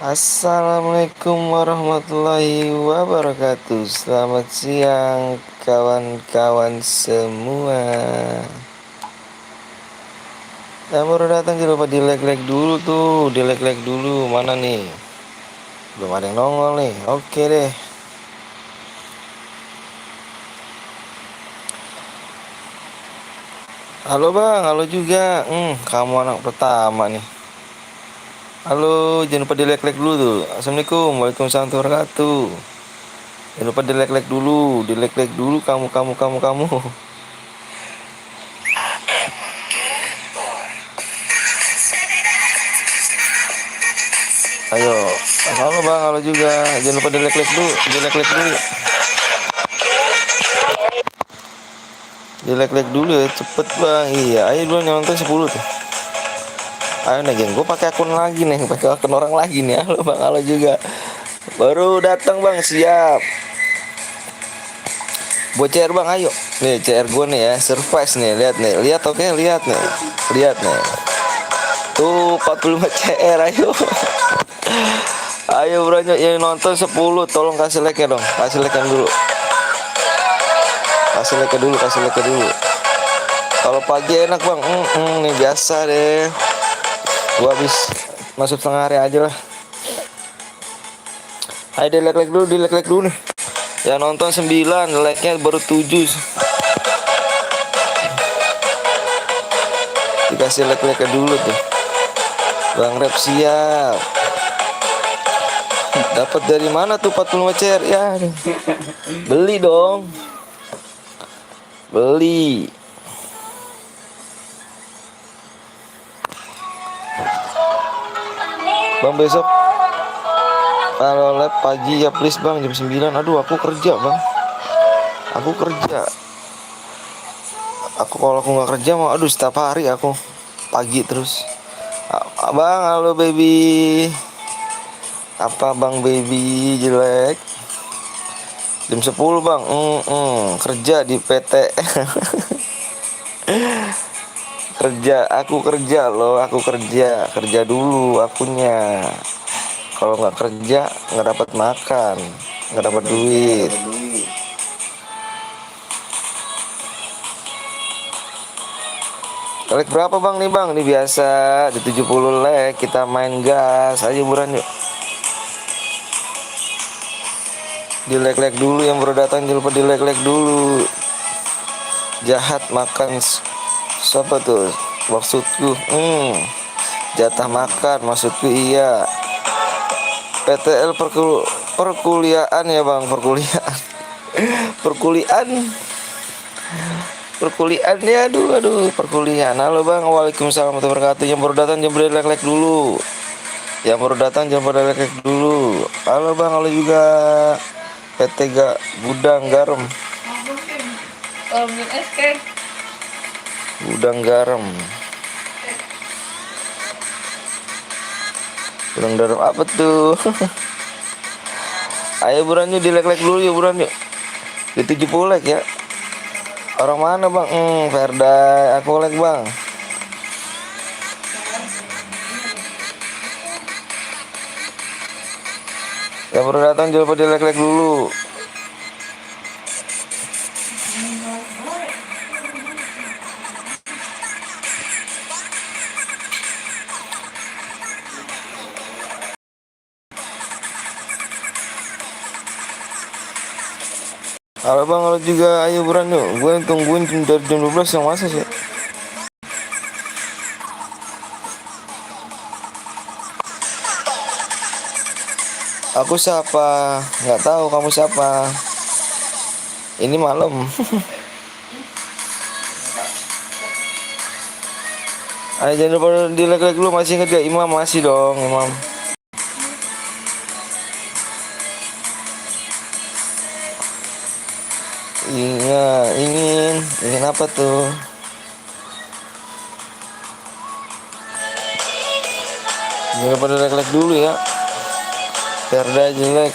Assalamualaikum warahmatullahi wabarakatuh. Selamat siang kawan-kawan semua. Yang baru datang jangan lupa di like dulu tuh, di like dulu. Mana nih? Belum ada yang nongol nih. Oke deh. Halo bang, halo juga. Kamu anak pertama nih. Halo, jangan lupa di like dulu tuh. Assalamualaikum, waalaikumsalam warahmatullahi wabarakatuh. Jangan lupa di like dulu, di like dulu kamu. Ayo, halo bang, halo juga. Jangan lupa di like dulu, di like dulu. Di like dulu ya, cepet bang. Iya, ayo dulu yang nonton 10 tuh. Ayo nih geng, gue pakai akun lagi nih, pakai akun orang lagi nih. Halo bang, halo juga. Baru datang bang, siap. Buat CR bang, ayo. Nih CR gue nih ya, surprise nih. Lihat nih, lihat oke, lihat nih, lihat nih. Tuh 45 CR, ayo. Ayo bro, yang nonton 10, tolong kasih like ya dong, kasih like dulu. Kasih like dulu. Kalau pagi enak bang, nih biasa deh. Gua habis masuk setengah hari aja lah. Ayo di like dulu, di like dulu nih. Ya nonton 9, like-nya baru 7. Dikasih like dulu tuh. Bang Rep siap. Dapat dari mana tuh 45 CR ya? Beli dong. Beli. Bang besok kalau live pagi ya please bang jam 9. Aduh aku kerja bang. Aku kerja. Kalau aku nggak kerja mau aduh setiap hari aku pagi terus. Bang halo baby. Apa bang baby jelek? Jam 10 bang. Kerja di PT. Aku kerja loh, aku kerja dulu akunya. Kalau nggak kerja nggak dapat makan, nggak dapat duit. Like berapa bang nih bang? Ini biasa di 70 like. Kita main gas aja buran yuk. Di like dulu yang baru datang, jangan lupa di like dulu. Jahat makan siapa tuh maksudku? Jatah makan maksudku iya. PTL perkuliahan ya bang, perkuliahan. Perkuliahan ya aduh perkuliahan. Halo bang, waalaikumsalam warahmatullahi wabarakatuh. Yang baru datang jangan lupa like dulu. Yang baru datang jangan lupa like dulu. Halo bang, halo juga. PT Gudang Garam. Gudang Garam. Gudang Garam apa tuh? Ayo buran yuk di like dulu yuk buran yuk. Di 70 like ya. Orang mana bang? Verda aku like bang. Yang baru datang jangan lupa di like dulu. Halo bang, halo juga. Ayo buran yuk. Gue tungguin dari jam 12 yang masa sih. Aku siapa? Nggak tahu kamu siapa. Ini malam. Ayo jangan lupa di like dulu. Masih inget gak Imam? Masih dong Imam. Iya, ingin apa tuh? Jangan lupa di like dulu ya. Perda jelek.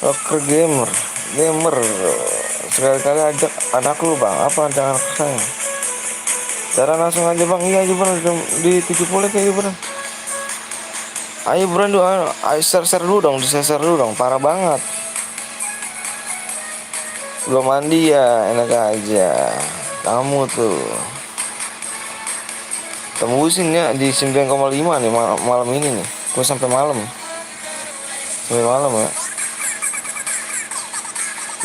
Rocker gamer sekali-kali ajak anak lu bang. Apa jangan saya? Cara langsung aja bang. Iya aja bang, di 70 kayak bang. Ayo buruan dulu, ayo share dulu dong, di share dulu dong, parah banget. Belum mandi ya, enak aja. Kamu tuh tembusin ya di 9,5 nih malam ini nih. Gue sampai malam ya.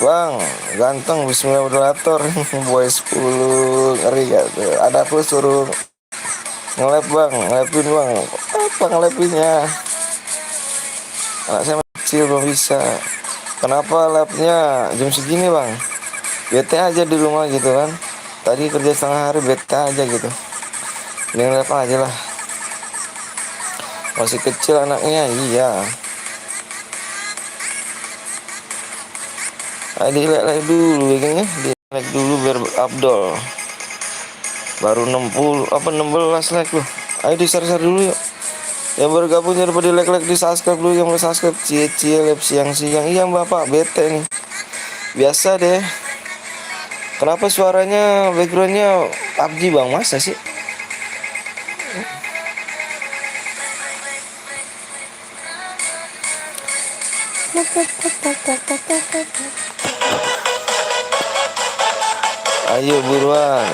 Bang, ganteng bismillah moderator. Boy 10 ngeri gak tuh. Ada aku suruh ngelap bang, ngelepin bang. Apa ngelepinnya? Anak saya kecil belum bisa. Kenapa lapnya jam segini bang? Bete aja di rumah gitu kan. Tadi kerja setengah hari, bete aja gitu. Ini lap aja lah. Masih kecil anaknya, iya. Ayo dilek dulu ya geng ya. Dilek dulu biar Abdol. Baru 60 apa 16 like loh. Ayo di share dulu yuk. Yang bergabung jangan lupa di like di subscribe dulu. Yang belum subscribe cie live siang-siang. Iya bapak bete nih. Biasa deh. Kenapa suaranya backgroundnya PUBG bang? Masa sih? Ayo buruan.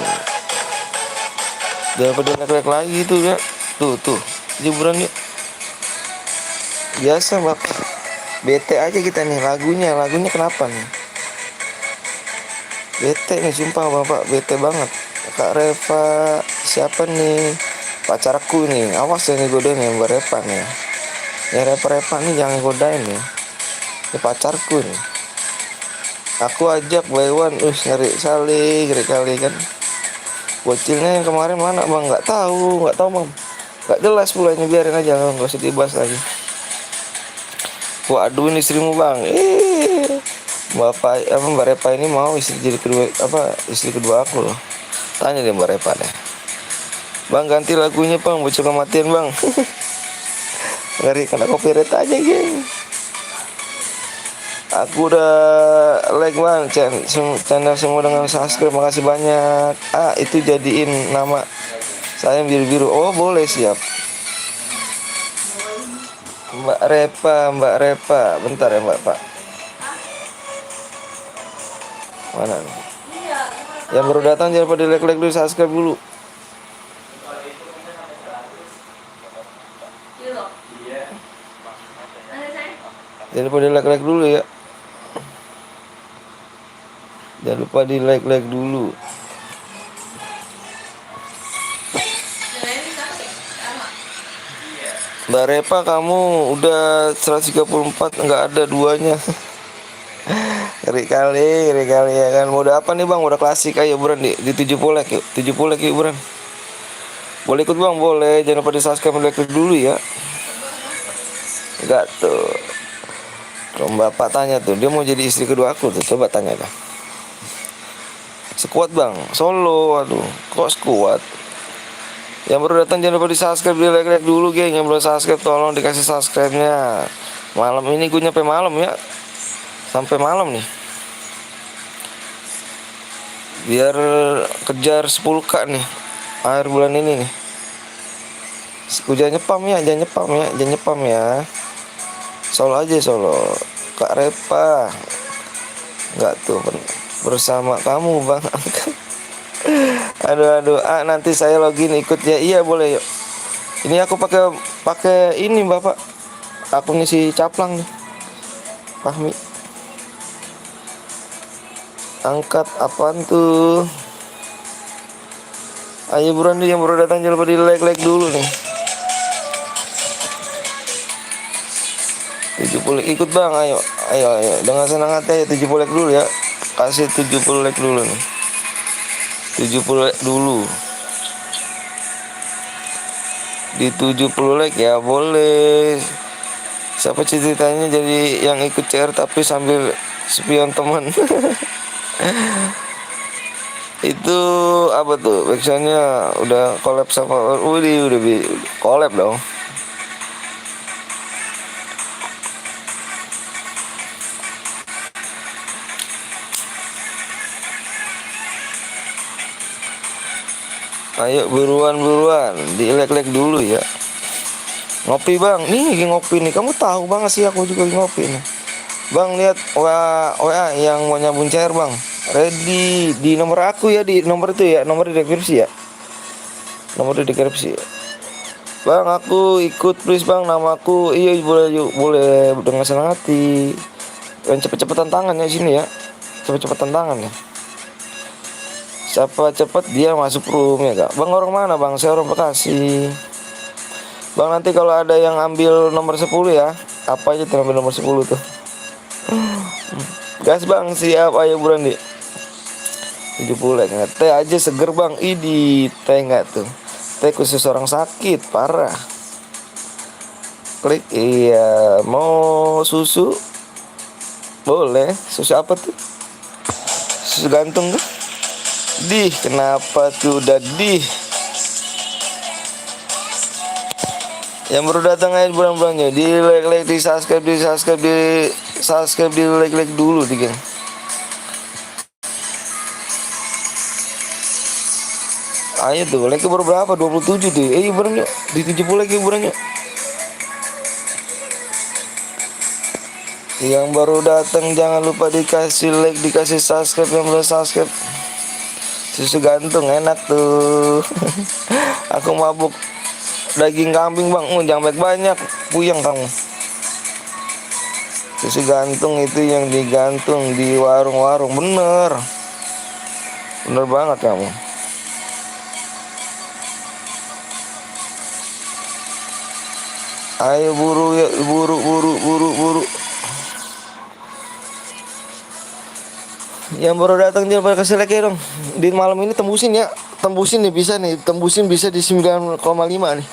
Daripada like lagi tuh ya. Tuh. Buruan yuk. Biasa bapak. Bete aja kita nih lagunya kenapa nih? Bete nih sumpah bapak, bete banget. Kak Reva siapa nih? Pacarku nih, awas ya nih godain ya Mbak Reva nih. Ya Reva nih jangan godain nih. Ini pacarku nih. Aku ajak Baywan, ngeri kali kan. Bocilnya yang kemarin mana bang? Nggak tahu bang. Nggak jelas pulanya, biarin aja, nggak usah dibahas lagi. Waduh ini istrimu bang. Mbak Repa ini mau istri kedua aku loh. Tanya deh Mbak Repa deh. Bang ganti lagunya bang, bocil kematian bang. Ngeri kena copyright aja geng. Aku udah like bang channel semua dengan subscribe, makasih banyak. Itu jadiin nama saya biru-biru. Oh boleh, siap. Mbak Repa, bentar ya Mbak Pak. Mana nih? Yang baru datang jangan lupa di like dulu, subscribe dulu. Jangan lupa di like dulu ya. Jangan lupa di like dulu. Mbak Repa kamu udah 134, nggak ada duanya. Ngeri kali ya kan. Udah apa nih bang? Udah klasik. Ayo buran di 70 like yuk. 70 like yuk buran. Boleh ikut bang? Boleh. Jangan lupa di subscribe, like dulu ya. Enggak tuh. Kalau bapak tanya tuh, dia mau jadi istri kedua aku tuh. Coba tanya dah. Sekuat bang, solo. Aduh, kok sekuat. Yang baru datang jangan lupa di subscribe, di like dulu geng. Yang belum subscribe tolong dikasih subscribe-nya. Malam ini gue nyampe malam ya. Sampai malam nih. Biar kejar 10k nih akhir bulan ini nih. Jangan nyepam ya. Solo aja solo. Kak Repa nggak tuh bersama kamu bang. aduh nanti saya login ikut ya. Iya boleh yuk. Ini aku pakai ini bapak, aku ngisi caplang nih Fahmi. Angkat apaan tuh? Ayo buruan nih yang baru datang jangan lupa di like dulu nih. 70 ikut bang, ayo dengan senang hati. 70 like dulu ya. Kasih 70 like dulu nih. 70 like dulu. Di 70 like ya boleh. Siapa ceritanya jadi yang ikut CR tapi sambil spion teman. Itu apa tuh? Backsoundnya udah collab sama udah collab dong. Ayo buruan dilek-lek dulu ya. Ngopi bang, nih lagi ngopi nih. Kamu tahu banget sih aku juga lagi ngopi nih. Bang lihat WA yang mau nyambung cair bang. Ready di nomor aku ya, di nomor itu ya, nomor di deskripsi ya. Nomor di deskripsi. Bang aku ikut please bang, namaku. Iya boleh boleh dengan senang hati. Dan cepet-cepetan tangan ya sini ya. Cepet-cepetan tangan ya. Siapa cepat dia masuk room ya kak. Bang orang mana bang? Saya orang Bekasi. Bang nanti kalau ada yang ambil nomor 10 ya. Apa aja tuh ambil nomor 10 tuh. Gas bang, siap, ayo buruan di 70 nggak teh aja seger bang. Idi teh nggak tuh. Teh khusus orang sakit parah. Klik iya. Mau susu boleh. Susu apa tuh? Susu gantung tuh. Dih kenapa tuh udah dih. Yang baru datang aja bulan-bulannya di like di subscribe di like dulu dikit. Ayo tuh like baru berapa 27 tuh. Bulan yuk di 70 lagi bulan yuk. Yang baru datang jangan lupa dikasih like, dikasih subscribe. Yang belum subscribe susu gantung enak tuh. Aku mabuk daging kambing bang, jangan banyak, puyeng kamu. Susu gantung itu yang digantung di warung-warung, bener banget kamu. Ayo buru ya, buru. Yang baru datang jangan pada kasih like ya dong. Di malam ini tembusin ya, tembusin bisa di 9,5 nih.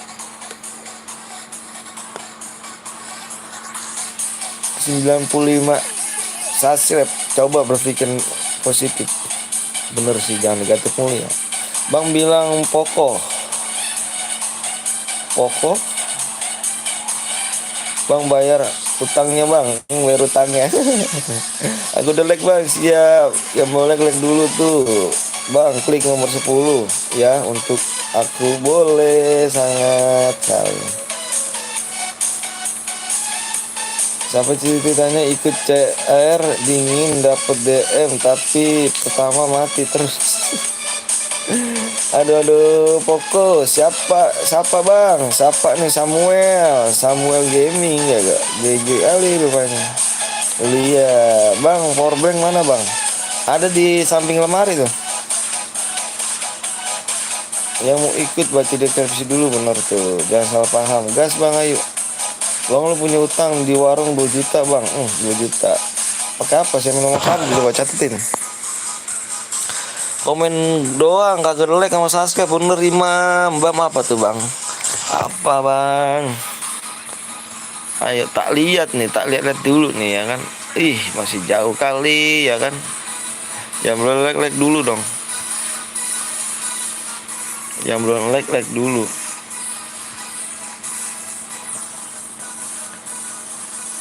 95 subscribe. Coba berpikir positif. Bener sih, jangan negatif mulu ya. Bang bilang pokok Bang bayar utangnya bang, bayar utangnya. Aku udah like bang, siap. Yang mau like dulu tuh bang, klik nomor 10 ya untuk aku, boleh sangat sekali. Siapa ceritanya ikut CR dingin dapet DM tapi pertama mati terus. Aduh Poko, siapa bang? Siapa nih? Samuel Gaming ya gak? GG kali rupanya. Lihat bang, powerbank mana bang? Ada di samping lemari tuh. Yang mau ikut baca deskripsi dulu, bener tuh, jangan salah paham. Gas bang, ayo bang, lu punya utang di warung 2 juta bang. 2 juta pakai apa? Saya minum makan dulu, catetin. Komen doang kagak like sama subscribe. Bener Imam. Bam apa tuh bang? Apa bang? Ayo tak lihat lihat dulu nih ya kan. Masih jauh kali ya kan. Yang belum like dulu dong. Yang belum like dulu.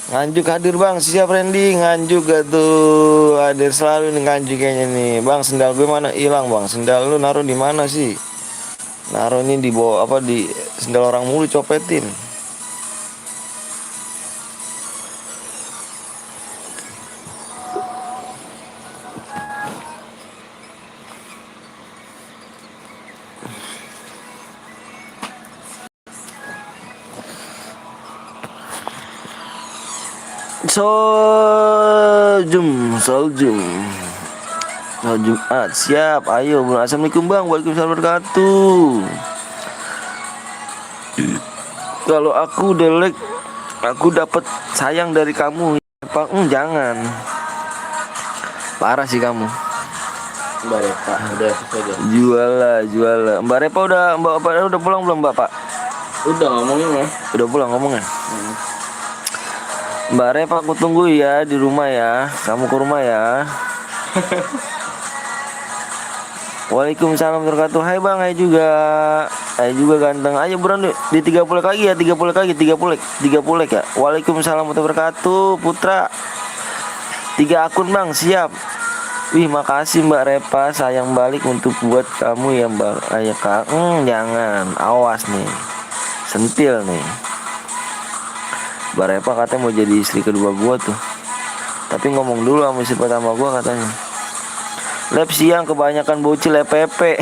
Nganjuk hadir bang, siap Randy. Nganjuk gak tuh? Hadir selalu nih Nganjuk kayaknya nih. Bang sendal gue mana? Hilang bang. Sendal lu naruh di mana sih? Naruhnya di bawah apa, di sendal orang mulu copetin. Soljum Jumat siap. Ayo assalamualaikum bang. Waalaikumsalam wabarakatuh. Kalau aku delek, aku dapat sayang dari kamu bang. Jangan parah sih kamu. Mbak Repa udah saja. Jual lah. Mbak Repa udah pulang belum Bapak? Udah ngomongin ya. Udah pulang ngomongnya. Mbak Repa aku tunggu ya di rumah ya. Kamu ke rumah ya. Waalaikumsalam warahmatullahi wabarakatuh. Hai bang, hai juga ganteng. Ayo buruan di 30 lagi ya, 30 ya. Waalaikumsalam warahmatullahi wabarakatuh. Putra 3 akun bang, siap. Wih, makasih Mbak Repa, sayang balik untuk buat kamu ya Mbak. Ayo Kak, jangan, awas nih, sentil nih. Mbak Repa katanya mau jadi istri kedua gua tuh. Tapi ngomong dulu sama istri pertama gua katanya. Lab siang kebanyakan bocil EPP.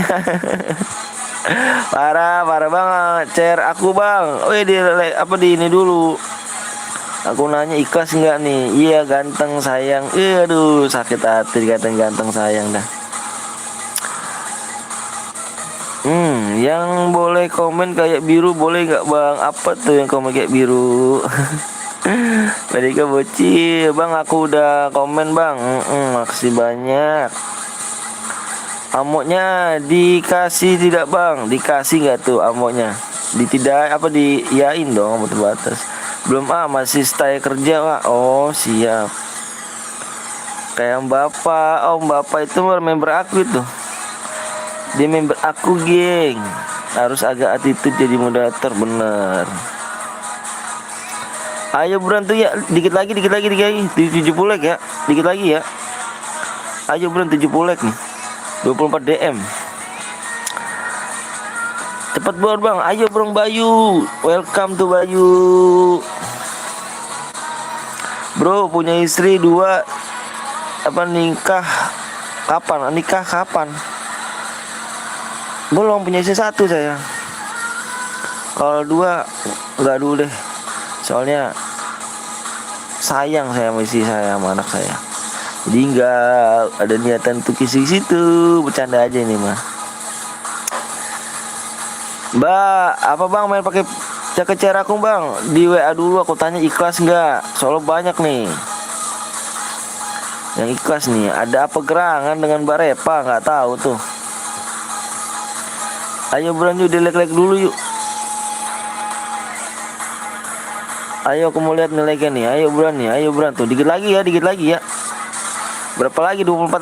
Parah banget. Share aku bang. Oh di ini dulu. Aku nanya ikhlas nggak nih? Iya ganteng sayang. Aduh sakit hati dikatain ganteng sayang dah. Yang boleh komen kayak biru boleh nggak bang? Apa tuh yang komen kayak biru? Mereka bocil bang. Aku udah komen bang. Makasih banyak. Amoknya dikasih tidak bang? Dikasih nggak tuh amoknya? Tidak apa diyain dong terbatas. Belum masih stay kerja pak. Oh siap. Kayak bapak. Oh bapak itu member aku itu. Dia member aku geng. Harus agak attitude jadi moderator bener. Ayo berantem ya. Dikit lagi 70 like ya. Dikit lagi ya. Ayo berantem 70 like nih. 24 DM. Cepet bor bang. Ayo bro Bayu. Welcome to Bayu. Bro punya istri 2. Apa nikah kapan? Nikah kapan? Belum, punya istri 1 saya. Kalau 2 enggak dulu deh. Soalnya sayang saya sama istri saya sama anak saya. Jadi enggak ada niatan untuk isi situ. Bercanda aja ini mah. Mbak, apa bang main pakai jaket share aku bang? Di WA dulu aku tanya ikhlas nggak? Soalnya banyak nih yang ikhlas nih. Ada apa gerangan dengan Mbak Repa? Nggak tahu tuh. Ayo beranju delek-lek dulu yuk. Ayo aku mau lihat nilainya nih. Ayo beran tuh. Dikit lagi ya. Berapa lagi? 24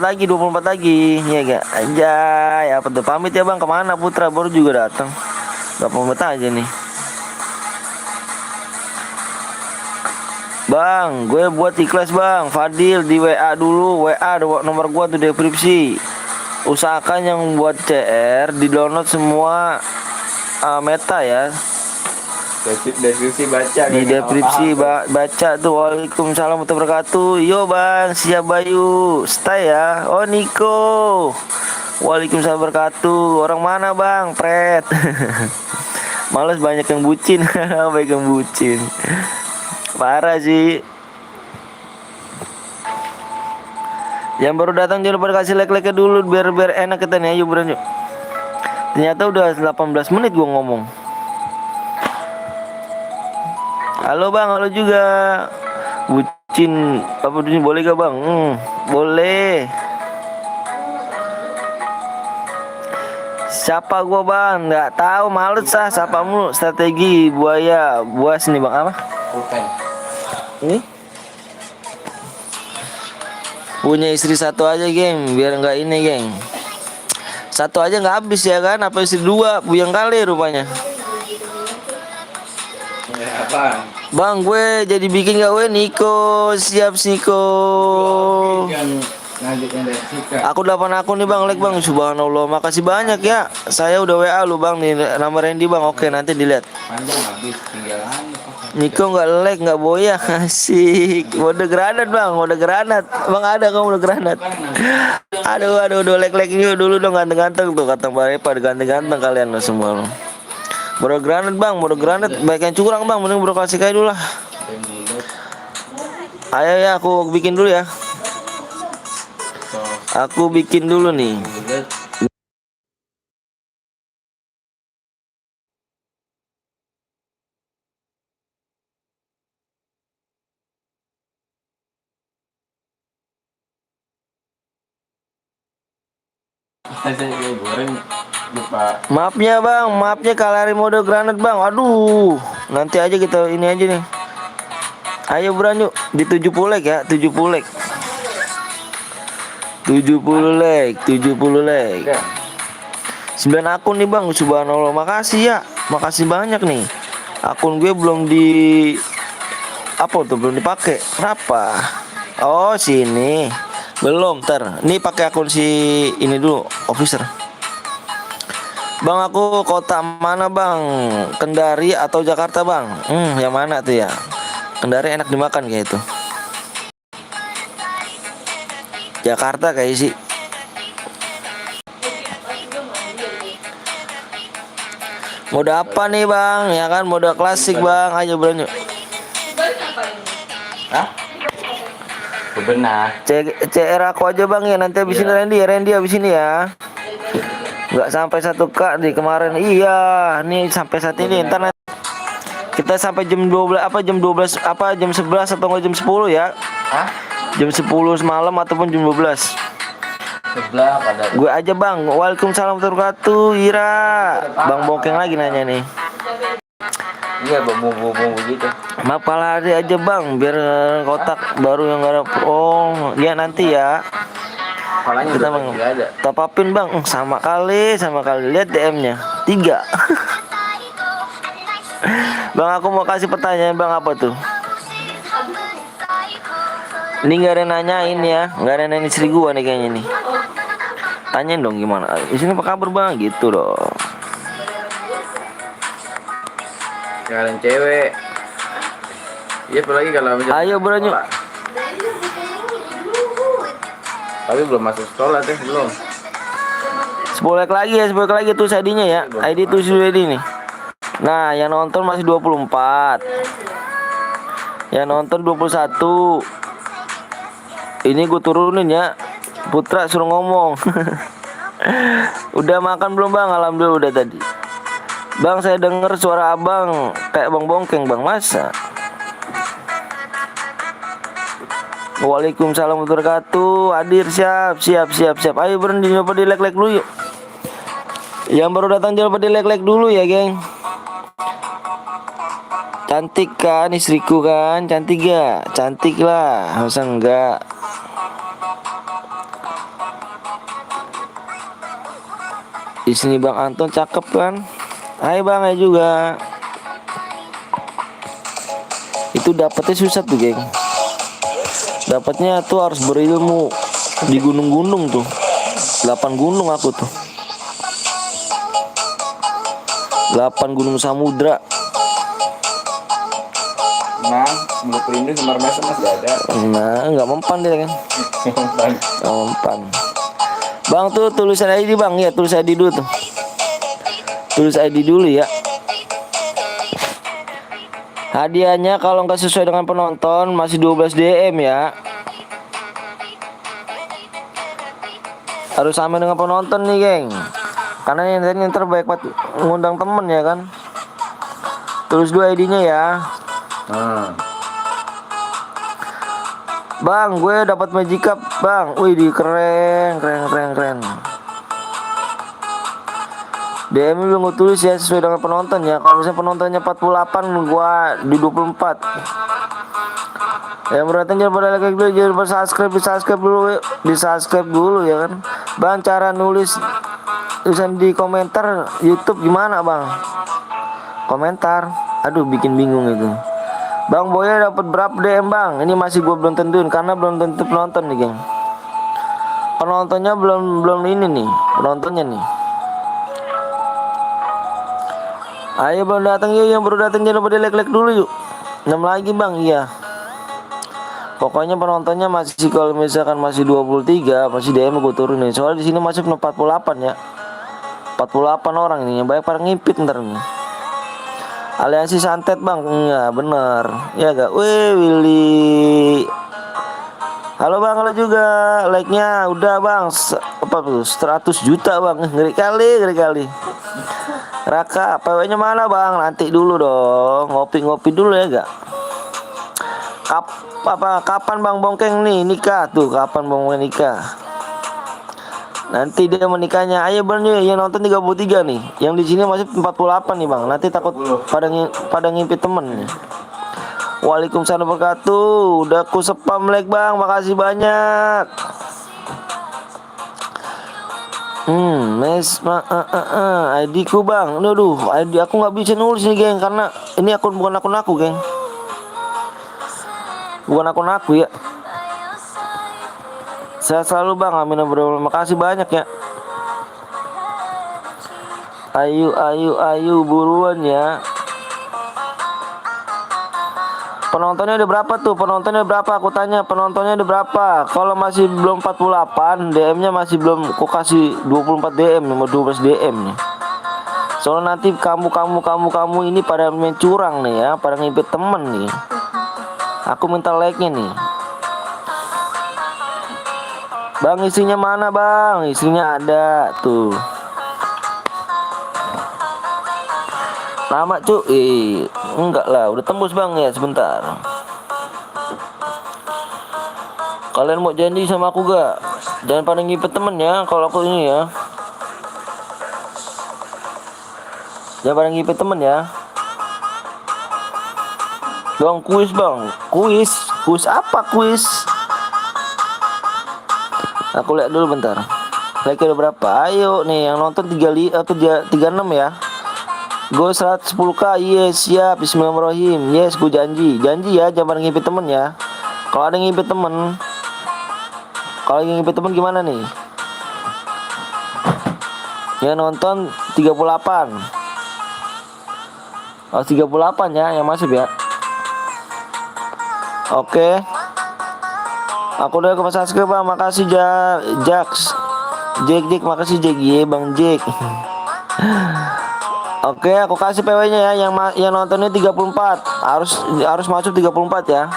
lagi. Ya gak? Anjay, apa tuh? Pamit ya bang, kemana Putra? Baru juga datang. Gak pamit aja nih. Bang, gue buat ikhlas bang. Fadil di WA dulu. WA nomor gue tuh deskripsi. Usahakan yang buat CR di download semua meta ya. Deskripsi baca. Di deskripsi baca tuh. Waalaikumsalam warahmatullahi wabarakatuh. Yo bang, siap Bayu. Stay ya. Oh Niko. Waalaikumsalam wabarakatuh. Orang mana bang? Pret. Males banyak yang bucin. Banyak yang bucin. Parah sih. Yang baru datang jangan lupa kasih like-like dulu biar enak kita nih. Ayo beran yuk. Ternyata udah 18 menit gua ngomong. Halo bang, halo juga. Bucin apa ini boleh gak bang? Boleh. Siapa gua bang? Nggak tahu, males siapamu. Strategi buas nih bang apa? Bukan. Ini punya istri 1 aja geng, biar nggak ini geng. 1 aja nggak habis ya kan? Apa istri 2? Buyang kali rupanya. Ya, apa? Bang gue jadi bikin gak Niko? Siap Niko. Aku 8 akun nih bang, like bang. Subhanallah, makasih banyak ya. Saya udah WA lu bang nih, nama Randy bang. Oke nanti dilihat. Panjang habis tinggal Niko nggak like nggak boya. Asik. Mode granat bang, mode granat. Bang ada kamu mode granat. Aduh like yuk dulu dong, ganteng-ganteng tuh kata Mbak Repa, ganteng-ganteng kalian lo semua lo. Mode granat bang, mode granat. Baik yang curang bang, mending bro kasih kayak dulu lah. Ayo ya aku bikin dulu ya. Aku bikin dulu nih. Maafnya bang, maafnya kalari mode granat bang. Aduh, nanti aja kita ini aja nih. Ayo beran yuk di 70 like ya, 70 like. 70 like. 9 akun nih bang, subhanallah. Makasih ya, makasih banyak nih. Akun gue belum belum dipakai. Kenapa? Oh sini. Belum, ter. Ini pakai akun si ini dulu, officer. Bang, aku kota mana bang? Kendari atau Jakarta bang? Yang mana tuh ya? Kendari enak dimakan kayak itu. Jakarta kayak sih. Mode apa nih bang? Ya kan mode klasik bang. Ayo berani. Hah? Bebenah. CR aku aja bang ya. Nanti habis ini Randy habis ini ya. Nggak sampai 1K di kemarin. Iya, nih sampai saat ini. Ntar nanti kita sampai jam 12 apa jam 12 apa jam 11 atau nggak jam 10 ya? Hah? Jam 10 semalam ataupun jam 12. Sebelah pada. Gue aja bang. Waalaikumsalam warahmatullahi wabarakatuh. Ira. Bang Bokeng lagi nanya nih. Iya, bumbu gitu. Maaf hari aja bang. Biar kotak baru yang gak ada. Oh ya nanti ya. Palanya Kita udah bang nggak ada. top upin bang. Sama kali. Lihat DM-nya 3. Bang aku mau kasih pertanyaan bang, apa tuh? Ini gak ada nanyain ya. Gak ada nanyain istri gua nih kayaknya nih. Tanyain dong gimana. Di sini apa kabar bang? Gitu dong. Kalian cewek. Iya, apalagi kalau misalnya Ayo bro, yuk. sekolah. Tapi belum masuk sekolah tuh, belum. 10 like lagi ya, 10 like lagi tuh ID-nya ya. ID tuh sudah ID nih. Nah, yang nonton masih 24. Yang nonton 21. Ini gue turunin ya. Putra suruh ngomong. Udah makan belum bang? Alhamdulillah udah tadi. Bang, saya denger suara abang kayak bang Bongkeng bang. Masa? Waalaikumsalam warahmatullahi wabarakatuh. Hadir, siap. Ayo berhenti, coba di like dulu yuk. Yang baru datang jangan lupa di like dulu ya geng. Cantik kan istriku kan? Cantik gak? Cantik lah, masa enggak? Di sini Bang Anton cakep kan? Hai Bang, ya juga. Itu dapatnya susah tuh geng. Dapatnya tuh harus berilmu di gunung-gunung tuh. 8 gunung aku tuh. 8 gunung samudra. Nah, mulut pelindung sama mesem masih ada. Nah, nggak mempan dia kan? Nggak mempan. Bang tuh tulisan ID bang, ya tulis ID dulu tuh. Tulis ID dulu ya. Hadiahnya kalau nggak sesuai dengan penonton masih 12 DM ya. Harus sama dengan penonton nih geng. Karena yang terbaik buat ngundang temen ya kan. Tulis dulu ID-nya ya. Bang, gue dapat Magic Cup, Bang. Wih, keren. DM belum gue tulis ya sesuai dengan penonton ya. Kalau misalnya penontonnya 48, gua di 24. Yang berarti jangan pada like dulu, jangan lupa subscribe dulu ya kan. Bang, cara nulis tulisan di komentar YouTube gimana, Bang? Komentar. Aduh, bikin bingung itu. Bang Boya dapat berapa DM bang? Ini masih gue belum tentuin karena belum tentu penonton nih geng. Penontonnya belum ini nih, penontonnya nih. Ayo belum datang yuk, yang baru datang jangan lupa di like dulu yuk. 6 lagi bang, iya. Pokoknya penontonnya masih kalau misalkan masih 23 masih DM gue turunin. Soalnya di sini masih 48 ya. 48 orang ini yang banyak pada ngipit ntar nih. Aliansi santet bang, iya bener, ya gak? Wih Willy, halo bang, halo juga, like-nya udah bang, apa tuh 100 juta bang, ngeri kali. Raka, PW-nya mana bang? Nanti dulu dong, ngopi dulu ya gak? Kapan bang Bongkeng nih nikah tuh? Kapan bang Bongkeng nikah? Nanti dia menikahnya. Ayo bener yang nonton 33 nih. Yang di sini masih 48 nih bang. Nanti takut pada ngimpi temen. Waalaikumsalam wabarakatuh. Udah ku spam like bang. Makasih banyak. ID ku bang. Aduh, ID aku nggak bisa nulis nih geng karena ini bukan akun aku geng. Bukan akun aku ya. Sehat selalu bang, amin bro. Makasih banyak ya. Ayo buruan ya. Penontonnya udah berapa tuh? Penontonnya berapa? Aku tanya penontonnya udah berapa? Kalau masih belum 48, DM-nya masih belum. Aku kasih 24 DM nih, mau 12 DM nih. Soalnya nanti kamu ini pada main curang nih ya, pada ngibet temen nih. Aku minta like-nya nih. Bang, istrinya mana bang? Istrinya ada tuh. Lama cu, enggak lah, udah tembus bang ya sebentar. Kalian mau janji sama aku gak? Jangan pada ngipet temen ya, kalau aku ini ya. Jangan pada ngipet temen ya. Bang, kuis bang, kuis apa kuis? Aku lihat dulu bentar. Like udah berapa? Ayo nih yang nonton 36 ya. Gue 110k, yes siap. Bismillahirrahmanirrahim. Yes, gue janji ya, jangan ngipit temen ya. Kalau ada ngipit temen, gimana nih? Ya nonton 38. Oh 38 ya yang masuk ya. Oke. Aku udah ke subscribe bang, makasih Jax. Jack, makasih Jack, ye bang Jack. Oke, aku kasih PW-nya ya, yang nontonnya 34. Harus masuk 34 ya.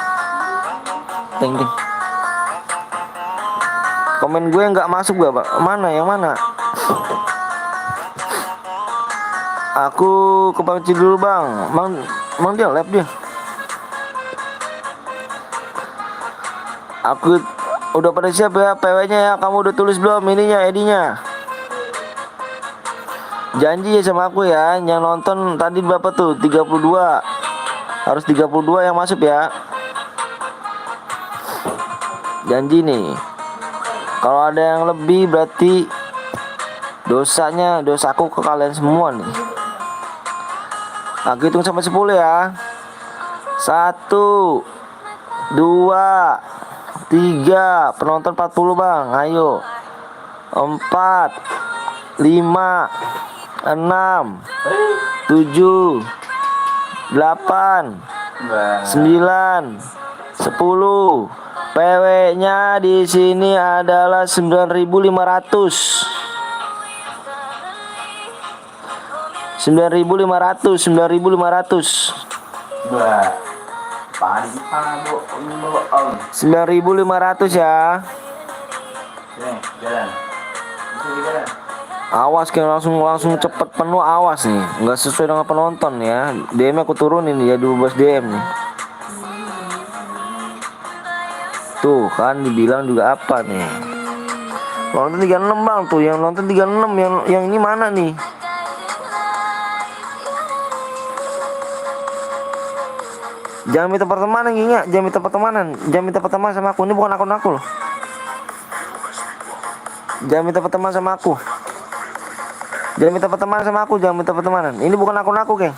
Ting. Komen gue nggak masuk gak, Pak? Mana? Yang mana? Aku ke Bang Ci dulu, Bang. Bang dia live dia. Aku udah pada siap ya PW-nya ya. Kamu udah tulis belum ininya, ID-nya? Janji ya sama aku ya. Yang nonton tadi berapa tuh? 32. Harus 32 yang masuk ya. Janji nih. Kalau ada yang lebih berarti dosaku ke kalian semua nih. Aku hitung sampai 10 ya. 1 2 3. Penonton 40 bang. Ayo 4 5 6 7 8 9 10. PW-nya di sini adalah 9.500. 9.500. 9.500 ya. Awas kan langsung cepet penuh, awas nih. Nggak sesuai dengan penonton ya. DM aku turunin ya 12 DM nih. Tuh kan dibilang juga apa nih. Nonton 36 bang tuh, yang nonton 36, yang ini mana nih? Jangan minta pertemanan Ginga, jangan minta pertemanan sama aku. Ini bukan akun aku loh. Jangan minta pertemanan sama aku. Jangan minta pertemanan. Ini bukan akun aku, geng.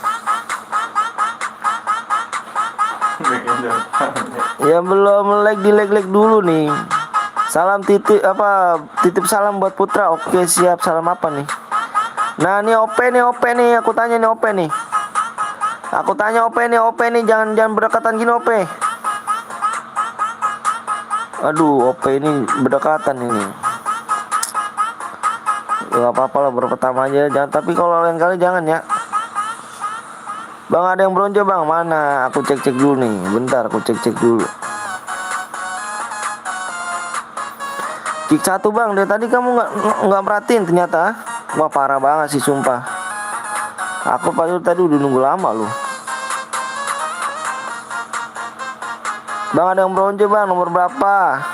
Ya belum like, di like dulu nih. Salam titip salam buat Putra. Oke siap, salam apa nih? Nah ini OP nih, aku tanya nih OP nih. OP nih, jangan berdekatan gini OP. Aduh, OP ini berdekatan ini. Gak apa-apa lah, pertama aja jangan, tapi kalau lain kali jangan ya. Bang ada yang bronze bang, mana? Aku cek dulu nih, bentar aku cek dulu. Kick 1 bang, dari tadi kamu nggak perhatiin ternyata. Wah parah banget sih sumpah. Aku tadi udah nunggu lama loh. Bang ada yang bronze bang, nomor berapa?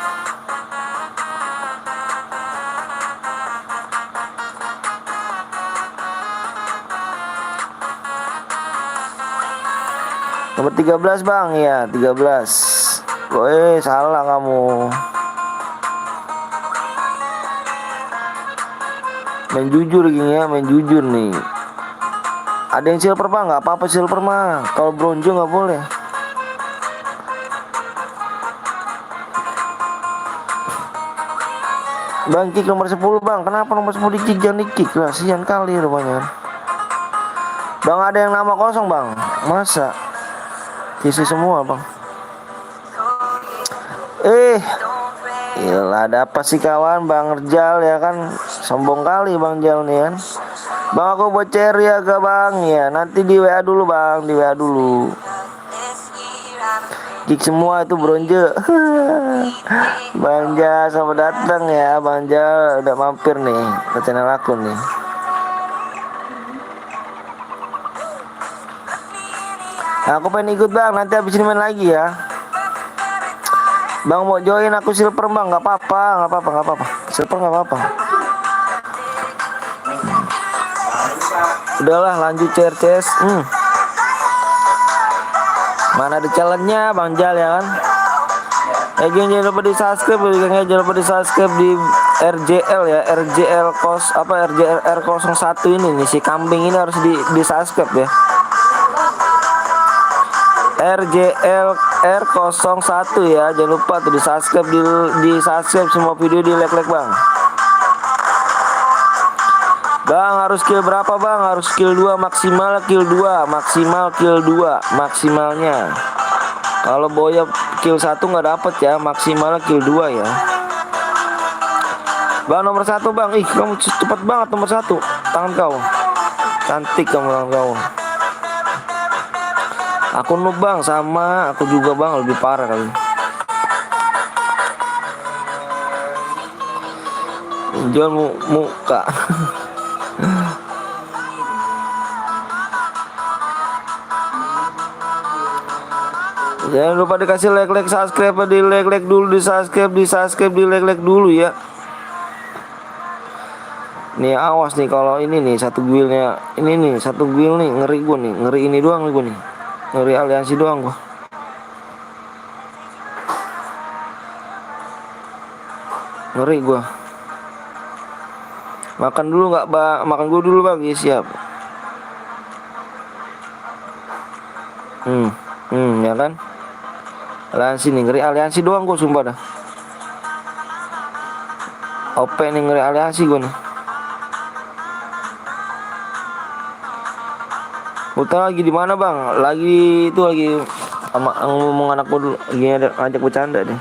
Nomor 13 bang, ya 13. Woi salah kamu. Main jujur gini ya, main jujur nih. Ada yang silver bang, nggak apa-apa silver mah. Kalau bronze nggak boleh. Bang kick nomor 10 bang. Kenapa nomor 10 di kick? Jangan di kick lah. Kasihan kali rupanya. Bang ada yang nama kosong bang. Masa? Isi semua bang. Gila ada apa sih kawan Bang Rjal ya kan. Sombong kali Bang Jal nih kan. Bang aku buat cherry ya gak bang. Ya nanti di WA dulu bang. Di WA dulu. Kick semua itu bronze. Bang Jal selamat datang ya. Bang Jal udah mampir nih ke channel aku nih. Aku pengen ikut bang. Nanti habis ini main lagi ya. Bang mau join aku silver bang. Gak apa-apa. Silver gak apa-apa. Udahlah lanjut CRCS. Mana ada challenge-nya Bang Jal ya kan. Jangan lupa di subscribe. Jangan lupa di subscribe di RJL ya. RJL R01 ini nih. Si kambing ini harus di subscribe ya. RJL R01 ya. Jangan lupa tuh di subscribe. Di subscribe semua video di like bang. Bang harus kill berapa bang? Harus kill 2 maksimal kill 2 maksimalnya. Kalau boya kill 1 nggak dapet ya, maksimal kill 2 ya. Bang nomor 1 bang. Ih kamu cepat banget nomor 1. Tangan kau cantik kamu tangan kau. Aku noob bang sama aku juga bang lebih parah kali. Jual muka. Jangan lupa dikasih like subscribe di like dulu di subscribe di like dulu ya. Nih awas nih kalau ini nih satu guildnya ini nih satu guild nih ngeri gua nih ngeri ini doang nih gua nih ngeri aliansi doang gua. Ngeri gua. Makan dulu nggak bang? Makan gua dulu bang. Ya siap. Ya kan? Aliansi nih ngeri aliansi doang gua sumpah dah. OP nih ngeri aliansi gua nih. Putar lagi di mana bang? Lagi itu lagi sama ngomong anak gua dulu. Lagi ngajak bercanda deh.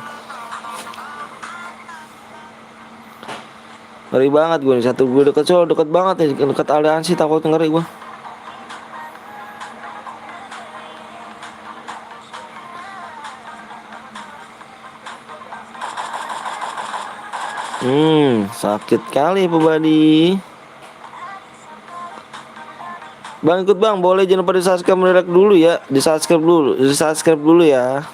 Ngeri banget gue nih satu gue deket banget nih deket aliansi takut ngeri gue. Sakit kali pebadi. Bang ikut bang boleh jangan lupa di subscribe dulu ya. Di subscribe dulu ya.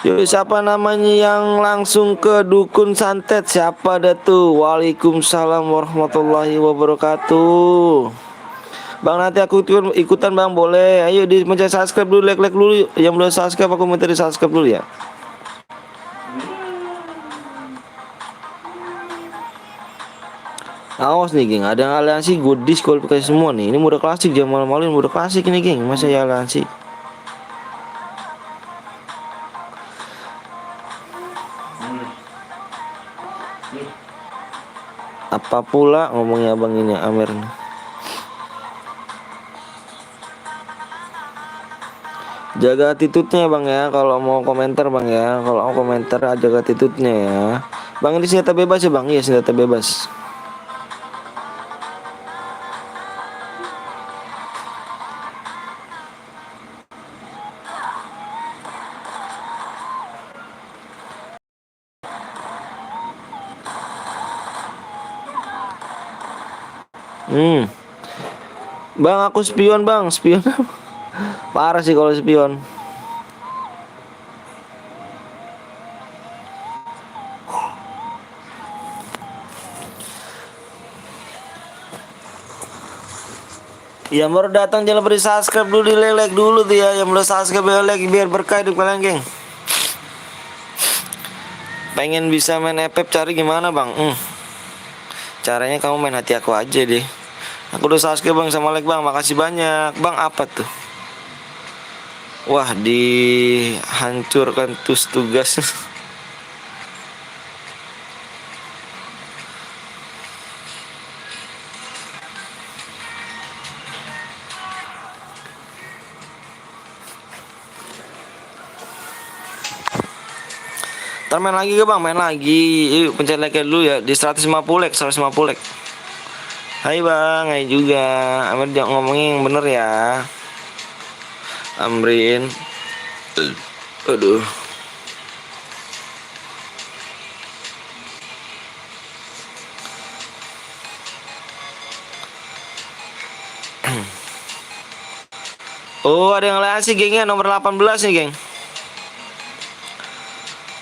Yuk siapa namanya yang langsung ke dukun santet? Siapa dah tuh? Waalaikumsalam warahmatullahi wabarakatuh. Bang nanti aku ikutan bang boleh. Ayo di mencet subscribe dulu like dulu. Yang belum subscribe aku minta di subscribe dulu ya. Awas nih geng, ada yang aliansi gue diskualifikasi semua nih. Ini mode klasik jangan malu-maluin mode klasik ini geng. Masa ya aliansi. Apa pula ngomongnya abang ini Amir nih. Jaga attitude-nya bang ya kalau mau komentar bang ya. Kalau mau komentar jaga attitude-nya ya. Bang ini senjata bebas ya bang? Iya senjata bebas. Bang aku spion bang, spion. Parah sih kalau spion. Yang baru datang jangan lupa di subscribe dulu, di like dulu tuh ya. Yang belum subscribe di like biar berkah hidup kalian geng. Pengen bisa main FF cari gimana bang? Caranya kamu main hati aku aja deh. Aku udah subscribe bang sama like bang. Makasih banyak bang. Apa tuh? Wah dihancurkan tugas. Ntar main lagi ke bang, main lagi. Yuk pencet like dulu ya di 150 like, 150 like. Hai bang, hai juga. Amir jangan ngomongin yang bener ya. Amrin. Aduh. Oh, ada yang lain sih gengnya nomor 18 nih, geng.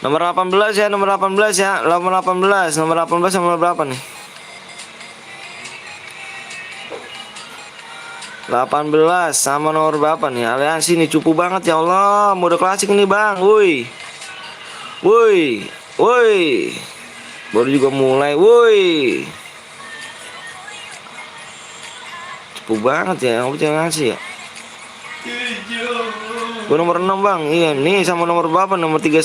Nomor 18 ya, nomor 18 ya. Nomor 18, nomor 18 sama nomor berapa nih? 18 sama nomor berapa nih? Aliansi nih cupu banget ya Allah. Mode klasik nih, Bang. Woi. Woi. Woi. Baru juga mulai, woi. Cupu banget ya, aku jangan ngasih ya. Gue nomor 6 bang, iya nih sama nomor berapa? Nomor 31.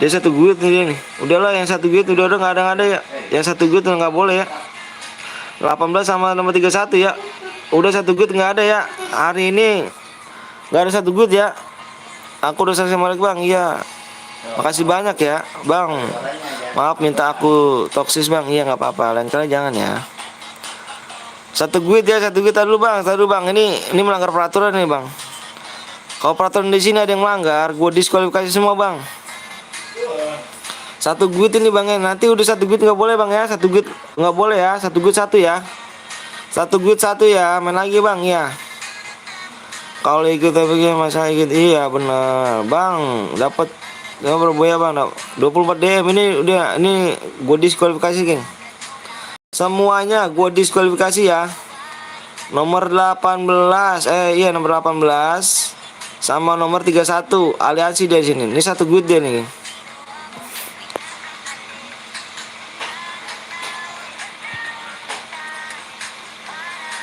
Dia satu guit nih dia nih. Udahlah yang satu guit udah nggak ada ya. Yang satu guit nggak boleh ya. 18 sama nomor 31 ya. Udah satu guit nggak ada ya. Hari ini nggak ada satu guit ya. Aku udah selesai balik bang, iya. Makasih banyak ya bang. Maaf minta aku toksis bang, iya nggak apa-apa. Lain kali jangan ya. Satu guit ya, satu guit dulu bang, satu bang. Ini melanggar peraturan nih bang. Kalau peraturan di sini ada yang melanggar, gue diskualifikasi semua bang. Satu guit ini bang ya, nanti udah satu guit nggak boleh bang ya, satu guit nggak boleh ya, satu guit satu ya, satu guit satu ya, main lagi bang ya. Kalau ikut tapi masa ikut, iya bener bang, dapat berboya bang, 24 DM ini gue diskualifikasi geng. Semuanya gue diskualifikasi ya. Nomor 18, iya nomor 18 sama nomor 31 aliansi dari sini. Ini satu guit dia nih.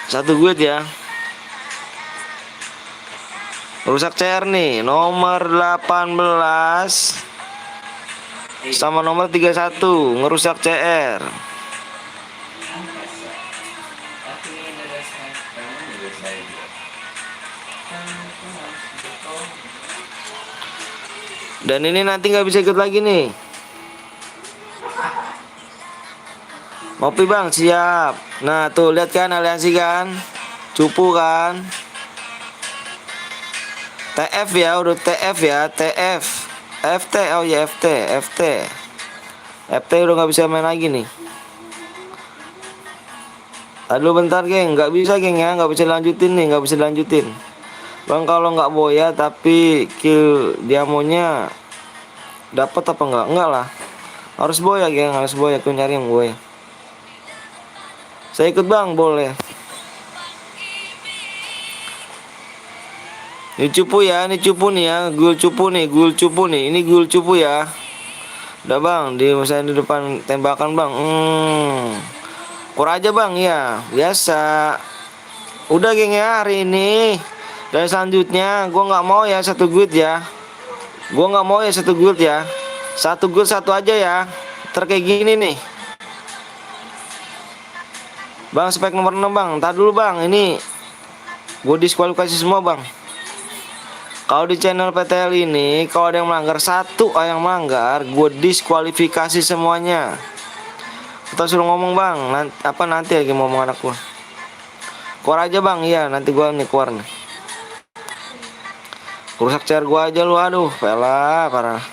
Satu guit ya. Rusak CR nih, nomor 18 sama nomor 31 ngerusak CR. Dan ini nanti nggak bisa ikut lagi nih. Ngopi bang, siap. Nah tuh lihat kan aliansi kan, cupu kan. TF ya, udah TF ya, TF, FT, oh ya FT, FT udah nggak bisa main lagi nih. Aduh bentar geng, nggak bisa geng ya, nggak bisa lanjutin nih, nggak bisa lanjutin. Bang kalau nggak boya tapi kill diamonya dapat apa enggak lah, harus boya geng, harus boya. Aku nyari yang boya. Saya ikut bang, boleh. Ini cupu ya, ini cupu nih ya, gul cupu nih, ini gul cupu ya. Udah bang, misalnya di depan tembakan bang, kur aja bang ya, biasa. Udah geng ya hari ini. Dan selanjutnya gue nggak mau ya satu guild ya, gue nggak mau ya satu guild ya, satu guild satu aja ya. Kayak gini nih bang, spek nomor 6 bang. Ntar dulu bang, ini gue diskualifikasi semua bang. Kalau di channel PTL ini kalau ada yang melanggar satu, yang melanggar gue diskualifikasi semuanya. Kita suruh ngomong bang, nanti lagi mau ngomong anak gue. Keluar aja bang, iya nanti gue nih keluar nih. Rusak CR gua aja lu, aduh, pelah parah.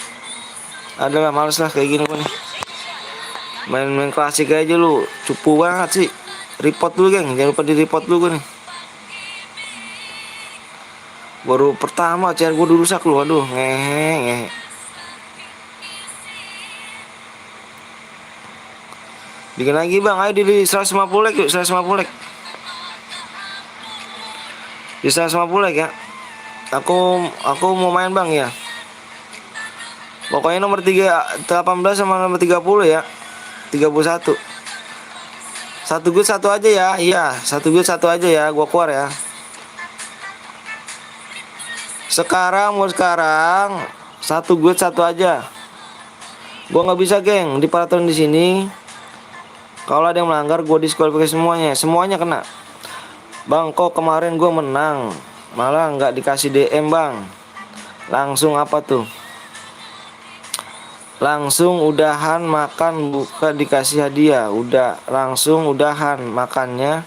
Adalah males lah kayak gini gua nih. Main klasik aja lu, cupu banget sih. Report dulu geng, jangan lupa di report dulu gua nih. Baru pertama CR gua rusak lu, aduh, ngehe. Bikin lagi bang, ayo di 150 like yuk, 150 like. Di 150 like ya. Aku mau main bang ya. Pokoknya nomor 18 sama nomor 30 ya. 31. Satu guild satu aja ya. Iya, satu guild satu aja ya. Gua keluar ya. Sekarang satu guild satu aja. Gua nggak bisa geng di peraturan di sini. Kalau ada yang melanggar gua diskualifikasi semuanya. Semuanya kena. Bang kok kemarin gua menang malah nggak dikasih DM bang, langsung apa tuh? Langsung udahan makan buka dikasih hadiah. Udah langsung udahan makannya,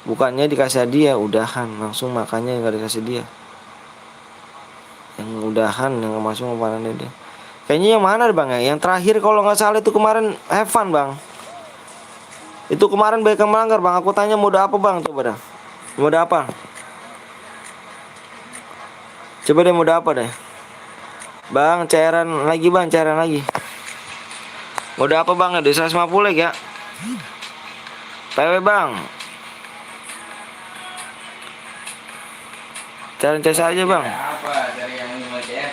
bukannya dikasih hadiah. Udahan langsung makannya nggak dikasih dia. Yang udahan yang nggak masuk makanannya dia. Kayaknya yang mana deh bang ya? Yang terakhir kalau nggak salah itu kemarin have fun bang. Itu kemarin banyak yang melanggar bang. Aku tanya mode apa bang? Coba dah. Mode apa? Coba deh mode apa deh? Bang, cairan lagi bang, cairan lagi. Mode apa bang? Ada 150 ya? PW bang. Cairan cas aja bang. Apa? Dari yang 5 CR?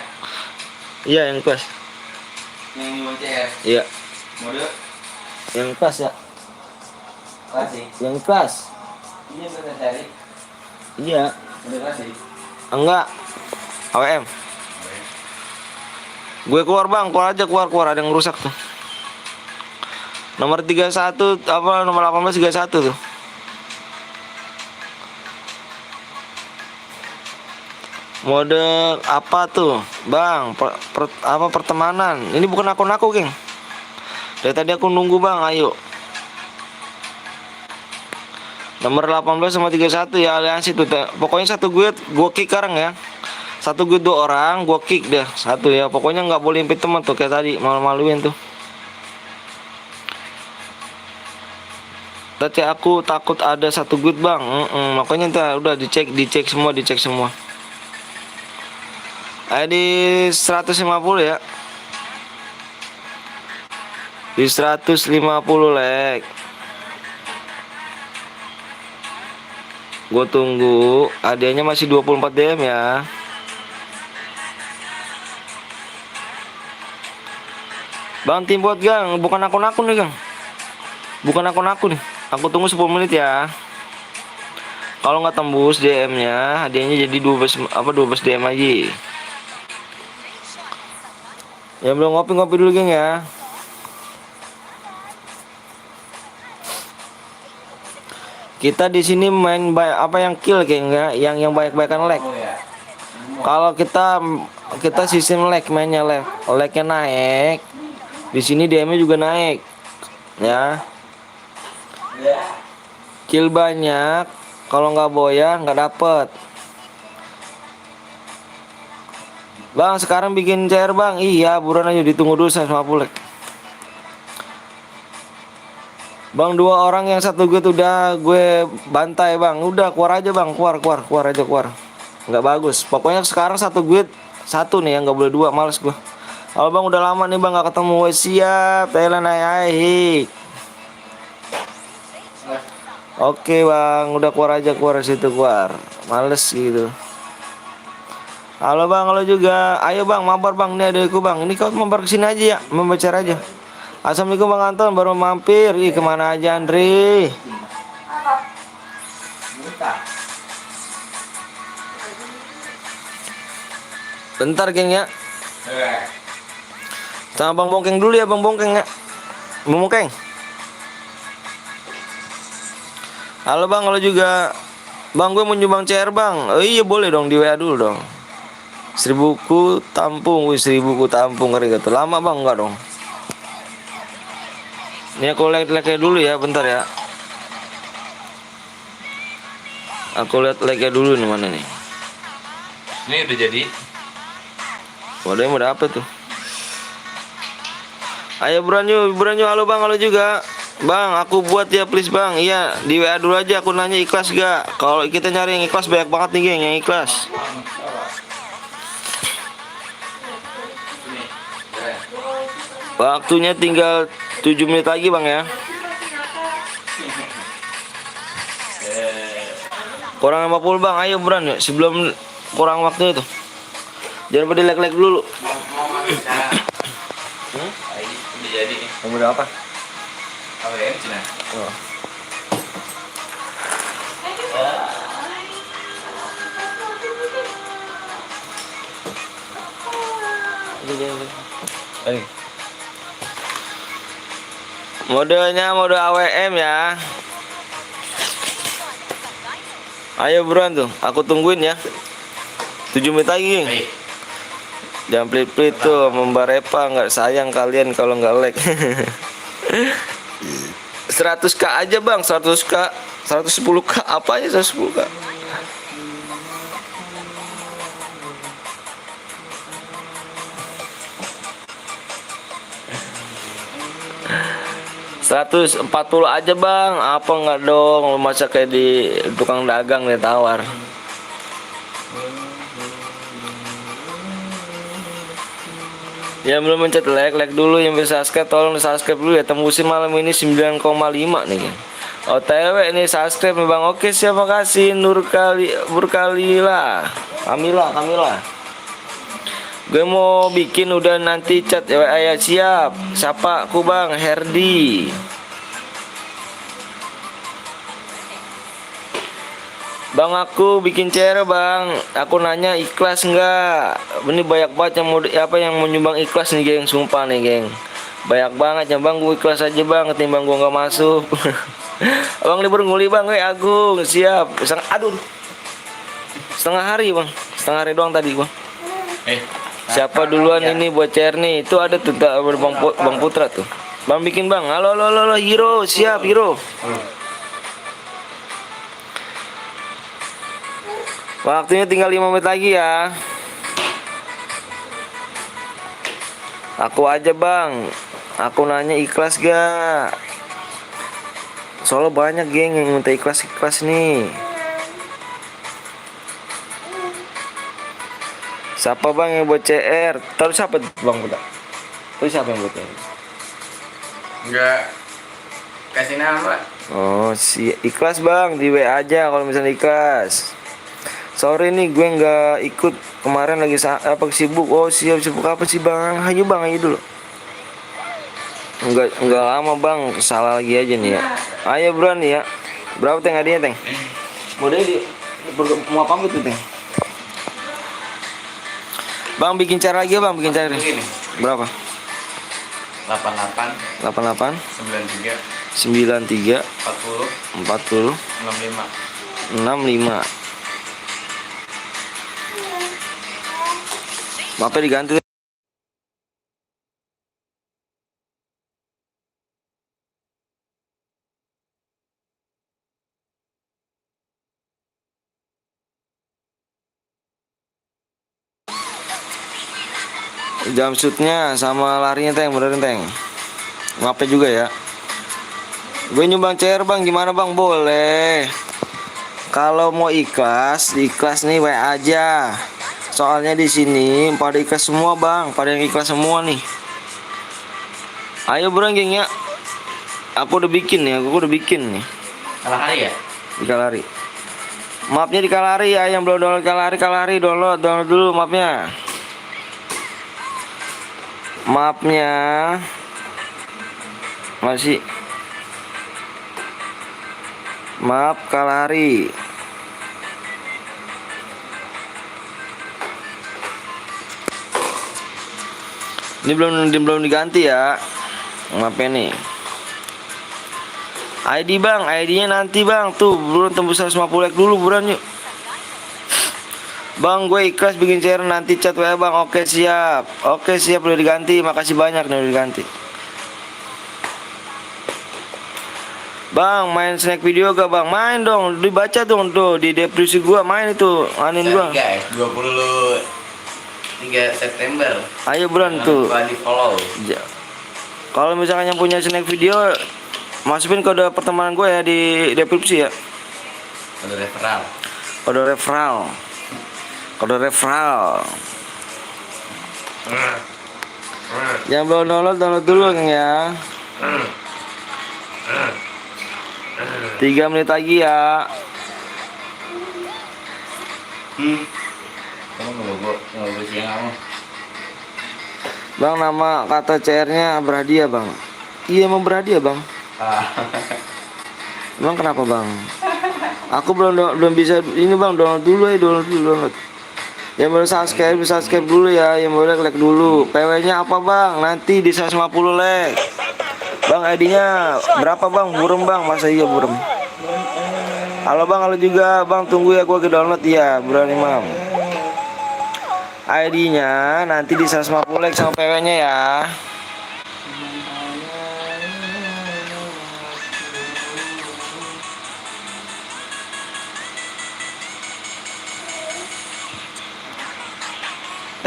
Iya yang pas. Yang 5 CR? Iya. Mode? Yang pas ya. Klasik? Yang pas. Iya bener cari. Iya. Mode klasik? Enggak. AWM. Gue keluar bang, keluar aja keluar ada yang rusak tuh. Nomor 31 apa nomor 18 31 tuh. Mode apa tuh? Bang, apa pertemanan? Ini bukan akun aku, geng. Dari tadi aku nunggu, Bang. Ayo. Nomor 18 sama 31 ya aliansi tuh. Pokoknya satu gue kick sekarang ya. Satu gue 2 orang, gue kick deh. Satu ya. Pokoknya nggak boleh impit teman tuh kayak tadi, malu-maluin tuh. Tadi aku takut ada satu good bang. Makanya ntar udah dicek semua. ID 150 ya. Di 150 lek. Gue tunggu. Hadiahnya masih 24 DM ya. Bang Timbot gang, bukan akun-akun nih gang. Bukan akun-akun nih. Aku tunggu 10 menit ya. Kalau nggak tembus DM-nya, hadiahnya jadi 12 DM aja. Ya belum ngopi dulu geng ya. Kita di sini main apa yang kill geng ya, yang banyak-banyakan lag. Kalau kita sistem lag mainnya lagnya naik. Di sini DM-nya juga naik. Ya. Kill banyak, kalau nggak boya nggak dapet. Bang sekarang bikin CR bang. Iya buruan aja, ditunggu dulu 150 lek. Bang 2 orang yang satu gue udah gue bantai bang. Udah keluar aja bang, keluar aja. Nggak bagus. Pokoknya sekarang satu gue satu nih yang nggak boleh 2, males gue. Kalau bang udah lama nih bang nggak ketemu. Siap Thailand ai. Oke bang, udah keluar situ keluar. Males gitu. Halo bang, halo juga. Ayo bang, mabar bang, ini adekku bang. Ini kau mabar kesini aja ya, membaca aja. Assalamualaikum bang Anton, baru mampir. Ih kemana aja Andri? Bentar geng ya. Sama bang Bongkeng dulu ya bang Bongkeng ya. Bang Bongkeng. Halo bang, halo juga. Bang gue mau nyumbang CR bang. Oh iya boleh dong, di WA dulu dong. 1000 ku tampung, 1000 ku tampung ngeri gitu. Lama bang enggak dong. Ini aku like dulu ya, bentar ya. Aku lihat like dulu nih mana nih. Ini udah jadi. Waduh yang udah apa tuh? Ayo buruan yuk. Halo bang, halo juga. Bang, aku buat ya please bang. Iya, di WA dulu aja aku nanya ikhlas gak. Kalau kita nyari yang ikhlas banyak banget nih geng yang ikhlas. Waktunya tinggal 7 menit lagi bang ya. Kurang 50 bang, ayo buruan yuk. Sebelum kurang waktunya tuh. Jangan pada like dulu. Udah jadi nih. Kamu udah apa? AWM Cina. Oh. Modenya mode AWM ya. Ayo buruan tuh, aku tungguin ya. 7 menit lagi. Jangan pelit-pelit tuh Mbak Repa, nggak sayang kalian kalau nggak like. 100k aja bang, 100k, 110k apa aja 110k. $140 aja bang, apa nggak dong? Lu masa kayak di tukang dagang nih tawar. Yang belum mencet like dulu, yang bisa subscribe tolong di subscribe dulu ya. Tembusin malam ini 9,5 nih kan. OTW ini subscribe nih bang. Oke siap, makasih Burkalila Kamila. Gue mau bikin udah nanti chat WA ya. Siap. Siapa aku bang? Herdi. Bang aku bikin CR bang. Aku nanya ikhlas nggak? Ini banyak banget yang mau nyumbang ikhlas nih geng. Sumpah nih geng. Banyak banget ya bang. Gue ikhlas aja bang. Ketimbang gue nggak masuk. Abang libur nguli bang. Agung siap. Setengah hari bang. Setengah hari doang tadi bang. Siapa duluan ini buat CR nih? Itu ada tuh bang Putra tuh. Bang bikin bang. Halo Hiro. Siap Hiro. Waktunya tinggal 5 menit lagi ya. Aku aja bang. Aku nanya ikhlas gak? Soalnya banyak geng yang minta ikhlas nih. Siapa bang yang buat CR? Terus siapa bang udah? Terus siapa yang buat CR? Enggak kasih nama. Oh si ikhlas bang, di WA aja kalau misalnya ikhlas. Sorry nih gue nggak ikut kemarin lagi sibuk. Oh sibuk apa sih bang? Ayo bang ayo dulu. Enggak lama bang, salah lagi aja nih ya. Ayo bro nih ya. Berapa teng hadiahnya teng? Modalnya mau apa tuh teng? Bang bikin cara lagi ya bang, bikin cara. Begini. Berapa? 88 93 93 40 40 65. 65. Mapnya diganti. Jumpsuitnya sama larinya teng, benerin teng. Mapnya juga ya. Gue nyumbang CR bang, gimana bang? Boleh. Kalau mau ikhlas nih WA aja. Soalnya di sini pada ikhlas semua bang, pada yang ikhlas semua nih. Ayo bro geng ya. Aku udah bikin nih. Kalah hari ya? Di Kalari. Mapnya di Kalari ya, yang belum download Kalari download dulu mapnya. Mapnya masih map Kalari. Ini belum diganti ya. Mapnya nih. ID bang, ID-nya nanti bang. Tuh, buruan tembus 150 like dulu, buruan yuk. Bang, gue ikhlas bikin CR nanti chat WA bang. Oke siap, udah diganti. Makasih banyak nih udah diganti. Bang, main snack video gak bang? Main dong, dibaca dong tuh di deskripsi gua, main itu, anin gua. 23 September. Ayo bulan tuh. Di follow. Kalau misalkan yang punya snack video, masukin kode pertemanan gue ya di deskripsi ya. Kode referral. Yang belum download dulu kan ya. 3 menit lagi ya. Kamu nggak siang kamu? Bang, nama kata CR-nya berhadiah bang. Iya emang berhadiah bang. Bang kenapa bang? Aku belum bisa ini bang, download dulu. Yang baru subscribe dulu ya, yang baru like dulu. PW-nya apa bang? Nanti di 150 like. Bang ID-nya berapa bang? Burem bang, masa iya burem? Halo bang, halo juga bang, tunggu ya gua ke download ya, bulan Imam. ID-nya nanti di 150 like sama PW-nya ya.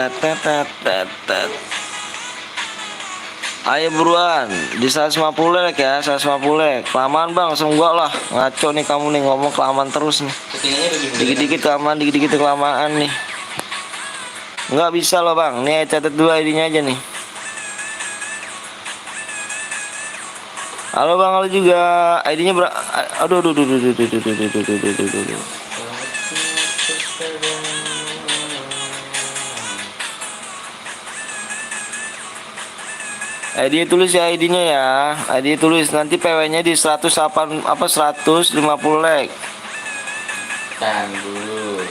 Tet. Ayo buruan di 150 like ya, 150 like. Kelamaan bang, langsung gua lah. Ngaco nih kamu nih ngomong kelamaan terus nih. Settingannya udah gimana? Dikit-dikit kelamaan, dikit-dikit kelamaan nih. Nggak bisa loh bang. Nih catat dulu ID-nya aja nih. Halo bang, halo juga. ID-nya aduh. ID tulis ya ID-nya ya. ID tulis nanti PW-nya di 108 apa 150 like. Tahan dulu.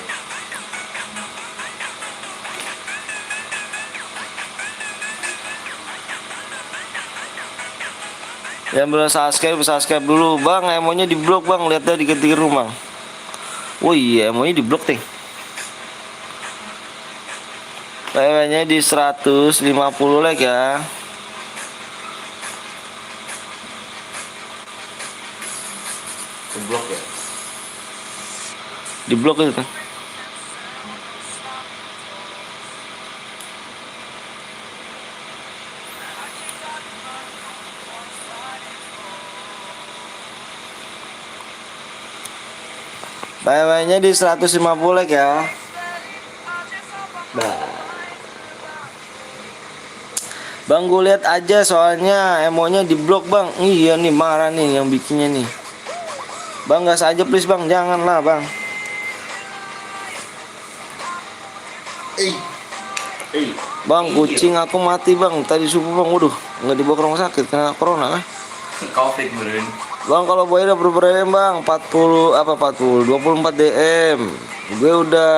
Yang belum subscribe dulu bang. Emonya di blok bang. Lihat dah dikit-dikit rumah. Oh iya emonya di blok ting. PW-nya di 150 like ya. Keblok ya. Di blok itu kan. PW-nya di 150 like ya. Bang gue lihat aja soalnya emonya di blok bang. Iya nih marah nih yang bikinnya nih. Bang gas aja please bang, janganlah bang. Bang kucing aku mati bang tadi subuh bang. Waduh nggak dibawa ke rumah sakit kena corona lah. Covid beren. Bang kalau boy udah berapa DM bang? 40 apa 40 24 DM. Gue udah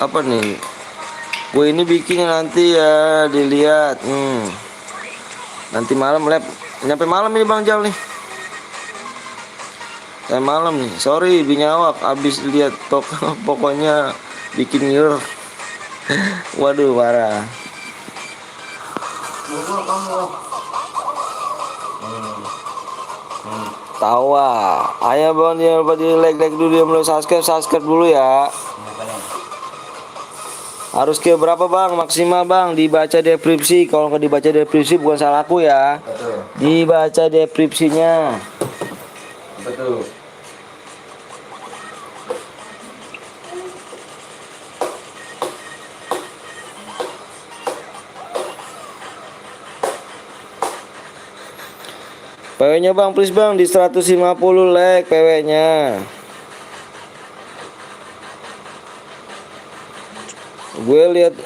apa nih? Gue ini bikin nanti ya dilihat. Nanti malam lab. Nyampe malam ini bang Jal nih. Saya malam nih. Sorry binyawak abis lihat tok pokoknya bikin ngir. Waduh parah. Tawa. Ayo bang jangan lupa di like dulu yang belum subscribe dulu ya. Harus ke berapa bang maksimal bang dibaca deskripsi. Kalau nggak dibaca deskripsi bukan salah aku ya. Betul. Dibaca deskripsinya. Betul. PW-nya bang please bang di 150 like PW-nya. Gue lihat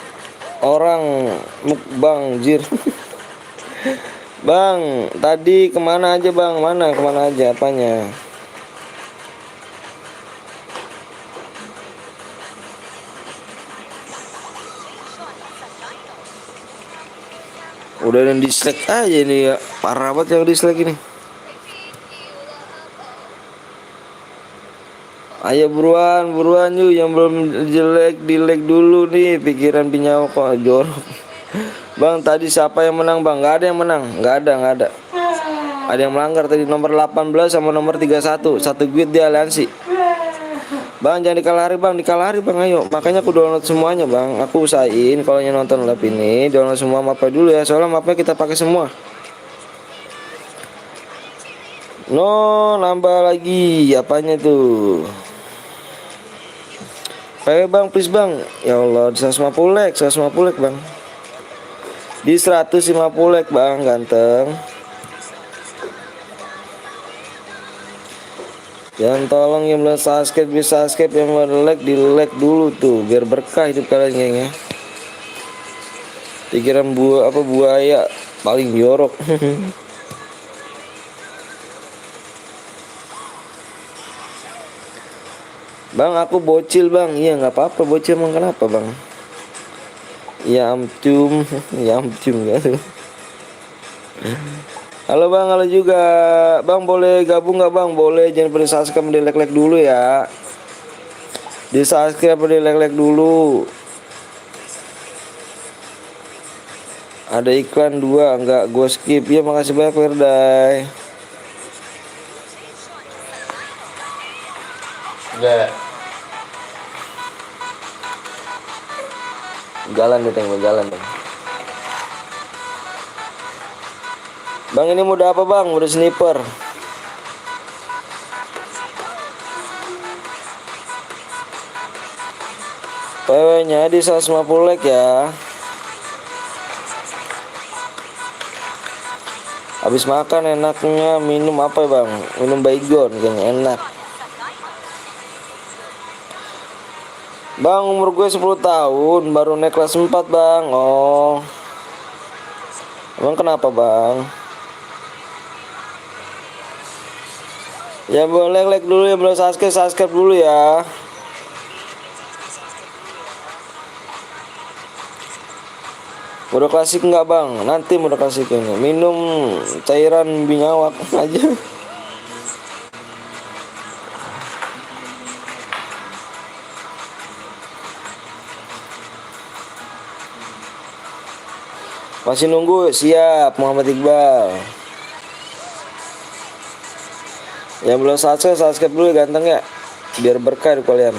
orang mukbang jir. Bang tadi kemana aja bang? Kemana aja apanya? Udah ada yang dislike aja nih ya. Parah banget yang dislike ini. Ayo buruan yuk yang belum jelek di like dulu nih. Pikiran pinyawa kok jorok. Bang tadi siapa yang menang bang? Gak ada yang menang. Gak ada. Ada yang melanggar tadi nomor 18 sama nomor 31. Satu guide di aliansi. Bang jangan dikalah hari bang ayo. Makanya aku download semuanya bang. Aku usahain kalau yang nonton live ini download semua mapnya dulu ya. Soalnya mapnya kita pakai semua. No nambah lagi apanya tuh? PW bang please bang. Ya Allah di 150 like bang. Di 150 like bang ganteng. Jangan tolong yang belum subscribe bisa subscribe, yang belum like di like dulu tuh biar berkah hidup kalian gengnya. Pikiran buaya paling jorok. Bang aku bocil bang. Iya nggak apa-apa bocil emang kenapa bang? Ya amcum kan. Halo bang, halo juga bang, boleh gabung nggak bang? Boleh, jangan pada subscribe, di like dulu ya. Di subscribe, di like dulu. Ada iklan 2, enggak gue skip. Ya makasih banyak Firday. Enggak. Jalan deh, jalan deh. Bang ini mode apa bang? Mode sniper. PW-nya di 150 like ya. Habis makan enaknya minum apa bang? Minum baygon kayaknya enak. Bang umur gue 10 tahun baru naik kelas 4 bang. Oh, emang kenapa bang? Ya boleh like dulu ya, belum subscribe dulu ya. Mode klasik enggak bang? Nanti mode klasik ini. Minum cairan binyawak aja. Masih nunggu? Siap Muhammad Iqbal. Yang belum subscribe dulu ya ganteng ya. Biar berkah di kalian.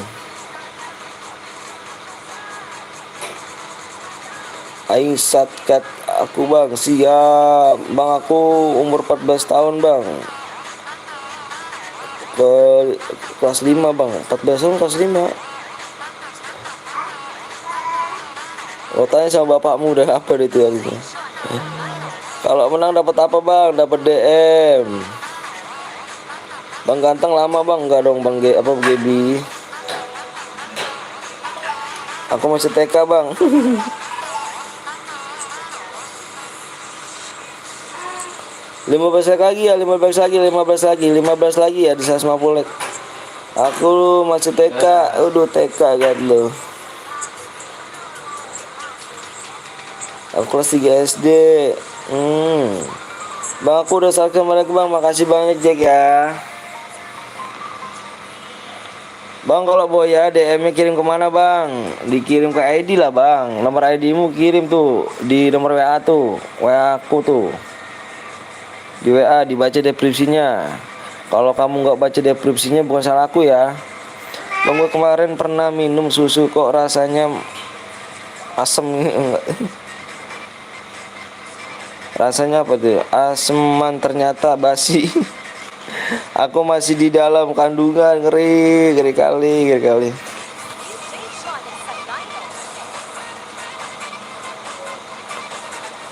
Aing satkat aku bang. Siap bang, aku umur 14 tahun bang. Ke kelas 5 bang. 14 tahun kelas 5. Oh tanya sama bapakmu udah apa itu hari ini. Kalau menang dapat apa bang? Dapat DM. Bang ganteng lama bang? Enggak dong bang Gebi. Aku masih TK bang. 15 lagi ya, 15 lagi ya di 150 like. Aku masih TK, udah TK kan lo. Aku kelas 3 SD. Bang aku udah subscribe mereka bang, makasih banyak Jack ya. Bang kalau Boya DM-nya kirim kemana bang? Dikirim ke ID lah bang. Nomor ID-mu kirim tuh di nomor WA tuh, WA aku tuh. Di WA dibaca deskripsinya. Kalau kamu nggak baca deskripsinya bukan salah aku ya. Bang gue kemarin pernah minum susu kok rasanya asem. Rasanya apa tuh? Aseman ternyata basi. Aku masih di dalam kandungan, ngeri kali.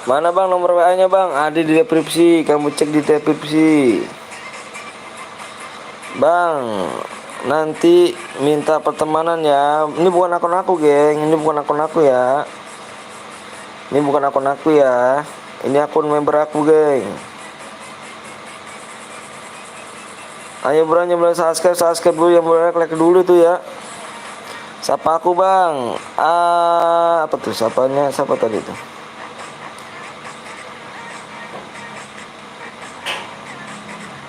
Mana bang nomor WA-nya bang? Ada di deskripsi, kamu cek di deskripsi. Bang, nanti minta pertemanan ya. Ini bukan akun aku, geng. Ini bukan akun aku ya. Ini akun member aku, geng. Ayo bro, yang belum subscribe dulu, yang belum like dulu tuh ya. Sapa aku bang. Apa tuh sapanya? Siapa tadi tuh?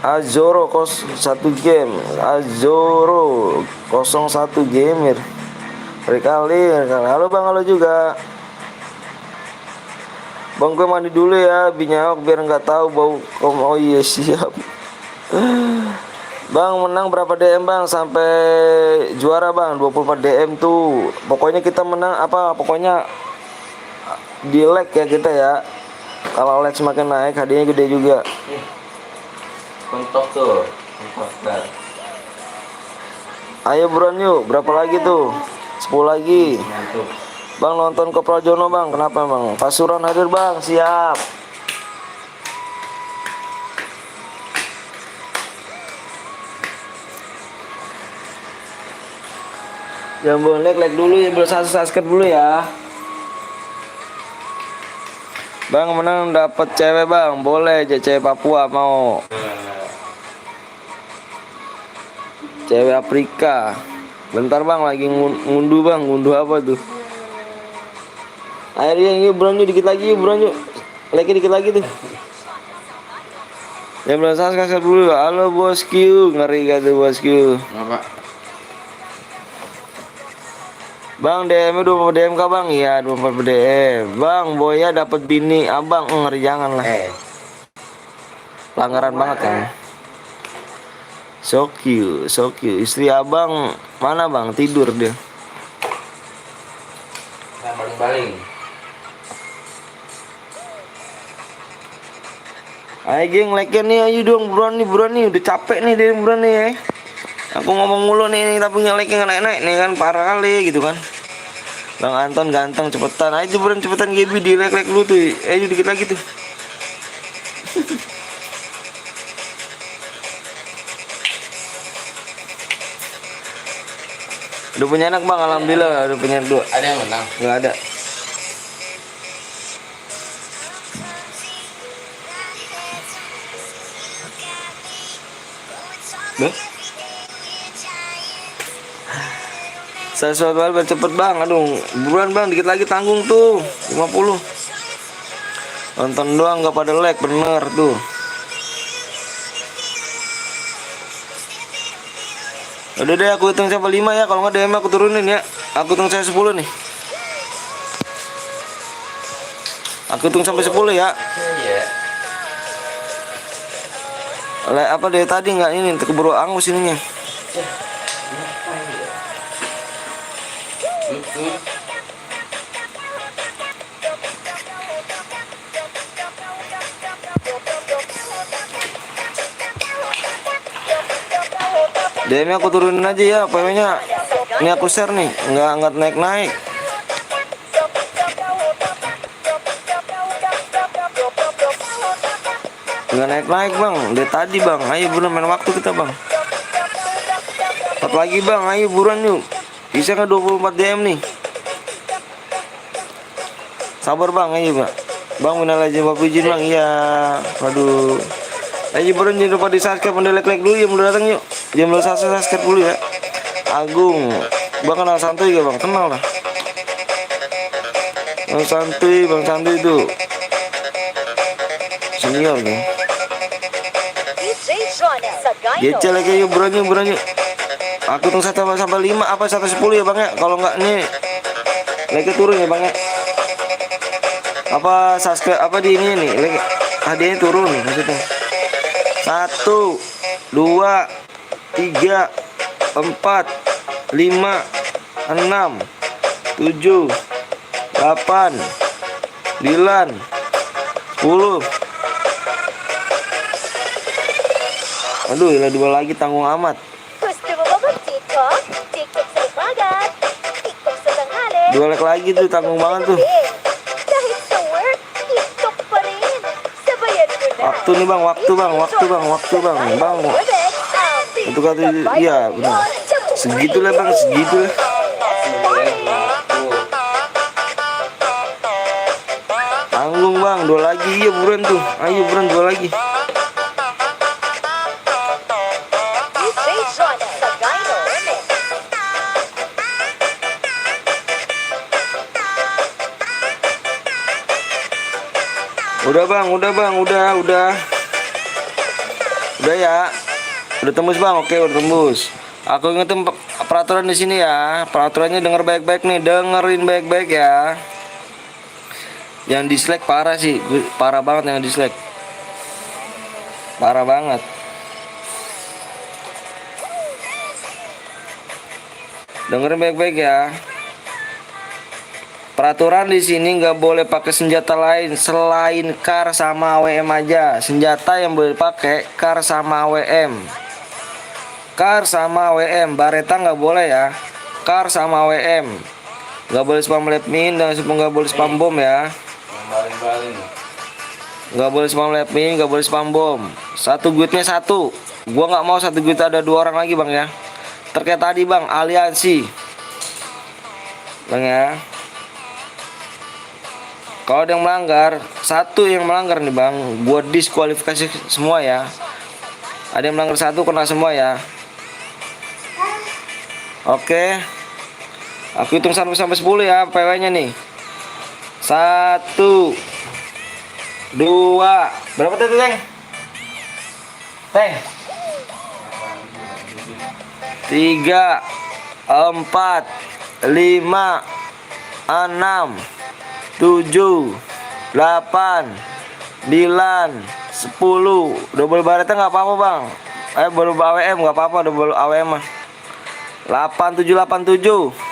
Azoro 1 game. Azoro 01 gamer. Kali. Halo bang, halo juga. Bang gue mandi dulu ya, binyawak biar nggak tahu bau. Oh iya siap. Bang menang berapa DM bang sampai juara bang? 24 DM tuh. Pokoknya kita menang apa? Pokoknya di like ya kita ya. Kalau like semakin naik hadiahnya gede juga. Kontok tuh. Kontok. Ayo buruan yuk. Berapa lagi tuh? 10 lagi. Mantul. Bang nonton ke Projono bang. Kenapa bang? Pasuruan hadir bang. Siap. Jangan boleh like dulu ya, belum subscribe dulu ya. Bang menang dapat cewek bang, boleh cewek Papua mau. Cewek Afrika. Bentar bang lagi ngunduh bang, ngunduh apa tuh? Akhirnya yuk buruan yuk, dikit lagi yuk buruan yuk. Like dikit lagi tuh. Yang belum subscribe dulu. Halo bosku, ngeri gak tuh bosku? Apa? Bang DM 24 DM kah bang? Iya 24 DM. Bang Boya dapat bini abang, ngeri jangan lah. Pelanggaran banget kan. So cute, so cute. Istri abang mana bang? Tidur dia. Nah, baling-baling. Ayo geng, like-nya nih, ayo dong, buruan nih, udah capek nih dia buruan nih ya. Aku ngomong mulu nih, tapi like-nya nggak naik-naik nih kan, parah kali gitu kan. Bang Anton ganteng, cepetan, ayo buruan cepetan Gaby di like dulu tuh, ayo dikit lagi tuh. Udah punya anak bang, alhamdulillah udah punya 2. Ada yang menang? Nggak ada. Duh. Saya suatu hal cepet bang, aduh buruan bang, dikit lagi tanggung tuh 50. Nonton doang nggak pada like, bener tuh. Udah deh aku hitung sampai 5 ya, kalau nggak DM aku turunin ya. Aku hitung saya 10 nih. Aku hitung sampai 10 ya. Iya. Apa dari tadi nggak ini keburu angus ininya. DM aku turunin aja ya, pokoknya ini aku share nih, nggak naik. Nggak naik bang, dari tadi bang, ayo buruan main waktu kita bang. 4 lagi bang, ayo buruan yuk. Bisa nggak 24 DM nih? Sabar bang, ayo bang. Bang minal aja bapak izin bang, iya. Waduh. Ayo buruan jangan lupa di subscribe, like dulu ya, belum datang yuk. Jangan lupa subscribe dulu ya. Agung, bang kenal santuy gak bang? Kenal lah. Bang santuy itu senior nih. GC lagi yuk, buruan yuk. Aku tunggu 1 sampai 5 apa 1 10 ya bang ya. Kalau nggak nih like turun ya bang ya. Apa subscribe apa di ini nih like hadiahnya turun maksudnya. 1 2 3 4 5 6 7 8 9 10. Aduh, ya 2 lagi tanggung amat. Gusto mo ba mag-TikTok? TikTok sa umaga, TikTok sa tanghali. 2 like lagi tuh tanggung banget tuh. Kahit sa work, TikTok pa rin. Sabayan mo na. Waktu nih bang, waktu bang. Itu kata iya benar. Segitu lah bang, segitu lah. Tanggung bang, 2 lagi, iya buruan tuh. Ayo buruan 2 lagi. DJ John Sagayno Remix. Udah bang, udah ya. Udah tembus bang, oke udah tembus. Aku ingetin peraturan di sini ya. Peraturannya denger baik-baik nih, dengerin baik-baik ya. Yang dislike parah sih, parah banget yang dislike. Parah banget. Dengerin baik-baik ya. Peraturan di sini nggak boleh pakai senjata lain selain kar sama AWM aja. Senjata yang boleh pakai kar sama AWM. Kar sama AWM, bareta nggak boleh ya. Kar sama AWM. Nggak boleh spam lab min dan nggak boleh spam bom ya. Baling-baling. Nggak boleh spam lab min, nggak boleh spam bom. Satu guitnya 1. Gua nggak mau 1 guit ada 2 orang lagi bang ya. Terkait tadi bang, aliansi. Bang ya. Kalau ada yang melanggar, 1 yang melanggar nih bang, gua diskualifikasi semua ya. Ada yang melanggar 1 kena semua ya. Oke. Aku hitung 1 sampai 10 ya PW-nya nih. 1 2. Berapa tadi, Teng? Teng. 3 4 5, 6, 7, 8, 9, 10. Double baretnya nggak apa-apa bang. Baru AWM nggak apa-apa, double AWM mah. 8787.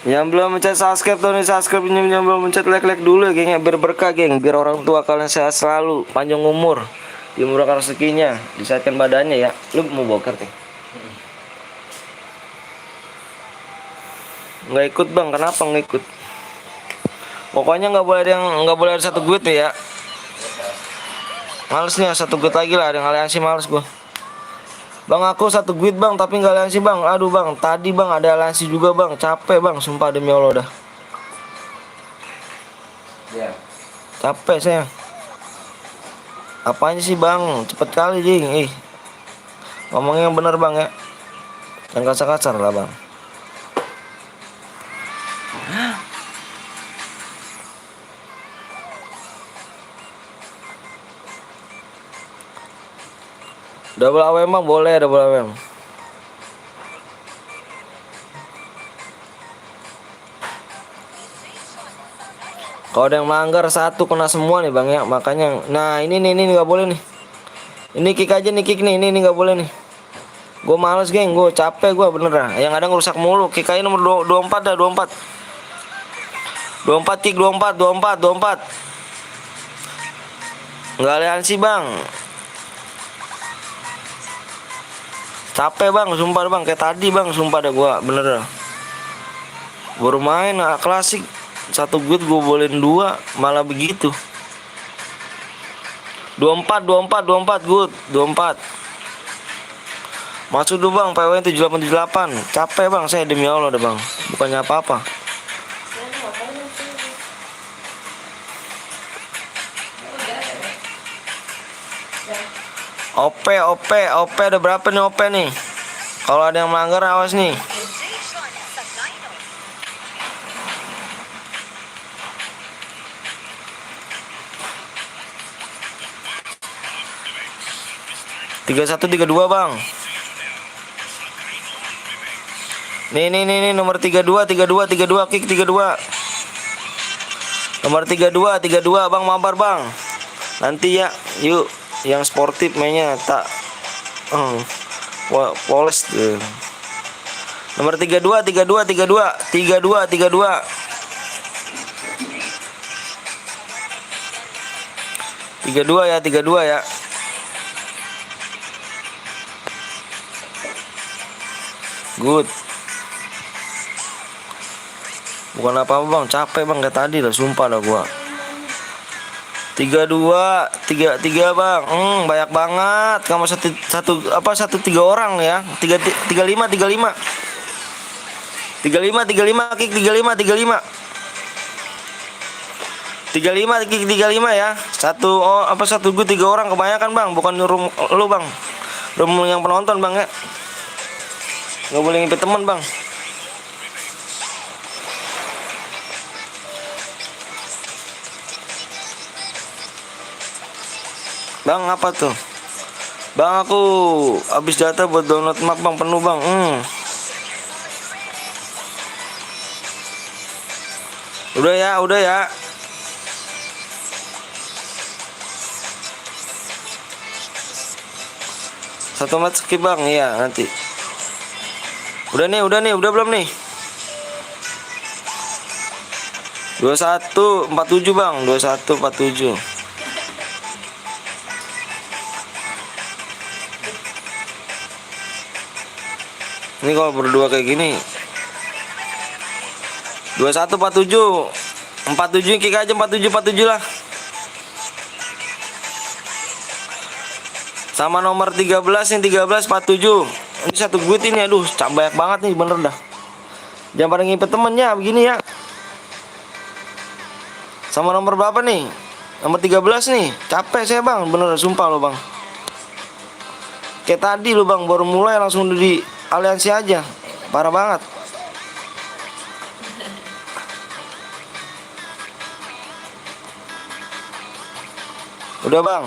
Yang belum mencet subscribe tuh nih, subscribe. Yang belum mencet like dulu ya geng, biar berkah geng, biar orang tua kalian sehat selalu, panjang umur, dimurahkan rezekinya, disehatkan badannya ya. Lu mau boker nih? Nggak ikut bang, kenapa nggak ikut? Pokoknya nggak boleh ada satu guide nih ya. Males nih, satu guide lagi lah, ada yang aliansi males gua. Bang aku satu guide bang, tapi nggak aliansi bang. Aduh bang, tadi bang ada aliansi juga bang, capek bang, sumpah demi Allah dah. Ya. Capek saya. Apanya sih bang, cepet kali jing. Ngomongnya yang bener bang ya, yang kasar-kasar lah bang. Double AWM bang, boleh double AWM. Kalau ada yang melanggar satu kena semua nih bang ya, makanya. Nah ini nggak boleh nih. Ini kick aja nih, kick nih, ini nggak boleh nih. Gue males geng, gue capek gue bener dah. Yang ada ngerusak mulu. Kick aja nomor 24 dah, 24. 24 kick, 24. Nggak aliansi bang. Capek bang, sumpah bang, kayak tadi bang, sumpah dah gue bener dah. Baru main klasik, satu guide gue bolehin 2, malah begitu. 24 good, 24. Masuk dulu bang, PW 7878. Capek bang, saya demi Allah dah bang, bukannya apa-apa. OP ada berapa nih OP nih? Kalau ada yang melanggar awas nih. Tiga satu tiga dua bang. Nih nomor 32 kick 32. Nomor 32 bang, mabar bang. Nanti ya, yuk yang sportif mainnya tak poles tuh. Nomor 32 ya. Good. Bukan apa-apa bang, capek bang kayak tadi lah, sumpah lah gua. 33 bang, banyak banget. Kamu satu tiga orang ya. 35 kick 35 kick 35 ya. Satu gue 3 orang kebanyakan bang, bukan nyuruh lu bang. Rumah yang penonton bang ya. Nggak boleh ngipet temen bang. Bang apa tuh? Bang aku habis data buat download map bang, penuh bang. Udah ya. Satu match skip bang, iya nanti. Udah belum nih? 2147 bang, 2147. Ini kalau berdua kayak gini 2147 47 kick aja, 47 lah. Sama nomor 13 yang 1347. Ini satu guide ini, aduh banyak banget nih bener dah. Jangan pada ngipet temennya begini ya. Sama nomor berapa nih? Nomor 13 nih. Capek saya bang, bener sumpah lo bang. Kayak tadi lo bang, baru mulai langsung di aliansi aja. Parah banget. Udah bang.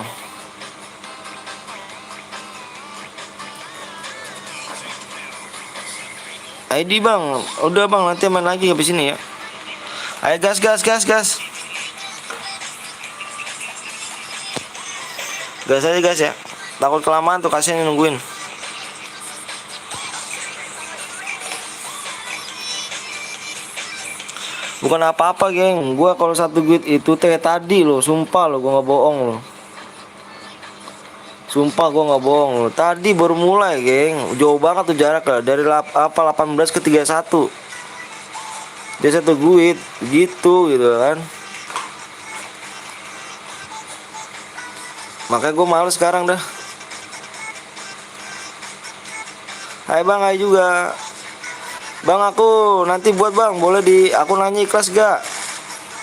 ID bang, udah bang, nanti main lagi habis ini ya. Ayo gas gas gas gas. Gas aja gas ya. Takut kelamaan tuh, kasihan yang nungguin. Bukan apa-apa geng, gua kalau satu duit itu teh tadi loh, sumpah loh, gua nggak bohong loh. Sumpah gua nggak bohong loh. Tadi baru mulai geng, jauh banget tuh jarak lah, dari 18 ke 31. Dia satu duit gitu kan. Makanya gue males sekarang dah. Hai bang, hai juga. Bang aku nanti buat bang, boleh di aku nanya ikhlas gak?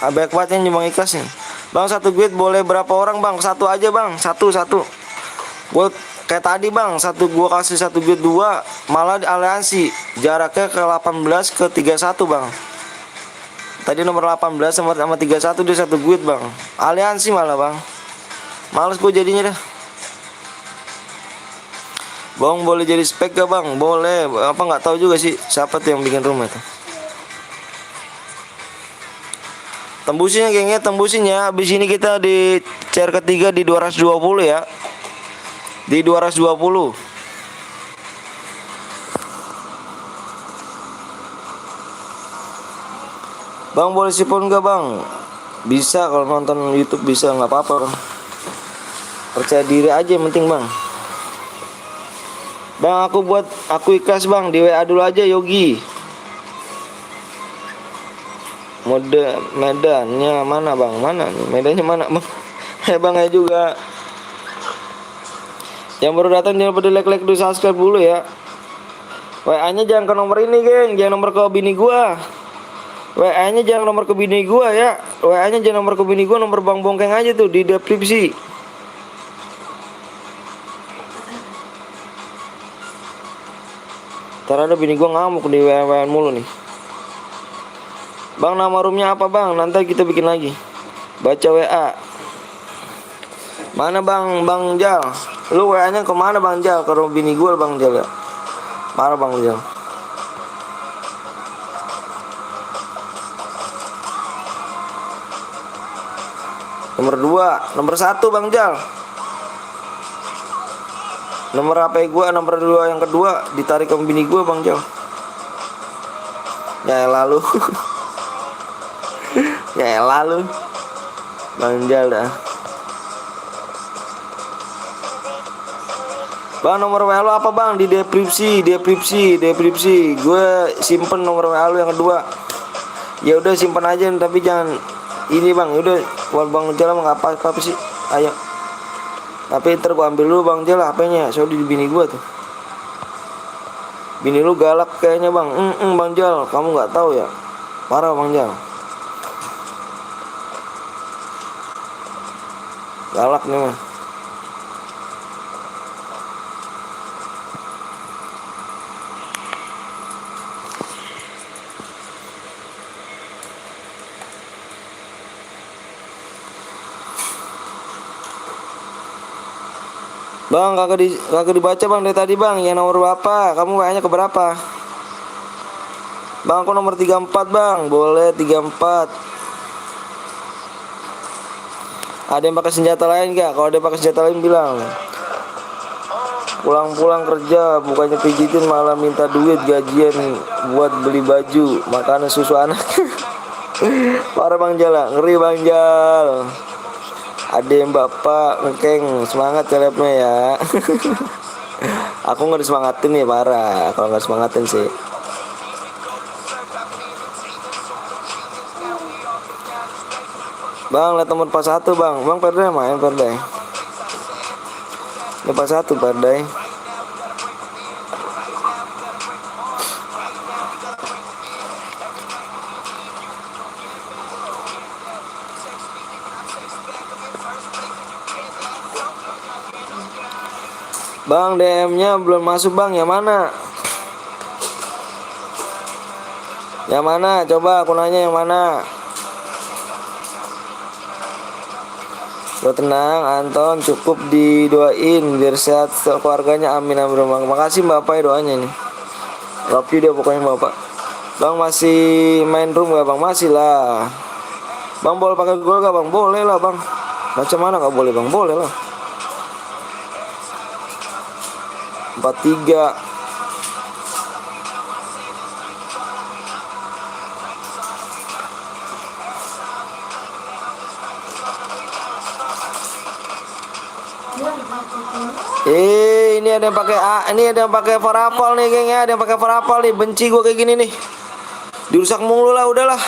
Banyak banget yang nyumbang ikhlas nih. Bang satu duit boleh berapa orang bang? Satu aja bang, satu. Gue kayak tadi bang, gua kasih satu duit dua, malah di aliansi jaraknya ke 18 ke 31 bang. Tadi nomor 18 sama 31 dia satu duit bang. Aliansi malah bang. Males gue jadinya dah. Bang boleh jadi spek gak bang? Boleh. Apa nggak tahu juga sih siapa tuh yang bikin rumah itu. Tembusinnya gengnya, tembusinnya. Habis ini kita di chair ketiga di 220 ya. Di 220. Bang boleh sipon gak bang? Bisa, kalau nonton YouTube bisa, nggak apa-apa bang. Percaya diri aja yang penting bang. Bang aku ikhlas bang, di WA dulu aja Yogi. Mode medannya mana bang? Mana nih? Medannya mana bang? Bang ya juga. Yang baru datang jangan pada like dulu, subscribe dulu ya. WA-nya jangan ke nomor ini geng, jangan nomor ke bini gua. WA-nya jangan nomor ke bini gua ya. WA-nya jangan nomor ke bini gua, nomor Bang Bongkeng aja tuh di deskripsi. Ntar ada bini gua ngamuk di WA mulu nih. Bang nama roomnya apa bang? Nanti kita bikin lagi. Baca WA. Mana bang? Bang Jal. Lu WA-nya kemana bang Jal? Ke room bini gua bang Jal ya. Marah bang Jal. Nomor 2, nomor 1 bang Jal. Nomor HP gua, nomor 2 yang kedua ditarik ke bini gua bang Jal. Ya lalu. Ya lalu. Bang Jal dah. Bang nomor WA lu apa bang? Di deskripsi. Gue simpen nomor WA lu yang kedua. Ya udah simpen aja, tapi jangan ini bang. Udah, buat bang Jal mah nggak apa-apa sih. Ayo. Tapi ntar gua ambil dulu bang Jal HP-nya. Soalnya di bini gua tuh. Bini lu galak kayaknya bang. Bang Jal, kamu nggak tahu ya. Parah bang Jal. Galak nih mah. Bang kagak dibaca bang dari tadi bang. Yang nomor berapa? Kamu WA-nya ke berapa? Bang aku nomor 34 bang. Boleh 34. Ada yang pakai senjata lain gak? Kalau ada yang pakai senjata lain bilang. Pulang-pulang kerja bukannya pijitin malah minta duit gajian buat beli baju, makanan, susu anak. Parah bang Jal, ngeri bang Jal. Ada yang bapak ngekeng, semangat ya lapnya ya. Aku nggak disemangatin ya, parah. Kalau nggak semangatin sih. Bang lihat nomor 41 bang. Bang Perdai main Perdai. Nomor 41 Perdai. Bang DM-nya belum masuk bang, yang mana? Yang mana? Coba aku nanya yang mana? Lo tenang, Anton, cukup didoain biar sehat keluarganya, amin amin bang. Makasih bapak ya doanya nih. Love you dia pokoknya bapak. Bang masih main room gak bang? Masih lah. Bang boleh pakai gol gak bang? Boleh lah bang. Macam mana gak boleh bang? Boleh lah. 4-3. Ini ada yang pakai ini ada yang pakai parapol nih geng ya, ada yang pakai parapol nih. Benci gue kayak gini nih. Dirusak mulu lah, udahlah.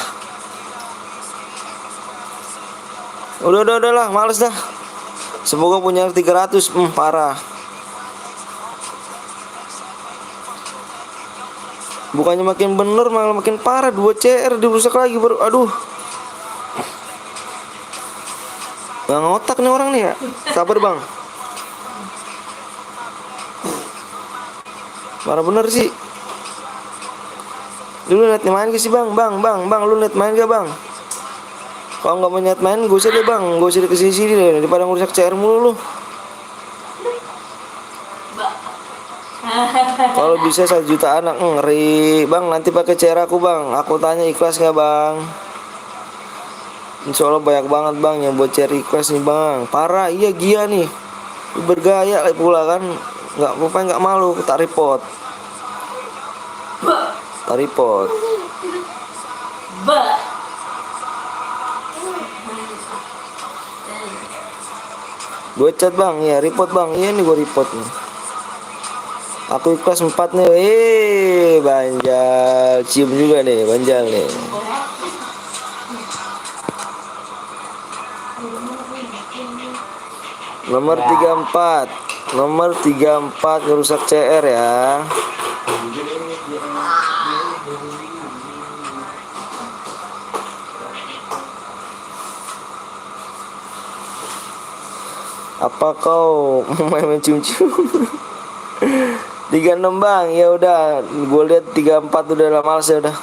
Udahlah, males dah. Semoga punya 300, parah. Bukannya makin bener malah makin parah. 2 CR dirusak lagi baru. Aduh. Nggak ngotak nih orang nih ya. Sabar bang. Marah bener sih. Lu net main gak sih bang? Bang, lu net main gak bang? Kalau nggak mau net main, gue usah deh bang. Gue usah kesini sini deh daripada ngurusak CR mulu lu. Kalau bisa 1 juta anak ngeri bang. Nanti pakai CR aku bang. Aku tanya ikhlas nggak bang? Insya Allah banyak banget bang yang buat CR ikhlas nih bang. Parah, iya Gia nih. Bergaya pula kan. Nggak malu, tak report. Tak report. Gue chat bang, ya report bang. Iya nih gue report nih. Aku ikhlas 4 nih. Banjal. Cium juga nih, banjal nih. Nomor 34. Nomor 34 ngerusak CR ya. Apa kau main cium-cium? 36 bang, ya udah. Gue lihat 34 udah lah, males ya udah.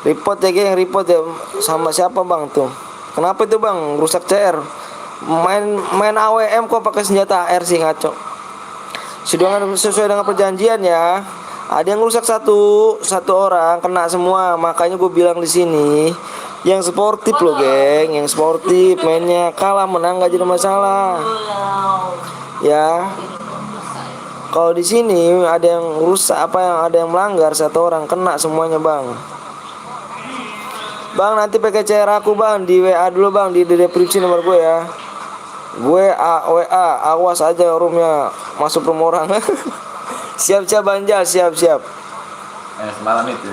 Report ya geng, report ya. Sama siapa bang tuh? Kenapa itu bang rusak CR? Main AWM kok pakai senjata AR sih, ngaco. Sesuai dengan perjanjian ya. Ada yang rusak satu orang kena semua. Makanya gue bilang di sini yang sportif loh geng, yang sportif mainnya. Kalah menang gak jadi masalah. Ya. Kalau di sini ada yang rusak ada yang melanggar, 1 orang kena semuanya bang. Bang nanti pakai CR aku bang di WA dulu bang, di deskripsi nomor gue ya. WA, awas aja roomnya masuk room orang. Siap banjal, siap. Semalam itu.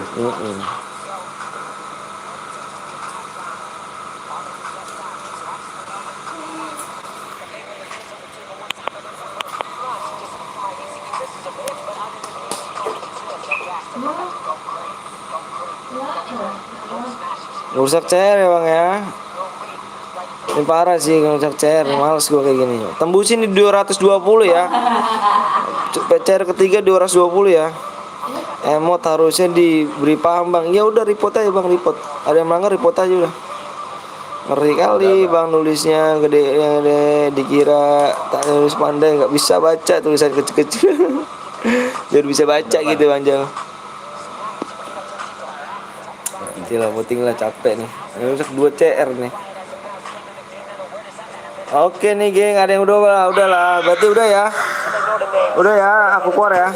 Rusak CR ya bang ya. Ini parah sih rusak CR, males gue kayak gini. Tembusin di 220 ya. CR ketiga 220 ya. Emot harusnya diberi paham bang. Ya udah report aja bang, report. Ada yang melanggar report aja udah. Ngeri kali bang nulisnya gede dikira tak nulis pandai, nggak bisa baca tulisan kecil-kecil. Biar bisa baca gitu bang Jal. Itulah penting lah, capek nih. Ini rusak 2 CR nih. Oke nih geng, ada yang udah lah. Berarti udah ya. Udah ya, aku keluar ya.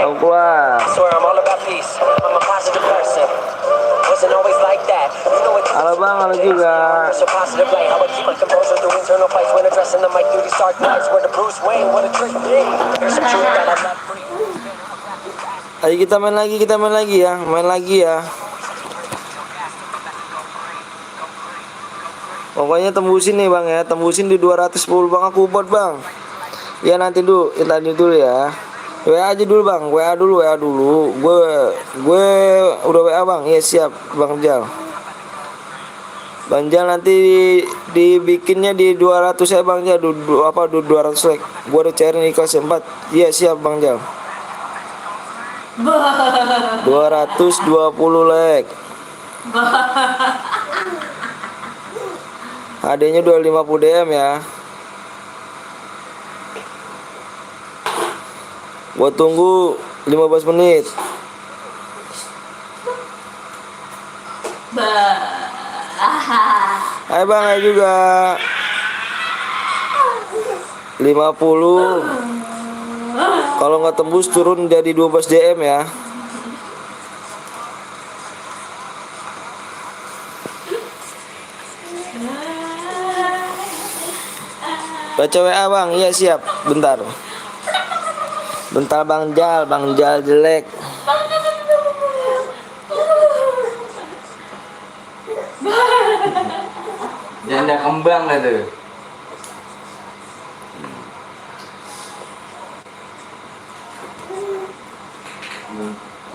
Aku keluar. Halo bang, halo juga. Ayo kita main lagi ya. Pokoknya tembusin nih bang ya, tembusin di 210 bang, aku buat bang. Ya nanti dulu, ya. WA aja dulu bang, WA dulu. Gue udah WA bang, ya siap bang Jal. Bang Jal nanti dibikinnya di 200 ya bang Jal, 200 like. Gue udah cairin di kelas 4. Iya siap bang Jal. 220 like. HD-nya 250 DM ya. Gua tunggu 15 menit. Hai bang, hai juga. 50. Kalau nggak tembus turun jadi 12 DM ya. Baca WA bang, iya siap. Bentar. Bentar Bang Jal jelek. Janda kembang lah tuh.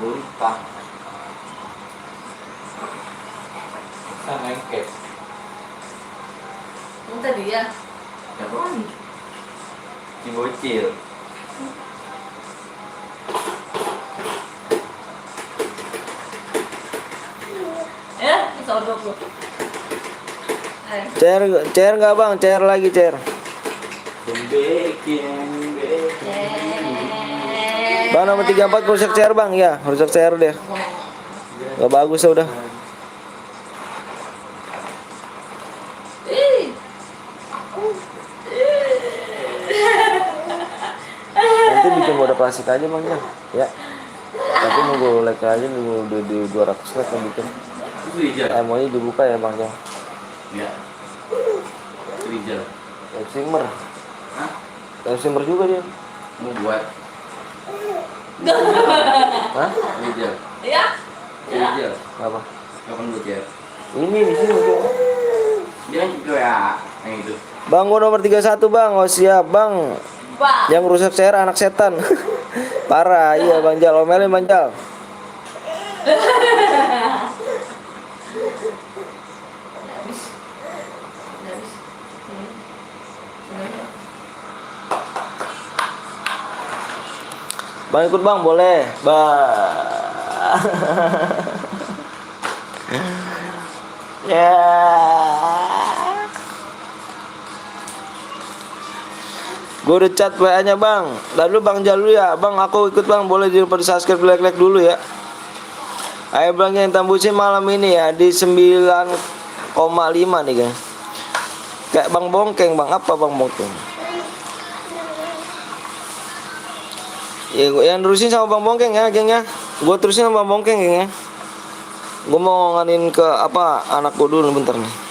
Lupa. Sama engket. Yang tadi ya. Siapa? Si bocil. Ya, sodok lu. Cair nggak bang? Cair lagi cair. Bang nomor 34 rusak cair bang, ya rusak cair deh. Gak bagus ya udah. Nanti bikin mode klasik aja bang ya. Tapi nunggu like aja nunggu di 200 like yang bikin. Maunya dibuka ya bang ya. Ya. Rijal. Live streamer. Hah? Live streamer juga dia. Mau buat. Hah? Rijal. Ya. Rijal. Apa? Kapan buat ya? Ini di sini dia. Dia juga ya. Yang itu. Bang gua nomor 31 bang. Oh siap bang. Bang. Yang rusak cair anak setan. Parah, iya Bang Jal, omelin Bang Jal. Bang ikut bang, boleh. Ya. Gue udah chat WA-nya bang. Lalu bang Jal dulu ya. Bang aku ikut bang. Boleh di subscribe like dulu ya. Ayo bang yang tembusin malam ini ya. Di 9,5 nih gang. Kayak bang bongkeng bang. Apa bang bongkeng? Ya yang terusin sama bang bongkeng ya geng ya. Gue terusin sama bang bongkeng geng ya. Gue mau nganin ke apa anak gue dulu bentar nih.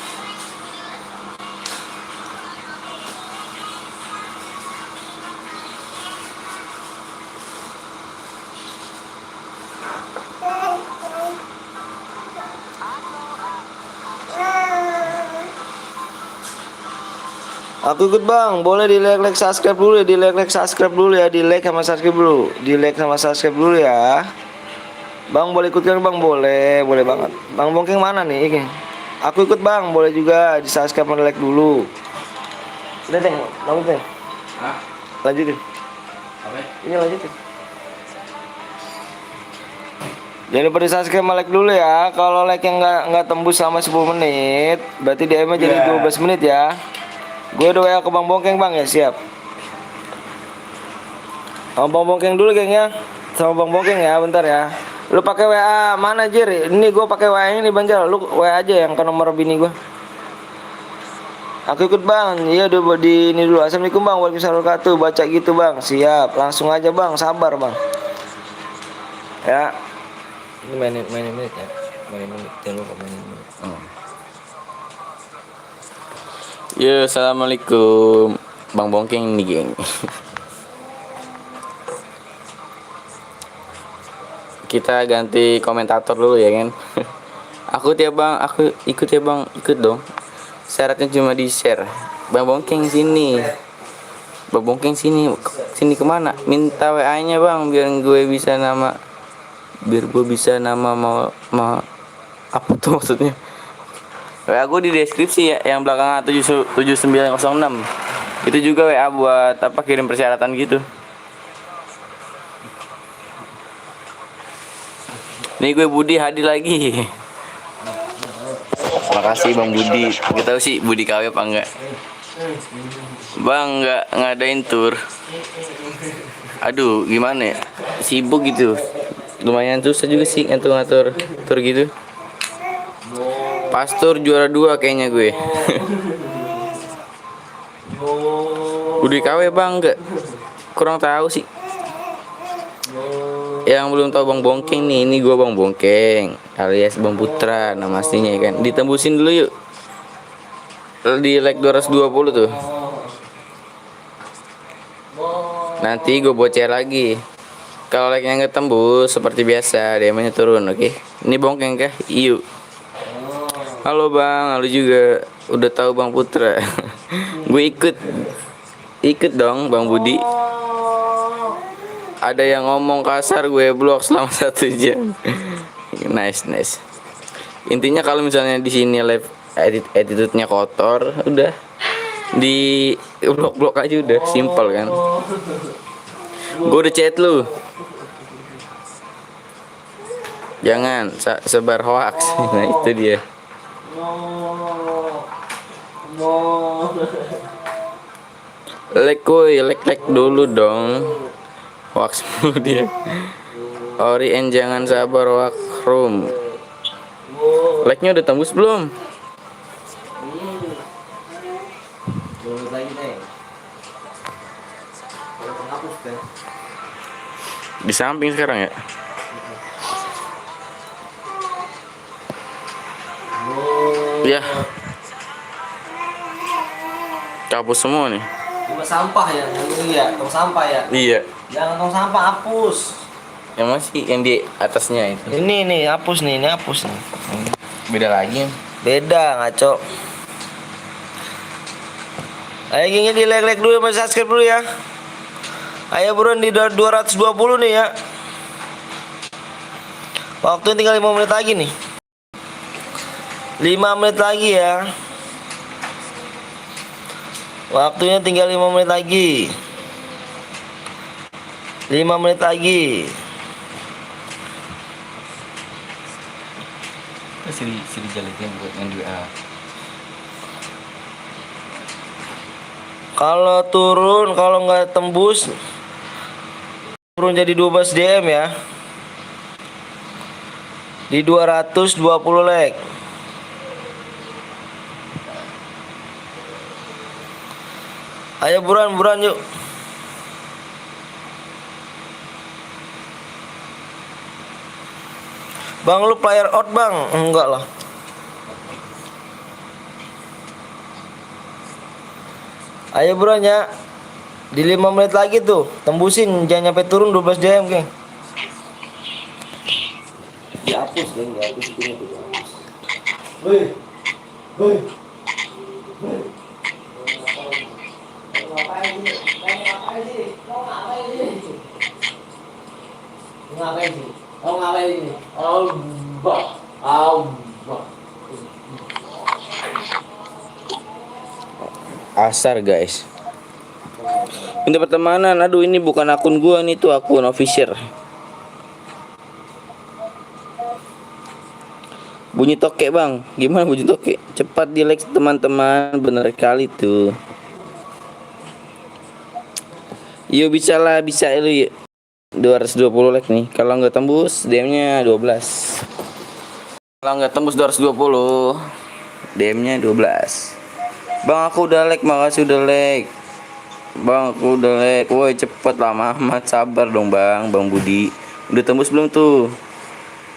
Aku ikut bang, boleh di like subscribe dulu ya, di like subscribe dulu ya, di like sama subscribe dulu, di like sama subscribe dulu ya. Bang boleh ikut kan bang, boleh banget. Bang bongkeng mana nih? Ini. Aku ikut bang, boleh juga di subscribe dan like dulu. Udah teng, lanjutin. Hah? Lanjutin. Apa? Ini lanjutin. Jangan lupa di subscribe sama like dulu ya. Kalau like yang nggak tembus selama 10 menit, berarti DM-nya jadi 12 menit ya. Gue udah WA ke Bang Bongkeng bang ya, siap. Sama Bang Bongkeng dulu geng ya. Sama Bang Bongkeng ya, bentar ya. Lu pakai WA mana Jir? Ini gue pakai WA ini Bang Jal. Lu WA aja yang ke nomor bini gue. Aku ikut bang. Iya udah di ini dulu. Assalamualaikum bang. Waalaikumsalam warahmatullahi wabarakatuh. Baca gitu bang. Siap. Langsung aja bang. Sabar bang. Ya. Ini mainin menit ya. Mainin menit. Jangan lupa mainin menit. Yo, assalamualaikum, Bang Bongkeng nih geng. Kita ganti komentator dulu ya kan. Aku tiap bang, aku ikut ya bang, ikut dong. Syaratnya cuma di share. Bang Bongkeng sini, Bang Bongkeng sini, sini kemana? Minta WA-nya bang, biar gue bisa nama mau apa tuh maksudnya? WA gue di deskripsi ya, yang belakangnya 7906. Itu juga WA buat apa kirim persyaratan gitu. Nih gue Budi hadir lagi. Makasih Bang Budi. Kita tahu sih Budi KW apa enggak. Bang nggak ngadain tur. Aduh, gimana ya? Sibuk gitu. Lumayan susah juga sih ngatur tur gitu. Pastur juara 2 kayaknya gue. Budi KW Bang enggak? Kurang tahu sih. Yang belum tahu Bang Bongkeng nih, ini gua Bang Bongkeng alias Bang Putra nama aslinya ya kan. Ditembusin dulu yuk. Di like 220 tuh. Nanti gue bocor lagi. Kalau like-nya nggak tembus seperti biasa, DM-nya turun, oke? Ini Bongkeng kah? Yuk. Halo Bang, halo juga. Udah tahu Bang Putra. Gue ikut dong Bang Budi. Ada yang ngomong kasar, gue blok selama 1 jam. Nice. Intinya kalau misalnya di sini live attitude-nya kotor, udah di blok aja udah, simpel kan. Gue udah chat lu. Jangan sebar hoax. Nah, itu dia. Like dulu dong. Wax mulu dia. Ori and jangan sabar wax room. Like-nya udah tembus belum? Di samping sekarang ya. Ya. Hapus semua nih. Cuma sampah ya, iya, tong sampah ya. Iya. Jangan tong sampah, hapus. Yang masih yang di atasnya itu. Ini nih, hapus nih, ini hapus nih. Beda lagi. Beda, ngaco. Ayo gini di like dulu, masih subscribe dulu ya. Ayo buruan di 220 nih ya. Waktu tinggal 5 menit lagi nih. 5 menit lagi ya. Waktunya tinggal 5 menit lagi. 5 menit lagi. Siri jalitin buat yang WA. Kalau turun, kalau nggak tembus, turun jadi 12 DM ya. Di 220 like. Ayo buruan yuk. Bang, lu player out bang? Enggak lah. Ayo buruan ya. Di 5 menit lagi tuh. Tembusin, jangan nyampe turun 12 DM geng. Dihapus geng, dihapus itu tuh. Woi. Ngapain ini? Asar guys. Minta pertemanan. Aduh, ini bukan akun gua nih, tuh akun official. Bunyi tokek bang. Gimana bunyi tokek? Cepat di like teman-teman. Bener kali tuh. Yo bisa lah, bisa lu ya. 220 like nih. Kalau nggak tembus DM-nya 12. Kalau nggak tembus 220 DM-nya 12. Bang aku udah like, makasih udah like. Bang aku udah like. Woi cepet lama amat, sabar dong bang. Bang Budi udah tembus belum tuh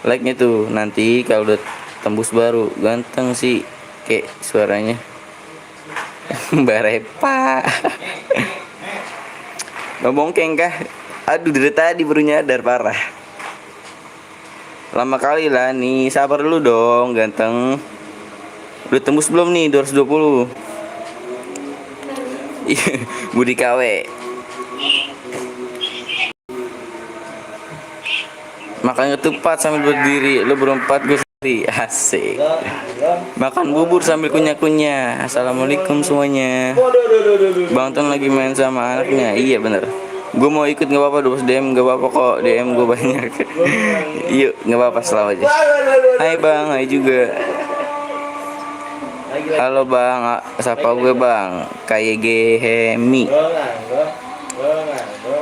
like-nya tuh? Nanti kalau udah tembus baru. Ganteng sih kayak suaranya Mbak Repa. Bang Bongkeng kah? Aduh dari tadi baru nyadar, parah. Lama kali lah nih, sabar dulu dong ganteng. Udah tembus belum nih 220? Budi KW. Makan ketupat sambil berdiri, lo berempat gue sendiri. Asik. Makan bubur sambil kunyah-kunyah. Assalamualaikum semuanya. Bang Ton lagi main sama anaknya. Iya bener. Gue mau ikut nggak apa-apa, 12 DM nggak apa-apa kok, DM gue banyak. Yuk nggak apa-apa, selalu aja. Hai bang, hai juga. Halo bang, siapa gue bang? KYG Hemi.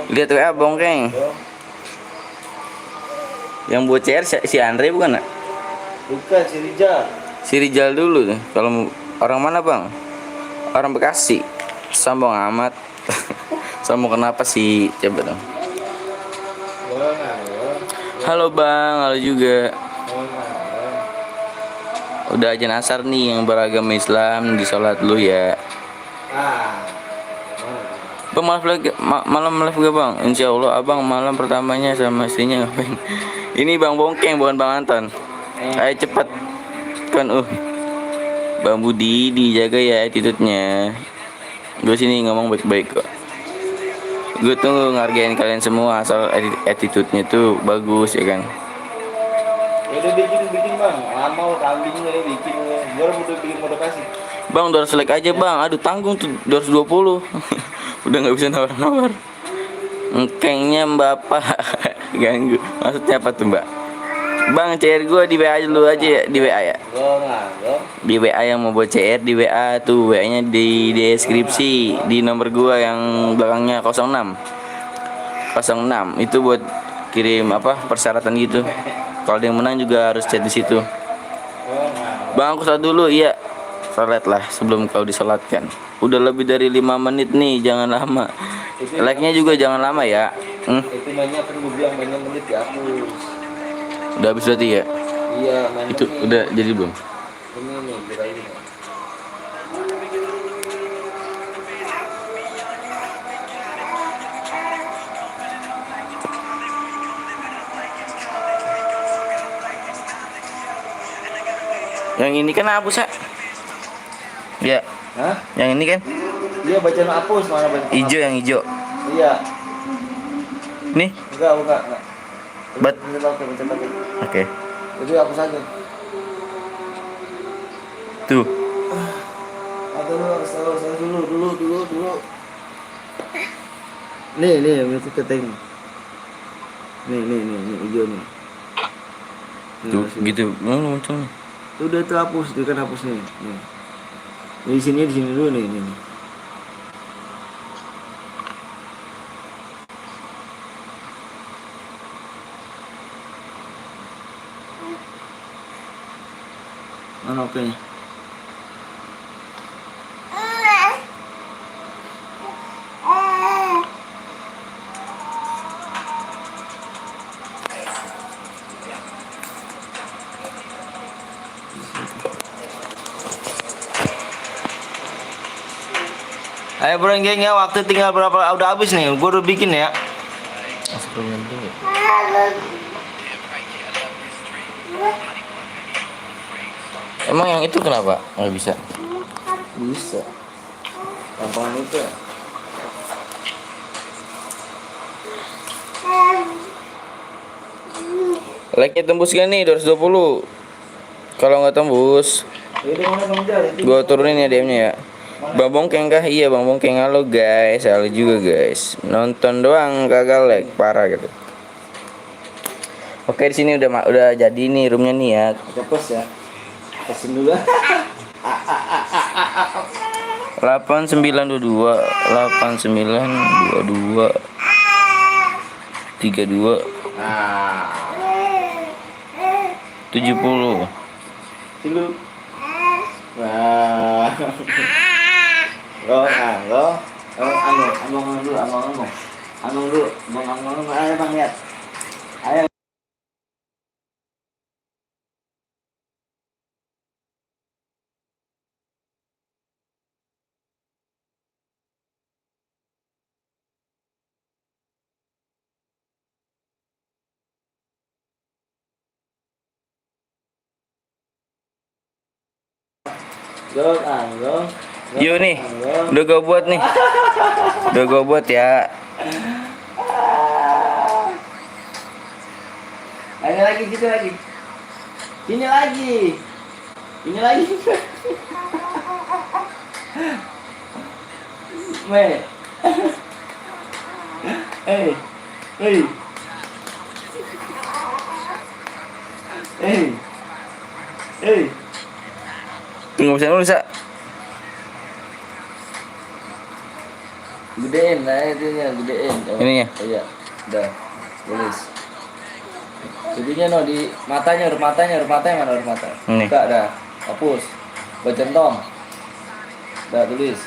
Lihat WA bongkeng. Yang buat CR si Andre bukan nak? Bukan si Rijal. Si Rijal dulu tuh. Kalau orang mana bang? Orang Bekasi. Sombong amat. Sombong kenapa sih? Coba dong. Halo bang, halo juga. Udah ajan asar nih yang beragama Islam di sholat lu ya. Bang malam live gak bang? Insya Allah abang malam pertamanya sama istrinya ngapain? Ini bang Bongkeng bukan bang Anton. Ayo cepet kan Bang Budi dijaga ya attitude-nya. Gue sini ngomong baik-baik kok. Gue tuh ngargain kalian semua asal attitude-nya tuh bagus ya kan. Ya udah bikin bang, lama kambingnya bikin, gue udah bikin modifikasi. Bang 200 like aja bang, aduh tanggung tuh 220. Udah nggak bisa nawar-nawar. Engkengnya bapak ganggu. Maksudnya apa tuh mbak? Bang CR gue di WA dulu aja ya, di WA ya. Di WA yang mau buat CR di WA tuh, WA nya di deskripsi di nomor gue yang belakangnya 06 itu buat kirim apa persyaratan gitu. Kalau ada yang menang juga harus chat di situ. Bang aku salat dulu, iya. Salat lah sebelum kau disolatkan. Udah lebih dari 5 menit nih, jangan lama. Like-nya juga jangan lama ya. Itu mainnya kan gue bilang mainnya menit dihapus. Udah habis berarti ya? Iya, main Itu ini. udah jadi belum? Ini nih, kira ini. Yang ini kan hapus ya? Ya. Hah? Yang ini kan? Iya bacaan hapus, mana bacaan? Hijau, yang hijau. Iya. Nih. Enggak. Bat. Bacaan lagi. Oke. Jadi hapus aja. Tuh. Harus dulu. Nih, itu keteng. Nih, hijau nih. Tuh, gitu. Muncul. Tuh udah itu hapus, dia kan hapus nih. Nih. Di sini dulu nih. Mana oke nya? Ayo bro geng ya, waktu tinggal berapa, udah habis nih, gue udah bikin ya. Emang yang itu kenapa nggak bisa? Bisa. Gampang itu ya. Like-nya tembus gak nih 220? Kalau nggak tembus, gue turunin ya DM-nya ya. Bang Bongkeng kah? Iya Bang Bongkeng. Halo guys, halo juga guys. Nonton doang kagak like, parah gitu. Oke di sini udah jadi nih roomnya nih ya. Kita pos ya. Pesin dulu. 8922 32 Nah. 70. Dulu. Nah. Lo. Among dulu. Ayo Bang lihat. Ayo. Go. Yuk nih, udah gue buat nih. Udah gue buat ya. Ayo lagi gitu lagi. Ini lagi. Me. Hey. Nggak bisa nulis ya. Gedein lah itunya, gedein. Ininya? Iya, udah. Tulis. Jadinya no di matanya, huruf matanya mana huruf mata? Ini. Buka dah. Hapus. Bercentong. Udah tulis.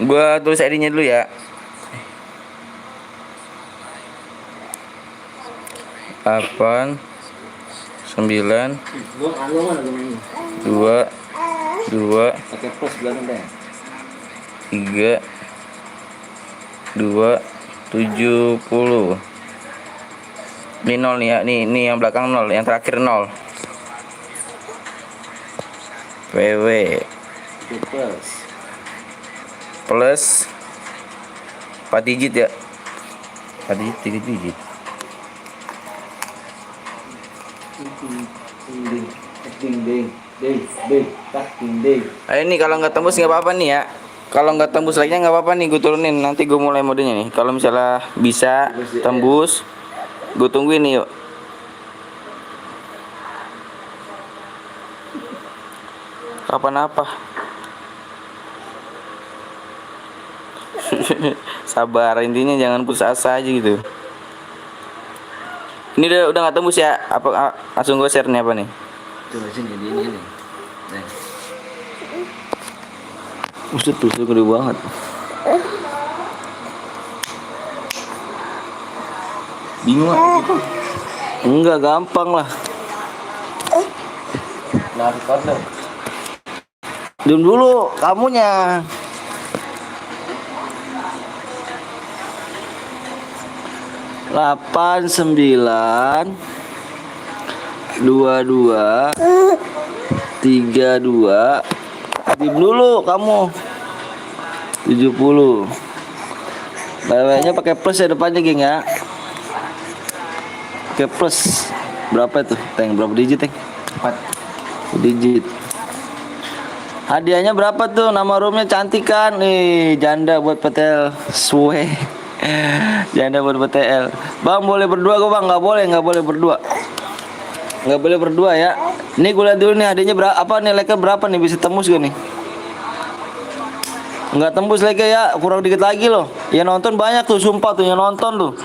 Gua tulis ID-nya dulu ya. 8 9 2 2 Pakai plus belakang deh. 3 2 70. Ini 0 nih ya. Nih yang belakang 0, yang terakhir 0. WW Pakai plus. plus 4 digit ya. 4 digit, 3 digit. Ding. Ini kalau nggak tembus nggak apa-apa nih ya. Kalau nggak tembus like-nya nggak apa-apa nih, gue turunin. Nanti gue mulai modenya nih. Kalau misalnya bisa tembus, gue tungguin nih yuk. Kapan apa? Sabar, intinya jangan putus asa aja gitu. Ini udah nggak tembus ya? Apa langsung gue share nih apa nih? Coba sini jadi ini nih. Nah. Buset, tulisnya gede banget. Bingung gitu. Enggak, gampang lah. Nah, recorder. Diam dulu kamunya. Delapan 9 22 32. Diam dulu kamu. 70. BW-nya pakai plus ya depannya, geng ya. Pakai plus. Berapa itu? Teng, berapa digit, Teng? 4 digit. Hadiahnya berapa tuh? Nama roomnya cantik kan? Nih, janda buat PTL. Suwe. Janda buat PTL. Bang, boleh berdua gue, Bang? Nggak boleh berdua. Nggak boleh berdua ya. Ini gue lihat dulu nih hadiahnya berapa, apa nih, like-nya berapa nih, bisa tembus gak nih? Nggak tembus like-nya ya, kurang dikit lagi loh. Yang nonton banyak tuh, sumpah tuh yang nonton tuh.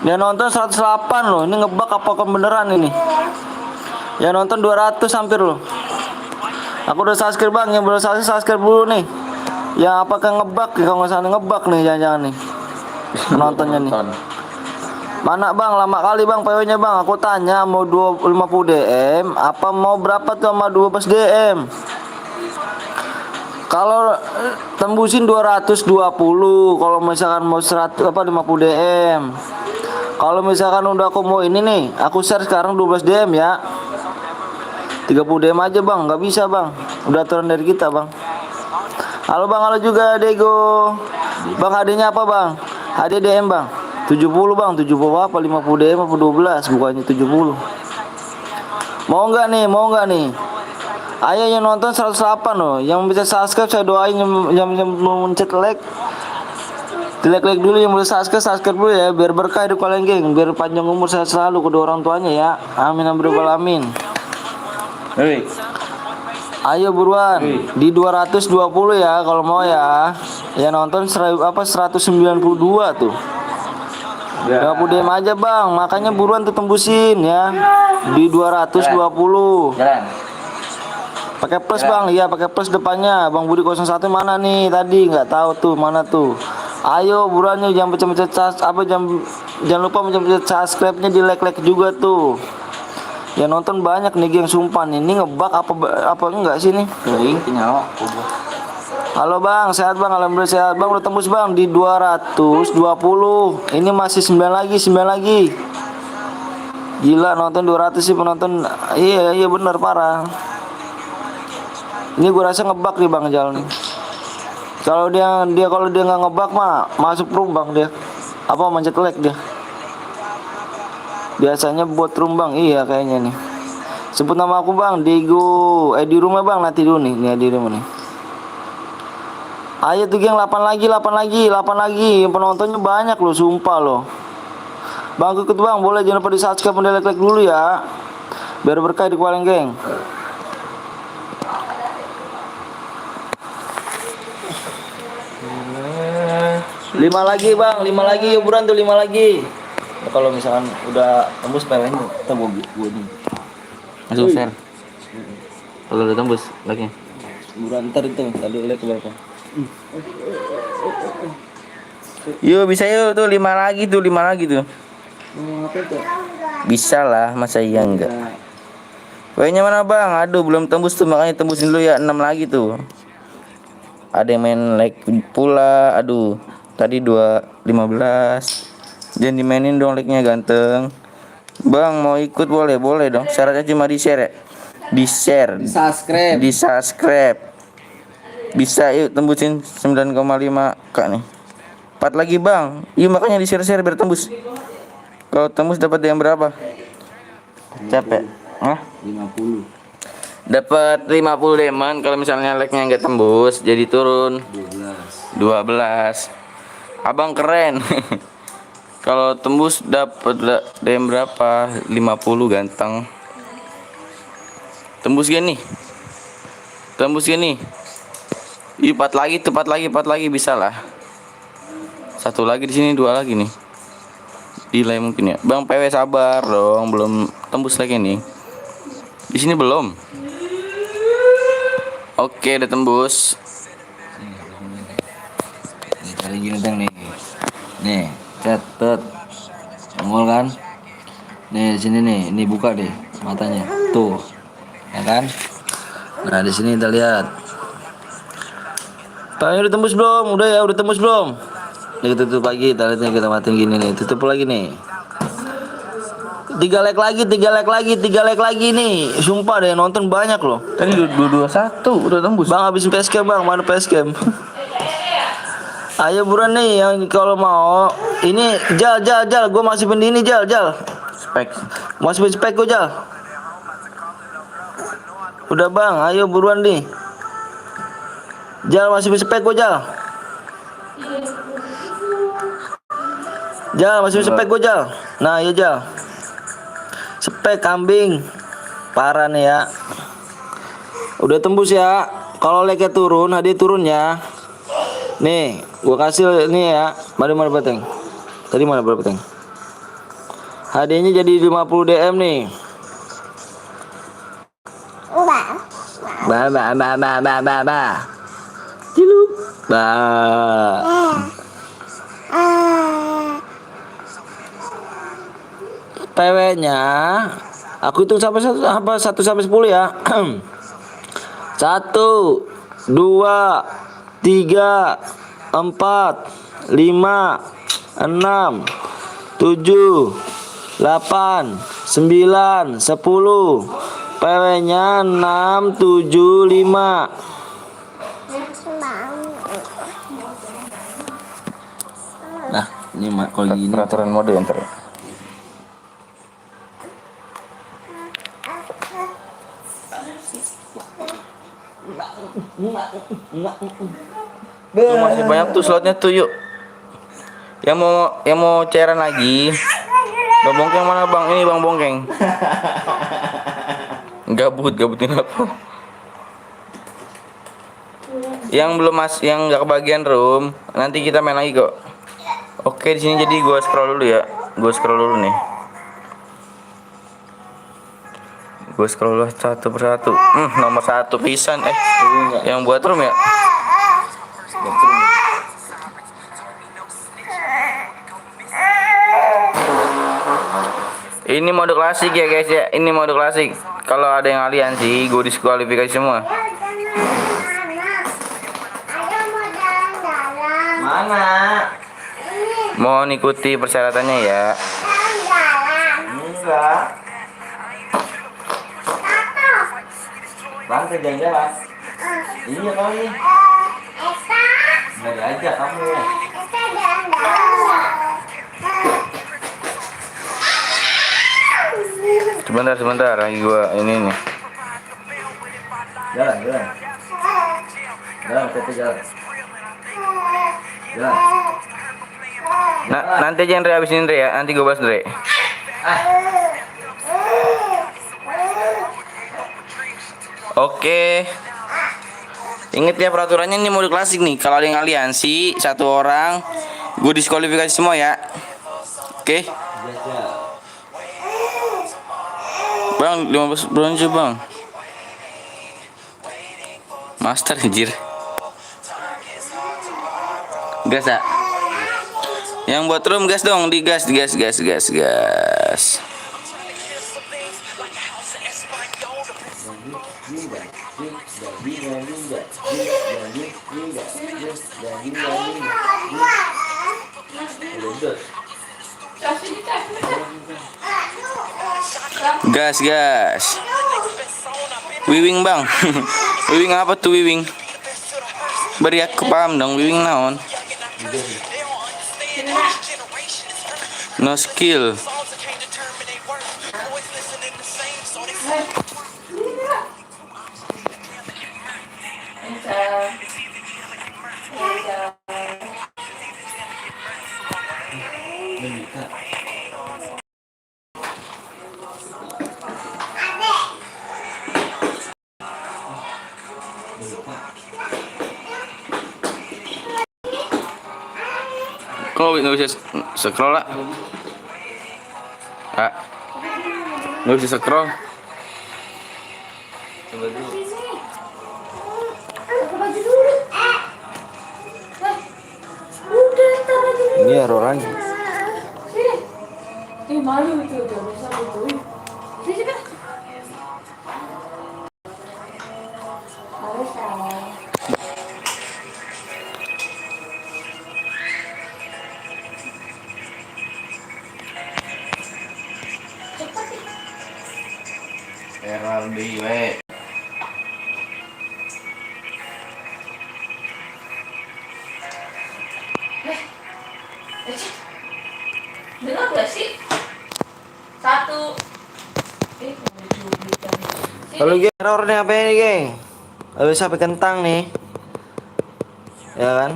Yang nonton 108 loh. Ini ngebak apa beneran ini? Yang nonton 200 hampir loh. Aku udah subscribe, Bang. Yang belum subscribe dulu nih. Yang apakah ngebak? Kalau nggak salah ngebak nih, jangan-jangan nih. Nontonnya nih. Mana, Bang? Lama kali, Bang, PW-nya, Bang. Aku tanya mau 50 DM apa mau berapa tuh sama 12 DM? Kalau tembusin 220, kalau misalkan mau 100 apa 50 DM. Kalau misalkan udah aku mau ini nih, aku share sekarang 12 DM ya. 30 DM aja, Bang. Nggak bisa, Bang. Udah aturan dari kita, Bang. Halo, Bang. Halo juga, Dego. Bang, hadiahnya apa, Bang? Hadiah DM, Bang. 70, Bang. 70 apa? 50 DM apa 12? Bukannya 70. Mau nggak nih? Ayo yang nonton 108 loh. Yang bisa subscribe saya doain, yang mau mencet like. Like dulu, yang boleh subscribe dulu ya, biar berkah hidup kalian, geng. Biar panjang umur saya selalu kedua orang tuanya ya. Amin amin amin. Hei. Ayo buruan. Di 220 ya kalau mau ya. Yang nonton 192 tuh. 20 DM aja, Bang. Makanya buruan tuh tembusin ya. Di 220. Jalan. Pakai plus, Bang. Iya, pakai plus depannya. Bang Budi 01 mana nih tadi? Nggak tahu tuh, mana tuh. Ayo buruannya, jangan pencet-pencet jangan lupa pencet subscribe-nya, di like juga tuh. Yang nonton banyak nih, geng, sumpah nih. Ini ngebak apa enggak sih nih? Nyawa. Halo, Bang, sehat, Bang? Alhamdulillah sehat, Bang. Udah tembus, Bang, di 220. Ini masih 9 lagi. Gila, nonton 200 sih penonton. Iya bener, parah. Ini gua rasa ngebak nih, Bang, jalan. Kalau dia nggak ngebak mah masuk room, Bang, dia. Apa mencet like dia. Biasanya buat room, Bang. Iya kayaknya nih. Sebut nama aku, Bang, Diego. Di rumah, Bang, nanti dulu nih. Nih di rumah nih. Ayo tuh, geng, 8 lagi. Yang penontonnya banyak loh, sumpah loh. Bang ikut bang, boleh jangan lupa di subscribe dan like dulu ya. Biar berkah di kepala geng. Lima lagi bang, 5 lagi hiburan tuh 5 lagi. Kalau misalkan udah tembus PW-nya, kita bawa nih. Langsung share. Kalau udah tembus lagi. Hiburan ntar itu, tadi lihat ke belakang. Yuk bisa yuk tuh 5 lagi tuh 5 lagi tuh. Bisa lah, masa iya enggak? Kayaknya mana bang? Aduh belum tembus tuh, makanya tembusin dulu ya 6 lagi tuh. Ada yang main like pula, aduh. Tadi 2.15. Jangan dimainin dong like-nya ganteng. Bang mau ikut boleh, boleh dong. Syaratnya cuma di-share ya. Di-share, Subscribe. di-subscribe. Bisa yuk tembusin 9,5k nih. 4 lagi bang. Yuk makanya di-share-share biar tembus. Kalau tembus dapat yang berapa? Capek. Hah? 50. Dapat 50 deman kalau misalnya like-nya nggak tembus jadi turun 12. Abang keren. Kalau tembus dapat DM berapa? 50 ganteng. Tembus gini. Tembus gini. 4 lagi, 4 lagi bisa lah. 1 lagi di sini, 2 lagi nih. Delay mungkin ya. Bang PW sabar dong, belum tembus lagi nih. Di sini belum. Oke, udah tembus. Nih cari gini bang nih. Nih, catet. Nongol kan? Nih di sini nih, ini buka deh matanya. Tuh. Ya kan? Nah, di sini kita lihat. Tanya udah tembus belum? Udah ya, udah tembus belum? Nih kita tutup lagi, kita lihat nih, kita matiin gini nih. Tutup lagi nih. 3 like lagi, 3 like lagi, 3 like lagi nih. Sumpah deh nonton banyak loh. Tadi 221 udah tembus. Bang habisin facecam bang, mana facecam? Ayo buruan nih yang kalau mau. Ini jal, gue masih ini jal. Spek. Masih spek gue jal. Udah bang, ayo buruan nih. Jal masih spek gue jal. Jal masih spek gue jal. Nah iya jal. Spek kambing. Parah nih ya. Udah tembus ya. Kalau like-nya turun, hadiah turun ya. Nih, gua kasih nih ya. Mana beteng? Tadi mana berapa beteng? Hadiahnya jadi 50 DM nih. Ba. Ciluk. Ba. PW-nya aku hitung sampai 1 sampai 10 ya. 1 2 3 4 5 6 7 8 9 10 PW-nya 6 7 5. Nah, ini kalau gini Peraturan mode yang ter. Tuh masih banyak tuh slotnya tuh yuk. Yang mau cairan lagi. Bang Bongkeng mana bang? Ini Bang Bongkeng. Gabutin apa? Yang belum yang nggak kebagian room, nanti kita main lagi kok. Oke di sini jadi gua scroll dulu ya. Gua scroll dulu nih. Gue scroll lah satu persatu. Nomor 1 pisan yang buat room ya. Ini mode klasik ya guys ya. Ini mode klasik. Kalau ada yang aliansi, gue diskualifikasi semua. mana? Mohon ikuti persyaratannya ya. Enggak. Bang ke jalan-jalan. Iya kali. Nggak diajak kamu. Sebentar lagi gua ini nih. Jalan. Jalan, jalan. Nanti aja Andre habisin Andre ya. Nanti gue balas Andre. Oke. Ingat ya peraturannya ini mode klasik nih. Kalau ada yang aliansi satu orang, gue diskualifikasi semua ya. Oke. Bang, 15 bronze bang. Master anjir. Gas ya. Yang buat room gas dong, digas. Gas. Wiwing bang. Wiwing apa tuh wiwing? Beri aku paham dong wiwing naon. No skill. Kok nggak bisa scroll lah? Ah, nggak bisa scroll. Coba dulu. Ini error aja. Malu itu udah bisa itu. Sini kan. Harus Error di we. dengar gak sih? Satu. Lalu geng, error nih apa ini geng? Lalu sampai kentang nih. Ya kan?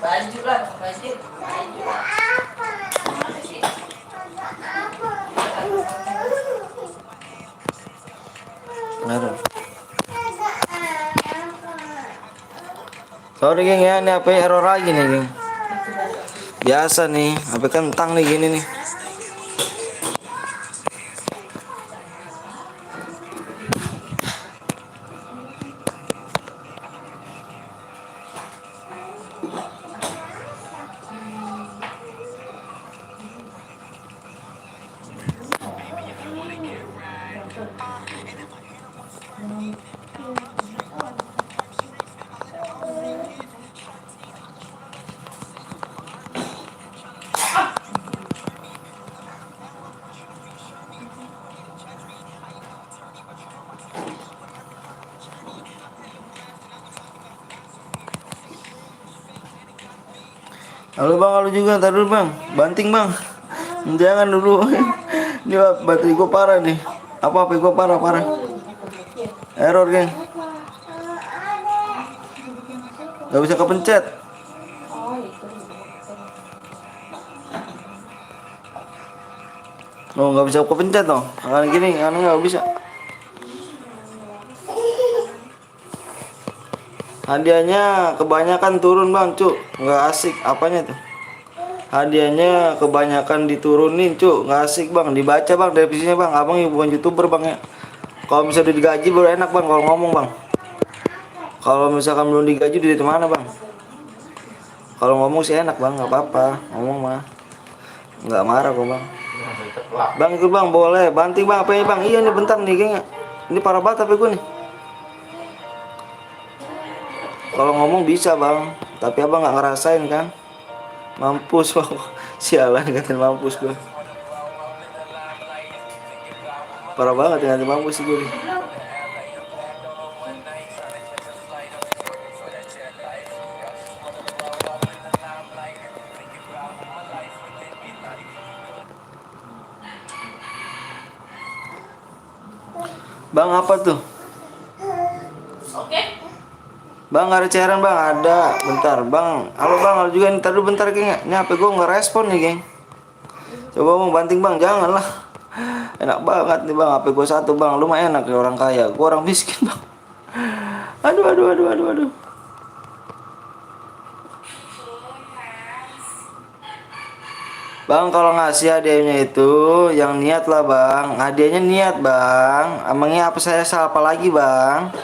Baju lah, baju. Error. Sorry geng ya, ini HP error lagi nih geng. Biasa nih, HP kentang nih gini nih. Halo bang, halo juga, ntar dulu bang, banting bang. Jangan dulu. Ini baterai gue parah nih. Apa HP gue parah. Error geng. Gak bisa kepencet. Oh nggak bisa kepencet dong. Kan gini, kan nggak bisa. Hadiahnya kebanyakan turun bang, cuk. Nggak asik. Apanya tuh? Hadiahnya kebanyakan diturunin, cuk. Nggak asik bang. Dibaca bang definisinya bang. Abang bukan YouTuber bang ya. Kalau misalnya digaji baru enak bang kalau ngomong bang. Kalau misalkan belum digaji dari mana bang? Kalau ngomong sih enak bang, nggak apa-apa. Ngomong mah nggak marah kok bang. Bang itu bang boleh. Banting bang apa ini bang? Iya nih bentar nih kayaknya. Ini parah banget HP gue nih. Kalau ngomong bisa bang, tapi abang nggak ngerasain kan? Mampus bang, sialan ngatain mampus gue. Parah banget ngatain mampus sih gue. Bang, apa tuh? Oke. Bang, nggak ada cairan bang? Ada. Bentar bang. Halo bang, halo juga nih. Tadi bentar geng. Ini HP gue nggak respon nih geng. Coba bang banting bang, jangan lah. Enak banget nih bang, HP gue satu bang. Lu mah enak ya orang kaya, gue orang miskin bang. Aduh, aduh, aduh, aduh, aduh. Bang, kalau ngasih hadiahnya itu yang niat lah bang. Hadiahnya niat bang. Emangnya apa saya salah apa lagi bang?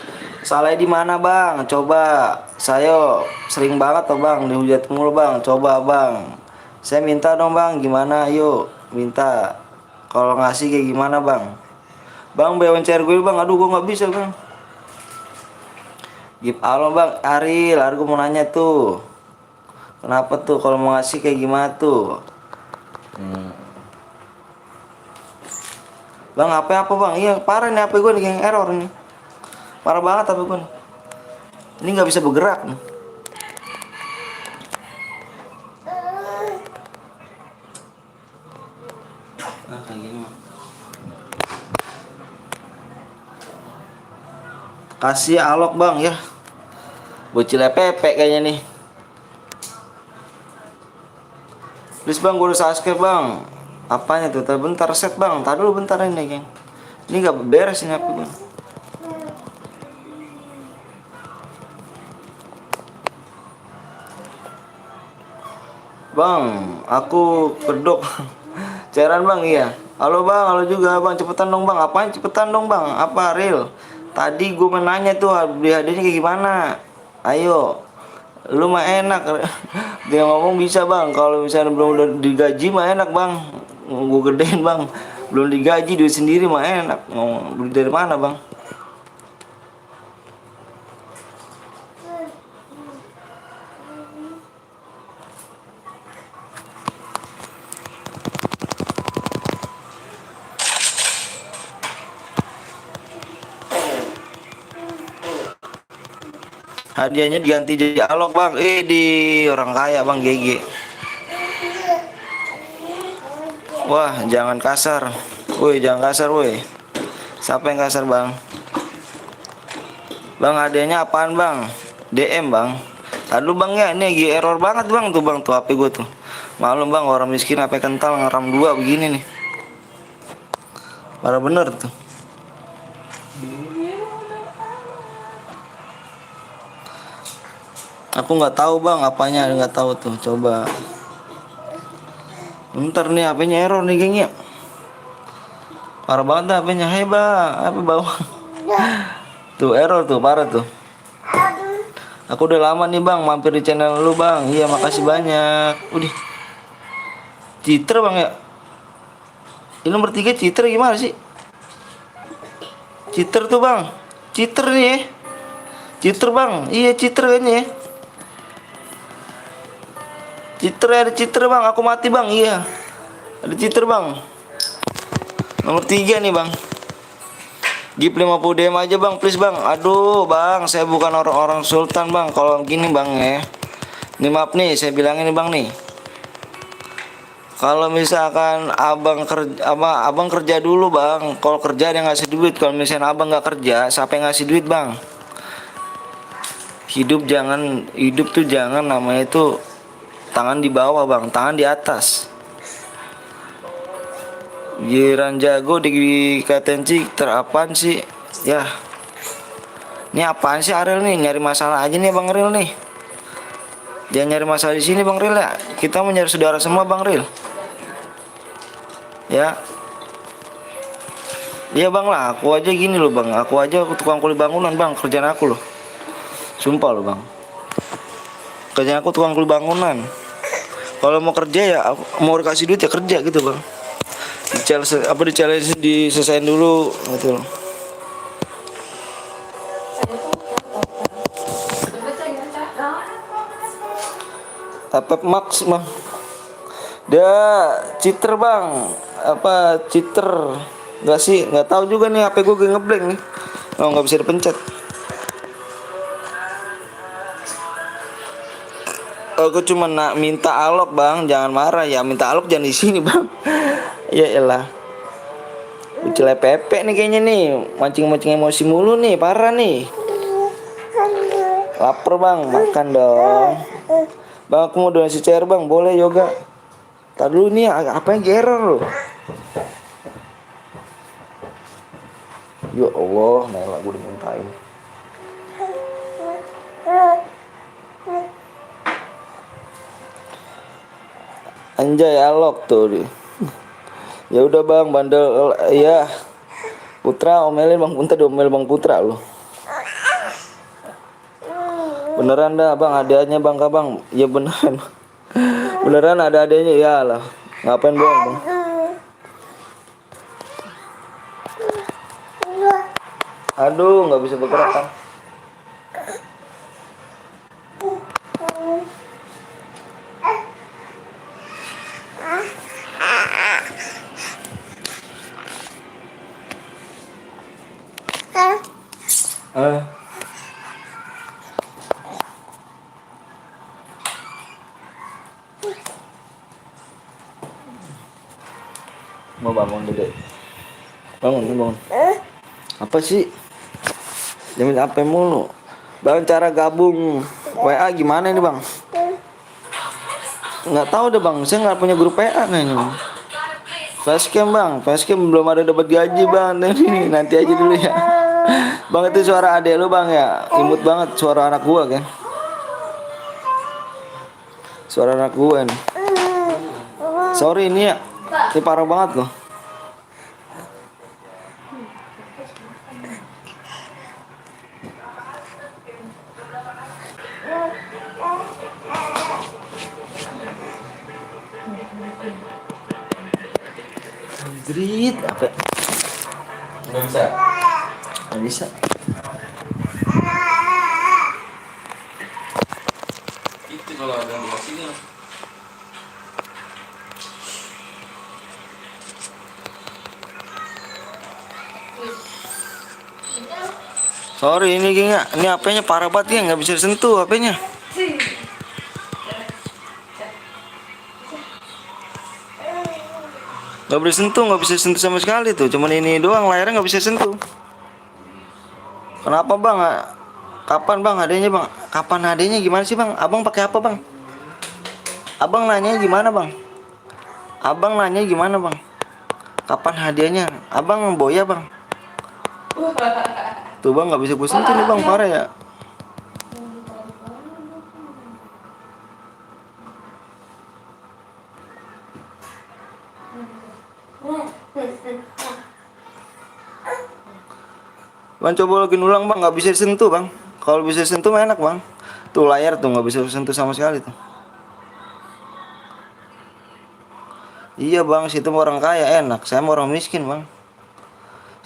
Salahnya di mana bang? Coba. Saya sering banget tuh bang dihujat mulu bang. Coba bang. Saya minta dong bang. Gimana? Yuk minta. Kalau ngasih kayak gimana bang? Bang, bewan cair gue bang. Aduh, gue nggak bisa bang. Gip alo bang. Ariel, gue mau nanya tuh. Kenapa tuh kalau mau ngasih kayak gimana tuh? Bang, apa bang? Iya parah nih HP gue nih yang error nih. Parah banget HP gue nih. Ini nggak bisa bergerak nih. Nah, kayak gini mah. Kasih alok bang ya. Bocilnya Pepe kayaknya nih. Please bang, gue udah subscribe bang. Apanya tuh? Bentar set bang. Tadi dulu bentar ini geng. Ini nggak beres ini HP gue. Bang, aku kedok. Cairan bang, iya. Halo bang, halo juga bang. Cepetan dong bang. Apaan cepetan dong bang? Apa real? Tadi gue menanya tuh beli hadiahnya kayak gimana? Ayo. Lu mah enak. Dia ngomong bisa bang. Kalau misalnya belum udah digaji mah enak bang. Gue gedein bang. Belum digaji duit sendiri mah enak. Ngomong beli dari mana bang? Hadiahnya diganti jadi alok bang. Di orang kaya bang GG. Wah, jangan kasar. Woi, jangan kasar woi. Siapa yang kasar bang? Bang, hadiahnya apaan bang? DM bang. Aduh bang ya, ini lagi error banget bang tuh bang tuh HP gue tuh. Malum bang, orang miskin HP kental ngeram 2 begini nih. Parah bener tuh. Aku nggak tahu bang, apanya nggak tahu tuh. Coba. Bentar nih HP-nya error nih geng ya. Parah banget HP-nya. Hei bang, apa bawah? Tuh error tuh, parah tuh. Aku udah lama nih bang mampir di channel lu bang. Iya makasih banyak. Udah. Citra bang ya. Ini nomor 3 Citra gimana sih? Citra tuh bang. Citra nih ya. Citra bang. Iya Citra kayaknya ya. Citra, ada Citra bang, aku mati bang, iya. Ada Citra bang. Nomor 3 nih bang. Gip 50 DM aja bang, please bang. Aduh bang, saya bukan orang-orang sultan bang. Kalau gini bang ya. Ini maaf nih, saya bilangin nih bang nih. Kalau misalkan abang kerja dulu bang. Kalau kerja dia ngasih duit. Kalau misalnya abang nggak kerja, siapa yang ngasih duit bang? Hidup tuh jangan namanya itu tangan di bawah bang, tangan di atas. Giran jago dikatain Citra, apaan sih? Ya, ini apaan sih Ariel nih? Nyari masalah aja nih bang Ril nih. Jangan nyari masalah di sini bang Ril ya. Kita mau nyari saudara semua bang Ril. Ya. Iya bang lah, aku aja gini loh bang. Aku tukang kuli bangunan bang, kerjaan aku loh. Sumpah loh bang. Kerjaan aku tukang kuli bangunan. Kalau mau kerja ya mau dikasih duit ya kerja gitu bang. Diselesain dulu gitu. Apa Max bang? Dia Citra bang. Apa Citra? Enggak sih, nggak tahu juga nih HP gue ngeblank nih. Oh nggak bisa dipencet. Aku cuma nak minta alok bang, jangan marah ya. Minta alok jangan di sini bang. Ya elah. Cilepepek nih kayaknya nih, mancing-mancing emosi mulu nih, parah nih. Lapar bang, makan dong. Bang aku mau donasi cair bang, boleh yoga. Tadi dulu nih, apa yang gerer loh? Ya Allah, Nela gue dimintain. Anjay alok tuh dia. Ya udah bang, bandel ya. Putra omelin bang Putra, diomel bang Putra loh. Beneran dah bang, adanya bang kabang. Ya beneran. Beneran ada adanya ya lah. Ngapain bohong bang? Aduh, nggak bisa bergerak kan? Eh. Mau bangun dede. Bangun, bangun. Apa sih? Jamin apa mulu? Bang cara gabung WA gimana ini bang? Nggak tahu deh bang, saya nggak punya grup WA kayaknya bang. Facecam bang, facecam belum ada dapat gaji bang. Nanti aja dulu ya. Bang itu suara adek lu bang ya, imut banget suara anak gua kan. Suara anak gua nih. Sorry ini ya, ini parah banget loh. Anjrit, apa? Nggak bisa. Nggak bisa. Itu kalau ada di sini. Sorry ini gini, ini HP-nya parah banget ya, nggak bisa disentuh HP-nya. Nggak bisa sentuh, nggak bisa sentuh sama sekali tuh. Cuman ini doang, layarnya nggak bisa sentuh. Kenapa bang? Kapan bang adanya bang? Kapan adanya gimana sih bang? Abang pakai apa bang? Abang nanya gimana bang? Abang nanya gimana bang? Kapan hadiahnya? Abang boya bang? Tuh bang nggak bisa gue sentuh nih bang, parah ya. Bang coba login ulang bang, nggak bisa disentuh bang. Kalau bisa disentuh mah enak bang. Tuh layar tuh nggak bisa disentuh sama sekali tuh. Iya bang, situ mah orang kaya enak. Saya mah orang miskin bang.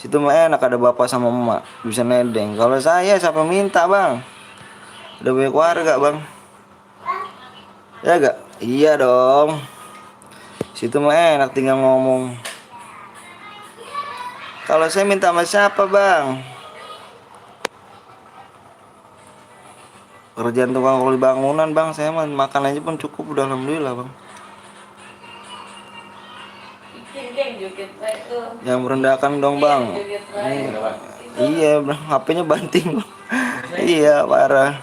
Situ mah enak ada bapak sama emak bisa nedeng. Kalau saya siapa minta bang? Udah banyak warga bang. Ya gak? Iya dong. Situ mah enak tinggal ngomong. Kalau saya minta sama siapa bang? Kerjaan tukang kuli bangunan bang, saya mah makan aja pun cukup udah alhamdulillah bang. Yang merendahkan dong bang. Iya bang, HP-nya banting bang. Iya parah.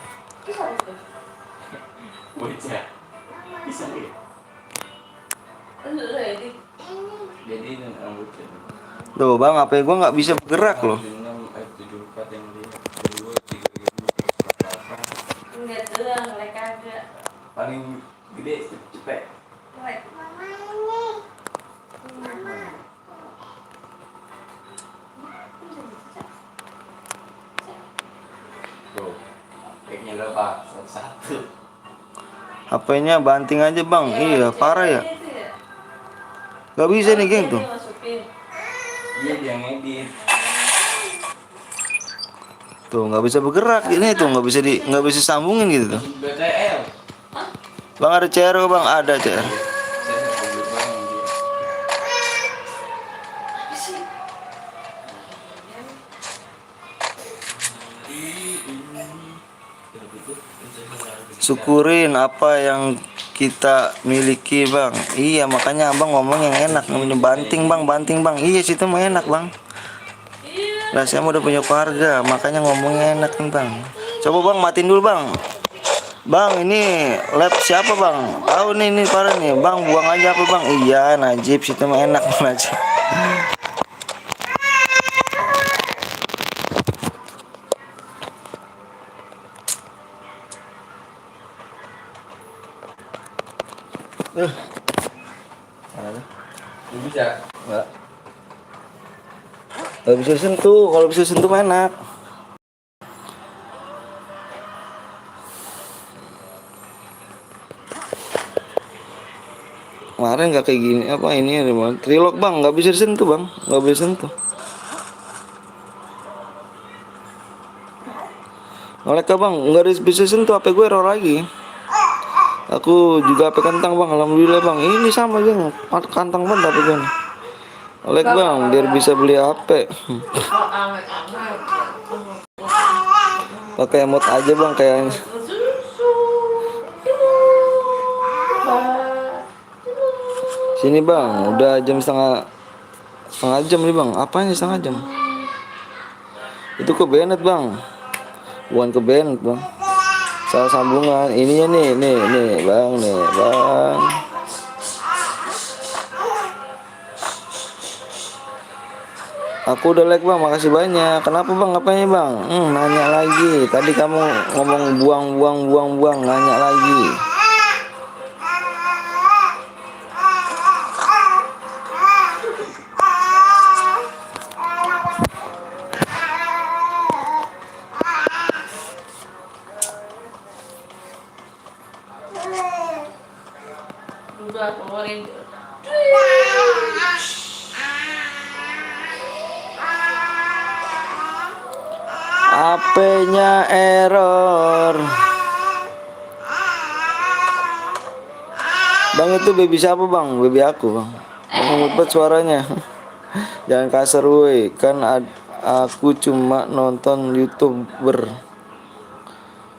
Jadi rambutnya. Tuh bang, HP gua nggak bisa bergerak loh. Paling gede cepet. Tuh, kayaknya lepas satu. HP-nya banting aja bang. Iya parah ya. Gak bisa nih geng tuh. Iya dia ngedit. Tuh nggak bisa bergerak ini tuh nggak bisa sambungin gitu tuh. BTL. Bang ada CR bang, ada CR. Syukurin apa yang kita miliki bang. Iya makanya abang ngomong yang enak, namanya banting bang. Iya situ mah enak bang. Lah saya udah punya keluarga, makanya ngomongnya enak nih bang. Coba bang matiin dulu bang. Bang ini lab siapa bang? Tahu nih ini parah nih bang, buang aja apa bang? Iya Najib situ mah enak Najib. Bisa. Nggak bisa sentuh, kalau bisa sentuh mah enak. Kemarin nggak kayak gini apa ini ya bang? Trilog bang, nggak bisa disentuh bang, nggak bisa sentuh. Mereka bang, nggak bisa sentuh, HP gue error lagi. Aku juga HP kentang bang, alhamdulillah bang. Ini sama aja, kantang banget HP gue nih. Oleh bang, biar bisa beli HP. Pakai emot aja bang kayaknya. Sini bang, udah jam setengah jam nih bang. Apanya setengah jam? Itu ke Bennett bang, bukan ke Bennett bang. Salah sambungan. Ininya nih bang, nih bang. Aku udah like bang, makasih banyak. Kenapa bang? Apanya bang? Nanya lagi. Tadi kamu ngomong buang, nanya lagi. Udah keluarin. HP-nya error. Bang itu baby siapa bang? Baby aku bang. Ngumpet suaranya. Jangan kasar woi. Kan aku cuma nonton YouTuber.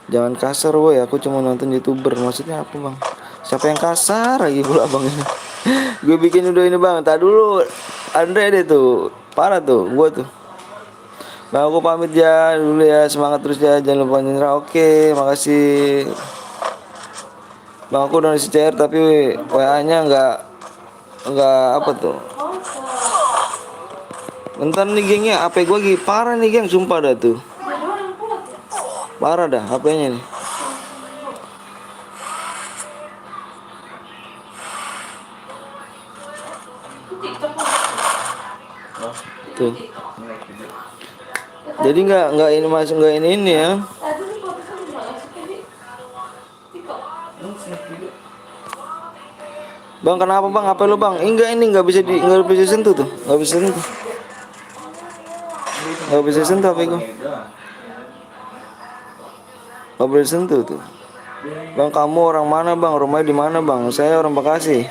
Jangan kasar woi. Aku cuma nonton YouTuber. Maksudnya apa bang? Siapa yang kasar lagi pula bang ini? Gue bikin udah ini bang. Tak dulu Andre deh tuh. Parah tuh. Gue tuh. Bang aku pamit ya dulu ya, semangat terus ya, jangan lupa nyerah. Oke, makasih. Bang aku udah isi CR tapi WA-nya nggak apa tuh. Bentar nih gengnya, HP gue lagi parah nih geng, sumpah dah tuh. Parah dah HP-nya nih. Tuh. Jadi nggak ini masuk nggak ini ya. Bang kenapa bang? HP lu bang? Enggak ini nggak bisa sentuh tuh, nggak bisa sentuh. Nggak bisa sentuh HP gua. Nggak bisa sentuh tuh. Bang kamu orang mana bang? Rumahnya di mana bang? Saya orang Bekasi.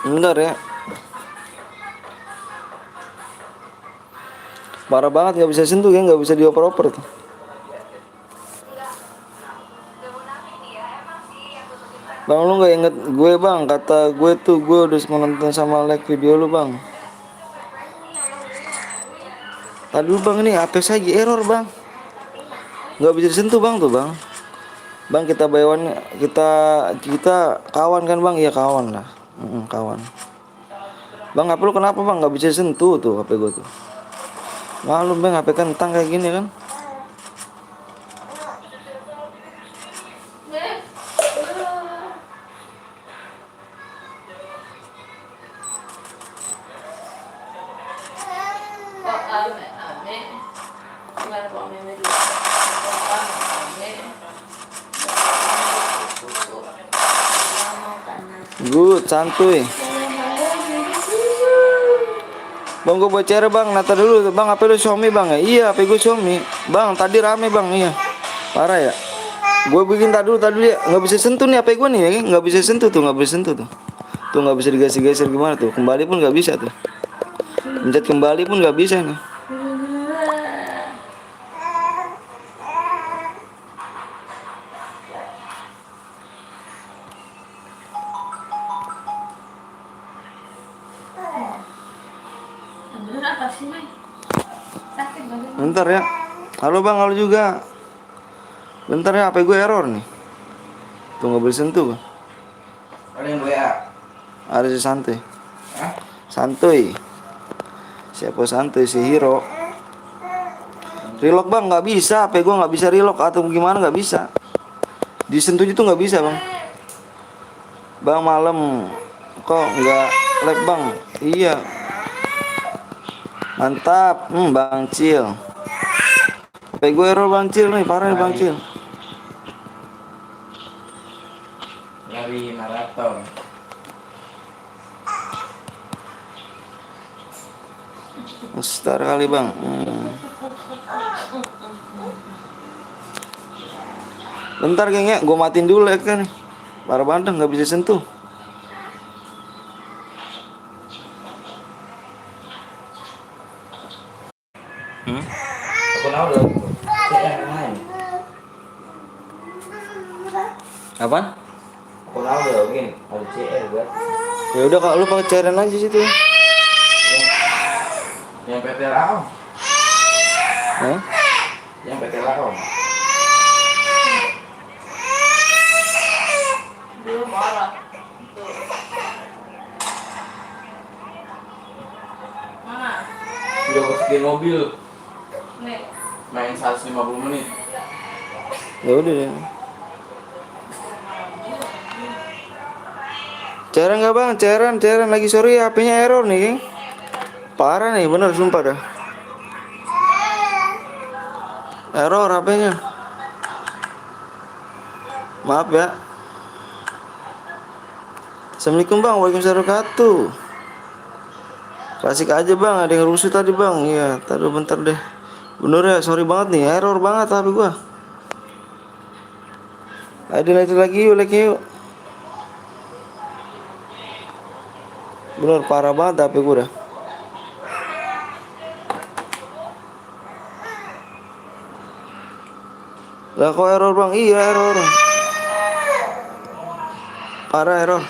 Bentar ya. Parah banget nggak bisa sentuh ya, nggak bisa dioper-oper tuh. Bang lu nggak inget gue bang? Kata gue tuh gue udah nonton sama like video lu bang. Tadi dulu bang ini HP saya lagi error bang. Nggak bisa disentuh bang tuh bang. Bang kita baywan kita kawan kan bang? Iya kawan lah. Kawan. Bang HP lu kenapa bang? Nggak bisa disentuh tuh HP gue tuh. Malu bang HP kentang kayak gini kan. Good, santuy. Bang gue buat cara bang, nata dulu bang, HP lu Xiaomi bang ya? Iya HP gue Xiaomi. Bang tadi rame bang, iya. Parah ya. Gue bikin tadi dulu ya, nggak bisa sentuh nih HP gue nih ya, nggak bisa sentuh tuh, nggak bisa sentuh tuh. Tuh nggak bisa digeser-geser gimana tuh? Kembali pun nggak bisa tuh. Pencet kembali pun nggak bisa nih. Bener apa sih, Mai? Sakit banget. Bentar ya. Halo bang, halo juga. Bentar ya, HP gue error nih. Tuh nggak boleh sentuh. Ada yang WA. Ada si santuy. Hah? Santuy. Siapa santuy si Hiro? Relock bang nggak bisa, HP gue nggak bisa relock atau gimana nggak bisa. Disentuh itu nggak bisa bang. Bang malam kok nggak lag bang? Iya. Mantap, bang Cil. HP gue error bang Cil nih, parah nih bang Cil. Lari maraton. Star kali bang. Bentar geng ya, gue matiin dulu ya kan. Parah banget nggak bisa sentuh. Aku tahu dong. CR main. Apaan? Aku tahu dong, gini. Ada CR buat. Ya udah kalau lu pakai cairan aja situ. Yang PT Laom. Hah? Yang PT Laom. Belum marah. Tuh. Mana? Udah masukin mobil. Nih. Main 150 menit. Ya udah deh. Cairan nggak bang? Cairan lagi sorry HP-nya error nih, geng. Parah nih, bener sumpah dah. Error HP-nya. Maaf ya. Assalamualaikum bang, waalaikumsalam wabarakatuh. Klasik aja bang, ada yang rusuh tadi bang. Iya, tadi bentar deh. Bener ya, sorry banget nih, error banget HP gua. Ayo lagi yuk, yuk. Bener parah banget HP gua dah. Lah kok error bang? Iya error. Parah error.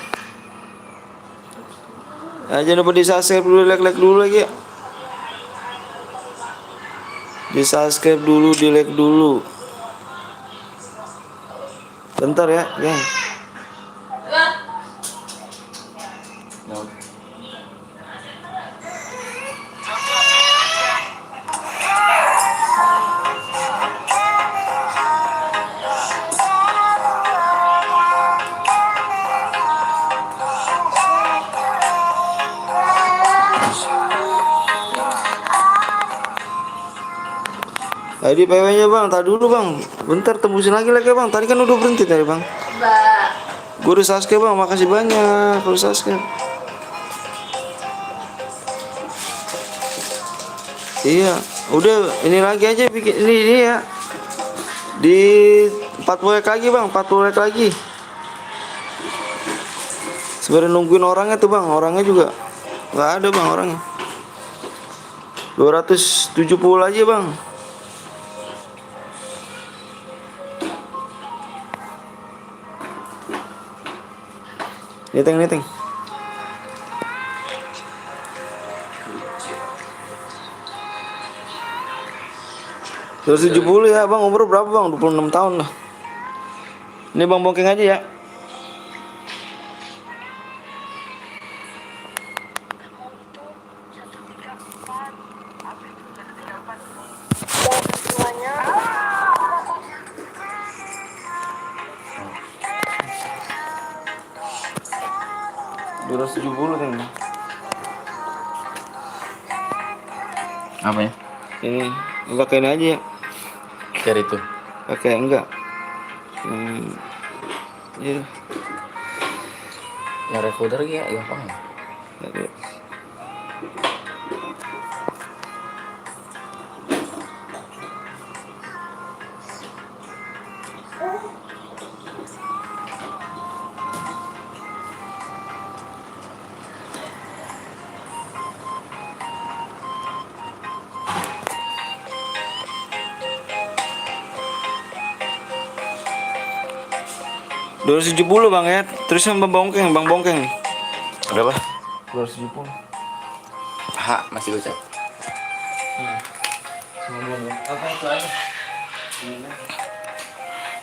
Ya, jangan lupa di subscribe dulu, like dulu lagi ya. Di subscribe dulu, di like dulu. Bentar ya, geng. Tadi PW-nya bang, tadi dulu bang. Bentar tembusin lagi bang. Tadi kan udah berhenti tadi bang. Gue udah subscribe bang, makasih banyak. Udah subscribe. Iya, udah ini lagi aja bikin ini ya. Di 40 lagi bang, 40 lagi. Sebenarnya nungguin orangnya tuh bang, orangnya juga nggak ada bang orangnya. 270 aja bang. Niteng. 270 ya bang, umur berapa bang? 26 tahun lah. Ini bang bongking aja ya. semuanya 270 kan. Apa ya? Ini pakai ini aja ya. Cari itu. Pakai enggak. Iya. Yang recorder ya, gampang. Oke. 270 bang ya. Terus sama bang bongkeng nih. Berapa? 270. Masih gocap. Apa itu aja?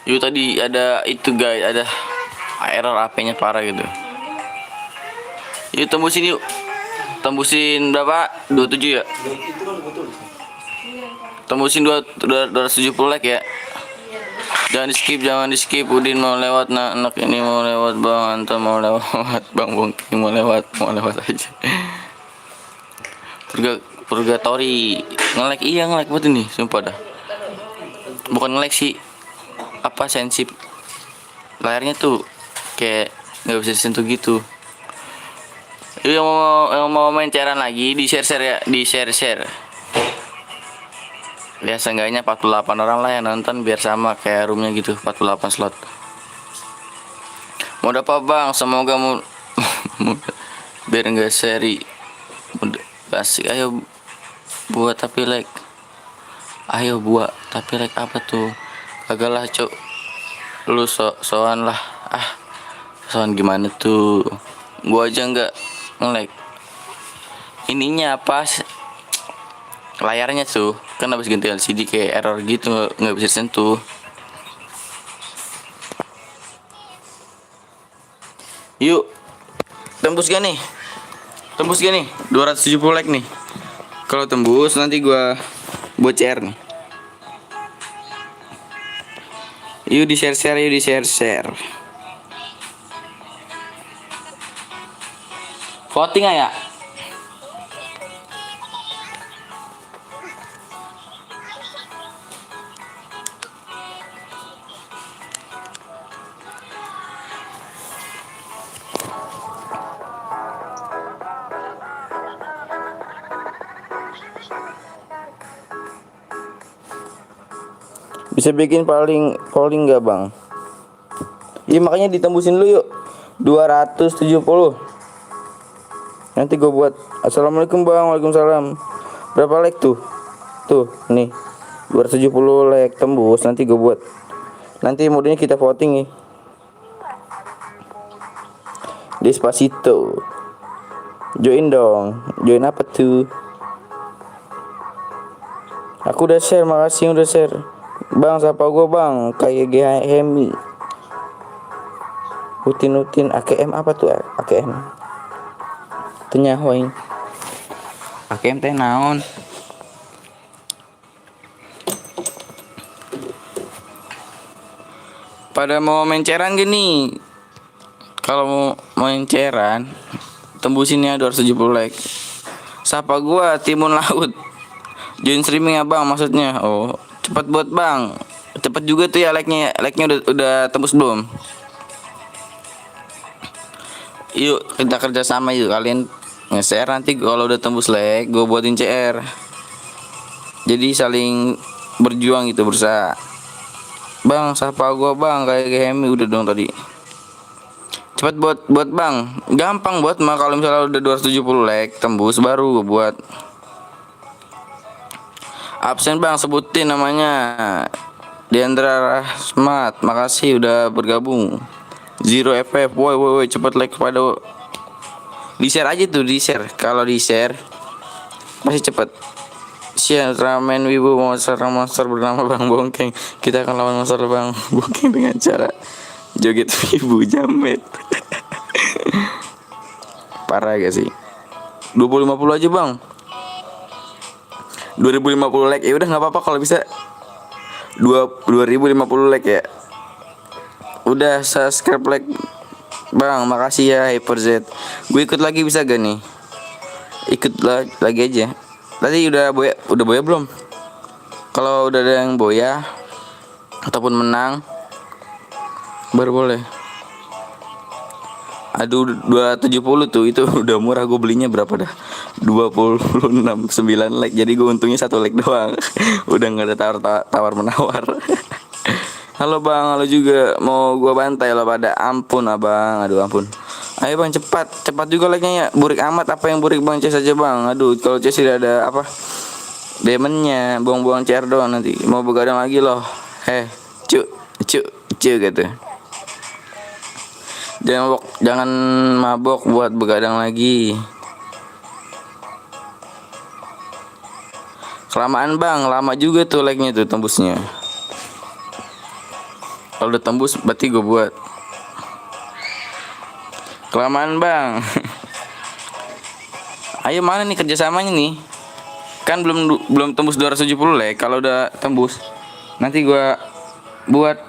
Yuk tadi ada itu guys, ada error HP-nya parah gitu. Yuk tembusin yuk. Tembusin berapa? 27 ya? Itu kan betul. Tembusin 270 like ya. Jangan di skip. Udin mau lewat, nah anak ini mau lewat, Bang Anto mau lewat, Bang Bongking mau lewat aja. Purgatory nge-like buat ini, sumpah dah. Bukan nge-like sih, apa sensip layarnya tuh kayak nggak bisa disentuh gitu. Yang mau main cairan lagi di share ya, di share. Ya seenggaknya 48 orang lah yang nonton biar sama kayak roomnya gitu, 48 slot. Mau apa bang? Semoga biar enggak seri. Basic, ayo buat tapi like. Ayo buat tapi like apa tuh? Kagak lah cok. Lu soan lah. Soan gimana tuh? Gua aja enggak nge-like. Ininya apa? Layarnya tuh kan habis ganti LCD kayak error gitu, nggak bisa sentuh. Yuk tembus gak nih 270 like nih. Kalau tembus nanti gua buat CR nih. Yuk di share. Voting ya. Bisa bikin polling nggak bang? Iya makanya ditembusin dulu yuk 270. Nanti gue buat. Assalamualaikum bang. Waalaikumsalam. Berapa like tuh? Tuh nih 270 like tembus. Nanti gue buat. Nanti modenya kita voting nih. Despacito. Join dong. Join apa tuh? Aku udah share. Makasih udah share. Bang, siapa gue bang? Kayak GHMI. Utin AKM apa tuh? AKM tanya hoing. AKM teh naon? Pada mau main ceran gini. Kalau mau main ceran tembusinnya 270 like. Siapa gua? Timun Laut. Join streaming ya bang maksudnya. Oh cepat buat bang, cepat juga tuh ya like-nya udah tembus belum? Yuk kita kerja sama yuk, kalian nge-share nanti kalau udah tembus like gue buatin CR. Jadi saling berjuang gitu, berusaha. Bang siapa gue bang? Kayak Hemi udah dong tadi. Cepat buat bang, gampang buat mah kalau misalnya udah 270 like tembus baru gue buat. Absen bang, sebutin namanya. Diandra Rahmat, makasih udah bergabung. Zero FF, woi cepet like kepada. Di share aja tuh, di share. Kalau di share masih cepet. Share ramen wibu monster bernama Bang Bongkeng. Kita akan lawan monster Bang Bongkeng dengan cara joget wibu jamet. Parah gak sih? 2050 aja bang. 2050 like ya udah nggak apa-apa kalau bisa 2050 like ya. Udah subscribe like bang, makasih ya Hyper Z. Gue ikut lagi bisa gak nih? Ikut lagi aja. Tadi udah boya belum? Kalau udah ada yang boya ataupun menang baru boleh. Aduh 270 tuh itu udah murah, gue belinya berapa dah? 26,9 like. Jadi gue untungnya 1 like doang. Udah nggak ada tawar menawar. Halo bang, halo juga. Mau gue bantai lo pada. Ampun abang, aduh ampun. Ayo bang cepat juga like-nya ya. Burik amat apa yang burik bang, CS aja bang. Aduh kalau CS tidak ada apa demennya, buang-buang CR doang nanti. Mau begadang lagi loh. Cu gitu. Jangan mabok buat begadang lagi. Kelamaan bang, lama juga tuh like-nya tuh tembusnya. Kalau udah tembus berarti gue buat. Kelamaan bang. Ayo mana nih kerjasamanya nih? Kan belum tembus 270 like. Kalau udah tembus nanti gue buat.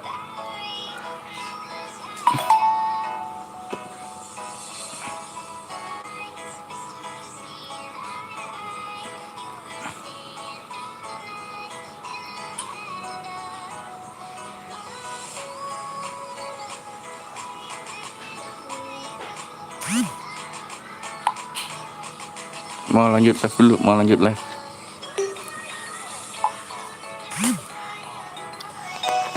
Mau lanjut live dulu, mau lanjut live.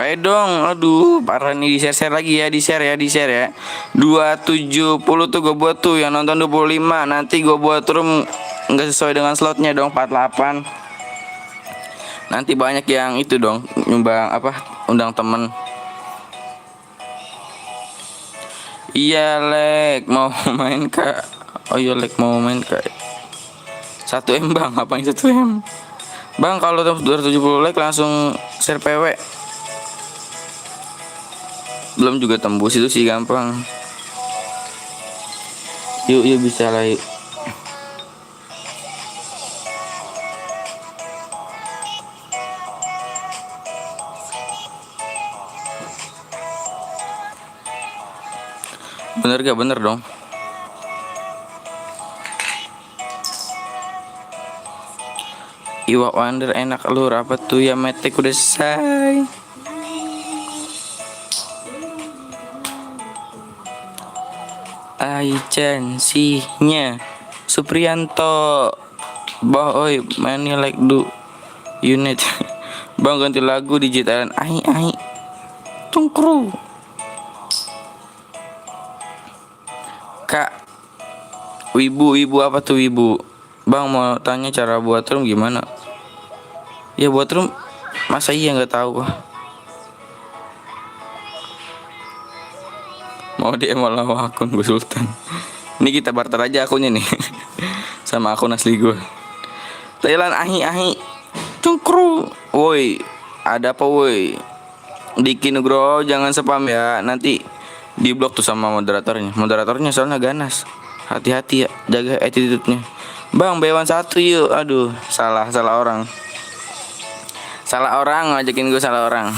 Ayo dong, aduh parah nih, di-share lagi ya, di-share ya. 270 tuh gue buat tuh, yang nonton 25. Nanti gue buat room nggak sesuai dengan slotnya dong, 48. Nanti banyak yang itu dong, nyumbang apa, undang temen. Iya Lek, mau main kak. Oh iya Lek mau main kak. 1M bang, apain 1M? Bang kalau 270 like langsung share PW. Belum juga tembus itu sih gampang. Yuk bisa lah yuk. Bener gak? Bener dong. Iwak Wonder enak lur, apa tuh ya, metik udah selesai. Aican sihnya Suprianto boy many like do unit. Bang ganti lagu digitalan ai tungkru. Kak wibu apa tuh wibu? Bang mau tanya cara buat room gimana? Ya buat room masa iya nggak tahu. Mau dia malah akun gue Sultan. Ini kita barter aja akunnya nih. Sama akun asli gue. Thailand ahi cungkru. Woi, ada apa woi? Diki Nugroho jangan spam ya. Nanti di blok tuh sama moderatornya. Moderatornya soalnya ganas. Hati-hati ya, jaga attitude-nya. Bang, bewan 1 yuk. Aduh, salah orang. Salah orang ngajakin gue, salah orang.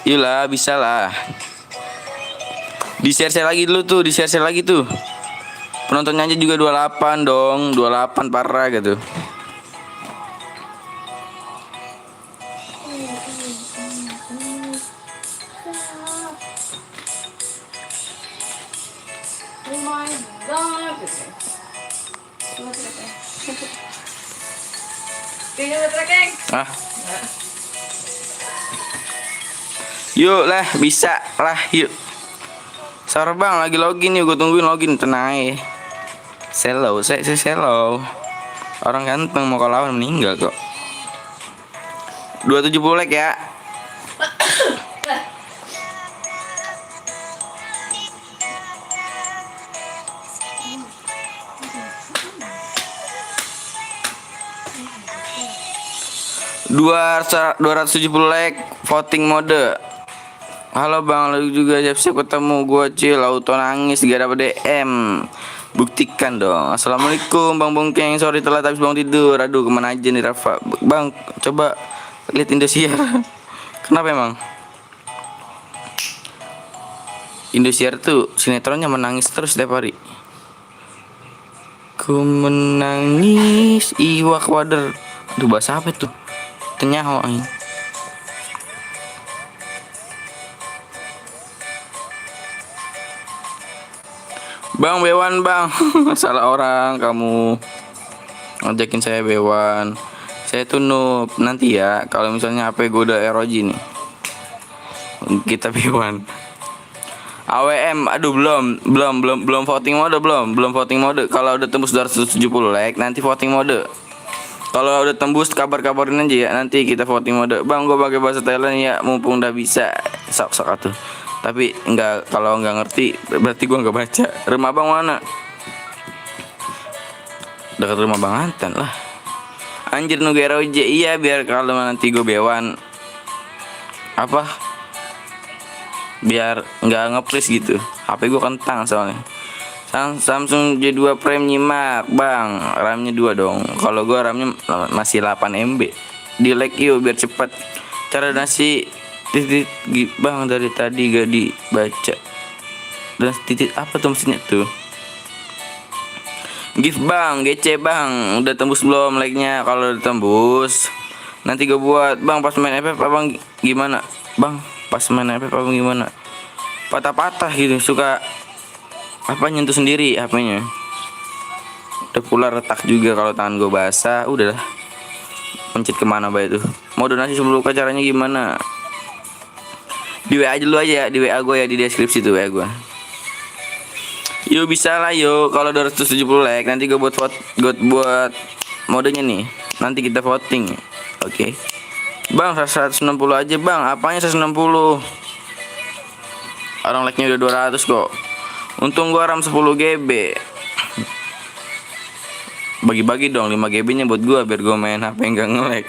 Yulah, bisa lah. Di-share lagi dulu tuh, di-share lagi tuh. Penontonnya aja juga 28 dong, 28 parah gitu. Oh my god. Tinggal trekking. Ah. Yuk lah, bisa lah, yuk. Sabar bang, lagi login yuk, gue tungguin login, tenang aja. Selo, saya selo. Orang ganteng mau lawan meninggal kok. 270 like ya. Dua 270 like voting mode. Halo bang, lalu juga siap-siap ketemu gua Cil, auto nangis gak dapet DM. Buktikan dong. Assalamualaikum bang Bongkeng, sorry telat habis bangun tidur. Aduh kemana aja nih Rafa. Bang coba lihat Indosiar. Kenapa emang? Indosiar tuh sinetronnya menangis terus setiap hari. Ku menangis Iwak Wader. Aduh bahasa apa tuh? Tenyaho ini. Bang Bewan bang. Salah orang kamu. Ngajakin saya Bewan. Saya tuh noob. Nanti ya kalau misalnya HP gue udah ROG nih, kita Bewan. AWM, aduh belum voting mode belum voting mode. Kalau udah tembus 270 like nanti voting mode. Kalau udah tembus kabar-kabarin aja ya. Nanti kita voting mode. Bang, gue pakai bahasa Thailand ya, mumpung udah bisa. Sok-sok atuh. Tapi kalau nggak ngerti berarti gue nggak baca. Rumah Bang mana? Dekat rumah Bang Antan lah. Anjir nunggu ROJ. Iya, biar kalau nanti gue bewan apa? Biar nggak nge-freeze gitu. HP gue kentang soalnya. Samsung J2 Prime nyimak Bang, RAM-nya 2 dong. Kalau gua RAM-nya masih 8 MB. Di like yuk biar cepat. Cara nasi titik Bang dari tadi gak dibaca. Dan titik apa tuh maksudnya tuh? Gift Bang, GC Bang, udah tembus belum like-nya? Kalau udah tembus nanti gue buat. Bang pas main FF Abang gimana? Bang pas main FF Abang gimana? Patah-patah gitu, suka apa nyentuh sendiri HP-nya. Udah pula retak juga kalau tangan gue basah. Udahlah, pencet kemana baik itu. Mau donasi sebelum buka caranya gimana? Di WA aja dulu aja, di WA gue ya, di deskripsi tuh WA gue. Yuk bisa lah yuk. Kalau 270 like nanti gue buat modenya nih. Nanti kita voting. Oke. Bang 160 aja Bang. Apanya 160? Orang like-nya udah 200 kok. Untung gua RAM 10 GB. Bagi-bagi dong 5 GB nya buat gua biar gua main HP enggak nge-lag.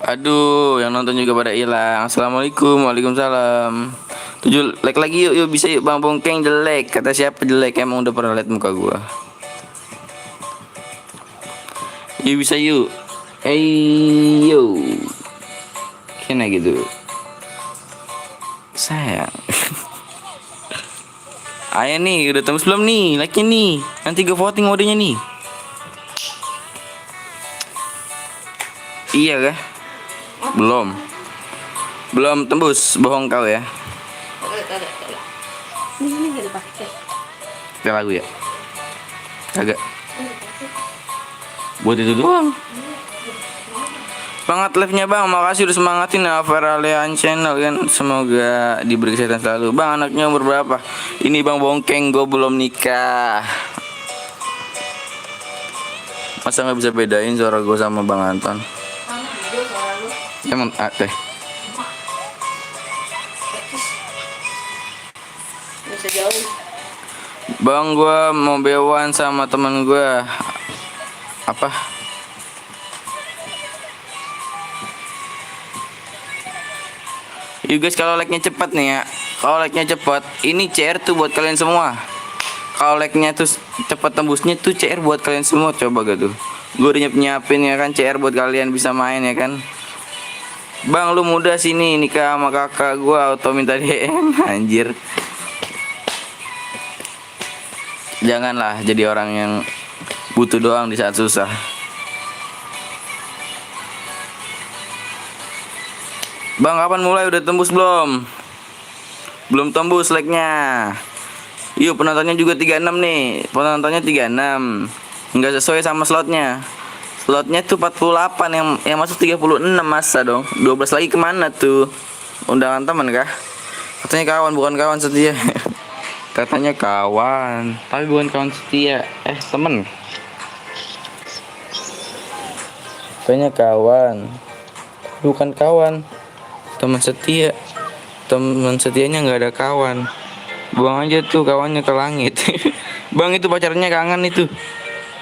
Aduh, yang nonton juga pada hilang. Assalamualaikum, waalaikumsalam. 7 like lagi yuk, bisa yuk. Bang Bongkeng jelek. Kata siapa jelek? Emang udah pernah lihat muka gua. Yuk bisa yuk. Yo, kena gitu. Sayang. Ayo nih, udah tembus belum nih? Like-nya nih. Nanti gue voting modenya nih. Iya kah? Belum tembus, bohong kau ya. Ini nggak dipakai. Kita lagu ya? Kagak. Buat itu doang. Semangat live-nya Bang, makasih udah semangatin ya Feralian channel kan. Semoga diberi kesehatan selalu. Bang anaknya umur berapa? Ini Bang Bongkeng, gue belum nikah. Masa nggak bisa bedain suara gue sama Bang Anton? Emang teh. Bisa jauh. Bang gue mau bewan sama teman gue. Apa? Yuk guys, kalau like-nya cepat nih ya. Kalau like-nya cepat, ini CR tuh buat kalian semua. Kalau like-nya tuh cepat tembusnya tuh CR buat kalian semua. Coba gak tuh. Gue udah nyiapin ya kan CR buat kalian bisa main ya kan. Bang lu muda sini nikah sama kakak gue auto minta DM. Anjir. Janganlah jadi orang yang butuh doang di saat susah. Bang kapan mulai, udah tembus belum? Belum tembus like-nya. Yuk penontonnya juga 36 nih. Penontonnya 36. Enggak sesuai sama slotnya. Slotnya tuh 48, yang masuk 36. Masa dong 12 lagi kemana tuh? Undangan teman kah? Katanya kawan, bukan kawan setia. Katanya kawan, tapi bukan kawan setia. Temen. Katanya kawan, bukan kawan. Teman setia. Teman setianya nggak ada kawan. Buang aja tuh kawannya ke langit. Bang itu pacarnya kangen itu.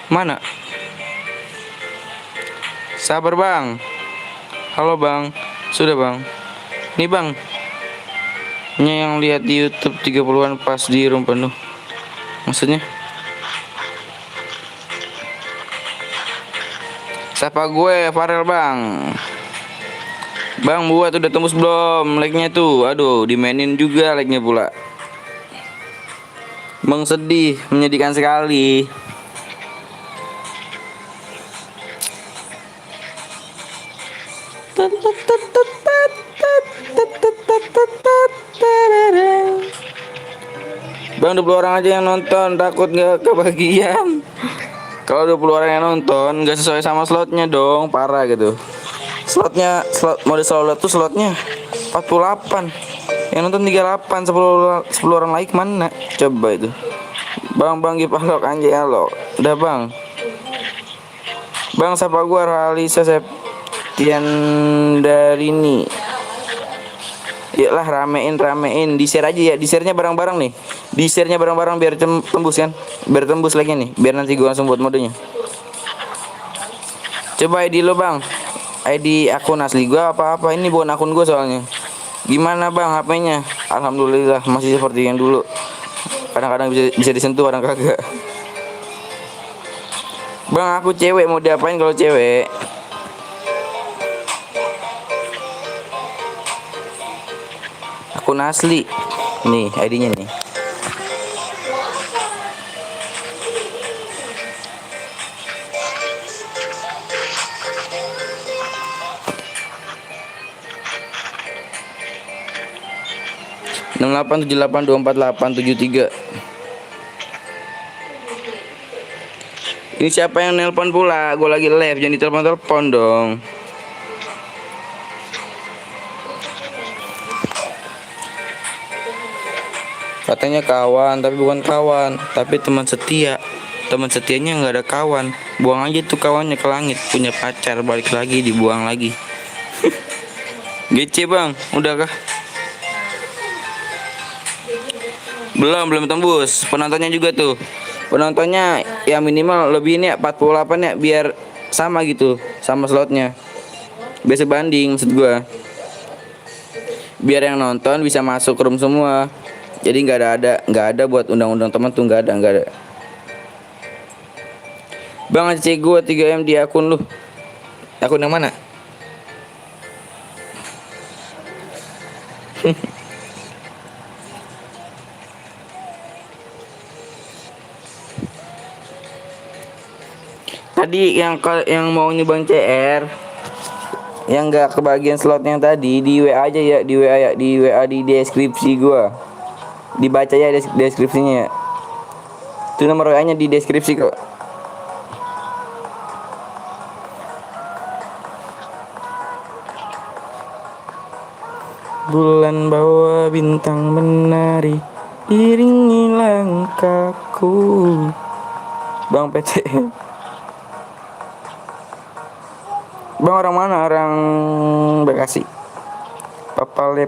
Mana? Sabar bang. Halo bang. Sudah bang. Nih bang. Nya yang lihat di YouTube 30-an pas di room penuh. Maksudnya? Siapa gue? Farel bang. Bang buat udah tembus belum like-nya tuh? Aduh dimainin juga like-nya pula. Bang sedih, menyedihkan sekali. Bang 20 orang aja yang nonton, takut nggak kebagian. Kalau 20 orang yang nonton nggak sesuai sama slotnya dong, parah gitu. Slot mode solo tuh slotnya 48. Yang nonton 38, 10 orang like mana? Coba itu. Bang Gipalok anjay halo. Udah bang. Bang siapa gua Ralisa Septian Darini. Yalah ramein di share aja ya, di share-nya bareng-bareng nih. Di share-nya bareng-bareng biar tembus kan. Biar tembus lagi nih, biar nanti gua langsung buat modenya. Coba ID lo bang. ID akun asli gua apa-apa, ini bukan akun gua soalnya. Gimana bang HP-nya? Alhamdulillah masih seperti yang dulu. Kadang-kadang bisa disentuh, kadang kagak. Bang aku cewek, mau diapain kalau cewek? Akun asli. Nih ID-nya nih. Enam 878247873. Ini siapa yang nelpon pula? Gue lagi live, jangan ditelepon-telepon dong. Katanya kawan, tapi bukan kawan, tapi teman setia. Teman setianya nggak ada kawan. Buang aja tuh kawannya ke langit. Punya pacar, balik lagi, dibuang lagi. GC bang, udah kah? Belum tembus. Penontonnya juga tuh. Penontonnya ya minimal lebih ini ya 48 ya, biar sama gitu sama slotnya. Biasa banding maksud gua. Biar yang nonton bisa masuk room semua. Jadi nggak ada buat undang-undang teman tuh, nggak ada. Bang cek gua 3M di akun lu. Akun yang mana? Tadi yang mau nyumbang CR, yang nggak kebagian slot yang tadi, di WA aja ya, di WA di deskripsi gua. Dibaca ya deskripsinya ya. Itu nomor WA-nya di deskripsi kok. Bulan bawa bintang menari, iringi langkahku. Bang PT. Bang orang mana? Orang Bekasi. Papale.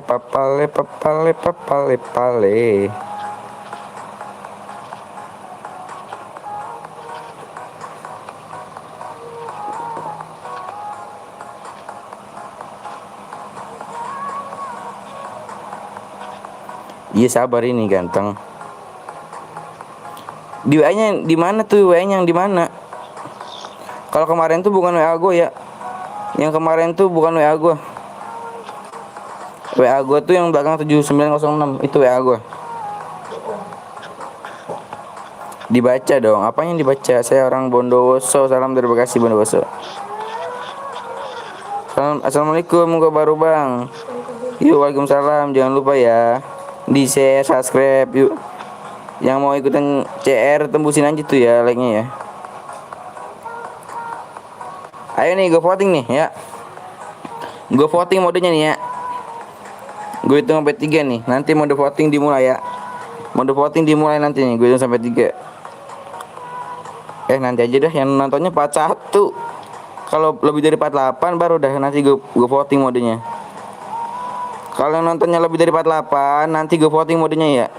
Iya sabar ini ganteng. Di WA-nya di mana tuh? WA-nya yang di mana? Kalau kemarin tuh bukan WA gue ya. Yang kemarin tuh bukan WA gue. WA gue tuh yang belakang 7906 itu WA gue. Dibaca dong. Apanya yang dibaca? Saya orang Bondowoso. Salam dari Bekasi Bondowoso. Assalamualaikum, muka baru bang. Yuk, waalaikumsalam. Jangan lupa ya di share, subscribe yuk. Yang mau ikutan CR tembusin aja tuh ya like-nya ya. Ayo nih, gue voting nih ya. Gue voting modenya nih ya. Gue hitung sampai 3 nih. Nanti mode voting dimulai ya. Mode voting dimulai nanti nih. Gue hitung sampai 3. Nanti aja dah yang nontonnya 41. Kalau lebih dari 48 baru dah nanti gue voting modenya. Kalau yang nontonnya lebih dari 48 nanti gue voting modenya ya.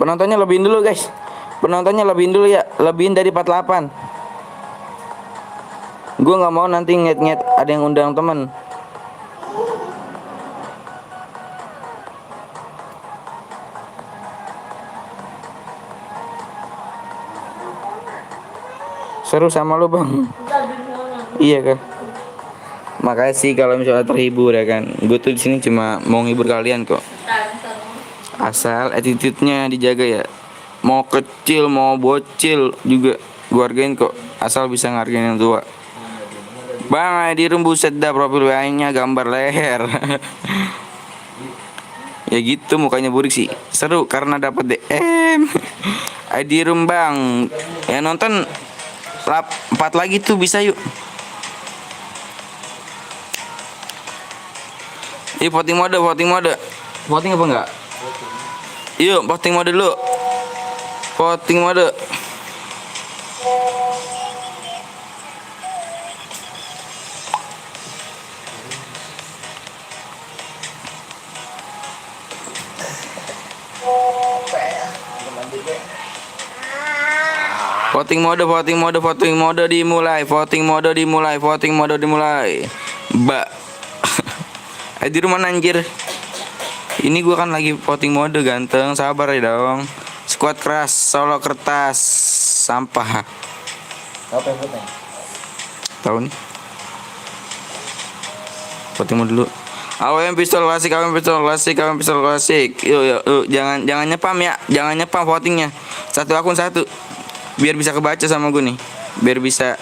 Penontonnya lebihin dulu guys. Penontonnya lebihin dulu ya. Lebihin dari 48. Gue gak mau nanti nget ada yang undang temen. Seru sama lo bang. Iya kan. Makasih kalau misalnya terhibur ya kan. Gue tuh di sini cuma mau ngibur kalian kok. Asal attitude-nya dijaga ya. Mau kecil mau bocil juga gue hargain kok. Asal bisa ngargain yang tua. Bang di buset dah profil WA-nya gambar leher. Ya gitu mukanya Burik sih. Seru karena dapat DM. ID room bang. Ya nonton 4 lagi tuh bisa yuk. Yuk voting mode, voting mode. Voting apa enggak? Yuk voting mode dulu. Voting mode. Voting mode, voting mode, voting mode dimulai, voting mode dimulai, voting mode dimulai. Mbak. Di rumah anjir. Ini gua kan lagi voting mode ganteng, sabar ya dong. Squad keras, solo kertas, sampah. Apa yang voting? Tahu nih. Voting mode dulu. AWM pistol klasik, AWM pistol klasik, AWM pistol klasik. Yuk, yuk, yuk, jangan nyepam ya, jangan nyepam votingnya. Satu akun satu. Biar bisa kebaca sama gue nih. Biar bisa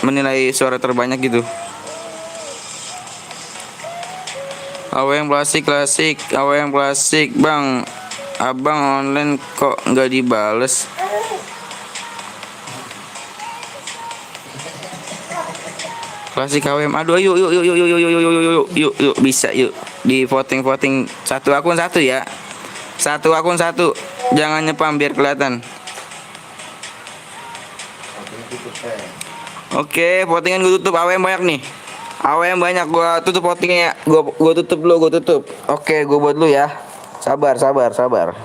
menilai suara terbanyak gitu. AWM klasik, klasik, AWM klasik, bang. Abang online kok nggak dibales? Klasik AWM. Aduh, yuk yuk yuk yuk yuk yuk yuk yuk yuk yuk yuk yuk bisa yuk di voting voting satu akun satu ya. Satu akun satu. Jangan nyepam biar kelihatan. Oke, votingan gue tutup. AWM banyak nih. AWM banyak, gua tutup votingnya ya. Gua tutup dulu, gua tutup. Oke, gua buat dulu ya. Sabar, sabar, sabar.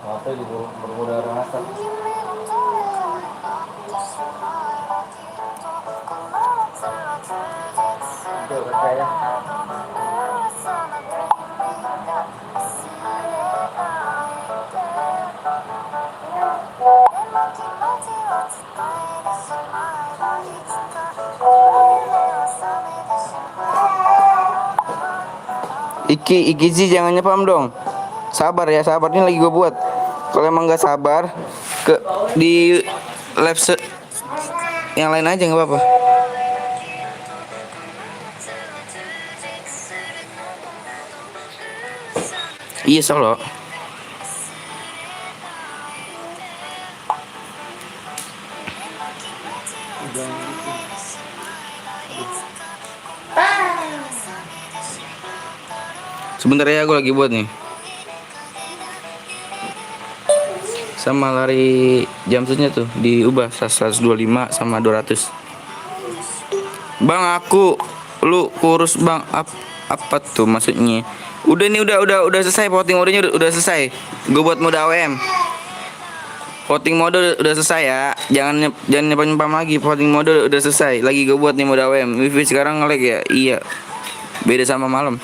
Mata di bermuda rasa. Itu kayak Iki sih jangan nyepam dong. Sabar ya, sabar ini lagi gue buat. Kalau emang nggak sabar ke di live yang lain aja nggak apa-apa. Iya solo. Sebentar ya, gue lagi buat nih. Sama lari jumpsuitnya tuh diubah 125 sama 200. Bang aku lu kurus bang, apa tuh maksudnya? Udah nih, udah selesai voting modenya, udah selesai. Gue buat mode AWM. Voting mode udah selesai ya. Jangan nyepam lagi. Voting mode udah selesai. Lagi gue buat nih mode AWM. Wifi sekarang nge-lag ya. Iya. Beda sama malam.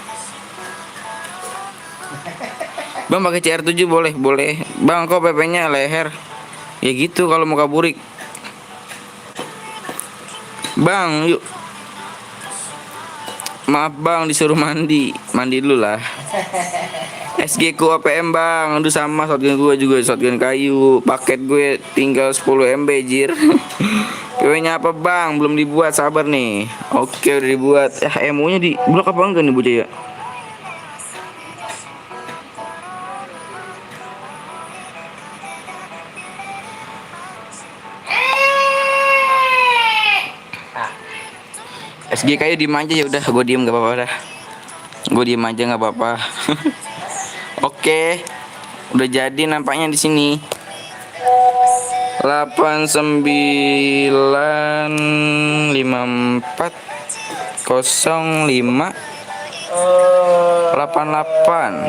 Bang pakai CR7 boleh, boleh. Bang kok PP-nya leher? Ya gitu kalau mau kaburik. Bang, yuk. Maaf bang, disuruh mandi. Mandi dulu lah. SG ku APM bang. Aduh sama shotgun gue juga, shotgun kayu. Paket gue tinggal 10 MB jir. PW-nya apa bang? Belum dibuat, sabar nih. Oke udah dibuat. MO-nya di blok apa enggak nih bocah ya? SG kayu diem aja ya udah, gue diem gak apa-apa dah. Gue diem aja nggak apa-apa. Oke, udah jadi nampaknya di sini. 89540588.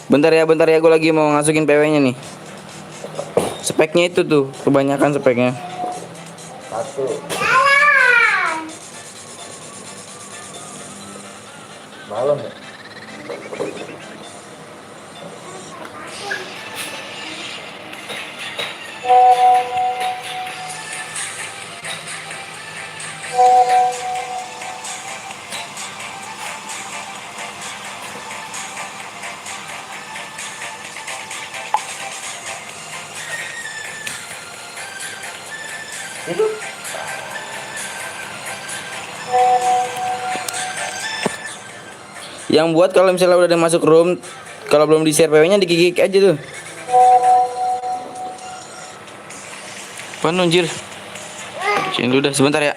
Bentar ya, gue lagi mau masukin PW-nya nih. Speknya itu tuh, kebanyakan speknya. satu. Malam ya. Itu Yang buat kalau misalnya udah ada masuk room, kalau belum di share PW-nya digigit aja tuh. Apaan anjir? Sini dulu dah sebentar ya.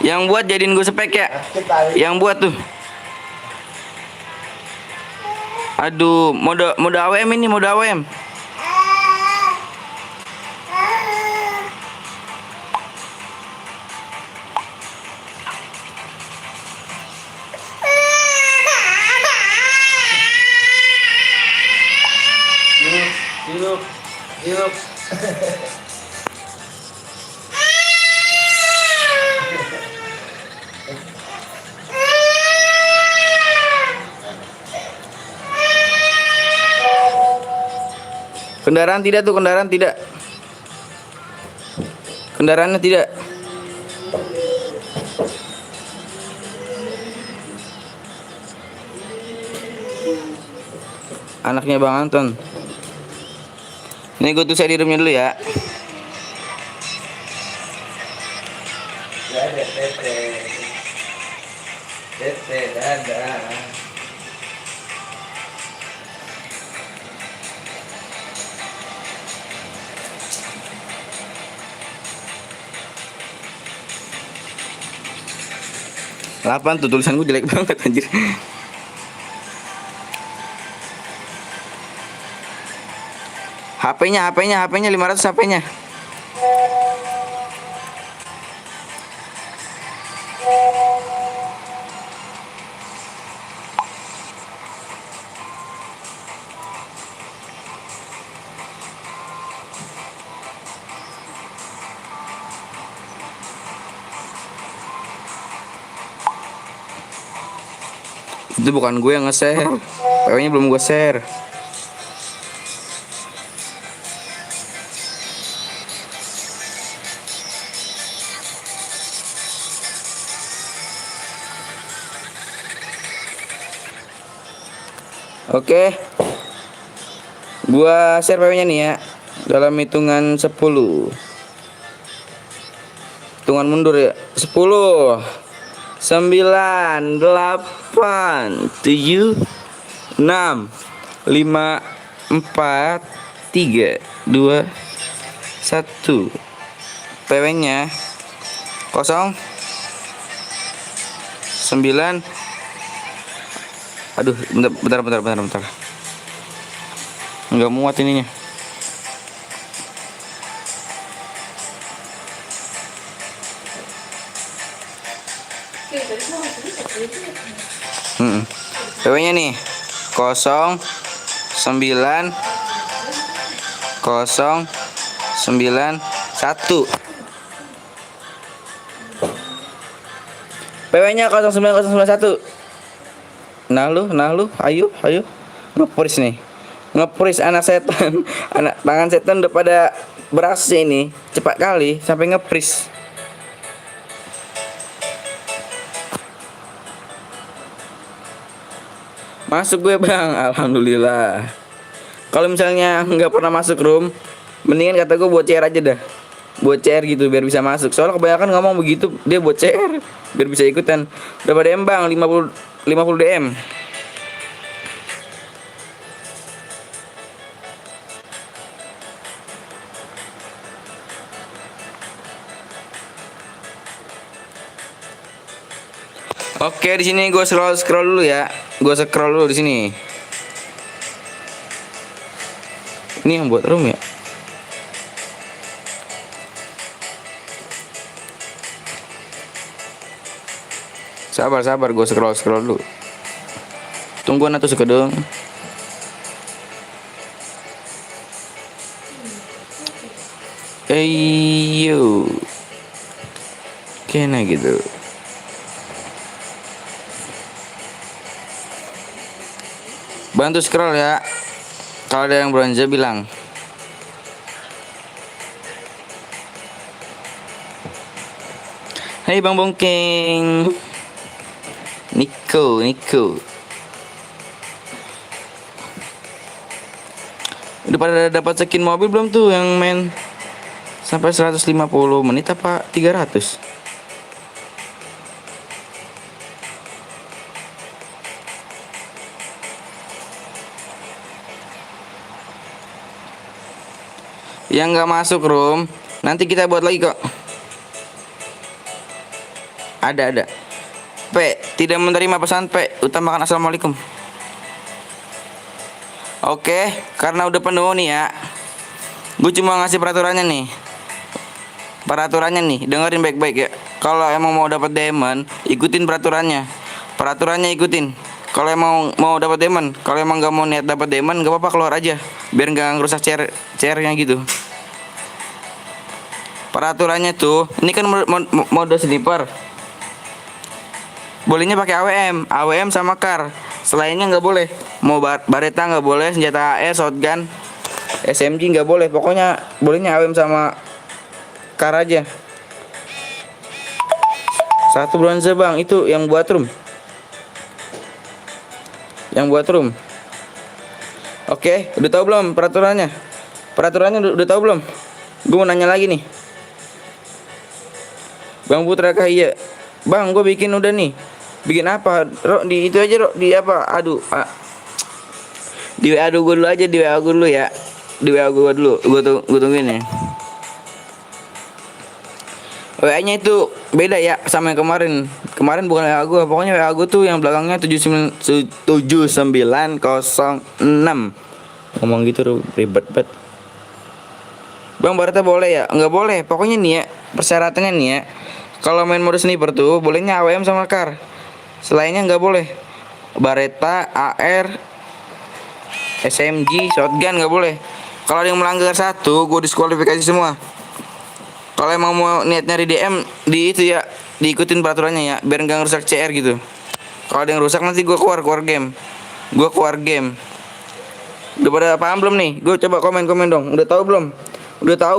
Yang buat jadiin gue spek ya. Yang buat tuh. Aduh, mode AWM ini, mode AWM. hidup, hidup. Kendaraan tidak tuh, kendaraan tidak. Kendaraannya tidak. Anaknya Bang Anton. Ini gue tuh saya di roomnya dulu ya. Tete, dadah. Lapan tuh tulisan gue jelek banget anjir. HP-nya 500 HP-nya. Itu bukan gue yang nge-share. PW-nya belum gue share. Oke. Gua share PW-nya nih ya. Dalam hitungan 10. Hitungan mundur ya. 10 9 8 7 6 5 4 3 2 1. PW-nya 0 9. Aduh, bentar. Enggak muat ininya. PW-nya nih 0 9 0 9 1. PW-nya 09091. Nah lu, ayo, ngepris nih, ngepris anak setan, anak tangan setan udah pada beraksi ini, cepat kali sampai ngepris. Masuk gue bang, alhamdulillah. Kalau misalnya nggak pernah masuk room, mendingan kata gue buat CR aja dah, buat CR gitu biar bisa masuk. Soalnya kebanyakan ngomong begitu, dia buat CR biar bisa ikutan. Udah pada embang 50 DM. Oke, di sini gue scroll dulu ya. Gue scroll dulu di sini. Ini yang buat room ya. Sabar, gue scroll dulu. Tungguan atuh sekedeng. Yo, kena gitu. Bantu scroll ya. Kalau ada yang bronze bilang. Hai Bang Bongkeng. Niko. Udah pada dapat skin mobil belum tuh yang main sampai 150 menit apa 300? Yang nggak masuk room, nanti kita buat lagi kok. Ada. P, tidak menerima pesan P, utamakan assalamualaikum. Oke, karena udah penuh nih ya. Gue cuma ngasih peraturannya nih. Dengerin baik-baik ya. Kalau emang mau dapat diamond, ikutin peraturannya. Ikutin. Kalau emang mau dapat diamond, kalau emang nggak mau niat dapat diamond, nggak apa-apa keluar aja, biar nggak ngerusak chairnya gitu. Peraturannya tuh, ini kan mode sniper. Bolehnya pakai AWM sama kar. Selainnya nggak boleh. Mau bareta nggak boleh, senjata AR, shotgun, SMG nggak boleh. Pokoknya bolehnya AWM sama kar aja. 1 bronze bang, itu yang buat room. Oke, udah tahu belum peraturannya? Udah tahu belum? Gue mau nanya lagi nih. Bang Putra kah? Iya. Bang, gue bikin udah nih. Bikin apa? Rok, di itu aja, Rok. Di apa? Di WA gue dulu aja, di WA gue dulu ya. Di WA gue dulu. Gue tungguin ya. WA-nya itu beda ya sama yang kemarin. Kemarin bukan WA gue. Pokoknya WA gue tuh yang belakangnya 7906. Ngomong gitu tuh ribet banget. Bang Barata boleh ya? Enggak boleh. Pokoknya nih ya, persyaratannya nih ya. Kalau main mode sniper tuh bolehnya AWM sama kar. Selainnya nggak boleh. Bareta, AR, SMG, shotgun nggak boleh. Kalau ada yang melanggar satu, gue diskualifikasi semua. Kalau emang mau niat nyari DM di itu ya, diikutin peraturannya ya, biar nggak ngerusak CR gitu. Kalau ada yang rusak nanti gue keluar game. Udah pada paham belum nih? Gue coba komen dong. Udah tahu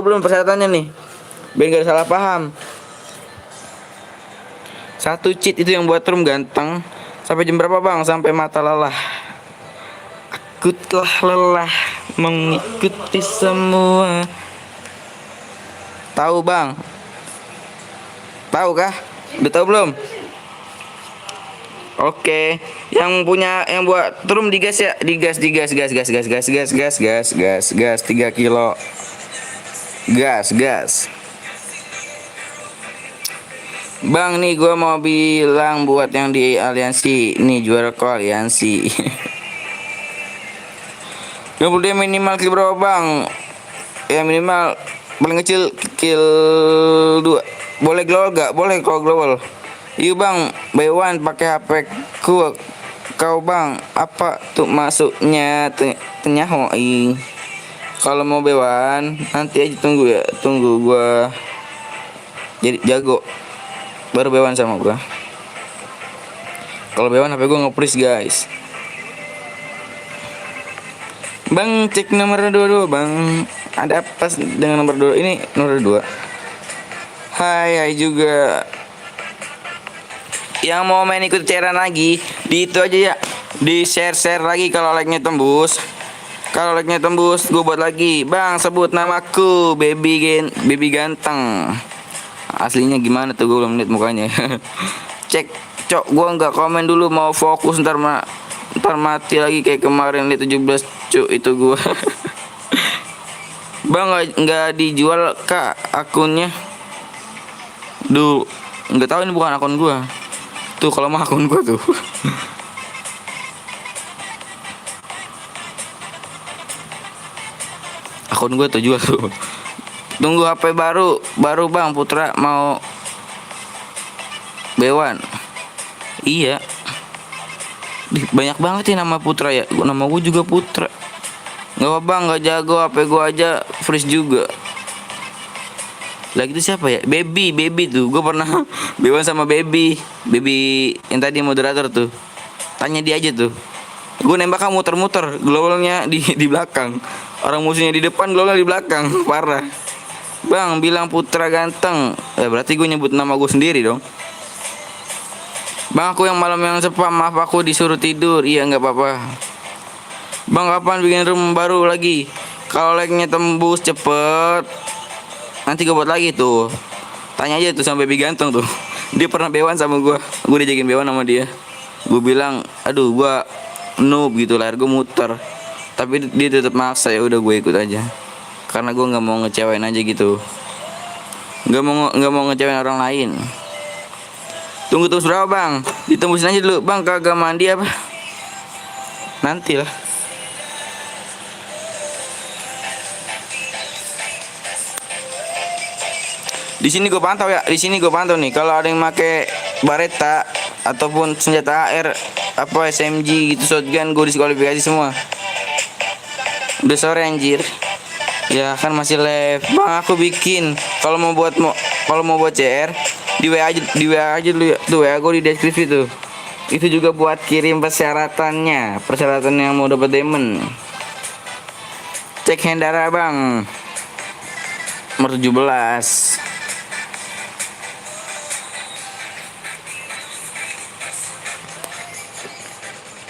belum persyaratannya nih? Biar nggak salah paham. 1 cheat itu yang buat room ganteng. Sampai jam berapa bang? Sampai mata lelah. Aku telah lelah mengikuti semua. Tahu bang? Tahu kah? Udah tahu belum? Oke, yang buat room digas ya, digas 3 kilo. Gas. Bang nih gue mau bilang buat yang di aliansi nih, juara ke aliansi. 50 dia minimal kill berapa bang? Ya minimal paling kecil kill 2. Boleh global gak? Boleh kalau global. Iya bang, buy one pakai HP ku. Kau bang, apa tuh masuknya tenyahoi? Kalau mau buy one nanti aja tunggu gua jadi jago. Baru bewan sama gua. Kalau bewan HP gua nge-freeze guys. Bang cek nomor 22 bang. Ada apa dengan nomor 2? Ini nomor 2. Hai juga. Yang mau main ikut cairan lagi, di itu aja ya. Di share lagi kalau like-nya tembus. Kalau like-nya tembus, gue buat lagi. Bang sebut namaku, baby ganteng. Aslinya gimana tuh, gue belum lihat mukanya. Cek cok, gue nggak komen dulu, mau fokus ntar mati lagi kayak kemarin di 17 cuk itu gue. Bang nggak dijual kak akunnya. Duh, nggak tahu ini bukan akun gue. Tuh kalau mah akun gue tuh. Akun gue tuh jual tuh. Tunggu HP baru bang Putra mau Bewan. Iya. Banyak banget ya nama Putra ya. Nama gue juga Putra. Nggak apa bang, nggak jago HP gue aja freeze juga. Lagi itu siapa ya? Baby tuh. Gue pernah bewan sama Baby yang tadi moderator tuh. Tanya dia aja tuh. Gue nembaknya muter-muter, glowalnya di belakang. Orang musuhnya di depan, glowalnya di belakang. Parah. Bang bilang Putra ganteng. Berarti gue nyebut nama gue sendiri dong. Bang, aku yang malam yang spam, maaf aku disuruh tidur. Iya, nggak apa-apa. Bang, kapan bikin room baru lagi? Kalau like-nya tembus cepet, nanti gue buat lagi tuh. Tanya aja tuh sama Baby ganteng tuh. Dia pernah bewan sama gue diajakin bewan sama dia. Gue bilang, aduh gue noob gitu, layar gue muter. Tapi dia tetap maksa, ya udah gue ikut aja. Karena gue nggak mau ngecewain aja gitu. Nggak mau ngecewain orang lain. Tunggu terus berapa bang? Ditembusin aja dulu bang, kagak mandi apa? Nanti lah. Di sini gue pantau ya, di sini gue pantau nih. Kalau ada yang make Baretta ataupun senjata AR apa SMG gitu, shotgun, gue diskualifikasi semua. Udah sore anjir. Ya kan masih live. Bang aku bikin. Kalau mau buat CR di WA aja dulu ya. Tuh WA gue di deskripsi tuh. Itu juga buat kirim persyaratannya yang mau dapat diamond. Cek Hendara bang. Nomor 17.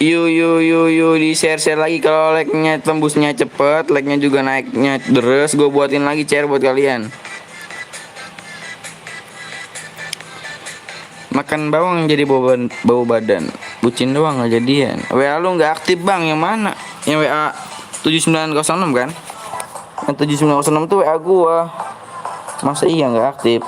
Yuk di share lagi. Kalau like-nya tembusnya cepet, like-nya juga naiknya terus, gue buatin lagi share buat kalian. Makan bawang jadi bau badan, bucin doang nggak jadian. WA lu nggak aktif bang, yang mana? Yang WA 7906 kan? Yang 7906 tuh WA gua. Masa iya nggak aktif?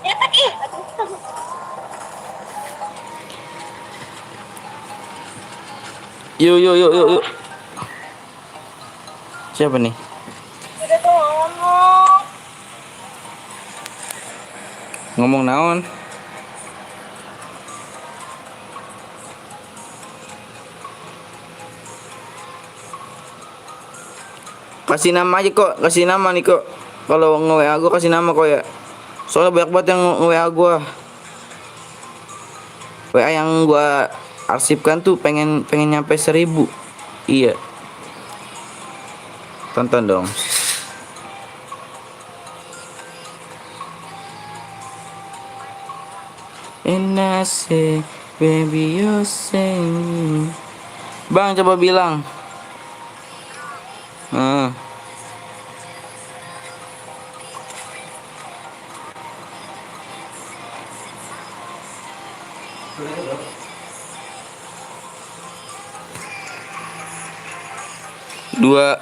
Ya, aduh. Yuk. Siapa nih? Udah tuh ngomong. Ngomong naon? Kasih nama aja kok, kasih nama nih kok. Kalau nge-WA gua kasih nama kok ya. Soalnya banyak banget yang nge-WA gua. WA yang gua arsipkan tuh pengen nyampe 1000. Iya. Tonton dong. And I say, baby you say. Bang coba bilang. Dua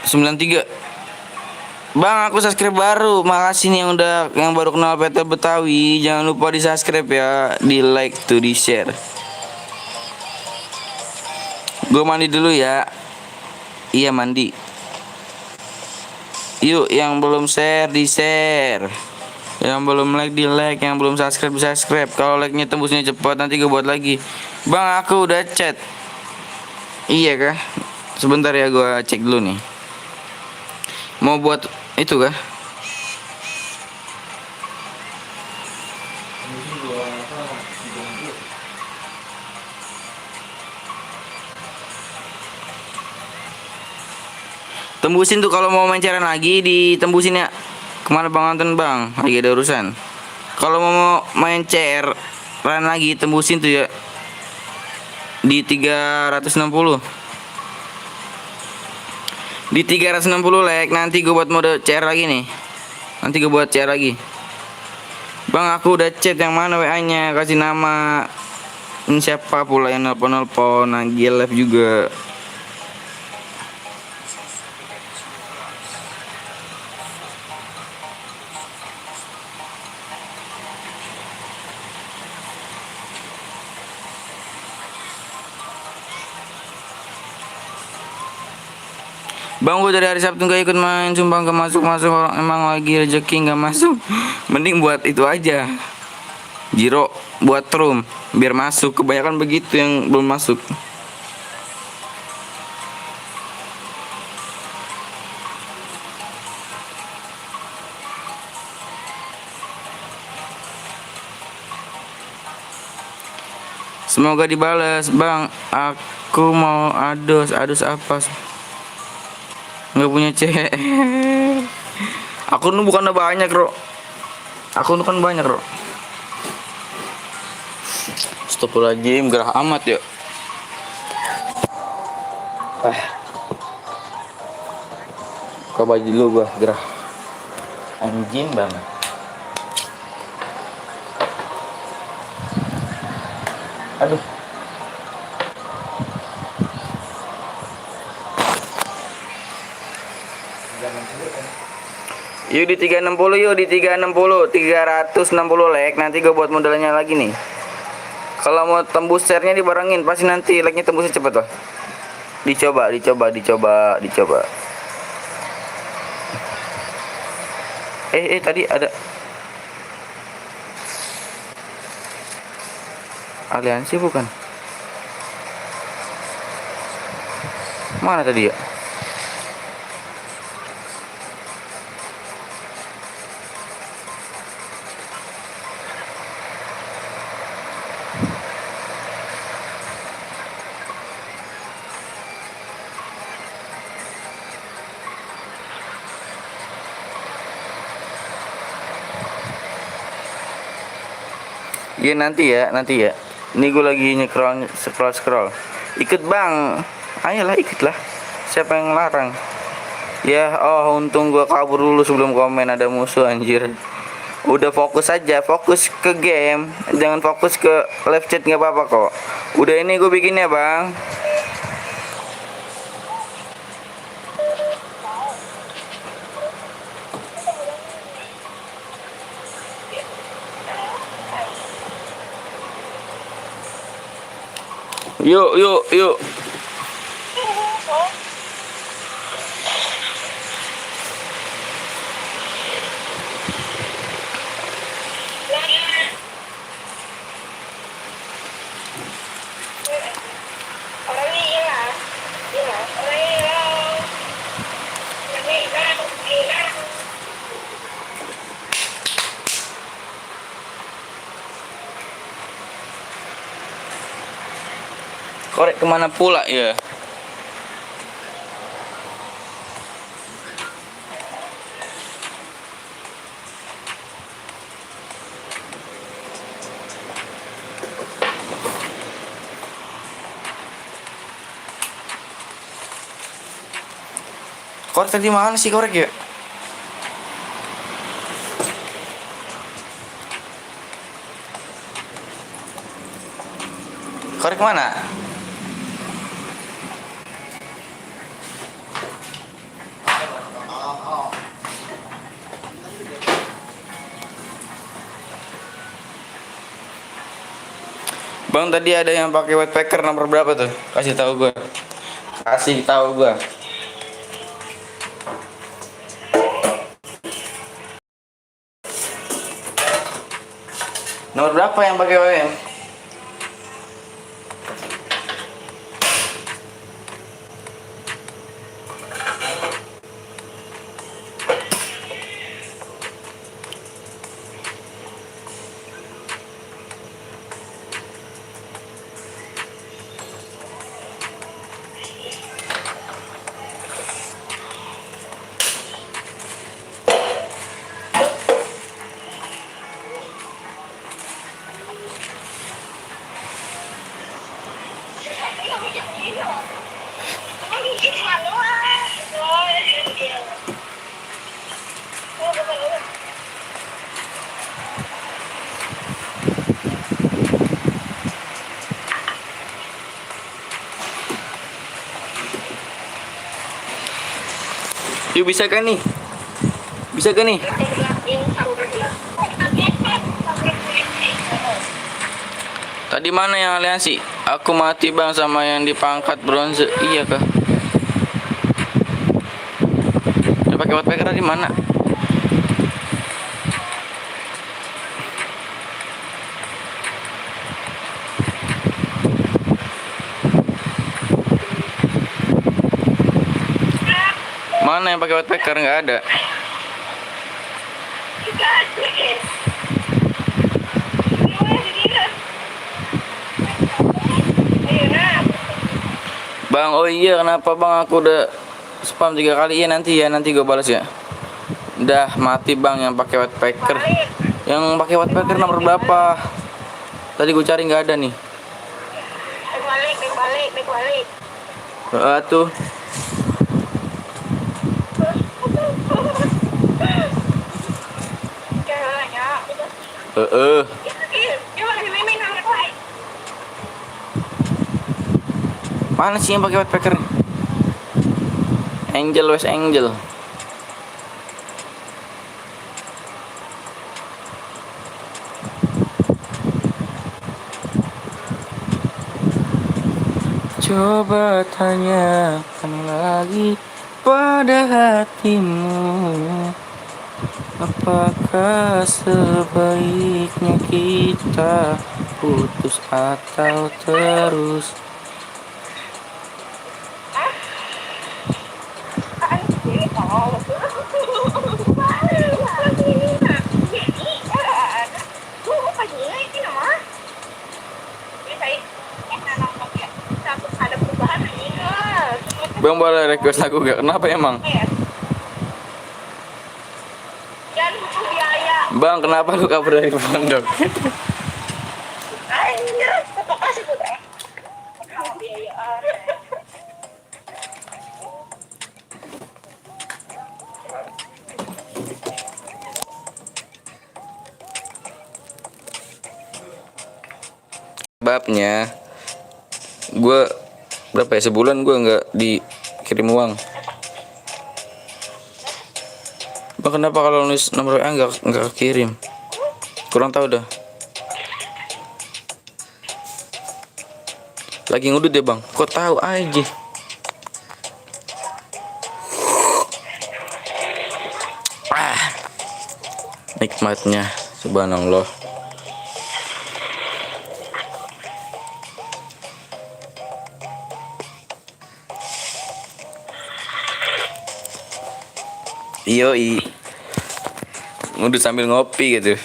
93. Bang aku subscribe baru. Makasih nih yang baru kenal PT Betawi. Jangan lupa di subscribe ya, di like tuh, di share. Gue mandi dulu ya. Iya mandi. Yuk yang belum share di share, yang belum like di like, yang belum subscribe di subscribe. Kalau like-nya tembusnya cepat nanti gue buat lagi. Bang aku udah chat. Iya kah? Sebentar ya gue cek dulu nih. Mau buat itu kah? Tembusin tuh kalau mau main cairan lagi, ditembusin ya. Kemana bang Anton bang? Lagi ada urusan. Kalau mau main cairan lagi, tembusin tuh ya. Di 360. Di 360 like. Nanti gue buat mode CR lagi nih. Nanti gue buat CR lagi. Bang aku udah chat, yang mana WA nya? Kasih nama. Ini siapa pula yang nelpon lagi live juga. Bang, gue dari hari Sabtu gak ikut main, sumpah gak masuk-masuk, orang emang lagi rezeki gak masuk. Mending buat itu aja, Jiro, buat room biar masuk. Kebanyakan begitu yang belum masuk. Semoga dibalas, Bang. Aku mau adus. Adus apa? Nggak punya cewek. Aku nu bukan banyak, Bro. Aku nu kan banyak, Bro. Astagfirullahaladzim, gerah amat ya. Buka baju dulu gua, gerah. Anjing banget. Aduh. Yuk di 360, yuk di 360, 360 like. Nanti gue buat modelnya lagi nih. Kalau mau tembus share-nya dibarengin, pasti nanti like-nya tembusnya cepet loh. Dicoba. Tadi ada aliansi bukan? Mana tadi ya? Iya nanti ya. Ini gue lagi scroll. Ikut bang, ayolah ikutlah. Siapa yang larang? Ya, oh untung gue kabur dulu sebelum komen ada musuh anjir. Udah fokus aja, fokus ke game, jangan fokus ke live chat, nggak apa-apa kok. Udah ini gue bikin ya bang. Yuk. Korek kemana pula ya? Korek tadi mana sih korek ya? Korek mana? Bang, tadi ada yang pakai white packer nomor berapa tuh? Kasih tahu gua. Nomor berapa yang pakai WM? Yuk, bisa kan nih? Tadi mana yang aliansi? Aku mati bang sama yang dipangkat bronze. Iya kah? wattpacker di mana? Mana yang pakai wattpacker? Nggak ada. Bang, oh iya, kenapa bang aku udah spam 3 kali? Iya nanti gue balas ya. Udah mati bang yang pakai wattpacker. Yang pakai wattpacker nomor berapa? Tadi gue cari nggak ada nih. Balik. Tuh. Mana sih yang pakai wattpacker? Angel West Angel. Coba tanyakan lagi pada hatimu, apakah sebaiknya kita putus atau terus? Bang boleh request lagu gak? Kenapa emang? Bang, kenapa lu kabur dari pondok? Sebabnya gue berapa ya, sebulan gue nggak dikirim uang. Bang, kenapa kalau nulis nomor WA nggak kirim? Kurang tahu dah. Lagi ngudut ya bang? Kok tahu aja? Nikmatnya, subhanallah. Yoi, ngudut sambil ngopi gitu.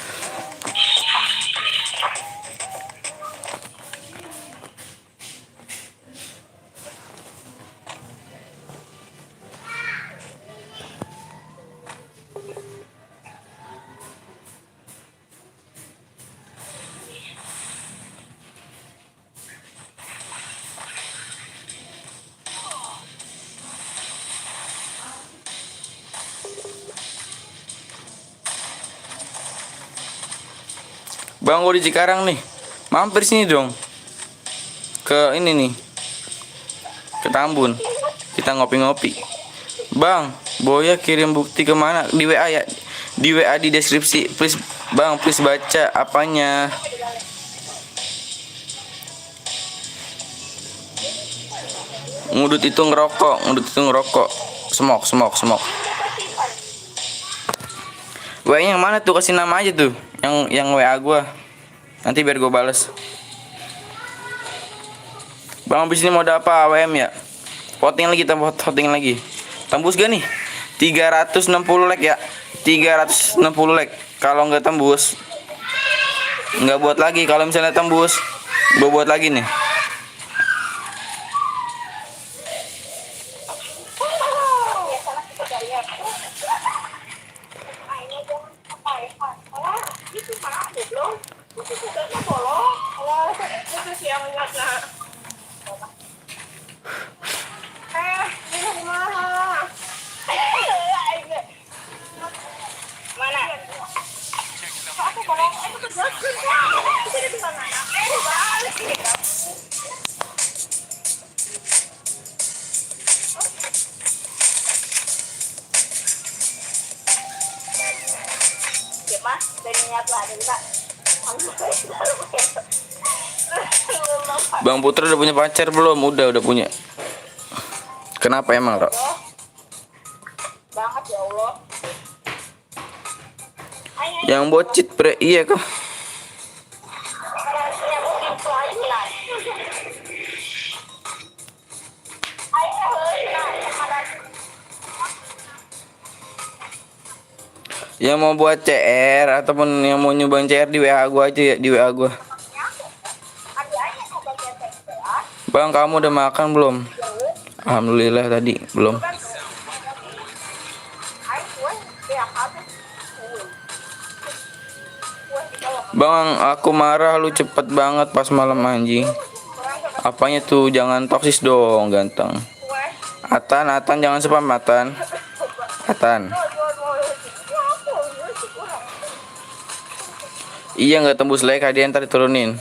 Bang, gue di Cikarang nih. Mampir sini dong. Ke ini nih. Ke Tambun. Kita ngopi-ngopi. Bang, Boya kirim bukti kemana? Di WA ya. Di WA di deskripsi. Please, bang, please baca apanya. Ngudut itu ngerokok. Semok. WA-nya yang mana tuh? Kasih nama aja tuh. Yang WA gua. Nanti biar gua bales. Bang, abis ini mau ada apa AWM ya? Voting lagi. Tembus gak nih? 360 like ya. 360 like. Kalau nggak tembus, nggak buat lagi. Kalau misalnya tembus, gua buat lagi nih. Bang Putra udah punya pacar belum? Udah punya. Kenapa emang, Rok? Banget ya Allah. Yang bocit bre, iya kah? Yang mau buat CR ataupun yang mau nyobain CR di WA gua aja ya, di WA gua. Bang, kamu udah makan belum? Alhamdulillah tadi belum. Bang, aku marah lu cepet banget pas malam anjing. Apanya tuh, jangan toksis dong ganteng. Atan jangan spam Atan. Atan. Iya nggak tembus like hadiah ntar diturunin.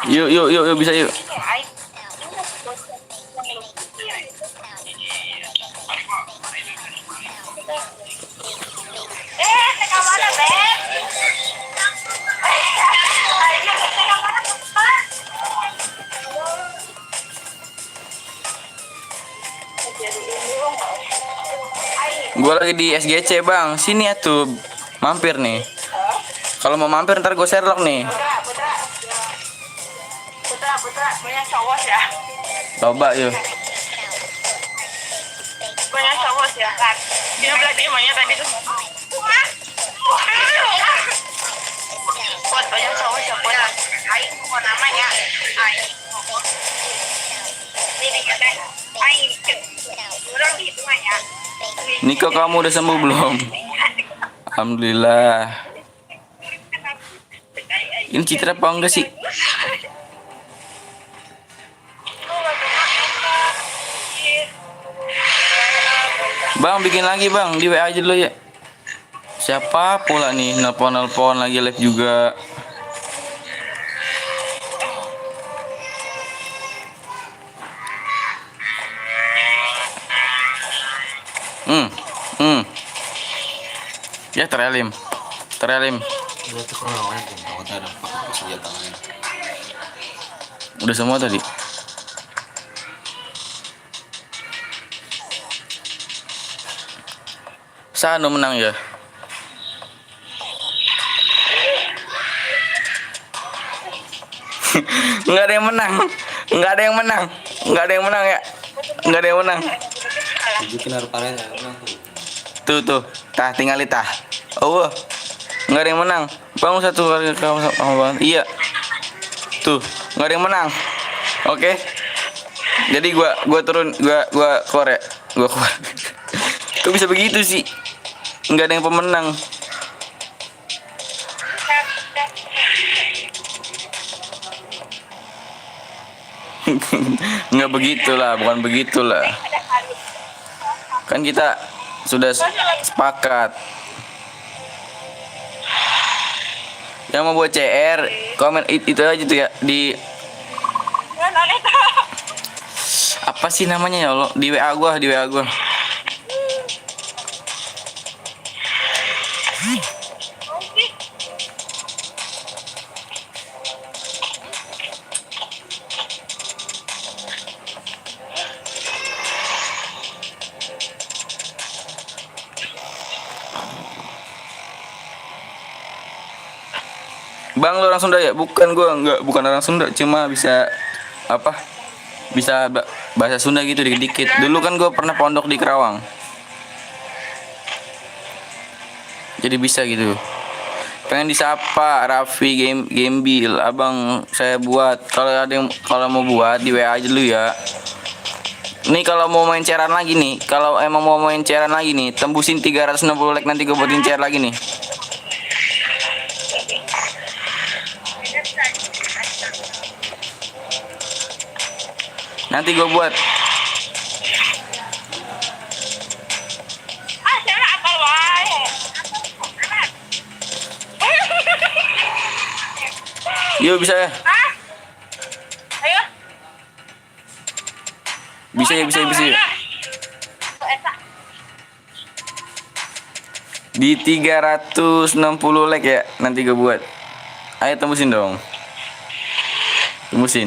Yuk bisa yuk. Gua lagi di SGC bang, sini ya tuh mampir nih. Kalau mau mampir ntar gue Sherlock nih. Putra, banyak cowok ya. Coba yuk. Banyak cowok ya kan. Dia bilang emangnya tadi tuh. Buat banyak cowok siapa ya? Aing mau namanya. Aing. Ini kata Aing. Orang gitu ya. Niko, kamu udah sembuh belum? Alhamdulillah. Ini Citra apa enggak sih? Bang, bikin lagi bang, di WA aja dulu ya. Siapa pula nih nelpon lagi live juga. Ya terelim. Udah semua tadi. Sano menang ya. Nggak ada yang menang ya. Nggak ada yang menang. Tuh, tah tinggal tah. Oh, nggak ada yang menang. Bang satu kali kamu sama bang. Iya. Tuh, nggak ada yang menang. Oke. Jadi gua turun, gua keluar ya. Gua keluar. Kok bisa begitu sih? Nggak ada yang pemenang. Nggak begitulah, bukan begitulah. Kan kita sudah sepakat. Yang mau buat CR, komen itu aja tuh ya di apa sih namanya ya Allah, di WA gua. Bang, lu orang Sunda ya? Bukan, bukan orang Sunda, cuma bisa apa? Bisa bahasa Sunda gitu dikit-dikit. Dulu kan gue pernah pondok di Kerawang. Jadi bisa gitu. Pengen disapa Raffi Gembil, abang saya buat. Kalau mau buat di WA aja dulu ya. Nih kalau mau main cairan lagi nih, kalau emang mau main cairan lagi nih, tembusin 360 like nanti gue buatin cair lagi nih. Nanti gue buat. Yuk bisa ya. Hah? Ayo. Bisa ya, bisa ya, bisa ya. Esa. Di 360 like ya nanti gue buat. Ayo tembusin dong. Tembusin.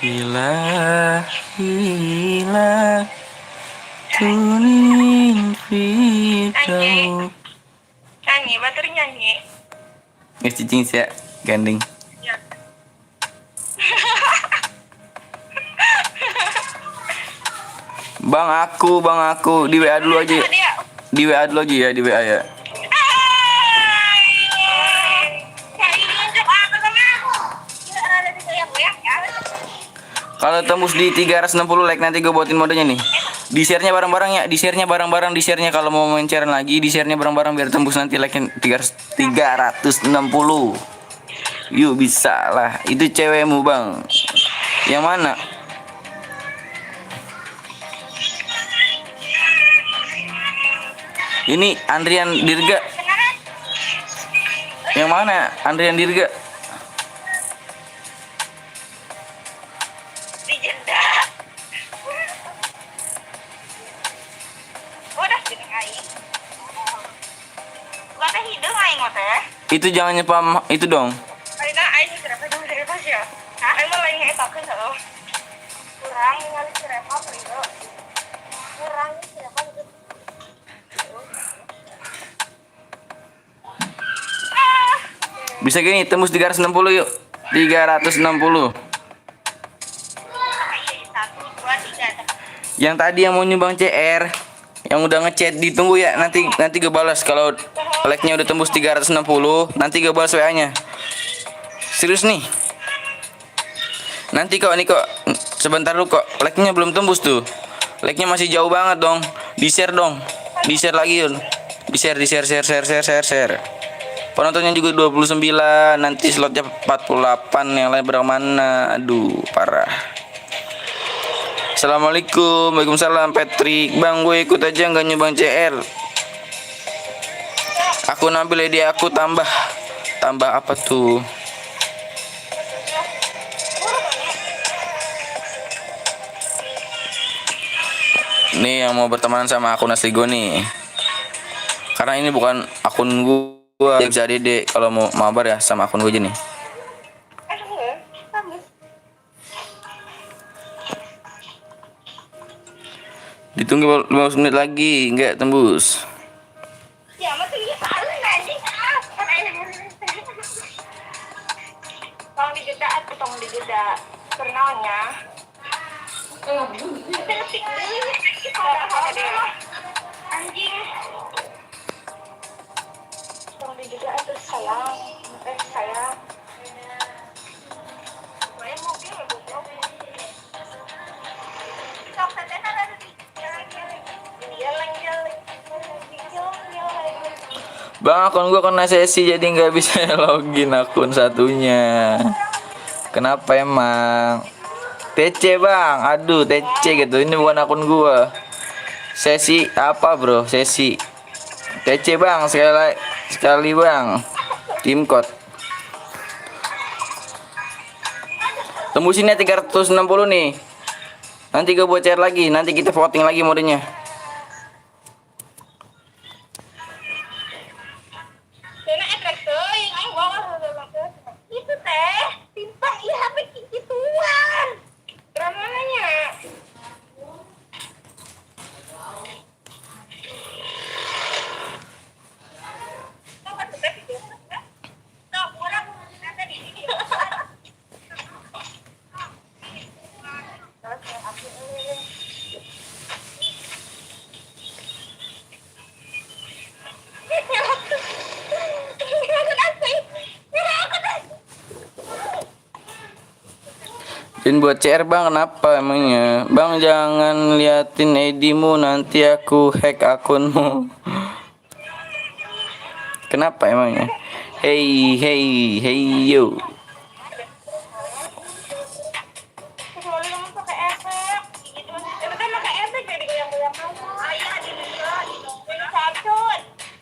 Hilang, hilang, kuning fitau. Nyanyi, batur nyanyi. Nggak cicing sih ya, gandeng. Ya. Bang aku di WA dulu aja. Dia. Di WA dulu aja ya, di WA ya. Cari nunjuk apa sama aku? Nggak ada di goyang-goyang ya. Kalau tembus di 360 like nanti gue buatin modenya nih. Di share-nya bareng-bareng ya, di share-nya bareng-barang, di share-nya kalau mau main share lagi, di share-nya bareng-barang biar tembus nanti like-nya 360. Yuk bisa lah, itu cewekmu bang. Yang mana? Ini Andrian Dirga. Yang mana? Andrian Dirga. Di jeda. Udah sini aing. Gak teh hidung aing mah teh. Itu jangan nyepam itu dong. Aina aing cerita dong cerita sih ya. Nah, aing mah lain ngetakeun heuh. Kurang ningali cerita prido. Kurang cerita gitu. Bisa gini, tembus 360 yuk. 360. 1, 2, 3. Yang tadi yang mau nyumbang CR, yang udah ngechat ditunggu ya. Nanti gue balas kalau like-nya udah tembus 360, nanti gue balas WA-nya. Serius nih. Nanti kok sebentar lu kok like-nya belum tembus tuh. Like-nya masih jauh banget dong. Di-share dong. Di-share lagi yuk. Di-share. Penontonnya juga 29, nanti slotnya 48, yang lain berapa mana? Aduh, parah. Assalamualaikum, waalaikumsalam Patrick. Bang, gue ikut aja nggak nyumbang CR. Aku ambil dia, aku tambah apa tuh? Nih yang mau berteman sama akun asli gue nih. Karena ini bukan akun gue bisa dede kalau mau mabar ya sama akun gue aja nih. Ditunggu 15 menit lagi, nggak tembus. Ya, mah tuh salah anjing. Tolong dijeda atuh, tolong dijeda. Kenalnya. Anjing. Tolong dijeda atuh sayang. Sayang. Saya mobil goblok. Sok satena ada di jalan. Bang, akun gue kena sesi jadi nggak bisa login akun satunya. Kenapa emang? TC bang, aduh TC gitu. Ini bukan akun gue. Sesi apa bro? Sesi TC bang, sekali bang. Tim code. Tembusinnya 360 nih. Nanti gue buat share lagi. Nanti kita voting lagi modenya. Kena etrek teuing, aing bawa itu teh, timpang ieu HP kituan. Ramananya. Dan buat CR bang, kenapa emangnya? Bang jangan liatin ID-mu, nanti aku hack akunmu. Kenapa emangnya? Hey yo. Kecuali kamu pakai efek, gitu. Itu kan pakai efek jadi goyang-goyang kamu. Ayah di dia, ini satu.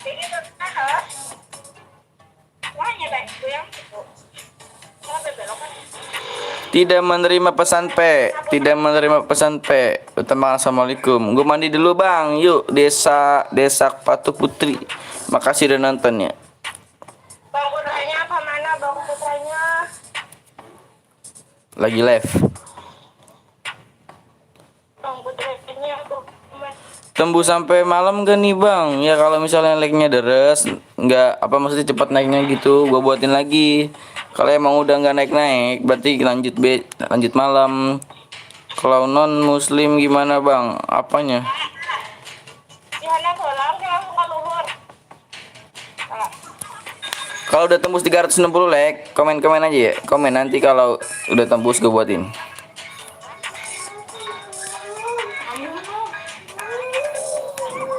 Jadi kan Tidak menerima pesan P. Tidak menerima pesan P. Utama assalamualaikum. Gue mandi dulu bang. Yuk desa Patu Putri. Makasih udah nonton ya. Bang putranya apa mana bang putranya? Lagi live. Bang putranya tuh. Tembus sampai malam gak nih bang? Ya kalau misalnya like-nya deres, nggak apa maksudnya cepat naiknya gitu, gue buatin lagi. Kalau emang udah nggak naik, berarti lanjut malam. Kalau non muslim gimana bang? Apanya? Gimana pulang sih langsung ke luhur. Kalau udah tembus 360 like, komen aja ya. Komen nanti kalau udah tembus gue buatin.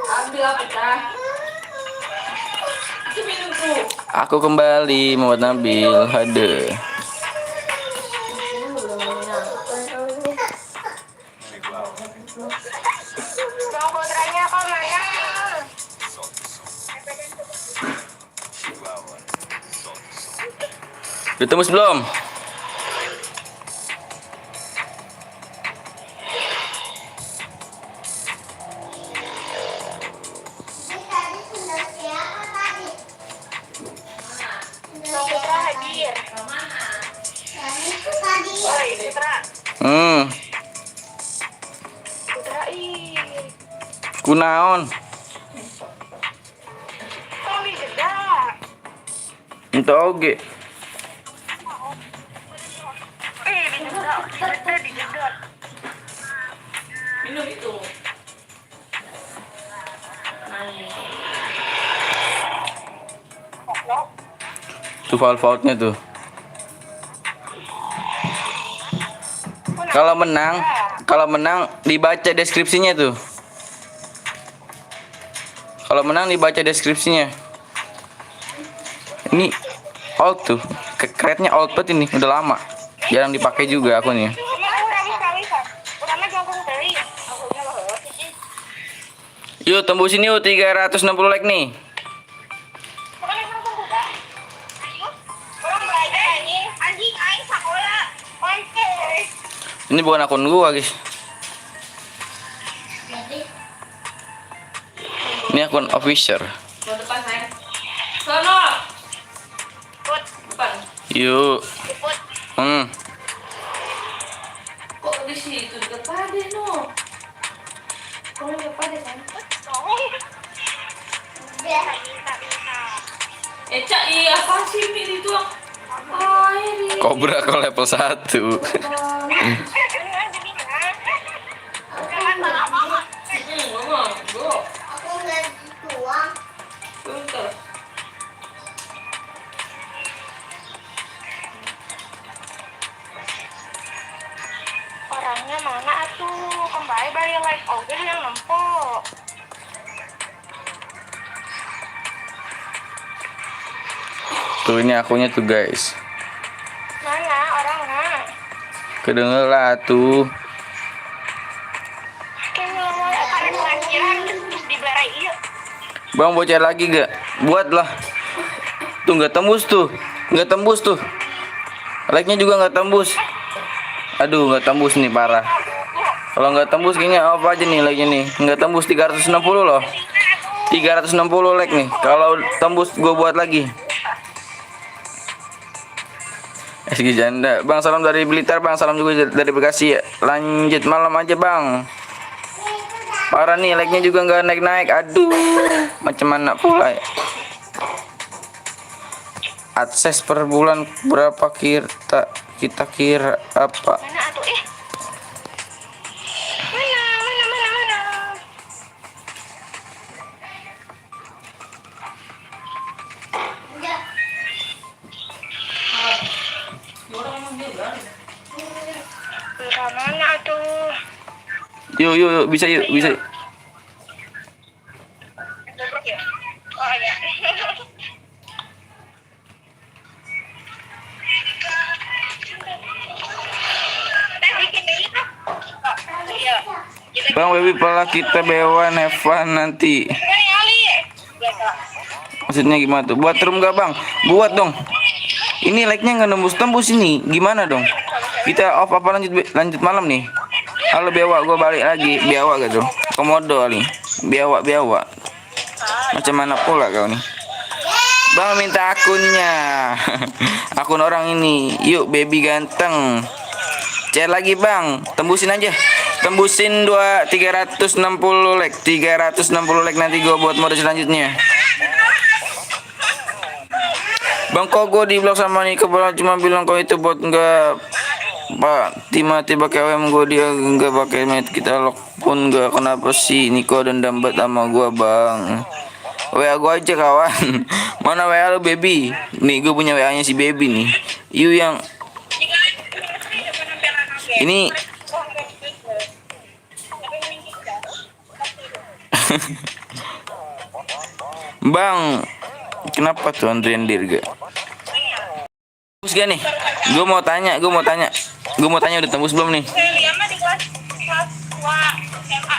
Ambil apa dah? Itu minum tuh. Aku kembali Muhammad Nabil. Hade. Bang putranya apa mana? Udah tembus belum? Bang putra hadir. Oi putra. Putra Kunaon? Tolong dijeda. Itu oge. Dijeda. Minum itu. Tuh fault-faultnya tuh. Kalau menang dibaca deskripsinya tuh. Kalau menang dibaca deskripsinya. Ini old tuh. Krednya old banget ini, udah lama. Jarang dipakai juga akunnya. Yuk tembusin yuk 360 like nih. Ini bukan akun gua guys. Ini akun official. Ke depan sayang. Sono. Depan. Yuk. Kok di situ dekat pade no? Kok dekat pade sayang? Cak, iya apa sih Min itu? Air. Cobra kok level 1. Orangnya mana atuh? Kembali balik live oke yang nempok. Tuh ini akunnya tuh guys. Mana orangnya? Kedenger lah tuh. Bang bocah lagi gak? Buat lah. Tuh nggak tembus tuh. Nggak tembus tuh. Like-nya juga nggak tembus. Aduh nggak tembus nih parah. Kalau nggak tembus kayaknya apa aja nih like-nya nih. Nggak tembus 360 loh. 360 like nih. Kalau tembus gue buat lagi. SG Janda. Bang salam dari Blitar bang. Salam juga dari Bekasi ya. Lanjut malam aja bang. Parah nih like-nya juga nggak naik-naik. Aduh. Macam mana pula ya. Akses per bulan berapa kita kira apa? Mana atuh Mana? Mana atuh? Yuk bisa yuk. Oh ya. Bang baby pala kita bewan have fun nanti. Maksudnya gimana tuh? Buat room gak bang? Buat dong. Ini like-nya nggak nembus ini. Gimana dong? Kita off apa lanjut malam nih? Halo biawak, gue balik lagi. Biawak gitu. Komodo kali. Biawak. Macam mana pula kau nih? Bang minta akunnya. Akun orang ini. Yuk baby ganteng. Share lagi bang. Tembusin aja. Tembusin 360 like. 360 like nanti gue buat mode selanjutnya. Bang kok gue di blok sama Niko cuma bilang kau itu bot enggak Pak tiba-tiba KWM gue dia enggak pakai met kita lock pun enggak kenapa sih Niko dendam banget sama gue bang. WA gue aja kawan. Mana WA lu baby? Nih gue punya WA nya si baby nih. You yang ini Bang, kenapa tuh Andrian Dirga? Tembus gak nih? Gue mau tanya udah tembus belum nih? Dia mah di kelas 2 SMA.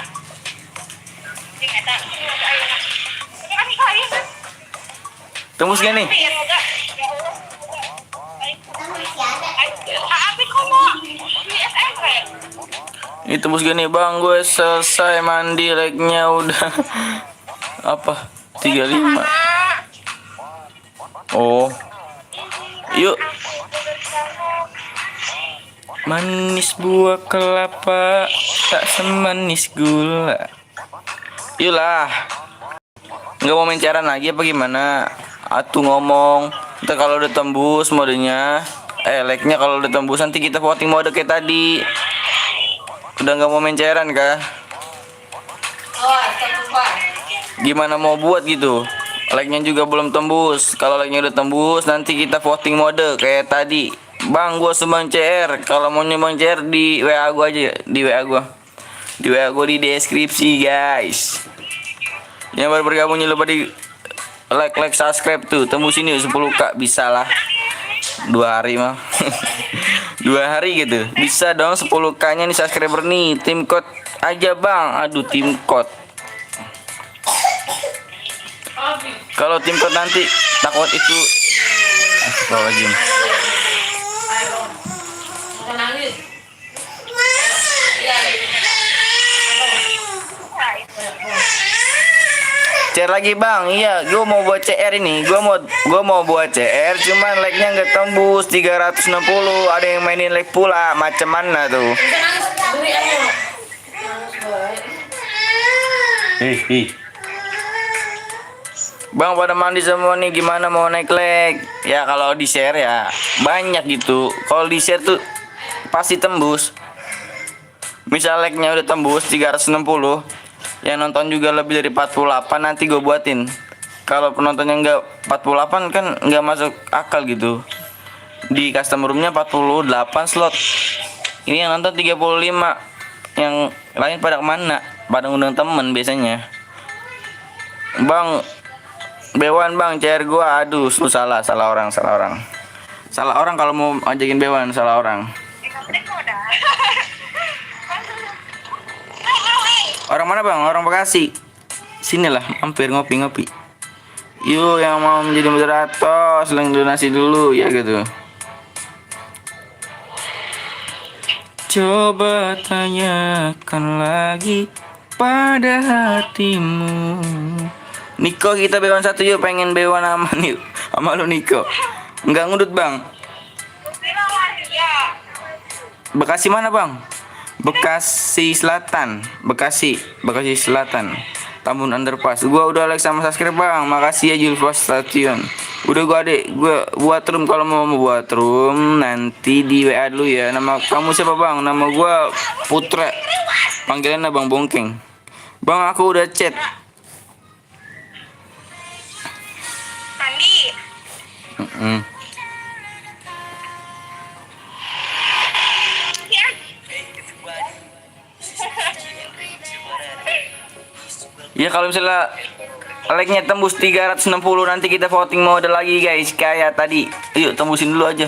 Jeung eta. Ini kan kali kan. Tembus gak nih? Abi komo di SMP. Ini tembus gak nih bang? Gue selesai mandi, like-nya udah apa? 35. Oh, yuk. Manis buah kelapa tak semanis gula. Yulah. Nggak mau main cairan lagi apa gimana? Atuh ngomong. Ntar kalau udah tembus modenya, like-nya kalau udah tembus nanti kita voting mode kayak tadi. Udah nggak mau main cairan kah? Gimana mau buat gitu? Like-nya juga belum tembus. Kalau like-nya udah tembus nanti kita voting mode kayak tadi. Bang, gua sumbang CR. Kalau mau nyumbang CR di WA gua aja, di WA gua. Di WA gua di deskripsi, guys. Yang baru bergabung jangan lupa di like, subscribe tuh. Tembus ini 10k bisa lah. 2 hari mah. 2 hari gitu. Bisa dong 10k-nya nih subscriber nih. Tim code aja, Bang. Aduh, tim code. Kalau tim code nanti takut itu astagfirullahaladzim. CR lagi bang, iya, gue mau buat CR ini, gue mau buat CR, cuman like-nya nggak tembus 360, ada yang mainin like pula, macam mana tuh? Bang pada mandi semua nih, gimana mau naik like? Ya kalau di share ya banyak gitu, kalau di share tuh pasti tembus. Misal like-nya udah tembus 360, yang nonton juga lebih dari 48 nanti gue buatin. Kalau penontonnya nggak 48 kan nggak masuk akal gitu. Di custom roomnya 48 slot. Ini yang nonton 35. Yang lain pada kemana? Pada undang temen biasanya. Bang, Bewan bang, CR gua. Aduh, lu salah orang. Salah orang kalau mau ajakin Bewan, salah orang. Orang mana bang? Orang Bekasi. Sinilah, mampir ngopi-ngopi. Yuk yang mau menjadi moderator, selang donasi dulu ya gitu. Coba tanyakan lagi pada hatimu. Niko, kita bewan satu yuk, pengen bewan aman yuk. Sama lu Niko. Enggak ngudut bang. Bekasi mana bang? Bekasi Selatan, Bekasi Selatan, Tambun Underpass. Gua udah like sama subscribe bang, makasih ya Julfas Station. Udah gua buat room, kalau mau buat room nanti di WA dulu ya. Nama kamu siapa bang? Nama gua Putra, panggilannya Bang Bongkeng. Bang aku udah chat. Mandi. Ya kalau misalnya like-nya tembus 360 nanti kita voting mode lagi guys, kayak tadi. Yuk tembusin dulu aja.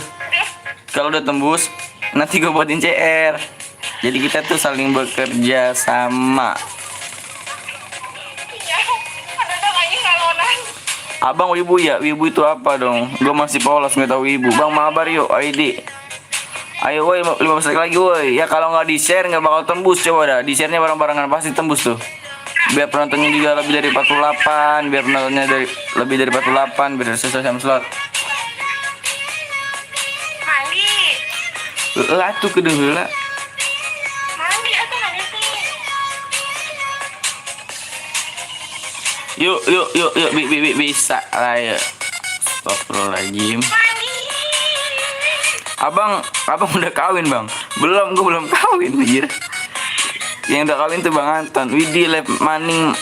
Kalau udah tembus nanti gue buatin CR. Jadi kita tuh saling bekerja sama. Abang wibu ya? Wibu itu apa dong? Gue masih polos nggak tahu wibu. Bang mabar yuk ID. Ayo woi 15 like lagi woi. Ya kalau nggak di-share nggak bakal tembus, coba dah. Di-share-nya bareng-barengan pasti tembus tuh. Biar penontonnya juga lebih dari 48, biar penontonnya lebih dari 48 biar sesuai sama slot. Mandi. Lah tuh kedeng heula. Mandi atuh mandi sih. Yuk, bisa lah ya. Astagfirullahaladzim. Mandi. Abang udah kawin bang? Belum, gue belum kawin anjir. Yang udah kawin tuh Bang Anton. Widih Lab Maning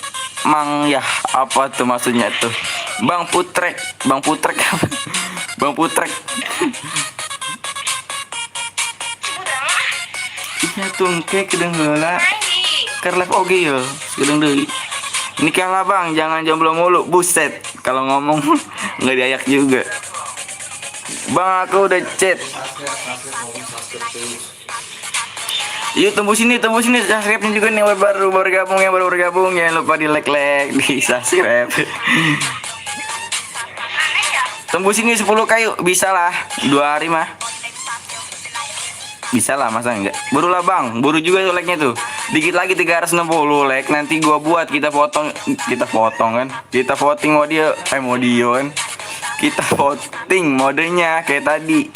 Mang ya, apa tuh maksudnya tuh? Bang Putrek. Bang Putrek. Iya tuh kayak kedeng heula. Mandi. Keur live oge yo, kedeng deui. Nikah lah Bang, jangan jomblo mulu. Buset, kalau ngomong nggak diayak juga. Bang aku udah chat. Yuk tembus sini subscribe-nya juga nih yang baru bergabung jangan lupa di like di subscribe. Tembus sini 10 kayu bisa lah 2 hari mah. Bisa lah masa enggak. Buru lah Bang, buru juga tuh like-nya tuh. Dikit lagi 360 like nanti gua buat kita potong kan. Kita voting mode kan. Kita voting modenya kayak tadi.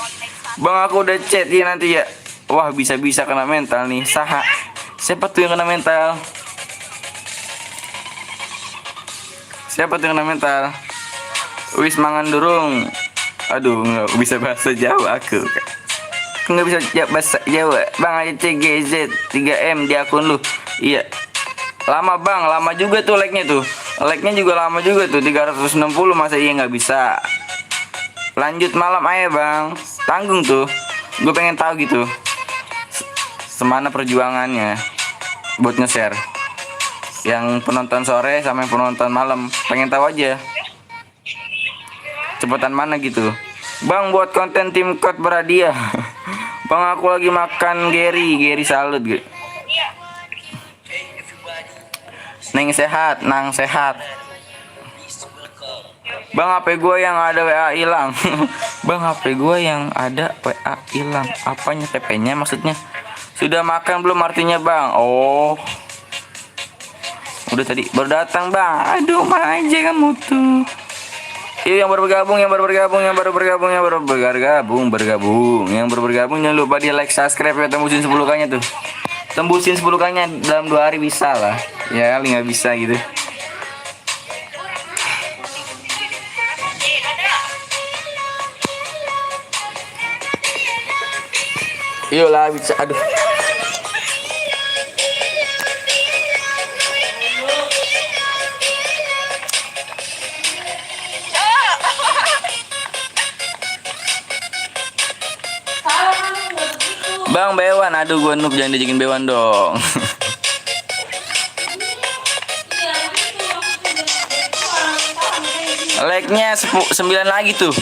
Bang aku udah chat ya nanti ya. Wah bisa-bisa kena mental nih. Siapa tuh yang kena mental? Wis mangan durung. Aduh nggak bisa bahasa Jawa aku. Nggak bisa bahasa Jawa. Bang aja CGZ 3M di akun lu. Iya. Lama Bang, lama juga tuh like-nya tuh. Like-nya juga lama juga tuh 360 masa iya nggak bisa. Lanjut malam aja Bang. Tanggung tuh. Gue pengen tahu gitu. Semana perjuangannya buat nge-share. Yang penonton sore sama yang penonton malam. Pengen tahu aja. Cepetan mana gitu. Bang buat konten tim Code berhadiah. Bang aku lagi makan Gary salut gitu. Nang sehat. Bang HP gue yang ada WA hilang. Bang HP gue yang ada WA hilang. Apanya TP-nya maksudnya? Sudah makan belum artinya Bang? Oh. Udah tadi baru datang Bang. Aduh mana aja kamu tuh. Yuk yang baru bergabung jangan lupa di like subscribe ya, tembusin 10k-nya tuh. Tembusin 10k-nya dalam 2 hari bisa lah. Ya kali nggak bisa gitu. Yuk lah bisa. Aduh. Bang Bewan, aduh gue noob jangan dijakin Bewan dong. Like-nya 9 lagi tuh.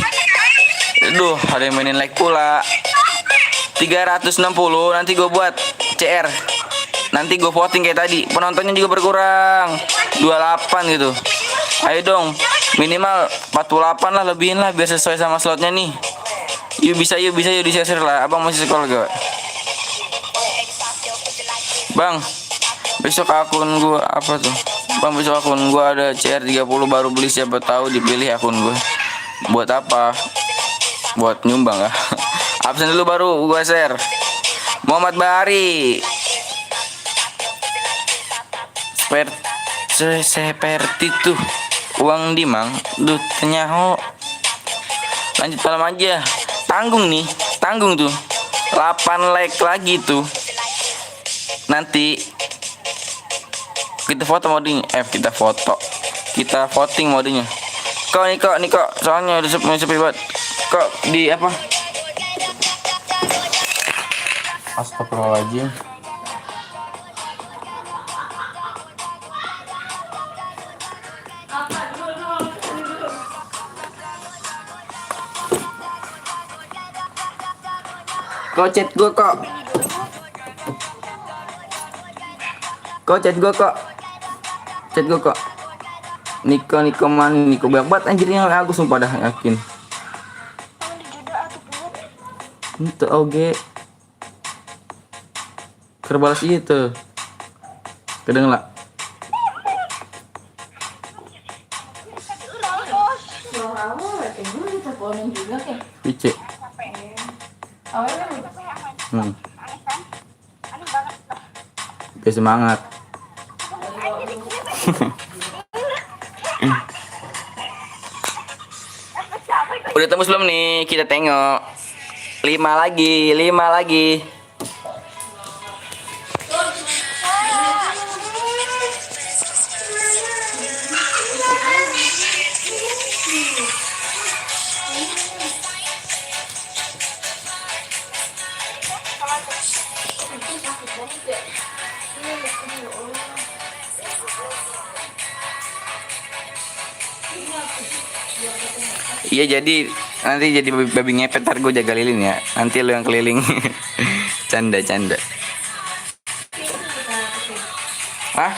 Aduh, ada yang mainin like pula. 360 nanti gue buat CR. Nanti gue voting kayak tadi. Penontonnya juga berkurang 28 gitu. Ayo dong, minimal 48 lah, lebihin lah biar sesuai sama slotnya nih. Yuk bisa yuk di-share lah. Abang masih sekolah gak? Bang, besok akun gua apa tuh? Bang besok akun gua ada CR 30 baru beli, siapa tahu dipilih akun gua. Buat apa? Buat nyumbang ya. Absen dulu baru gua share. Muhammad Bahari. Seperti tuh uang di Mang. Duh tenyaho. Lanjut malam aja. Tanggung tuh. 8 like lagi tuh. Nanti kita foto modenya, kita voting modenya. Kok soalnya udah sepi banget. Kok di apa? Astagfirullahaladzim. Kok chat gue kok? Chat gue kok. Niko man, Niko banyak banget anjirnya aku sumpah dah yakin. Itu oge Kerbalas itu. Kedengeran. Kurang awal ya, kayak gue teleponin juga kayak. Pice. Awalnya Hmm. Aneh kan? Aneh banget. Biar semangat. Udah tembus belum nih? Kita tengok. 5 lagi, 5 lagi. Iya jadi nanti jadi babi ngepet, ntar gue jaga lilin ya. Nanti lo yang keliling. Canda. Hah?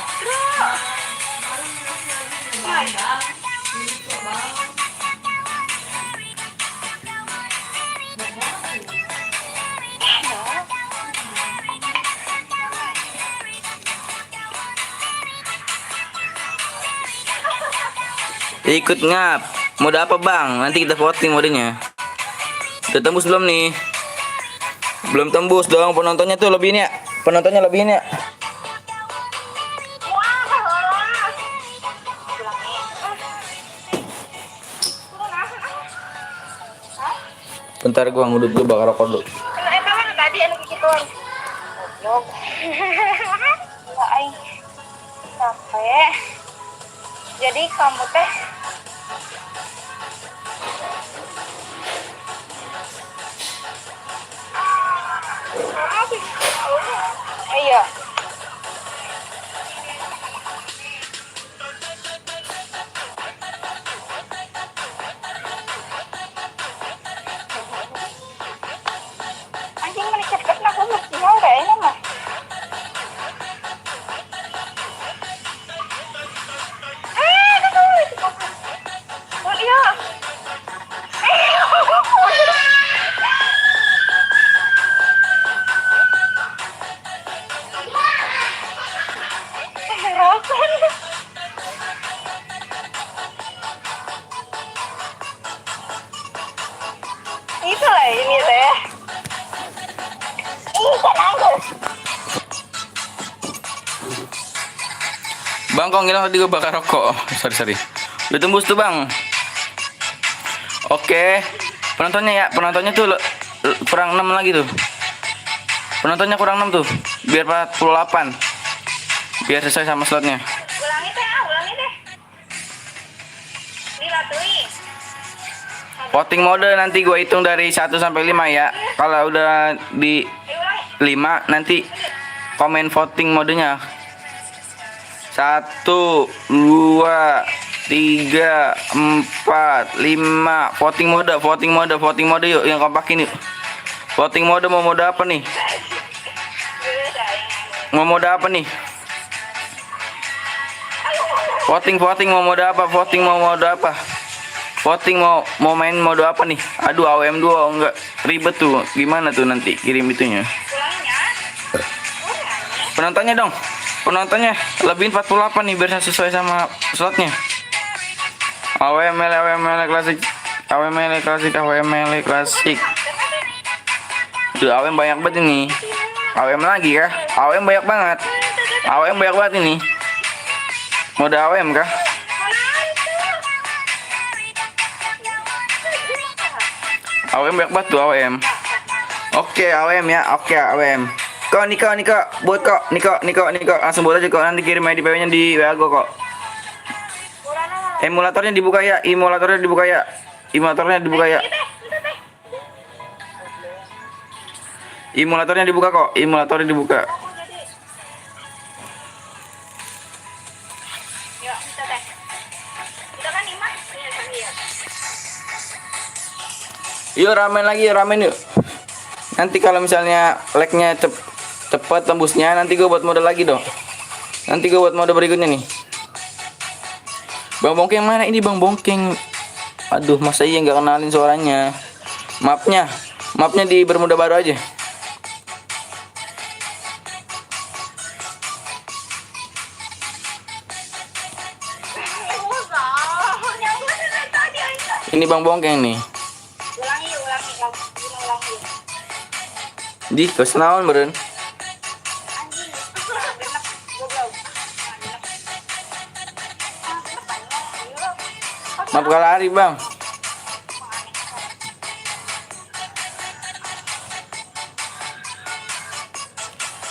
Ikut ngap. Mode apa bang? Nanti kita voting modenya. Udah tembus belum nih? Belum tembus dong, penontonnya tuh lebihin ya. Penontonnya lebihin ya. Bentar gua ngudut dulu, bakar rokok dulu. Emang tadi anu gituan. Goblok. Ya aing capek. Jadi kamu teh iya. Anjing mana cepet nak aku mesti mau kayaknya mah. Oh iya. Itu lah ini teh. Tenang. Bang, kok ngilang tadi gue bakar rokok. Sorry. Udah tembus tuh bang. Oke. Penontonnya tuh kurang 6 lagi tuh. Penontonnya kurang 6 tuh. Biar 48. Biar sesuai sama slotnya. Ulangi teh. Dilatui. Voting mode nanti gue hitung dari 1 sampai 5 ya. Kalau udah di 5 nanti komen voting modenya. 1, 2, 3, 4, 5. Voting mode yuk yang kompakin yuk. Voting mode mau mode apa nih? Mau mode apa nih? Voting mau mode apa? Voting mau main mode apa nih? Aduh AWM 2 enggak ribet tuh. Gimana tuh nanti kirim itunya? Penontonnya dong. Penontonnya lebihin 48 nih biar sesuai sama slotnya. AWML klasik. Tuh AWM banyak banget ini. AWM lagi kah? AWM banyak banget ini. Mode AWM kah? AWM banyak banget tuh AWM. Oke AWM ya, oke AWM. Kok Niko, buat kok Niko, langsung buat aja kok, nanti kirim ID PW-nya di WA gua kok. Emulatornya dibuka ya. Emulatornya dibuka kok. Emulatornya dibuka. Yuk, kita teh. Kita kan 5. Iya. Yuk ramen yuk. Nanti kalau misalnya lag-nya cepet tembusnya, nanti gue buat mode lagi dong. Nanti gue buat mode berikutnya nih. Bang Bongkeng mana ini Bang Bongkeng? Aduh, masa iya nggak kenalin suaranya? Mapnya di bermuda baru aja. Ini Bang Bongkeng nih. Ulangi. Ulangi. Di kesenawan beren. Anjing. Genep. Goblok. Maaf kalah hari Bang.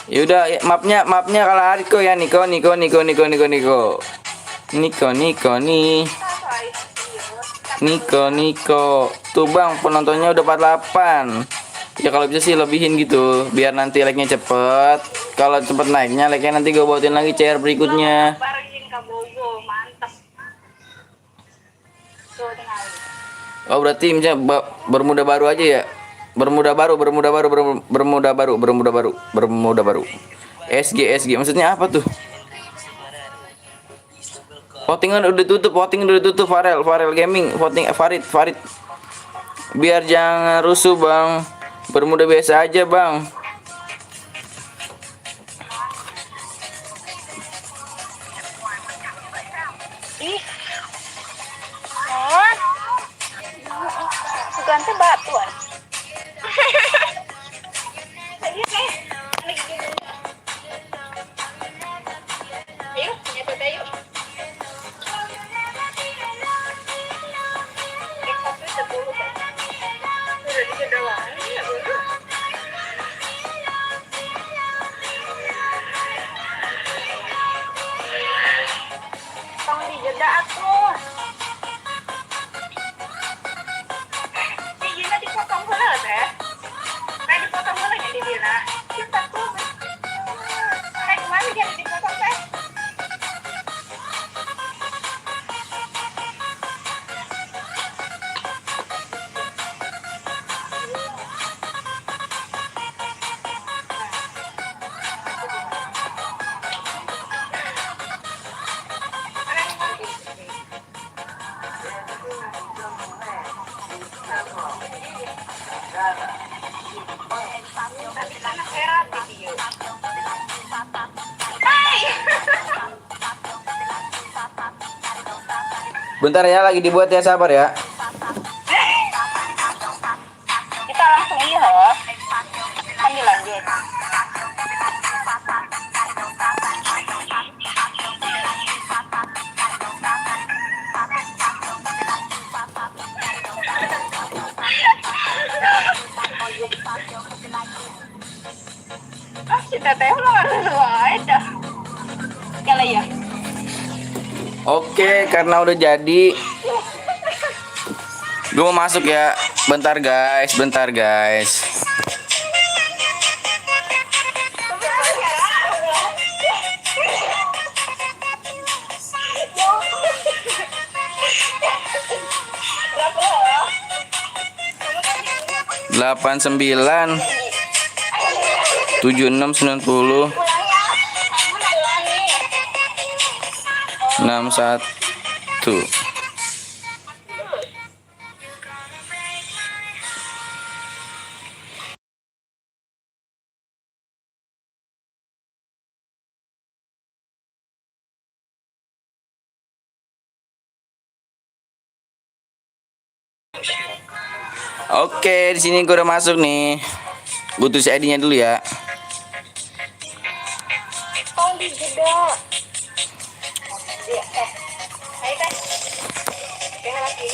Yaudah, ya, maafnya kalah hari kok ya Niko nih. Niko. Tuh Bang, penontonnya udah 48. Ya kalau bisa sih lebihin gitu, biar nanti like-nya cepet. Kalau cepet naiknya, like-nya nanti gue buatin lagi CR berikutnya. Barengin Kak Bogo, mantap. Tuh tinggal. Oh berarti misalnya bermuda baru aja ya. Bermuda baru. SG maksudnya apa tuh? Voting udah tutup Farel Gaming, voting Farid. Biar jangan rusuh Bang. Bermuda biasa aja Bang. Ih. Oh. Ganti batuan. Ayo, nyebut ayo. Tong dijeda atuh. Dijina dipotong heula teh. Kayak dipotong heula nya di dina. Kita tuh. Kayak kemana dia dipotong teh? Bentar ya, lagi dibuat ya, sabar ya. Kita langsung iya kan dilanjut. Si teteh lo harus aja. Kala ya. Oke, karena udah jadi, gue mau masuk ya. Bentar guys. 89 76 90 61. Oke, di sini gue udah masuk nih. Gue tulis ID-nya dulu ya. Tong dijeda. Iya, ayo kan. Jangan lagi.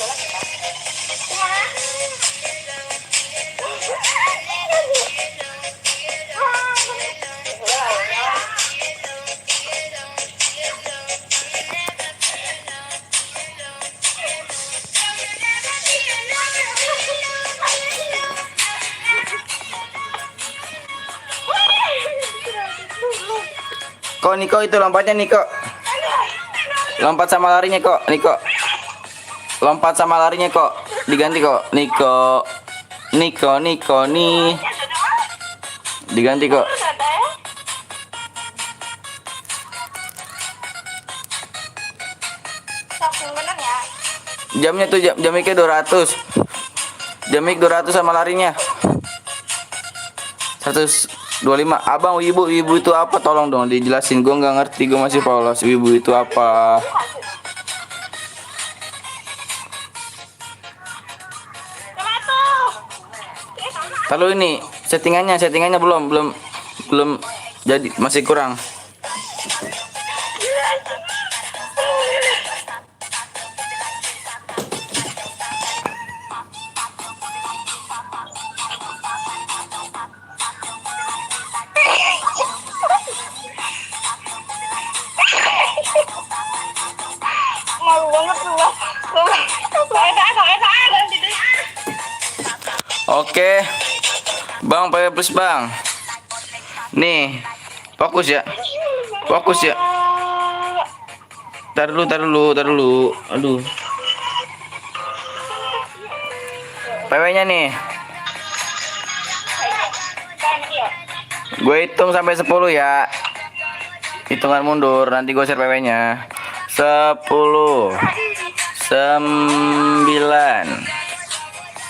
Kok Niko itu lompatnya Niko. Lompat sama larinya kok Niko. Lompat sama larinya kok. Diganti kok Niko nih. Diganti kok. Jamnya tuh jam mic 200. Jam mic 200 sama larinya 125. Abang ibu itu apa, tolong dong dijelasin, gue nggak ngerti, gue masih polos. Ibu itu apa? Lalu ini settingannya belum jadi, masih kurang. Malu banget tuh lah. Ganti deh. Oke, Bang, pakai plus Bang. Nih, fokus ya. Tar dulu. Aduh. PW-nya nih. Ganti ya. Gue hitung sampai 10 ya. Hitungan mundur, nanti gue share PW-nya. 10, 9,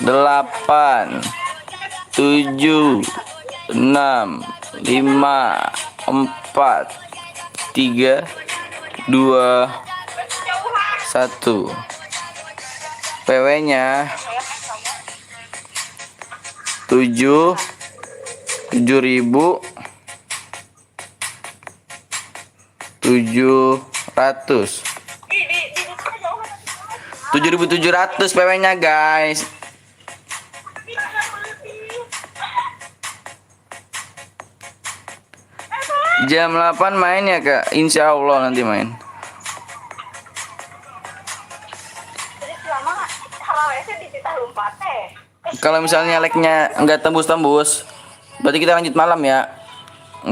8, 7, 6, 5, 4, 3, 2, 1. PW-nya 7.700. 7.700 PW-nya guys. Jam 8 main ya Kak. Insya Allah nanti main. Jadi selama harawesnya di titah lumpat Kalau misalnya like-nya nggak tembus-tembus, berarti kita lanjut malam ya.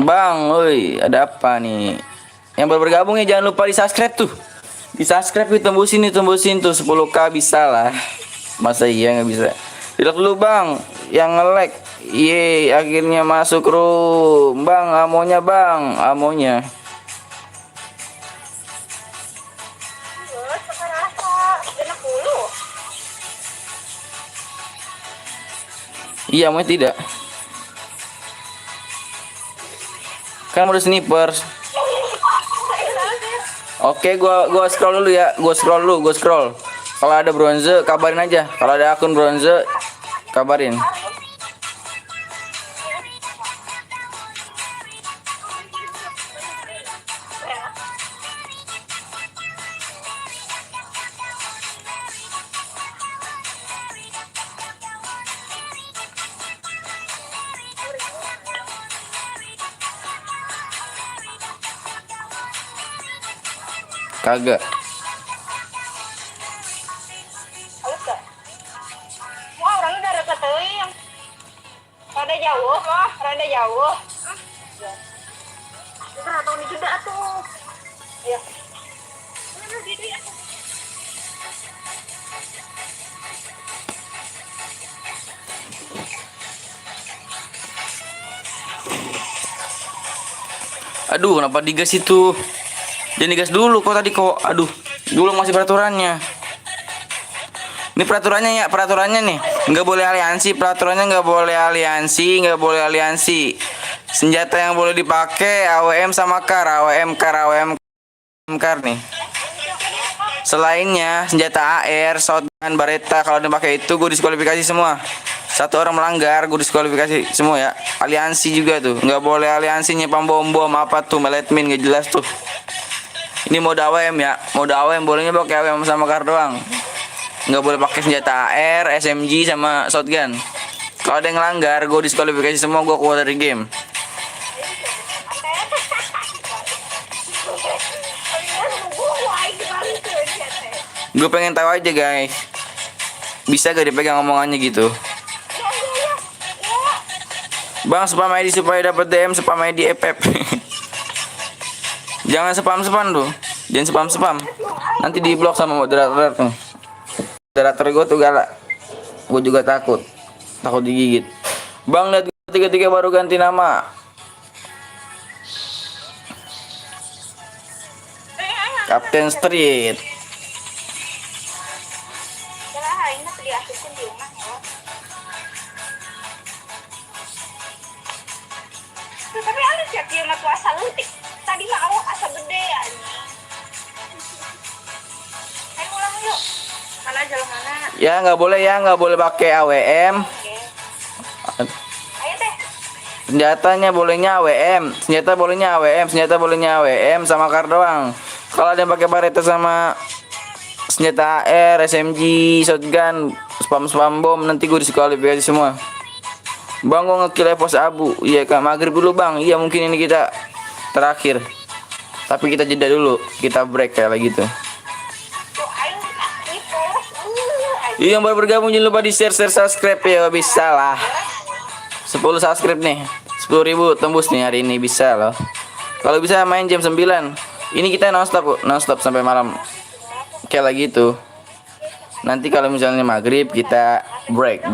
Bang, woi, ada apa nih? Yang baru bergabung ya jangan lupa di subscribe tuh. Di subscribe ditembusin tuh 10k bisa lah. Masa iya nggak bisa? Tidak dulu Bang, yang nge-like. Ye, akhirnya masuk room. Bang, amonya. sekarang enak dulu. Iya, mau tidak? Kan udah snipers. Oke, gua scroll dulu ya. Gua scroll. Kalau ada bronze kabarin aja. Kalau ada akun bronze kabarin. Kagak. Halus gak? Wah, orangnya udah deket teuing. Rada jauh. Kita atau ini juga tuh. Iya. Aduh, kenapa digas itu? Jangan digas dulu kok tadi kok. Aduh, dulu masih peraturannya. Ini peraturannya nih. Nggak boleh aliansi, nggak boleh aliansi. Senjata yang boleh dipakai AWM sama KAR, AWM KAR nih. Selainnya senjata AR, shotgun, Baretta kalau dipakai itu gue diskualifikasi semua. Satu orang melanggar gue diskualifikasi semua ya. Aliansi juga tuh, nggak boleh aliansi nyepam bom apa tuh, meletmin nggak jelas tuh. Ini mode AWM ya, mode AWM bolehnya pakai AWM sama KAR doang. Nggak boleh pakai senjata AR, SMG sama shotgun. Kalau ada yang ngelanggar, gue diskualifikasi semua, gue keluar dari game. Gue pengen tahu aja guys, bisa gak dipegang omongannya gitu. Bang, spam ID supaya dapat DM, spam ID EPEP. Jangan spam tuh, jangan spam. Nanti di blok sama moderator tuh. Moderator gue tuh galak. Gue juga takut digigit. Bang, lihat 33 baru ganti nama. Captain Street. Tapi halus ya dia mah puasa lutik. Tadi mah awak asa gede anjing. Ayo ulang yuk. Mana jalan mana? Ya nggak boleh pakai AWM. Oke. Senjatanya bolehnya AWM, senjata bolehnya AWM sama kar doang. Kalau ada yang pakai bareta sama senjata AR, SMG, shotgun, spam bom, nanti gue diskualifikasi semua. Bang, gue ngekill pos abu. Iya kak, maghrib dulu bang. Iya mungkin ini kita terakhir. Tapi kita jeda dulu, kita break kayak gitu. Tuh aing gitu. Iya, yang baru bergabung jangan lupa di share, subscribe ya, bisa lah. 10 subscribe nih, 10.000 tembus nih hari ini, bisa loh. Kalau bisa main jam 9. Ini kita non-stop sampai malam. Kayak lagi itu. Nanti kalau misalnya maghrib kita break.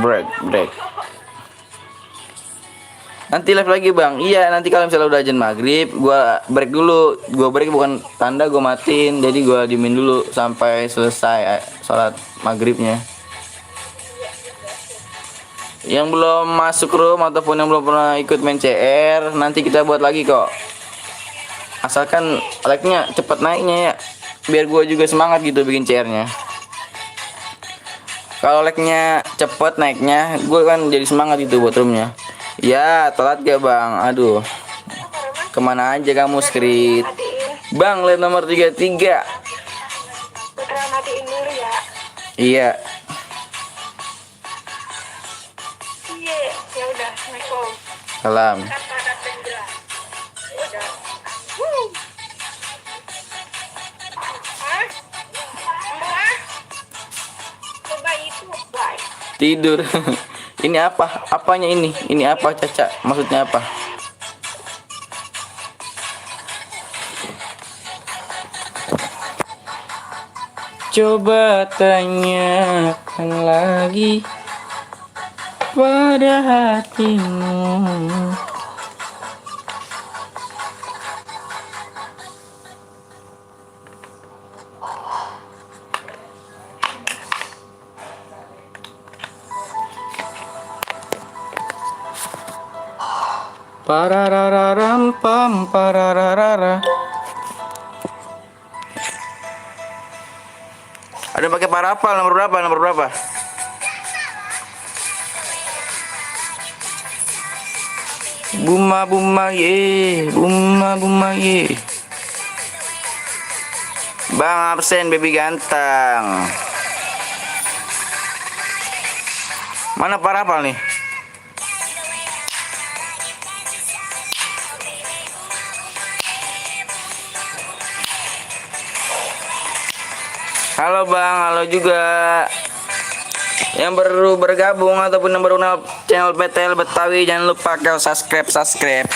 Nanti live lagi bang. Iya, nanti kalau misalnya udah azan maghrib gua break dulu. Gua break bukan tanda gua matiin, jadi gua diemin dulu sampai selesai sholat maghribnya. Yang belum masuk room ataupun yang belum pernah ikut main CR, nanti kita buat lagi kok. Asalkan like-nya cepat naiknya ya, biar gua juga semangat gitu bikin CR-nya. Kalau like-nya cepet naiknya, gue kan jadi semangat gitu buat roomnya. Ya, telat gak bang? Aduh, kemana aja kamu skrit? Bang, lihat nomor 33. Beneran matiin dulu ya. Iya. Iya, ya udah, Assalamualaikum. Salam. Kata dan jelas. Udah. Wuh. Hah? Hah? Coba itu, bye. Tidur. Ini apa? Apanya ini? Ini apa Caca? Maksudnya apa? Coba tanyakan lagi pada hatimu. Pararararam pam parararara. Ada pakai parapal nomor berapa? Buma ye. Bang absen baby ganteng. Mana parapal nih? Halo bang, halo juga. Yang baru bergabung ataupun yang baru kenal channel PTL Betawi, jangan lupa kau subscribe.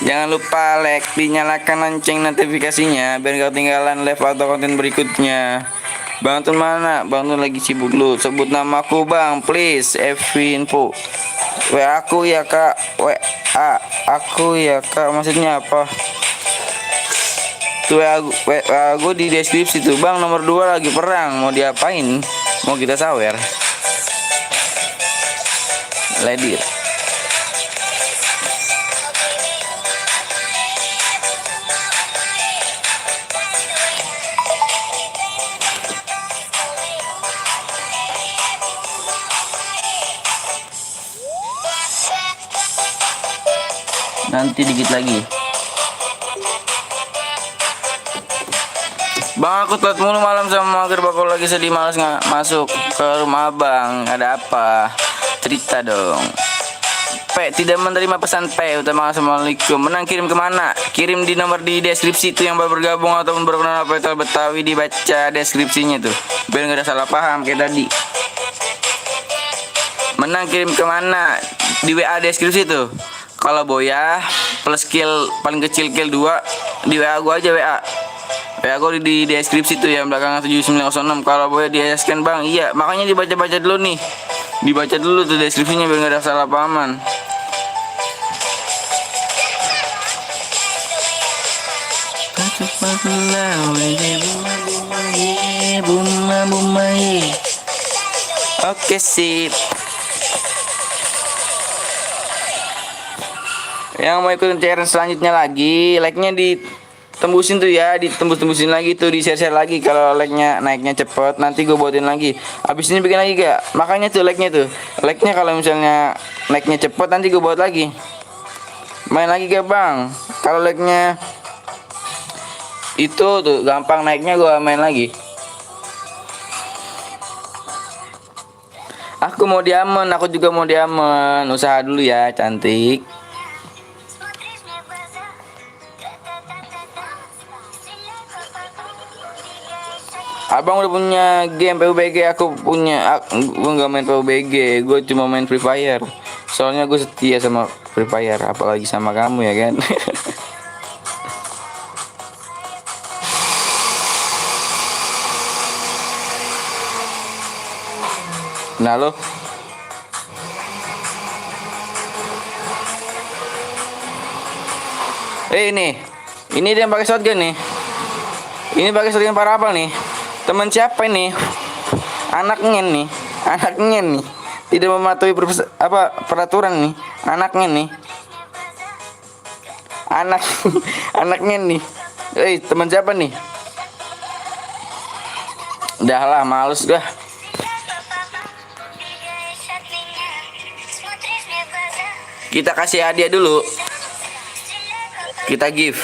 Jangan lupa like, dinyalakan lonceng notifikasinya biar gak ketinggalan live atau konten berikutnya. Bang Tun mana? Bang Tun lagi sibuk dulu. Sebut namaku bang, please. Info. WA aku ya kak. WA aku ya kak. Maksudnya apa? Tuh WA gue di deskripsi tuh bang. Nomor 2 lagi perang. Mau diapain? Mau kita sawer? Ledir. Nanti dikit lagi. Bang aku telat mulu malam sama mager, bakal lagi sedih malas nggak masuk ke rumah abang. Ada apa? Cerita dong. P tidak menerima pesan P. Utama assalamualaikum. Menang kirim kemana? Kirim di nomor di deskripsi itu yang baru bergabung ataupun baru kenal PTL Betawi, dibaca deskripsinya tuh. Biar nggak ada salah paham kayak tadi. Menang kirim kemana? Di WA deskripsi tuh. Kalau Boya plus kill paling kecil kill 2 di WA gua aja WA gua di deskripsi tuh yang belakangnya 7906. Kalau Boya di scan bang, iya makanya dibaca dulu nih, dibaca dulu tuh deskripsinya biar nggak ada salah pahaman. Oke sip. Yang mau ikutin CR selanjutnya lagi, like-nya ditembusin tuh ya, ditembus-tembusin lagi tuh, di-share lagi. Kalau like-nya naiknya cepet, nanti gue buatin lagi. Abis ini bikin lagi gak? Makanya tuh like-nya kalau misalnya naiknya cepet, nanti gue buat lagi. Main lagi ke bang. Kalau lagnya itu tuh gampang naiknya, gua main lagi. Aku mau diamen, aku juga mau diamen. Usaha dulu ya, cantik. Abang udah punya game PUBG, aku punya. Gue nggak main PUBG, gue cuma main Free Fire. Soalnya gue setia sama Free Fire, apalagi sama kamu ya kan. Nah lo, ini dia yang pakai shotgun nih. Ini pakai shotgun parapal nih. Teman siapa ini? Anaknya nih, anaknya nih. Tidak mematuhi peraturan nih, anaknya nih. Anak, anaknya nih. Teman siapa nih? Udah lah, males dah. Kita kasih hadiah dulu. Kita give.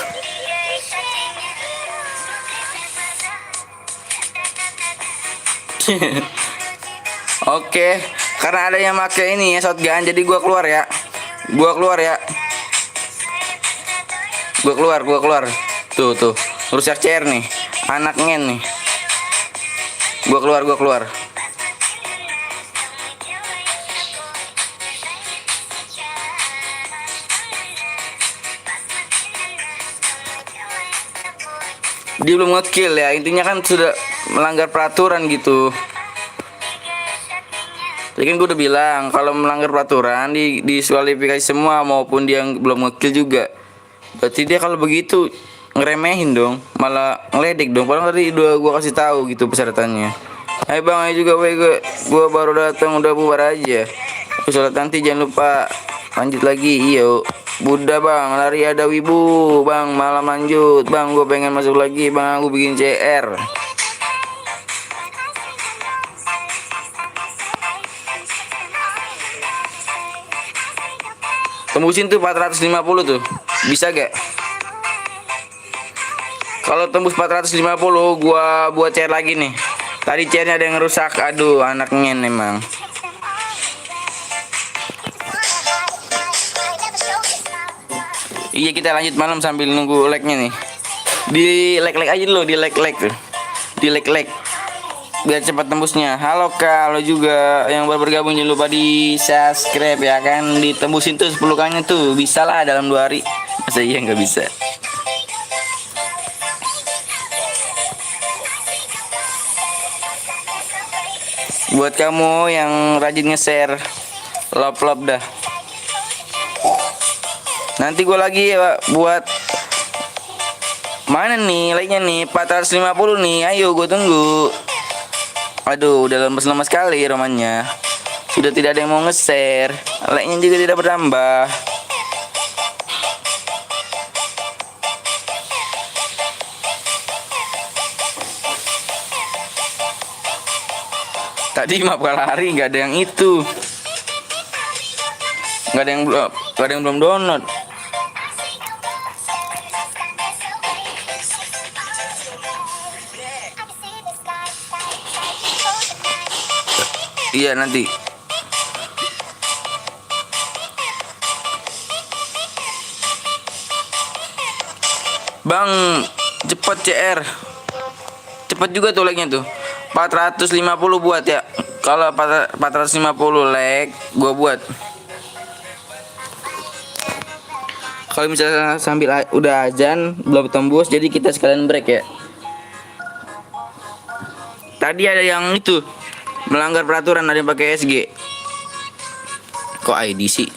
Oke, karena ada yang pakai ini ya shotgun, jadi gua keluar ya. Gua keluar ya. Gua keluar. Tuh. Rusak chair nih. Anaknya nih. Gua keluar. Dia belum ngekill ya, intinya kan sudah melanggar peraturan gitu. Jadi kan gue udah bilang kalau melanggar peraturan diskualifikasi semua, maupun dia belum ngekill juga. Berarti dia kalau begitu ngeremehin dong, malah ngeledek dong. Padahal tadi udah gue kasih tahu gitu persyaratannya. Hai bang, ayo juga gue baru datang udah bubar aja. Sholat nanti jangan lupa lanjut lagi. Iyo. Buddha bang, lari ada wibu bang, malam lanjut bang, gue pengen masuk lagi bang, aku bikin CR. Tembusin tuh 450 tuh, bisa gak? Kalau tembus 450, gua buat CR lagi nih. Tadi CR-nya ada yang rusak, aduh anaknya memang. Iya, kita lanjut malam sambil nunggu lag-nya nih. Di lag aja dulu, di lag tuh. Di lag biar cepat tembusnya. Halo Kak, halo juga yang baru bergabung, jangan lupa di subscribe ya kan. Ditembusin tuh 10K-nya tuh, bisa lah dalam 2 hari. Masa iya nggak bisa? Buat kamu yang rajin nge-share, love dah. Nanti gue lagi ya, buat mana nih like-nya nih 450 nih. Ayo gue tunggu. Aduh, udah lemes sekali romannya. Sudah tidak ada yang mau nge-share. Like-nya juga tidak bertambah. Tadi map lari nggak ada yang itu. Nggak ada yang belum download. Iya nanti. Bang, cepet CR. Cepet juga tuh like-nya tuh. 450 buat ya. Kalau 450 like, gua buat. Kalau misalnya sambil udah azan belum tembus, jadi kita sekalian break ya. Tadi ada yang itu melanggar peraturan, ada yang pakai SG. Kok ID sih?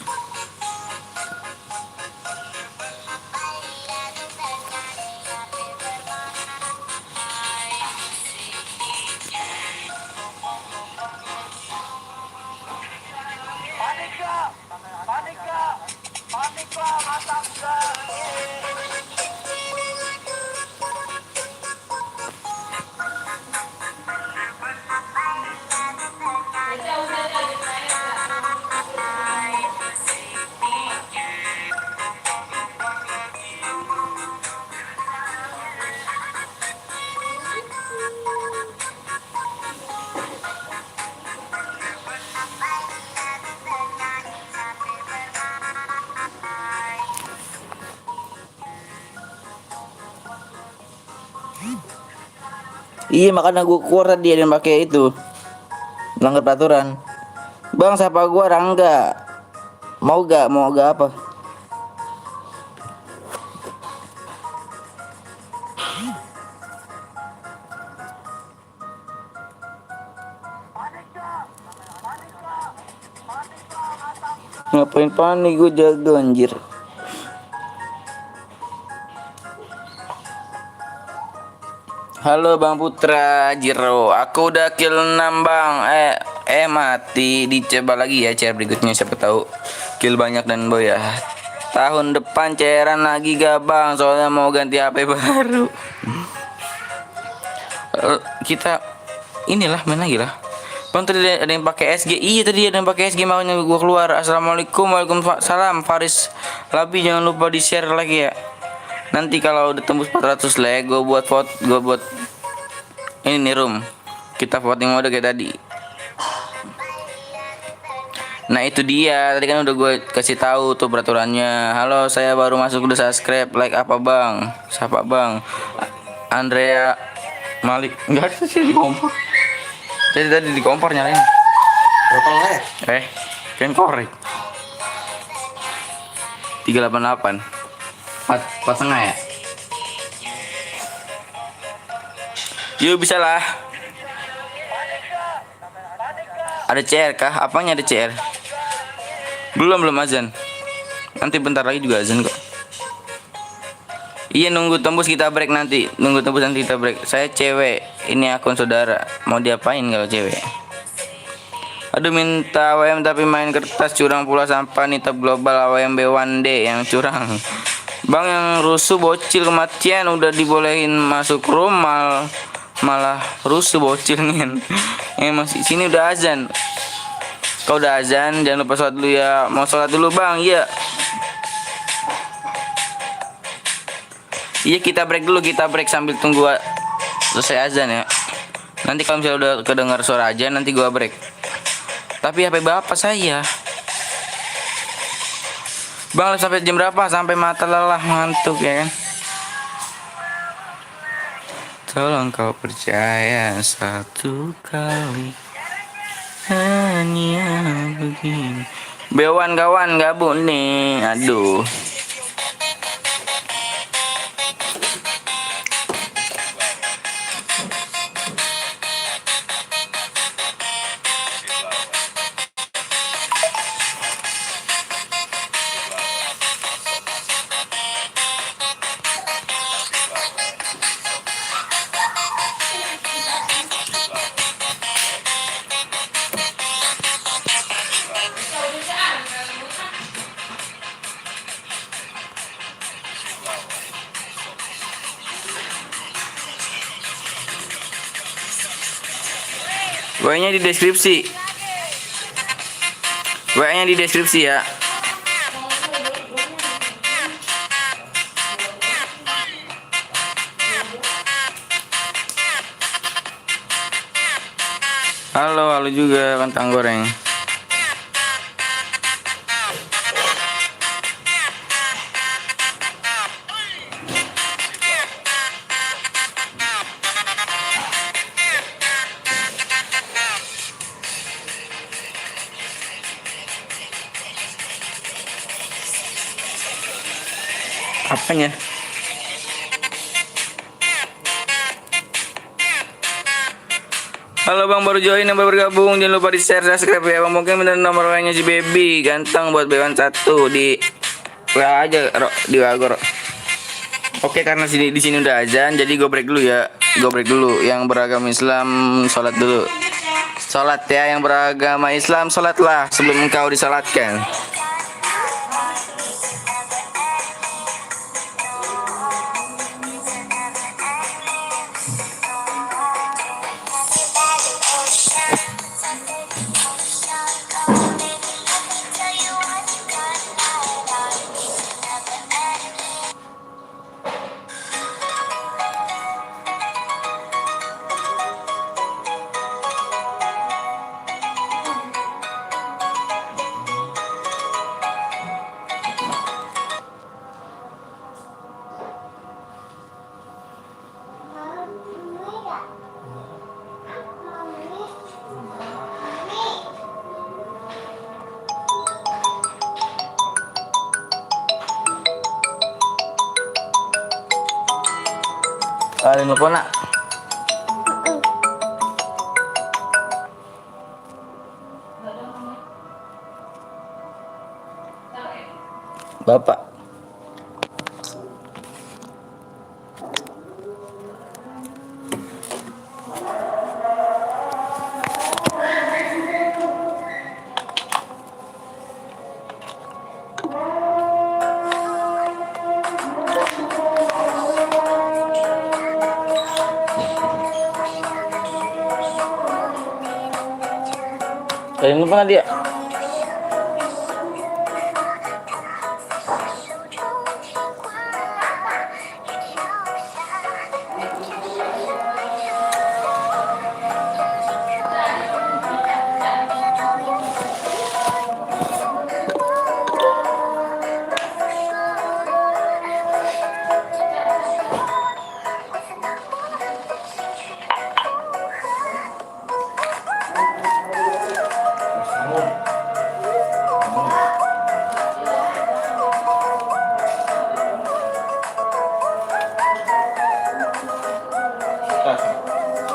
Iya makanya gue keluar tadi ada yang pakai itu melanggar peraturan. Bang siapa gua Rangga. Mau gak apa? Ngapain panik gue jaga anjir. Halo Bang Putra Jiro, aku udah kill 6 Bang. Mati, dicoba lagi ya chair berikutnya siapa tahu kill banyak dan boy ya. Tahun depan cairan lagi gak Bang? Soalnya mau ganti HP baru. Kita inilah main lagi lah. Bang tadi ada yang pakai SG. Iya tadi ada yang pakai SG makanya gua keluar. Assalamualaikum, waalaikumsalam. Faris Labi jangan lupa di share lagi ya. Nanti kalau udah tembus 400 like gue buat ini nih room. Kita voting mode kayak tadi. Nah itu dia, tadi kan udah gue kasih tahu tuh peraturannya. Halo saya baru masuk udah subscribe, like apa Bang? Siapa Bang? Andrea Malik. Enggak ada sih di kompor. Tadi di kompor nyalain. Berapa like? Kan korek 388 4 setengah ya. Yuk bisa lah. Ada CR kah? Apanya ada CR? Belum azan. Nanti bentar lagi juga azan kok. Iya nunggu tembus kita break nanti. Nunggu tembus nanti kita break. Saya cewek. Ini akun saudara. Mau diapain kalau cewek? Aduh minta AWM tapi main kertas curang pula sampah nih tab global AWM B1D yang curang. Bang yang rusuh bocil kematian udah dibolehin masuk rumah malah rusuh bocil nih. Masih sini udah azan. Kau udah azan jangan lupa sholat dulu ya. Mau sholat dulu Bang? Iya. Iya kita break dulu sambil tunggu selesai azan ya. Nanti kalau misalnya udah kedengar suara azan nanti gua break. Tapi HP bapak saya Bang sampai jam berapa? Sampai mata lelah ngantuk ya kan. Tolong kau percaya satu kali hanya begini. Bewan kawan gabung nih. Aduh. WA-nya di deskripsi. WA-nya di deskripsi ya. Halo juga kentang goreng. Apanya? Halo Bang baru join yang baru bergabung jangan lupa di share subscribe ya Bang. Mungkin bener nomor WA-nya si Baby ganteng buat B1 1 di WA aja di WA Goro. Oke karena di sini udah azan jadi gue break dulu ya. Gue break dulu yang beragama Islam sholat dulu. Sholat ya yang beragama Islam sholatlah sebelum engkau disalatkan. Ada yang telepon nak? Bapak. Ada yang telepon dia?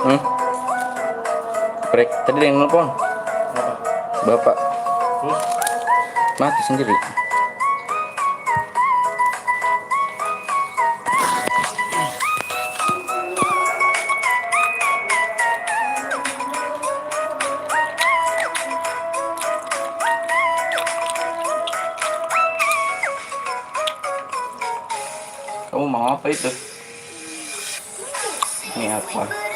Hmm? Brek, tadi ada yang nelpon. Bapak. Mati sendiri. Kamu mau apa itu? Ini apa?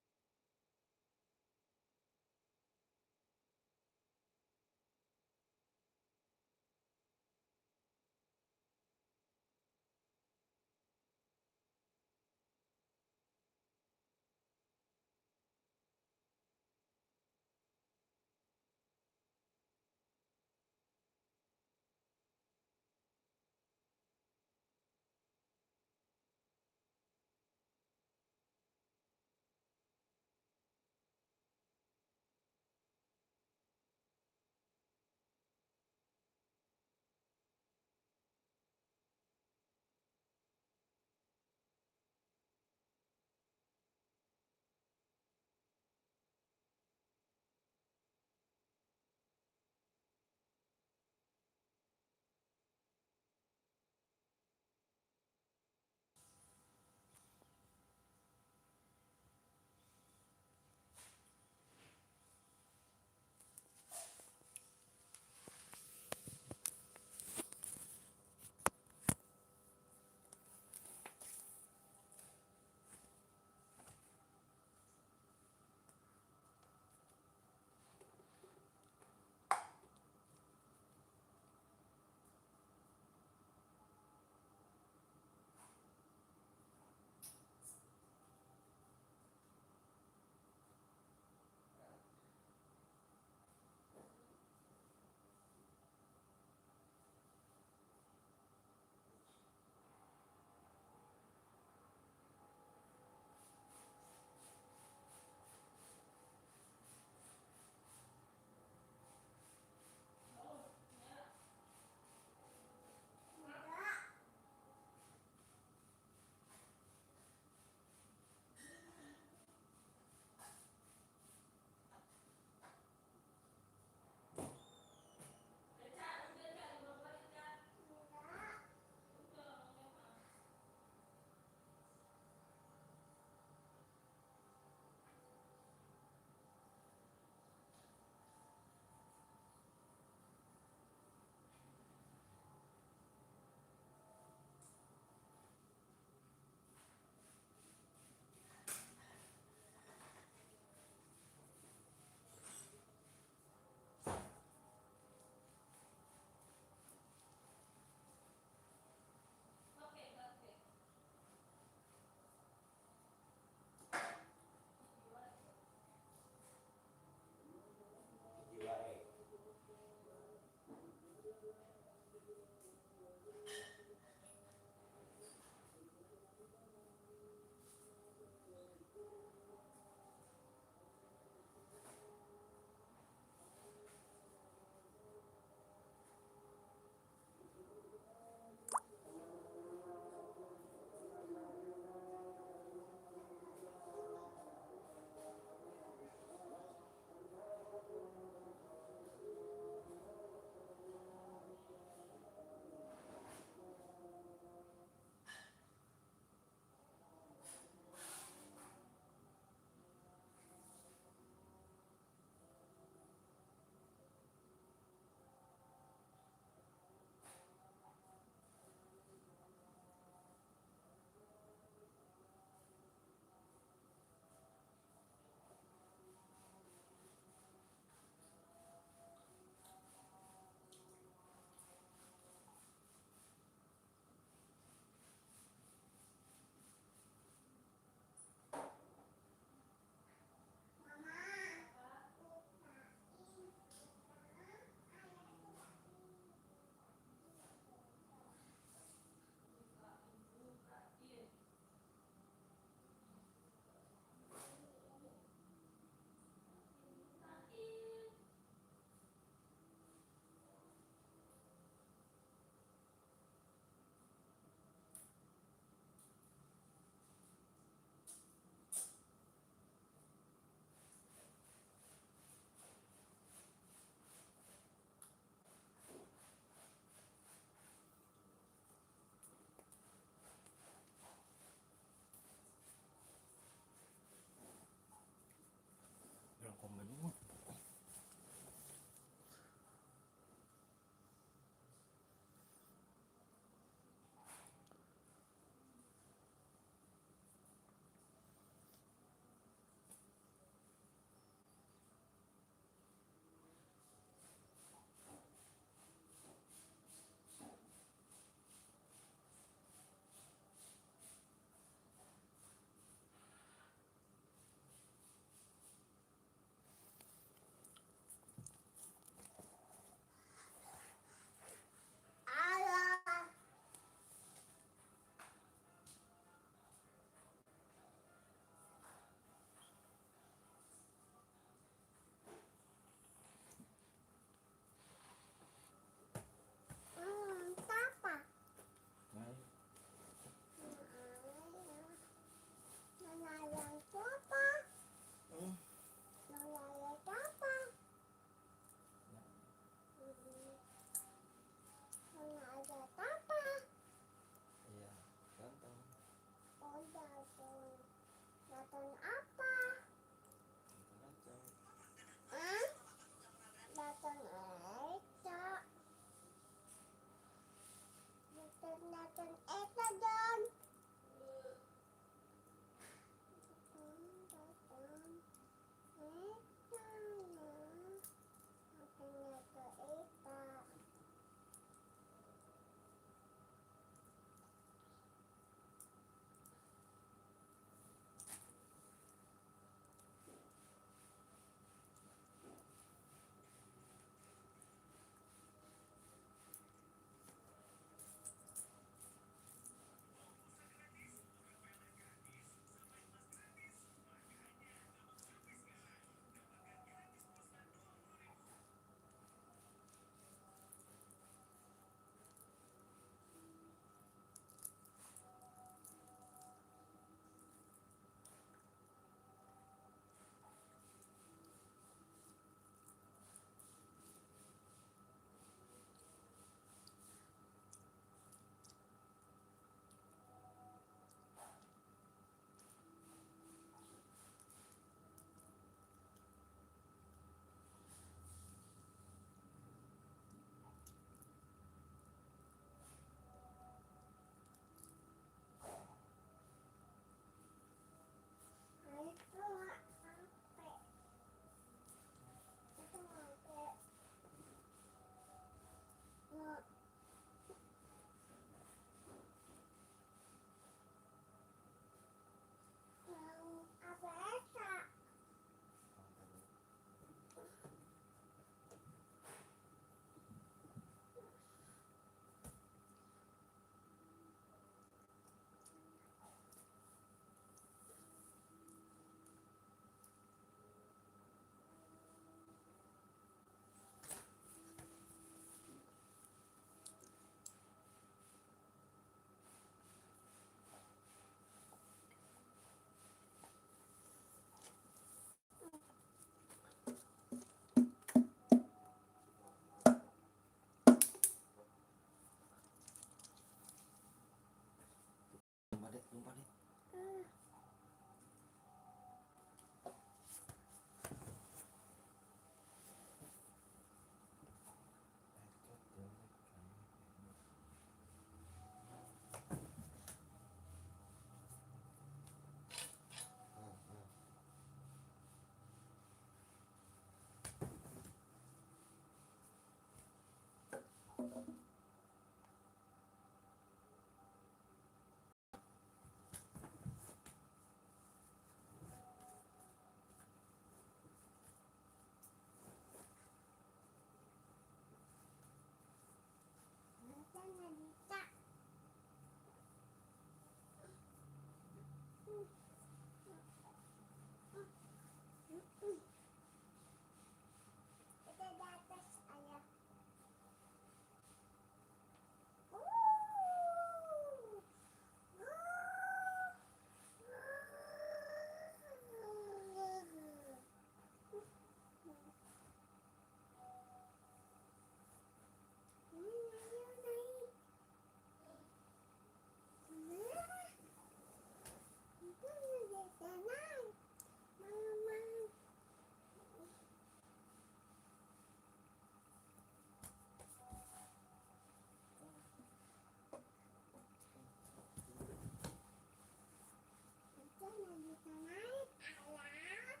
naik ayah.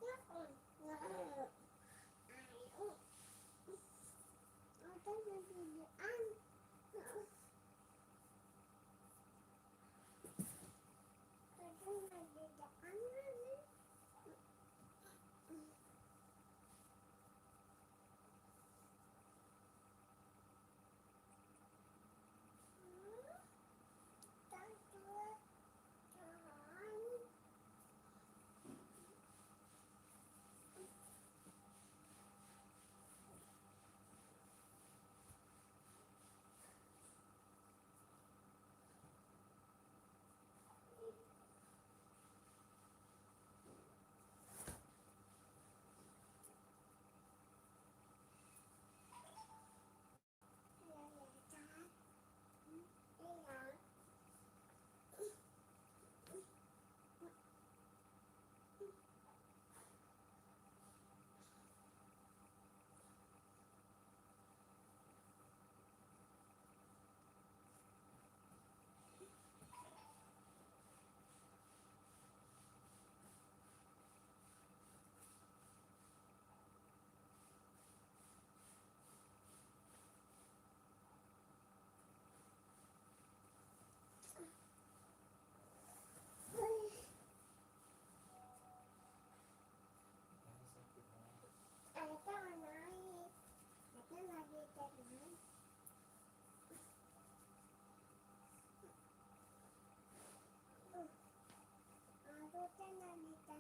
Ya, ayo. Ada kebiasaan. Ada kebiasaan nih. Ada naik. Ada lagi jalan. Aduh,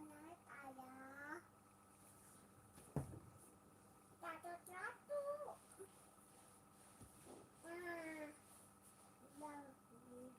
naik ayah. Jatuh. Nah, bagus.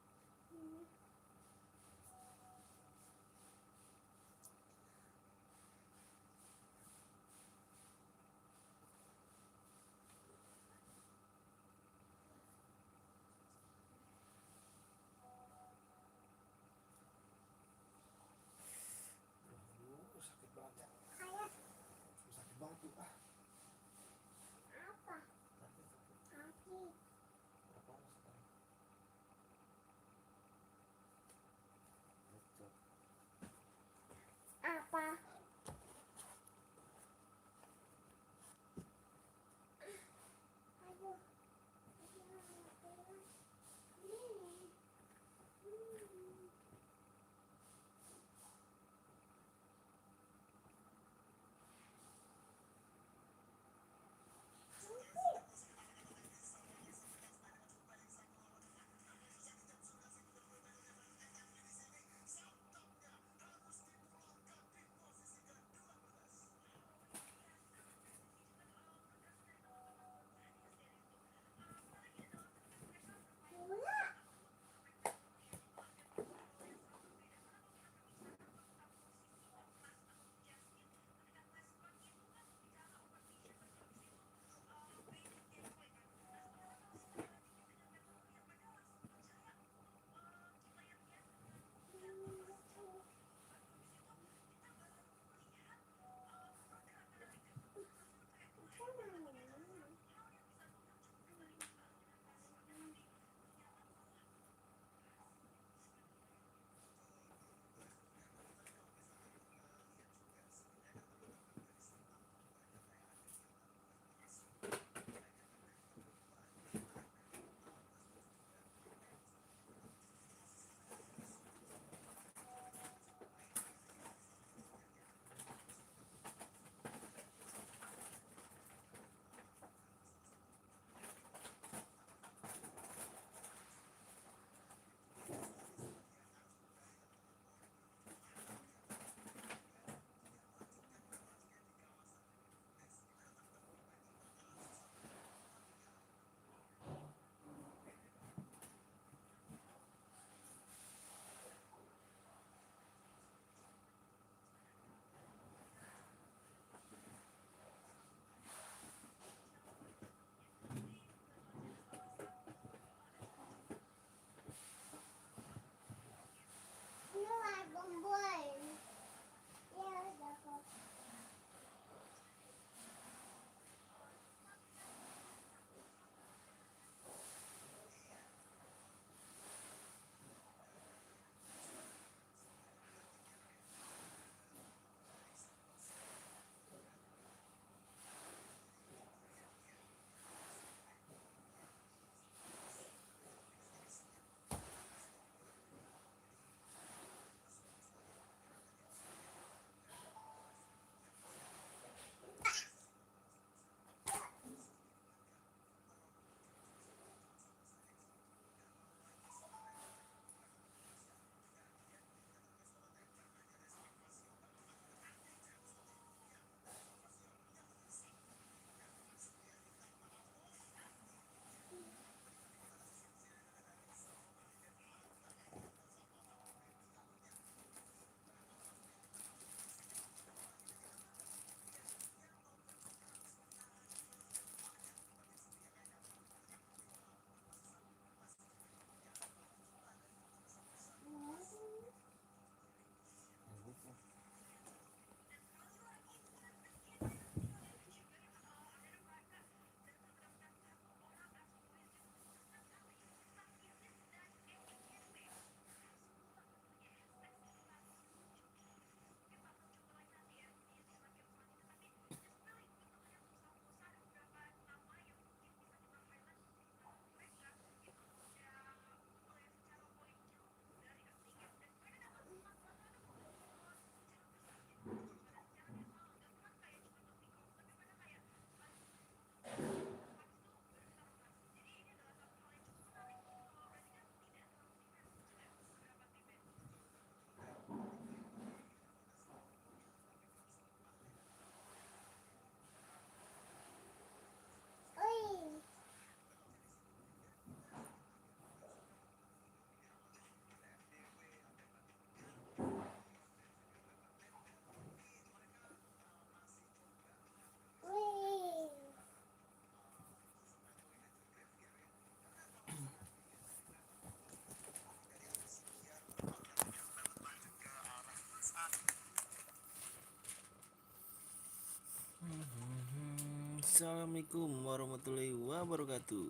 Assalamualaikum warahmatullahi wabarakatuh.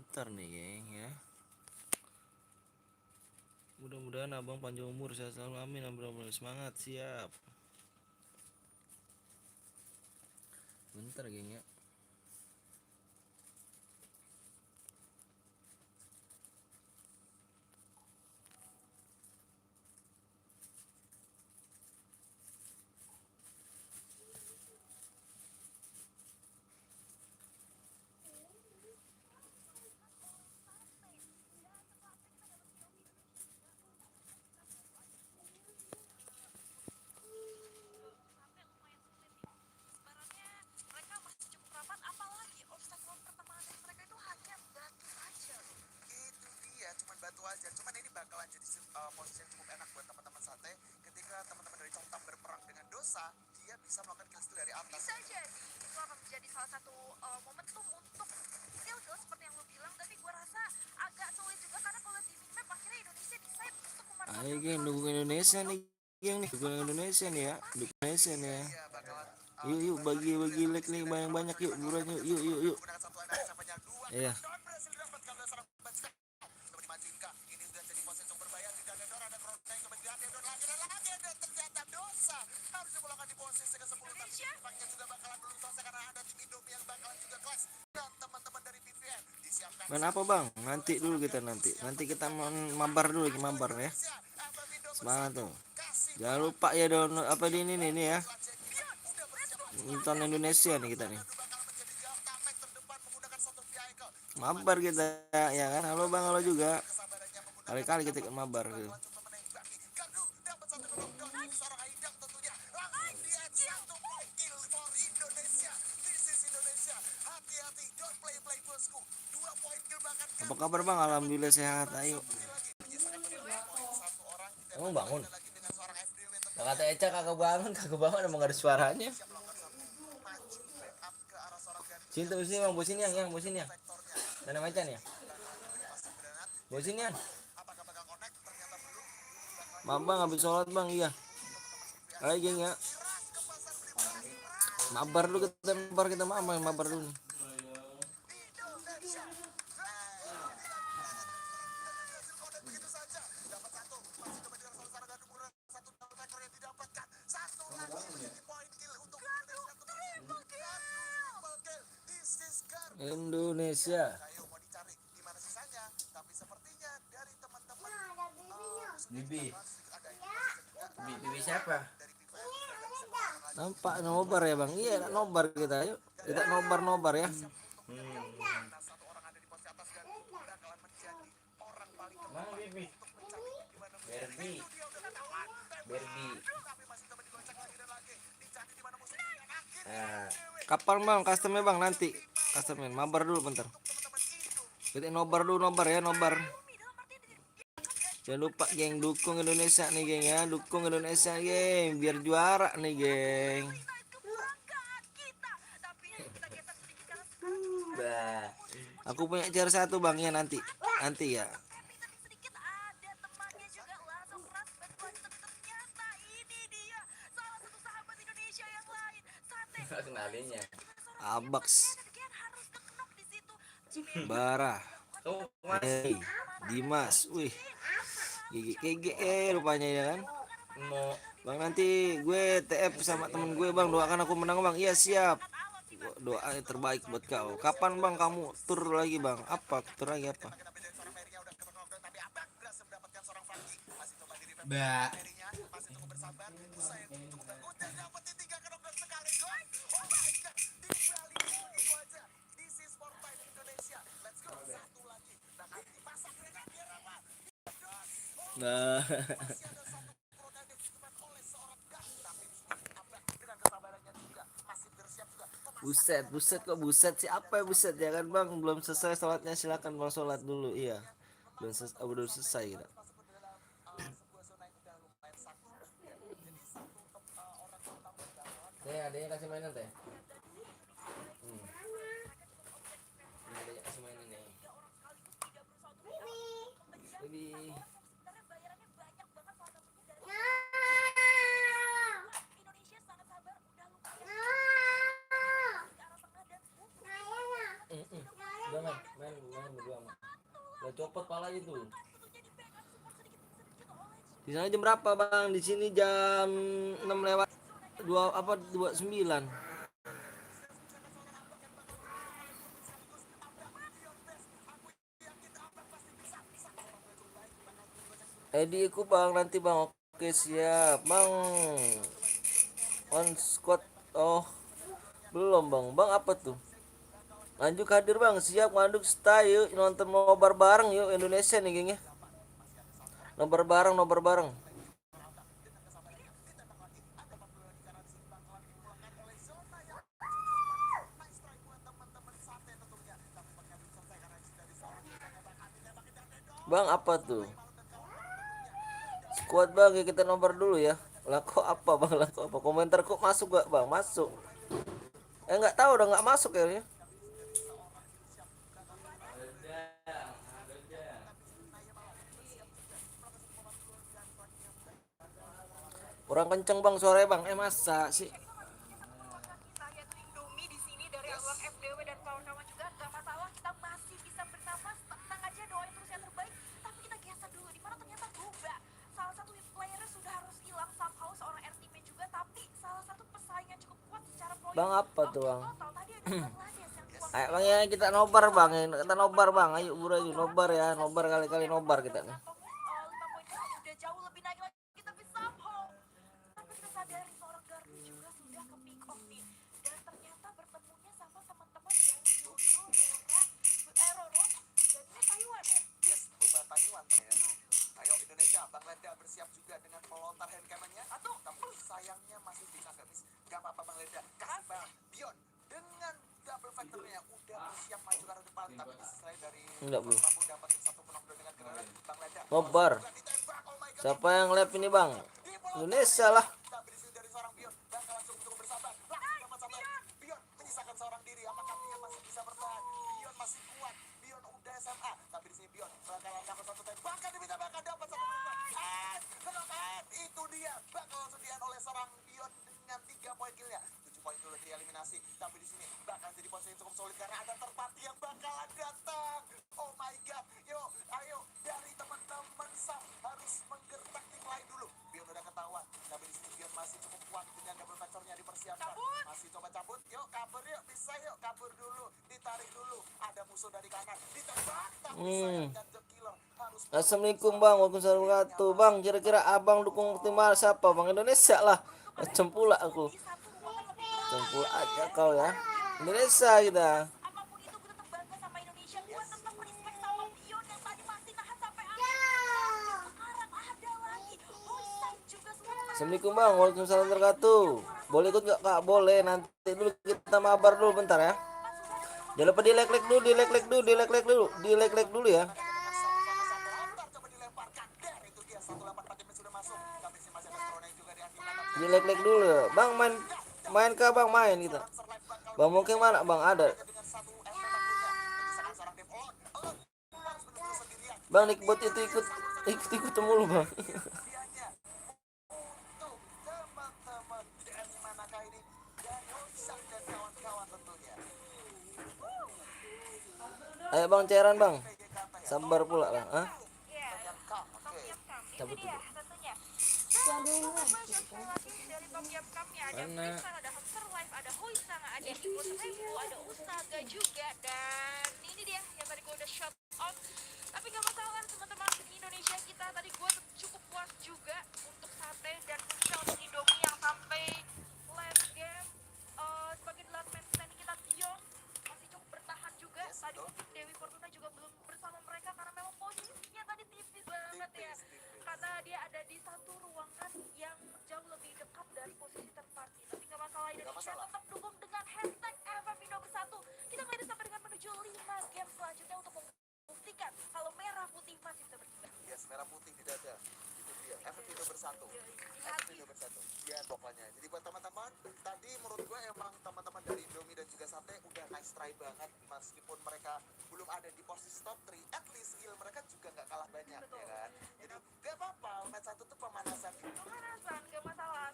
Ntar nih geng ya. Mudah-mudahan abang panjang umur, sehat selalu, amin, amin, semangat, siap. Bentar geng ya. Mereka masih cukup rapat, apalagi obstacle pertemanan dari mereka itu hanya batu aja. Itu dia, cuman batu aja. Cuman ini bakalan jadi posisi yang cukup enak buat teman-teman sate. Ketika teman-teman dari Congtam berperang dengan dosa, dia bisa melakukan kill steal dari atas. Bisa jadi, itu akan menjadi salah satu momentum untuk kill goal seperti yang lo bilang. Tapi gue rasa agak sulit juga karena kalau di minimap akhirnya Indonesia decide untuk memanfaatkan. Ayo geng, dukung Indonesia nih geng nih, dukung Indonesia nih ya, dukung Indonesia nih ya. Yuk yuk bagi like nih banyak yuk, buruan yuk yuk yuk yuk. Iya. Main apa bang? Nanti dulu kita nanti kita mabar dulu, mabar ya. Semangat tuh. Jangan lupa ya download apa di ini nih ya. Nonton Indonesia nih kita nih. Mabar kita ya kan. Halo bang, halo juga. Kali-kali kita mabar gitu. Apa kabar bang? Alhamdulillah sehat. Ayo. Emang bangun? Nah, kata Eca kagak bangun emang gak ada suaranya. Sini tuh sini bang, bosin yang bosin yang. Mana macan ya? Bosin yang. Bang habis sholat bang, iya. Ayo geng ya. Mabar dulu kita mabar dulu. Indonesia. Bibi siapa? Nampak nobar ya bang? Iya nobar kita, yuk kita nobar ya. Mana Bibi? Berbi. Kapan bang customnya bang? Nanti customnya mabar dulu bentar. Kita nobar ya nobar. Jangan lupa geng, dukung Indonesia nih geng ya, dukung Indonesia geng, biar juara nih geng. Bah, aku punya cara satu bang ya nanti ya. Kenalinya Abaks, Bara, hey, Dimas, wih, GG rupanya ya kan. Bang nanti gue TF sama temen gue bang, doakan aku menang bang. Iya siap, doa terbaik buat kau. Kapan bang kamu tur lagi bang? Apa tur lagi apa? Mbak. Nah. Buset siapa ya buset ya kan bang, belum selesai sholatnya, silakan bang sholat dulu. Iya belum selesai kita. Teh adanya kasih mainan teh. Ini adanya kasih mainan nih. Bibi. copot palanya tuh. Di sana jam berapa bang? Di sini jam 6 lewat 29. Edi ku bang nanti bang. Oke siap bang. On squad. Oh belum bang. Bang apa tuh? Lanjut hadir bang. Siap ngaduk stay yuk nonton nobar bareng yuk Indonesia nih gengnya. Nobar bareng. Bang apa tuh? Squad bang ya kita nobar dulu ya. Lah kok apa bang? Lah kok apa? Komentar kok masuk gak bang? Masuk. Nggak tahu udah nggak masuk kayaknya. Kurang kenceng bang suaranya bang. Masa sih? Kita yaitu Indomie di sini dari Anwar FDW dan kawan-kawan juga nggak masalah, kita masih bisa bernafas, tenang aja, doain terus yang terbaik. Tapi kita geser dulu di mana ternyata Boba, salah satu playernya sudah harus hilang somehow, seorang RTP juga, tapi salah satu pesaing yang cukup kuat secara poin. Bang apa tuh bang? Total tadi ada Bangladesh yang kuat. Ayo bang ya kita nobar bang. Kita nobar bang. Ayo buru ayo nobar ya. Nobar kali-kali nobar kita nih. 5 poin udah jauh lebih naik lagi, tapi somehow tanpa kita sadari seorang Gardu juga sudah ke pick off nih, dan ternyata bertemunya sama teman-teman dari Roro dan ini Taiwan ya. Yes, Boba Taiwan ya. Ayo Indonesia, Bang Leda bersiap juga dengan melontar hand cannon-nya. Aduh, tapi sayangnya masih bisa nggak miss. Gak apa-apa Bang Leda, kasih Bang Bion dengan double factornya udah bersiap maju ke arah depan, tapi selain dari Enggak belum. mampu dapatin satu penonton dengan keren. Bang Leda Nobar. oh my god. Siapa yang live ini bang? Indonesia lah. Tapi di sini dari seorang Bion, Bang langsung untuk bersabar. Dapat satu Bion menyisakan seorang diri. Apakah Bion masih bisa bertahan? Bion masih kuat. Bion udah SMA. Tapi di sini Bion bakalan dapat satu time. Bahkan diminta bakal dapat satu time. Knockout. Itu dia. Bakal sediaan oleh seorang Bion dengan 3 poin killnya. 7 poin dulu dieliminasi. Tapi di sini bakal jadi posisi yang cukup solid karena ada terpati yang bakalan datang. Oh my god. Yuk, ayo dari teman-teman Sam harus menggertak tim lain dulu. Bion udah ketahuan. Tapi di sini Bion masih cukup kuat dengan double factornya dipersiapkan. Masih coba cabut. Yuk kabur yuk. Bisa yuk kabur dulu. Ditarik dulu. Ada musuh dari kanan. Ditembak. Tapi sayang dan The Killer harus Assalamualaikum bang. Waalaikumsalam warahmatullahi wabarakatuh. Bang kira-kira abang dukung tim mana siapa bang? Indonesia lah. Cempula aku. Cempula aja kau ya. Indonesia kita. Apapun itu gue tetap bangga sama Indonesia, gue tetap respect sama Bion yang tadi masih nahan sampai akhir. Sekarang ada lagi Husan juga sudah Assalamualaikum bang. Waalaikumsalam warahmatullahi wabarakatuh. Boleh ikut nggak kak? Boleh. Nanti dulu kita mabar dulu bentar ya. Jangan lupa di like dulu, di like dulu, di like dulu ya. coba dilemparkan. Dari itu dia 184 sudah masuk. Tapi si masih ada Strona juga di akhirnya. Di like dulu ya. Bang main kah bang main kita. Bang mungkin mana bang ada. Dengan satu MP punya. Misalkan seorang Dev Olon. Olon harus benar-benar sendirian. Bang Nickbot itu ikut mulu bang. Dianya untuk teman-teman dari manakah ini dan Hoisak dan kawan-kawan tentunya. Ayo bang cairan bang. Sabar pula bang. Hah? Dengan Kam, oke. Cabut dulu. tentunya. Dari Tom Yam Kam ya, ada Mana? Frisan, ada Hunter Life, ada Hoisan, ada Hikut Rebu, ada Usaga juga, dan ini dia yang tadi gue udah shout out. Tapi gak masalah teman-teman Indonesia kita, tadi gue cukup puas juga untuk Sate dan khususnya untuk Indomie yang sampai last game sebagai 8 man standing kita. Dion masih cukup bertahan juga. Tadi mungkin Dewi Fortuna juga belum bersama mereka karena memang posisinya tadi tipis banget ya, karena dia ada di satu ruangan yang jauh lebih dekat dari posisi third party. Tapi gak masalah, Indonesia tetap dukung dengan hashtag FF Indo Bersatu. Kita melihat sampai dengan menuju 5 game selanjutnya untuk membuktikan kalau merah putih masih bisa berkibar. Yes, merah putih di dada. Itu dia. FF Indo Bersatu. FF Indo Bersatu. Ya pokoknya. Jadi buat teman-teman, tadi menurut gue emang teman-teman dari Indomie dan juga Sate udah nice try banget. Meskipun mereka belum ada di posisi top 3, at least skill mereka juga nggak kalah banyak, ya kan? Jadi gak apa-apa, match 1 tuh pemanasan gitu. Pemanasan, gak masalah.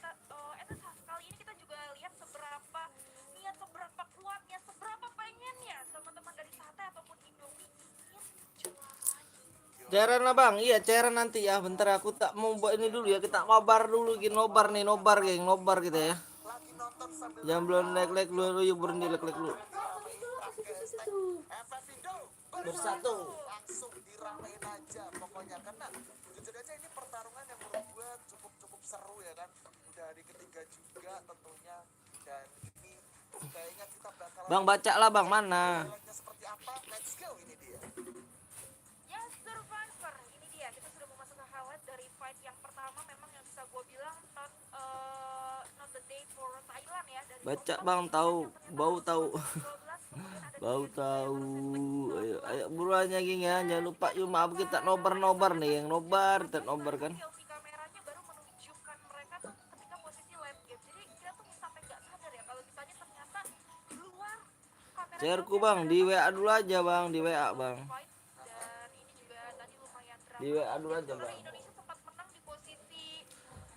Kali ini kita juga lihat seberapa niat, seberapa kuatnya, seberapa pengennya teman-teman dari Sate ataupun Indomie ingin juara lagi. Cairan lah bang, iya cairan nanti ya. Bentar aku tak mau buat ini dulu ya. Kita nobar dulu, gini nobar nih, nobar geng, nobar kita ya. Lagi nonton sambil Jangan belum like lu, yuk berhenti like lu. diramein pakai hashtag FFindo Bersatu. langsung diramein aja pokoknya, karena jujur aja ini pertarungan yang menurut gue cukup seru ya kan, udah hari ketiga juga tentunya, dan ini kayaknya kita bakal Bang baca lah bang mana? seperti apa, let's go, ini dia. Ya Survivor, ini dia kita sudah mau masuk ke highlight dari fight yang pertama. Memang yang bisa gue bilang not the day for Thailand ya. Dari Baca kelompok bang, tahu, yang ternyata bau tahu, 12, kemudian ada bau tiga juga yang tahu. baru saja mengikuti Ayo, babak ayo kedua. buruannya geng ya. Jangan lupa yuk maaf kita nobar nih, yang nobar, kita nobar kan. POV kameranya baru menunjukkan mereka tuh ketika posisi late game. Jadi kita tuh sampai nggak sadar ya kalau misalnya ternyata di luar kamera Share-ku drone bang, yang di ada WA dulu aja bang, di WA bang. fight. Dan ini juga tadi lumayan drama. Di WA dulu aja Sebenarnya bang. Indonesia sempat menang di posisi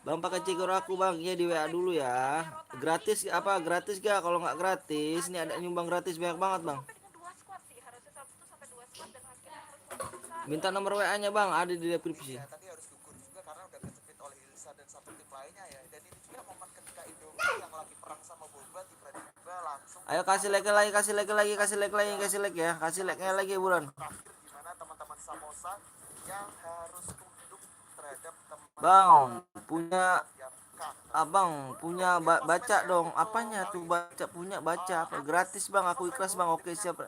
Bang pakai cekor aku bang, iya di WA dulu ya. Gratis apa? Gratis gak? Kalau nggak gratis, ini ada nyumbang gratis banyak banget bang. sampai dengan 2 squad sih, harusnya satu sampai 2 squad dan akhirnya harus memisah. Minta nomor WA-nya bang, ada di deskripsi. Ya tadi harus gugur juga karena udah kecepit oleh Hilsa dan satu tim lainnya ya, dan ini juga momen ketika Indomie yang lagi perang sama Boba tiba-tiba langsung Ayo kasih like lagi, kasih like lagi, kasih like lagi, kasih like ya, kasih like-nya lagi buruan. terakhir gimana teman-teman Samosa yang harus tunduk terhadap teman Bang, punya yang kah. abang punya baca dong, apanya tuh baca punya baca apa gratis bang, aku ikhlas bang. Oke siap.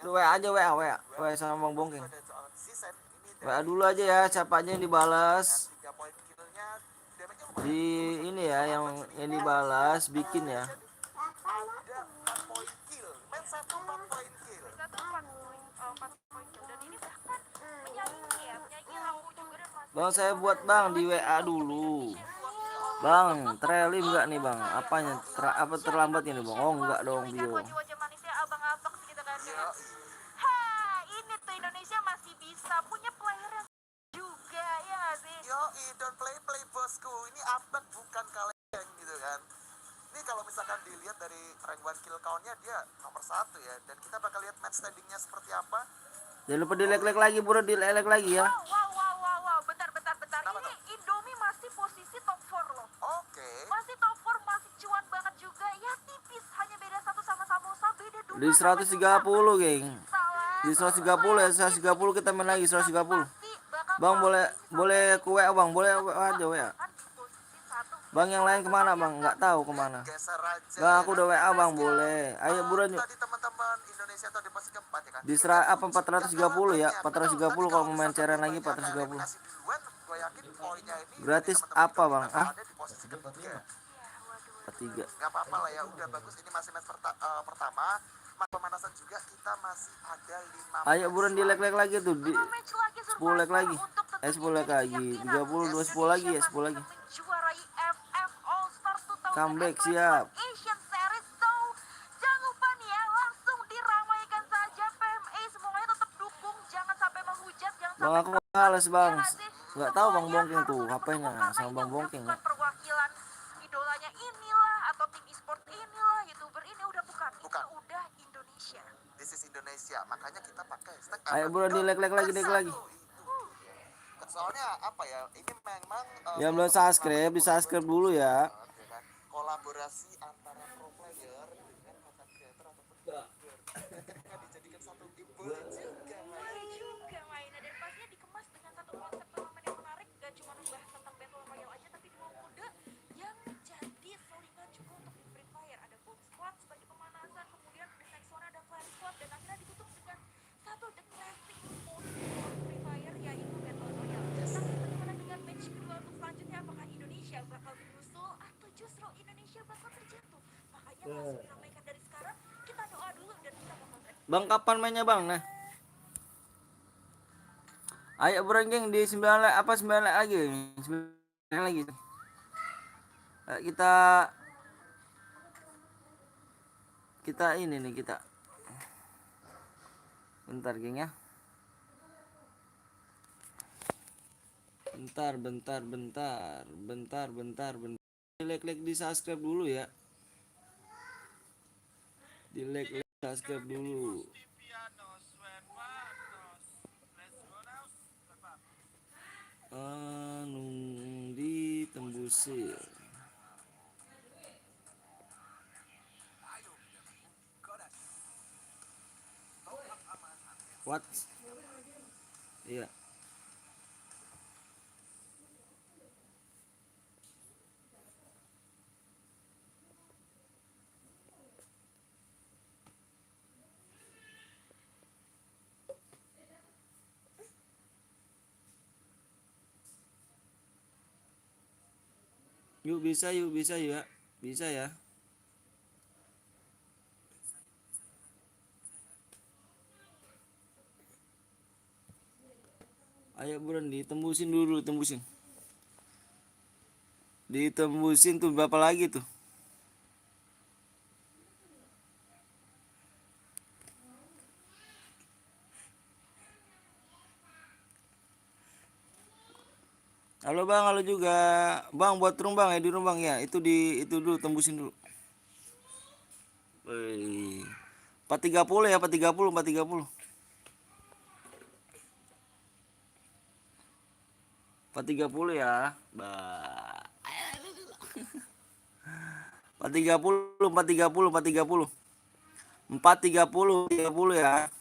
Lu WA aja WA sama bang Bongkeng. Ada soal season ini WA dulu aja ya, siapa aja yang dibalas 3 poin killnya, damage-nya di ini ya, yang dibalas bikin ya. ada 4 poin kill, match 1 4 poin kill. Satu 4 poin kill, dan ini bahkan menyaingi Rambo juga dan masih Bang saya buat bang di WA dulu. Bang, trelim nggak nih bang? Apanya apa terlambat ini bang? Oh enggak dong bio. wajah-wajah manisnya abang-abang gitu kan ya. Ha, ini tuh Indonesia masih bisa punya player yang juga ya nggak sih? Yoi, don't play bosku, ini abang bukan kaleng gitu kan. Ini kalau misalkan dilihat dari rank 1 kill count-nya dia nomor 1 ya, dan kita bakal lihat match standing-nya seperti apa. Jangan lupa di like lagi bro, di like lagi ya. Wow, bentar. Ini Indomie masih posisi top 4 loh. Oke. Masih top 4, masih cuan banget juga. Ya tipis, hanya beda 1 sama Samosa, beda 2. Di 130 geng. Salah. Di 130 ya, 130 kita main lagi 130. Bang boleh ku WA bang, boleh WA aja WA. Bang yang lain kemana bang? Nggak tahu kemana. Geser aja. Bang aku udah WA bang, boleh. Ayo buruan yuk. Tadi teman-teman Indonesia tuh di posisi keempat ya kan. Di 430 ya, 430 kalau mau main cairan lagi 430. Kasih duluan, gue yakin poinnya ini Gratis teman-teman apa bang? Indonesia Ah? ada di posisi ketiga. 3. Gak apa-apa lah ya, udah bagus. Ini masih match pertama. Mas pemanasan juga kita masih ada 5 Ayo buruan di like lagi tuh di 10 like lagi. 10 like lagi. 30 10 lagi ya, 10 lagi. Menjuarai FF All Star 2021 Comeback siap. Asian Series. So, jangan lupa nih ya, langsung diramaikan saja PMA. Semuanya tetap dukung, jangan sampai menghujat, jangan Bang sampai aku males bang. Ya nggak sih? Nggak tahu bang Semuanya Bongkeng harus tuh tetap HP-nya mendukung, karena sama ini bang Bongkeng ya. bukan perwakilan idolanya inilah atau tim e-sport inilah, youtuber ini udah bukan. Bukan. Ini udah Indonesia. This is Indonesia, makanya kita pakai hashtag Ayo buruan di like lagi, like lagi. Soalnya apa ya, ini memang Yang belum subscribe, di subscribe dulu ya. kan, kolaborasi antara pro player dengan content creator ataupun youtuber. Ketika dijadikan satu tim boleh juga Boleh juga mainnya, dan pastinya dikemas dengan satu konsep turnamen yang menarik. Gak cuma membahas tentang battle royale aja, tapi dua mode yang menjadi selingan juga untuk di Free Fire. Ada Bomb Squad sebagai pemanasan, kemudian the next one ada Clan Squad, dan akhirnya ditutup dengan satu the classic mode Free Fire, yaitu battle royale. Tapi bagaimana dengan match kedua untuk selanjutnya? Apakah Indonesia bakal menyusul atau justru Indonesia bakal terjatuh? Makanya langsung diramaikan dari sekarang. Kita doa dulu dan kita bakal Bang kapan mainnya bang? Nah. Ayo buruan geng di 9 like apa 9 like lagi? 9 lagi. Ayo kita ini nih kita. Bentar geng ya. Bentar. Di like di subscribe dulu ya. Di like subscribe dulu. anu ditembusin. What? Iya. Yuk bisa ya. Bisa ya. Ayo buruan ditembusin dulu, tembusin. Ditembusin tuh berapa lagi tuh? Halo Bang, halo juga. Bang buat room Bang ya di room Bang ya. Itu dulu tembusin dulu. Wih. 430 ya, 430, 430. 430 ya. Bah. 430, 430, 430. 430, 30 ya.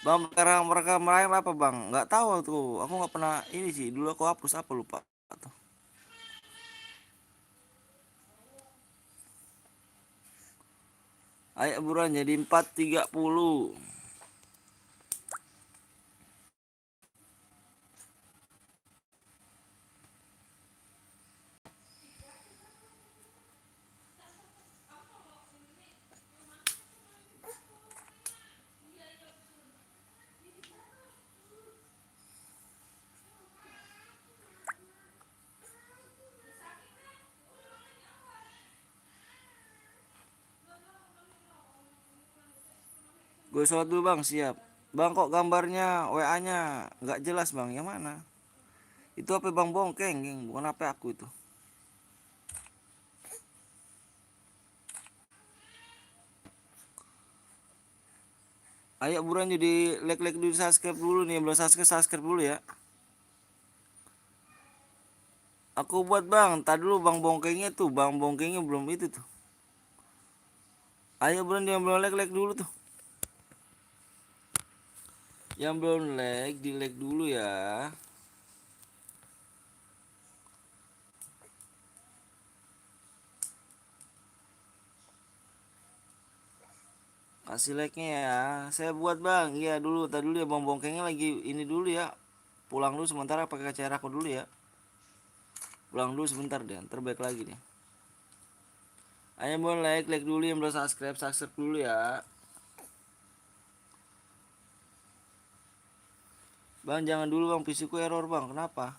Bang, sekarang mereka meraih apa Bang? Nggak tahu tuh. Aku nggak pernah ini sih. Dulu aku hapus apa lupa. Tuh. Ayo buruan jadi 430. Gue sholat dulu Bang, siap. Bang kok gambarnya WA-nya nggak jelas Bang, yang mana? Itu apa Bang Bongkeng, geng. Bukan apa aku itu. Ayo buruan jadi like dulu, subscribe dulu nih, belum subscribe dulu ya. Aku buat Bang, tadi dulu Bang Bongkengnya belum itu tuh. Ayo buruan yang belum like dulu tuh. Yang belum di like dulu ya. Kasih like-nya ya. Saya buat Bang. Iya dulu, tadi dulu ya Bang Bongkengnya lagi ini dulu ya. Pulang dulu sementara pakai kacamata aku dulu ya. Pulang dulu sebentar deh, terbaik lagi nih. Ayo mau like dulu, yang belum subscribe dulu ya. Bang jangan dulu Bang, PC ku error Bang, kenapa?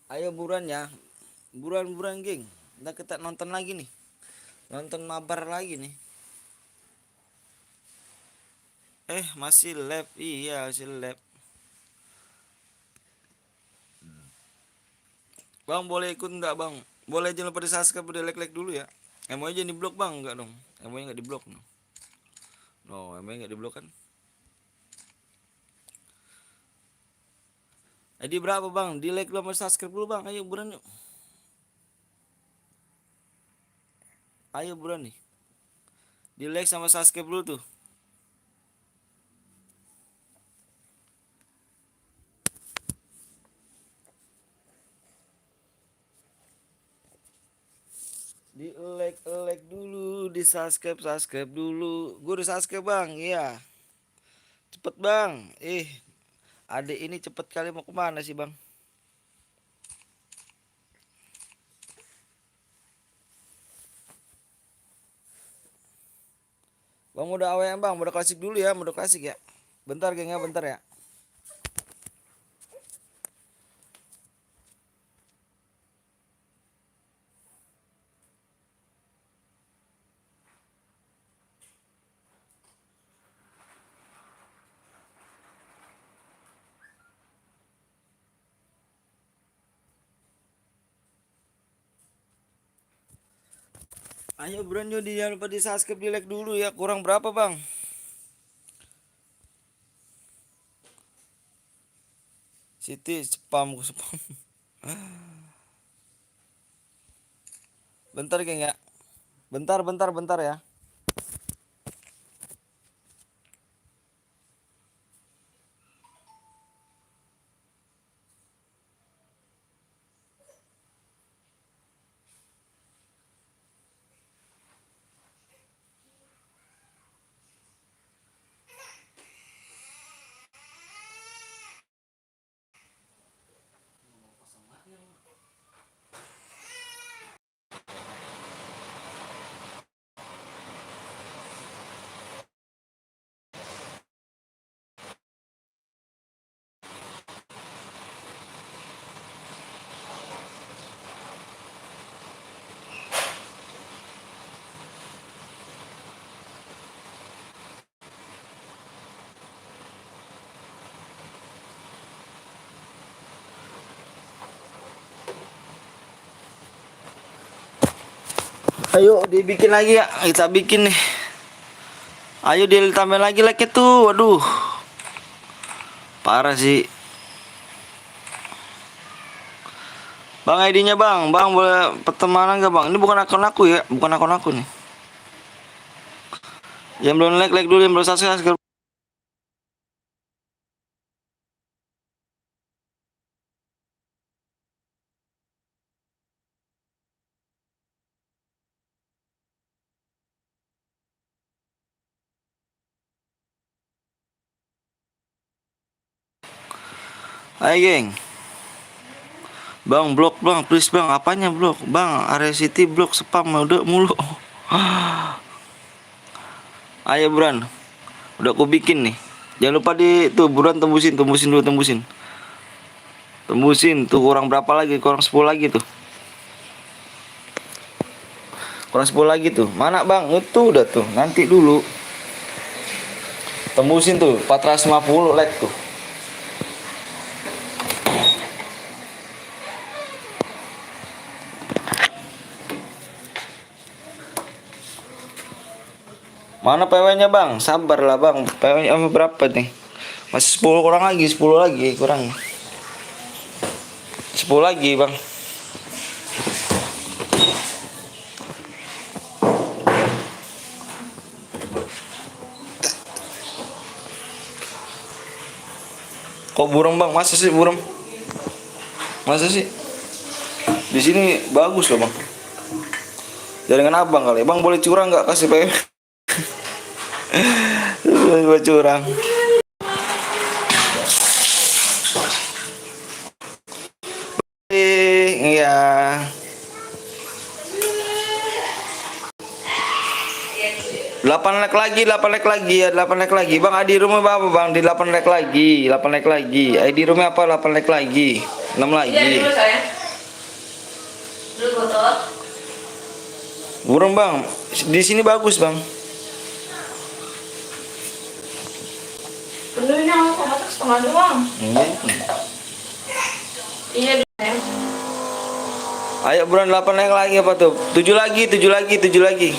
Ayo buruan ya. Buruan geng. Ntar kita nonton lagi nih. Nonton mabar lagi nih. Masih live. Iya, masih live. Bang boleh ikut enggak Bang? Boleh, jangan lupa di subscribe, udah like dulu ya. Emonya jangan di blok Bang, enggak dong. Emonya enggak di blok no. No, emonya enggak di blok kan? Jadi berapa Bang? Di like dulu sama subscribe dulu Bang. Ayo buruan yuk. Ayo buruan nih. Di like sama subscribe dulu tuh. Di like dulu, di subscribe dulu. Gue udah subscribe Bang, iya. Cepet Bang. Adik ini cepet kali, mau kemana sih Bang? Bang udah AWM Bang, udah klasik dulu ya, udah klasik ya. Bentar geng ya, bentar ya. Ayo bro, jangan lupa di subscribe, di like dulu ya. Kurang berapa bang? Siti spam. Bentar geng ya. Bentar ya. Ayo dibikin lagi ya, kita bikin nih. Ayo ditambah lagi like tuh, waduh. Parah sih. Bang ID-nya bang, boleh pertemanan gak bang? Ini bukan akun aku ya, bukan akun aku nih. Yang belum like dulu, yang belum subscribe. Ayo geng. Bang blok bang, please bang, apanya blok? Bang, area city blok spam udah mulu. Ayo buruan. Udah aku bikin nih. Jangan lupa di tuh buruan tembusin dulu tembusin. Tembusin tuh kurang berapa lagi? Kurang 10 lagi tuh. Kurang 10 lagi tuh. Mana bang? Itu udah tuh. Nanti dulu. Tembusin tuh 450 like tuh. Mana PW-nya bang? Sabar lah bang. PW-nya berapa nih? Masih 10 kurang lagi, 10 lagi kurang. 10 lagi bang. Kok burem bang? Masa sih burem? Masa sih? Di sini bagus loh bang. Jaringan abang kali. Bang boleh curang nggak kasih PW? Gue curang. Iya. Delapan like lagi ya, 8 like lagi. Bang ID rumah apa bang? Di 8 like lagi, 8 like lagi. ID rumah apa? 8 like lagi. 6 lagi. Iya dulu saya. Dulu botol. Burung bang, di sini bagus bang. Benernya aku masak setengah doang. Iya dulu ya. Ayo buruan 8 like lagi apa tuh? 7 lagi. 7 lagi.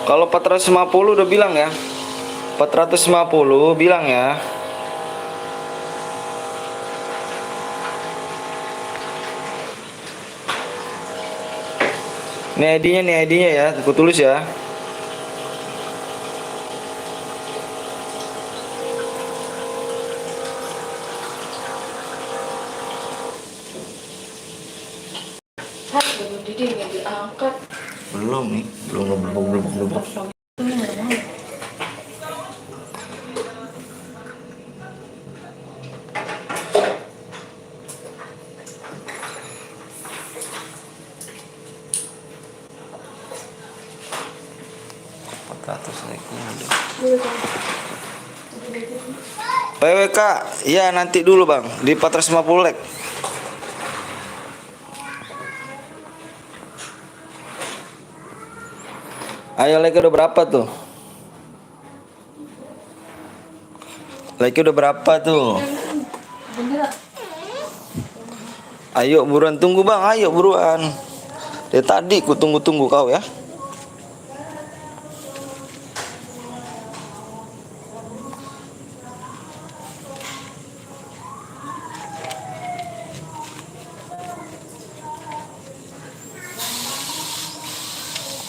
Kalau 450 udah bilang ya. 450 bilang ya. Nih ID-nya ya, aku tulis ya. Hai, baru Didi nggak diangkat. Belum nih, belum. PWK, iya nanti dulu bang, di 450 like. Ayo like udah berapa tuh? Like udah berapa tuh? Ayo buruan tunggu bang, ayo buruan. Dari tadi ku tunggu-tunggu kau ya.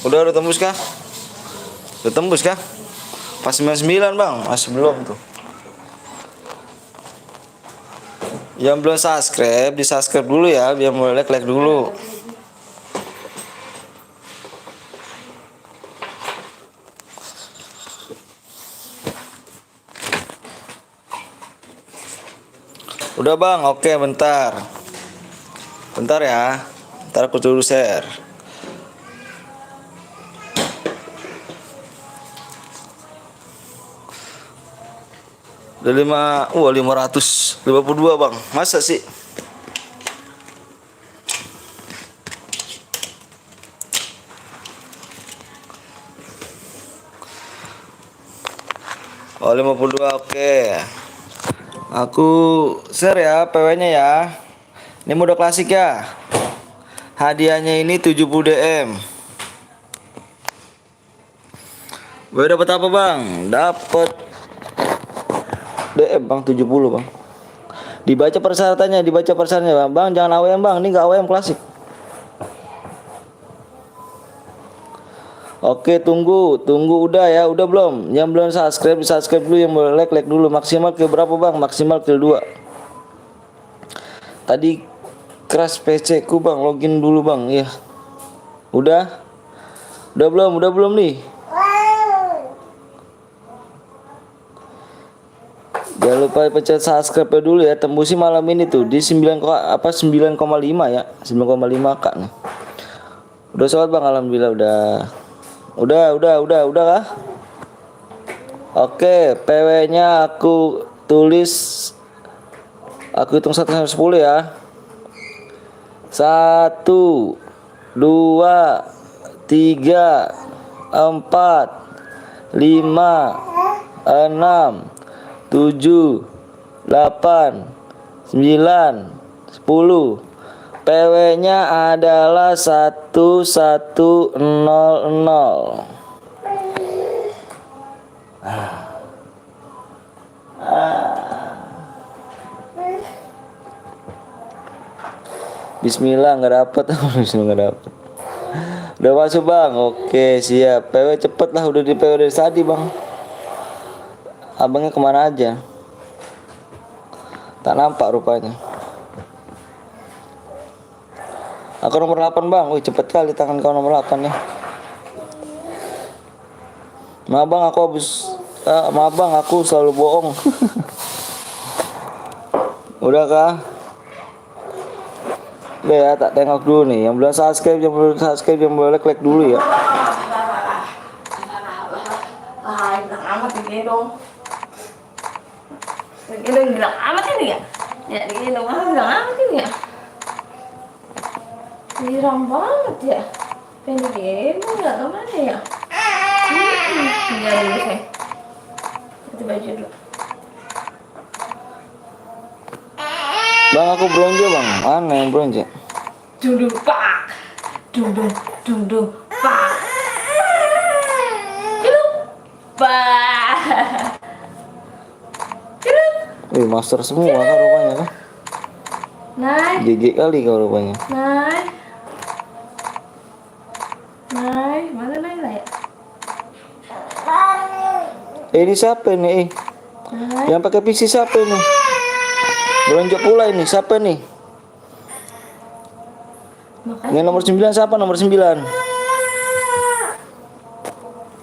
Udah tembus kah? Udah tembus kah? Pas 99 bang, masih belum tuh. Yang belum subscribe, di subscribe dulu ya, biar mulai like dulu. Udah bang, oke bentar. Bentar ya, ntar aku dulu share. Udah 552 bang, masa sih? Oh 52 oke. Aku share ya PW-nya ya. Ini mode klasik ya. Hadiahnya ini 70 DM. Gue dapat apa bang? Dapat DM bang 70 bang. Dibaca persyaratannya bang. Bang jangan AWM bang, ini nggak AWM klasik. Oke tunggu udah ya, udah belum? Yang belum subscribe subscribe dulu, yang boleh like dulu. Maksimal ke berapa bang? Maksimal ke 2. Tadi crash PC ku bang, login dulu bang ya. Udah belum nih? Jangan lupa pencet subscribe dulu ya. Tembusi malam ini tuh di 9,5 ya. 9,5 kak nih. Udah sholat bang, alhamdulillah udah kah? Oke, PW-nya aku tulis, aku hitung 1 sampai 10 ya. 1 2 3 4 5 6 7 8 9 10. PW-nya adalah 1100. Bismillah nggak dapet. Bismillah nggak dapet. Udah masuk bang, oke siap. PW cepet lah, udah di PW dari tadi bang. Abangnya kemana aja? Tak nampak rupanya. Aku nomor 8 bang. Wih cepet kali tangan kau nomor 8 ya. Maaf bang aku selalu bohong. Udah kah? Udah ya, tak tengok dulu nih. Yang belum subscribe, yang boleh like dulu ya. Bilang amat ini dong. Bilang amat ini ya. Ya digendong bilang amat ini ya. Girang banget ya. Pengen digendong nggak kemana ya? Tinggal dulu saya. Ganti baju dulu. Bang aku bronze bang. Mana yang bronze? Dung pak. Dung pak. Pak. Wih master semua kan rupanya kan. Naik. GG kali kau rupanya. Naik. Mana naik lah ya? Ini siapa nih? Naik. Yang pakai PC siapa nih? Belonjok pula ini siapa nih? Yang nomor 9 siapa? Nomor 9.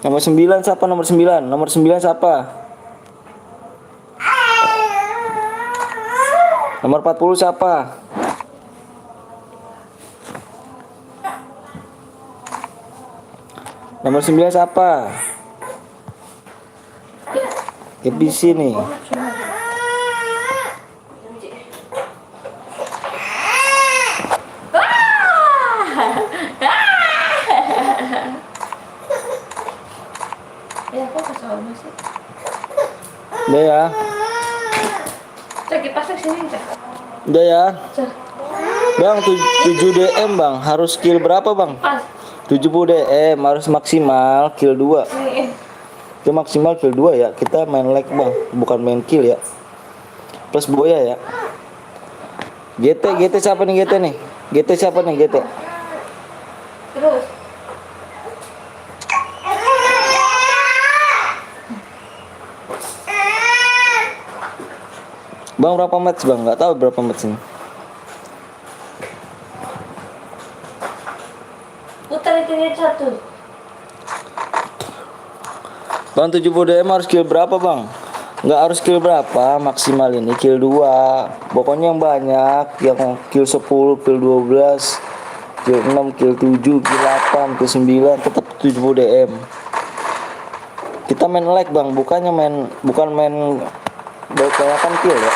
Nomor 9 siapa? Nomor 9. Nomor 9 siapa? Nomor 40 siapa? Nomor 9 siapa? Di sini. Ya aku kesal masih. Udah ya. Cek kipas sini cek. Udah ya. Cek. Bang 7 DM bang, harus skill berapa bang? Pas. 70 DM harus maksimal kill 2. Nih. Itu maksimal kill 2 ya. Kita main lag bang, bukan main kill ya. Plus boya ya. GT siapa nih GT nih? GT siapa nih GT? Terus. Bang berapa match bang? Nggak tahu berapa match ini. Putar itu dia satu. Bang 70 DM harus kill berapa bang? Nggak harus kill berapa, maksimal ini kill 2. Pokoknya yang banyak, yang kill 10, kill 12, kill 6, kill 7, kill 8, kill 9, tetap 70 DM. Kita main like bang, bukan main banyak kill ya.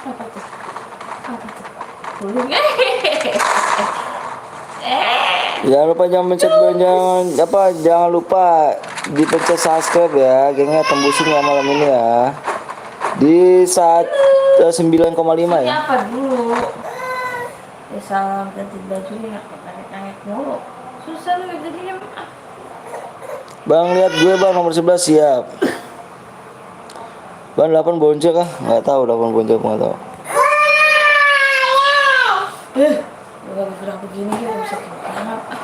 Apa tuh? Apa tuh? Burung. Jangan lupa jangan lupa dipencet subscribe ya, gengnya tembusin ya malam ini ya. Di saat 9,5 Ini ya. apa dulu? Ya salam ganti bajunya nangis mulu. Susah lu jadinya. Bang lihat gue bang nomor 11 siap. Bang 8 bonceng kah? Nggak tahu 8 bonceng nggak tahu. Udah bergerak begini ya bisa kenapa?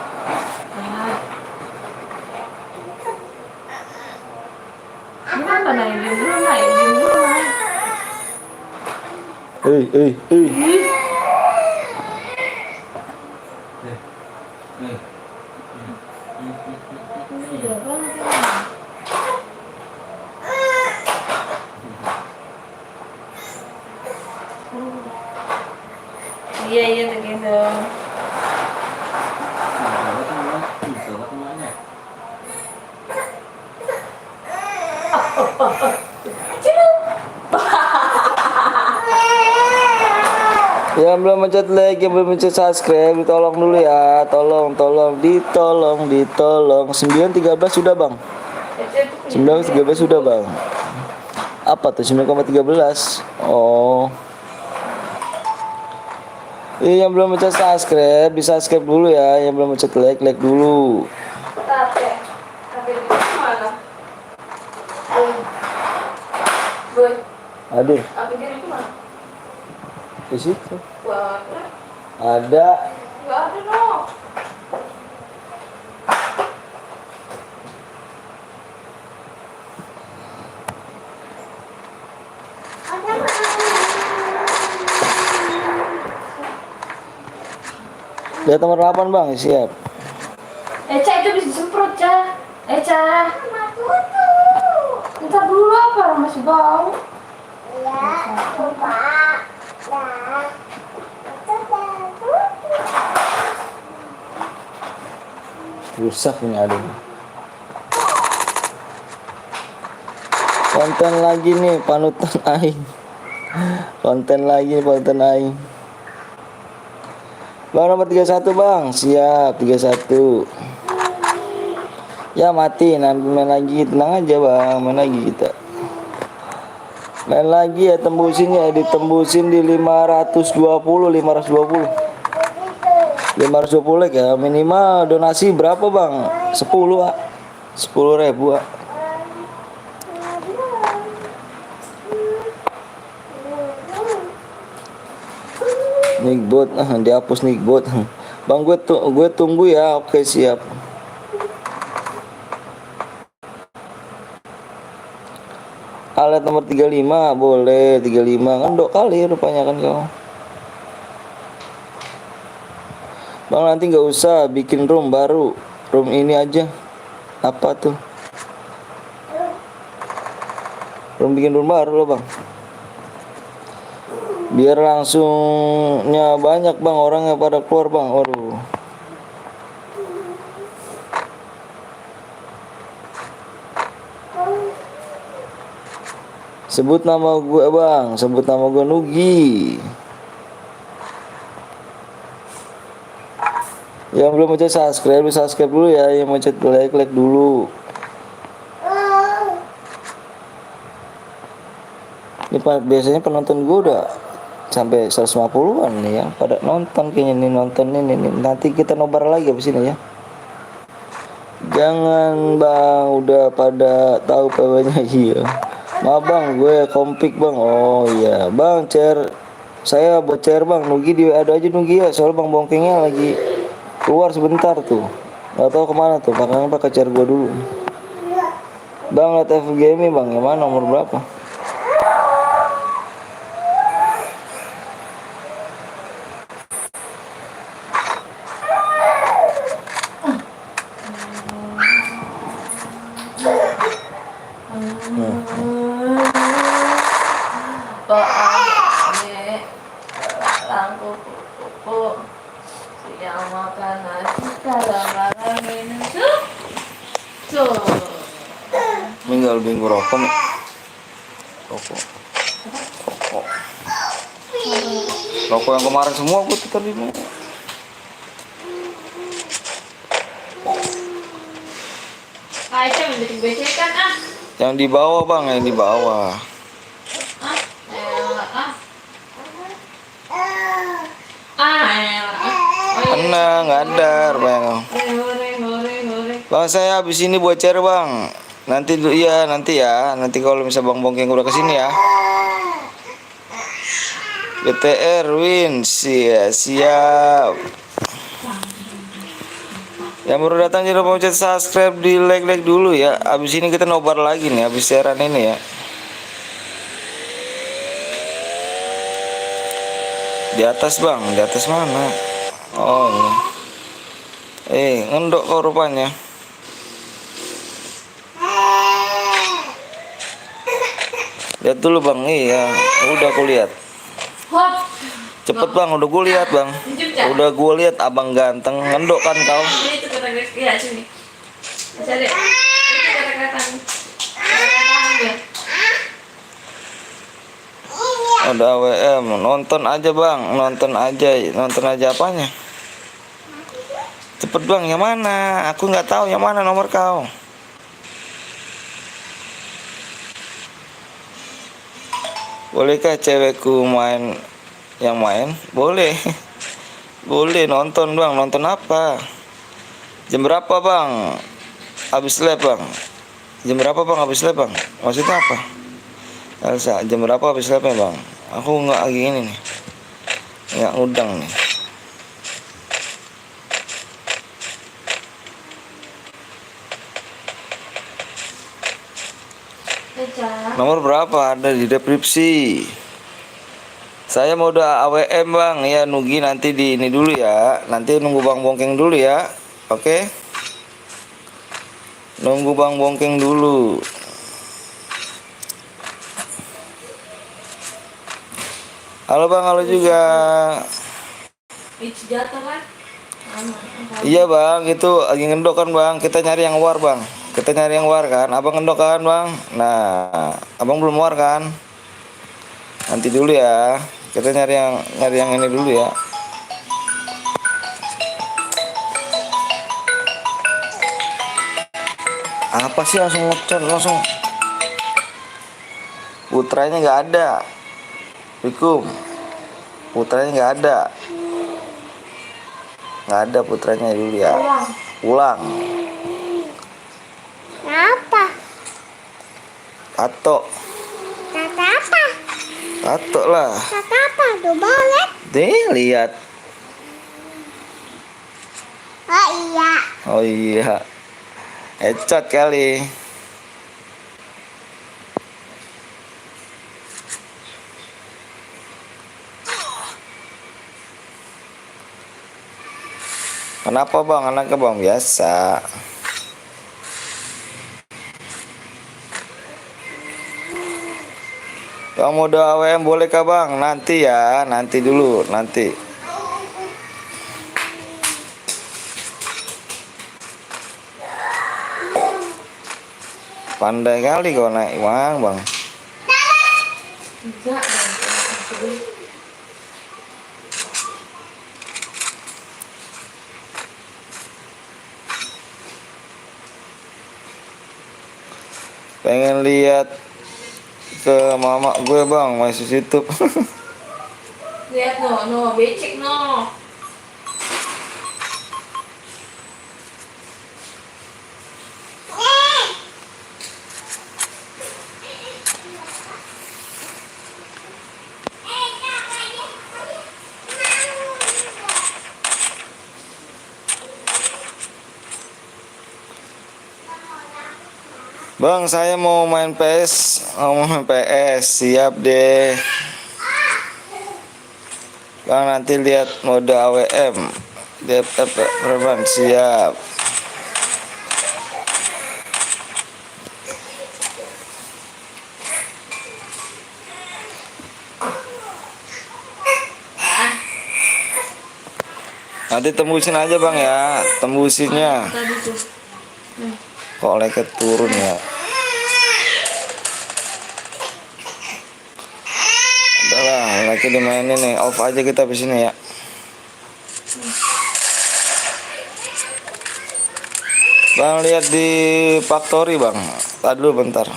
Gimana naik dulu naik dulu. Iya iya tergendong. Yang belum mencet like, yang belum mencet subscribe, ditolong dulu ya. Tolong. 9.13 sudah bang. 9.13 sudah bang. Apa tuh 9,13? Oh. Yang belum mencet subscribe, di subscribe dulu ya. Yang belum mencet like dulu. Tapi di mana? Boy, Aduh, apa dia itu mana? di situ. Wah, Ada. nggak ada dong. Lihat nomor 8 bang, siap. Eca itu bisa disemprot, Ca. Eca. Minta dulu apa? Orang masih bau. Rusak punya adik. Konten lagi nih panutan aing. Konten aing. Bang nomor 31 bang, siap 31. Ya mati, nanti main lagi, tenang aja bang, main lagi kita. Main lagi ya, tembusin ya, ditembusin di 520 like ya. Minimal donasi berapa bang? 10 ah, 10.000 ah. Nickbot, dihapus Nickbot. Bang gue tunggu ya, oke siap. Alat nomor 35 boleh 35 kan 2 kali rupanya kan kau. Bang nanti nggak usah bikin room baru, room ini aja. Apa tuh? Bikin room baru loh bang. Biar langsungnya banyak bang, orangnya pada keluar bang. Waduh. Sebut nama gue bang, sebut nama gue Nugi. Yang belum mencet subscribe, lu subscribe dulu ya. Yang mencet like dulu. Ini biasanya penonton gue udah sampai 150-an nih yang pada nonton kayaknya nih, nonton ini nih. Nanti kita nobar lagi abis ini ya. Jangan bang, udah pada tahu PW-nya. Iya. Maaf bang, gue kompik bang. Oh iya bang, saya buat bang. Nugi di ada aja Nugi ya. Soalnya bang bongkengnya lagi keluar sebentar tuh. Gak tahu kemana tuh. Makanya pakai gue dulu. Bang liat FGM bang, yang mana nomor berapa? Langku kuku siang makan nasi malam minum susu. Minggal minggu rokok nih. Rokok. Rokok yang kemarin semua gue tuh tadi nih. Aisyah menjadi becekan ah. Yang di bawah bang, yang di bawah. Tenang, nggak ada bang. Bang saya habis ini buat bang. Nanti dulu iya nanti ya. Nanti kalau misalnya bang Bongkeng udah kesini ya. BTR win siap. Yang baru datang jangan lupa pencet subscribe, di like dulu ya. Abis ini kita nobar lagi nih, abis siaran ini ya. Di atas bang, di atas mana? Oh ini. Ngendok kok rupanya. Lihat dulu bang, iya. Udah aku lihat. Cepet bang, udah gue lihat bang. Udah gue lihat abang ganteng, ngendok kan kau. Iya sini. Cari. Itu kata-kata. Ada AWM, nonton aja bang, nonton aja apanya? Cepet bang, yang mana? Aku nggak tahu yang mana nomor kau. Bolehkah cewekku main? Yang main? Boleh. Boleh nonton bang, nonton apa? Jam berapa bang? Habis live bang. Jam berapa bang habis live bang? Maksudnya apa? Elsa, jam berapa habis live bang? Aku nggak lagi ini nih. Nggak ngudang nih. Nomor berapa? Ada di deskripsi. Saya mau udah AWM bang. Ya Nugi nanti di ini dulu ya. Nanti nunggu bang Bongkeng dulu ya. Oke. Nunggu bang Bongkeng dulu. Halo bang, halo juga. Jatuh kan? Iya bang, itu lagi ngendok kan bang. Kita nyari yang war bang. Kita nyari yang war kan. Abang ngendok kan bang. Nah, abang belum war kan? Nanti dulu ya. Kita nyari yang ini dulu ya. Apa sih langsung ngecor langsung? Putranya nggak ada. Assalamualaikum. Putranya nggak ada. Nggak ada putranya dulu ya. Pulang. Apa? Tato. Kata apa? Tato lah. Kata apa? Tuh boleh? Deh lihat. Oh iya. Oh iya. Headshot kali. Kenapa bang? Anaknya bang biasa. Bang mau doa AWM boleh kah bang? Nanti ya, nanti dulu, nanti. Pandai kali kau naik bang. Enggak. Pengen lihat ke mama gue bang, masih YouTube. Lihat no, becek no. Bang, saya mau main PS, siap deh. Bang, nanti lihat mode AWM, DFF Preman, siap. Nanti tembusin aja bang ya, tembusinnya. Tadi tuh. Kok leket turun ya? Udahlah, lagi dimainin nih, off aja kita di sini ya. Bang, lihat di Factory bang. Tadi dulu bentar.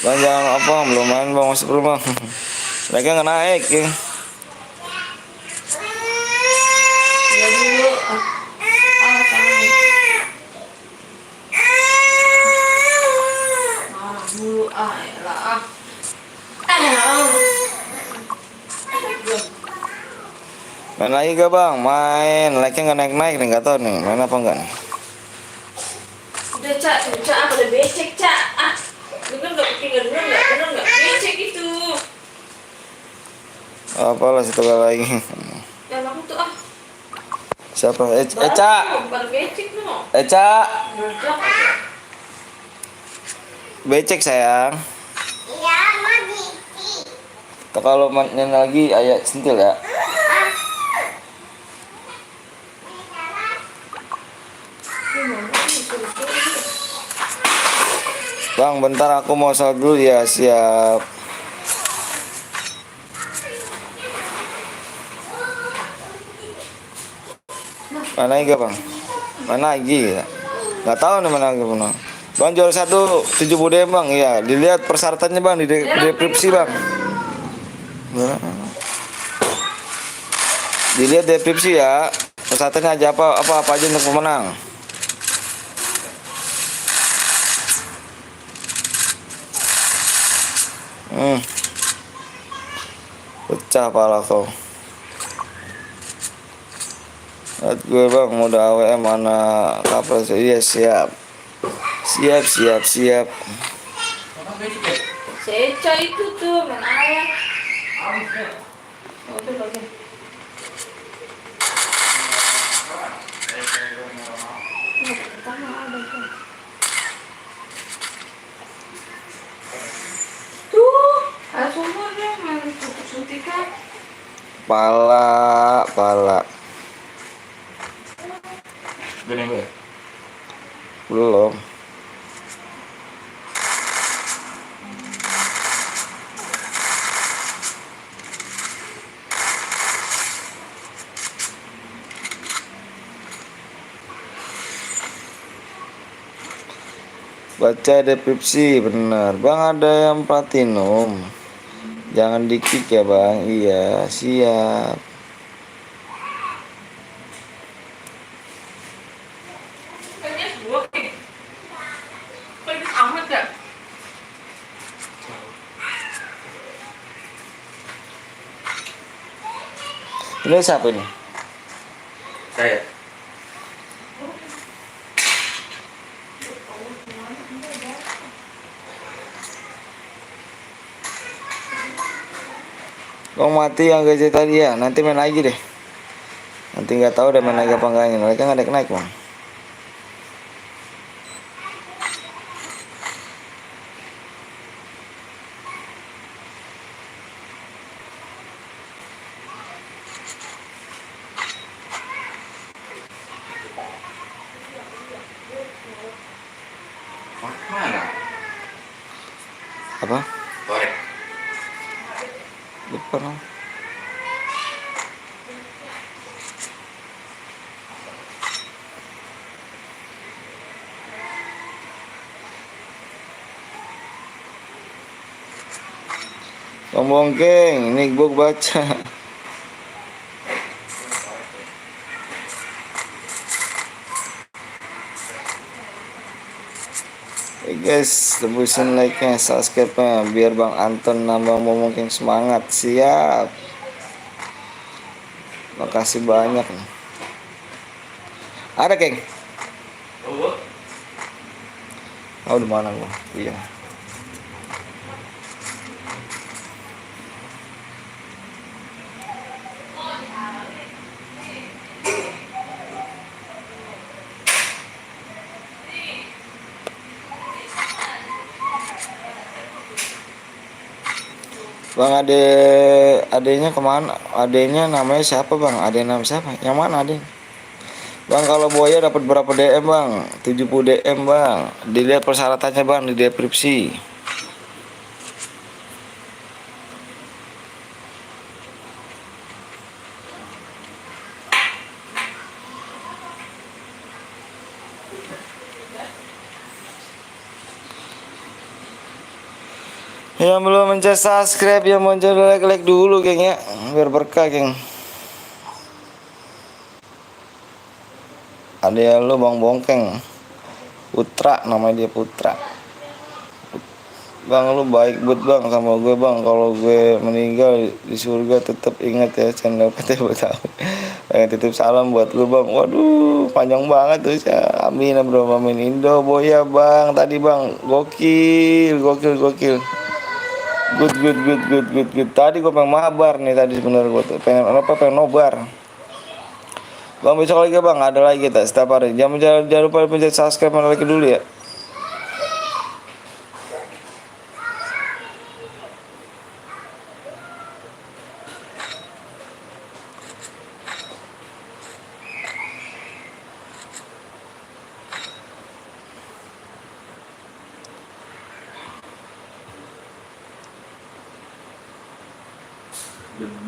Bang jangan apa, belum main bang, masuk rumah. Mereka nggak naik ya. Ya dulu. Tangan. Dulu lah. Main lagi gak bang? Main, like-nya nggak naik-naik nih, nggak tahu nih, main apa enggak nih? Udah Cak apa udah becek Cak. Bener nggak becek itu. Apalah satu kali lagi. Dan aku tuh Siapa? Eca. baru becek no. Eca. Udah. Becek sayang. Iya, mau gigi. Kalau main lagi ayah sentil ya. Bang, bentar aku mau sholat dulu ya, siap. Mana lagi bang? Mana lagi ya? Nggak tahu nih mana lagi bang. Bang jual 170 DM bang, iya. Dilihat persyaratannya bang di deskripsi bang. Dilihat deskripsi ya. Persyaratannya aja apa aja untuk pemenang. Pecah pala kau. Lihat gue bang, mode AWM mana kapal? Iya siap. Siap. Seca itu tuh main ayam. Oke. Tuh, ada sumur deh, main suntikan. Pala. Belum. Baca deskripsi benar. Bang ada yang platinum. Jangan di-kick ya bang. Iya siap. Kayaknya dua nih. Pedes amat gak? Ini siapa ini? Saya. Bang mati yang gaji tadi ya. Nanti main lagi deh. Nanti nggak tahu deh main lagi apa enggaknya. Mereka nggak naik bang. Mana? Apa? Korek. Depan. Bang Bongkeng, ini gue baca. Hey guys, tebusin like-nya, subscribe-nya biar Bang Anton nambah Bongkeng semangat. Siap. Makasih banyak nih. Ada, Keng. Oh, di mana gua? Iya. Bang adenya kemana? Adenya namanya siapa bang? Ade nama siapa? Yang mana ade? Bang kalau buaya dapat berapa DM bang? 70 DM bang. Dilihat persyaratannya bang di deskripsi. Yang belum mencet subscribe, yang mau like dulu geng ya, biar berkah geng. Ada ya lu Bang Bongkeng Putra, namanya dia Putra. Bang lu baik buat bang sama gue bang. Kalau gue meninggal di surga tetap ingat ya channel PT Betawi. Pengen titip salam buat lu bang. Waduh panjang banget tuh ya. Amin ya bro, amin. Indo Boya bang tadi bang, gokil. Good. Tadi gue pengen mabar nih tadi sebenarnya gue tuh pengen nobar. Bang besok lagi bang, ada lagi kita setiap hari. Jangan lupa pencet subscribe dan like dulu ya.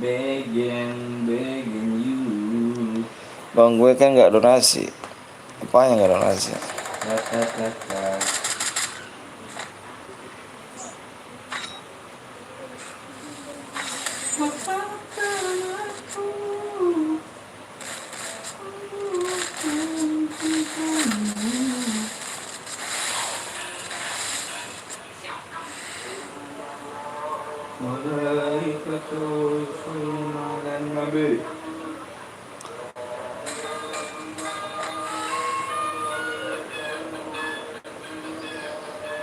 Begging you. Bang gue kan nggak donasi. Apanya nggak donasi?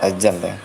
Ajan deh.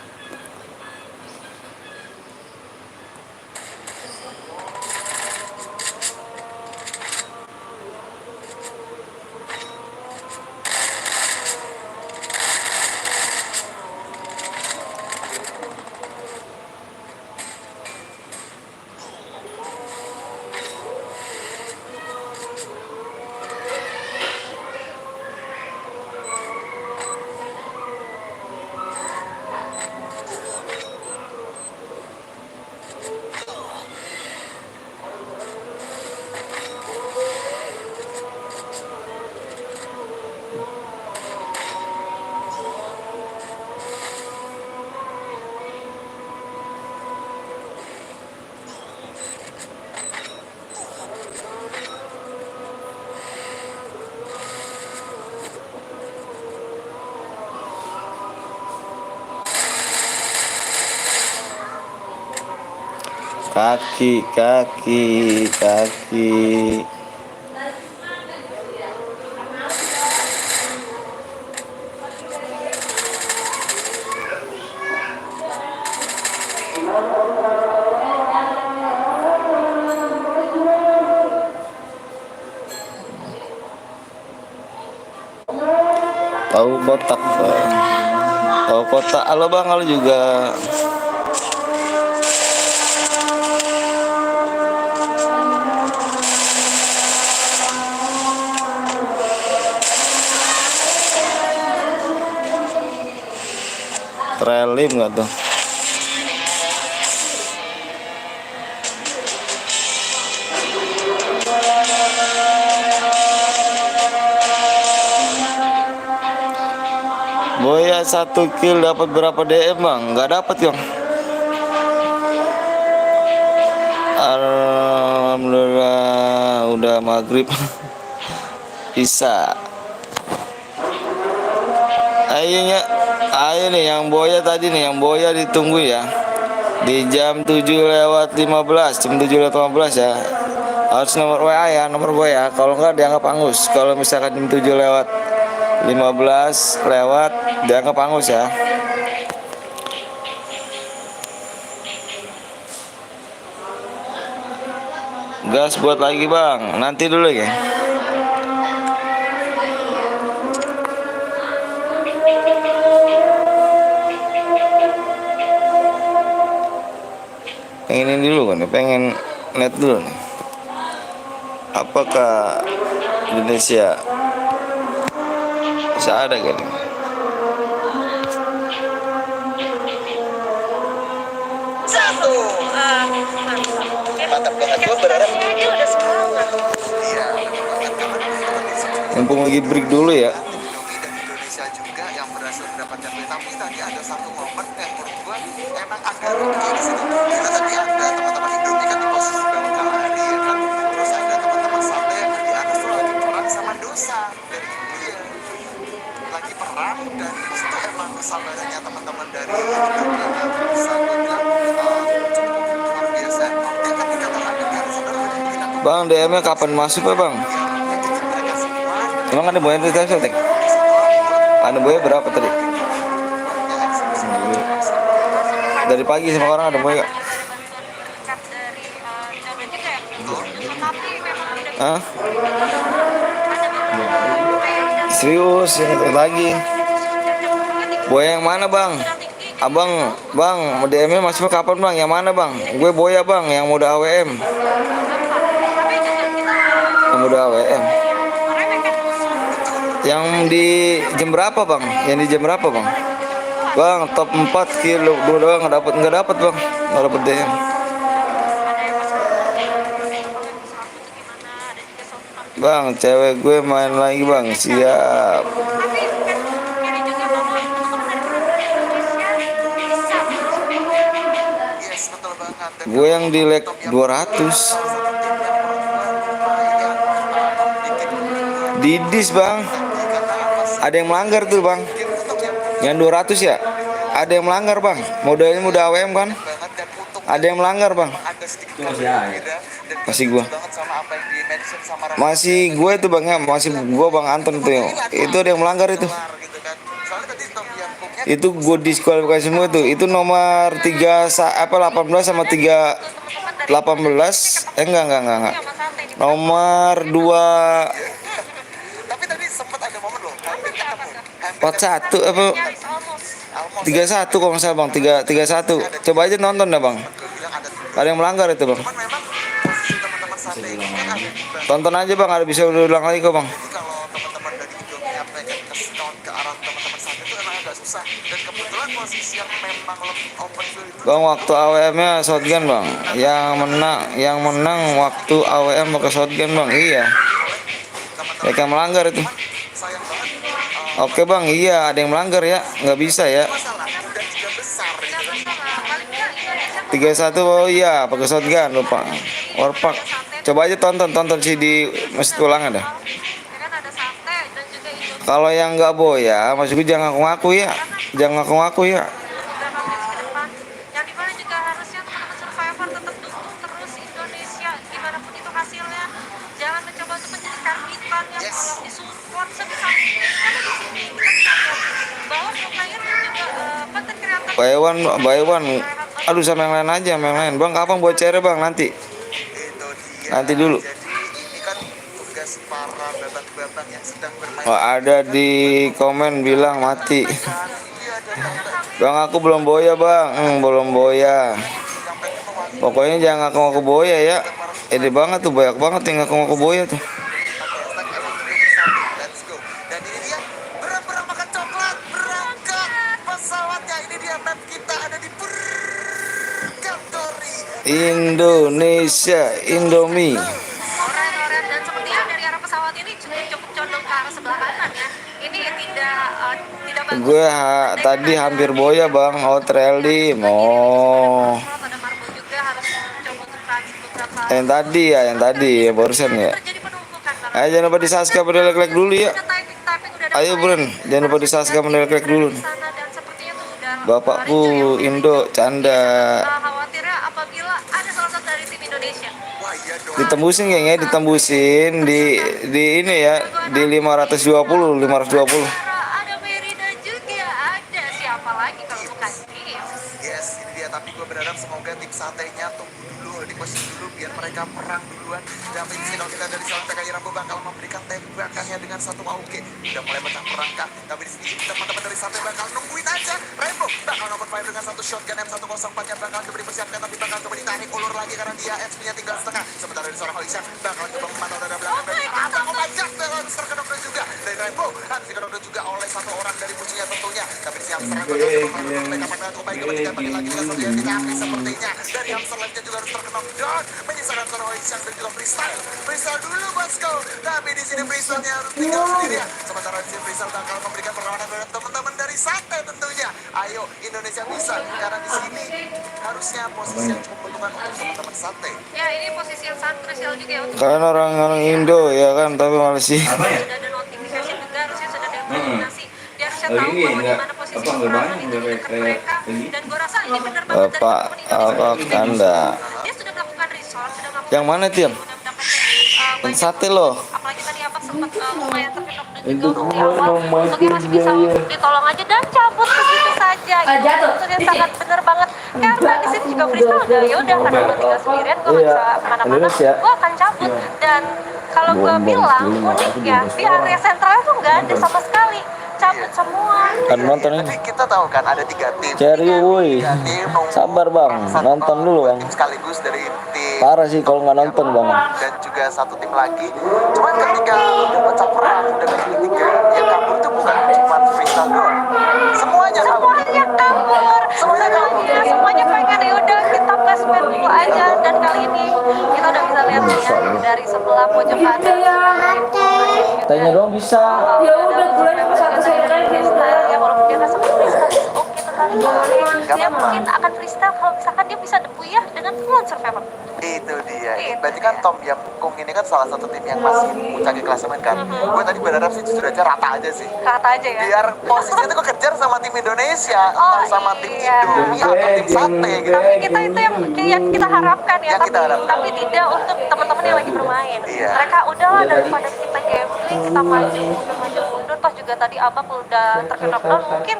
Kaki. Tahu kotak. Tahu kotak. Halo bang, halo juga. Trelim nggak tuh? Boya 1 kill dapat berapa DM bang? Nggak dapat bang. Alhamdulillah udah maghrib. Bisa. Ayo nih yang boya tadi nih, yang boya ditunggu ya. Di jam 7:15, jam 7:15 ya. Harus nomor WA ya, nomor gue ya. Kalau enggak dianggap angus. Kalau misalkan jam 7:15 lewat dianggap angus ya. Gas buat lagi bang, nanti dulu ya. Pengen ini dulu kan, pengen net dulu nih. Apakah Indonesia bisa ada kan? Satu. Mantap banget, gue berharap Dia udah semangat. iya banget karena Mumpung lagi break dulu ya. Indomie dan Indonesia juga yang berhasil mendapatkan poin. Tapi tadi ada satu momen yang menurut gue emang agak rugi di situ. Kita tadi ada teman-teman Indomie kan di posisi bawah Kalahari ya kan. Terus ada teman-teman Sate yang di atas tuh lagi perang sama Dosa dari India. Lagi perang dan di situ emang kesabarannya teman-teman dari Indomie yang bisa gue bilang cukup luar biasa. Dia ketika terhadap saudara kita Bang DM-nya kapan masuk ya bang? mereka semua Emang ada boya tadi Tek? Ada boya berapa tadi? Dari pagi sama orang ada boya. Dekat dari Jawa juga ya. Tapi memang udah Hah? ada beberapa yang udah Serius yang itu lagi. Boya yang mana bang? Abang, bang, DM-nya masuk kapan bang? Yang mana bang? Gue boya bang, yang muda AWM. Yang muda AWM. Yang di jam berapa bang? Yang di jam berapa bang? Bang, top 4 kilo gue doang nggak dapat bang, nggak dapat DM. Bang, cewek gue main lagi bang, siap. yes betul banget. Dan Gue yang di leg 200. Didis bang, ada yang melanggar tuh bang. Yang 200 ya, ada yang melanggar bang. Modalnya muda AWM kan? Ada yang melanggar bang. Masih gue. Masih gue itu bang ya, masih gue bang Anton tuh. Itu ada yang melanggar itu. Itu gue diskualifikasi semua tuh. Itu nomor 18 sama 18. Enggak. Nomor 2 Tapi tadi sempat ada momen loh, hampir ketemu. 41 apa 31 kalau nggak salah bang, 31. Coba aja nonton dah bang. Ada yang melanggar itu bang. Cuman memang posisi teman-teman Sate ini kan ada di bawah. Tonton aja bang, ada bisa ulang lagi kok bang. Jadi kalau teman-teman dari Indomie pengen count ke arah teman-teman Sate itu emang agak susah. Dan kebetulan posisi yang memang lebih open field itu Bang waktu AWM-nya shotgun bang. Yang menang waktu AWM pakai shotgun bang. Iya. Mereka melanggar itu. sayang banget. Oke bang, iya ada yang melanggar ya, nggak bisa ya. Masalah udah 3 besar gitu. 31 oh iya pakai shotgun lupa. Warpak. Coba aja tonton sih di Masjid Ulangan dah. Kalau yang nggak boya, maksudku jangan ngaku-ngaku ya. Jangan ngaku-ngaku ya. yang dimana juga harusnya teman-teman survivor tetap dukung terus Indonesia gimana pun itu hasilnya, jangan mencoba untuk menjadikan hitam yang tolong disupport sebisa mungkin karena di sini kita bisa lihat bahwa pro player dan juga content creator By one. Aduh sama yang lain aja, sama yang lain. Bang kapan buat cere bang nanti? Itu dia. Nanti dulu. Jadi ini kan tugas para babak-babak yang sedang bermain. Oh, ada di komen bilang mati. Bang aku belum boya bang, belum boya. Pokoknya jangan ngaku-ngaku boya ya. Ini banget tuh, banyak banget yang ngaku-ngaku boya tuh. Let's go. Dan ini dia berang-berang makan coklat, berangkat pesawatnya. Ini dia map kita ada di Purgatory. Indonesia, Indomie. oren dan sepertinya dari arah pesawat ini juga cukup condong ke arah sebelah kanan ya. Ini tidak bagus. Gue tadi hampir boya bang, Outrally mau Ada Marble juga harus coba untuk transit beberapa. yang tadi ya, yang tadi ya barusan ya. Terjadi penumpukan. Ayo jangan lupa di subscribe dan like dulu ya. Ayo Bren, jangan lupa di subscribe dan like dulu. Bapakku Indo canda. Khawatirnya apabila ada salah satu dari tim Indonesia. Wah iya dong. Ditembusin kayaknya, ditembusin di ini ya, di 520. Ada Merida juga, ada siapa lagi kalau bukan dia? Yes, ini dia. Tapi gue berharap semoga tim satenya tunggu dulu, di posisi dulu biar mereka perang duluan. Dan kalau kita dari Salon PKI Rambo bakal memberikan tembakannya dengan satu AUG. Udah mulai pecah perang kan. Tapi di sini teman-teman dari Sate bakal nungguin aja. Rambo bakal nomor fire dengan satu shotgun M104 yang bakal coba dipersiapkan, tapi bakal coba ditarik ulur lagi karena dia HP-nya tinggal setengah. Sementara dari seorang Holishan bakal coba memantau dari belakang dan apa komajak dengan terkedokter juga dari Rambo. Dan terkedokter juga oleh satu orang dari musuhnya tentunya. Tapi siap serang bakal coba mereka bakal coba kebajikan bagi lagi dengan satu yang ditarik sepertinya. Dari Hamster Life juga harus terkenal dan menyisakan seorang Holishan dan juga freestyle. Freestyle dulu bosku. Tapi di sini freestyle-nya harus tinggal sendirian. Sementara di sini freestyle bakal memberikan perlawanan terhadap teman-teman dari Sate tentunya. Ayo Indonesia bisa karena di sini harusnya posisi yang cukup menguntungkan untuk teman-teman Sate. Ya, ini posisi yang sangat krusial juga ya untuk Kalian orang Indo ya kan, tapi malah sih. sudah ada notification juga, harusnya sudah ada koordinasi. Dia harusnya tahu bahwa di mana posisi peperangan itu di dekat mereka. Dan gue rasa ini benar banget dari Bapak apa Kanda. dia sudah melakukan resource, sudah melakukan Yang mana Tiam? sudah mendapatkan Yang Sate loh. apalagi tadi abang sempat lumayan terkenal dan juga untuk di awal untuk yang masih bisa untuk ditolong aja dan cabut begitu saja. Itu sudah sangat benar banget karena di sini juga freestyle udah ya udah karena gue tinggal sendirian gue nggak bisa kemana-mana, gue akan cabut. Dan kalau gue bilang uniknya di area sentralnya tuh nggak ada sama sekali, cabut semua. Kan nonton ini. Tapi kita tahu kan ada 3 tim. Ceri woi. Tiga tim nunggu Sabar bang, nonton dulu bang. tim sekaligus dari tim Parah sih kalau nggak nonton bang. dan juga satu tim lagi. Cuman ketika udah pecah perang udah ketiga yang kabur itu bukan cuma freestyle doang. Semuanya kabur. Semuanya kabur, semuanya pengen ya udah kita flashback dulu aja. Dan kali ini kita udah bisa lihat nih ya dari sebelah pojok kanan. Tanya dong bisa. Ya udah gue cuma satu saya aja. Ya walaupun dia nggak sempat freestyle, oke kali. Dia mungkin akan freestyle kalau misalkan dia bisa debu ya dengan full survivor. Itu dia. Berarti kan Tom Yam Kung ini kan salah satu tim yang masih puncak klasemen kan. Gue tadi berharap sih jujur aja rata aja sih. Rata aja ya. Biar posisinya tuh kekejar sama tim Indonesia, Oh, entah sama tim iya. Indomie atau tim Sate gitu. Tapi kita itu yang kita harapkan ya, Yang kita harapkan. tapi tidak untuk teman-teman yang lagi bermain. Iya. Mereka udahlah daripada kita gambling, kita maju mundur, toh juga tadi Abang udah terkena down. Mungkin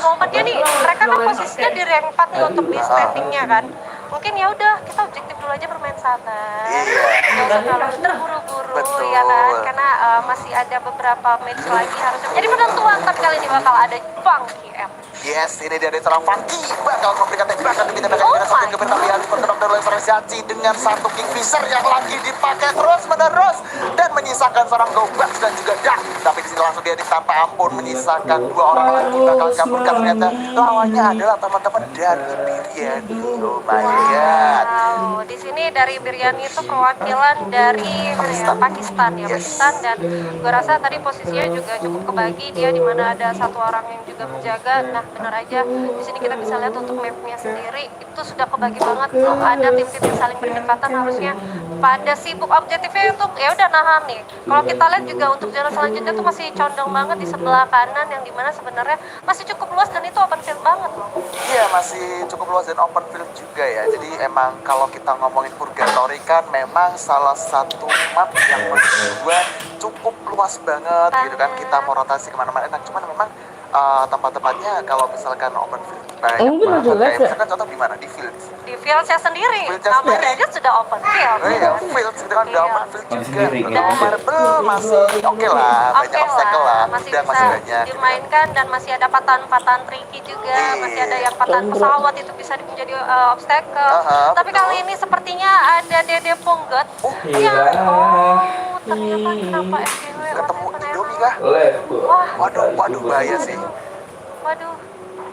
momennya nih, mereka kan posisinya di rank 4 nih untuk di standingnya kan. Mungkin ya udah kita objektif dulu aja bermain sabar. Iya. Nggak usah terlalu terburu-buru Betul. ya kan, karena masih ada beberapa match lagi harusnya. Jadi penentuan tapi kali ini bakal ada Funky M. Yes, ini dia dari seorang Funky bakal memberikan tembakan demi tembakan dengan satu keber tapi harus berkedok dari seorang Shachi dengan satu Kingfisher yang lagi dipakai terus menerus dan menyisakan seorang Gobak dan juga Dak. Tapi di sini langsung dia tanpa ampun menyisakan 2 orang lagi bakal kabur karena ternyata lawannya adalah teman-teman dari Biryani. Lumayan. Wow, di sini dari Biryani itu perwakilan dari Pakistan ya, Yes. Pakistan. Dan gue rasa tadi posisinya juga cukup kebagi dia di mana ada satu orang yang juga menjaga. Nah benar aja di sini kita bisa lihat untuk mapnya sendiri itu sudah kebagi banget, belum ada tim-tim yang saling berdekatan, harusnya pada sibuk objektifnya untuk ya udah nahan nih. Kalau kita lihat juga untuk jalan selanjutnya tuh masih condong banget di sebelah kanan yang dimana sebenarnya masih cukup luas dan itu open field banget loh. Iya, masih cukup luas dan open field juga ya. Jadi emang kalau kita ngomongin Purgatory kan memang salah satu map yang menurut gue cukup luas banget gitu kan. Kita mau rotasi kemana-mana enak. Cuman memang tempat-tempatnya kalau misalkan open field banyak banget. Kayak misalkan contoh di mana? Di field. Di fieldnya sendiri, Fieldnya namanya sendiri. aja sudah open field. Oh iya, field gitu kan udah open field juga. Kalau marble masih oke lah, banyak Oke obstacle lah, masih dan bisa masih banyak. dimainkan dan masih ada patahan-patahan tricky juga, masih ada yang patahan pesawat itu bisa menjadi obstacle. Tapi betul. kali ini sepertinya ada Dede Pungget yang ternyata kenapa FGW Ketemu warna Indomie merah. kah? Wah, Waduh, bahaya sih. waduh,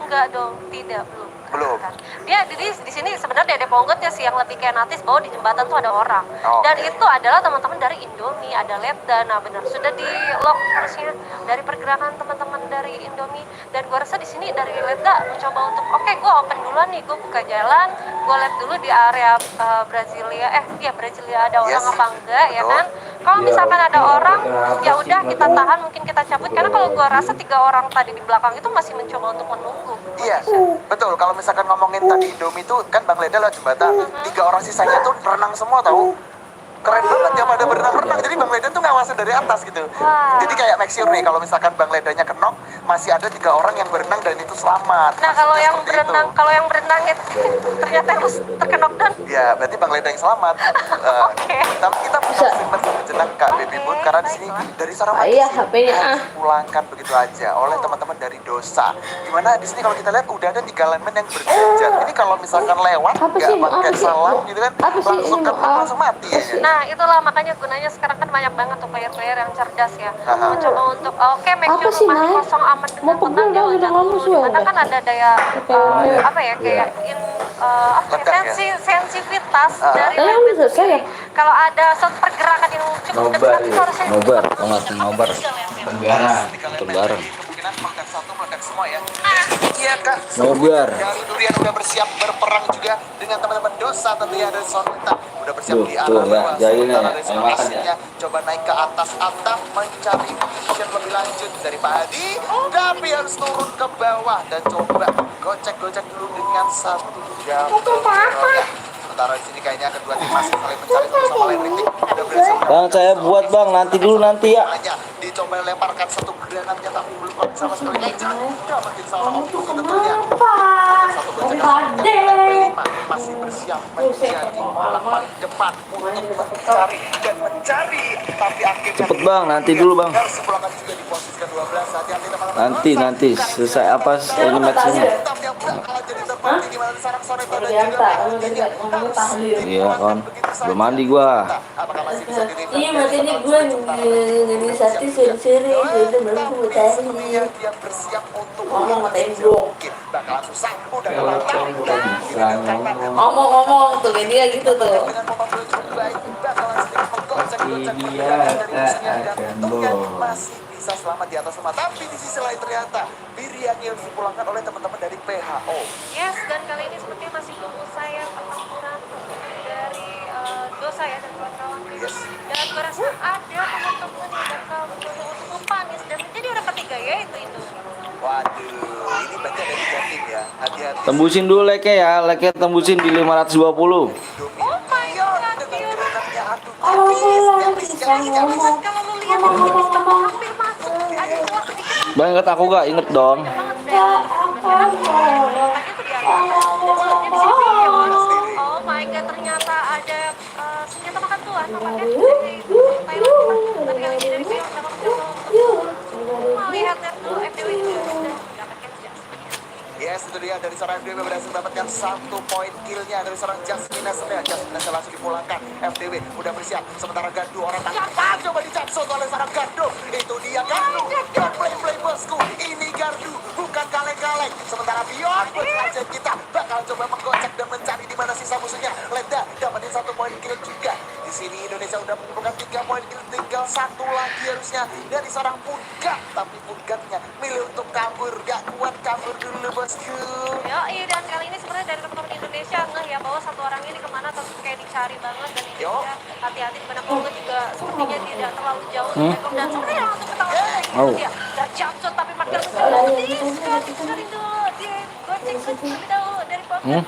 enggak dong, tidak belum. Belum. Kan. Dia di sini sebenarnya Dede Ponggotnya sih yang lebih kayak notice bahwa di jembatan tuh ada orang. Oke. Dan itu adalah teman-teman dari Indomie, ada Letda. Nah benar sudah di lock harusnya dari pergerakan teman-teman dari Indomie. Dan gue rasa di sini dari Letda mencoba untuk oke, gue open duluan nih, gue buka jalan, gue lihat dulu di area Brasilia. Brasilia ada orang Yes. apa enggak ya Betul. kan? Kalau misalkan ada orang, ya udah kita tahan, mungkin kita cabut. Karena kalau gue rasa 3 orang tadi di belakang itu masih mencoba untuk menunggu. Iya, betul. Kalau misalkan ngomongin tadi Indomie itu kan Bang Leda lewat jembatan. 3 orang sisanya tuh renang semua tahu. Keren banget ya pada berenang-renang. Jadi Bang Leda tuh ngawasin dari atas gitu. Wah. Jadi kayak make sure nih kalau misalkan Bang Ledanya kenok, masih ada 3 orang yang berenang dan itu selamat. Nah kalau Maksudnya yang seperti berenang, itu. kalau yang berenang itu ternyata harus terkena dan Ya, berarti Bang Leda yang selamat. Oke. Tapi kita bakal simpan sejenak Kak Baby Moon karena di sini dari sarang mati Iya, sih HP-nya, harus dipulangkan begitu aja oleh teman-teman dari dosa. Dimana di sini kalau kita lihat udah ada 3 lineman yang berjajar. Ini kalau misalkan lewat Apa nggak sih? pakai Apa sih? salam gitu kan, Apa sih? langsung Ini kan maaf. langsung mati ya. Nah itulah makanya gunanya sekarang kan banyak banget tuh player-player yang cerdas ya. Aha. Mencoba untuk oke make Apa sure sih, rumah Nay? kosong aman dengan Mau pegel tenang dia dah, udah loncat ngomong dulu. suara. Dimana kan ada daya apa ya kayak Ledak ya? sensitivitas dari Tadi lineman udah selesai ya? sendiri. Kalau ada suatu pergerakan yang cukup Nobar dekat itu ya. harusnya Nobar, tau nggak tuh nobar? Negara, Tiga bareng. kemungkinan meledak satu meledak semua ya. Iya Kak. Nobar. Dari Durian udah bersiap berperang juga dengan teman-teman dosa tentunya dari Sonita udah bersiap Tuh, di tuh, arah ya, bawah. jahilnya Sementara ya, dari ayo sebelah makan ya. aslinya coba naik ke atas atap mencari mission lebih lanjut dari Pak Adi, tapi harus turun ke bawah dan coba gocek-gocek dulu dengan satu jam. Sementara di sini kayaknya kedua tim masih saling mencari satu sama lain. Ritik udah berhasil. Bang, saya buat bang, nanti dulu nanti ya. Hanya dicoba lemparkan satu granatnya tapi belum kok sama sekali nggak makin salah opsi tentunya. Satu gocekan MP5 masih bersiap menjadi malah paling depan untuk mencari dan mencari, tapi akhirnya Cepet bang, nanti dulu bang. Persib Pulangan juga di posisi ke-12. Hati-hati teman-teman. Nanti selesai apa ini matchnya? Tetap yang bakal jadi terpenting di mana sarang sore pada Ternyata, kalau tidak ngomongnya tahlil. Iya kan, belum mandi gua. Apakah masih bisa di Iya, makanya gue ngelisati seri-seri gitu, baru gue cari. dia bersiap untuk Ngomong matain blok. mungkin bakalan susah udah kelihatan Ngomong-ngomong tuh, kayak dia gitu tuh. dengan pemain cukup baik bakalan sedikit menggocek-gocek pergerakan dari musuhnya dan untungnya masih bisa selamat di atas rumah, tapi di sisi lain ternyata Birian yang dipulangkan oleh teman-teman dari PHO. Yes, dan kali ini sepertinya masih belum usai ya pertempuran dari dosa ya dan kawan-kawan. Yes. Dan gue rasa ada teman-teman yang bakal mencoba untuk mempanis dan menjadi orang ketiga yaitu itu. Waduh, ini berarti ada 3 tim ya. Hati-hati. Tembusin dulu like-nya ya, like-nya tembusin di 520. Oh my god, dengan granatnya, aduh, Oh, habis, saya ngomong. kalau lu lihat itu hampir masuk, ada keluar sedikit Bang inget aku gak? Inget dong. banget deh. Oh my god, ternyata ada senjata makan tuan nampaknya dari Thailand. Tapi kali ini dari Beyond dapat mencoba untuk melihat tuh FDW juga sudah mendapatkan jasmine. Yes, itu dia dari seorang FDW berhasil mendapatkan 1 poin killnya dari seorang Jasmine Nasrnya. Jasmine Nasrnya langsung dipulangkan. FDW udah bersiap. Sementara Gardu orang tangan coba dicapsot oleh seorang Gardu. Itu dia Gardu. Don't play bosku. Ini Gardu, bukan kaleng-kaleng. Sementara Beyond berhasil kita bakal coba menggocek dan mencari di mana sisa musuhnya. Leda dapetin 1 poin kill juga. Di sini Indonesia udah mengumpulkan 3 poin kill, tinggal 1 lagi harusnya dari seorang Punggak. Tapi Punggaknya milih untuk kabur, gak kuat kabur dulu bosku. Yoi, dan kali ini sebenarnya dari teman-teman Indonesia ngeh ya bahwa satu orang ini kemana terus kayak dicari banget dan ini Yo. juga hati-hati di mana Kongo juga sepertinya tidak terlalu jauh dari Mekong dan sebenarnya langsung ketahuan itu Oh. dia dan jumpshot tapi marker dari dulu dia gocek terlebih dahulu dari Kongo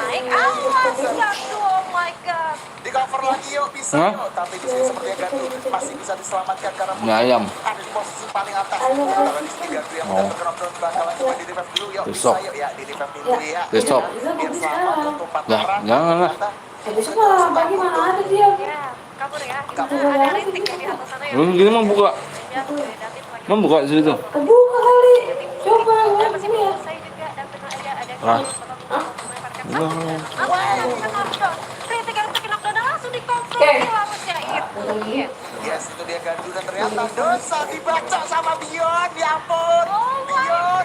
naik awas Gardu, oh my god. Di cover lagi yuk bisa Hah? yuk. Tapi di sini sepertinya Gardu masih bisa diselamatkan karena Mie ayam. ada di posisi paling atas. Sementara di sini Gardu yang udah terkena bakalan coba di revive dulu yuk. Bisa Besok. yuk ya di revive dulu ya. Besok. Biar selamat untuk 4 Ya, orang. jangan lah. Ternyata Besok malah pagi mana ada dia. Ya, kabur ya. Ada rintik ya di atas sana ya. Gini mau buka, Ya, David lagi. mau buka di situ. Kebuka kali. Coba Dan lihat masih sini ya. belum selesai juga dan benar ada Ah. Rintik knockdown dan langsung dikontrol Oke. harusnya itu. Iya. yes itu dia Gardu dan ternyata dosa dibaca sama Beyond. Ya ampun. Oh my Beyond. God.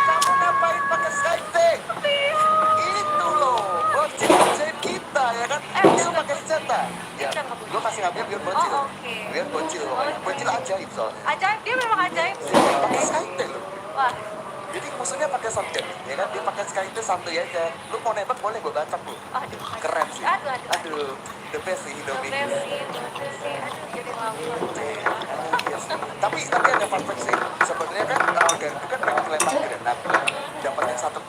Kamu ngapain pakai side take? Beyond. biar bocil. Oh, oke. Biar bocil pokoknya. Oke. Bocil ajaib soalnya. Ajaib, dia memang ajaib sih. Pakai skytail loh. Wah, Jadi musuhnya pakai shotgun, ya kan? Dia pakai skytail santuy aja. Lu mau nembak boleh gue bancok lu. aduh. Keren sih. Aduh. The best sih Indomie. Aduh, jadi lapar. Yes. Tapi ada fun fact sih. Sebenarnya kan Gardu kan pengen lempar granat, dapetin satu.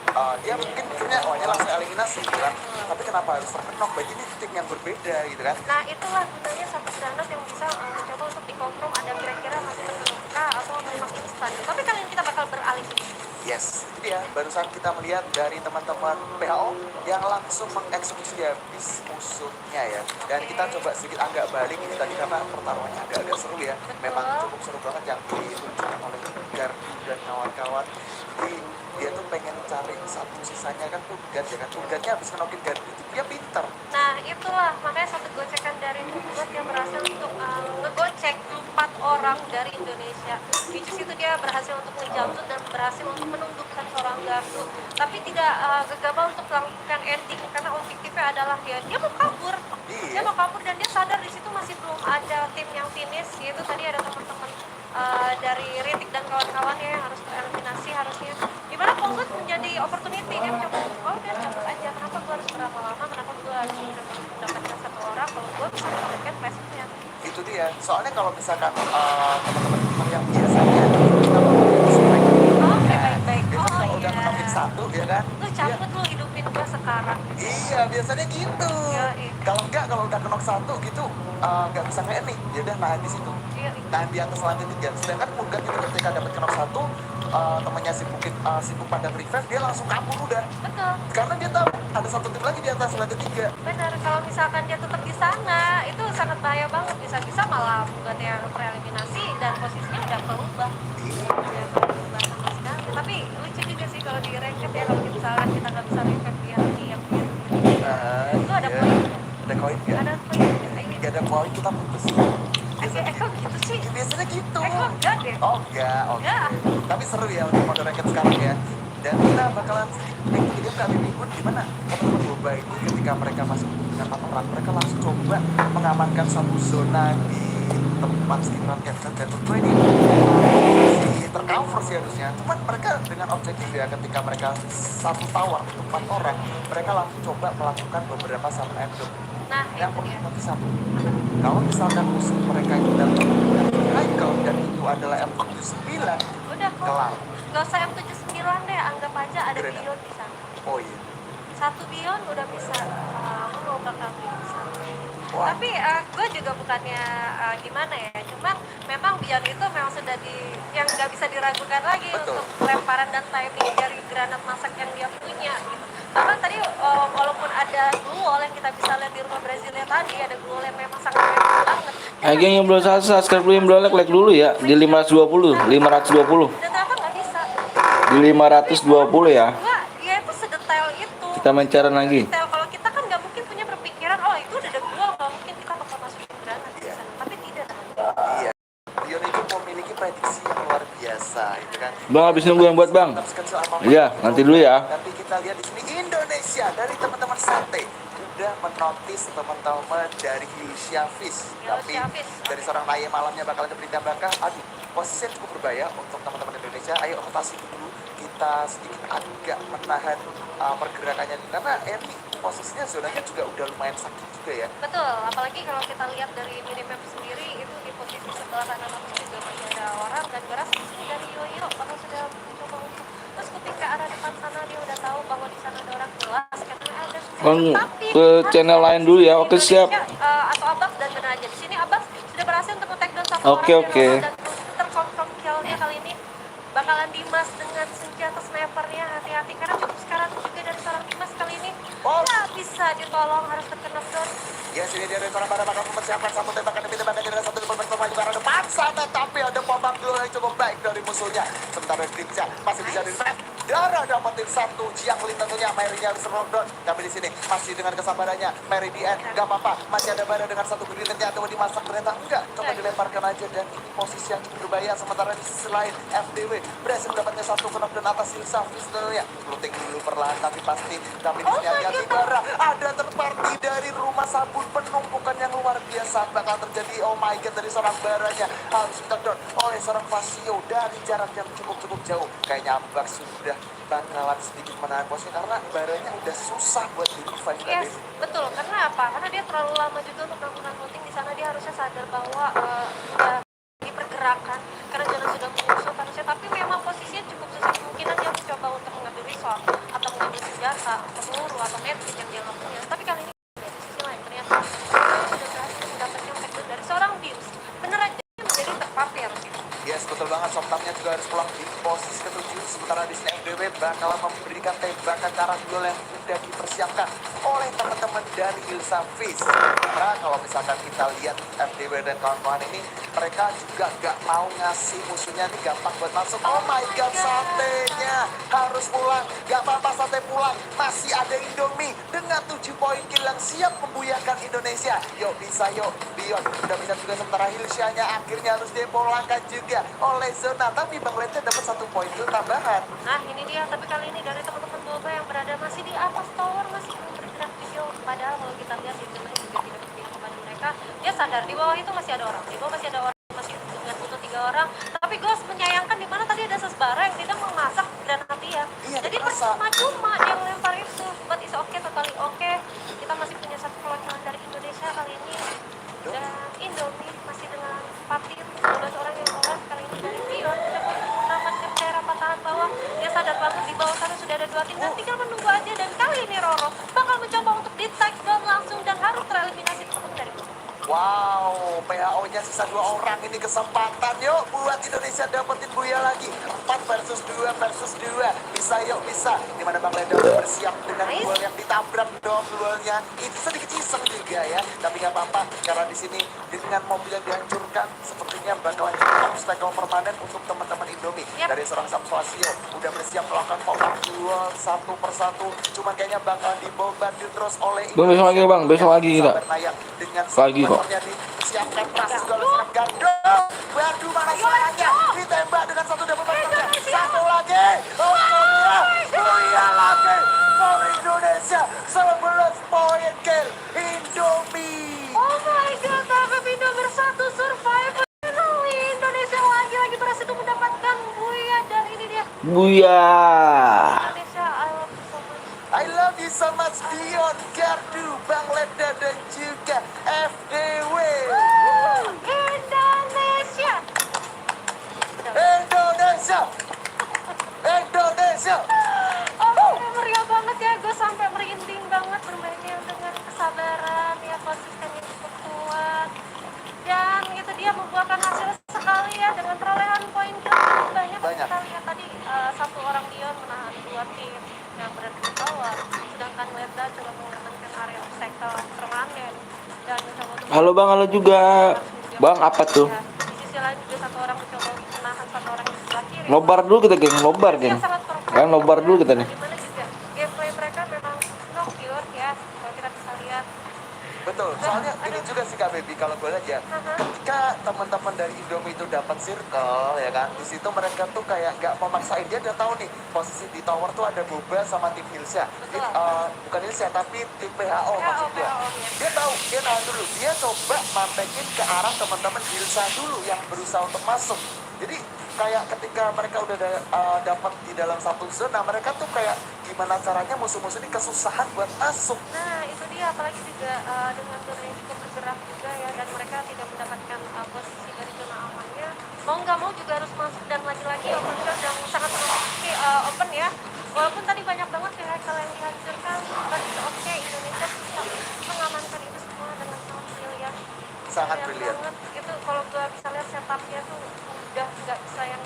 Dia mungkin mikirnya oh ini langsung eliminasi gitu kan. Tapi kenapa harus terkenok? Berarti ini tim yang berbeda gitu kan? Nah, itulah gunanya satu granat yang bisa mencoba untuk dikonfirm ada kira-kira masih terluka atau memang instan. Tapi kali ini kita bakal beralih. Yes, itu dia. Barusan kita melihat dari teman-teman PHO yang langsung mengeksekusi habis musuhnya ya. Dan kita coba sedikit agak balik ini tadi karena pertarungannya agak seru ya. Memang cukup seru banget yang ditunjukkan oleh Gardu dan kawan-kawan. Jadi dia tuh pengen cari satu sisanya kan Tugat ya kan. Tugatnya habis ngenokin Gardu itu dia pinter. Nah, itulah makanya satu gocekan dari Tugat yang berhasil untuk ngegocek 4 orang dari Indonesia. Which is itu dia berhasil untuk ngejamsut dan berhasil untuk menundukkan seorang Gardu. Tapi tidak gegabah untuk melakukan ending karena objektifnya adalah dia mau kabur. Dia mau kabur dan dia sadar di situ masih belum ada tim yang finish. Yaitu tadi ada teman-teman dari Ritik dan kawan-kawannya yang harus tereliminasi harusnya. Dimana Polgut menjadi opportunity, dia mencoba oh udah cabut aja, kenapa gue harus berlama-lama, kenapa gue harus mendapatkan satu orang kalau gue bisa mendapatkan flashnya. Itu dia. Soalnya kalau misalkan teman-teman yang biasanya kita mau strike. Oke, baik-baik. Biasanya Oh kalau udah iya. ngenokin satu ya kan. Lu cabut lu hidupin gue sekarang. Iya, biasanya gitu. Yoi. Kalau enggak, kalau udah kenok satu gitu, nggak bisa nge nih. Ya udah nahan di situ. Iya. Nahan di atas lantai 3. Sedangkan Mugat itu ketika dapat kenok satu, temannya sibuk pandang revive, dia langsung kabur udah. Betul. Karena dia tahu ada satu tim lagi di atas lantai 3. Benar, kalau misalkan dia tetap di sana, itu sangat bahaya banget. Bisa-bisa malah bukan yang tereliminasi dan posisinya udah berubah. Ya, berubah sama sekali. Tapi lucu juga sih kalau di ranked ya, kalau misalkan kita nggak bisa revive dia lagi yang itu ada Iya. poin. Ada koin nggak? Ada poin. Nggak ada koin kita putus. Kok gitu sih? Ya, biasanya gitu. Enggak deh. Oh enggak, oke. Enggak. Tapi seru ya untuk mode ranked sekarang ya. Dan kita bakalan sedikit jadi kali minggu gimana teman-teman Boba ini ketika mereka masuk dengan 4 orang, mereka langsung coba mengamankan satu zona di tempat sekitaran Captain dan tentu ini masih tercover sih harusnya. Cuman mereka dengan objektif ya ketika mereka satu tower untuk 4 orang, mereka langsung coba melakukan beberapa sub endgame. Nah, Yang itu dia. penting satu, kalau misalkan musuh mereka itu dalam Michael dan itu adalah M79, Udah kok. kelar. Gak usah M79 deh, anggap aja ada Grenade. Bion di sana. Oh iya. Satu Bion udah bisa mengobrak bisa. Wah. Tapi gue juga bukannya gimana ya, cuma memang Bion itu memang sudah yang nggak bisa diragukan lagi. Betul. Untuk lemparan dan timing dari granat masak yang dia punya gitu. Bahkan tadi walaupun ada glue wall yang kita bisa lihat di rumah Brasilia tadi, ada glue wall yang memang sangat keren banget. Geng yang belum subscribe belum like dulu ya di 520. Dan ternyata nggak bisa. Di 520 ya. Gua, dia itu sedetail itu. Kita main cara lagi. Detail, kalau kita kan nggak mungkin punya berpikiran, oh itu udah ada gua, nggak mungkin kita bakal masukin granat di sana. Tapi tidak. Iya. Dion itu memiliki prediksi yang luar biasa, gitu kan. Bang habis nunggu yang buat Bang. Sekecil apapun Iya, itu, nanti dulu ya. Nanti kita lihat di sini Indonesia dari teman-teman Sate udah menotis teman-teman dari Hilsha Fish. Tapi Hilsha Fish. dari seorang Naya malamnya bakal ada berita bakal. Aduh, posisinya cukup berbahaya untuk teman-teman Indonesia. Ayo rotasi dulu. Kita sedikit agak menahan pergerakannya karena Emi posisinya zonanya juga udah lumayan sakit juga ya. Betul, apalagi kalau kita lihat dari minimap sendiri itu di posisi sebelah kanan atas juga masih ada orang dan gue rasa ini dari Yoyo orang sudah mencoba untuk terus ketika arah depan sana dia udah tahu bahwa di sana ada orang jelas karena ada Bang, ke channel lain dulu ya. Oke, siap. Atau Abbas dan benar aja di sini Abbas sudah berhasil untuk nge-tag down satu Oke, orang oke. dan terkonfirm kill-nya kali ini bakalan Dimas dengan senjata snipernya, hati-hati karena cukup sekarang juga dari seorang Dimas kali ini nggak bisa ditolong, harus terkena down. Ya, sini dia dari seorang pada bakal mempersiapkan satu tembakan demi tembakan dari satu tempat bersama juga ada depan sana, tapi tapi ada babak duel yang cukup baik dari musuhnya. Sementara Grimja masih bisa di Dara dapetin satu, Jiangling tentunya, Mary-nya harus rundown. Tapi di sini masih dengan kesabarannya, Mary di end, gak apa-apa, masih ada Bara dengan satu grenade-nya, coba dimasak ternyata enggak, coba dilemparkan aja dan ini posisi yang cukup berbahaya. Sementara di sisi lain, FDW berhasil mendapatnya satu knockdown atas Silsa tentunya. Looting dulu perlahan tapi pasti, tapi di sini hati-hati Bara, ada terparti dari rumah sabun, penumpukan yang luar biasa bakal terjadi. Oh my god, dari seorang Baranya harus di-knockdown oleh seorang Fasio dari jarak yang cukup jauh. Kayaknya Ambak sudah bakalan sedikit menahan posisi karena Baranya udah susah buat di-revive. Yes, betul. Karena apa? Karena dia terlalu lama juga untuk melakukan looting di sana. Dia harusnya sadar bahwa udah di pergerakan karena jalan sudah mengusut harusnya. Tapi memang posisinya cukup susah. Kemungkinan dia mencoba untuk mengambil resource atau mengambil senjata atau peluru atau medkit yang dia nggak punya. Tapi kali ini di sisi lain ternyata dia sudah berhasil mendapatkan backdoor dari seorang Dius. Bener aja dia menjadi terpapi harusnya. Yes, betul banget. Somtamnya juga harus pulang di posisi ke-7. Sementara di sini FDW bakal memberikan tembakan cara duel yang sudah dipersiapkan oleh teman-teman dari Ilsa Fizz. Karena kalau misalkan kita lihat FDW dan kawan-kawan ini, mereka juga gak mau ngasih musuhnya nih gampang buat masuk. Oh my god, Satenya harus pulang. Gak apa-apa, Sate pulang. Masih ada Indomie dengan 7 poin kill yang siap membuyarkan Indonesia. Yuk bisa, yuk Bion. Udah bisa juga, sementara Hilsyanya akhirnya harus dipulangkan juga oleh Zona. Tapi Bang Lente dapat 1 poin kill tambahan. Nah ini dia, tapi kali ini dari teman-teman Boba yang berada masih di atas tower, masih belum bergerak video. Padahal kalau kita lihat di zona juga tidak berpihak kepada mereka. Dia sadar di bawah itu masih ada orang, di bawah masih ada orang, masih dengan butuh 3 orang. Tapi Ghost menyayangkan di mana tadi ada Sesbara yang tidak memasak granat dia. Iya, Jadi dimasak. percuma dia melempar itu. But is okay, totally okay. Kita masih punya satu kewakilan dari Indonesia kali ini. Dan Indomie masih dengan Papir, 12 orang yang lolos kali ini dari Bion. Sudah menyelamatkan daerah patahan bawah. Dia sadar banget di bawah sana sudah ada 2 tim dan tinggal menunggu aja. Dan kali ini Roro bakal mencoba untuk di-tag down langsung dan harus tereliminasi teman dari musuh. Wow, PHO-nya sisa 2 orang. Ini kesempatan yuk buat Indonesia dapetin Buya lagi. 4 versus 2 versus 2. Bisa yuk, bisa. Dimana Bang Leda udah bersiap dengan duel yang ditabrak dong duelnya. Itu sedikit iseng juga ya. Tapi nggak apa-apa karena di sini dengan mobil yang dihancurkan sepertinya bakalan jadi obstacle permanen untuk teman-teman Indomie. Yap. Dari seorang Samswasio udah bersiap melakukan follow duel satu persatu. Cuman kayaknya bakal dibombardir terus oleh Bang, besok lagi, Bang. Besok lagi kita. Bernayang dengan Lagi kok. disiapkan proses juga oleh seorang Gandong. Badu mana serangannya ditembak dengan satu double partnernya. Satu lagi. Oh Buya lagi for Indonesia. 11 poin kill Indomie. Oh my god, tapi Indo bersatu survive. Indonesia lagi berhasil untuk mendapatkan Buya dan ini dia Buya. Indonesia. I love you so much Dion, Gardu, Bang Leda dan juga FDW. Indonesia. Indonesia. Indonesia. Oh, meriah banget ya, gue sampai merinding banget bermainnya dengan kesabaran ya, konsisten yang cukup kuat. Dan itu dia membuahkan hasil sekali ya dengan perolehan poin cukup banyak. Kita lihat tadi satu orang Dion menahan 2 tim yang berada di bawah, sedangkan Leda coba mengamankan area obstacle permanen dan mencoba untuk Halo Bang, halo juga. Bang, apa tuh? Ya, di sisi lain juga satu orang mencoba menahan satu orang di sebelah kiri. Nobar dulu kita, geng. Nobar, geng. Yang sangat perfect. Kan nobar dulu kita nih. Dimana juga gameplay mereka memang no pure ya, kalau kita bisa lihat. Betul, soalnya ini juga sih Kak Baby, kalau gue lihat ya, ketika teman-teman dari Indomie itu dapat circle ya kan, di situ mereka tuh kayak gak memaksain. Dia udah tahu nih posisi di tower tuh ada Boba sama tim Hilsya. Bukan Hilsya tapi tim PHO maksud gue. Dia tahu, dia nahan dulu, dia coba mantekin ke arah teman-teman Hilsya dulu yang berusaha untuk masuk. Jadi kayak ketika mereka udah dapat di dalam satu zona, mereka tuh kayak gimana caranya musuh-musuh ini kesusahan buat masuk. Nah itu dia, apalagi juga dengan zona yang cukup bergerak juga ya, dan mereka tidak mendapatkan posisi dari zona amannya, mau nggak mau juga harus masuk. Dan lagi-lagi open field yang sangat open ya, walaupun tadi banyak banget vehicle yang dihancurkan, but it's okay, Indonesia bisa mengamankan itu semua dengan sangat brilian. Sangat Brilian brilian. banget. Itu kalau gua bisa lihat setupnya tuh udah nggak bisa yang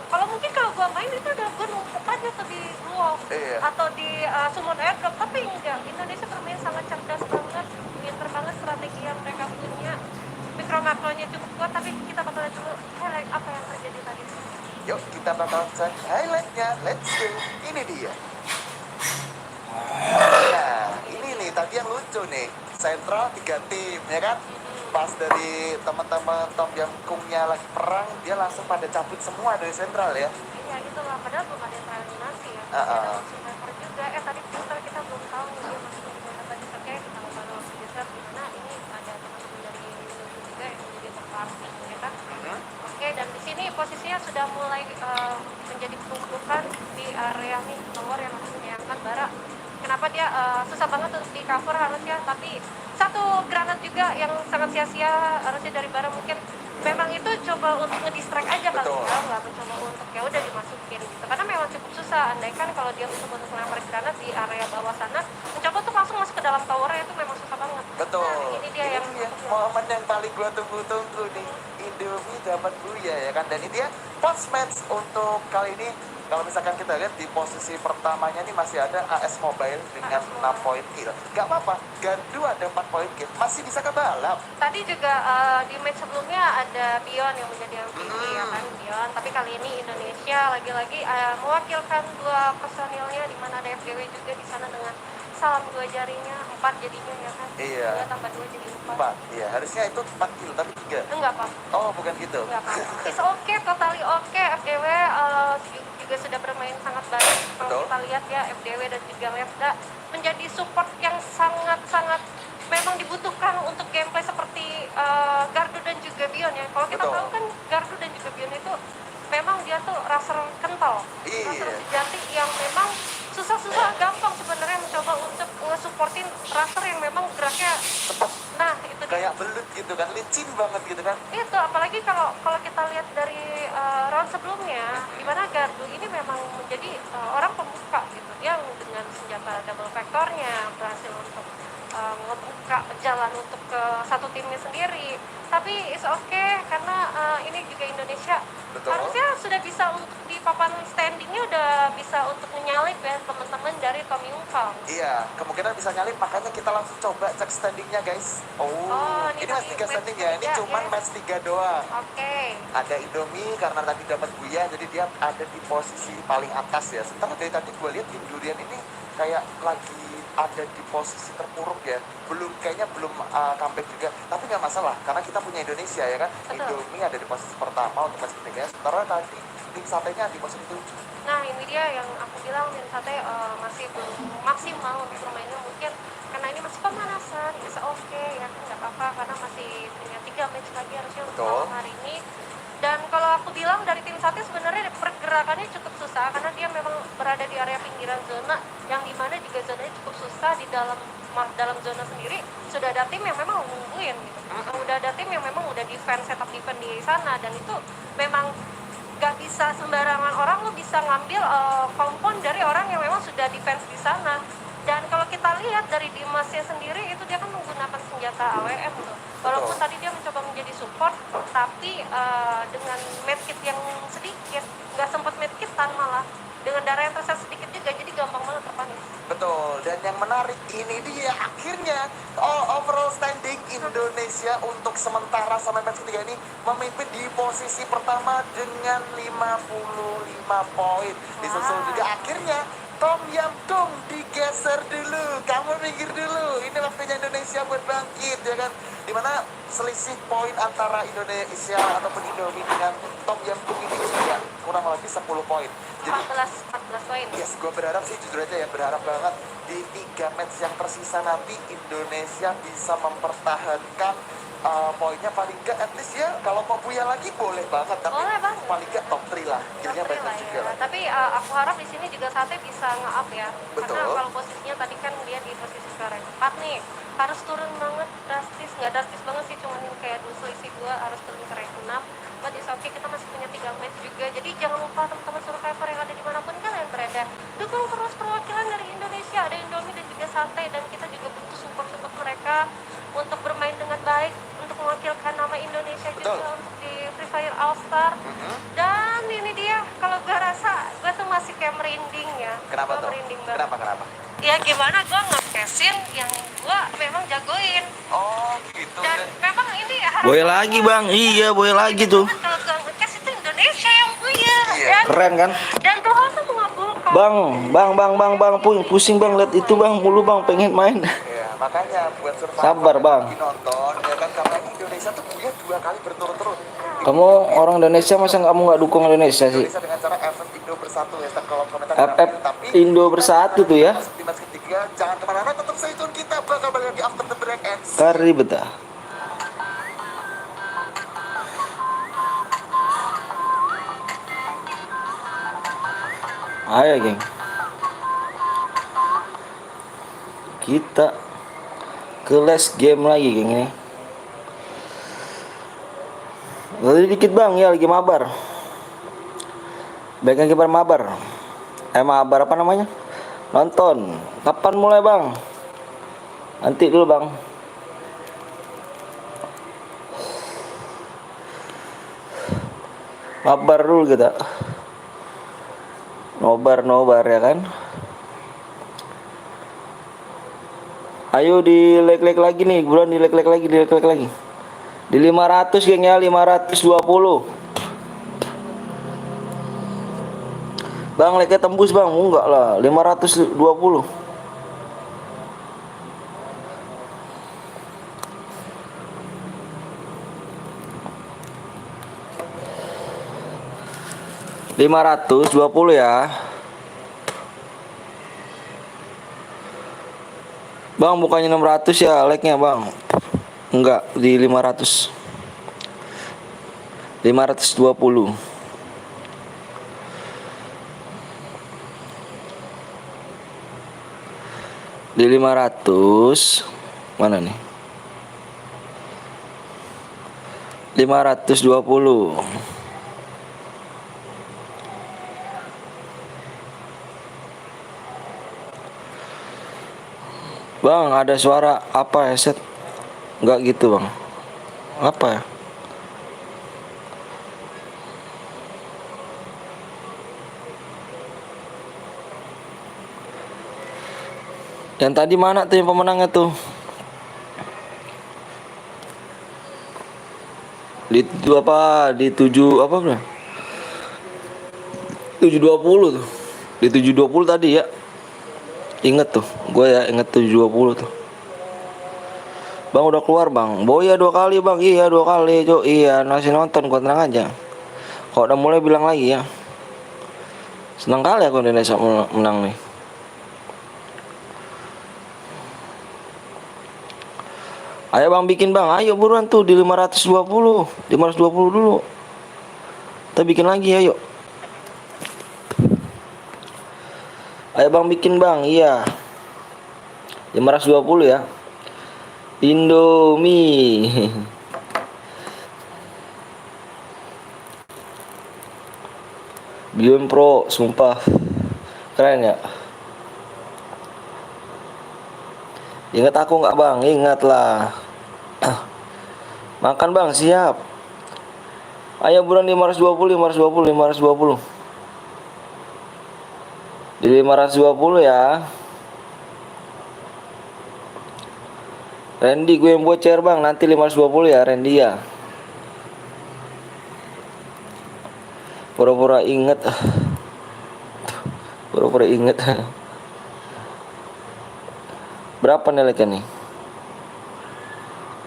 kalau mungkin kalau gua main itu udah gua numpuk aja tuh di wall atau di summon airdrop, tapi enggak. Indonesia bermain sangat cerdas banget, pinter banget strategi yang mereka punya. mikro makronya cukup kuat, tapi kita bakal lihat dulu highlight apa yang terjadi tadi. Yuk kita bakal cek highlightnya. Let's go. Ini dia. Nah, ini nih tadi yang lucu nih. Sentral 3 tim, ya kan? Pas dari teman-teman Tom Yam Kungnya lagi perang, dia langsung pada cabut semua dari sentral ya. Iya gitu lah, padahal belum ada yang tereliminasi ya. Ah, ah. Ada survivor juga. Tadi kita belum tahu nih dia masih menggunakan baju pakai, kita baru geser di mana ini ada teman-teman dari Indonesia juga yang menjadi terpaksa, ya kan? Oke, dan di sini posisinya sudah mulai menjadi penumpukan di area nih tower yang harus menyayangkan bara. Kenapa dia susah banget untuk di cover harusnya, tapi satu granat juga yang sangat sia-sia harusnya dari bara, mungkin memang itu coba untuk ngedistract aja kali Betul. ya, nggak mencoba untuk ya udah dimasukin gitu, karena memang cukup susah. Andaikan kalau dia mencoba untuk melempar granat di area bawah sana, mencoba untuk langsung masuk ke dalam tower itu memang susah banget. Betul. Nah, ini dia yang momen yang paling gua tunggu-tunggu nih. Indomie dapat buya ya kan. Dan ini dia post match untuk kali ini. Kalau misalkan kita lihat di posisi pertamanya nih masih ada AS Mobile dengan 6 poin kill. Gak apa-apa, Gardu ada 4 poin kill, masih bisa ke balap. tadi juga di match sebelumnya ada Bion yang menjadi MVP ya kan, Bion. Tapi kali ini Indonesia lagi-lagi mewakilkan 2 personilnya, di mana ada FDW juga di sana dengan salam 2 jarinya, 4 jadinya ya kan. Iya. 2 tambah 2 jadi 4. 4, iya harusnya itu 4 kill tapi 3. Enggak Pak, Oh bukan gitu. enggak Pak. It's okay, totally okay. FDW juga sudah bermain sangat baik. Kalau Betul. kita lihat ya, FDW dan juga Lefda menjadi support yang sangat-sangat memang dibutuhkan untuk gameplay seperti Gardu dan juga Bion ya. Kalau kita Betul. tahu kan Gardu dan juga Bion itu memang dia tuh raser kental, Iya. raser sejati yang memang susah-susah gampang sebenarnya mencoba untuk nge-supportin raser yang memang geraknya Cepet, nah itu dia. kayak belut gitu kan, licin banget gitu kan. Itu apalagi kalau kita lihat dari round sebelumnya, di mana Gardu ini memang menjadi orang pembuka gitu. Dia dengan senjata double vektornya berhasil untuk ngebuka jalan untuk ke satu timnya sendiri. Tapi it's okay karena ini juga Indonesia. Betul. Harusnya sudah bisa untuk di papan standingnya udah bisa untuk menyalip ya teman-teman dari Tom Yung Kang. Iya, kemungkinan bisa nyalip, makanya kita langsung coba cek standingnya guys. Oh, ini match 3 standing ya, ini match cuman tiga, match 3 doang. Oke. Ada Indomie karena tadi dapat buya, jadi dia ada di posisi paling atas ya. Sementara dari tadi gue lihat tim Durian ini kayak lagi ada di posisi terpuruk ya, kayaknya belum comeback juga, tapi nggak masalah karena kita punya Indonesia ya kan. Betul. Indomie ada di posisi pertama untuk match ketiga, sementara tadi tim satenya di posisi 7. Nah ini dia yang aku bilang, tim sate masih belum maksimal untuk bermainnya, mungkin karena ini masih pemanasan, bisa oke ya kan, nggak apa-apa karena masih punya 3 match lagi harusnya untuk Betul. malam hari ini. Dan kalau aku bilang dari tim sate sebenarnya pergerakannya cukup susah karena dia memang berada di area pinggiran zona yang dimana juga zonanya cukup susah. Di dalam zona sendiri sudah ada tim yang memang nungguin gitu. Udah ada tim yang memang udah defense, setup defense di sana, dan itu memang gak bisa sembarangan orang lu bisa ngambil compound dari orang yang memang sudah defense di sana. Dan kalau kita lihat dari Dimasnya sendiri itu dia kan menggunakan senjata AWM tuh. Walaupun Betul. tadi dia mencoba menjadi support, tapi dengan medkit yang sedikit, nggak sempat medkitan malah. Dengan darah yang tersisa sedikit juga, jadi gampang banget terpanis. Betul, dan yang menarik ini dia akhirnya overall standing Indonesia untuk sementara sampai match ketiga ini memimpin di posisi pertama dengan 55 poin. Disusul juga akhirnya Tom Yam Kung digeser dulu, kamu minggir dulu, ini waktunya Indonesia buat bangkit ya kan. Dimana selisih poin antara Indonesia ataupun Indomie dengan Tom Yam Kung ini juga kurang lebih 10 poin. Jadi 14 poin. yes, gue berharap sih jujur aja ya, berharap banget di 3 match yang tersisa nanti Indonesia bisa mempertahankan poinnya paling enggak at least ya, kalau mau buya lagi boleh banget, tapi Boleh banget. paling enggak top 3 lah, killnya Top three banyak lah juga ya. lah. Tapi aku harap di sini juga Sate bisa nge-up ya. Betul. Karena kalau posisinya tadi kan dia di posisi ke rank 4 nih, harus turun banget drastis, nggak drastis banget sih, cuman kayak selisih 2 harus turun ke rank 6. But it's okay, kita masih punya 3 match juga. Jadi jangan lupa teman-teman survivor yang ada dimanapun kalian berada, dukung terus perwakilan dari Indonesia, ada Indomie dan juga Sate, dan kita juga butuh support mereka untuk bermain dengan baik, untuk mewakilkan nama Indonesia Betul. juga untuk di Free Fire All Star. Dan ini dia, kalau gue rasa gue tuh masih kayak merinding ya. Kenapa Gue tuh? merinding banget. Kenapa? Ya gimana gue ngecasin yang gue memang jagoin. Oh gitu. Dan memang ini Boy lagi bang, iya boy lagi tuh. kalau gue ngecas itu Indonesia yang punya. Iya. Dan, Keren kan? dan Tuhan tuh mengabulkan. Bang, pusing bang lihat itu bang mulu bang pengen main. Ya, makanya buat survivor Sabar, yang Bang. lagi nonton, ya kan karena ini Indonesia tuh punya 2 kali berturut-turut. Kamu orang Indonesia masa kamu nggak dukung Indonesia sih? Indonesia dengan cara FF Indo bersatu ya, kalau komentar FF tapi Indo bersatu tuh ya. masuk di match ketiga, jangan kemana-mana, tetap stay tune kita bakal balik lagi after the break and Kari betah. Ayo geng. Kita ke last game lagi geng ini. Tadi dikit bang ya lagi mabar. Baik lagi mabar. Mabar apa namanya? Nonton. Kapan mulai bang? Nanti dulu bang. Mabar dulu kita. Nobar ya kan. Ayo di like lagi nih, buruan di like lagi. Di 500 geng ya, 520. Bang, like tembus bang, enggak lah, 520. $520 ya. Bang, bukannya 600 ya like-nya bang. Enggak, di 500. 520. Di 500 mana nih? 520. Bang, ada suara apa headset? Enggak gitu, Bang. Apa ya? Yang tadi mana tuh yang pemenangnya tuh? Di apa? Di 7 apa bro? 720 tuh. Di 720 tadi ya. Ingat tuh, gue ya inget 720 tuh. Bang udah keluar bang. Boya 2 kali bang. Iya 2 kali. Cok iya masih nonton, gue tenang aja. Kalau udah mulai bilang lagi ya. Senang kali aku Indonesia menang nih. Ayo bang bikin bang. Ayo buruan tuh di 520. 520 dulu. Kita bikin lagi ayo. Ayo bang bikin bang. Iya 520 ya. Indomie. Beyond Pro sumpah keren ya. Ingat aku nggak bang? Ingat lah. Makan bang siap. Ayo buruan 520. Di 520 ya. Randy gue yang bocer bang. Nanti 520 ya Randy ya. Pura-pura inget. Berapa nih like-nya nih?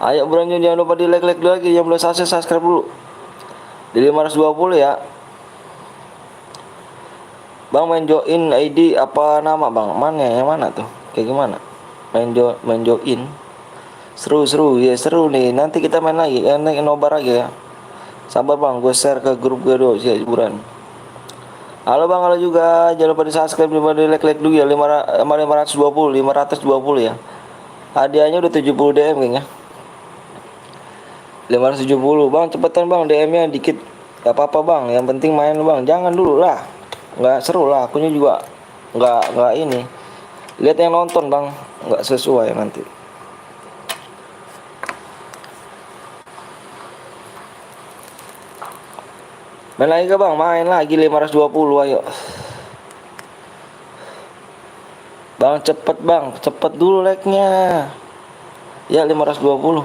Ayo buruan jangan lupa di like dulu lagi. Yang belum subscribe dulu. Di 520 ya. Bang main join ID apa nama bang? Mana yang mana tuh? Kayak gimana? Main join. Seru ya seru nih. Nanti kita main lagi. Nobar aja ya. Sabar bang, gue share ke grup gue dulu sih hiburan. Halo bang, halo juga. Jangan lupa di subscribe, jangan lupa di like dulu ya. 520 ya. Hadiahnya udah 70 DM kayaknya. 570 bang, cepetan bang DM-nya dikit. Gak apa-apa bang, yang penting main bang. Jangan dulu lah. Nggak seru lah, akunya juga nggak ini. Lihat yang nonton bang, nggak sesuai nanti. Main lagi ke bang, main lagi 520 ayo. Bang cepet bang, cepet dulu like-nya. Ya 520.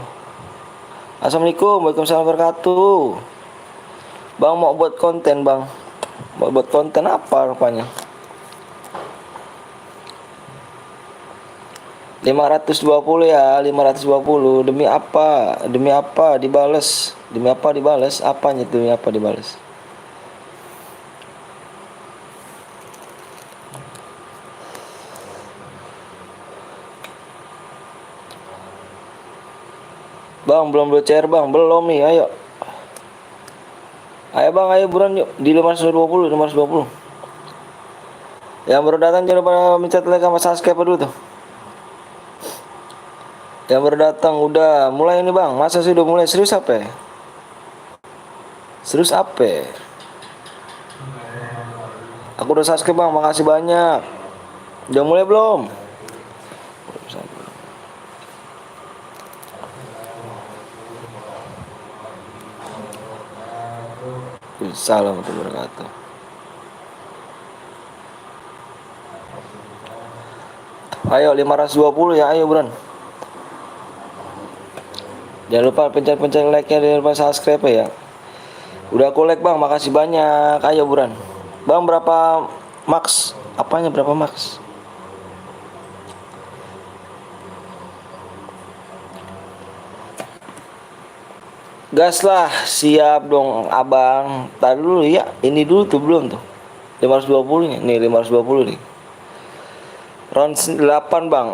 Assalamualaikum, waalaikumsalam wabarakatuh. Bang mau buat konten bang. Mau buat konten apa rupanya? 520 ya, 520. Demi apa? Demi apa dibales? Demi apa dibales? Apanya itu demi apa dibales? Bang, belum share bang, belum nih, ayo. Ayo bang, ayo buruan yuk, di 520, 520. Yang baru datang jangan lupa mencet like sama subscribe dulu tuh. Yang baru datang udah mulai ini bang, masa sih udah mulai serius apa ya? Serius apa ya? Aku udah subscribe bang, makasih banyak. Udah mulai belum? Salam warahmatullahi wabarakatuh. Ayo 520 ya, ayo buruan. Jangan lupa pencet-pencet like-nya, jangan lupa subscribe ya. Udah aku like bang, makasih banyak. Ayo buruan. Bang berapa max? Apanya berapa max? Gas lah, siap dong abang. Tadi dulu ya, ini dulu tuh belum tuh. 520 nya, nih 520 nih. Round 8 bang.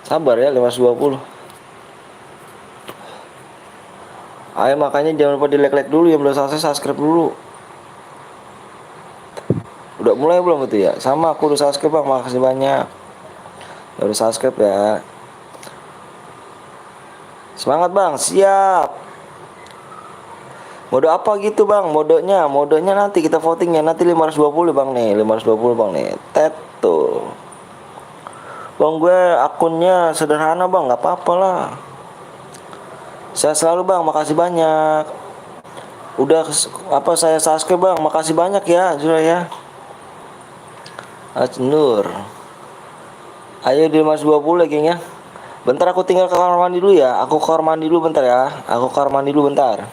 Sabar ya 520. Ayo makanya jangan lupa di like dulu ya, belum selesai subscribe dulu. Udah mulai belum itu ya? Sama aku udah subscribe bang, makasih banyak. Udah subscribe ya. Semangat bang, siap. Mode apa gitu bang? Modenya nanti kita votingnya nanti 520 bang nih, 520 bang nih. Tet tuh. Bang gue akunnya sederhana bang, nggak apa-apa lah. Saya selalu bang, makasih banyak. Udah apa saya subscribe bang, makasih banyak ya, sudah ya. Nur. Ayo di 520 lagi ya. Bentar aku tinggal ke kamar mandi dulu ya. Aku ke kamar mandi dulu bentar ya. Aku ke kamar mandi dulu bentar.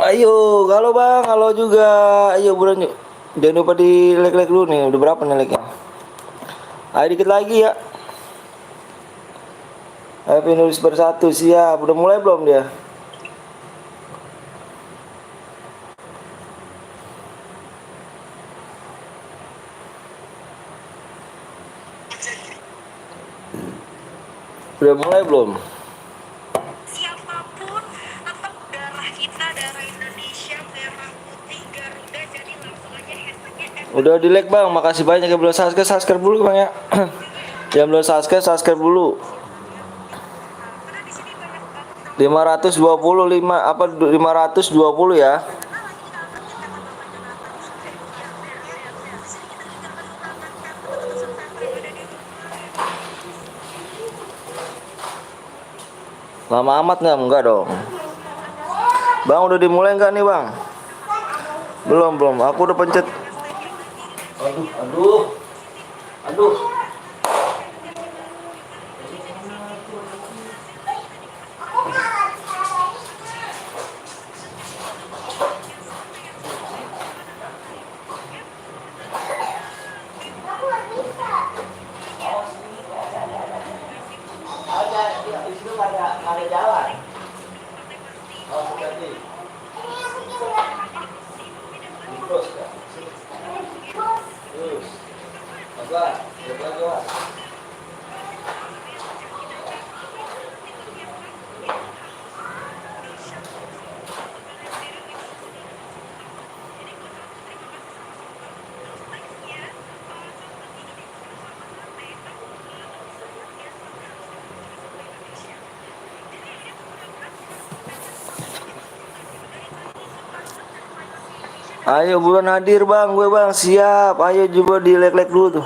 Ayo, halo bang, halo juga. Ayo buruan yuk. Jangan lupa di like dulu nih. Udah berapa nih like-nya? Ayo dikit lagi ya. Happy nulis bersatu siap. Udah mulai belum dia? Udah mulai belum? Siapapun tetap darah kita, darah Indonesia, merah putih Garuda, jadi langsung aja hashtagnya Udah di like bang, makasih banyak yang belum subscribe, subscribe dulu bang ya. Yang belum subscribe, subscribe dulu. 525 apa 520 ya. Lama amat nggak? Enggak dong. Bang udah dimulai nggak nih bang? Belum. Aku udah pencet. Aduh. Ada jalan. Oh, berarti. Terus. Apa? Ayo buruan hadir bang, gue bang siap. Ayo coba di like dulu tuh.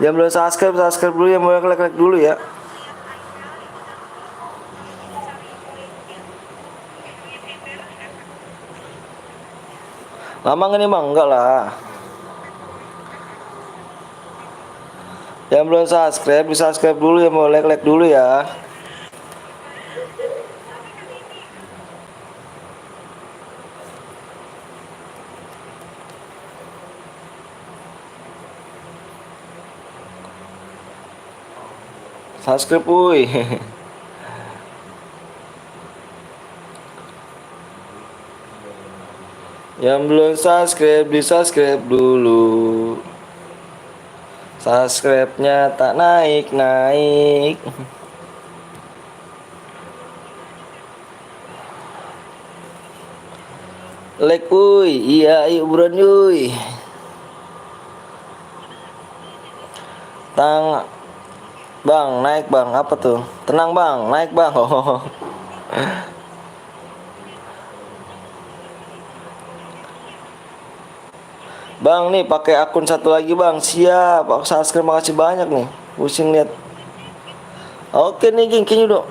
Yang belum subscribe dulu, yang mau like dulu ya. Lama nggak nih bang? Enggak lah. Yang belum subscribe, di subscribe dulu, yang mau like dulu ya. Subscribe wuih. Yang belum subscribe, di subscribe dulu. Subscribe-nya tak naik. Like wuih. Iya ayo buruan yuy. Bang, naik bang, apa tuh? Tenang bang, naik bang. Oh. Bang nih pakai akun satu lagi bang, siap. Aku subscribe makasih banyak nih. Pusing lihat. Oke nih Ging, kayaknya udah.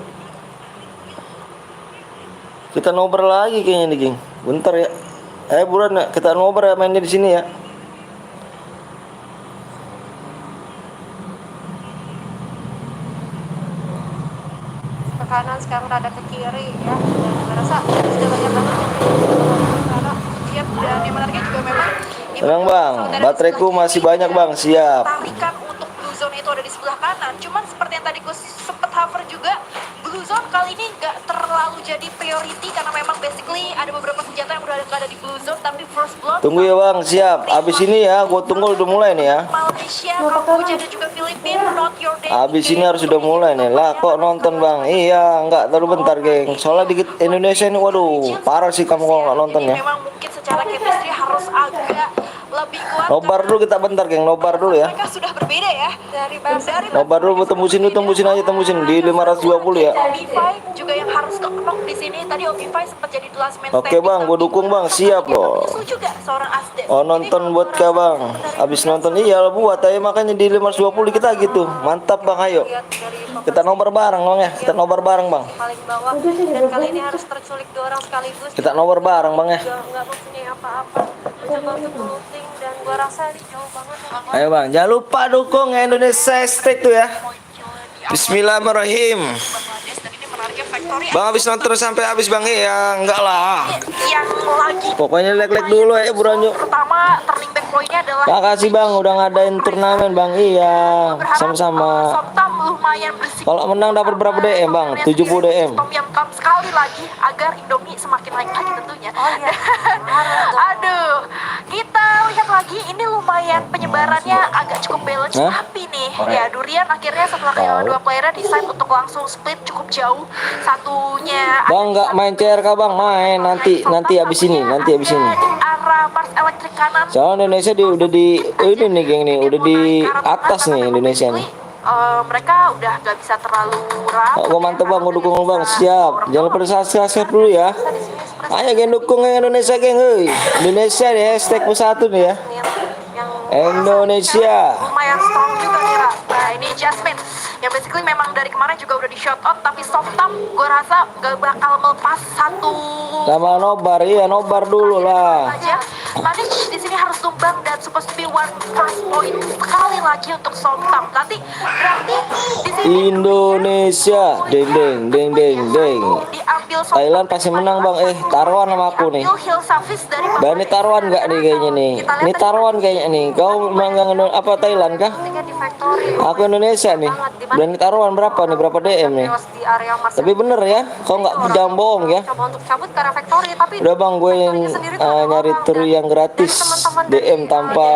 Kita nobar lagi kayaknya nih Ging. Bentar ya. Buruan ya, kita nobar ya mainnya di sini ya. ke kanan, sekarang rada ke kiri ya. Dan gue rasa sudah banyak banget karena siap, dan yang menariknya juga memang Tenang bang, bateraiku masih banyak bang, siap. tarikan untuk blue zone itu ada di sebelah kanan. Cuman seperti yang tadi gue sempet hover juga, blue zone kali ini nggak terlalu jadi priority karena memang basically ada beberapa senjata yang udah ada di blue zone, tapi first blood Tunggu ya bang, siap. Abis ini ya, gue tunggu udah mulai nih ya. Malaysia, Kamboja dan juga Filipina, not your day. Abis ini harus udah mulai nih. Lah kok nonton bang? Iya, enggak terlalu bentar geng. Soalnya dikit Indonesia ini, waduh, parah sih kamu kalau nggak nonton Jadi ya. memang mungkin secara chemistry harus agak lebih kuat. Nobar dulu kita bentar geng, nobar dulu ya. Mereka sudah berbeda ya dari Nobar dulu, tembusin di 520 ya. Opify juga yang harus knock di sini. Tadi Opify sempat jadi the last man Oke standing, bang, gue tapi dukung bang, siap loh. menyusul juga seorang Asdes. Oh Ini nonton kalau buat gua kah rasa bang? dari Abis nonton iya lah buat aja, makanya di 520 kita gitu. Mantap bang, ayo. lihat dari Kita nobar bareng bang ya, kita nobar bareng bang. paling bawah, dan kali ini harus terculik 2 orang sekaligus. Kita nobar bareng bang ya. Juga nggak mempunyai apa-apa, mencoba untuk looting, dan gua rasa ini jauh banget ya. Ayo bang, jangan lupa dukung ya Indonesia Street tuh ya. Bismillahirrahmanirrahim. Bangladesh, dan ini menariknya fact Factory Bang habis nonton sampai habis Bang ya? Enggak lah. yang lagi Pokoknya like dulu ya Buranyo. pertama turning back point-nya adalah Makasih Bang udah ngadain turnamen Bang. Iya, sama-sama. Somtam lumayan bersih. Kalau menang dapat berapa DM Bang? 70 DM. Tom Yam Tam sekali lagi agar Indomie semakin naik lagi tentunya. Oh iya. Aduh, kita lihat lagi ini lumayan penyebarannya agak cukup balance Hah? tapi nih ya Durian akhirnya setelah kehilangan dua playernya decide untuk langsung split cukup jauh. Satunya Bang nggak main CRK Bang, main nanti habis ini, nanti habis ini. di arah Mars elektrik kanan. Soalnya Indonesia udah di ini nih geng nih, udah di atas nih Indonesia nih. Mereka udah gak bisa terlalu rapat. Oh, mantep Bang, gue dukung Bang, siap. Jangan lupa subscribe dulu ya. Ayo geng dukung geng Indonesia geng, hei. Indonesia nih hashtag +1 nih ya. Indonesia. Lumayan strong juga nih Ra. Nah ini Jasmine yang basically memang dari kemarin juga udah di shout out tapi Somtam gue rasa gak bakal melepas satu Sama nobar, iya nobar dulu lah. aja. Manage di sini harus tumbang dan supposed to be one first point sekali lagi untuk Somtam. Nanti berarti di sini Indonesia, deng deng deng deng deng. diambil Somtam. Thailand pasti menang Bang, taruhan sama aku nih. Diambil Hill Savis dari Bang ini taruhan nggak nih kayaknya nih? Ini taruhan kayaknya nih. Kau megang apa Thailand kah? di Factory. Aku Indonesia nih. Berani taruhan berapa nih? Berapa DM nih? Di area Mars. Tapi bener ya, kau nggak jangan bohong ya. Coba untuk cabut ke area Factory tapi Udah Bang, gue yang nyari tur yang gratis DM tanpa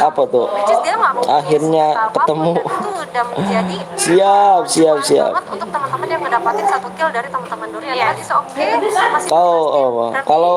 apa tuh. dia nggak mau Akhirnya ketemu. itu udah menjadi Siap. banget untuk teman-teman yang ngedapatin satu kill dari teman-teman Durian tadi oke masih Kau kalau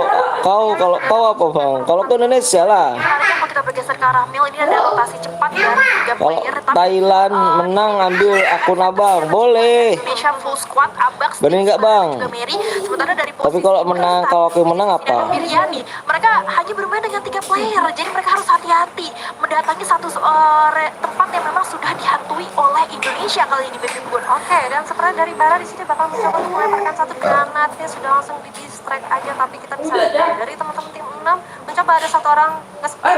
kau apa Bang? Kalau ke Indonesia lah. menariknya kalau kita bergeser ke arah Mil ini ada rotasi cepat dari 3 Kalau player tapi Thailand menang ambil akun Abang, boleh. Indonesia full squad Abax Bener nggak Bang? juga Mary sementara dari Tapi kalau menang, kalau aku menang dan apa? Biryani mereka hanya bermain dengan 3 player jadi mereka harus hati-hati mendatangi satu tempat yang memang sudah dihantui oleh Indonesia kali ini Baby Bun. Oke, dan sebenarnya dari Bara di sini bakal mencoba untuk melemparkan satu granatnya sudah langsung di distract aja tapi kita bisa lihat dari teman-teman tim 6 mencoba ada satu orang nge-spot.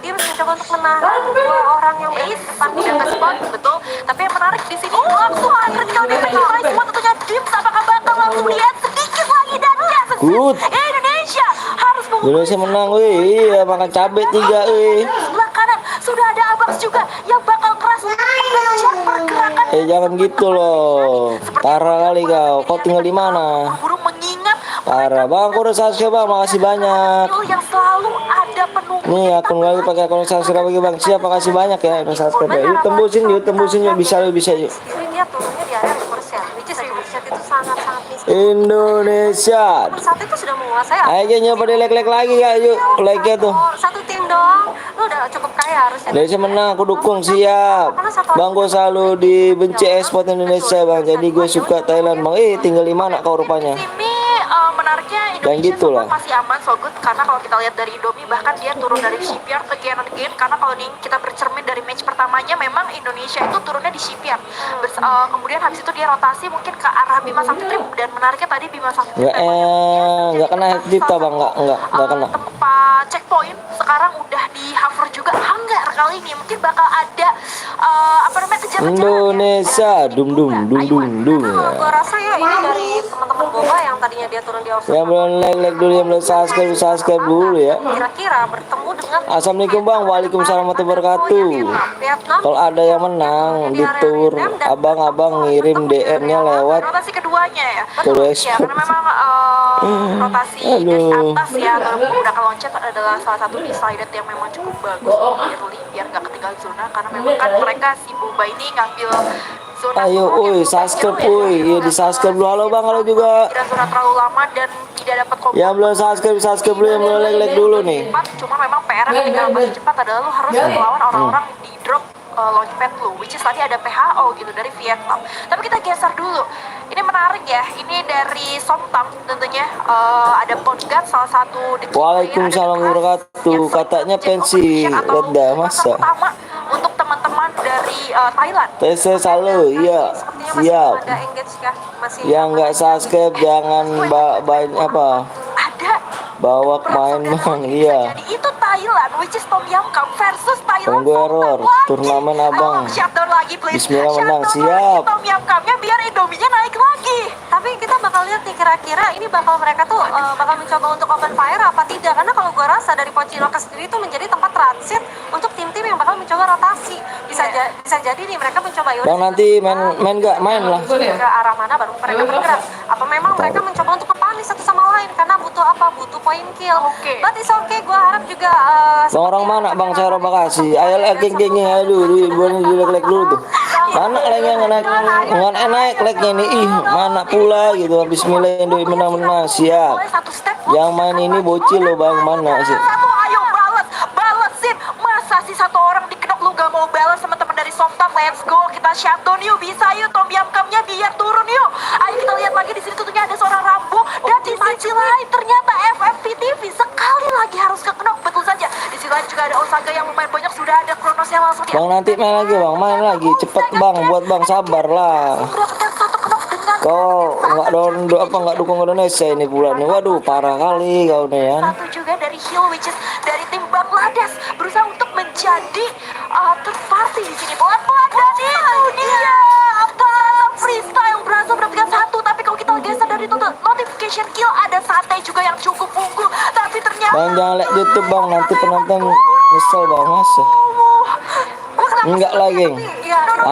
Dia mencoba untuk menahan dua orang yang base depan yang nge-spot betul. Tapi yang menarik di sini langsung ada critical damage oleh semua tentunya Dims apakah bakal langsung lihat sedikit lagi dan ya Good. Indonesia harus Indonesia menang, wih. Iya, makan cabai 3, wih. sebelah kanan sudah ada Abax juga yang bakal keras mengejar pergerakan Jangan gitu loh. Parah kali kau tinggal di mana? buru mengingat Parah Bang, aku udah subscribe Bang, makasih banyak. yang selalu ada penunggu Nih akun lagi pakai akun subscribe lagi Bang. Siap, makasih banyak ya udah subscribe ya. Yuk tembusin yuk, bisa yuk. ini dia turunnya di area reverse which is reverse itu sangat-sangat miskin Indonesia. satu itu sudah menguasai Ayo nyoba di like lagi ya, yuk like-nya tuh. satu tim doang lu udah cukup kaya harusnya Indonesia menang, aku dukung, siap. Bang, gue selalu dibenci esport Indonesia Bang. Jadi gue suka Thailand Bang. Tinggal di mana kau rupanya? sini menariknya Dan Indonesia gitu lah. masih aman so good karena kalau kita lihat dari Indomie bahkan dia turun dari shipyard again and again karena kalau kita bercermin dari match pertamanya memang Indonesia itu turunnya di shipyard. Kemudian habis itu dia rotasi mungkin ke arah Bima Sakti Trip dan menariknya tadi Bima Sakti Trip Nggak kena kita Bang, nggak kena. tempat checkpoint sekarang udah di hover juga hanggar kali ini mungkin bakal ada kejar-kejaran Indonesia, dum. Gua rasa ya ini dari teman-teman Boba yang tadinya dia turun di offside Yang belum like dulu, yang belum subscribe dulu ya. kira-kira bertemu dengan Assalamualaikum Bang, waalaikumsalam warahmatullahi wabarakatuh. Vietnam Kalau ada yang menang di tour, abang-abang ngirim DM-nya lewat rotasi keduanya ya Tour ya Expert. karena memang rotasi dari Aduh. atas ya atau menggunakan loncat adalah salah satu decided yang memang cukup bagus biar nggak ketinggalan zona karena memang kan mereka si Boba ini ngambil zona Ayo, yang subscribe, cukup jauh iya di subscribe dulu. Halo Bang, halo juga. tidak zona terlalu lama dan tidak dapat kombo Yang belum subscribe dulu, yang belum like dulu nih. cepat cuma memang PR yang tinggal masih cepat adalah lu harus melawan orang-orang di drop launchpad lu which is tadi ada PHO gitu dari Vietnam tapi kita geser dulu ini menarik ya ini dari Somtam tentunya ada Pongat salah satu the key Waalaikumsalam player, ada The warahmatullahi Class, Katanya yang pensi atau reda, masa masa? pertama untuk teman-teman dari Thailand TC Salo, iya, sepertinya masih siap. ada engage kah masih Yang nggak subscribe jangan banyak apa. ada Bawak main bang, iya. Jadi itu Thailand, which is Tom Yum Goong versus Thailand. Tunggu error, turnamen abang. Shutdown lagi please. Bismillah menang, Shutdown siap. lagi Tom Yum Goongnya biar Indominya naik lagi. Tapi kita bakal lihat nih kira-kira ini bakal mereka tuh bakal mencoba untuk open fire apa tidak. Karena kalau gua rasa dari Pocinok sendiri itu menjadi tempat transit untuk tim-tim yang bakal mencoba rotasi. Bisa jadi nih mereka mencoba yaudah. Bang nanti main gak? Main lah. Ke arah mana baru mereka bergerak. Apa memang mereka mencoba untuk ngepanis satu sama lain karena butuh apa? Butuh point kill. But it's okay, gue harap juga Bang orang mana bang saya makasih. Ayo geng aduh buat jelek dulu tuh. Mana lag yang naik naik lagnya nih ih mana pula gitu. Bismillah Indo menang siap. Yang main ini bocil loh bang mana sih? Satu ayo balesin. Masa sih satu orang dikenok lu gak mau balas sama teman dari Somtam? Let's go, kita shutdown yuk, bisa yuk Tom Yum Goongnya biar turun yuk. Ayo kita lihat lagi di sini tentunya ada seorang Rambo dan di sisi lain ternyata FFPTV sekali lagi harus kekenok, betul saja. Di sisi lain juga ada Osaga yang lumayan banyak, sudah ada Kronos yang langsung Bang nanti main lagi bang, main lagi cepet bang, buat bang sabar lah. satu kenok dengan Kau nggak dukung Indonesia ini bulan nih, waduh parah kali kau nih ya. satu juga dari Hill, which is dari tim Bangladesh berusaha untuk menjadi third party di sini. Pelan-pelan dan itu dia apa freestyle berhasil mendapatkan satu. Tapi kalau kita geser dari total notification kill ada Sate juga yang cukup unggul. Tapi ternyata Bang jangan lihat YouTube bang, nanti penonton nyesel bang masa. Enggak lagi.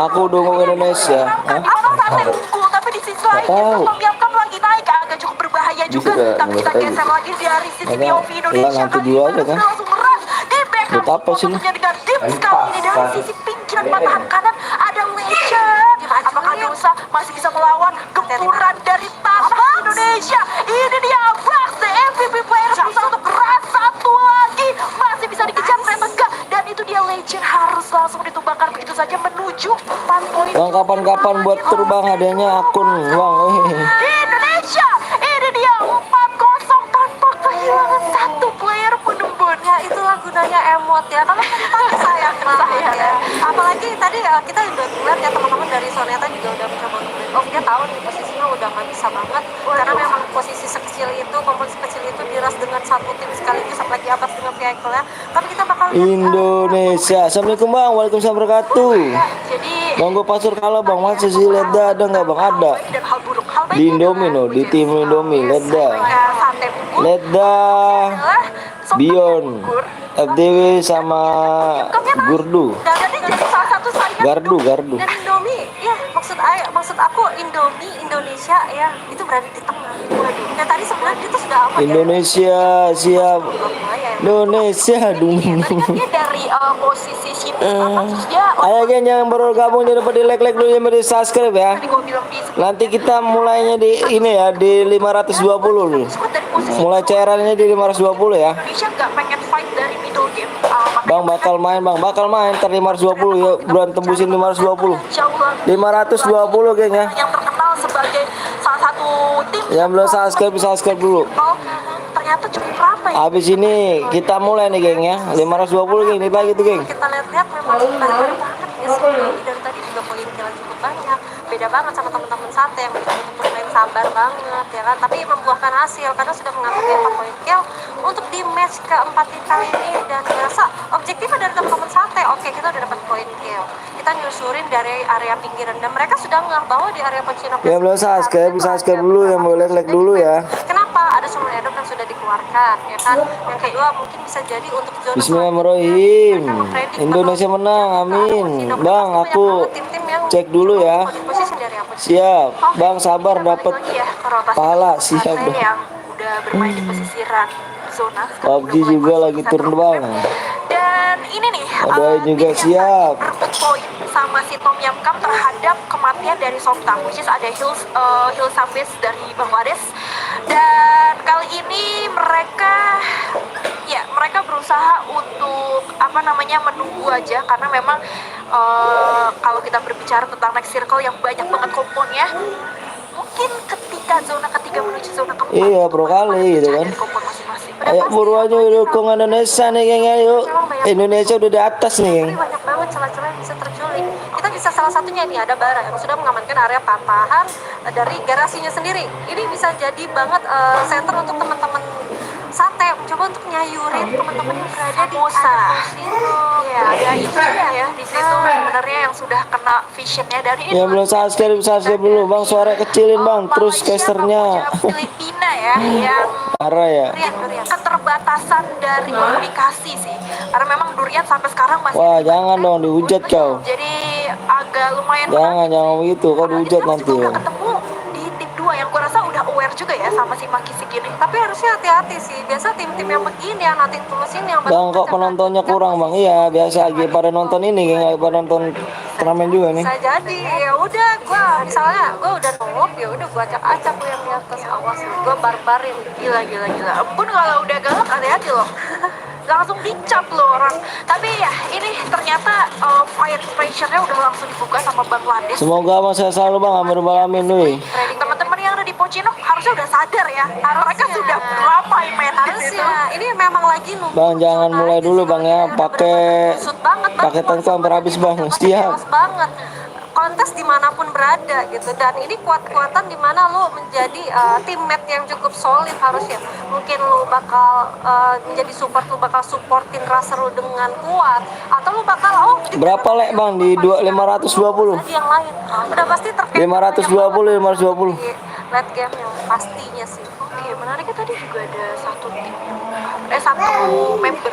Aku dukung Indonesia. Hah? Abang Sate unggul, tapi di sisi lain tahu. Tom Yum Goong lagi naik agak cukup berbahaya juga. Juga, Tapi kita menurut geser lagi dari sisi Makanya, POV Indonesia. nanti Kali dua ini aja, kan? sudah langsung meras di backup Buat apa sih lu? tentunya dengan deep sekali ini dari sisi pinggiran patahan kanan ada Legend. Apakah Dosa masih bisa melawan gempuran dari tanah Indonesia? Ini dia Bucks, the MVP player berusaha untuk keras satu lagi, masih bisa dikejar ternyata enggak. Dan itu dia Legend harus langsung ditumbangkan begitu saja menuju 4 poin. Bang kapan-kapan buat terbang adanya akun bang. Indonesia, ini dia 4-0 tanpa kehilangan satu player pun Bun. Ya itulah gunanya emot ya. Kalau kita sayang ya. Apalagi tadi kita udah lihat ya teman-teman dari Soneta juga udah mencoba untuk break off. Dia tahu nih posisinya udah nggak bisa banget karena memang posisi sekecil itu, komposisi kecil itu diras dengan satu tim sekaligus apalagi atas dengan vehicle-nya. Tapi kita bakal lihat, Indonesia. Assalamualaikum bang, waalaikumsalam wabarakatuh. jadi Bang gue pasur kalah bang, masa sih Leda ada nggak bang? Ada dan hal buruk hal baik di Indomie no, di tim Indomie Leda. Sate unggul Leda, adalah Bion, FDW sama Gurdu. dan ini jadi salah satu saingan Gardu. dan Indomie ya maksud aku Indomie Indonesia ya itu berada di tengah. Waduh, ya tadi sebenarnya itu sudah apa Indonesia siap. ya Indonesia dum. tadi kan dia dari posisi sini terus dia Ayo geng yang baru gabung jangan lupa di like dulu yang di subscribe ya. tadi gue bilang di Nanti kita mulainya di ini ya di 520 dulu. dari posisi Mulai cairannya di 520 ya. Indonesia nggak pengen fight dari middle game Bang bakal main ntar 520 ya. Buruan tembusin 520. jauh lagi 520 geng ya. yang terkenal sebagai salah satu tim Yang belum subscribe dulu. ternyata cukup ramai. Habis ini kita mulai nih geng ya. 520 geng, ini lagi tuh geng. Kita lihat-lihat memang baru banget ya sih. Dan tadi juga poin kill cukup banyak. Beda banget sama teman-teman Sate yang mencoba untuk bermain sabar banget ya kan. Tapi membuahkan hasil karena sudah mengambil 4 poin kill untuk di match keempat kali ini dan merasa objektifnya dari teman-teman Sate. Oke, kita udah dapat poin kill. Kita nyusurin dari area pinggiran dan mereka sudah ngeh bahwa di area Pocinok. Yang belum subscribe dulu, yang boleh like dulu ya. Kenapa? Ada sumber edok yang sudah dikeluarkan ya kan. Yang kedua mungkin bisa jadi untuk zona Bismillahirrahmanirrahim. Indonesia menang, amin. Bang, aku cek dulu ya. Siap, bang sabar dapat pahala siap dong. yang udah bermain di posisi run zona. PUBG juga lagi turun bang. Dan ini nih Ada juga tim yang siap. berebut poin sama si Tom Yum Goong terhadap kematian dari Somtam, which is ada Hills Savage dari Bangladesh. Dan kali ini mereka berusaha untuk menunggu aja karena memang kalau kita berbicara tentang next circle yang banyak banget komponnya, mungkin ketika zona ketiga menuju zona keempat Iya, pro kali gitu kan. dari kompon masing-masing. Ayo buruan yuk dukung Indonesia nih geng yuk. Indonesia udah di atas nih geng. Banyak banget celah-celah yang bisa terculik. Kita bisa salah satunya nih ada Bara yang sudah mengamankan area patahan dari garasinya sendiri. Ini bisa jadi banget center untuk teman-teman sate, mencoba untuk nyayurin teman-teman yang berada di area sini. Ya, ada itu ya di situ sebenarnya yang sudah kena visionnya dari ini. Ya belum subscribe dulu bang, suara kecilin bang, terus casternya. Filipina ya, yang Parah ya. durian keterbatasan dari komunikasi sih, karena memang durian sampai sekarang masih Wah jangan dong dihujat kau. jadi agak lumayan Jangan begitu, kau dihujat nanti. juga nggak ketemu di tim 2 yang gue rasa udah aware juga ya sama si Maki segini. Tapi harusnya hati-hati sih. Biasa tim-tim yang begini yang nanti tulusin yang Bang kok penontonnya kurang bang? Iya biasa lagi pada nonton ini, kayak pada nonton turnamen juga nih. bisa jadi ya udah gua misalnya gua udah noob ya udah gua acak-acak lu yang di atas, awas gua barbarin. Gila. Ampun kalau udah galak hati-hati loh. Langsung dicap loh orang. Tapi ya ini ternyata fire pressure-nya udah langsung dibuka sama Bangladesh. Semoga abang saya selalu bang, amin balamin nih. Teman-teman yang ada di Pochinok harusnya udah sadar ya. Mereka sudah berapa main di situ. Harusnya ini memang lagi nunggu. Bang jangan mulai dulu bang ya, paketan kau hampir habis bang, siap. Banget kontes dimanapun berada gitu, dan ini kuat-kuatan dimana lu menjadi teammate yang cukup solid. Harusnya mungkin lu bakal menjadi support, lu bakal supportin rasa lu dengan kuat, atau lu bakal Berapa lek bang di 520? yang lain udah pasti terkait 520. di late game yang pastinya sih. Oke, menariknya tadi juga ada satu tim satu member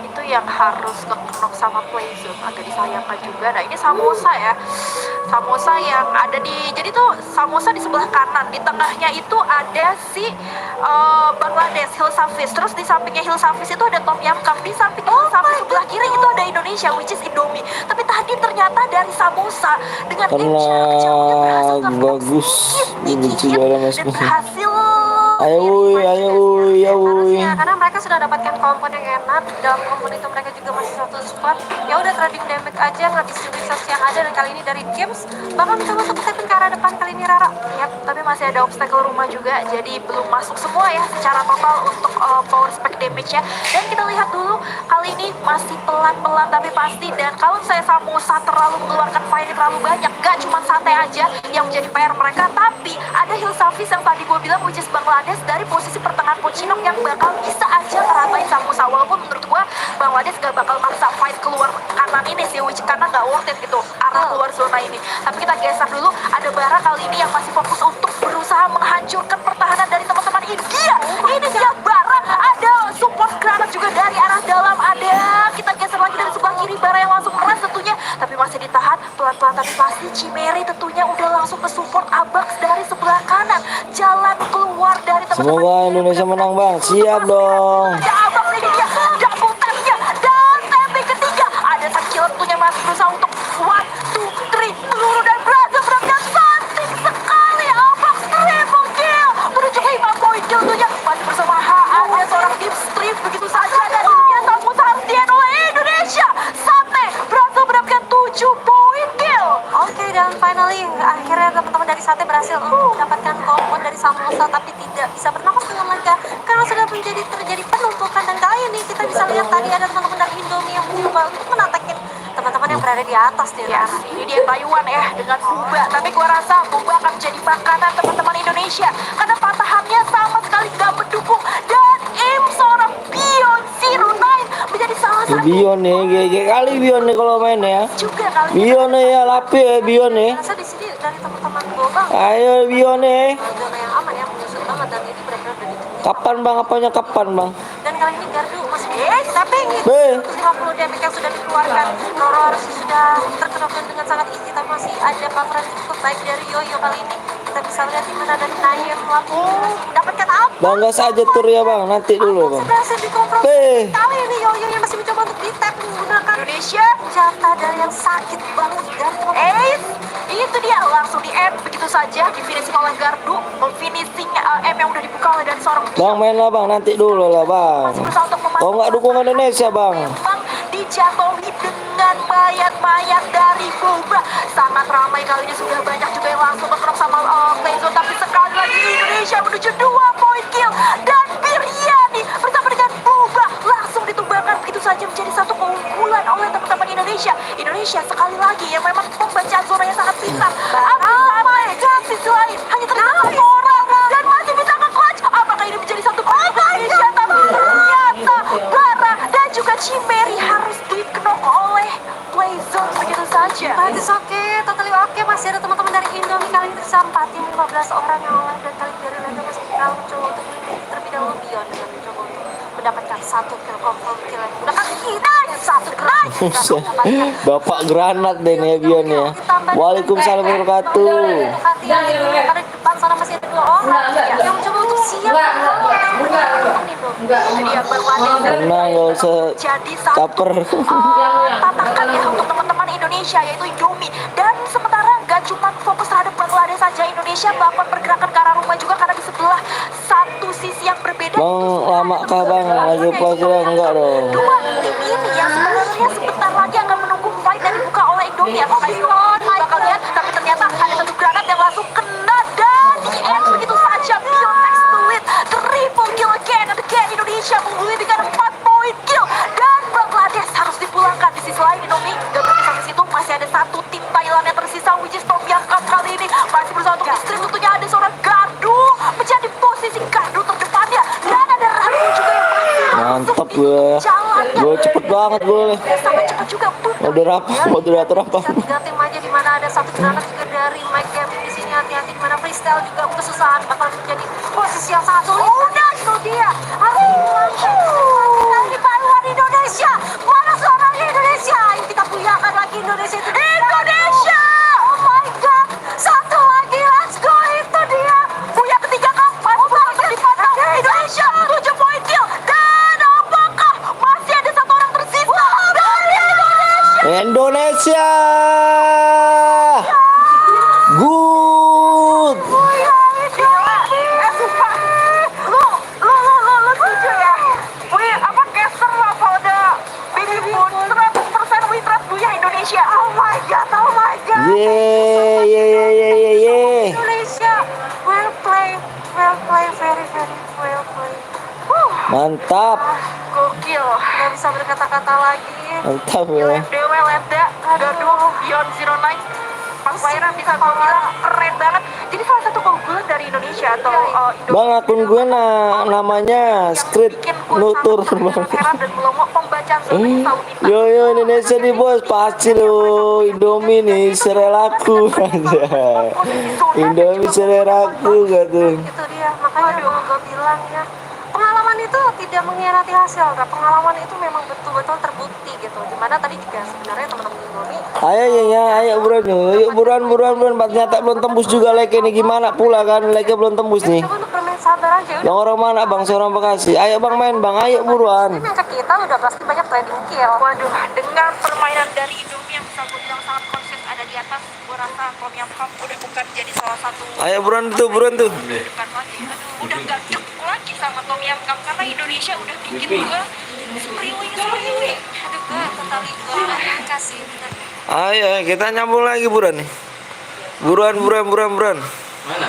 itu yang harus kekenok sama playzone, agak disayangkan juga. Nah ini Samosa ya, Samosa yang ada di, jadi tuh Samosa di sebelah kanan, di tengahnya itu ada si Bangladesh Hill Savis, terus di sampingnya Hill Savis itu ada Tom Yam Kang, di samping Hill Savis sebelah kiri itu ada Indonesia which is Indomie. Tapi tadi ternyata dari Samosa dengan Karena bagus benci dan masuk. berhasil Ayo wuy. Karena mereka sudah dapatkan kompon yang enak, dalam kompon itu mereka juga masih satu spot. Ya udah trading damage aja, ngabisin resource yang ada, dan kali ini dari games bakal mencoba untuk stepin ke arah depan kali ini Rara. Yap, tapi masih ada obstacle rumah juga, jadi belum masuk semua ya secara total untuk power spec damage-nya. Dan kita lihat dulu, kali ini masih pelan-pelan tapi pasti. Dan kalau saya Samosa terlalu mengeluarkan fire terlalu banyak, gak cuma sate aja yang menjadi PR mereka, tapi ada Hill Savis yang tadi gue bilang which is Bangladesh dari posisi pertengahan Pochinok yang bakal bisa aja ngeratain Samosa. Walaupun menurut gue Bangladesh gak bakal maksa fight keluar kanan ini sih, which karena gak worth it gitu arah keluar zona ini. Tapi kita geser dulu, ada Bara kali ini yang masih fokus untuk berusaha menghancurkan pertahanan dari teman-teman India. Ini dia Bara, ada support granat juga dari arah dalam, ada kita geser lagi dari sebelah kiri Bara yang langsung meras tentunya, tapi masih ditahan pelan-pelan tapi pasti. Chimeri tentunya udah langsung ke support Abax dari sebelah kanan, jalan keluar dari teman-teman. Semoga Indonesia menang bang, siap dong. Ada Abax ini dia, double tap-nya, dan tapping ketiga, ada Sakil tentunya masih berusaha untuk 1, 2, 3, peluru dan berhasil berangkat cantik sekali. Abax triple kill, menuju 5 poin kill tentunya, masih bersama ada seorang deep strip begitu saja, dan ini Samosa harus di-end oleh Indonesia. Sate berhasil mendapatkan 7 poin kill. Oke, dan finally akhirnya teman-teman dari Sate berhasil mendapatkan kompon dari Samosa, tapi tidak bisa bernapas dengan lega karena sudah terjadi penumpukan. Dan kali ini kita bisa lihat tadi ada teman-teman dari Indomie yang mencoba untuk menatakin teman-teman yang berada di atas nih. Yes, ini dia Taiwan ya dengan Buba, tapi gua rasa Buba akan menjadi makanan teman-teman Indonesia karena patahannya sama sekali gak mendukung, dan aim seorang Bion 09 menjadi salah satu Bion nih, GG kali Bion nih kalau main ya. juga kali ini. Bion nih ya, lapi ya Bion nih. Rasa di sini dari teman-teman Gobang Ayo Bion nih. zona yang aman ya, menyusut banget, dan ini benar-benar dari Kapan bang, apanya kapan bang? dan kali ini Gardu masih tapi Be. 50 damage yang sudah dikeluarkan. Roro harus sudah terkenalkan dengan sangat easy, tapi masih ada coveran yang cukup baik dari Yoyo. Kali ini kita bisa lihat di mana dari Nair mendapatkan apa. Bangga saja tur ya bang, nanti dulu bang. Berhasil dikontrol. Be. Kali ini Yoyo yang masih mencoba untuk di-tap menggunakan Indonesia jatah dari yang sakit banget dari Ace, itu dia langsung di M begitu saja, di finishing oleh Gardu, memfinishing M yang udah dibuka oleh dari seorang Bang main lah bang, nanti dulu lah bang. masih berusaha untuk Kau nggak dukung Indonesia bang? memang dijatuhi dengan mayat-mayat dari Boba. Sangat ramai kali ini, sudah banyak juga yang langsung berkerok sama playzone, tapi sekali lagi Indonesia menuju 2 poin kill, dan Biryani bersama dengan Boba langsung ditumbangkan begitu saja menjadi satu keunggulan oleh teman-teman Indonesia. Indonesia sekali lagi yang memang pembacaan zonanya sangat pintar. Ramai dan sisi lain hanya terdapat satu orang dan masih bisa nge-clutch. Apakah ini menjadi satu keunggulan Indonesia? Tapi tersisa 4 tim 15 orang yang oleh dan kali dari laga masih kalah mencoba untuk melindungi terlebih dahulu Bion dengan mencoba untuk mendapatkan 1 kill confirm kill yang menggunakan kita 1 granat. Bapak granat deh nih Bion ya. Waalaikumsalam warahmatullahi wabarakatuh. Hati yang ada di depan sana masih ada 2 orang yang mencoba untuk siap Tenang, gak usah jadi satu caper. tantangan ya untuk teman-teman Indonesia yaitu Indomie. Dan sementara gak cuma fokus terhadap Bangladesh saja, Indonesia melakukan pergerakan ke arah rumah juga karena di sebelah satu sisi yang berbeda. Bang, lama kah bang? Lagi puasa enggak dong? Dua tim ini yang sebenarnya sebentar lagi akan menunggu fight dan dibuka oleh Indomie atau Indomie bakal lihat, tapi ternyata ada 1 granat yang langsung kena dan di end begitu saja Bion next to it triple kill again and again. Indonesia mengungguli dengan 4 poin kill dan Bangladesh harus dipulangkan. Di sisi lain Indomie gak berhenti sampai situ, masih ada 1 tim Thailand yang tersisa which is Tom Yang Cup kali ini masih berusaha untuk istri. Tentunya ada seorang gardu menjadi posisi gardu terdepannya dan ada Ratu juga yang Mantap gue cepet banget gue. sampai cepat juga. Moderator apa? 3 tim aja di mana ada 1 granat juga dari Mike Gaming di sini. Hati-hati di mana freestyle juga kesusahan bakal menjadi posisi yang sangat sulit. Udah itu dia. Ini pahlawan Indonesia. Mana suaranya Indonesia? Ayo kita puyakan lagi Indonesia itu. Indonesia! Oh my god. 1 lagi, let's go. Itu dia. Punya ketiga kapan? Untuk dipantau. Indonesia 7 poin kill. Dan apakah masih ada 1 orang tersisa dari Indonesia? Indonesia. Good. Lu setuju ya? Wih, apa caster apa ada baby moon 100% win rate Buya Indonesia. Oh my god, oh my god. Ye. Indonesia, well play, very well play. Mantap. Gokil, nggak bisa berkata-kata lagi. Mantap ya. Dewa Lenda, Gaduh, Beyond Zero Nine. Pas Waira bisa gue bilang keren banget. Jadi salah satu keunggulan dari Indonesia atau Indonesia. Bang, akun gue namanya Street Nutur bang. Yo Indonesia nih bos, pasti lo Indomie nih serelaku aja. Indomie serelaku gitu. Itu dia, makanya gue bilang ya. Pengalaman itu tidak mengkhianati hasil, nah, pengalaman itu memang betul-betul terbukti gitu. Dimana tadi juga sebenarnya teman-teman Indomie. Ayo buruan, yuk buruan. Ternyata belum tembus juga like ini gimana pula kan, like belum tembus nih. Coba untuk bermain sabar aja. Yang orang mana bang, seorang Bekasi. Ayo bang main bang, ayo buruan. Ini ke kita udah pasti banyak trading kill. Waduh, dengan permainan dari Indomie yang bisa gue bilang sangat konsis ada di atas, gue rasa Tom Yam Cup udah bukan jadi salah satu. Ayo buruan tuh. Depan lagi, aduh, udah gak cukup lagi sama Tom Yam Cup karena Indonesia udah bikin gue semriwing. Aduh, gue totally gue kasih. Ayo kita nyambung lagi buruan nih. Buruan. Mana?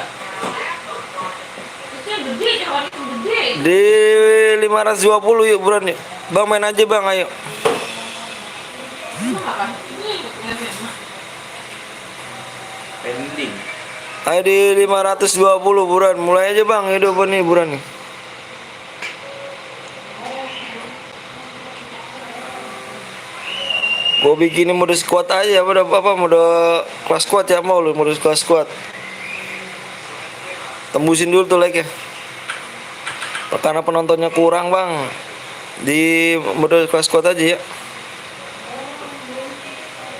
Di 520 yuk buruan yuk. Bang main aja bang, ayo. Pending. Ayo di 520 buruan. Mulai aja bang, hidup nih buruan nih. Gue bikinin mode squad aja, mode kelas squad ya, mau lu mode kelas squad. Tembusin dulu tuh like ya. Karena penontonnya kurang bang, di mode kelas squad aja ya.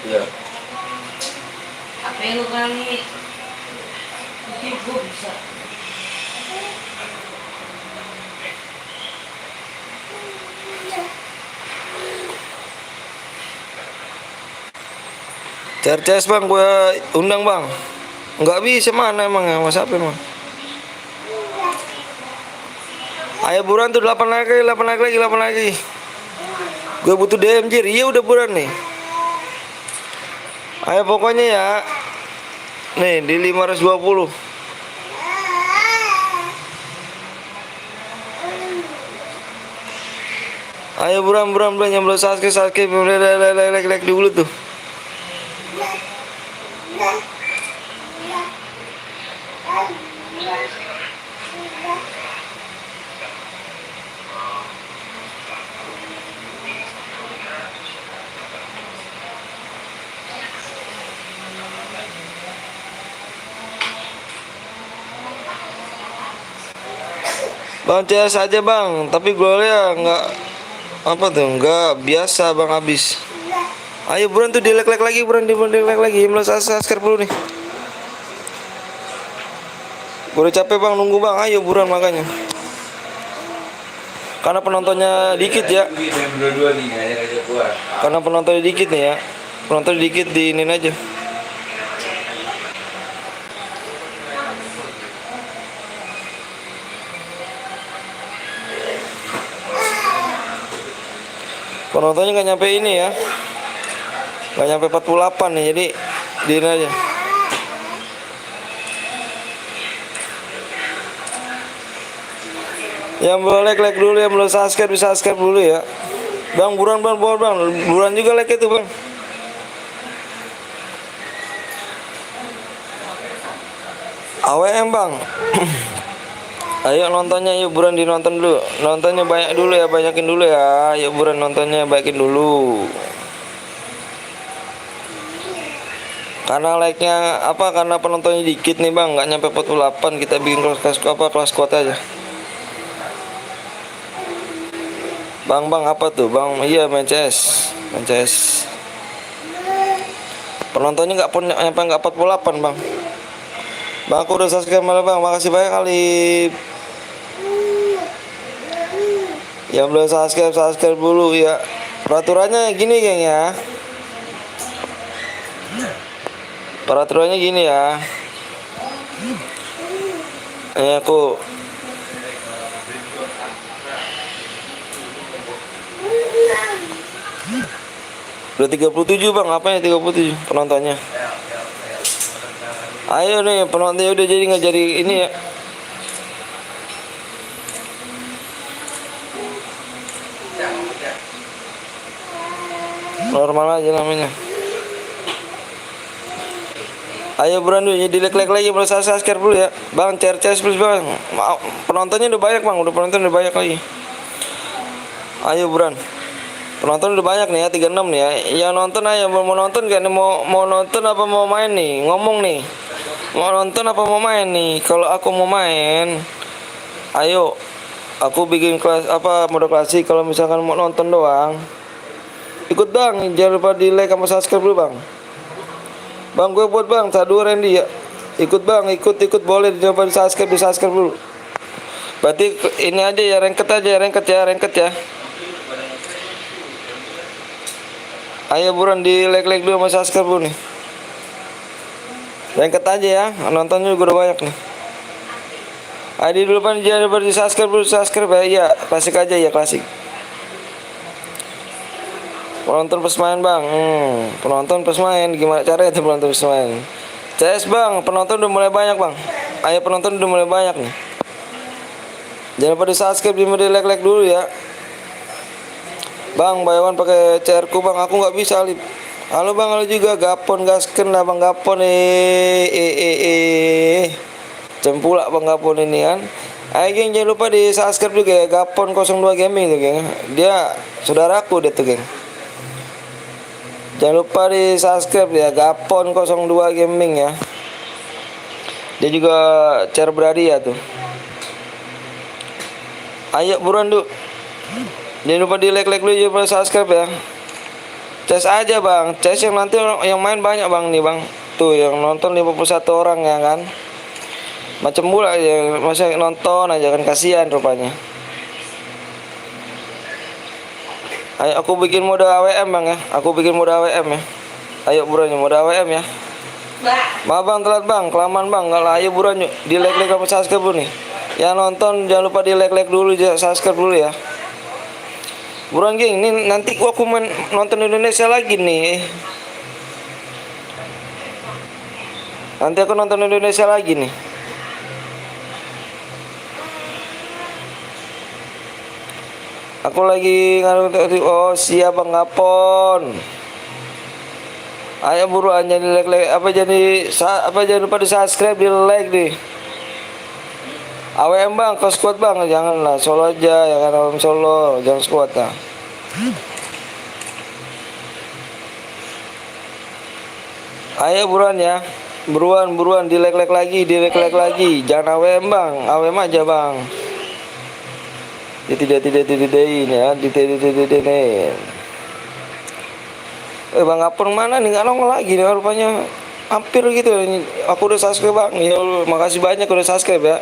Iya. HP lu kali. Gue bisa. CRCS bang, gue undang bang. Nggak bisa mana emang ya, mas apa emang. Ayo buruan tuh 8 lagi. Gue butuh DMJ, iya udah buruan nih. Ayo pokoknya ya. Nih di 520. Ayo buruan nyambel Sasuke like dulu tuh. Bang CS aja bang, tapi golnya nggak apa tuh, nggak biasa bang habis. Ayo buruan tuh dilek-lek lagi, buruan dilek-lek lagi. Belum subscribe dulu nih. Gue udah capek bang nunggu bang, ayo buruan makanya. Karena penontonnya dikit ya. Karena penontonnya dikit nih ya. Penonton dikit diinin aja. Penontonnya nggak nyampe ini ya, nggak nyampe 48 nih, jadi diinin aja. Yang belum like dulu, yang belum subscribe dulu ya. Bang buruan bang, buruan juga like itu bang. AWM bang. Ayo nontonnya, yuk buruan dinonton dulu. Nontonnya banyak dulu ya, banyakin dulu ya. Ayo buruan nontonnya banyakin dulu. Karena like-nya apa? Karena penontonnya dikit nih bang, nggak nyampe 48. Kita bikin kelas kuota aja. Bang apa tuh bang? Iya main CS. Penontonnya nggak 48 bang. Bang aku udah subscribe malah bang, makasih banyak kali. Yang belum subscribe dulu ya. Peraturannya gini geng ya. Peraturannya gini ya. Aku udah 37 bang, apa ya 37 penontonnya. Ayo nih penontonnya udah jadi nggak jadi ini ya. Normal aja namanya. Ayo buruan dulu, jadi like lagi, belum subscribe dulu ya. Bang CS plus bang. Penontonnya udah banyak bang, penonton udah banyak lagi. Ayo buruan. Penonton udah banyak nih ya, 36 nih ya. Ya nonton aja, mau nonton gak nih, mau nonton apa mau main nih? Ngomong nih. Mau nonton apa mau main nih? Kalau aku mau main, ayo aku bikin kelas apa mode klasik. Kalau misalkan mau nonton doang, ikut bang, jangan lupa di like sama subscribe dulu bang. Bang gue buat bang, Sadu Randy ya. Ikut bang, ikut boleh, jangan lupa di subscribe dulu. Berarti ini aja ya, ranket ya. Ayo buruan di like dulu sama subscribe dulu nih. Ranket aja ya, nontonnya juga udah banyak nih. Ayo dulu pan, jangan lupa di subscribe ya. Iya, klasik aja ya, klasik. Penonton pas main bang, penonton pas main, gimana caranya itu penonton pas main? CS bang, penonton udah mulai banyak bang. Ayo penonton udah mulai banyak nih. Jangan lupa di subscribe, di like dulu ya. Bang, bayawan pakai CR ku bang, aku nggak bisa Alip. Halo bang, halo juga Gapon gasken lah bang Gapon cempulak bang Gapon ini kan. Ayo geng, jangan lupa di subscribe juga ya, Gapon 02 Gaming tuh geng. Dia saudaraku dia tuh geng. Jangan lupa di subscribe ya, Gapon 02 Gaming ya. Dia juga CR beradi ya tuh. Ayo buruan dulu. Jangan lupa di like dulu, jangan lupa subscribe ya. CS aja bang, CS yang nanti yang main banyak bang nih bang. Tuh yang nonton 51 orang ya kan. Macam bola ya, masa nonton aja kan, kasihan rupanya. Ayo aku bikin mode AWM bang ya. Ayo buruan mode AWM ya. Maaf bang telat bang, kelamaan bang. Kalau ayo buruan yuk, di like sama subscribe dulu nih. Yang nonton jangan lupa di like dulu, subscribe dulu ya. Buruan geng, ini nanti aku nonton Indonesia lagi nih. Nanti aku nonton Indonesia lagi nih. Aku lagi oh siap bang Gapon. Ayo buruan jadi like jangan lupa di subscribe, di like nih. AWM bang, ke squad bang, janganlah solo aja ya kan, AWM solo, jangan squad lah. Ayo buruan ya, buruan di like lagi, jangan AWM bang, AWM aja bang. Ditidain ya, ditidain. Bang Apun mana nih, nggak nongol lagi nih rupanya. Hampir gitu. Aku udah subscribe bang. Ya Allah, makasih banyak udah subscribe ya.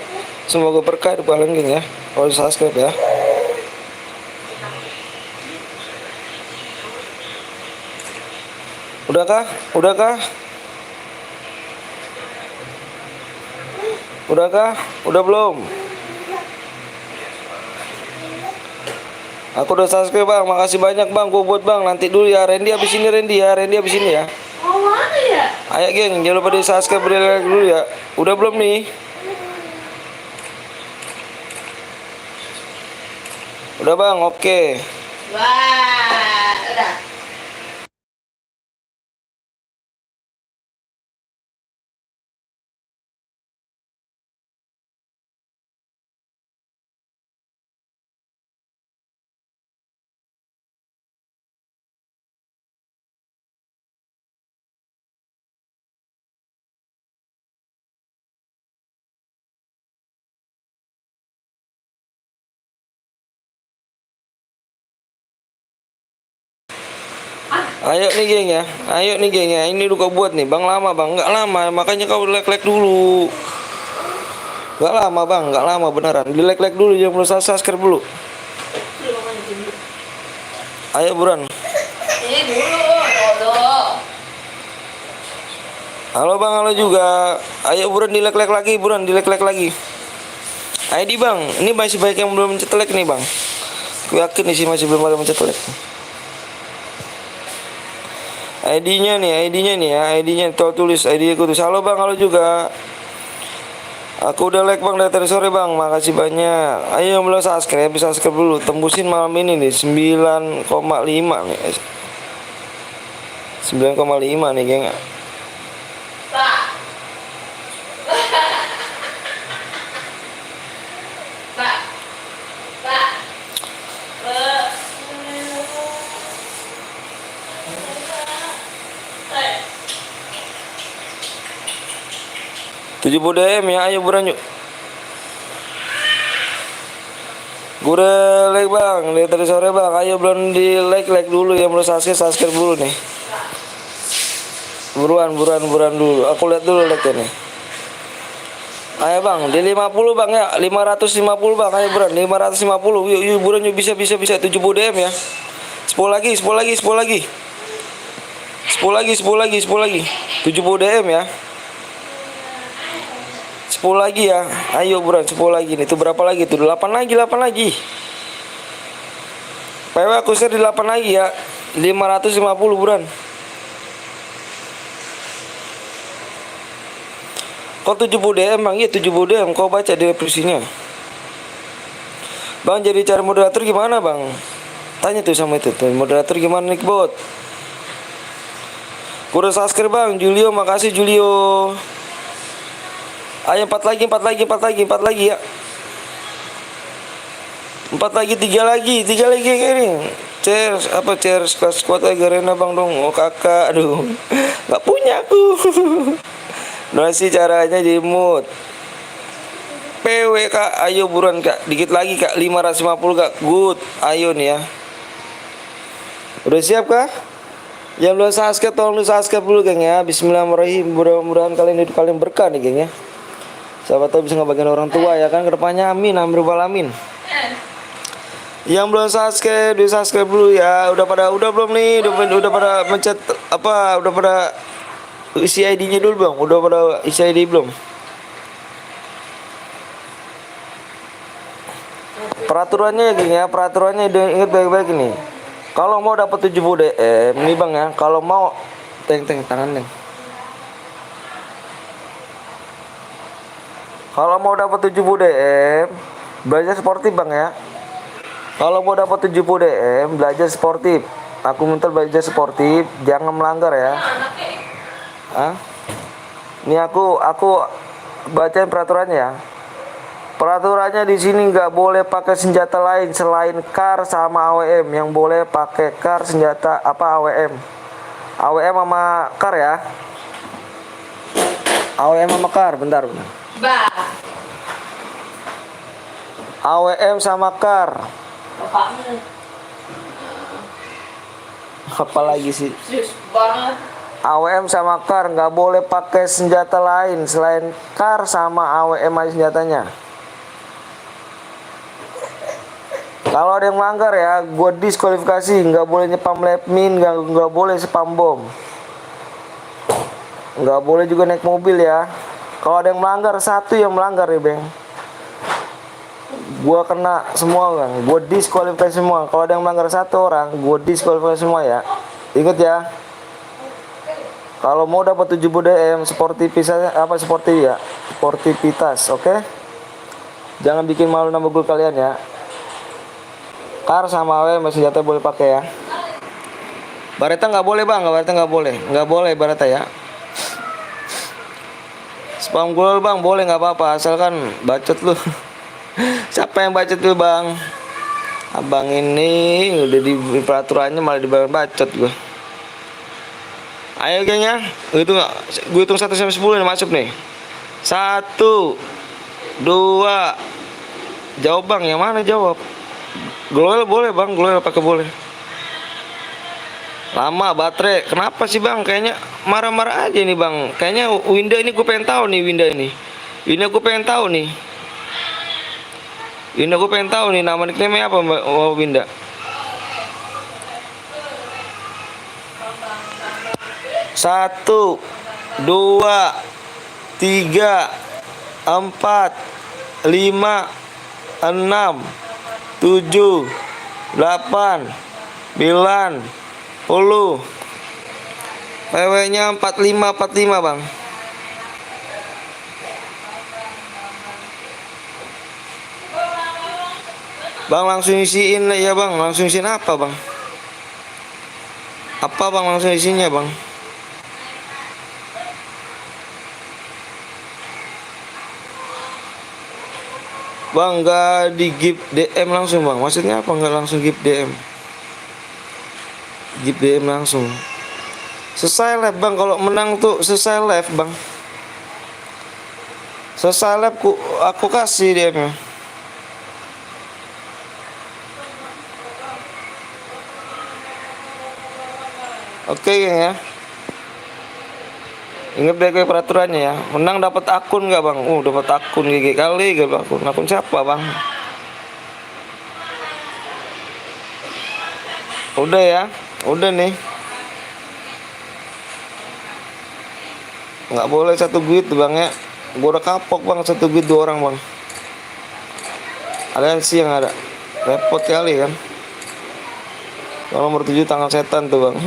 Semoga berkah di paling ya. Kalau udah subscribe ya. Udahkah? Udahkah? Udahkah? Udah belum? Aku udah subscribe bang, makasih banyak bang, gue buat bang, nanti dulu ya, Randy abis ini Randy abis ini ya. Oh mana ya? Ayo geng, jangan lupa di subscribe, di like dulu ya. Udah belum nih? Udah bang, oke. Wah, udah. Ayo nih geng ya, ayo nih geng ya, ini udah kau buat nih, bang lama bang, nggak lama, makanya kau like dulu. Nggak lama bang, nggak lama beneran, di like dulu, jangan perlu subscribe dulu. Ayo buruan. Ini dulu. Halo bang, halo juga. Ayo buruan di like lagi, buruan di like lagi. ID bang, ini masih banyak yang belum mencet like nih bang. Aku yakin nih sih masih belum ada mencet like. ID-nya nih ya, ID-nya tulis ID aku tuh. Halo bang, halo juga. Aku udah like bang dari tadi sore bang, makasih banyak. Ayo yang belum subscribe, bisa subscribe dulu. Tembusin malam ini nih 9,5 nih. 9,5 nih geng. Tujuh DM ya, ayo buruan yuk. Gue udah like bang, dari tadi sore bang. Ayo belum di like dulu ya, belum subscribe dulu nih. Buruan dulu. Aku lihat dulu like-nya nih. Ayo bang, di 50 bang ya, 550 bang. Ayo buruan, 550. Yuk buruan yuk, bisa 70 DM ya. 10 lagi. 70 DM ya. 10 lagi ya. Ayo buruan 10 lagi nih. Itu berapa lagi tuh? 8 lagi. PW aku share di 8 lagi ya. 550 buruan. Kok 70 DM bang? Iya 70 DM. Kau baca deskripsinya. Bang, jadi cara moderator gimana bang? Tanya tuh sama itu tuh. Moderator gimana nih bot? Gue udah subscribe bang. Julio, makasih Julio. Ayo 4 lagi ya. 4 lagi, 3 lagi ini. Cheers kelas kuat lagi Rena bang dong. Oh kakak, aduh. Gak punya aku. Nasi caranya di mood. PW kak, ayo buruan kak. Dikit lagi kak, 550 kak. Good, ayo nih ya. Udah siap kah? Yang belum subscribe tolong lu subscribe dulu geng ya. Bismillahirrahmanirrahim. Mudah-mudahan kalian hidup kalian berkah nih geng ya. Siapa tahu bisa ngebagian orang tua ya kan, kedepannya amin, amin. Yang belum subscribe, di subscribe dulu ya. Udah belum nih? Udah pada mencet apa? Udah pada isi ID-nya dulu bang. Udah pada isi ID belum? Peraturannya ya geng ya, peraturannya ingat baik-baik ini. Kalau mau dapat 70 DM nih bang ya. Kalau mau tangan neng. Kalau mau dapat 70 DM, belajar sportif bang ya. Kalau mau dapat 70 DM, belajar sportif. Aku minta belajar sportif, jangan melanggar ya. Hah? Ini aku bacain peraturannya ya. Peraturannya di sini nggak boleh pakai senjata lain selain kar sama AWM. Yang boleh pakai kar senjata apa AWM. AWM sama kar ya. AWM sama kar, bentar. AWM sama kar. Bapakmu. Apalagi sih? Serius banget. AWM sama kar nggak boleh pakai senjata lain selain kar sama AWM aja senjatanya. Kalau ada yang melanggar ya, gue diskualifikasi. Nggak boleh nyepam lepmin, nggak boleh spam bom, nggak boleh juga naik mobil ya. Kalau ada yang melanggar, satu yang melanggar ya bang, gue kena semua bang, gue diskualifikasi semua. Kalau ada yang melanggar satu orang, gue diskualifikasi semua ya. Ingat ya. Kalau mau dapat 70 DM sportivitas, oke? Jangan bikin malu nama gue kalian ya. Kar sama AWM senjata boleh pakai ya. Bareta nggak boleh bang, Bareta nggak boleh Bareta ya. Spam gol bang boleh nggak apa-apa, asalkan bacot lu. Siapa yang bacot tuh bang? Abang ini udah di peraturannya malah dibayar bacot gue. Ayo gengnya, gue hitung 1 sampai 10 nih masuk nih. 1, 2. Jawab bang, yang mana jawab? Gloel boleh bang, Gloel pakai boleh. Lama baterai, kenapa sih bang? Kayaknya marah-marah aja nih bang. Kayaknya Winda ini gue pengen tahu nih, Winda gue pengen tahu nih. Nama nickname apa mbak Winda? Satu, 2, 3, 4, 5, 6, 7, 8, 9, 10. PW-nya 45 bang. Bang langsung isiin ya bang. Langsung isiin apa bang? Apa bang langsung isinya bang? Bang nggak di gift DM langsung bang. Maksudnya apa nggak langsung gift DM? Gift DM langsung. Selesai live bang. Kalau menang tuh selesai live bang. Selesai live aku kasih DM-nya. Oke ya. Ingat baik-baik peraturannya ya. Menang dapat akun nggak bang? Dapat akun GG kali gak bang? Akun siapa bang? Udah ya, udah nih. Nggak boleh satu guide bang ya. Gue udah kapok bang, satu guide 2 orang bang. Aliansi yang ada. Repot kali kan. Kalau nomor 7 tanggal setan tuh bang.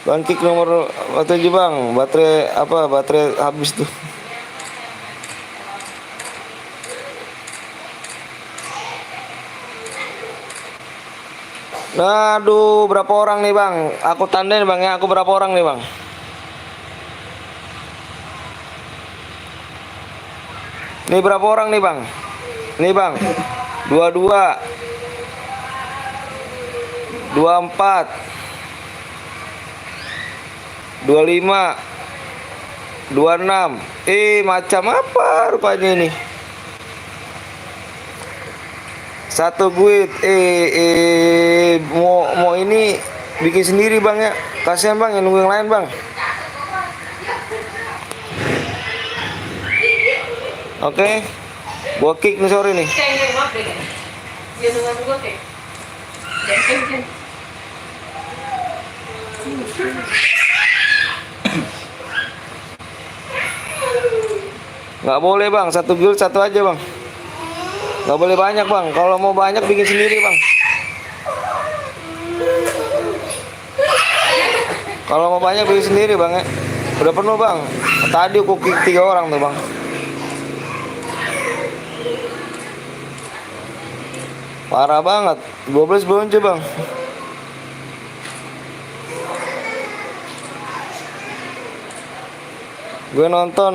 Bang kick nomor 7 bang, baterai habis tuh. Nah, aduh berapa orang nih bang? Aku tandain bang ya, aku berapa orang nih bang? Nih berapa orang nih bang? Nih bang, 22, 24, 25, 26. Macam apa rupanya ini? Satu guide. Mau ini bikin sendiri bang ya. Kasihan bang, yang nunggu yang lain bang. Oke. Gua kick nih sore nih. Nggak boleh bang, satu guild satu aja bang. Nggak boleh banyak bang. Kalau mau banyak bikin sendiri bang. Kalau mau banyak bikin sendiri bang ya. Udah penuh bang. Tadi aku kick 3 orang tuh bang. Parah banget. 12 belum bang. Gue nonton,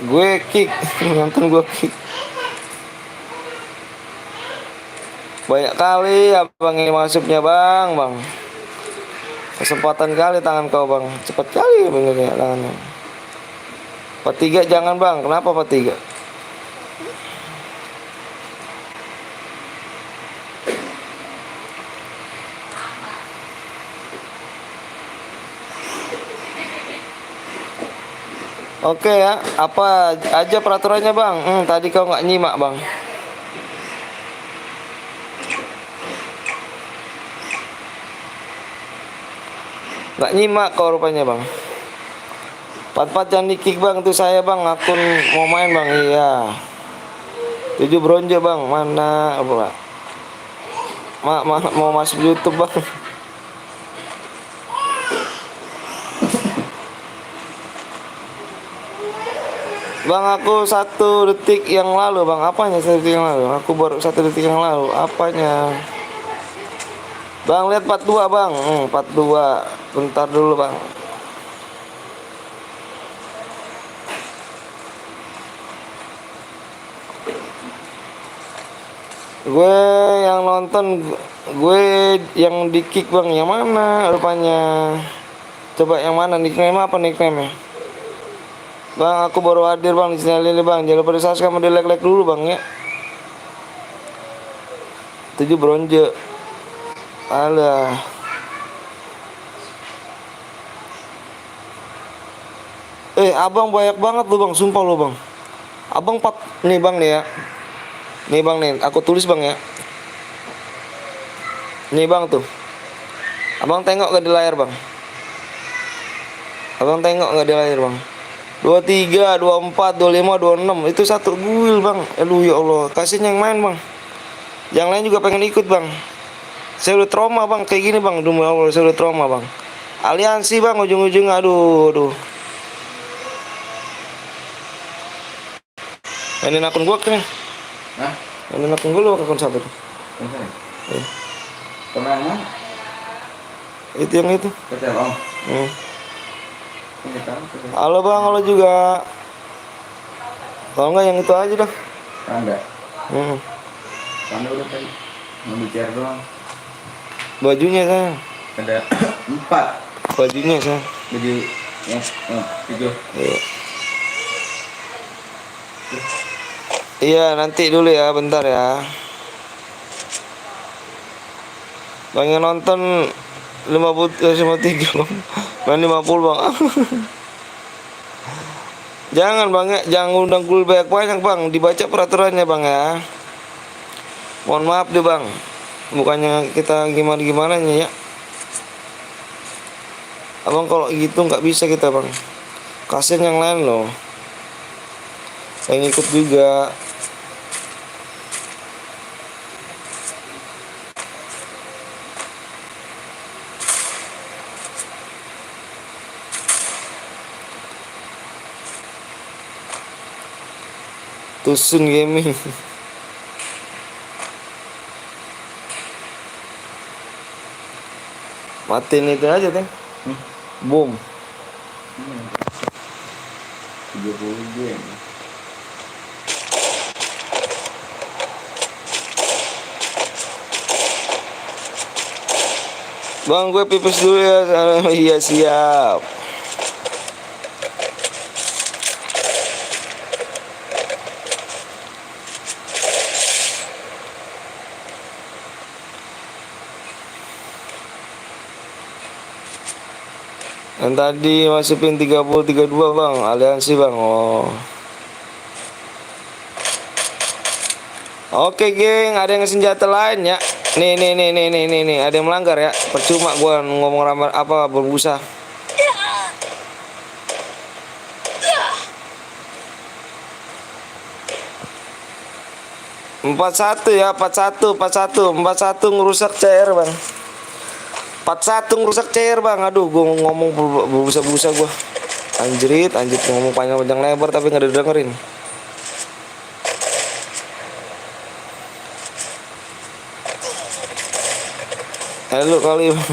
gue kick, nonton gue kick. Banyak kali abang ini masuknya bang. Kesempatan kali tangan kau bang, cepat kali benernya tangannya. 43 jangan bang, kenapa 43? Oke ya, apa aja peraturannya bang? Tadi kau nggak nyimak bang. Nggak nyimak kau rupanya bang. 44 yang di kick bang, itu saya bang, akun mau main bang, iya. 7 bronze bang, mana apa? Mau masuk YouTube bang. Bang aku 1 detik yang lalu bang, apanya 1 detik yang lalu? Aku baru 1 detik yang lalu, apanya? Bang lihat 42 bang, 42, bentar dulu bang. Gue yang nonton, gue yang di kick bang, yang mana rupanya? Coba yang mana, nickname apa nickname-nya? Bang aku baru hadir bang di channel ini bang, jangan lupa di subscribe sama di like dulu bang ya. 7 bronze. Alah. Abang banyak banget lu bang, sumpah lu bang. Abang 4 nih bang nih ya. Nih bang nih, aku tulis bang ya. Nih bang tuh. Abang tengok gak di layar bang? Abang tengok gak di layar bang? 23, 24, 25, 26 itu 1 guil bang. Aduh ya Allah, kasih yang main bang. Yang lain juga pengen ikut bang. Saya udah trauma bang kayak gini bang. Aduh ya Allah, saya udah trauma bang. Aliansi bang ujung-ujung, aduh. Mainin akun gua kan? Hah? Mainin akun gua lu akun satu. Iya. Pernah mana? Itu yang itu. Ketel om. Halo bang, halo juga. Kalau enggak yang itu aja dah. Anda. Hmm. Anda udah tadi. Mau bicara doang. Bajunya sayang. Ada 4 Bajunya sayang. baju yang 3. Iya. Iya nanti dulu ya, bentar ya. Bang yang nonton 53 bang. Bang 50 bang. Jangan bang ya, jangan undang gue banyak bang. Dibaca peraturannya bang ya. Mohon maaf deh bang. Bukannya kita gimana ya. Abang kalau gitu nggak bisa kita bang. Kasian yang lain loh. Yang ikut juga. Tusun Gaming. Matiin itu aja teh. Boom. 30 game. Bang gue pipis dulu ya. Iya siap. Yang tadi masih pin 30-32 bang, aliansi bang. Oh. Oke geng, ada yang senjata lain ya. Nih, ada yang melanggar ya. Percuma gua ngomong ramai apa berbusa. Empat satu ya, 41 ngerusak CR bang. 41 ngerusak CR bang. Aduh, gua ngomong berbusa-busa gua. Anjrit ngomong panjang lebar tapi nggak didengerin. Halo kali bang.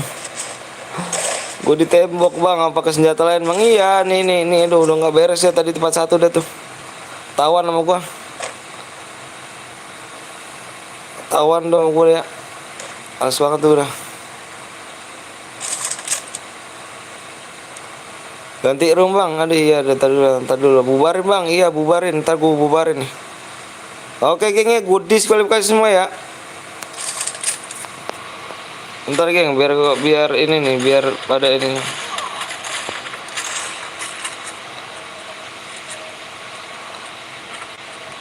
Gue ditembok bang, apa ke senjata lain bang? Iya nih udah nggak beres ya tadi tempat 1 udah tuh. Tawan sama gua. Tawan dong gue ya. Males banget tuh udah. Ganti room bang, aduh iya, ntar dulu, bubarin bang, iya bubarin, ntar gua bubarin nih. Oke gengnya, gue diskualifikasi semua ya. Ntar geng, biar ini nih, biar pada ini.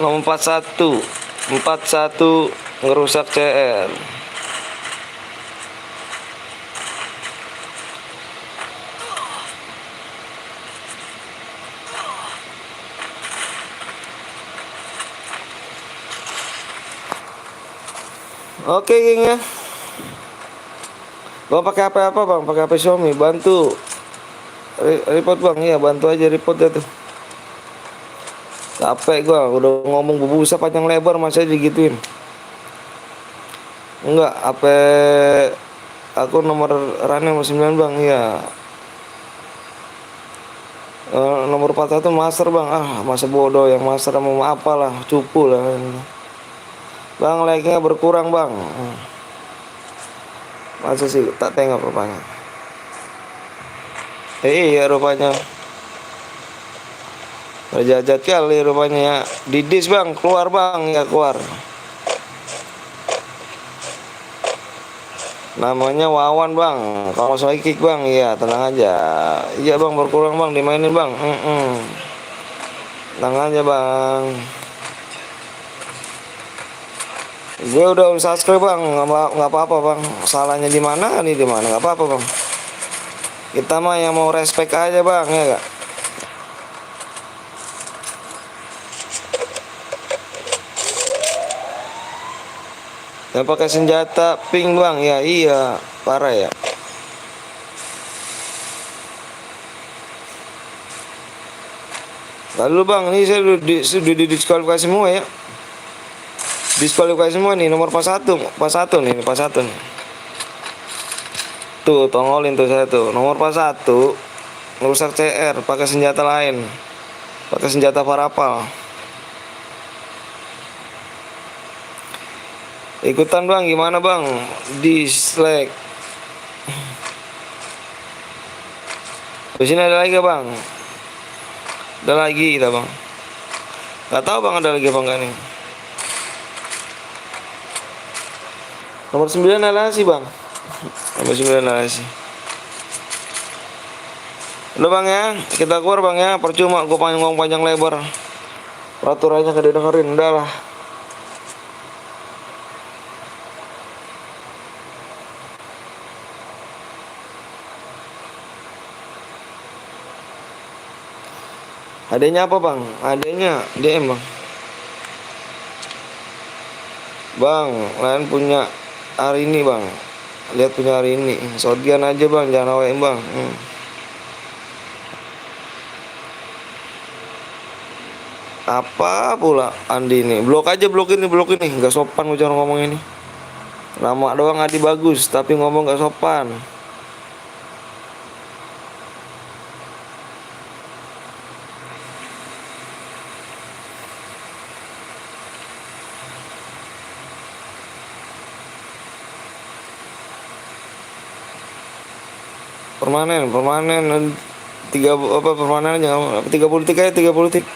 Nomor 41 ngerusak CR. Oke geng ya. Bang pakai HP apa bang? Pakai HP Xiaomi. Bantu report bang, iya bantu aja report ya tuh. Capek gua udah ngomong bubusa panjang lebar masih aja digituin. Enggak, HP aku nomor RAN nomor 9 bang, iya. Nomor 41 master bang, masa bodoh yang master mau apalah, cupu lah. Bang like-nya berkurang bang. Masa sih tak tengok rupanya. Iya rupanya. Berjajat kali rupanya ya. Didis bang, keluar bang, ya keluar. Namanya Wawan bang. Kalau soal kick bang, iya tenang aja. Iya bang berkurang bang, dimainin bang. Tenang aja bang. Gue udah subscribe bang, nggak apa-apa bang. Salahnya di mana nih, di mana nggak apa-apa bang. Kita mah yang mau respect aja bang, ya gak? Yang pakai senjata pink bang, ya iya parah ya. Lalu bang, ini saya sudah didiskualifikasi semua ya. Diskualifikasi semua nih, nomor pas satu nih, pas satu nih. Tuh, tongolin tuh saya tuh. Nomor pas satu ngerusak CR, pakai senjata lain. Pakai senjata parapal. Ikutan bang, gimana bang? Dislike. Di sini ada lagi bang. Ada lagi kita bang. Gak tahu bang ada lagi apa enggak nih. Nomor 9 narasi bang. Nomor 9 narasi. Udah bang ya, kita keluar bang ya. Percuma gue panjang lebar. Peraturannya gak didengerin, udah lah. Adanya apa bang? Adanya DM bang. Bang, lain punya hari ini bang. Lihat punya hari ini. Shotgun aja bang, jangan AWM bang. Apa pula Andi ini? Blok ini. Gak sopan gue cara ngomong ini. Nama doang Adi bagus, tapi ngomong gak sopan. Permanen 3 apa permanennya 33 ya 300 detik.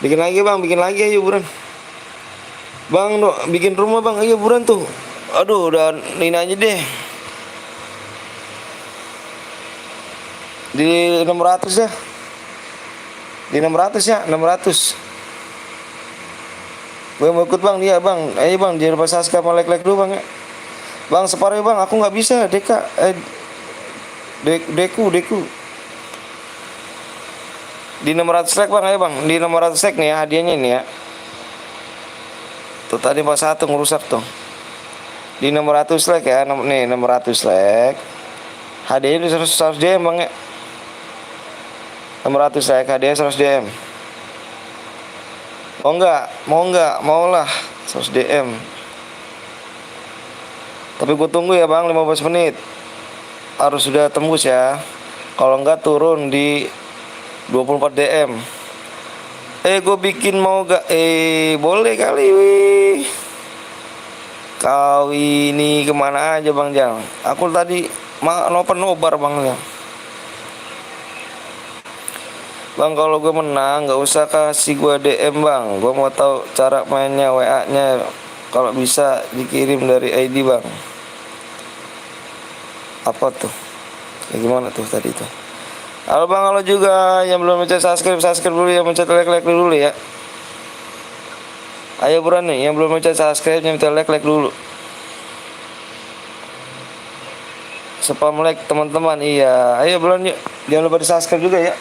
Bikin lagi ayo buruan. Bang, bikin rumah bang, ayo buruan tuh. Aduh, udah ini aja deh. Di 600 ya. Di 600 ya, 600. Gue mau ikut bang, dia bang. Ayo bang, jangan lupa subscribe sama like dulu bang ya. Bang, separuh bang, aku nggak bisa. Deku. Di 600 like bang, ayo bang. Di 600 like nih ya, hadiahnya ini ya. Tuh tadi pas satu ngerusak tuh. Di 600 like ya, nih 600 like. Hadiahnya di 100 DM bang ya. 600 like, hadiahnya 100 DM. Mau lah 100 DM. Tapi gue tunggu ya bang 15 menit. Harus sudah tembus ya. Kalau enggak turun di 24 DM. Gue bikin mau gak? Boleh kali wih. Kau ini kemana aja Bang Jang? Aku tadi nobar Bang Jang. Bang, kalau gue menang nggak usah kasih gue DM Bang. Gue mau tahu cara mainnya, WA-nya. Kalau bisa dikirim dari ID Bang. Apa tuh? Ya gimana tuh tadi tuh? Halo Bang, halo juga yang belum mencet subscribe dulu, yang mencet like dulu ya. Ayo buruan nih, yang belum mencet subscribe, yang mencet like dulu. Spam like teman-teman, iya. Ayo buruan yuk, jangan lupa di subscribe juga ya.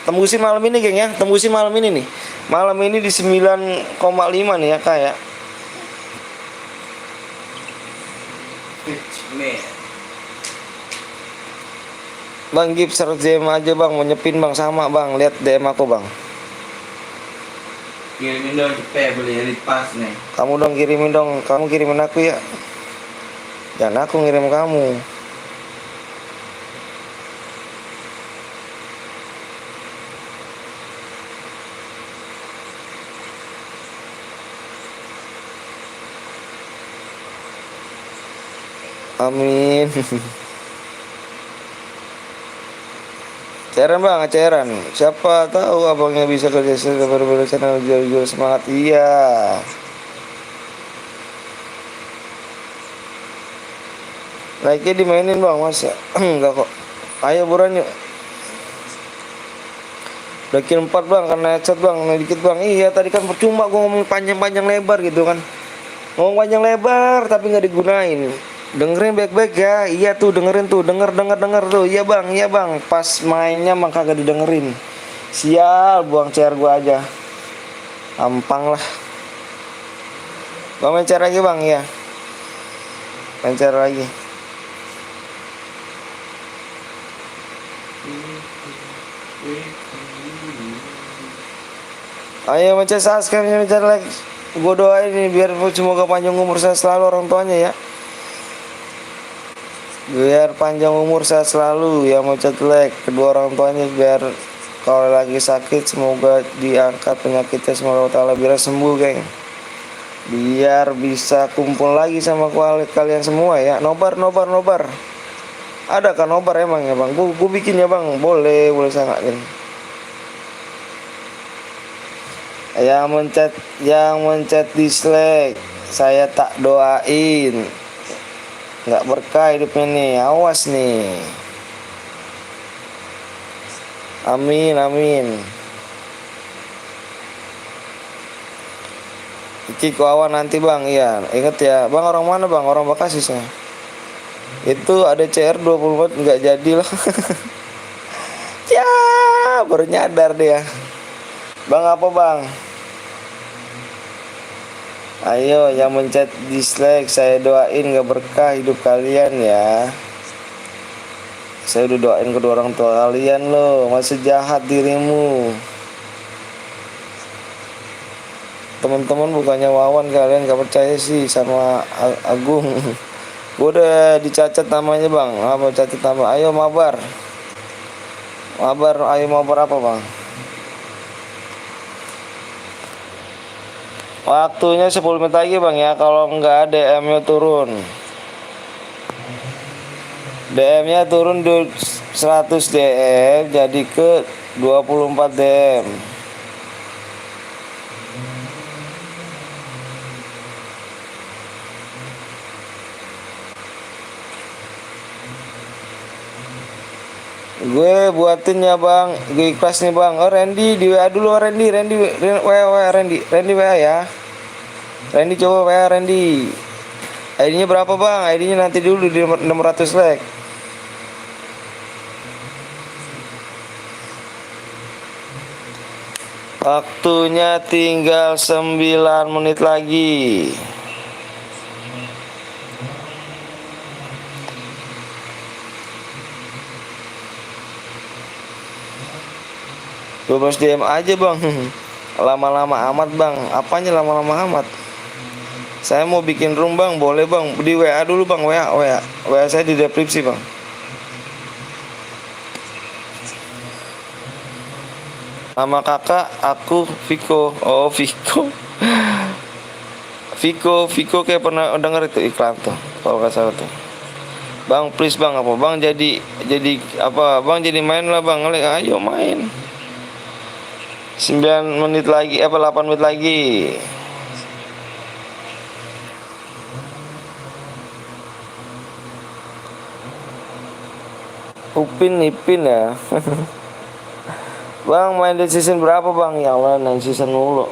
Tembusin malam ini geng ya, tembusin malam ini nih. Malam ini di 9,5 nih ya kak ya. Bang Gips DM aja Bang, mau nyepin Bang, sama Bang, lihat DM aku Bang. Kirimin dong cepet, beli elit pas nih. Kamu dong kirimin dong, kamu kirimin aku ya. Jangan aku ngirim kamu. Amin. Cairan Bang, cairan. Siapa tahu abangnya bisa kerja sama berbeda channel jual semangat. Iya. Like-nya dimainin Bang, masa? Enggak kok. Ayo buruan yuk. Udah kill 4 Bang, karena headset Bang, dikit Bang. Iya, tadi kan percuma gue ngomong panjang-panjang lebar gitu kan. Ngomong panjang lebar tapi nggak digunain. Dengerin baik-baik ya. Iya tuh, dengerin tuh, denger tuh. Iya bang. Pas mainnya mah kagak didengerin. Sial, buang CR gua aja. Ampang lah. Gua main CR lagi bang, ya. Main CR lagi. Ayo mencet subscribe, mencet like. Gua doain nih biar semoga panjang umur saya selalu orang tuanya ya. Biar panjang umur saya selalu ya, mencet like kedua orang tuanya, biar kalau lagi sakit semoga diangkat penyakitnya, semoga Allah biar sembuh geng, biar bisa kumpul lagi sama kalian semua ya. Nobar ada kan nobar emang ya bang? Gue bikin ya bang, boleh sangat geng. Yang mencet dislike saya tak doain, nggak berkah hidupnya nih, awas nih. Amin. Iki kawan nanti bang, iya inget ya bang. Orang mana bang? Orang Bekasi saya. Itu ada CR 24 nggak jadi lah. Ya baru nyadar dia. Bang apa bang? Ayo yang mencet dislike saya doain gak berkah hidup kalian ya. Saya udah doain kedua orang tua kalian loh, masih jahat dirimu. Teman-teman bukannya Wawan, kalian gak percaya sih sama Agung. Gue udah dicacat namanya bang. Apa cacat nama? Ayo mabar, ayo mabar apa bang? Waktunya 10 menit lagi bang ya. Kalau enggak DM-nya turun. DM-nya turun 100 DM jadi ke 24 DM. Gue buatin ya bang, gue ikhlas nih bang. Oh Randy di WA dulu. Randy WA ya. Randy coba WA Randy. ID-nya berapa bang? ID-nya nanti dulu di 600 like. Waktunya tinggal 9 menit lagi. Bebas DM aja bang. Lama-lama amat bang. Apanya lama-lama amat? Saya mau bikin room bang, boleh bang. Di WA dulu bang, WA saya di deskripsi bang. Nama kakak aku Viko. Oh Viko. Viko kayak pernah denger itu iklan tuh kalau nggak salah tuh. Bang please bang, apa bang jadi apa bang, jadi main lah bang, ayo main. 9 menit lagi, 8 menit lagi. Ipin ya. Bang main di season berapa bang? Ya Allah, naik season mulu.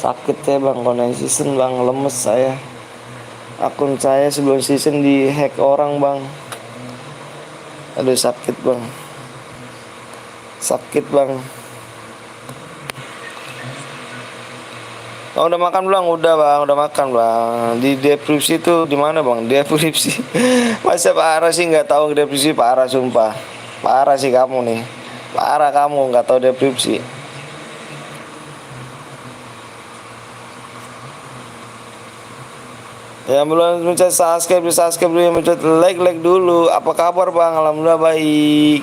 Sakit ya bang kalau naik season bang, lemes saya. Akun saya sebelum season di hack orang bang. Aduh sakit bang. Sakit bang. Oh, udah makan belum? Udah bang, udah makan bang. Di depresi itu di mana bang? Depresi. Masa parah sih nggak tahu depresi, parah sumpah. Parah sih kamu nih. Parah kamu nggak tahu depresi. Yang belum mencet subscribe dulu, yang mencet like dulu. Apa kabar bang? Alhamdulillah baik.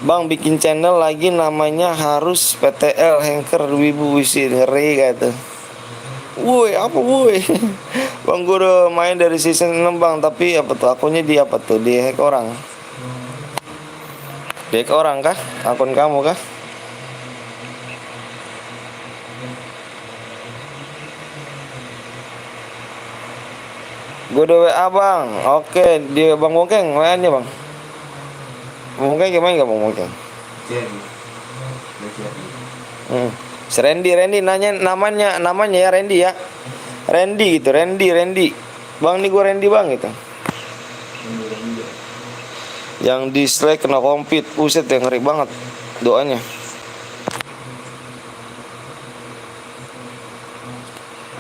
Bang bikin channel lagi namanya harus PTL Hanker Wibu Wisi, ngeri kata. Woi apa woi? Bang gue udah main dari season 6 bang, tapi apa tuh akunnya di apa tuh, di hack orang. Di hack orang kah? Akun kamu kah? Gue udah WA bang. Oke, dia Bang Bongkeng WA nya bang. Bang Bongkeng gimana gak Bang Bongkeng? Si Randy nanya namanya ya Randy ya. Randy gitu, Randy. Bang nih gue Randy bang gitu. Yang dislike kena komplit, buset ya, ngeri banget doanya.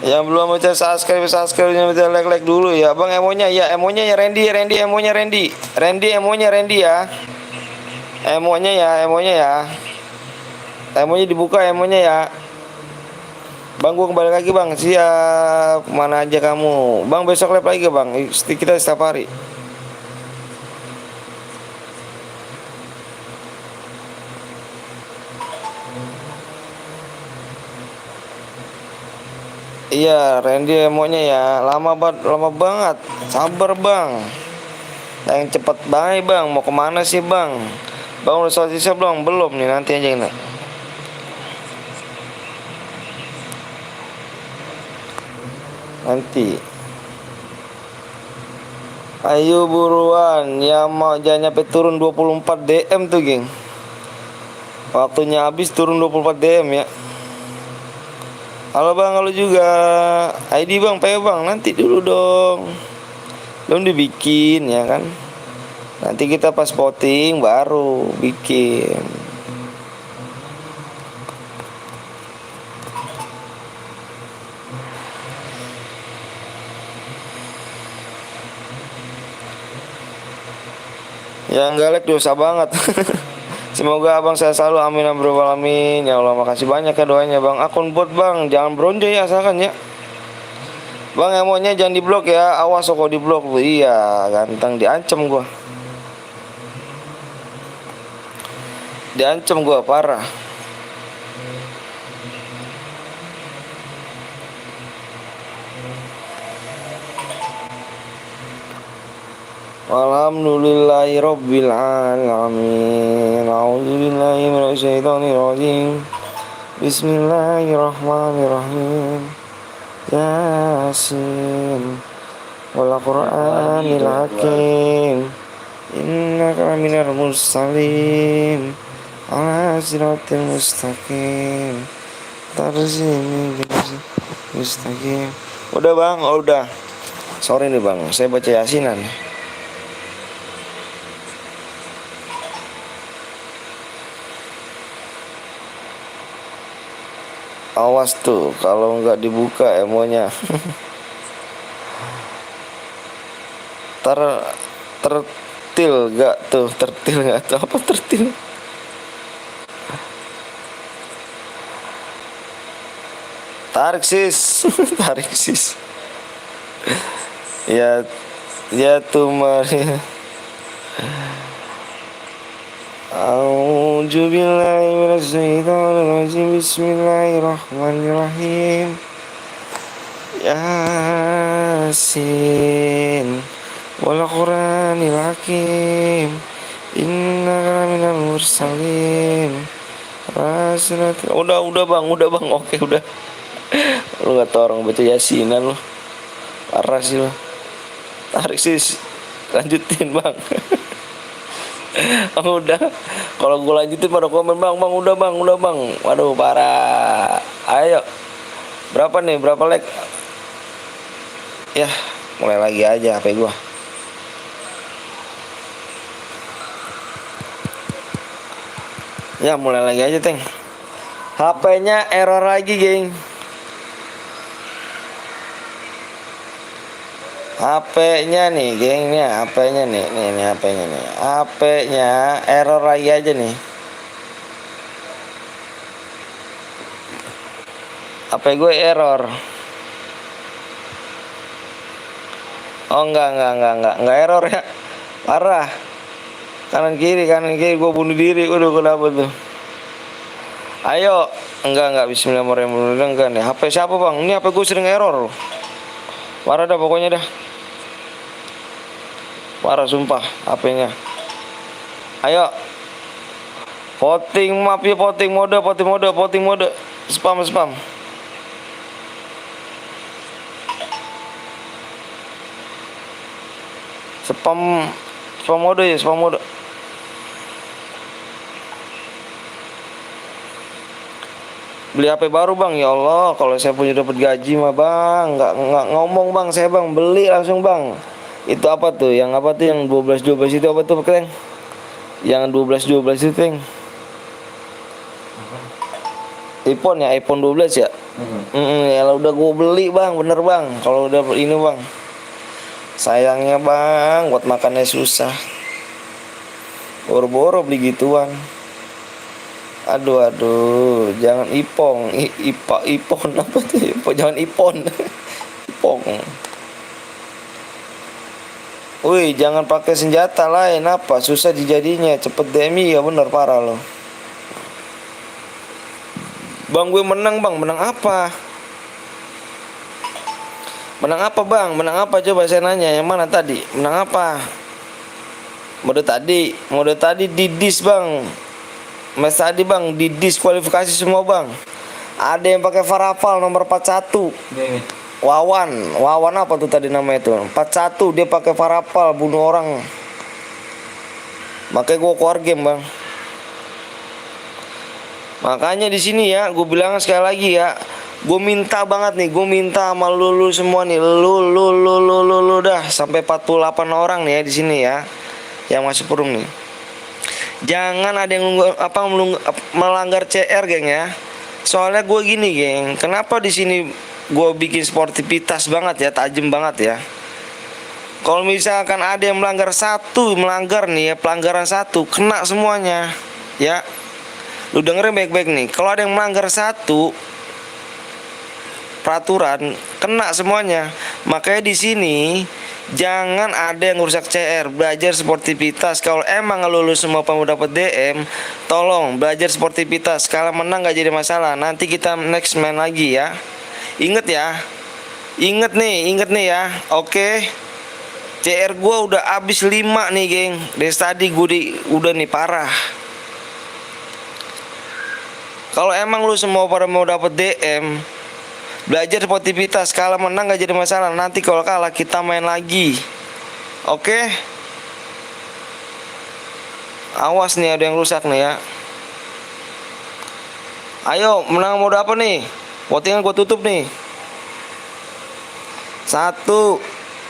Yang belum baca subscribe-nya baca like dulu ya. Bang emonya ya Randy emonya Randy ya. Emonya ya. Emonya dibuka emonya ya. Bang gua kembali lagi bang, siap. Mana aja kamu bang, besok live lagi bang, kita setiap hari. Iya Randy emonya ya. Lama banget. Sabar bang, yang cepet banget bang. Mau kemana sih bang? Bang udah selesai belum nih, nanti aja nih. Nanti. Ayo buruan, ya mau jangan nyampe turun 24 DM tuh geng. Waktunya habis turun 24 DM ya. Halo bang, halo juga. ID bang, PO bang, nanti dulu dong. Belum dibikin ya kan. Nanti kita pas voting baru bikin. Yang galak dosa banget. Semoga abang saya selalu, amin alamin. Ya Allah makasih banyak ya doanya bang. Akun bot bang, jangan bronjo ya asalkan ya. Bang emonya jangan diblok ya. Awas kok diblok. Iya ganteng, diancam gua. Diancam gua parah. Alhamdulillahirabbil alamin. A'udzubillahi minasyaitonirrajim. Bismillahirrahmanirrahim. Yasin wal Qur'anil hakim. Innaka minal mursalin ala siratil mustaqim. Tarzini mustaqim. Udah bang, udah. Sorry nih bang, saya baca yasinan. Awas tuh kalau nggak dibuka emonya. Tertil nggak tuh, apa tertil? Tarik sis. Ya tuh Maria. A'udzubillahi minasyaitonirrajim. Bismillahirrahmanirrahim. Yasin wal Qur'anil Hakim. Innaka minal mursalin. Udah bang, oke udah. Lu nggak tau orang baca yasinan lu, parah sih lu. Tarik sis, lanjutin bang. Oh, udah, kalau gue lanjutin pada komen bang, udah bang. Waduh parah. Ayo, berapa nih, berapa like? Ya, mulai lagi aja HP gua. Ya mulai lagi aja Teng. HP-nya error lagi geng. HP-nya nih geng, nih HP-nya nih, HP-nya nih. HP-nya error lagi aja nih. HP gue error. Oh enggak error ya. Parah. Kanan kiri gue bunuh diri. Udah kenapa tuh? Ayo, enggak bismillahirrahmanirrahim. Enggak nih. HP siapa bang? Ini HP gue sering error. Parah dah pokoknya dah. Parah sumpah HP-nya. Ayo. Voting map ya, voting mode. Spam. Spam mode. Beli HP baru bang, ya Allah, kalau saya punya dapat gaji mah bang, nggak ngomong bang, saya bang beli langsung bang. Itu apa tuh? Yang apa tuh? Yang 12 itu apa tuh Teng? Yang 12 itu Teng? iPhone ya, iPhone 12 ya. Ya udah gue beli bang, bener bang. Kalau udah ini bang, sayangnya bang, buat makannya susah. Boro-boro beli gituan. Aduh, jangan ipong, ipon apa tuh? Jangan ipon, ipong. Wih, jangan pakai senjata lain apa? Susah dijadinya, cepet demi ya bener parah loh. Bang gue menang bang, menang apa? Menang apa bang? Menang apa coba saya nanya, yang mana tadi? Menang apa? Mode tadi didis bang. Mas tadi bang didiskualifikasi semua bang. Ada yang pakai Farafal nomor 41. Wawan apa tuh tadi namanya itu? 41 dia pakai Farafal bunuh orang. Makanya gue keluar game bang. Makanya di sini ya, gue bilang sekali lagi ya, gue minta banget nih, gue minta sama lu semua nih, lu dah sampai 48 orang nih ya di sini ya, yang masih perum nih. Jangan ada yang melanggar CR geng ya. Soalnya gue gini geng, kenapa di sini gue bikin sportivitas banget ya, tajam banget ya. Kalau misalkan ada yang melanggar nih ya, pelanggaran satu, kena semuanya ya. Lu dengerin baik-baik nih. Kalau ada yang melanggar satu peraturan, kena semuanya. Makanya di sini jangan ada yang rusak CR, belajar sportivitas. Kalau emang lulus semua mau dapat DM, tolong belajar sportivitas. Kalau menang gak jadi masalah. Nanti kita next main lagi ya. Ingat ya. Ingat nih ya. Oke. CR gua udah habis 5 nih, geng. Dari tadi udah nih parah. Kalau emang lu semua pada mau dapat DM, belajar sportivitas. Kalau menang gak jadi masalah. Nanti kalau kalah kita main lagi. Oke? Awas nih ada yang rusak nih ya. Ayo menang mode apa nih? Votingan gue tutup nih. 1,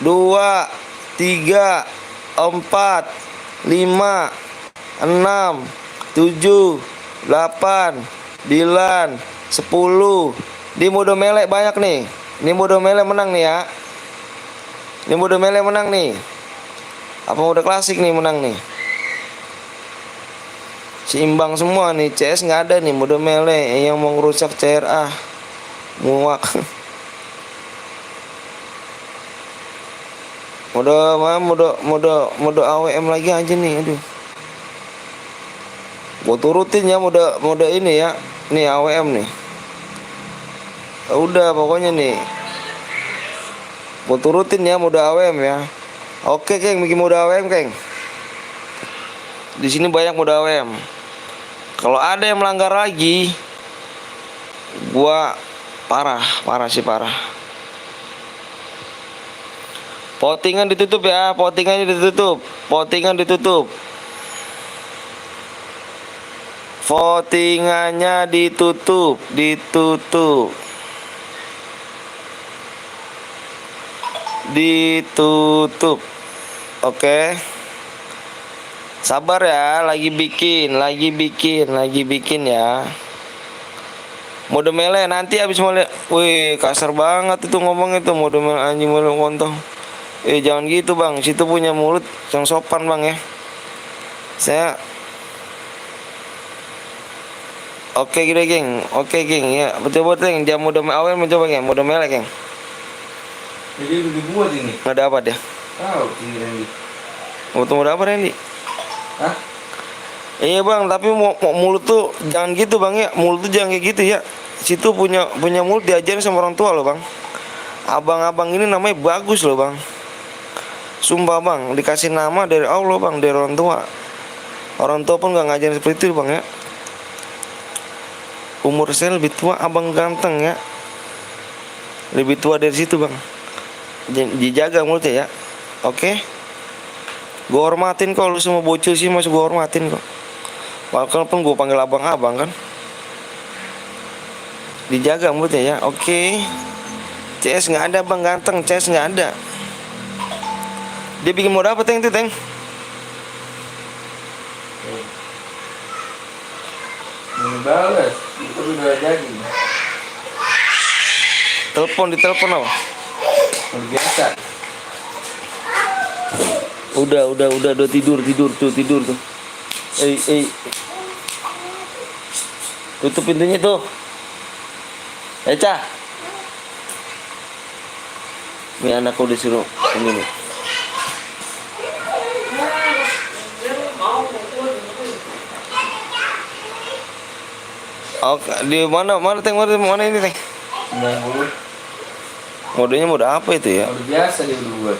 2, 3, 4, 5, 6, 7, 8, 9, 10. Di mode melee banyak nih. Ini mode melee menang nih ya. Ini mode melee menang nih. Apa mode klasik nih menang nih? Seimbang semua nih. CS nggak ada nih mode melee. Yang mau ngerusak CRA muak. Mode AWM lagi aja nih. Aduh. Gua turutin ya mode ini ya. Nih AWM nih. Udah pokoknya nih. Gua turutin ya mode AWM ya. Oke, Keng, bikin mode AWM, Keng. Di sini banyak mode AWM. Kalau ada yang melanggar lagi, gua parah sih parah. Votingan ditutup ya, votingannya ditutup. Votingannya ditutup. Ditutup. Oke. Sabar ya, lagi bikin ya. Mode mele nanti habis mele. Wih, kasar banget itu ngomong itu mode mele anjing mele kontong. Jangan gitu, Bang. Situ punya mulut yang sopan, Bang ya. Saya Oke, gini, Geng. Oke, Geng. Ya, betul-betul, Geng. Dia mode awal mencoba, Geng. Mode mele, Geng. Jadi udah dibuat ini. Ada apa dia? Tahu tinggi Randy. Mode apa, Randy? Hah? Iya, Bang, tapi mulut tuh jangan gitu, Bang ya. Mulut tuh jangan kayak gitu ya. Situ punya mulut diajarin sama orang tua loh, Bang. Abang-abang ini namanya bagus loh, Bang. Sumpah, Bang, dikasih nama dari Allah, Bang, dari orang tua. Orang tua pun gak ngajarin seperti itu, Bang ya. Umur saya lebih tua, abang ganteng ya. Lebih tua dari situ, Bang. Dijaga mulutnya ya. Oke. Gue hormatin kok, lu semua bocil sih masih gue hormatin kok. Walaupun gue panggil abang-abang kan. Dijaga mulutnya ya. Oke. CS nggak ada, Bang, ganteng. CS nggak ada. Dia bikin mode apa, Teng? Teng? Ini balas. Itu udah jadi. Ditelepon apa? Udah biasa. Udah tidur tuh. Tutup pintunya tuh. Eca. Ini anakku disuruh ini nih. Oke, di mana ini, Teng? 90. Modenya mode apa itu ya? Udah biasa dia udah buat.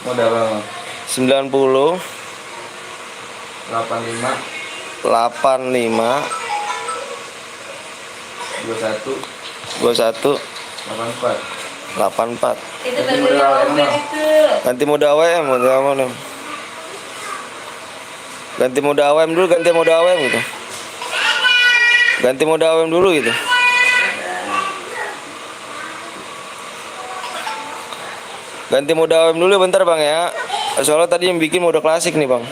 Modal berapa? 90 85 85 21 84. 84. Itu bajunya Oben itu. Ganti mode AWM, Ganti mode AWM dulu, ganti mode AWM gitu. Ganti mode AWM dulu gitu. Ganti mode AWM dulu bentar, Bang ya. Soalnya tadi yang bikin mode klasik nih, Bang.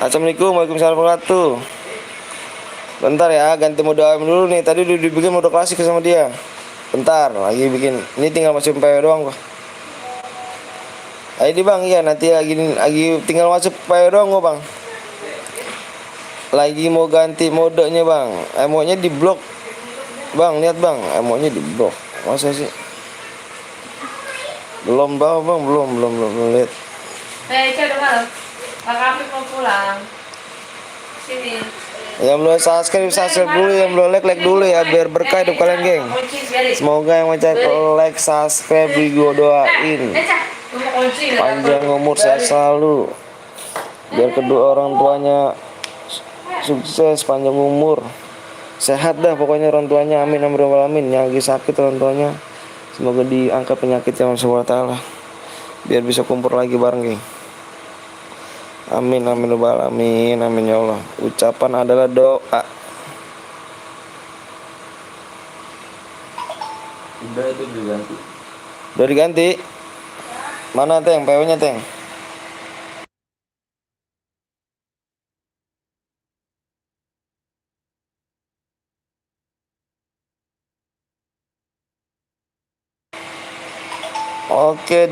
Assalamualaikum, waalaikumsalam warahmatullahi. Bentar ya, ganti mode AWM dulu nih. Tadi udah dibikin mode klasik sama dia. Bentar, lagi bikin. Ini tinggal masukin PW doang kok. Ayo di, Bang, iya nanti lagi tinggal masuk PW doang kok, Bang. Lagi mau ganti modenya, Bang. Emonya di blok. Bang, lihat, Bang, emonya di blok. Masa sih? Belum, Bang, belum lihat. Eca udah malam. Kak Afif mau pulang. Sini. Yang belum subscribe dulu, yang belum like dulu ya, biar berkah hidup kalian, geng. Semoga yang mencari like, subscribe, gue doain panjang umur, sehat selalu, biar kedua orang tuanya sukses, panjang umur, sehat dah pokoknya orang tuanya, amin amin amin. Yang lagi sakit orang tuanya semoga diangkat penyakitnya Allah Subhanahu wa taala, biar bisa kumpul lagi bareng, geng. Amin amin amin ya Allah. Ucapan adalah doa. Udah itu diganti. Udah diganti. Mana, Teng? PW-nya, Teng? Oke,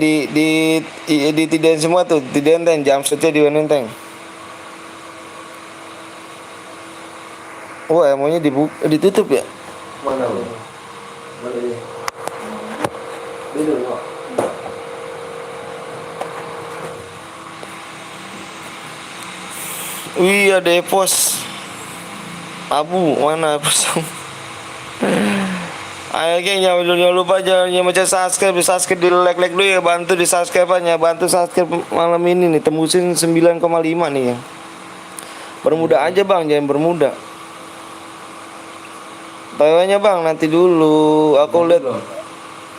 ditidain semua tuh, tidain, Teng. Jam shootnya diwenin, Teng. Wah, emangnya ditutup ya? Mana lu? Mana dia? Iya, Depos. Abu, mana Epos? Ayo geng, jangan lupa jangan macam subscribe di like dulu ya, bantu di subscribe aja, bantu subscribe malam ini nih, tembusin 9,5 nih ya. Bermuda aja bang, jangan bermuda. Tawanya bang, nanti dulu aku lihat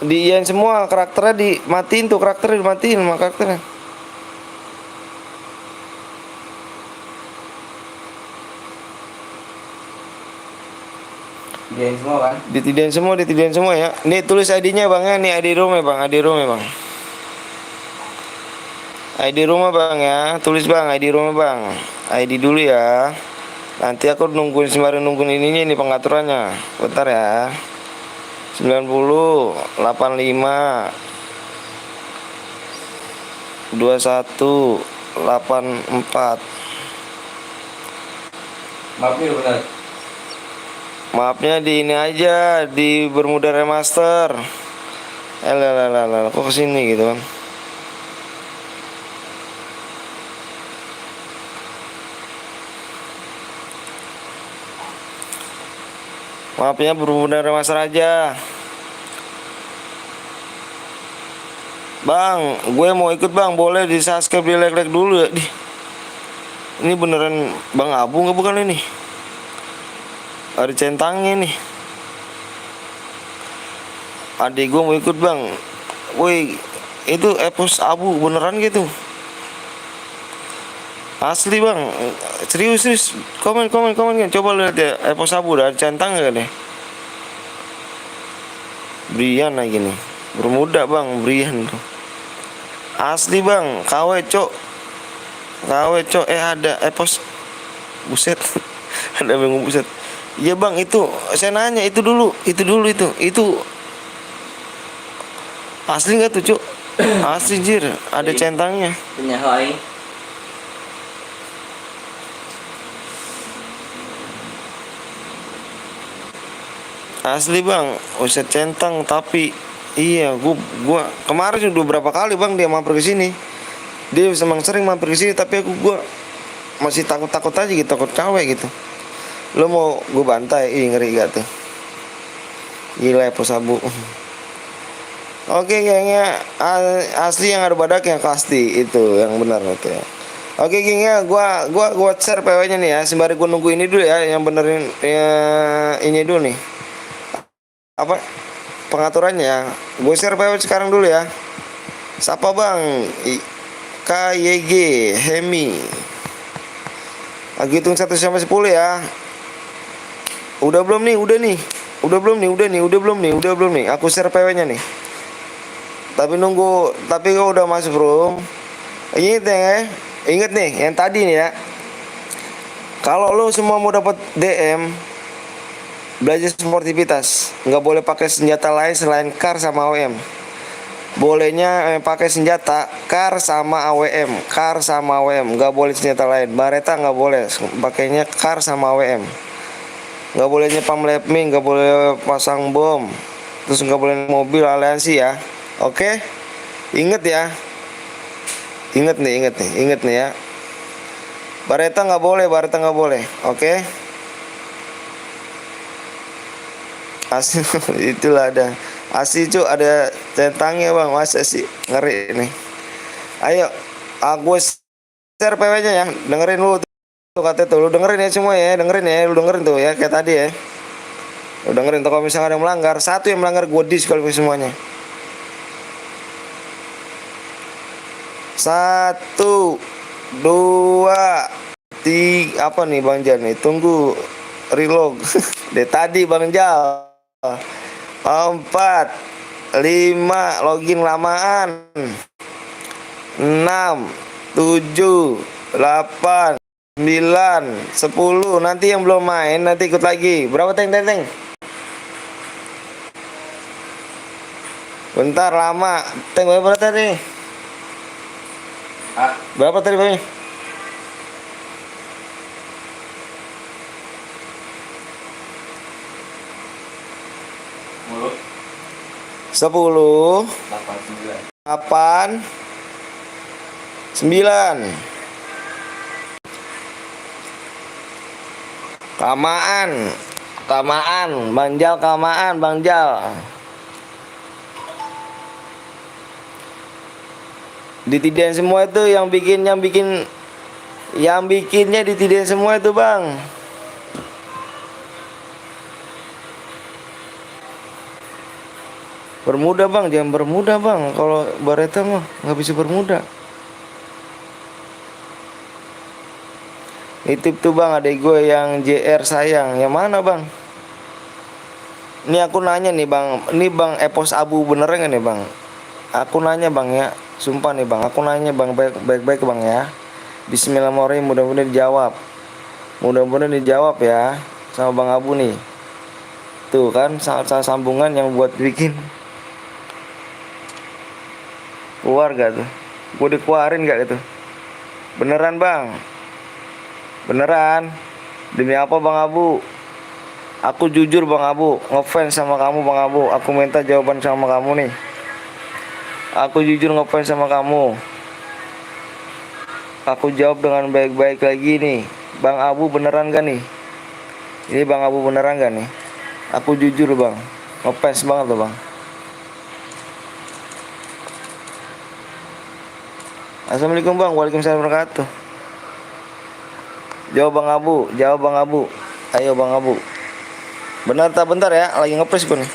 di yang semua karakternya dimatiin tuh, karakternya dimatiin sama karakternya. Dia semua kan? Ditidiin semua ya. Nih tulis ID-nya bang ya, nih ID rumah bang, ID rumah bang. ID rumah bang ya, tulis bang ID rumah bang. ID dulu ya. Nanti aku nungguin sembari nungguin ininya, ini pengaturannya. Bentar ya. 90 85 21 84. Maafnya benar. Maafnya di ini aja, di Bermuda Remaster. Kok kesini gitu kan? Maafnya Bermuda Remaster aja. Bang, gue mau ikut bang, boleh di subscribe, di like dulu ya. Ini beneran Bang Abu nggak bukan ini? Ada centangnya nih. Adik gue mau ikut bang. Woi, itu Epos Abu beneran gitu? Asli bang, serius. Komen kan. Coba lihat ya, Epos Abu ada centang gak deh? Brian lagi nih, Bermuda bang, Brian tuh. Asli bang, KW cok. Ada Epos. Buset. Ada yang buset. Iya bang, itu saya nanya itu dulu. Asli nggak tuh cuk? Asli jir, ada centangnya. Punya hai. Asli bang, uset centang tapi iya gua kemarin udah berapa kali bang dia mampir ke sini. Dia memang sering mampir ke sini tapi gua masih takut aja gitu, takut cewek gitu. Lo mau gue bantai, ngeri gak tuh? Gila Epos Abu. Oke gengnya, asli yang ada badaknya pasti itu yang benar oke. Oke gengnya, gua share PW-nya nih ya, sembari gua nunggu ini dulu ya, yang benerin ya, ini dulu nih. Apa pengaturannya ya? Gue share PW sekarang dulu ya. Siapa bang? KYG Hemi. Lagi hitung 1 sampai 10 ya. Udah belum nih? Udah belum nih? Aku share PW-nya nih. Tapi kau udah masuk belum? Ingat nih yang tadi nih ya. Kalau lo semua mau dapat DM, belajar sportivitas, nggak boleh pakai senjata lain selain KAR sama AWM. Bolehnya pakai senjata KAR sama AWM, nggak boleh senjata lain. Bareta nggak boleh, pakainya KAR sama AWM. Nggak boleh nyepam lapming, nggak boleh pasang bom, terus nggak boleh mobil aliansi ya. Oke, inget ya. Inget nih ya. Bareta nggak boleh. Oke. Asli itulah ada. Asli cu, ada centangnya bang, masa sih ngeri nih. Ayo, aku share PW-nya ya, dengerin lu tuh kata tuh, lu dengerin ya semua ya, lu dengerin tuh ya kayak tadi ya. Lu dengerin tuh, kalau misalnya ada yang melanggar, satu yang melanggar gue disqualifikasi semuanya. 1, 2, 3, apa nih Bang Jan nih? Tunggu reload. Dari tadi Bang Jal. 4, 5, login lamaan. 6, 7, 8, 9, 10. Nanti yang belum main nanti ikut lagi. Berapa teng? Bentar lama. Teng berapa tadi? Berapa tadi Bang? 10, 8, 9. Kamaan. Kamaan, Bang Jal, kamaan, Bang Jal. Ditidain semua itu yang bikinnya ditidain semua itu, Bang. Bermuda, Bang, jangan bermuda, Bang. Kalau Bareta mah nggak bisa bermuda. Nitip tuh, Bang, adek gue yang JR sayang. Yang mana, Bang? Ini aku nanya nih, Bang. Ini Bang Epos Abu bener nggak nih, Bang? Aku nanya, Bang, ya. Sumpah nih, Bang. Aku nanya, Bang, baik-baik, Bang, ya. Bismillahirrahmanirrahim. Mudah-mudahan dijawab. Mudah-mudahan dijawab ya sama Bang Abu nih. Tuh kan salah sambungan yang buat bikin. Keluar gak tuh? Gue dikeluarin gak gitu? Beneran, Bang? Beneran? Demi apa, Bang Abu? Aku jujur, Bang Abu, ngefans sama kamu, Bang Abu. Aku minta jawaban sama kamu nih. Aku jujur ngefans sama kamu. Aku jawab dengan baik-baik lagi nih. Bang Abu beneran gak nih? Ini Bang Abu beneran gak nih? Aku jujur, Bang, ngefans banget loh, Bang. Assalamualaikum, Bang. Waalaikumsalam warahmatullahi wabarakatuh. Jawab, Bang Abu. Jawab, Bang Abu. Ayo, Bang Abu. Benar tak? Bentar ya, lagi ngepres gue nih.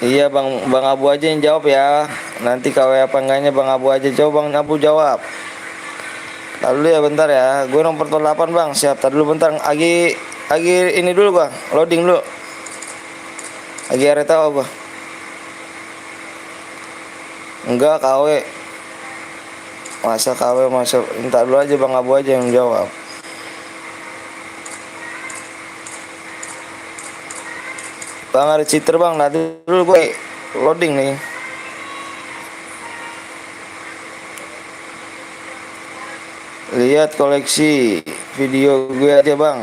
Iya, Bang Abu aja yang jawab ya. Nanti KW apa enggaknya Bang Abu aja. Coba Bang Abu jawab. Tahan dulu ya bentar ya. Gue nomor 8, Bang. Siap. Tahan dulu bentar. Lagi ini dulu, Bang. Loading dulu. Lagi RTA apa? Enggak, KW. Masa KW masuk. Entar dulu aja Bang Abu aja yang jawab. Bang ada cheater, Bang. Nanti dulu gue loading nih. Lihat koleksi video gue aja, Bang.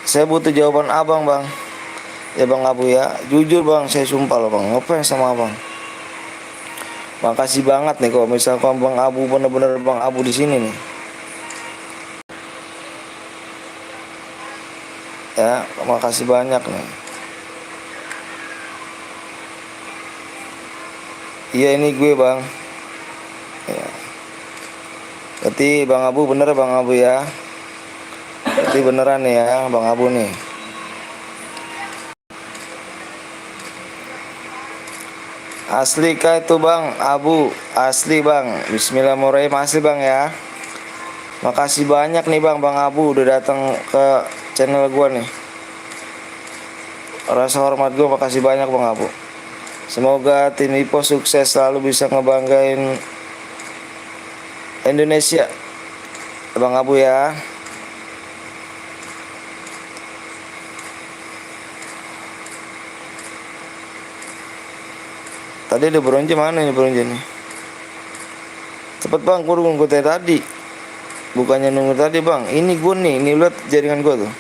Saya butuh jawaban abang, Bang. Ya, Bang Abu ya. Jujur, Bang, saya sumpah loh, Bang. Ngefans sama abang. Makasih banget nih kalau misalkan Bang Abu bener-bener Bang Abu di sini nih. Ya, makasih banyak nih. Iya, ini gue, Bang. Ya. Berarti Bang Abu bener, Bang Abu ya. Berarti beneran nih ya Bang Abu nih. Asli kah itu, Bang Abu? Asli, Bang. Bismillahirrahmanirrahim. Asli, Bang ya. Makasih banyak nih, Bang Abu udah datang ke channel gua nih. Rasa hormat gua, makasih banyak Bang Abu. Semoga tim Ipo sukses selalu bisa ngebanggain Indonesia, Bang Abu ya. Tadi ada bronze, mana ini bronze nih? Cepet, Bang, gue nunggu tadi. Bukannya nunggu tadi, Bang. Ini gue nih, ini lihat jaringan gue tuh.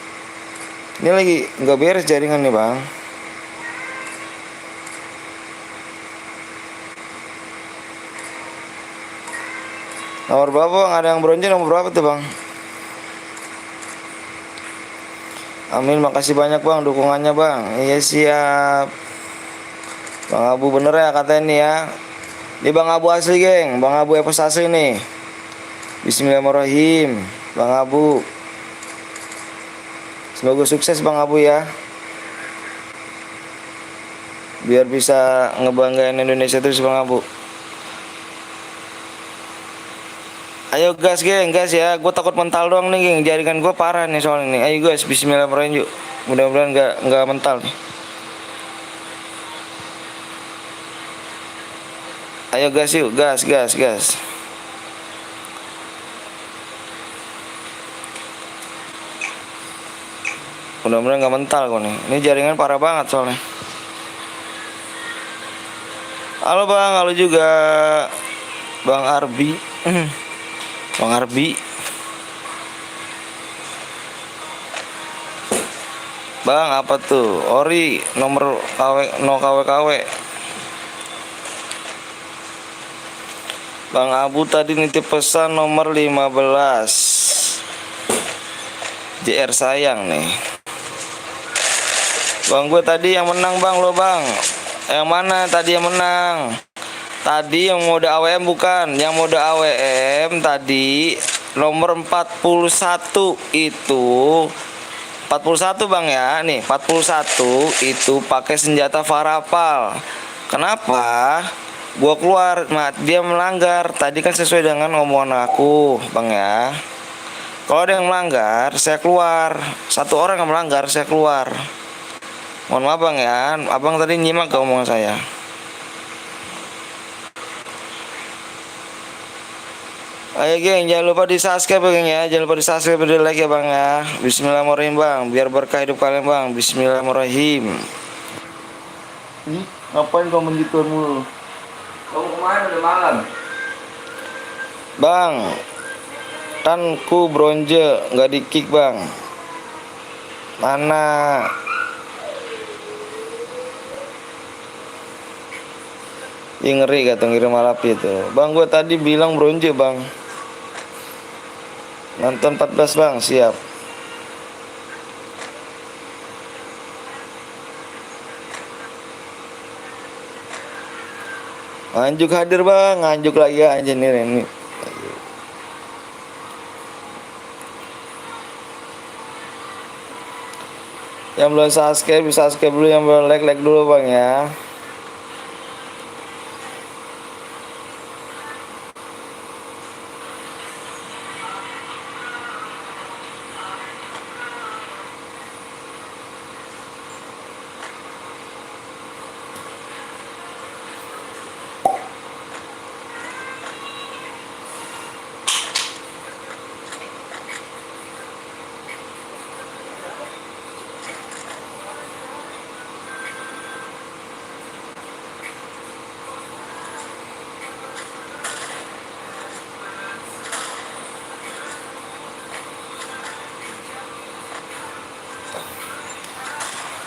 Ini lagi nggak beres jaringan nih, Bang. Nomor berapa, Bang? Ada yang bronze nomor berapa tuh, Bang? Amin, makasih banyak, Bang, dukungannya, Bang. Iya, siap. Bang Abu bener ya katanya nih ya. Ini Bang Abu asli, geng. Bang Abu Epos asli nih. Bismillahirrahmanirrahim, Bang Abu. Semoga sukses, Bang Abu ya. Biar bisa ngebanggain Indonesia terus, Bang Abu. Ayo gas, geng, gas ya. Gue takut mental doang nih, geng. Jaringan gue parah nih soalnya nih. Ayo guys, bismillahirrahmanirrahim yuk. Mudah-mudahan nggak mental nih. Ayo gas yuk, gas. Mudah-mudahan nggak mental kok nih. Ini jaringan parah banget soalnya. Halo, Bang, halo juga Bang Arbi. Bang Arbi. Bang, apa tuh? Ori nomor KW, no KW. Bang Abu tadi nitip pesan nomor 15. JR sayang nih. Bang, gue tadi yang menang bang, lo bang. Yang mana tadi yang menang? Tadi yang mode AWM bukan. Yang mode AWM tadi nomor 41 itu 41 bang ya. Nih 41 itu pakai senjata Farapal. Kenapa? Gua keluar, dia melanggar. Tadi kan sesuai dengan omongan aku bang ya. Kalau ada yang melanggar, saya keluar. Satu orang yang melanggar, saya keluar. Mohon maaf bang ya, abang tadi nyimak ke omongan saya. Ayo geng, jangan lupa di subscribe geng ya. Jangan lupa di subscribe, di like ya bang ya. Bismillahirrahmanirrahim bang, biar berkah hidup kalian bang. Bismillahirrahmanirrahim. Nih, ngapain kau menggituan mulu? Kamu kemana udah malam? Bang, kan ku bronze nggak di kick bang. Mana? Ih, ngeri kata ngirim malapi itu. Bang, gue tadi bilang bronze bang. Nonton 14 bang, siap. Nganjuk hadir bang, nganjuk lagi aja nih. Yang belum subscribe bisa subscribe dulu, yang belum like dulu bang ya.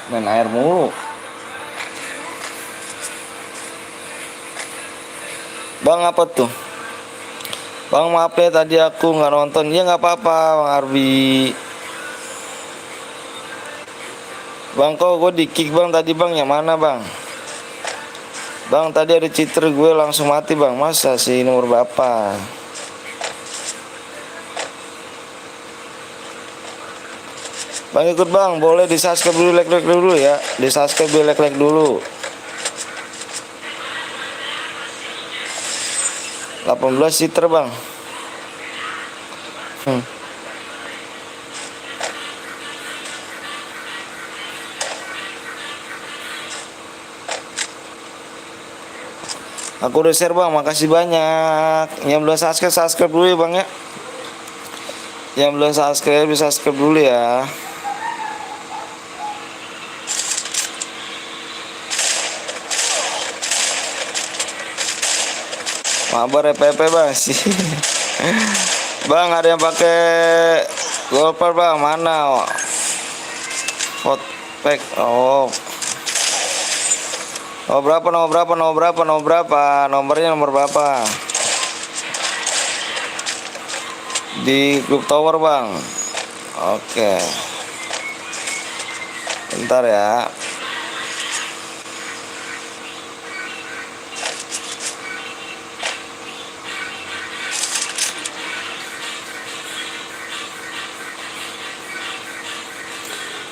Main air mulu. Bang, apa tuh? Bang, maaf ya tadi aku nggak nonton. Ya nggak apa-apa bang Arbi. Bang, kok gue di kick bang tadi bang, yang mana bang? Bang, tadi ada cheater gue langsung mati bang. Masa sih, nomor berapa? Bang ikut bang, boleh di subscribe dulu, like dulu ya. Di subscribe, like dulu. 18 cheater bang. Aku udah share bang, makasih banyak. Yang belum subscribe dulu ya bang ya. Yang belum subscribe bisa subscribe dulu ya. Mabar PP bang sih. Bang, ada yang pakai golper bang, mana? Hot pack. Oh, nomor berapa? Nomornya nomor berapa? Di grup tower bang. Oke. Bentar ya.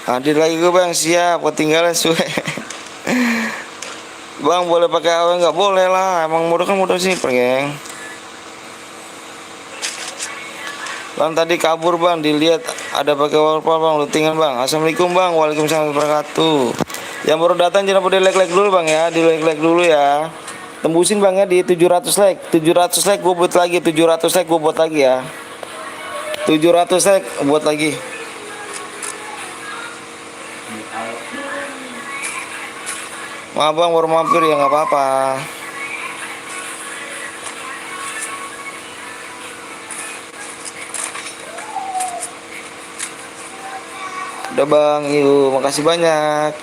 Hadir lagi gue bang, siap. Ketinggalan suwe. Bang, boleh pakai AW nggak? Boleh lah, emang mode kan mode simple geng. Bang, tadi kabur bang, dilihat ada pakai wallpaper bang, lootingan bang. Assalamualaikum bang, waalaikumsalam wabarakatuh. Yang baru datang jangan lupa di like dulu bang ya, di like dulu ya. Tembusin bang ya di 700 like. 700 like gue buat lagi, 700 like gue buat lagi ya. 700 like buat lagi. Maaf bang, baru mampir ya, nggak apa-apa. Udah bang, yuk, makasih banyak.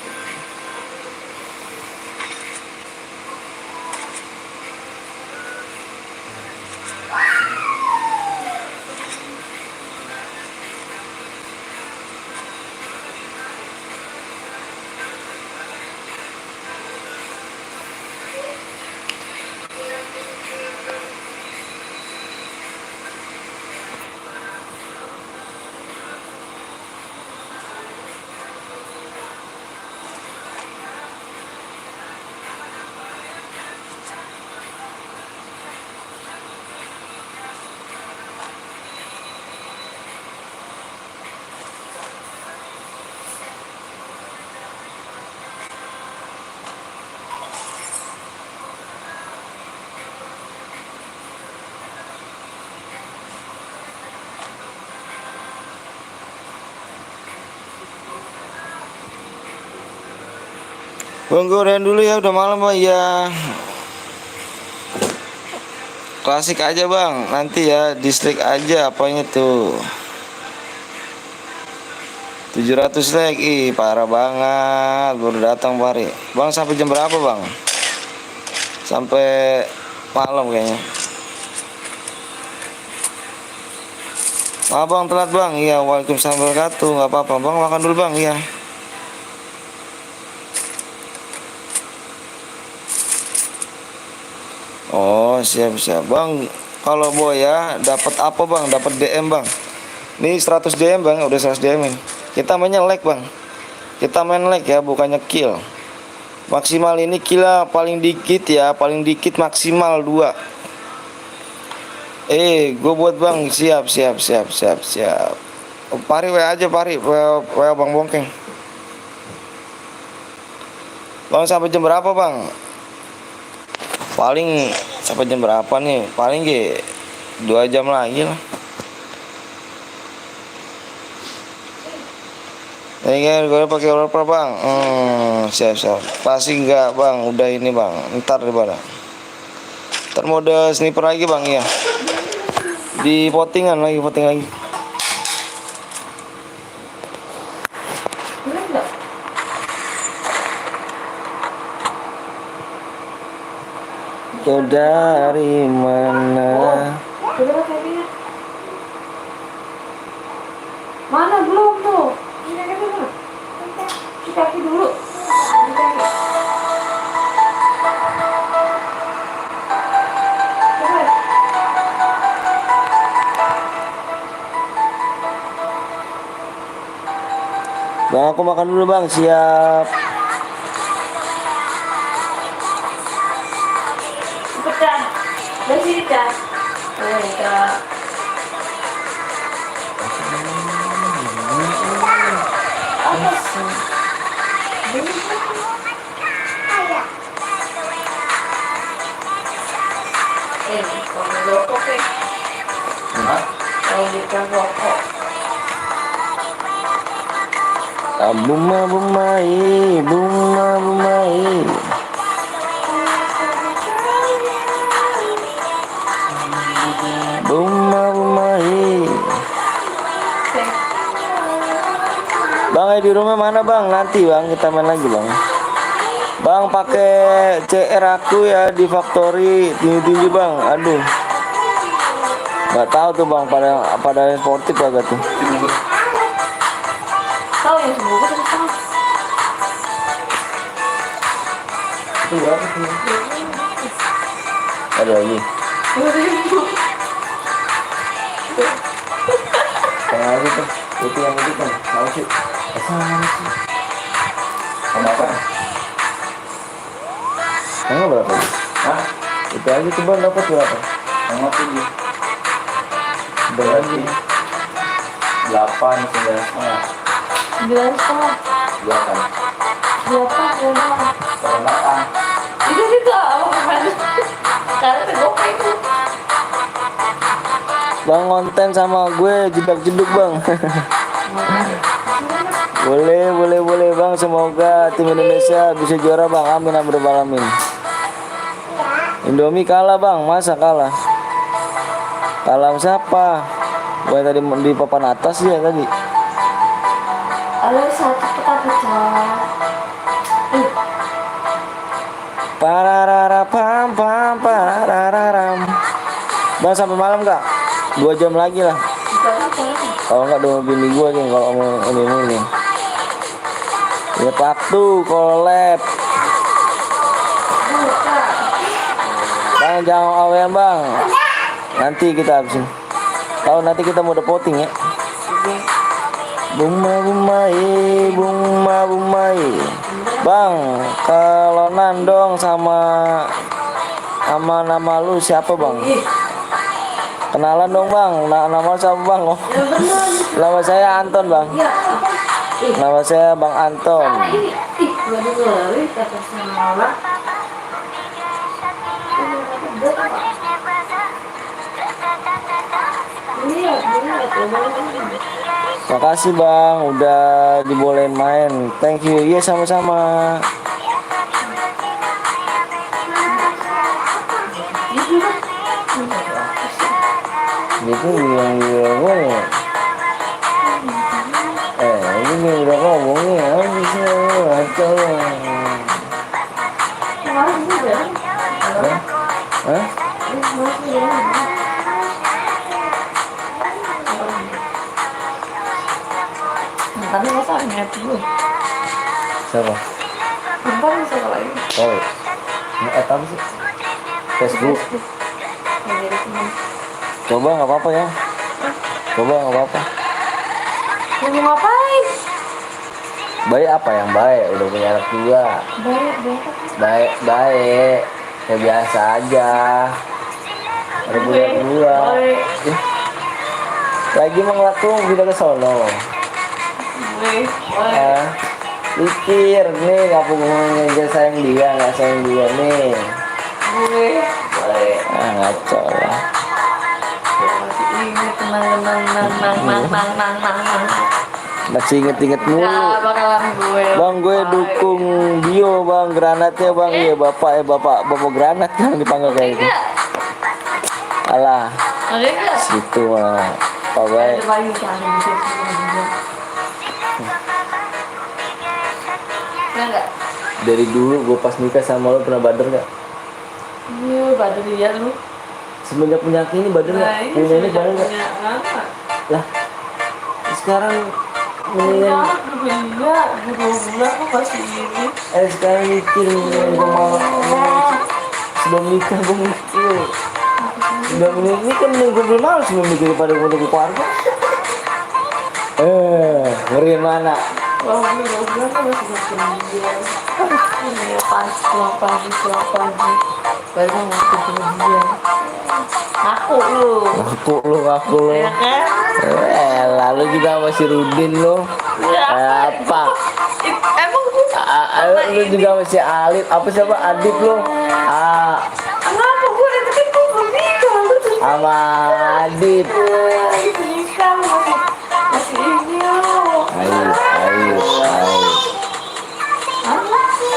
Bang, gue udahan dulu ya, udah malam bang. Iya, klasik aja bang. Nanti ya distrik aja apanya tuh. 700 like, ih parah banget. Baru datang Pari. Bang sampai jam berapa bang? Sampai malam kayaknya. Maaf bang telat bang. Iya, waalaikumsalam warahmatullahi wabarakatuh. Nggak apa-apa bang, makan dulu bang. Iya. Oh siap siap bang. Kalau boy ya dapat apa bang? Dapat DM bang. Ini 100 DM bang, udah 100 DM ini. Kita mainnya like bang. Kita main like ya, bukannya kill. Maksimal ini killa paling dikit ya, paling dikit maksimal 2. Gue buat bang, siap siap siap siap siap. Pari W aja Pari, W bang Bongkeng. Bang sampai jam berapa bang? Paling sampai jam berapa nih? Paling 2 jam lagi lah. Ini kan gue pakai roller bang. Siap siap. Pasti enggak bang, udah ini bang. Ntar daripada. Ntar mode sniper lagi bang ya. Di votingan lagi, voting lagi. Kau dari mana? Mana belum tuh? Ini dulu. Kaki dulu. Bang aku makan dulu bang, siap. Pecah. Dari sini pecah. Pecah. Kalau rokok kalau bukan rokok. Bunga bumai, bunga bumai. Bunga bumai. Bang di rumah mana bang? Nanti bang kita main lagi bang. Bang pakai CR aku ya di factory tinggi bang. Aduh, nggak tahu tuh bang pada sportif agak tuh. Tahu yang semoga terus tahu. Itu berapa sih? Ada lagi. Kayak lagi tuh. Itu yang itu kan. Tahu sih. Sama sih. Sama apa? Tengah berapa? Hah? Itu aja tuh bang dapat berapa? Tengah 7. Udah lagi 8, 9,5. 9,5. 8. 8,5. Perempatan. Itu juga apa karena tergopek itu. Bang konten sama gue jedak-jeduk bang. boleh bang, semoga tim Indonesia bisa juara bang, amin amin alamin. Indomie kalah bang, masa kalah? Kalah sama siapa? Gue tadi di papan atas ya tadi. Ada satu pecah. Pararara pam pam parararam. Bang sampai malam kak? 2 jam lagi lah. Kalau enggak dua bini gue nih kalau mau ini. Ya waktu collab. Bang jangan awean bang. Nanti kita habisin. Tahu nanti kita mau voting ya. Bunga bumai, bunga bumai. Bang, kalau nandong sama nama lu siapa bang? Kenalan dong bang, nama siapa bang? Oh, nama saya Anton bang. Nama saya Bang Anton. Makasih bang, udah dibolehin main. Thank you, iya sama-sama. Gitu bilang gue ya. Ini udah ngomongnya bisa ngaco lah. Kemarin juga. Hah? Tapi masa ingat dulu. Siapa? Bentar bisa lagi. Oh, apa sih? Facebook. Yang jadi teman. Coba nggak apa-apa ya. Coba nggak apa-apa. Lu mau ngapain? Baik apa yang baik? Udah punya anak dua. Baik. Ya biasa aja. Udah punya anak dua. Ih, lagi mau ngelakuin kita ke sono. Pikir nih nggak punya sayang dia, nggak sayang dia nih. Ngaco lah. Ini tenang. Masih inget mulu. Gak bakalan gue. Bang, gue dukung Bio bang, granatnya bang. Iya bapak granat kan dipanggil kayak gitu. Alah, Oke gak? situ mah. Pak baik. Ada lagi kan bisa juga. Enggak? Dari dulu gue pas nikah sama lo pernah bader gak? Iya, badan dia lu. Semenjak punya ini bader gak? Punya ini bader gak? Lah, sekarang mendingan Iya, 2 bulan kok masih ini. sekarang mikir gue mau sebelum nikah gue mikir. Sebelum nikah gue belum mau sebelum mikir pada gue ke keluarga. Ngeri mana? Wah, 2 bulan kan masih dia. Ini pulang pagi. Baru mau ngaku sama dia. Ngaku lu. Ngaku lu. Ya kan? Lalu juga masih Rudin lo. Apa? Emang gue Lu juga masih Alif. Apa siapa? Adit lo. kenapa gue itu kan gue belum nikah lu tuh. Sama Adit. Itu nikah lu masih ini lo. Ayo.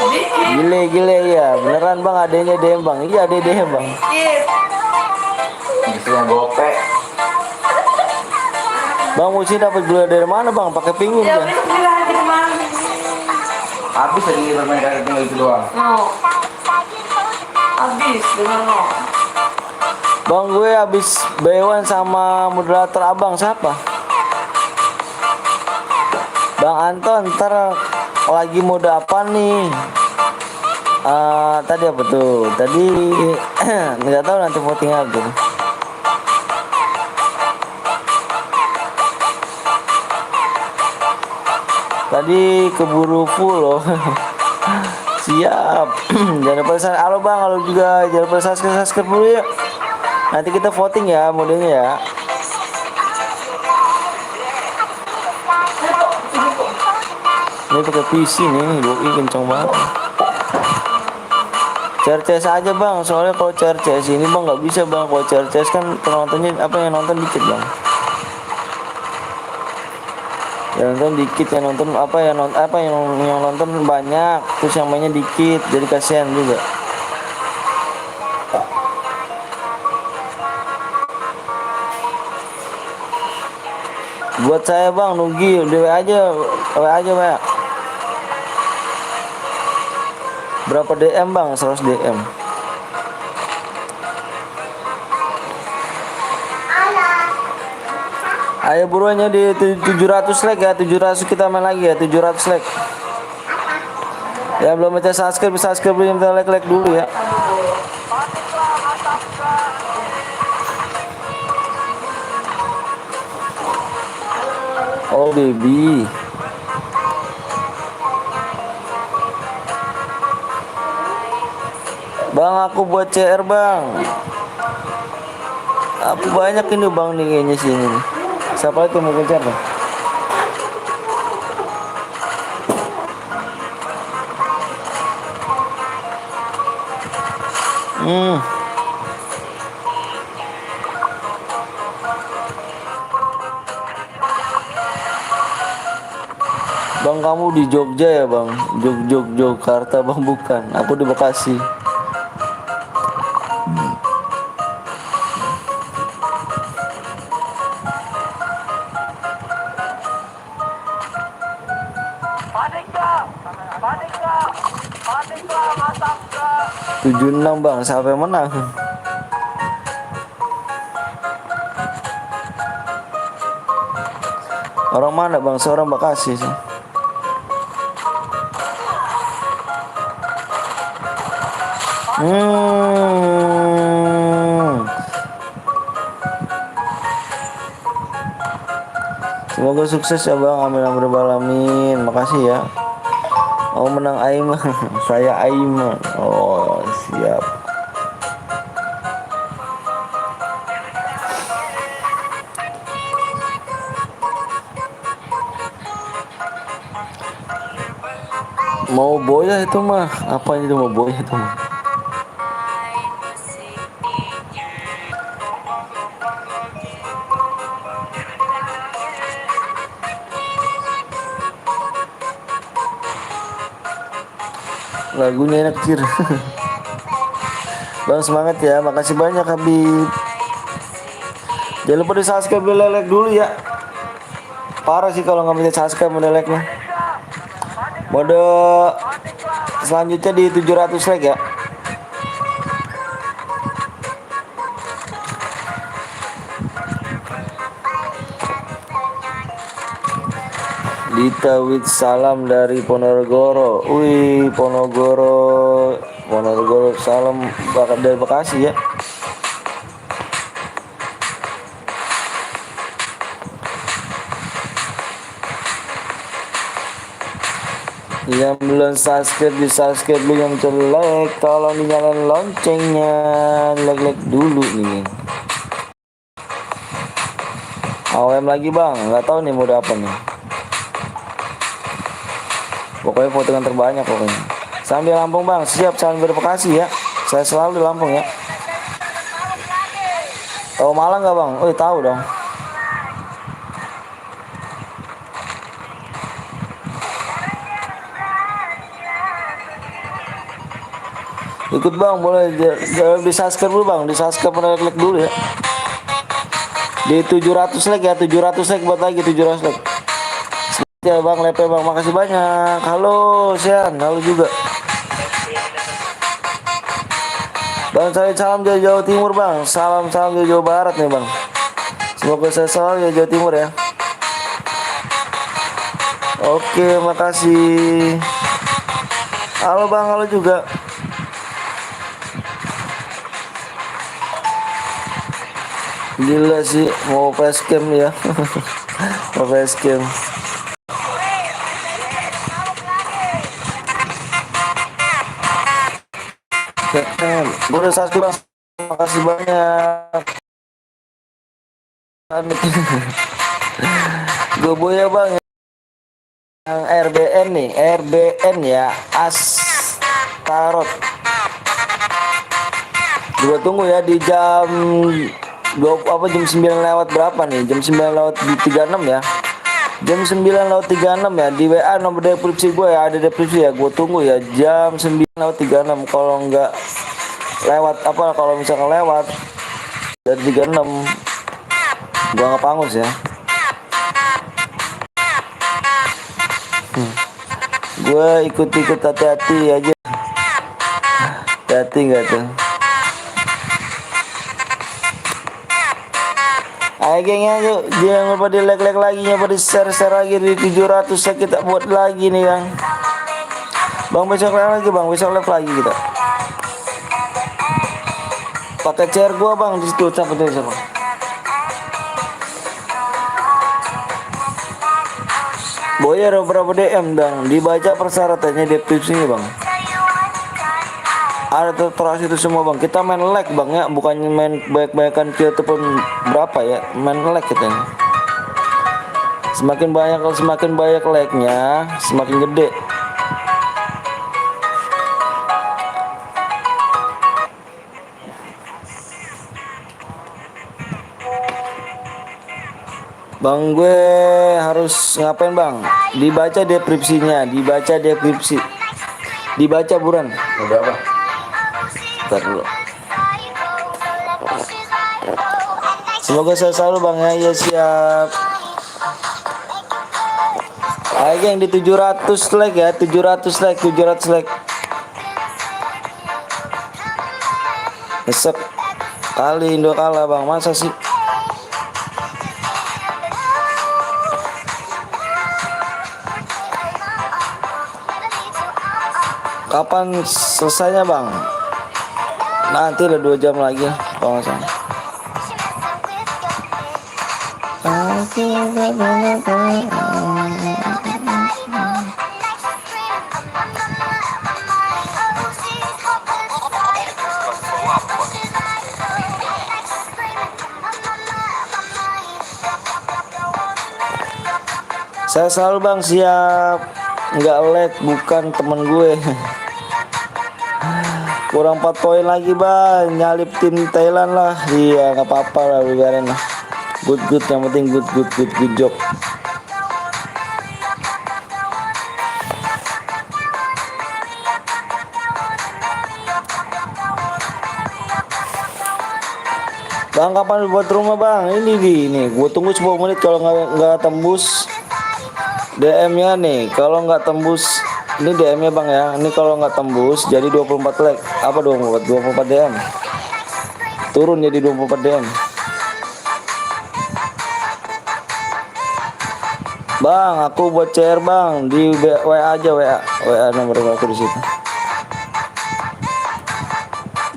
Dikit. Gile ya. Beneran bang adenya DM bang. Iya ade DM bang. Dikit. Bisa gopek. Bang Musi dapat gula dari mana bang? Pakai pingin Ya ya? besok bilang aja kemana. Habis lagi bermain karet tinggal itu doang. No. Habis dengan lo. Bang gue habis B1 sama moderator abang siapa? Bang Anton ntar lagi mode apa nih? Tadi apa tuh? Tadi nggak tahu nanti voting apa. Tadi keburu full loh. Siap. Jangan lupa subscribe. Halo bang, halo juga. Jangan lupa subscribe dulu ya. Nanti kita voting ya modenya ya. Ini pakai PC nih, doi kenceng banget. CRCS aja bang, soalnya kalau CRCS ini bang nggak bisa bang. Kalau CRCS kan penontonnya yang nonton dikit bang. Yang nonton dikit, yang nonton yang nonton banyak, terus yang mainnya dikit, jadi kasihan juga. Buat saya bang, Nugi, WA aja bang. Berapa DM bang? 100 DM. Ayo buruannya di 700 like ya, 700 kita main lagi ya, 700 like. Ya belum baca subscribe belum like dulu ya. Oh baby. Bang aku buat CR bang. Aku banyak ini bang nih kayaknya sini. Siapa itu mau kejar bang? Bang kamu di Jogja ya bang? Jakarta bang bukan. Aku di Bekasi. 76 bang, siapa yang menang? Orang mana bang? Seorang Bekasi sih. Semoga sukses ya bang, amin amin rabbal alamin. Makasih ya. Oh menang Aiman, saya Aiman. Oh siap. Mau boya itu mah, apa itu mau boya itu mah? Lagunya enak Cir. Bang semangat ya, makasih banyak Habib. Jangan lupa di subscribe like dulu ya. Parah sih kalau nggak bisa subscribe like nya. Mode selanjutnya di 700 like ya. Dita with salam dari Ponorogo. Wih, Ponorogo salam dari Bekasi ya. Yang belum subscribe di subscribe dulu, yang like tolong dinyalain loncengnya, like dulu nih. AWM lagi bang, nggak tahu nih mode apa nih. Pokoknya potongan terbanyak pokoknya. Sambil Lampung bang, siap salam dari Bekasi ya. Saya selalu di Lampung ya. Tahu Malang nggak bang? Oh tahu dong. Ikut bang, boleh di subscribe dulu bang, di subscribe like dulu ya. Di 700 like ya, 700 like buat lagi 700 like. Ya bang, lepe bang, makasih banyak. Halo Sian, halo juga. Bang saya salam dari Jawa Timur bang, salam dari Jawa Barat nih bang. Semoga saya selalu ya Jawa Timur ya. Oke, makasih. Halo bang, halo juga. Gila sih, mau facecam ya. Mau facecam. Gue udah subscribe bang, makasih banyak. Gue boya bang, yang RBN nih, RBN ya, Astarot. Gue tunggu ya di jam 9 lewat berapa nih? Jam 9 lewat 36 ya. Jam 9 lewat 36 ya, di WA nomor deskripsi gue ya, ada deskripsi ya. Gue tunggu ya jam 9 lewat 36. Kalau enggak lewat kalau misalkan lewat dari 36 gue nggak pangus ya. Gue ikut hati-hati aja. Hati nggak tuh? Ayo gengnya yuk, jangan lupa di like lagi, jangan lupa di share lagi di 700 kita buat lagi nih bang. Bang besok live lagi bang, besok live lagi kita. Pakai chair gua bang di situ, siapa tuh siapa? Boya ada berapa DM dong, dibaca persyaratannya deskripsinya bang. Ada tertera itu semua bang. Kita main like bang ya, bukannya main banyak-banyakan kita pun berapa ya, main like kita nih. Semakin banyak like-nya, semakin gede. Bang gue harus ngapain bang? Dibaca deskripsinya, dibaca buruan. Udah apa? Bentar dulu. Semoga saya selalu bang ya, ya siap. Ayo geng di 700 like ya, 700 like. Nyesek kali Indo kalah bang, masa sih? Kapan selesainya bang? Nanti udah 2 jam lagi kalau nggak salah. Saya selalu bang siap, nggak lag, bukan temen gue. Kurang 4 poin lagi bang, nyalip tim Thailand lah. Iya nggak apa-apa lah, biarin lah. Good yang penting good job. Bang kapan buat rumah bang? Ini gue tunggu 10 menit, kalau nggak tembus DM-nya nih. Kalau nggak tembus ini DM-nya bang ya. Ini kalau nggak tembus jadi 24 like. Apa 24 DM. Turun jadi 24 DM. Bang, aku buat CR bang di WA aja, WA nomor aku di situ.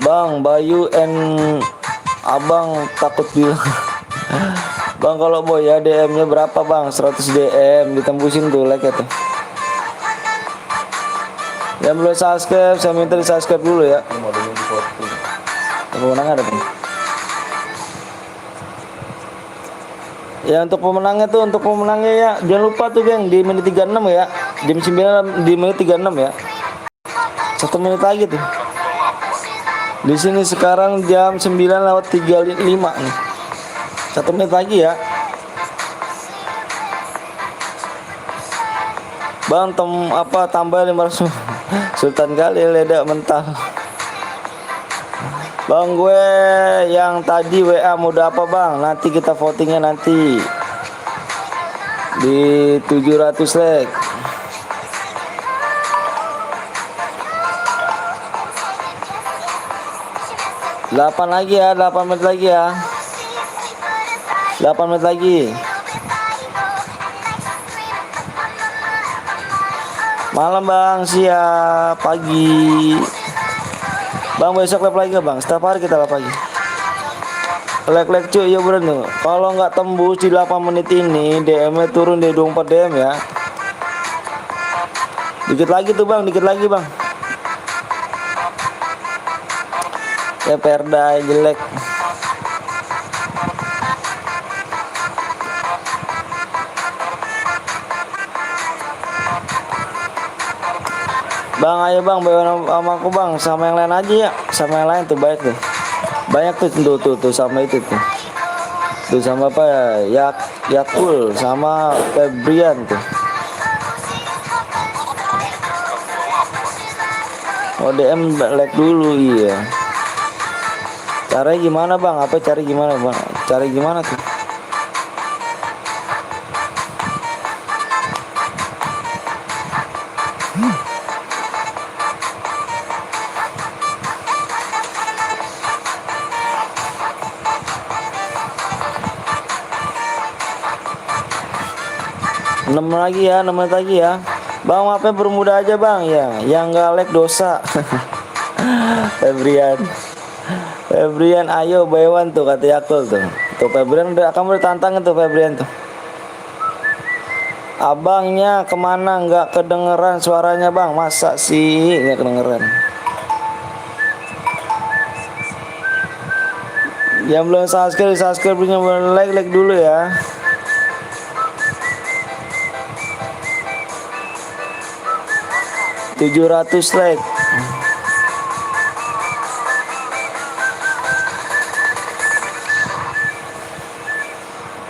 Bang, Bayu and Abang takut bilang. Bang kalau boy ya DM-nya berapa bang? 100 DM ditembusin tuh like ya tuh. Yang belum subscribe saya minta di subscribe dulu ya. Pemenangnya ada tuh. Ya untuk pemenangnya ya jangan lupa tuh geng, di menit 36 ya. Jam 9 di menit 36 ya. 1 menit lagi tuh. Di sini sekarang jam 9:35 nih. 1 menit lagi ya. Bang tambah 500. Sultan kali ledak mental. Bang gue yang tadi WA mode apa bang? Nanti kita votingnya nanti di 700 like. 8 lagi ya, 8 menit lagi ya. 8 menit lagi. Malam bang, siap. Pagi. Bang besok live lagi gak bang? Setiap hari kita live lagi. Like cuy ya bener. Kalau nggak tembus di 8 menit ini DM-nya turun di 24 DM ya. Dikit lagi tuh bang, dikit lagi bang. Ya perda jelek. Bang ayo bang bawa sama aku bang, sama yang lain aja ya. Sama yang lain tuh baik tuh. Banyak tuh sama itu tuh. Tuh sama apa ya? Yakul sama Febrian tuh. Oh DM like dulu iya. Caranya gimana bang? Cari gimana bang? Cari gimana tuh? Enam lagi ya, 6 menit lagi ya. Bang maafnya bermuda aja bang ya. Yang nggak like dosa. Febrian ayo Baywan tuh kata Yakul tuh. Tuh Febrian kamu udah tantangin tuh Febrian tuh. Abangnya kemana nggak kedengeran suaranya bang? Masa sih nggak kedengeran? Yang belum subscribe punya like dulu ya. $700 like.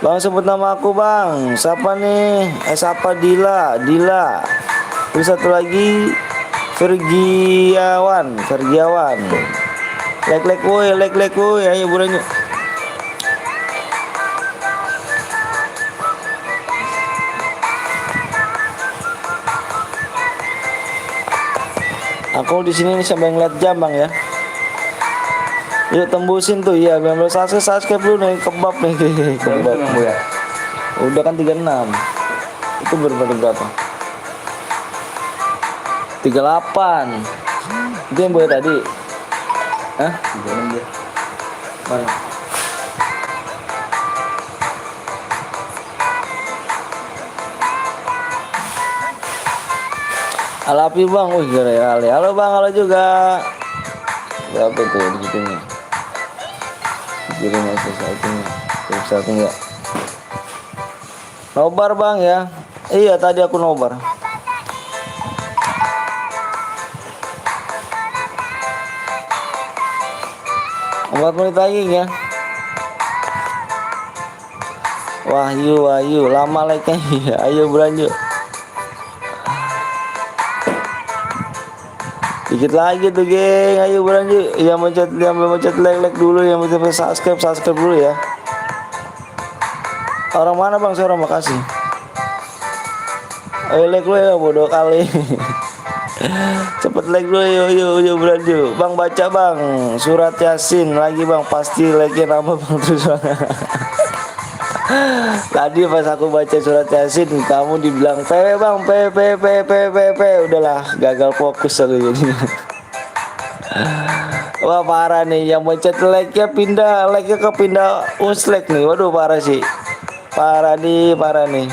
Bang sebut nama aku bang. Siapa nih? Siapa Dila. Terus satu lagi Fergiawan. Like woi, ayo buruan yuk. Aku di sini nih sampai ngeliat jam bang ya. Yuk tembusin tuh ya, biar subscribe dulu nih, kebab nih. Kebab. ya. Udah kan 36. Itu berapa? 38. Itu yang boy tadi. Hah? Mana? Alapi bang, wih kali. Halo bang, halo juga. Berapa tuh di situ nih? Kirim aja satunya. Terus satu enggak? Nobar bang ya. Iya tadi aku nobar. Empat menit lagi ya. Wahyu, lama like-nya. Iya, ayo berlanjut. Dikit lagi tuh geng, ayo berlanjut. Yang belum mencet like dulu, yang belum subscribe dulu ya. Orang mana bang? Saya orang Bekasi. Ayo like lu ya, bodoh kali. Cepet like dulu, yuk berlanjut. Bang baca bang, surat Yasin lagi bang, pasti like-nya nama bang terus bang. Tadi pas aku baca surat Yasin, kamu dibilang PW bang, PW, udahlah gagal fokus aku jadi. Wah parah nih, yang mencet like-nya ke pindah unslike nih, waduh parah sih, parah nih.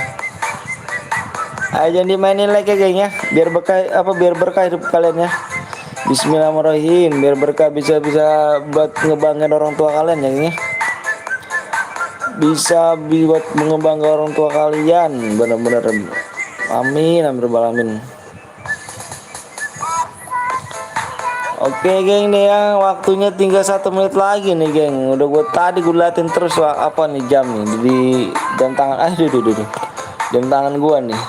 Ayo jangan dimainin like ya geng ya, biar berkah hidup kalian ya. Bismillahirrahmanirrahim, biar berkah bisa buat ngebanggain orang tua kalian ya geng ya. Bisa buat mengembangkan orang tua kalian, bener-bener amin alamin. Oke geng nih ya, waktunya tinggal 1 menit lagi nih geng. Udah gue liatin terus apa nih jam nih di jam tangan. Aduh. Jam tangan gua nih.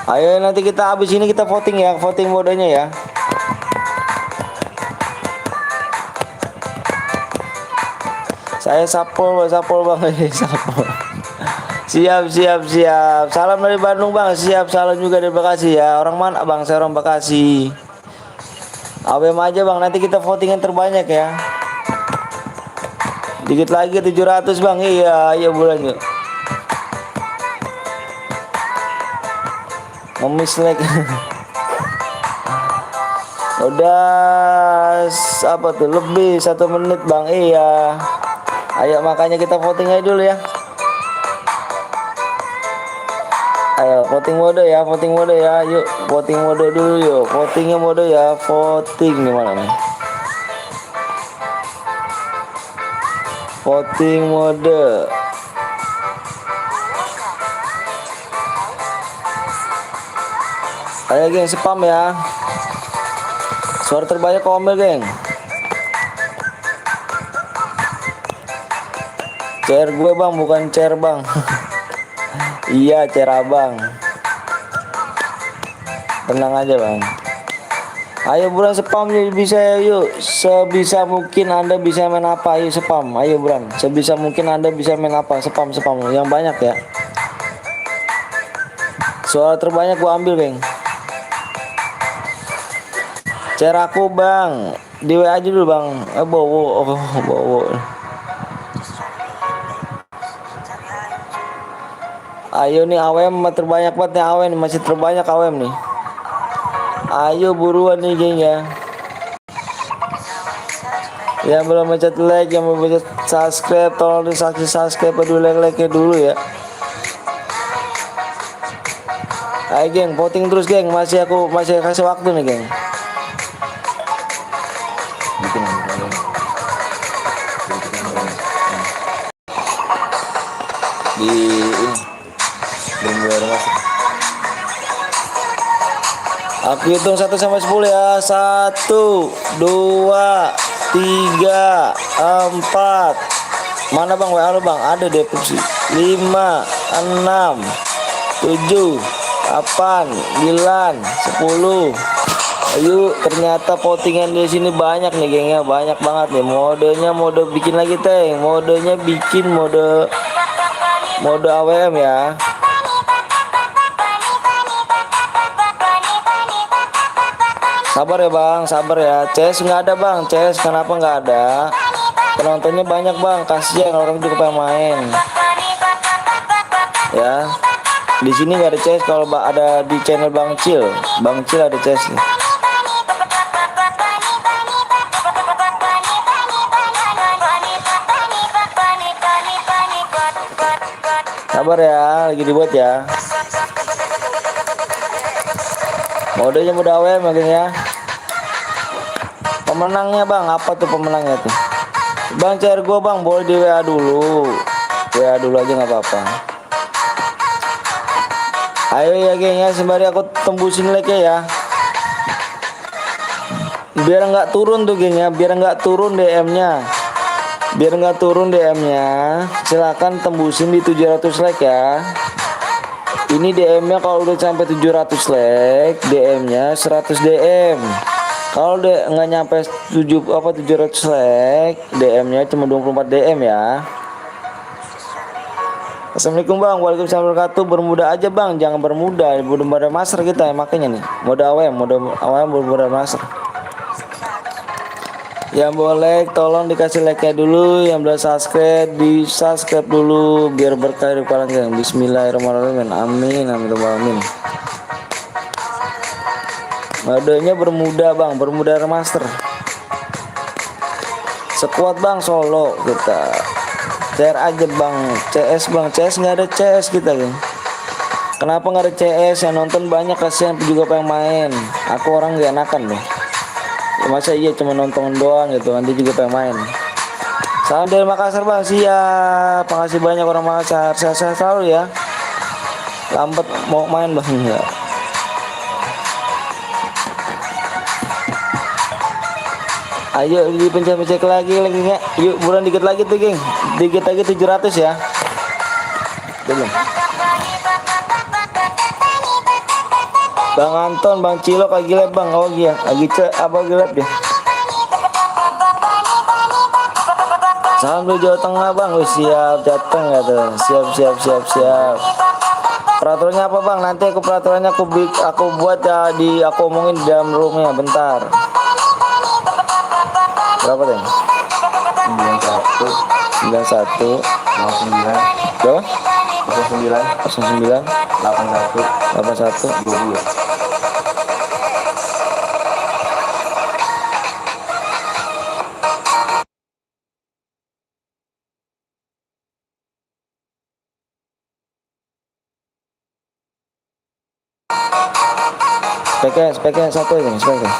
Ayo nanti kita habis ini kita voting ya, voting modenya ya. Saya sapol bang, sapol. Siap. Salam dari Bandung bang, siap. Salam juga dari Bekasi ya. Orang mana bang? Saya orang Bekasi. AWM aja bang, nanti kita voting yang terbanyak ya. Dikit lagi 700 bang, iya bulan yuk. Ngemis like. Udah apa tuh lebih 1 menit bang, iya. Ayo makanya kita voting aja dulu ya. Ayo voting mode ya. Yuk voting mode dulu yuk. Votingnya mode ya. Voting di mana nih? Voting mode. Ayo geng spam ya. Suara terbanyak Komel geng. Chair gue bang, bukan chair bang. Iya chair abang. Tenang aja bang. Ayo buruan spam bisa yuk. Sebisa mungkin anda bisa main apa, ayo spam. Ayo buruan. Sebisa mungkin anda bisa main apa, spam yang banyak ya. Suara terbanyak gua ambil geng. Chair aku bang, di WA aja dulu bang. Bowo. Ayo nih AWM terbanyak banget nih, AWM masih terbanyak AWM nih. Ayo buruan nih geng ya. Yang belum mencet like, yang belum mencet subscribe, tolong di subscribe dulu, like dulu ya. Ayo geng, voting terus geng, masih kasih waktu nih geng. Di aku hitung 1 sampai 10 ya. 1, 2, 3, 4. Mana bang WA lu bang? Ada deh sih. 5, 6, 7, 8, 9, 10. Ayo ternyata votingan di sini banyak nih geng ya, banyak banget nih. Modenya mode bikin lagi teh. Modenya bikin mode AWM ya. Sabar ya bang, sabar ya. CS nggak ada bang, CS kenapa nggak ada? Penontonnya banyak bang, kasihan orang juga pengen main. Ya, di sini nggak ada CS. Kalau ada di channel Bang Cil ada CS nih. Sabar ya, lagi dibuat ya. Modenya mode AWM ya geng ya. Pemenangnya bang, apa tuh pemenangnya tuh? Bang cair gua bang, boleh di WA dulu. WA dulu aja nggak apa-apa. Ayo ya geng ya, sembari aku tembusin like ya. Biar nggak turun tuh geng ya, biar nggak turun DM-nya. Biar nggak turun DM-nya, silakan tembusin di 700 like ya. Ini DM-nya kalau udah sampai 700 like, DM-nya 100 DM. Kalau nggak nyampe 700 like, DM-nya cuma 24 DM ya. Assalamualaikum bang, waalaikumsalam warahmatullahi wabarakatuh. Bermuda aja bang, jangan bermuda master kita ya, makanya nih mode AWM bermuda master. Yang boleh tolong dikasih like-nya dulu, yang belum subscribe di subscribe dulu biar berkah di kalian. Bismillahirrahmanirrahim. Amin amin amin. Modenya bermuda bang, bermuda remaster. Sekuat bang solo kita. Share aja bang, CS bang, CS nggak ada CS kita geng. Kenapa nggak ada CS? Yang nonton banyak, kasihan juga pengen main. Aku orang gak enakan loh. Masa iya cuma nonton doang gitu, nanti juga pengen main. Salam dari Makassar bang, siap. Makasih banyak orang Makassar, sehat-sehat selalu ya. Lambat mau main bang ya. Ayo dipencet-pencet lagi ya. Yuk buruan dikit lagi tuh geng. Dikit lagi 700 ya. Belum. Bang Anton, Bang Cilok lagi live bang. Oh iya, lagi apa live deh. Salam dari Jawa Tengah bang. Oh, siap Jateng ya tuh. Siap. Peraturannya apa bang? Nanti peraturannya aku buat ya, aku omongin di dalam roomnya bentar. Berapa deh? 91 09 berapa? 09 81 20. Speknya satu aja nih, speknya.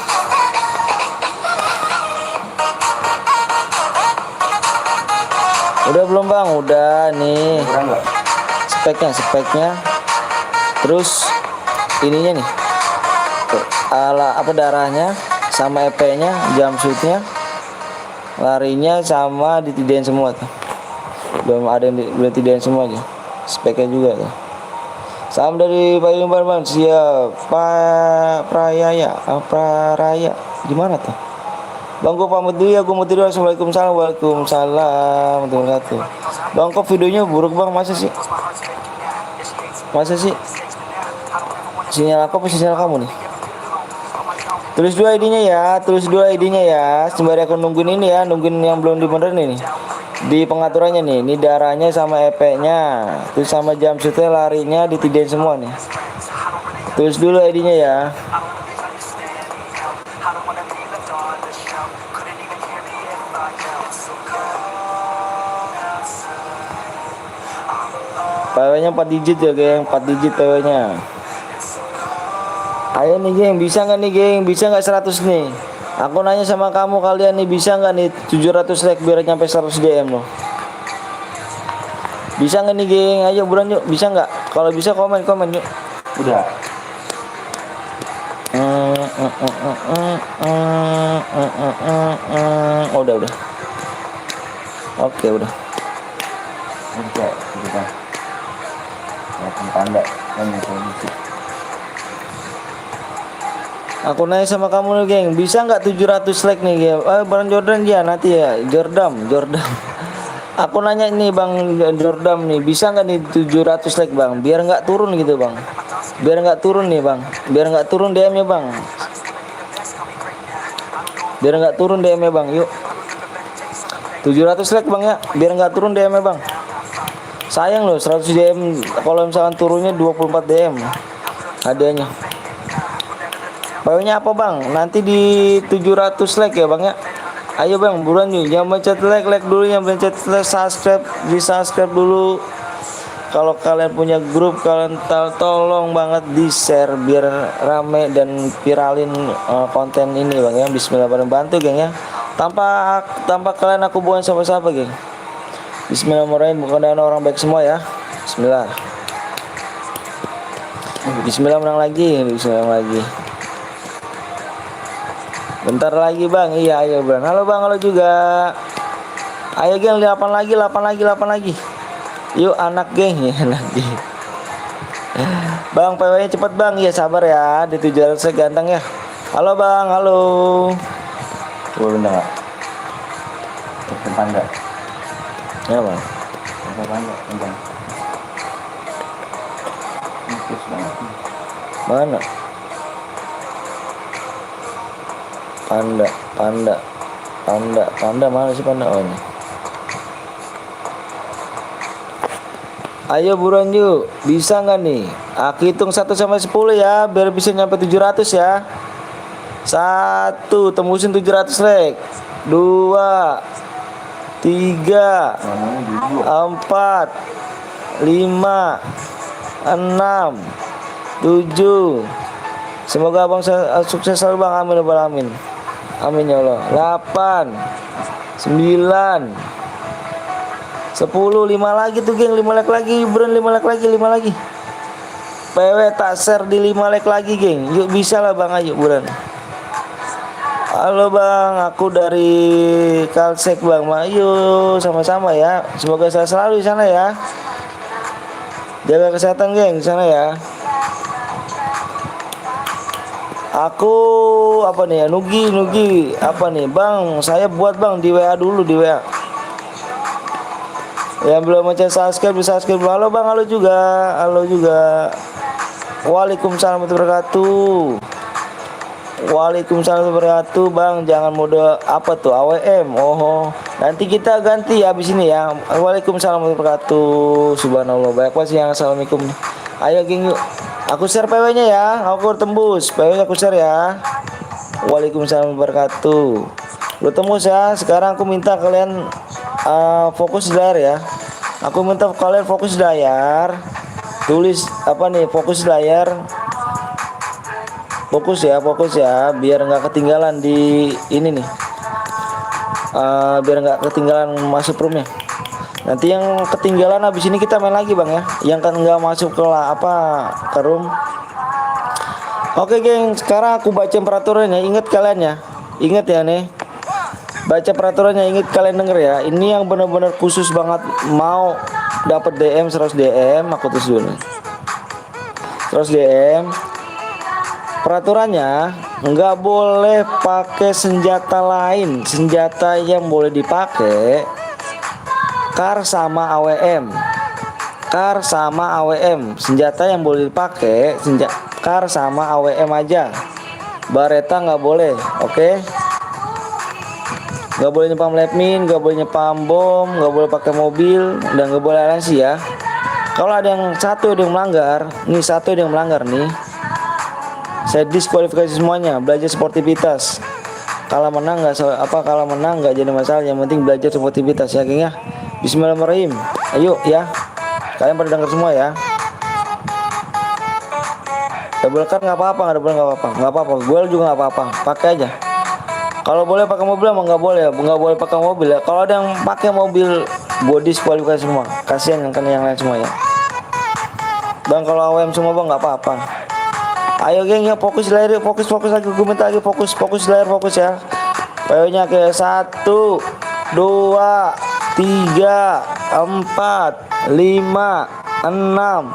Udah belum bang? Udah nih. Speknya. Terus ininya nih. Apa darahnya sama EP-nya, jumpsuitnya, larinya sama ditidain semua tuh. Belum ada yang belum tidain semua aja. Speknya juga tuh. Salam dari Bayu Barman, siap. Praya. Gimana tuh? Bang, gue pamit dulu ya, gue mau tidur. Assalamualaikum, waalaikumsalam warahmatullahi wabarakatuh. Bang, kok videonya buruk bang, masa sih? Sinyal aku apa sinyal kamu nih? Tulis dua ID-nya ya, sembari aku nungguin ini ya, nungguin yang belum dibenerin ini. Di pengaturannya nih, ini darahnya sama EP-nya, terus sama jumpsuitnya, larinya ditidain semua nih. Tulis dulu ID-nya ya. PW-nya 4 digit ya geng, 4 digit PW-nya. Ayo nih geng, bisa nggak nih geng, bisa nggak 100 nih? Aku nanya sama kamu kalian nih, bisa nggak nih 700 like biar nyampe 100 DM loh. Bisa nggak nih geng, ayo buruan yuk, bisa nggak? Kalau bisa komen yuk. Udah. Oh, udah. Oke, udah. Udah. Tanda aku nanya sama kamu nih geng, bisa nggak 700 like nih geng? Bang Jordan ya nanti ya, Jordan. Aku nanya nih Bang Jordan nih, bisa nggak nih 700 like bang? Biar nggak turun gitu bang, biar nggak turun nih bang, biar nggak turun DM-nya bang. Biar nggak turun DM-nya bang, yuk. 700 like bang ya, biar nggak turun DM-nya bang. Sayang loh 100 DM kalau misalkan turunnya 24 DM hadiahnya. Pokoknya apa bang? Nanti di 700 like ya bang ya. Ayo bang, buruan yuk. Yang mencet like dulu, yang mencet subscribe, di subscribe dulu. Kalau kalian punya grup, kalian tolong banget di share biar rame dan viralin konten ini bang ya. Bismillahirrahmanirrahim, bantu geng ya. Tanpa kalian aku bukan siapa-siapa geng. Bismillahirrahmanirrahim, bukan ada orang baik semua ya. Bismillah. Bismillah, menang lagi. Bismillah lagi. Bentar lagi bang, iya ayo bang. Halo bang, halo juga. Ayo geng, 8 lagi. Yuk anak geng ya, anak geng. Bang, PW-nya cepet bang, ya sabar ya. Di 700 ganteng ya. Halo bang, halo. Boleh bentar gak? Depan gak? Ya bang. Depan gak? Depan. Mana? Panda mana sih panda? Oh ini. Ayo buruan yuk, bisa nggak nih? Aku hitung 1 sampai 10 ya, biar bisa nyampe 700 ya. 1, tembusin 700 like. 2, 3, 4, 5, 6, 7. Semoga abang sukses selalu bang, amin ya rabbal alamin. Amin ya Allah. 8, 9, 10, 5 lagi tuh geng, 5 like lagi, buruan 5 like lagi, 5 lagi. PW tak share di 5 like lagi geng. Yuk bisa lah bang, ayo buruan. Halo bang, aku dari Kalsek bang. Ayo sama-sama ya. Semoga saya selalu di sana ya. Jaga kesehatan geng di sana ya. Aku apa nih ya, Nugi apa nih bang, saya buat bang di WA dulu, di WA. Yang belum mencet subscribe bisa subscribe. Halo bang, halo juga. Waalaikumsalam warahmatullahi wabarakatuh. Waalaikumsalam warahmatullahi wabarakatuh bang. Jangan mode apa tuh AWM. Oh nanti kita ganti ya abis ini ya. Waalaikumsalam warahmatullahi wabarakatuh. Subhanallah, banyak banget yang assalamualaikum. Ayo geng yuk. Aku share PW nya ya. Aku tembus PW nya, aku share ya. Waalaikumsalam warahmatullahi wabarakatuh. Lu tembus ya. Sekarang aku minta kalian fokus di layar ya. Aku minta kalian fokus di layar. Tulis apa nih, fokus di layar. Fokus ya, biar nggak ketinggalan di ini nih. Biar nggak ketinggalan masuk roomnya. Nanti yang ketinggalan habis ini kita main lagi bang ya. Yang kan nggak masuk ke ke room. Oke geng, sekarang aku baca peraturannya. Ingat kalian ya, ingat ya nih. Baca peraturannya, ingat kalian denger ya. Ini yang benar-benar khusus banget. Mau dapat DM 100 DM, aku tulis dulu nih. 100 DM. Peraturannya nggak boleh pakai senjata lain. Senjata yang boleh dipakai kar sama AWM. Kar sama AWM. Senjata yang boleh dipakai kar sama AWM aja. Bareta nggak boleh, oke? Nggak boleh nyepam lepmin, nggak boleh nyepam bom, nggak boleh pakai mobil, dan nggak boleh aliansi ya. Kalau ada yang satu yang melanggar, nih satu yang melanggar nih, saya diskualifikasi semuanya. Belajar sportivitas. Kalah menang nggak jadi masalah. Yang penting belajar sportivitas ya geng ya. Bismillahirrahmanirrahim. Ayo ya. Kalian pada dengar semua ya. Double card nggak apa-apa, nggak apa-apa. Gue juga nggak apa-apa. Pakai aja. Kalau boleh pakai mobil emang nggak boleh pakai mobil ya. Kalau ada yang pakai mobil, gue diskualifikasi semua. Kasihan yang lain semua ya. Bang kalau AWM semua bang nggak apa-apa. Ayo geng ya, fokus layar, fokus lagi. Gue minta lagi fokus layar, fokus ya. PW-nya ke 1, 2, 3, 4, 5, 6,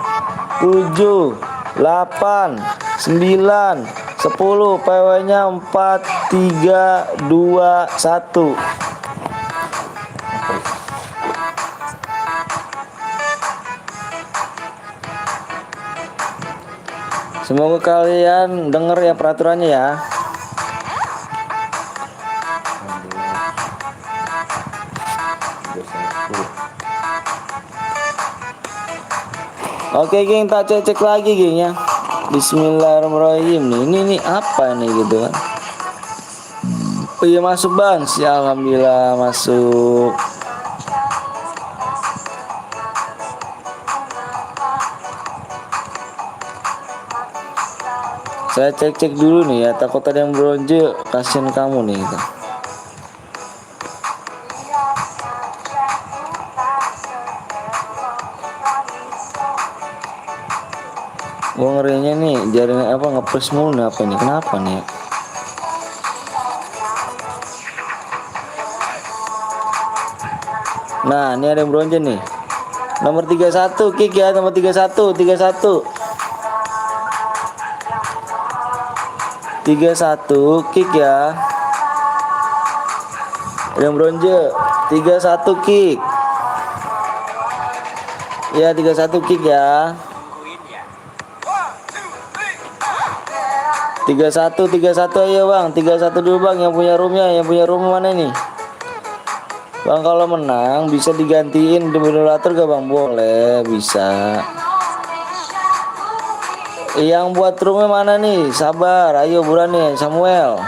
7, 8, 9, 10, PW-nya 4, 3, 2, 1. Semoga kalian denger ya peraturannya ya. Oke geng, tak cek lagi geng ya. Bismillahirrahmanirrahim nih. Ini apa nih gitu kan? Oh iya masuk bang, alhamdulillah masuk. Saya cek dulu nih ya, takut ada yang bronze, kasihan kamu nih gitu. Gua ngerinya nih jaringan apa ngepres mulu nih, apa nih, kenapa nih ya? Nah ini ada yang bronze nih, nomor 31 kick ya, nomor 31 kick ya. Ada yang bronze 31 kick ya, 31 kick ya. 31 ayo bang, 31 dulu bang, yang punya roomnya mana nih bang? Kalau menang bisa digantiin defibrillator gak bang? Boleh, bisa. Yang buat roomnya mana nih? Sabar, ayo buruan nih Samuel.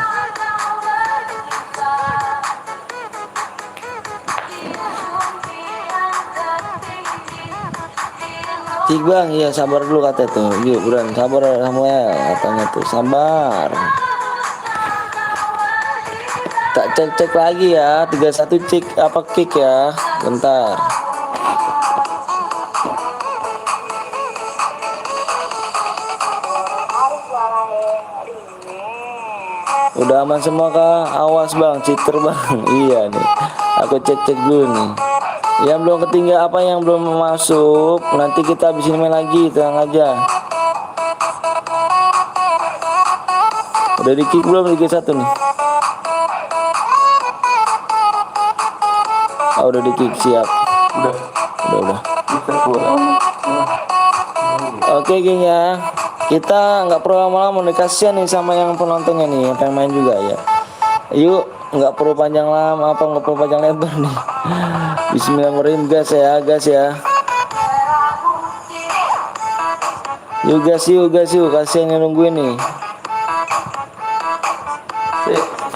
Cik bang, iya sabar dulu kata tuh. Yuk buruan, sabar Samuel katanya tuh, sabar. Tak cek lagi ya, 31 cek apa kick ya, bentar. Udah aman semua kah? Awas bang, cheater bang. Iya nih, aku cek dulu nih. Yang belum ketinggalan, apa yang belum masuk, nanti kita habisin main lagi, tenang aja. Udah di kick belum di G1 nih? Oh, udah di kick, siap. Udah. Oke geng ya, kita nggak perlu lama-lama nih, kasihan nih sama yang penontonnya nih, yang pengen main juga ya. Yuk, nggak perlu panjang lama, nggak perlu panjang lebar nih. Bismillahirrahmanirrahim, gas ya. Yuk kasihan yang nungguin nih.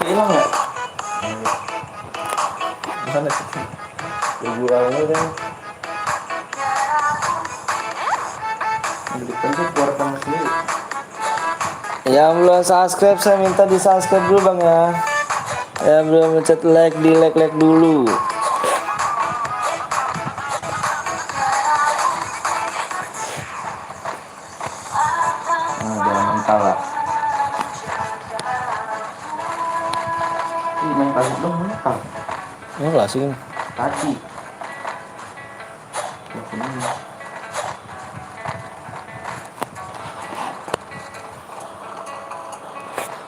Hilang nggak? Mana sih? Liburannya kan? Yang belum subscribe saya minta di subscribe dulu bang ya. Yang belum mencet like, di like dulu. Jangan mental lah. Main klasik dong, mental. Ini klasik ini. Tadi.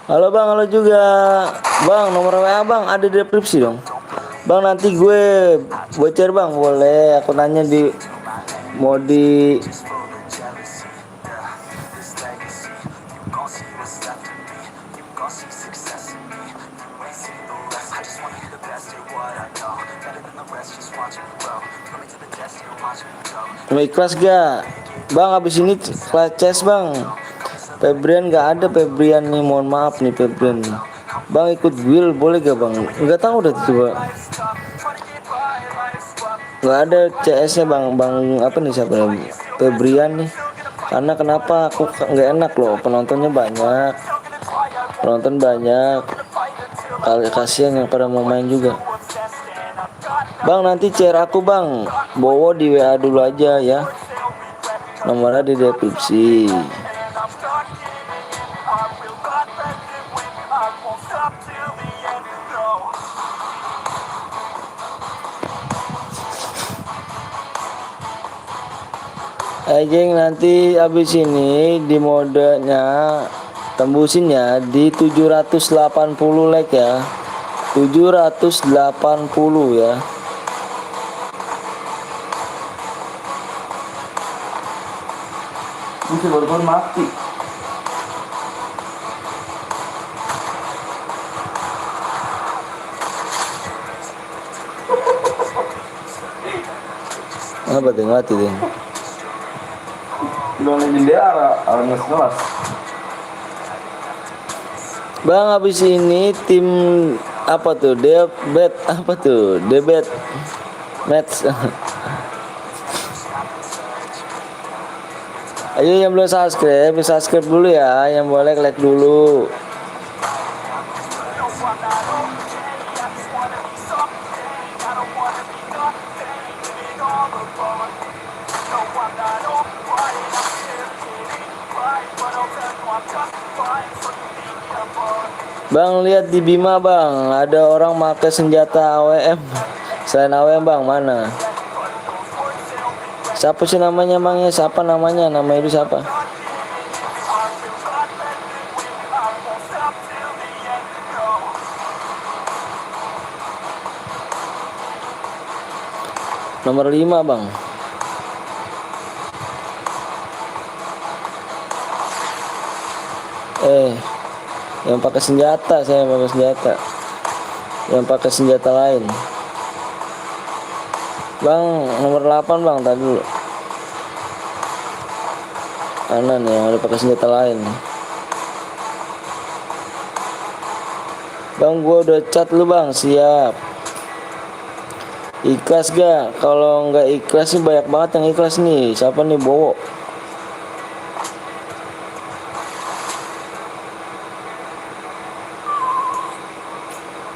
Halo bang, halo juga bang, nomor WA bang ada di deskripsi dong bang, nanti gue bocor bang, boleh aku nanya di mau di mau ikhlas gak bang? Habis ini kelas chess bang. Febrian gak ada, Febrian nih, mohon maaf nih Febrian nih. Bang ikut guild boleh gak bang? Nggak tahu udah coba. Nggak ada CS nya bang apa nih, siapa nih? Febrian nih. Karena kenapa aku nggak enak loh, penonton banyak. Kali kasihan yang pada mau main juga. Bang nanti share aku bang, bawa di WA dulu aja ya. Nomornya di deskripsi. Geng, nanti abis ini di modenya tembusinnya di 780 like ya, 780 ya. Bisa baru mati. Apa deh mati deh. Belum jendela, ngelas. Bang, habis ini tim apa tuh? Debet apa tuh? Debet match. Ayo yang belum subscribe dulu ya. Yang boleh like dulu. Bang, lihat di Bima bang, ada orang pakai senjata AWM. Selain AWM bang, mana? Siapa sih namanya bangnya? Siapa namanya? Nama itu siapa? Nomor 5 bang. Yang pakai senjata, saya pakai senjata. Yang pakai senjata lain. Bang, nomor 8 bang, tadi dulu. Kanan yang ada pakai senjata lain. Bang, gua udah chat lu bang, siap. Ikhlas gak? Kalau nggak ikhlas sih banyak banget yang ikhlas nih. Siapa nih Bowo?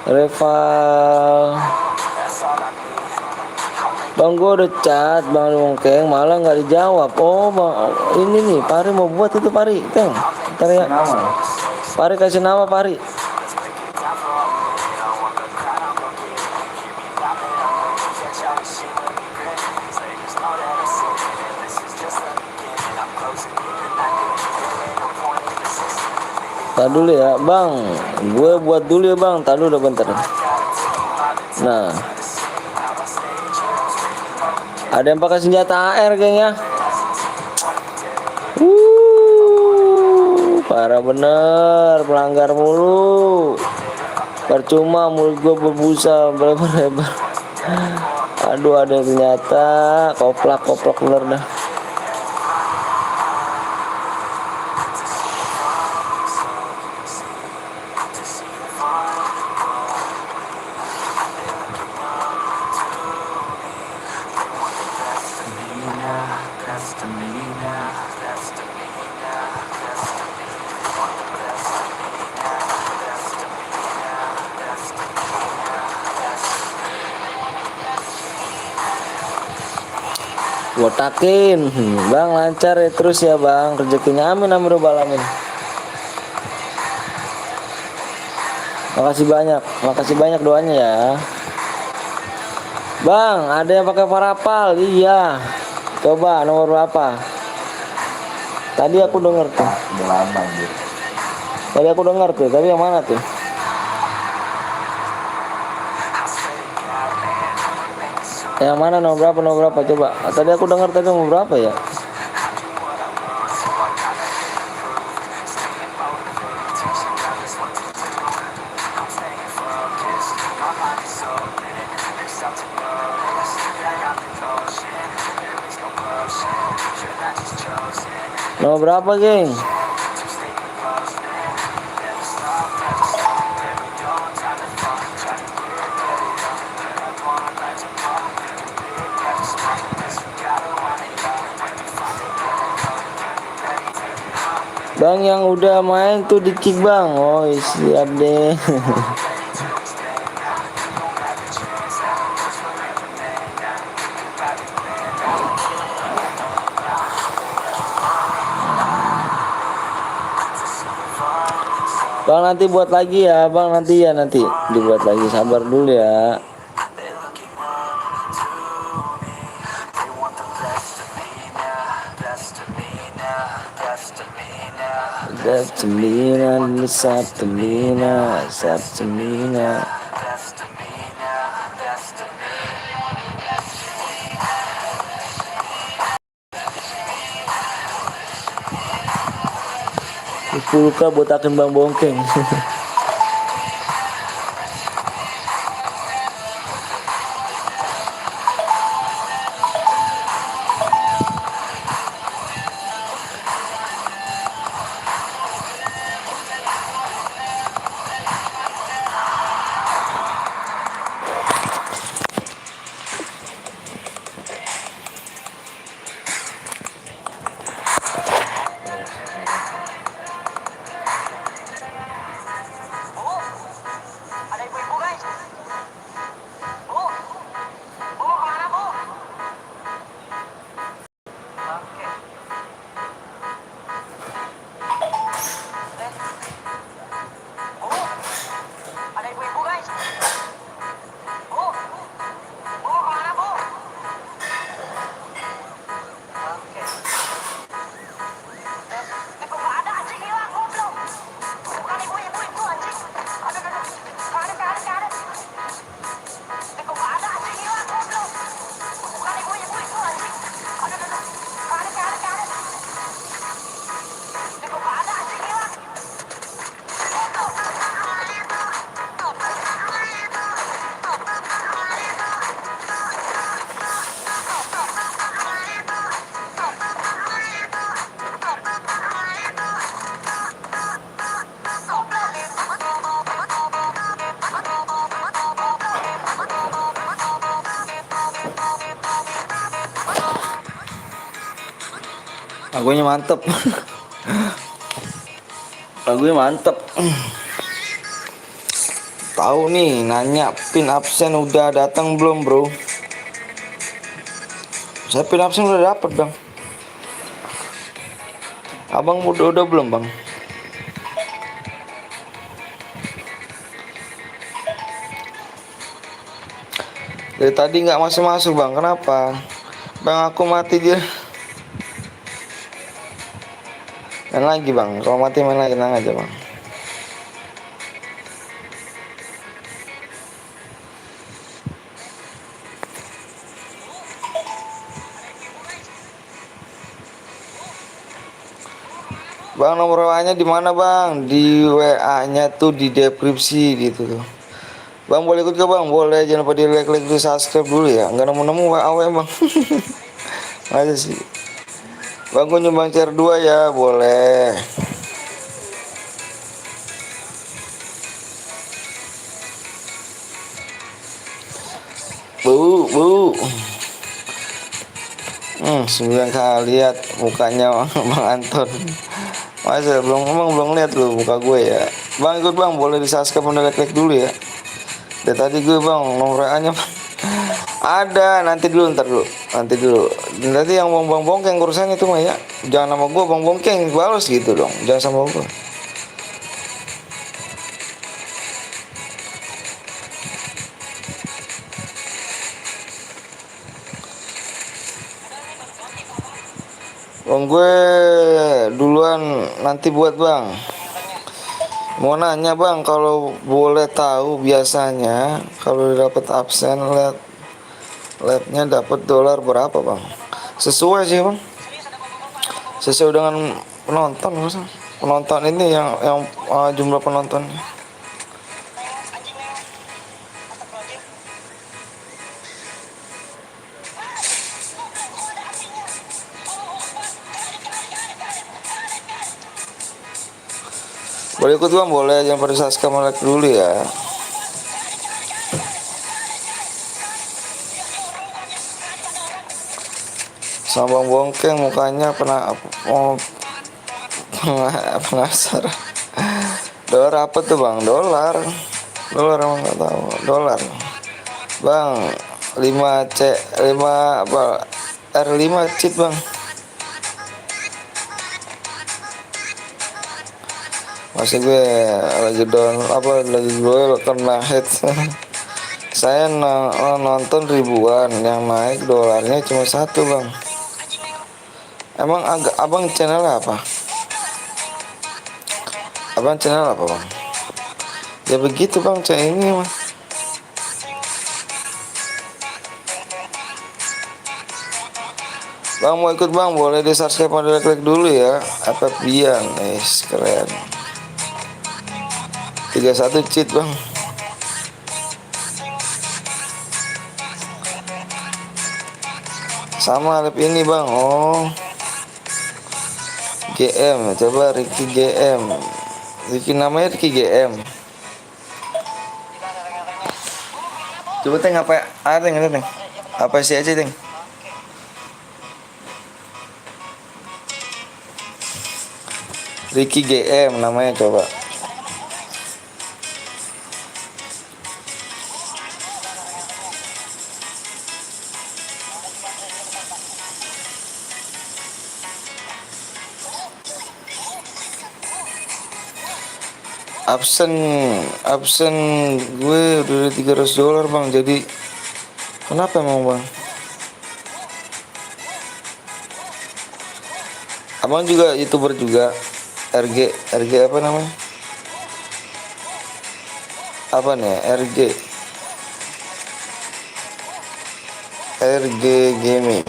Reval. Bang, gue udah chat Bang Bongkeng, malah nggak dijawab. Oh bang, ini nih Pari mau buat itu Pari, Keng. Ntar ya. Pari kasih nama Pari. Tar dulu ya bang, gue buat dulu ya bang. Tar dulu bentar. Nah, ada yang pakai senjata AR geng ya. Parah bener, pelanggar mulu. Percuma mulut gue berbusa lebar-lebar. Aduh, ada yang ternyata koplak bener dah. Botakin, bang lancar ya terus ya bang, rezekinya amin amin robbal alamin. Makasih banyak doanya ya. Bang, ada yang pakai parapal, iya. Coba nomor berapa? Tadi aku dengar tuh. Tadi yang mana tuh? Yang mana nomor berapa coba? Tadi aku dengar tadi nomor berapa ya? Nomor berapa, geng? Bang, yang udah main tuh di kick bang. Oh siap deh. Bang, nanti buat lagi ya bang, nanti dibuat lagi, sabar dulu ya. Sabtemina. Pulka botakin bang Bongkeng. Lagunya mantep. Lagunya mantep. Tahu nih, nanya pin absen udah datang belum, bro? Saya pin absen udah dapet, bang. Abang udah belum, bang? Dari tadi nggak masuk bang, kenapa? Bang aku mati dia. Main lagi bang, kalau mati main lagi, tenang aja bang. Bang nomor WA-nya di mana bang? Di WA-nya tuh di deskripsi gitu tuh. Bang boleh ikut ke bang? Boleh, jangan lupa di like di subscribe dulu ya. Nggak nemu WA bang. Aja sih. Bang gue nyumbang share 2 ya, boleh. Bu. 9 kali lihat mukanya Bang Anton. Masa belum lihat lu muka gue ya. Bang ikut bang, boleh di subscribe dan like dulu ya. Dari tadi gue bang nomor WA-nya ada, nanti dulu. Nanti yang bang bongkeng urusan itu mah ya. Jangan sama gue bang bongkeng balas gitu dong. Jangan sama gue. Bang gue duluan nanti buat bang. Mau nanya bang, kalau boleh tahu biasanya kalau dapat absen labnya dapat dolar berapa bang? Sesuai sih bang. Sesuai dengan penonton maksudnya. Penonton ini yang jumlah penontonnya. Boleh ikut bang, boleh, jangan pada subscribe like dulu ya. Sama bang bongkeng mukanya penasaran. Dolar apa tuh bang? Dolar emang nggak tahu. Dolar bang 5 apa R5 cheat bang. Masih gue lagi gue kena head. Saya nonton ribuan, yang naik dolarnya cuma 1 bang. Emang abang channel apa? Abang channel apa bang? Ya begitu bang, cek ini mah. Bang mau ikut bang, boleh di subscribe dan like dulu ya. Apa Bian, keren. 31 cheat bang. Sama lab ini bang. Oh GM, coba Ricky GM. Ricky namanya Ricky GM. Coba teng apa ada teng. Apa sih aja teng? Ricky GM namanya coba. Absen gue udah $300 bang. Jadi kenapa emang bang? Abang juga YouTuber juga. RG apa namanya? Apa nih? RG Gaming.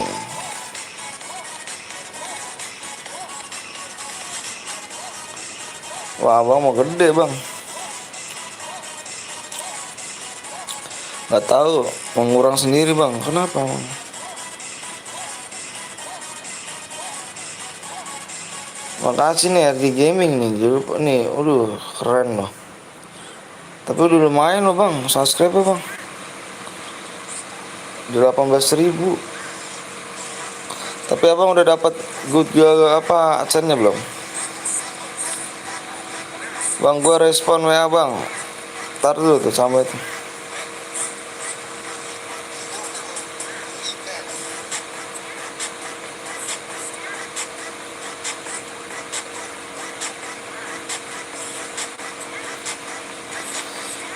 Wah abang mau gede bang. Nggak tahu, mengurang sendiri bang. Kenapa bang? Makasih nih RG Gaming nih, dulu nih, keren loh. Tapi udah lumayan loh bang, subscribe ya bang. Udah 18.000. Tapi abang udah dapat good apa adsense-nya belum? Bang, gua respon WA bang. Ntar dulu tuh sampai itu.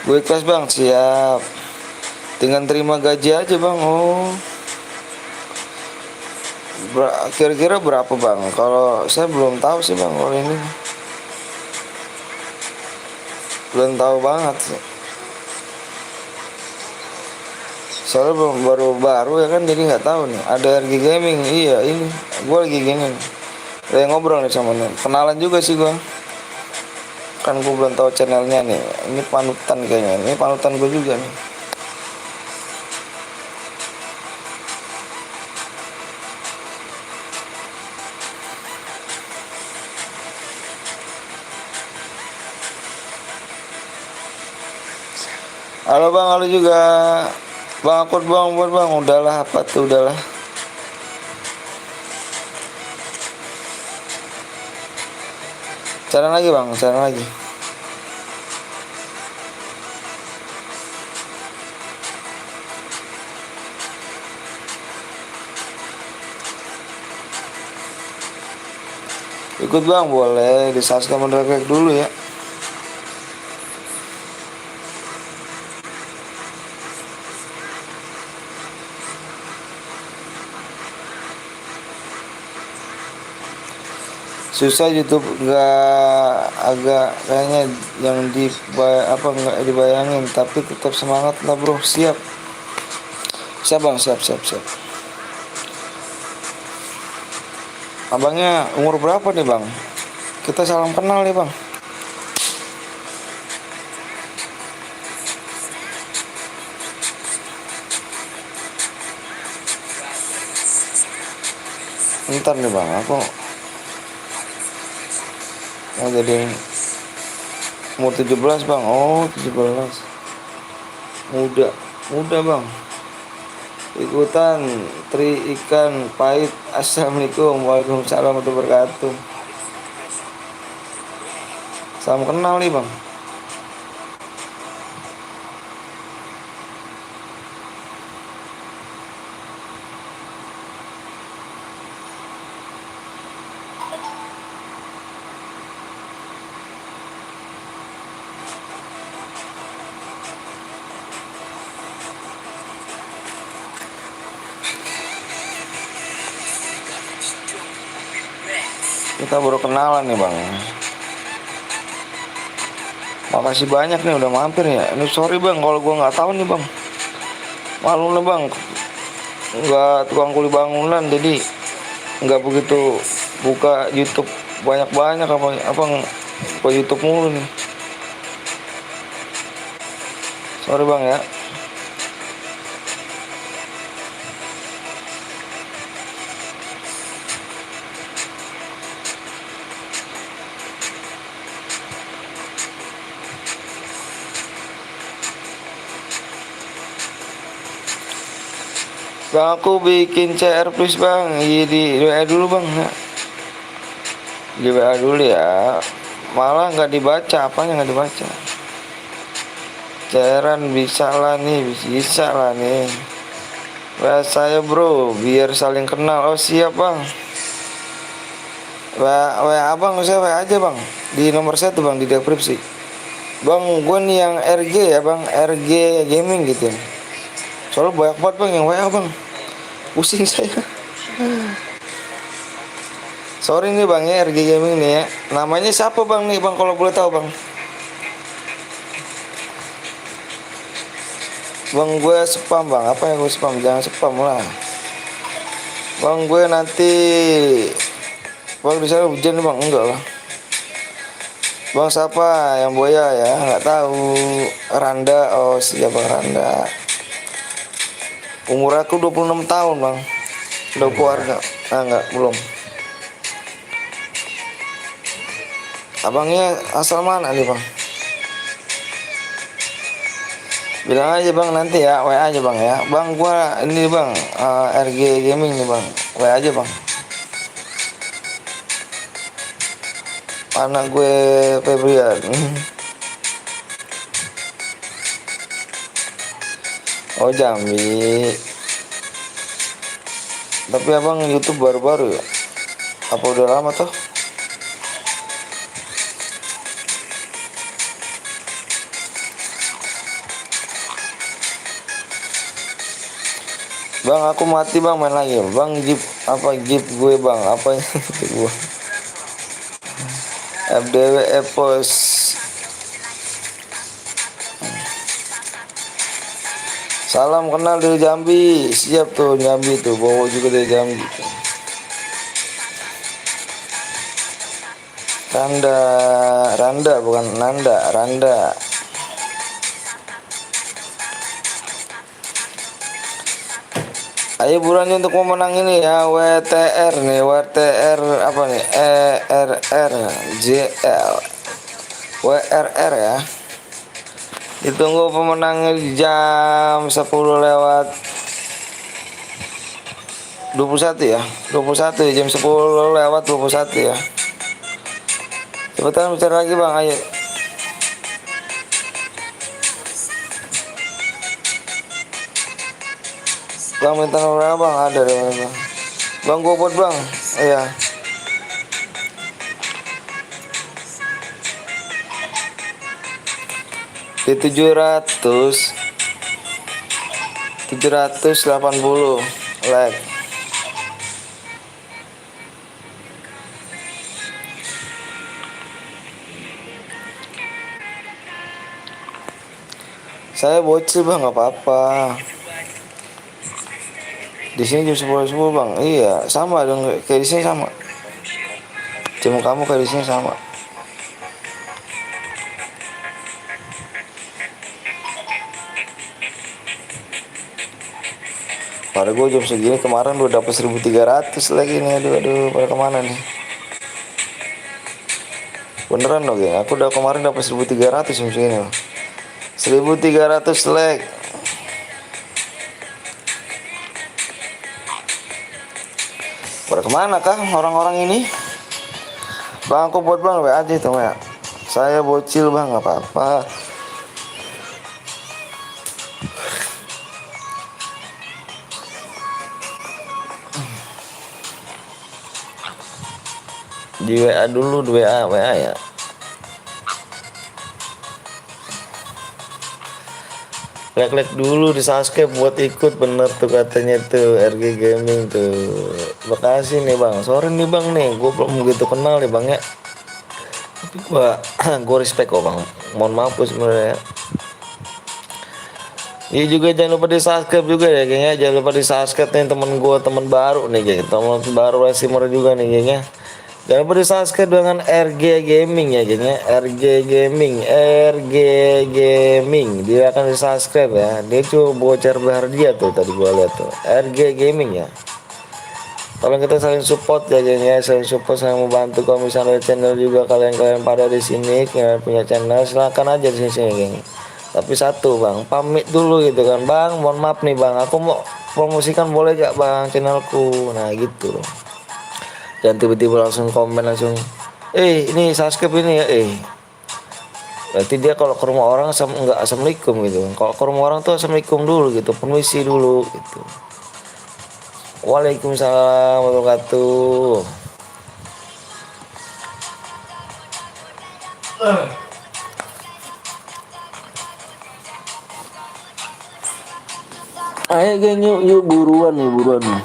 Gue ikhlas bang, siap. Tinggal terima gaji aja bang. Oh, kira-kira berapa bang? Kalau saya belum tahu sih bang kalau ini. Belum tahu banget sih. Soalnya baru ya kan, jadi nggak tahu nih. Ada RG Gaming, iya ini. Gue lagi gini. Lagi ngobrol nih sama nih. Kenalan juga sih gue. Kan gue belum tahu channelnya nih. Ini panutan kayaknya. Ini panutan gue juga nih. Halo bang, halo juga. Bang akut bang, buat bang. Udahlah, apa tuh udahlah. Cara lagi bang, cara lagi. Ikut bang, boleh. Di subscribe model dulu ya. Susah YouTube, nggak, agak kayaknya yang nggak dibayangin, tapi tetap semangat lah bro. Siap siap bang, siap. Abangnya umur berapa nih bang? Kita salam kenal nih bang. Ntar nih bang, aku mau jadi umur 17 bang. Oh 17, muda bang. Ikutan Tri Ikan Pahit. Assalamualaikum. Waalaikumsalam warahmatullahi wabarakatuh. Salam kenal nih bang. Kita baru kenalan nih bang. Makasih banyak nih udah mampir ya. Ini sorry bang kalau gua nggak tahu nih bang. Malu nih bang. Nggak tukang kuli bangunan, jadi nggak begitu buka YouTube banyak apa YouTube mulu nih. Sorry bang ya. Bang aku bikin CR please bang. Iya di WA dulu bang ya. Di WA dulu ya. Malah nggak dibaca, apanya nggak dibaca. CR-an bisa lah nih, bisa lah nih. WA saya bro, biar saling kenal. Oh siap bang. WA abang, saya WA aja bang. Di nomor 1 bang, di deskripsi. Bang gue nih yang RG ya bang, RG Gaming gitu. Soalnya banyak banget bang yang WA bang. Pusing saya. Sorry nih bang ya, RG Gaming nih ya. Namanya siapa bang nih bang kalau boleh tahu bang? Bang gue spam bang, apa yang gue spam? Jangan spam lah. Bang gue nanti, bang di sana hujan bang, enggak lah. Bang siapa yang Boya ya? Nggak tahu. Randa, oh siapa Randa? Umur aku 26 tahun bang. Udah keluarga. Enggak, belum. Abangnya asal mana nih bang? Bilang aja bang nanti ya, WA aja bang ya. Bang gua ini bang, RG Gaming nih bang, WA aja bang. Anak gue Febrian. Oh Jambi. Tapi abang YouTube baru-baru ya? Apa udah lama tuh? Bang aku mati bang, main lagi bang. Jeep apa jeep gue bang, apa jeep gue? FDW Epos. Salam kenal dari Jambi. Siap tuh Jambi tuh, bawa juga dari Jambi. Randa bukan Nanda, Randa. Ayo buruan untuk memenang ini ya, WTR nih, WTR apa nih? JL WRR ya. Ditunggu pemenangnya di jam 10 lewat 21 ya. 21 jam 10 lewat 21 ya. Cepetan bicara lagi bang, ayo. Bang minta nomor bang, ada deh bang. Bang gue buat bang, iya. Di 780 like. Saya bocil bang, nggak apa-apa. Di sini jam 10 bang. Iya, sama dong kayak di sini sama. Jam kamu kayak di sini sama. Pada gue jam segini kemarin udah dapet 1.300 lagi nih. Aduh, pada kemana nih? Beneran dong ya, aku udah kemarin dapet 1.300 jam segini. 1.300 like. Pada kemana kah orang-orang ini? Bang aku buat bang, WA aja itu ya. Saya bocil bang, nggak apa-apa. Di WA dulu, di WA ya. Like dulu di subscribe buat ikut, bener tuh katanya tuh RG Gaming tuh. Makasih nih bang, sorry nih bang nih, gue belum begitu kenal nih bang ya. Tapi gue respect kok bang, mohon maaf tuh sebenarnya. Iya juga jangan lupa di subscribe juga ya gengnya, jangan lupa di subscribe nih temen baru nih geng, temen baru Resimer juga nih gengnya. Jangan lupa di subscribe dengan RG Gaming ya gengnya, RG Gaming dia akan di subscribe ya. Dia tuh bocor bahagia tuh tadi gua lihat tuh, RG Gaming ya. Kalau kita saling support ya gengnya, saling support, saling membantu. Kalau misalnya channel juga kalian pada di sini punya channel, silakan aja di sini geng. Tapi satu bang, pamit dulu gitu kan bang, mohon maaf nih bang, aku mau promosikan boleh gak bang channelku, nah gitu. Dan tiba-tiba langsung komen langsung, ini subscribe ini ya, berarti dia kalau ke rumah orang enggak assalamualaikum gitu. Kalau ke rumah orang tuh assalamualaikum dulu gitu, permisi dulu gitu. Waalaikumsalam warahmatullahi wabarakatuh. Ayo geng, yuk buruan nih, buruan nih.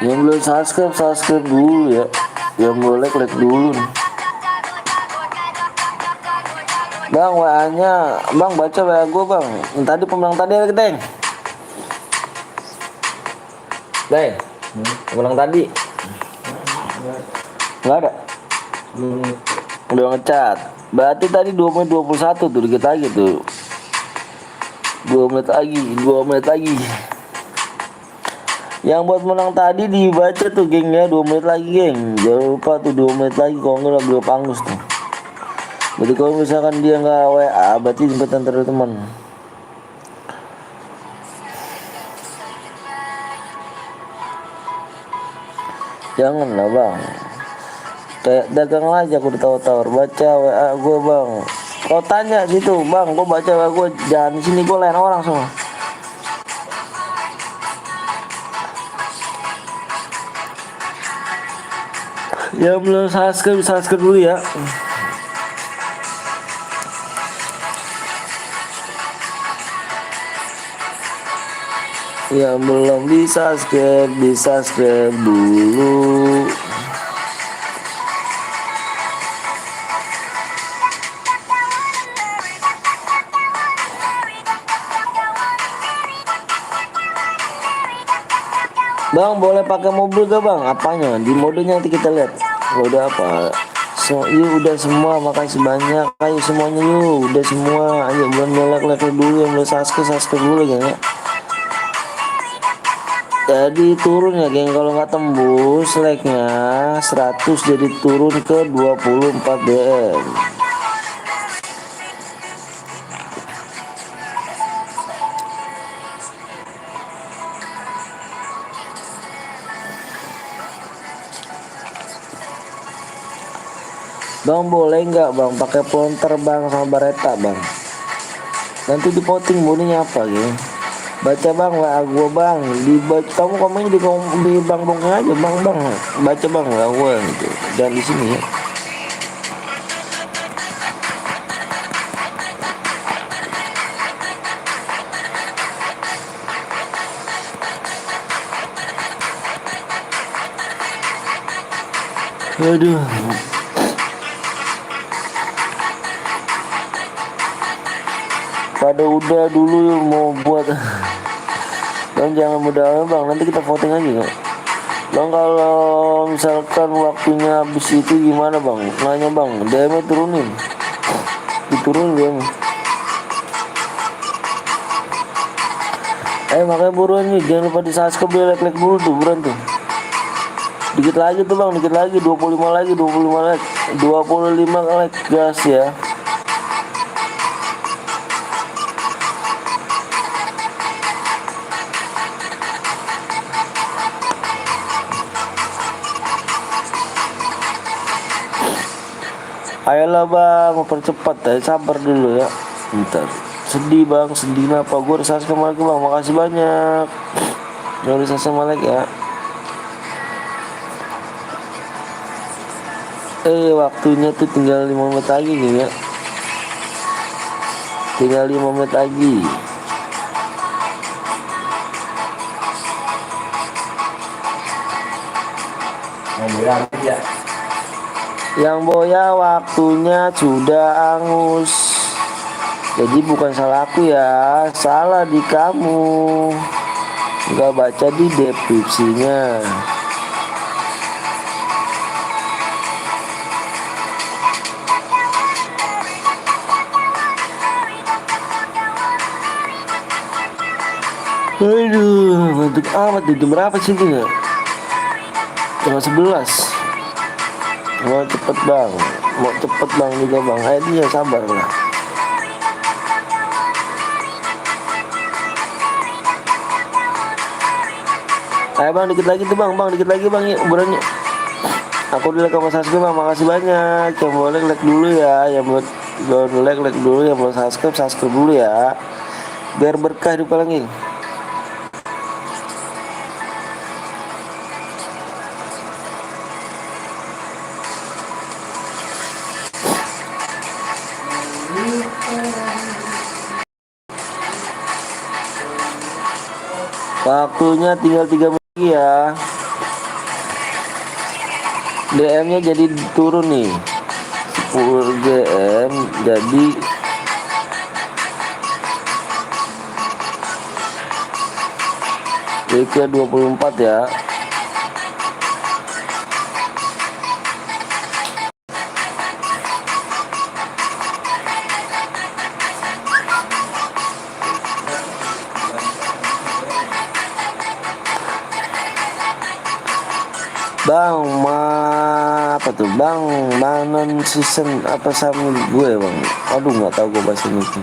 Yang belum subscribe dulu ya. Yang belum like dulu nih. Bang WA nya, bang baca WA gue bang. Yang tadi pemenang tadi ada Deng. Pemenang tadi. Nggak ada. Udah ngecat. Berarti tadi 2 menit 21 tuh, dikit lagi tuh. 2 menit lagi. Yang buat menang tadi dibaca tuh gengnya 2 menit lagi geng. Jangan lupa tuh 2 menit lagi kalau nggak gue pangus tuh. Jadi kalau misalkan dia nggak WA berarti jemputan terus teman. Janganlah bang. Kayak dagang aja aku ditawar-tawar. Baca WA gue bang. Kau tanya gitu bang, gue baca WA gue. Jangan di sini gue lain orang semua. Ya belum subscribe dulu ya. Yang belum di subscribe dulu. Bang boleh pakai mobil gak bang? Apanya? Di modenya nanti kita lihat. Mode apa? Yuk udah semua, makasih banyak. Ayo semuanya yuk, udah semua. Ayo belum like dulu, yang belum subscribe dulu ya. Jadi turun ya geng, kalau nggak tembus like-nya 100 jadi turun ke 24 DM. Bang boleh nggak bang pakai plonter bang sama bareta bang? Nanti di voting bunyinya apa ya? Baca bang WA gua bang, dibaca kamu komennya di bang bongnya aja bang baca bang WA gua gitu. Jangan di sini ya. Aduh. Pada udah dulu mau buat. Bang jangan mudah bang, nanti kita voting aja ya. Bang kalau misalkan waktunya habis itu gimana bang? Nanya bang, DM turunin. Diturunin DM. Makanya buruan nih, jangan lupa di subscribe, like dulu tuh, buruan tuh. Dikit lagi tuh bang, dikit lagi, 25 lagi, 25 like, 25 like gas ya. Ayolah bang, percepat ya, sabar dulu ya. Bentar. Sedih bang, sedih apa? Gue udah subscribe lagi bang, makasih banyak. Yang udah subscribe lagi ya. Waktunya tuh tinggal 5 menit lagi nih ya. Tinggal 5 menit lagi. Yang boya waktunya sudah angus. Jadi bukan salah aku ya, salah di kamu. Nggak baca di deskripsinya. Aduh, ngantuk amat. Jam berapa sih ini ya? Jam 11. Mau cepet bang juga bang. Ayo dia sabar lah. Ayo bang dikit lagi tuh bang dikit lagi bang yuk berani. Aku udah like sama subscribe bang, makasih banyak. Yang boleh like dulu ya, yang buat like dulu, yang belum subscribe dulu ya. Biar berkah di lagi. Waktunya tinggal 3 menit lagi ya. DM-nya jadi turun nih. 10 DM jadi ke 24 ya. Bang, apa tuh bang? Non season apa sama gue bang? Aduh nggak tahu gue bahasa itu.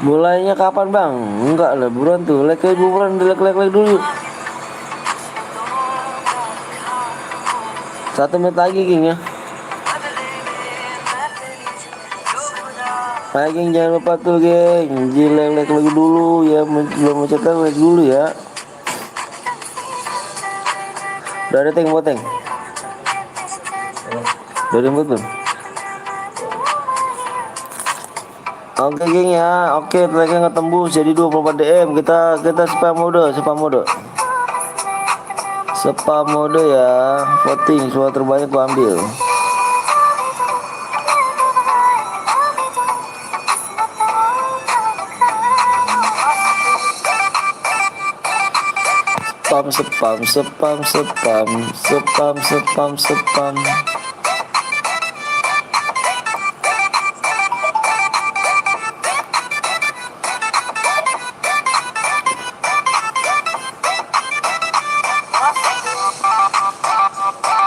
Mulainya kapan bang? Enggak lah, buruan tuh, like buruan, like dulu. 1 menit lagi King ya. Ayo King, jangan lupa tuh geng, like lagu dulu ya, belum mencetak like dulu ya. Udah ada Teng buat Teng? Udah ada buat belum? Oke geng ya, oke like nggak tembus jadi 24 DM, kita spam mode ya, voting suara terbanyak gua ambil. Spam.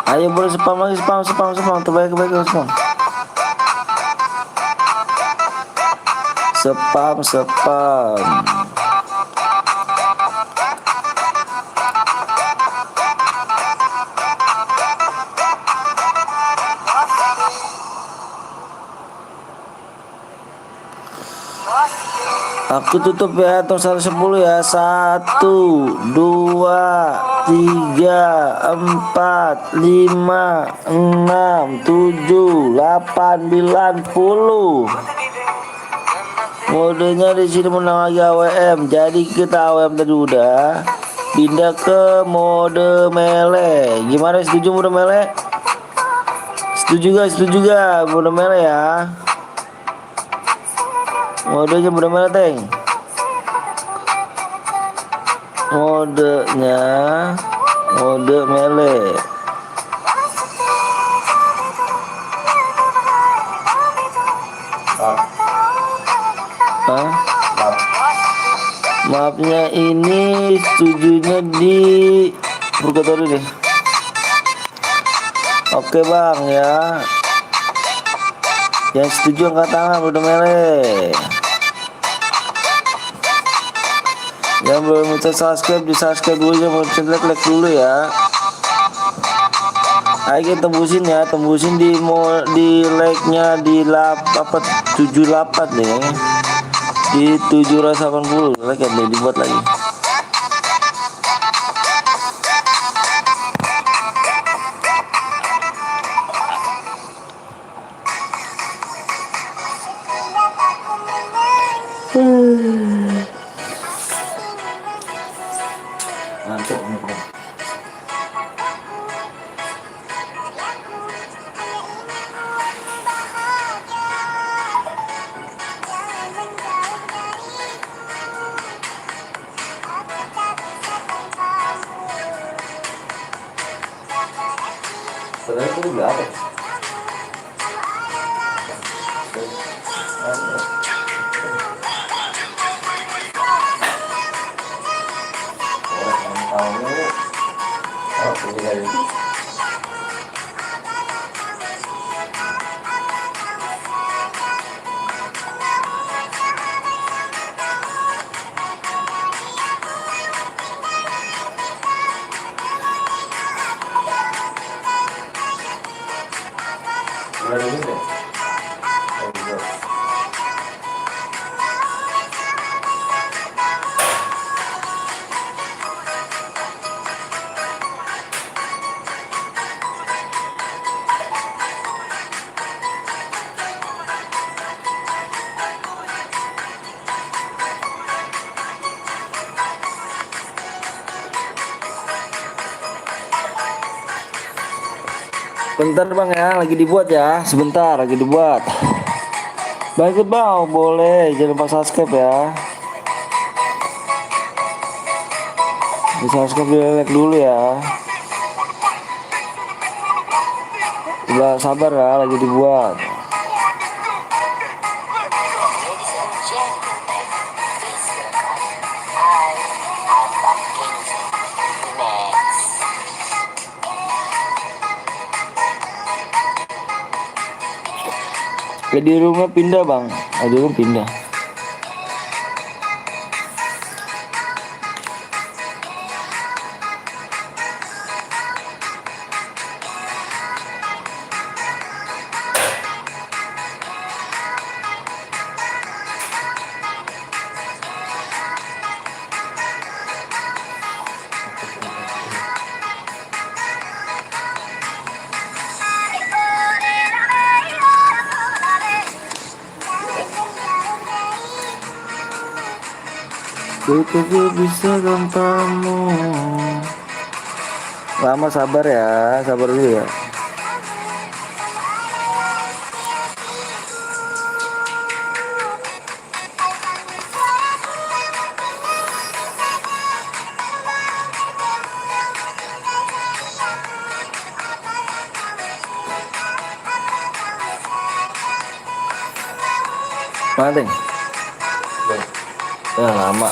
Ayo boleh spam lagi, spam terbaik spam. Spam. Aku tutup ya, hitung 110 ya. 1, 2, 3, 4, 5, 6, 7, 8, 9, 10. Modenya di sini menang lagi AWM. Jadi kita AWM tadi udah pindah ke mode melee. Gimana, setuju mode melee? Setuju gak mode melee ya? Modenya mode melee Teng. Modenya mode melee. Hah? Maafnya ini setujunya di Purgatory deh. Oke bang ya. Yang setuju angkat tangan udah melee. Yang belum bisa subscribe di subscribe dulu ya, mau like dulu ya. Ayo kita tembusin di like-nya di 78 nih. Di 780 like ya, dibuat lagi. Mantap nih bro. Sebenarnya itu berapa? Bentar bang ya, lagi dibuat ya. Sebentar, lagi dibuat. Bang ikut bang, oh, boleh. Jangan lupa subscribe ya. Di subscribe, di like dulu ya. Udah sabar ya, lagi dibuat. Di rumah pindah bang, di rumah pindah. Ku bisa tanpamu. Lama sabar ya, sabar dulu ya. Mana Ting? Ya lama.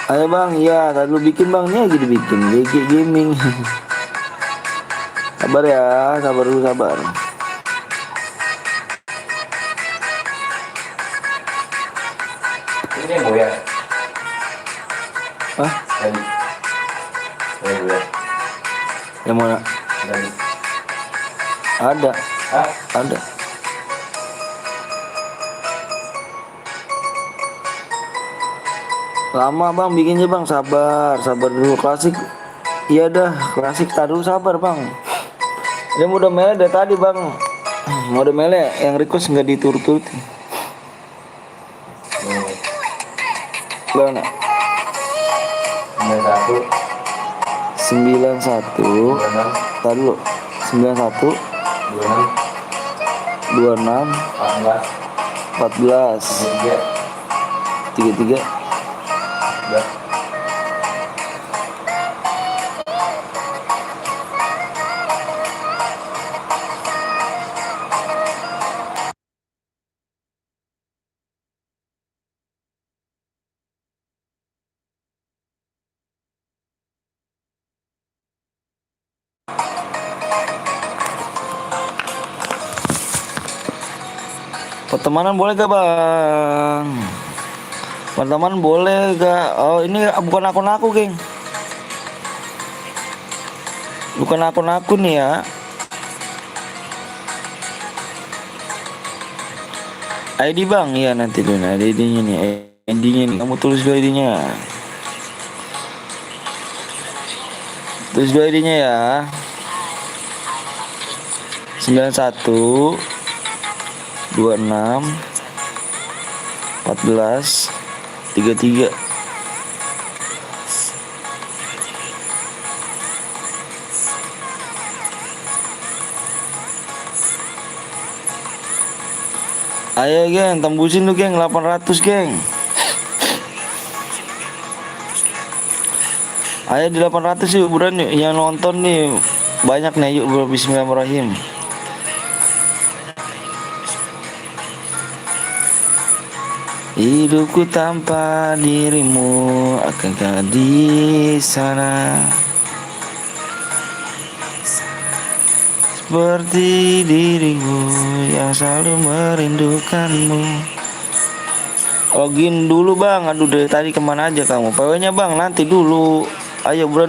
Ayo bang, iya tadi lu bikin bang, nih lagi dibikin GG Gaming. Sabar ya, sabar dulu sabar. Ini yang goyang. Hah? Tadi. Yang goyang. Yang mana? Tadi. Ada, Hah? ada. Lama bang bikinnya bang, sabar, sabar dulu. Klasik, iya dah, klasik taruh sabar bang. Dia udah mele dari tadi bang. Mode mele yang request nggak diturut-turut. Mana? 91 tar dulu 91 26 14 33 Pertemanan boleh gak bang? Pertemanan boleh gak? Oh ini bukan akun aku geng. Bukan akun aku nih ya. ID bang, iya nanti dulu ID-nya nih. ID-nya nih, kamu tulis dulu ID-nya. Tulis dulu ID-nya ya. 91 26 14 33. Ayo geng, tembusin lu geng 800 geng. Ayo di 800 yuk buruan yuk, yang nonton nih banyak nih, yuk bro. Bismillahirrahmanirrahim. Hidupku tanpa dirimu, akankah di sana seperti dirimu yang selalu merindukanmu. Login dulu bang, aduh dari tadi kemana aja kamu? PW-nya bang, nanti dulu. Ayo bro,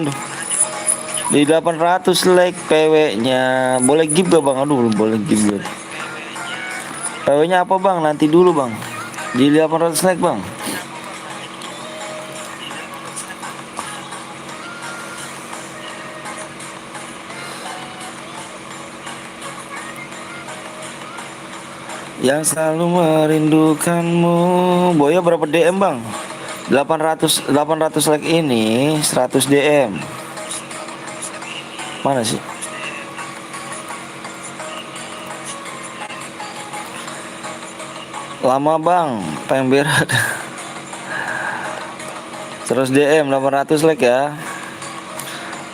di 800 like PW-nya. Boleh give gak bang? Aduh boleh give gak? PW-nya apa bang? Nanti dulu bang. Di 800 like bang. yang selalu merindukanmu. Boya berapa DM bang? 800 like ini 100 DM. Mana sih? Lama bang, pengen berak. 100 DM 800 like ya.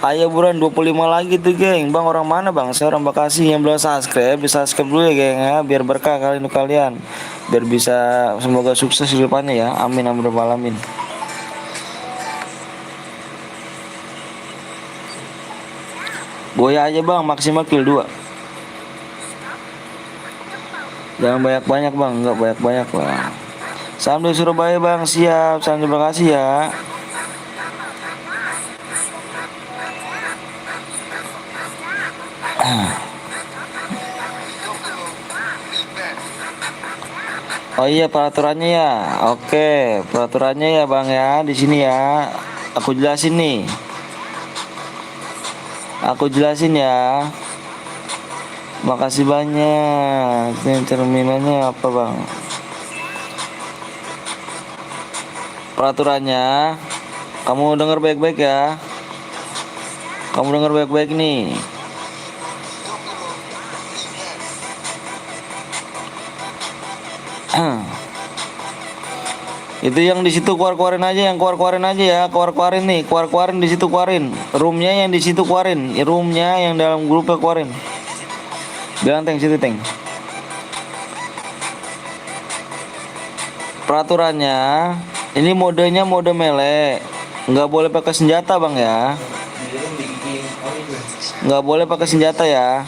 Ayo buruan 25 lagi tuh geng. Bang orang mana bang? Saya orang Bekasi. Yang belum subscribe bisa subscribe dulu ya geng ya. Biar berkah kali ini kalian. Biar bisa semoga sukses di depannya ya. Amin amin rabbal alamin. Boya aja bang, maksimal kill 2. Jangan banyak-banyak bang, enggak banyak-banyak lah. Salam dari Surabaya bang, siap. Salam terima kasih ya. Oh iya peraturannya ya. Oke, peraturannya ya bang ya di sini ya. Aku jelasin nih. Aku jelasin ya. Makasih banyak. Ini cerminannya apa bang? Peraturannya, kamu dengar baik-baik ya. Kamu dengar baik-baik nih. Itu yang di situ keluarin aja, yang keluarin aja ya, keluarin nih, keluarin di situ keluarin. Roomnya yang di situ keluarin, roomnya yang dalam grupnya keluarin. Bilang Teng situ Teng. Peraturannya, ini modenya mode melee, nggak boleh pakai senjata bang ya. Nggak boleh pakai senjata ya.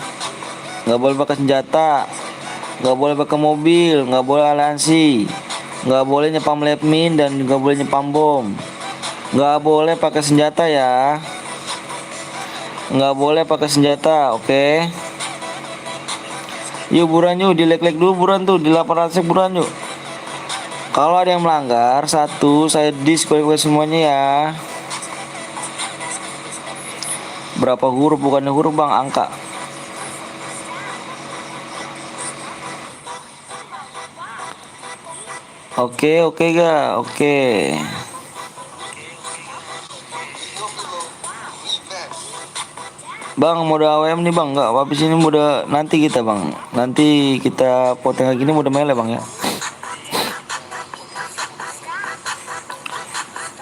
Nggak boleh pakai senjata. Nggak boleh pakai mobil, nggak boleh aliansi, nggak boleh nyepam lepmin dan nggak boleh nyepam bom. Nggak boleh pakai senjata ya. Nggak boleh pakai senjata, oke? Yuk buruan yuk, di like dulu buruan tuh, di 800 buruan yuk. Kalau ada yang melanggar, satu saya disqualify semuanya ya. Berapa huruf bukannya huruf bang, angka. Oke ga, oke. Bang mode AWM nih bang, nggak habis ini mode nanti kita bang. Nanti kita poteng lagi ini mode melee bang ya.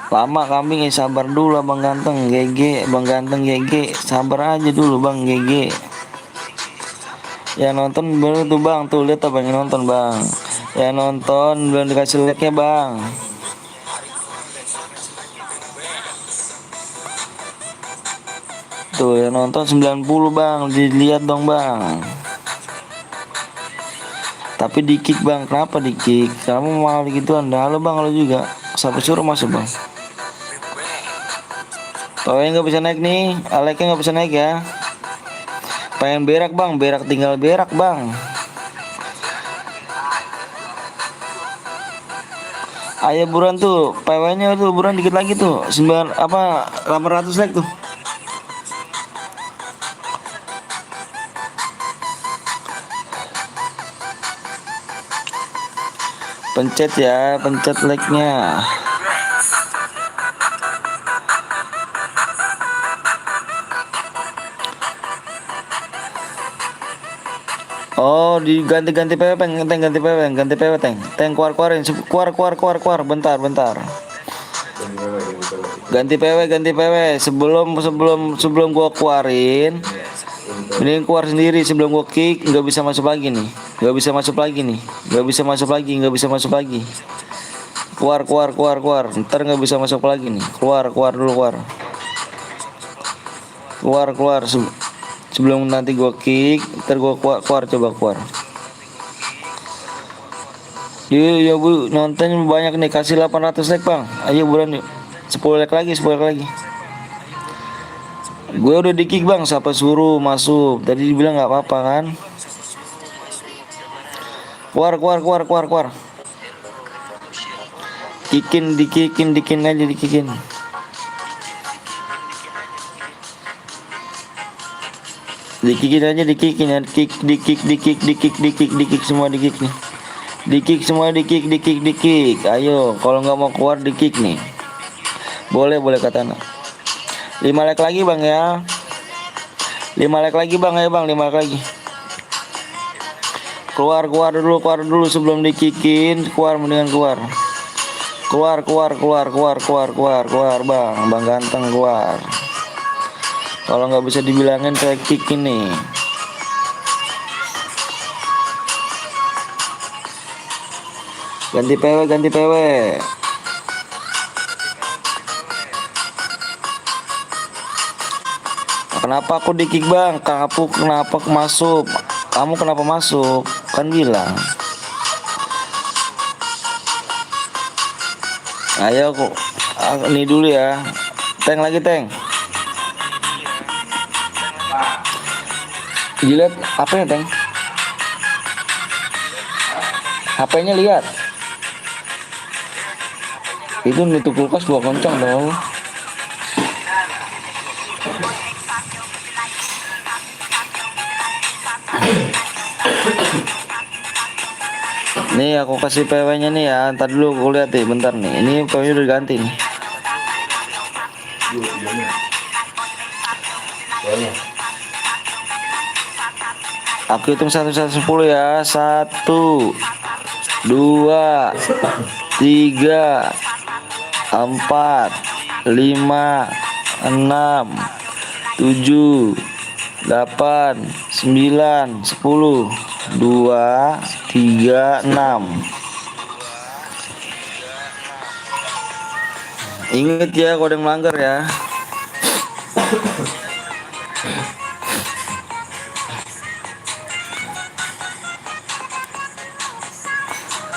Lama kambing sabar dulu bang ganteng GG, bang ganteng GG, sabar aja dulu bang GG. Ya nonton baru tuh bang, tuh lihat apa yang nonton bang. Ya nonton belum dikasih like-nya bang. Tuh ya nonton 90 bang, dilihat dong bang. Tapi di kick bang, kenapa di kick? Kamu mau gitu anda, halo bang, halo juga. Sampai suruh masuk bang. Pawai nggak bisa naik nih, like-nya nggak bisa naik ya. Pengen berak bang, berak tinggal berak bang. Ayo buruan tuh, PW-nya tuh buruan dikit lagi tuh, 800 like tuh. Pencet ya, pencet like-nya. Oh, diganti-ganti PW, Teng, ganti PW, Teng. Teng keluarin, keluar, bentar. Ganti PW. Sebelum gua keluarin. Ini keluar sendiri sebelum gua kick, nggak bisa masuk lagi nih. Nggak bisa masuk lagi. Keluar. Ntar nggak bisa masuk lagi nih. Keluar dulu. Keluar. Sebelum nanti gua kick, ntar gua keluar. Iya bu, nonton banyak nih, kasih 800 like bang. Ayo buruan yuk, 10 like lagi. Gue udah di kick bang, siapa suruh masuk? Tadi dibilang nggak apa-apa kan? Keluar. Dikikin aja. Dikikin aja, dikikin ya, dikik semua, dikik nih. Dikik semua, dikik. Ayo, kalau nggak mau keluar dikik nih. Boleh kata anak. 5 like lagi bang ya. 5 like lagi bang, ayo bang, 5 like lagi. Keluar dulu sebelum dikikin. Mendingan keluar. Keluar bang ganteng, keluar. Kalau nggak bisa dibilangin saya kick ini. Ganti PW. Kenapa aku di kick bang? Kenapa masuk? Kamu kenapa masuk? Kan bilang. Ayo aku ini dulu ya. Teng lagi teng. Jilat apa ya teng? HP-nya lihat. Itu nutup kulkas gua kencang dong. Nih aku kasih PW-nya nih ya. Ntar dulu aku lihat nih, bentar nih. Ini PW-nya udah diganti nih. Aku hitung 1 10 ya. 1 2 3 4 5 6 7 8 9 10 2 3 6. Ingat ya kalau ada yang melanggar ya.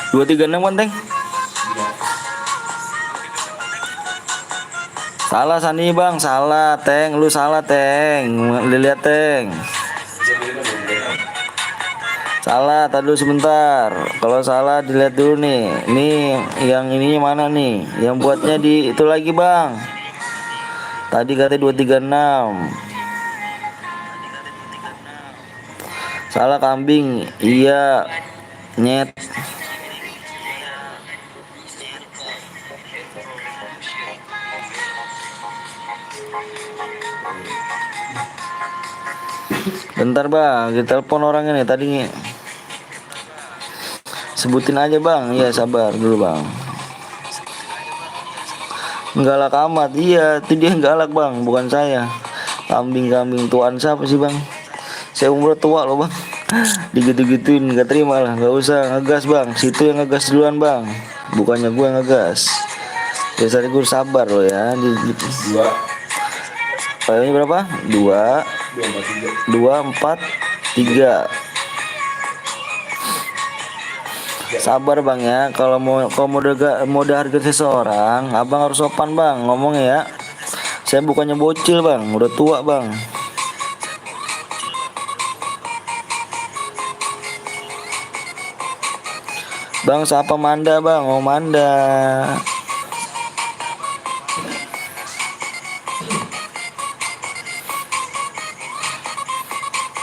Dua tiga enam kan teng? Salah Sani bang, salah teng, lu salah teng, lihat teng. Salah, tadi dulu sebentar. Kalau salah dilihat dulu nih. Nih, yang ininya mana nih? Yang buatnya di itu lagi bang. Tadi katanya 236. Salah kambing, iya. Nyet. Bentar bang, kita telepon orangnya nih tadi. Sebutin aja bang, iya sabar dulu bang. Galak amat, iya itu dia galak bang, bukan saya. Kambing tuan siapa sih bang? Saya umur tua loh bang. Digitu-gituin nggak terima lah, nggak usah ngegas bang. Situ yang ngegas duluan bang, bukannya gue yang ngegas. Biasanya gue sabar loh ya. Dua. Kayaknya berapa? 2 4 3. Sabar bang ya. Kalau mau harga seseorang, abang harus sopan bang ngomongnya ya. Saya bukannya bocil bang, udah tua bang. Bang siapa Manda bang? Oh Manda.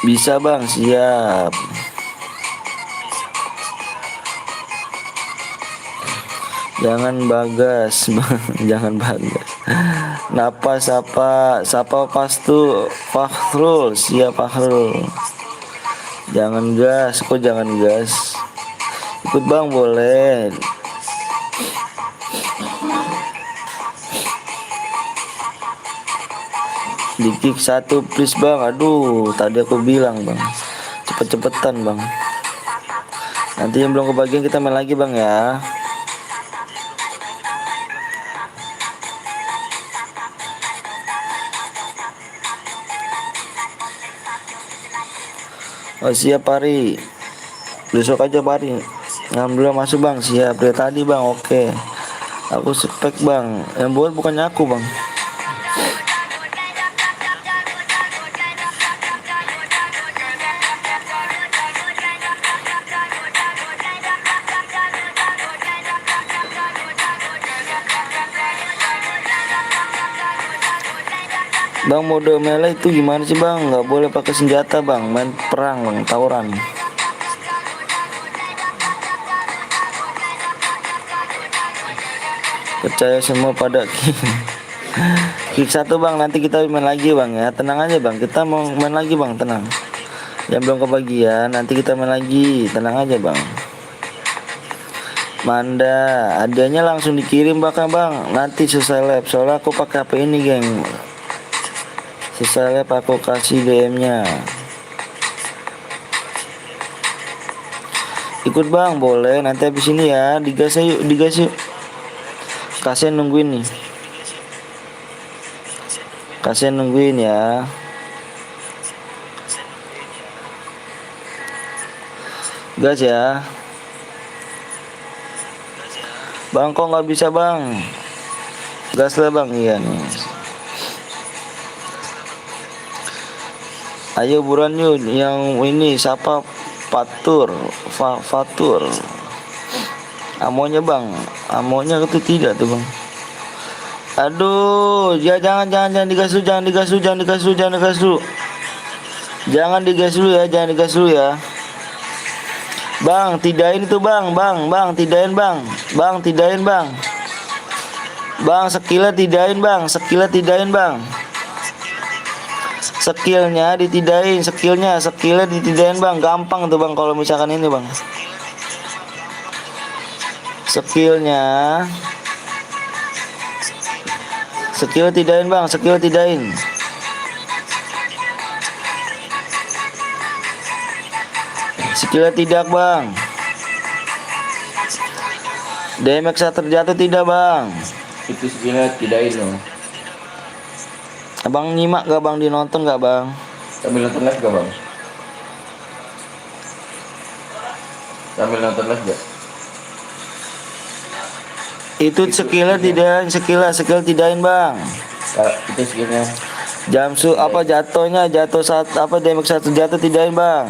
Bisa bang, siap. Jangan bagas bang, jangan bagas. Napas sapa pastu Fakhrul, siap Fakhrul. Jangan gas, kok jangan gas. Ikut bang boleh. Di kick 1 please bang. Aduh tadi aku bilang bang, cepet-cepetan bang. Nanti yang belum kebagian kita main lagi bang ya. Oh siap Pari, besok aja Pari. Alhamdulillah masuk bang, siap dari tadi bang. Oke, aku spek bang, yang buat bukannya aku bang. Bang, mode melee itu gimana sih bang? Nggak boleh pakai senjata bang, main perang bang, tawuran. Percaya semua pada kick 1 bang, nanti kita main lagi bang ya. Tenang aja bang, kita mau main lagi bang, tenang. Yang belum kebagian, nanti kita main lagi, tenang aja bang. Manda, hadiahnya langsung dikirim bahkan bang. Nanti selesai lab, soalnya aku pakai HP ini geng. Selesai lab aku kasih DM-nya. Ikut bang, boleh. Nanti habis ini ya, digas yuk, digas yuk. Kasian nungguin nih. Kasian nungguin ya. Gas ya. Bang, kok nggak bisa bang? Gas lah bang, iya nih. Ayo buruan yuk, yang ini siapa? Fatur. Amonya bang, amonya itu tidak tuh bang. Aduh, ya jangan digas dulu, jangan digas dulu. Jangan digas dulu ya, jangan digas dulu ya. Bang, tidain itu bang, tidain bang. Bang, tidain bang. Bang, skillnya tidain bang, Skillnya ditidain, skillnya ditidain bang, gampang tuh bang kalau misalkan ini bang. Skillnya tidain bang, tidain. Skillnya tidak bang. DMX terjatuh tidak bang. Itu skillnya tidain loh. Abang nyimak gak bang, dinonton gak bang? Sambil nonton live gak bang? Sambil nonton live gak? Itu skillnya tidak, skill tidain bang. Itu skillnya Apa jatuh saat apa DMX 1 jatuh tidain bang.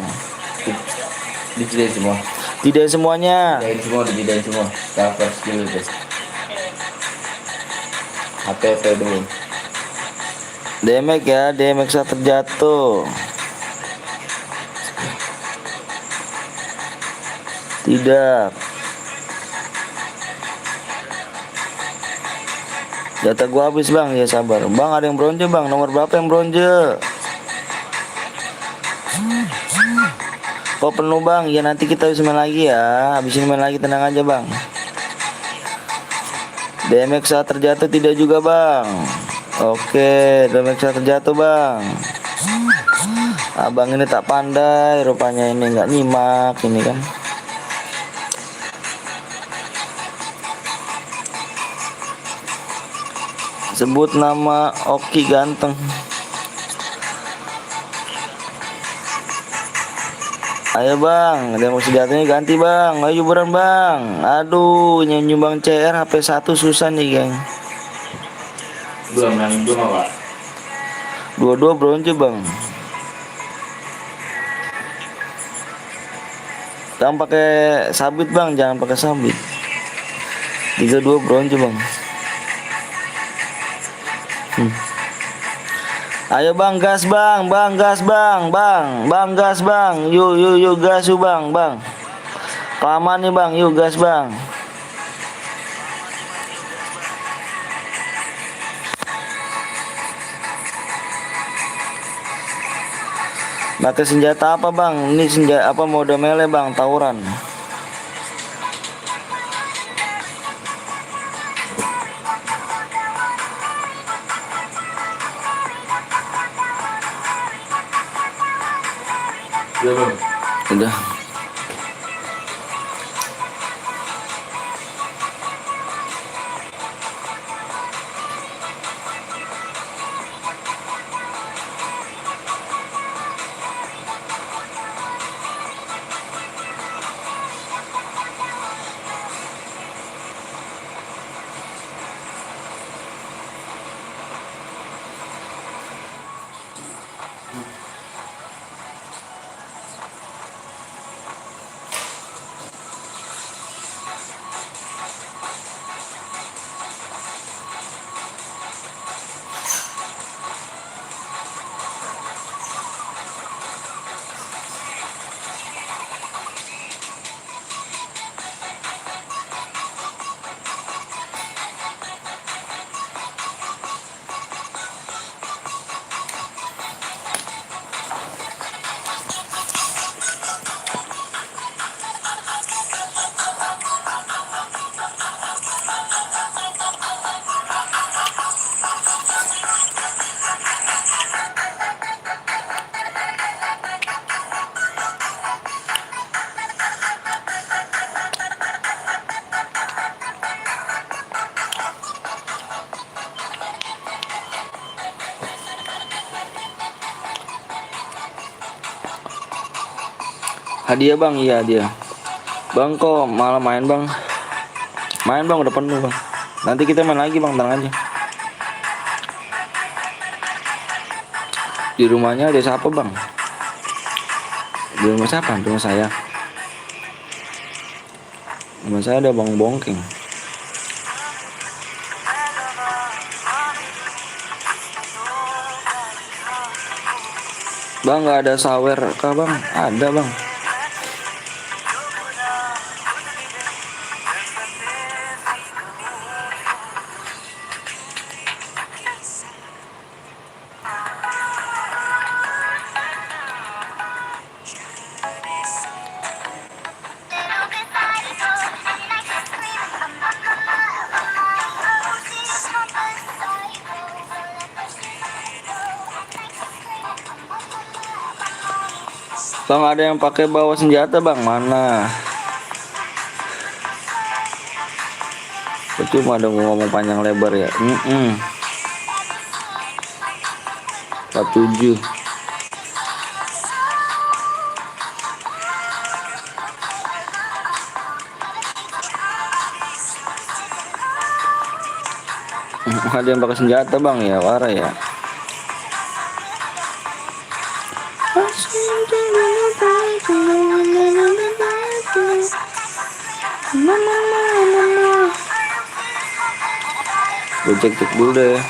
ditidain semua. Tidain semuanya. Ditidain semua. Cover skill itu. HTP dulu. DMX ya, DMX terjatuh. Tidak. Data gua habis bang, ya sabar. Bang, ada yang bronze bang, nomor berapa yang bronze? Kok penuh bang? Ya nanti kita bisa main lagi ya. Habis ini main lagi, tenang aja bang. DMX terjatuh tidak juga bang. Oke, DMX terjatuh bang. Abang ini tak pandai, rupanya ini nggak nyimak ini kan. Sebut nama Oki ganteng. Ayo bang, ada mau senjatanya ganti bang. Ayo buruan bang. Aduh, nyumbang CR HP 1 susah nih geng. Belum apa? Dua-dua bronze bang. Jangan pakai sabit bang, jangan pakai sabit. 32 bronze bang. Ayo bang, gas bang, gas bang, gas bang. Yuk gas yuk bang. Kelamaan nih bang, yuk gas bang. Pakai senjata apa bang? Ini senjata apa, mode melee bang, tawuran. Udah. Hadiah bang, iya hadiah. Bang kok malah main bang? Main bang udah penuh bang. Nanti kita main lagi bang, tenang aja. Di rumahnya ada siapa bang? Di rumah siapa? Di rumah saya. Di rumah saya ada bang Bongking. Bang nggak ada sawer kah bang? Ada bang. Bang ada yang pakai bawa senjata bang, mana? Percuma dong ngomong panjang lebar ya. 47. Ada yang pakai senjata bang ya, parah ya. Gue cek dulu deh.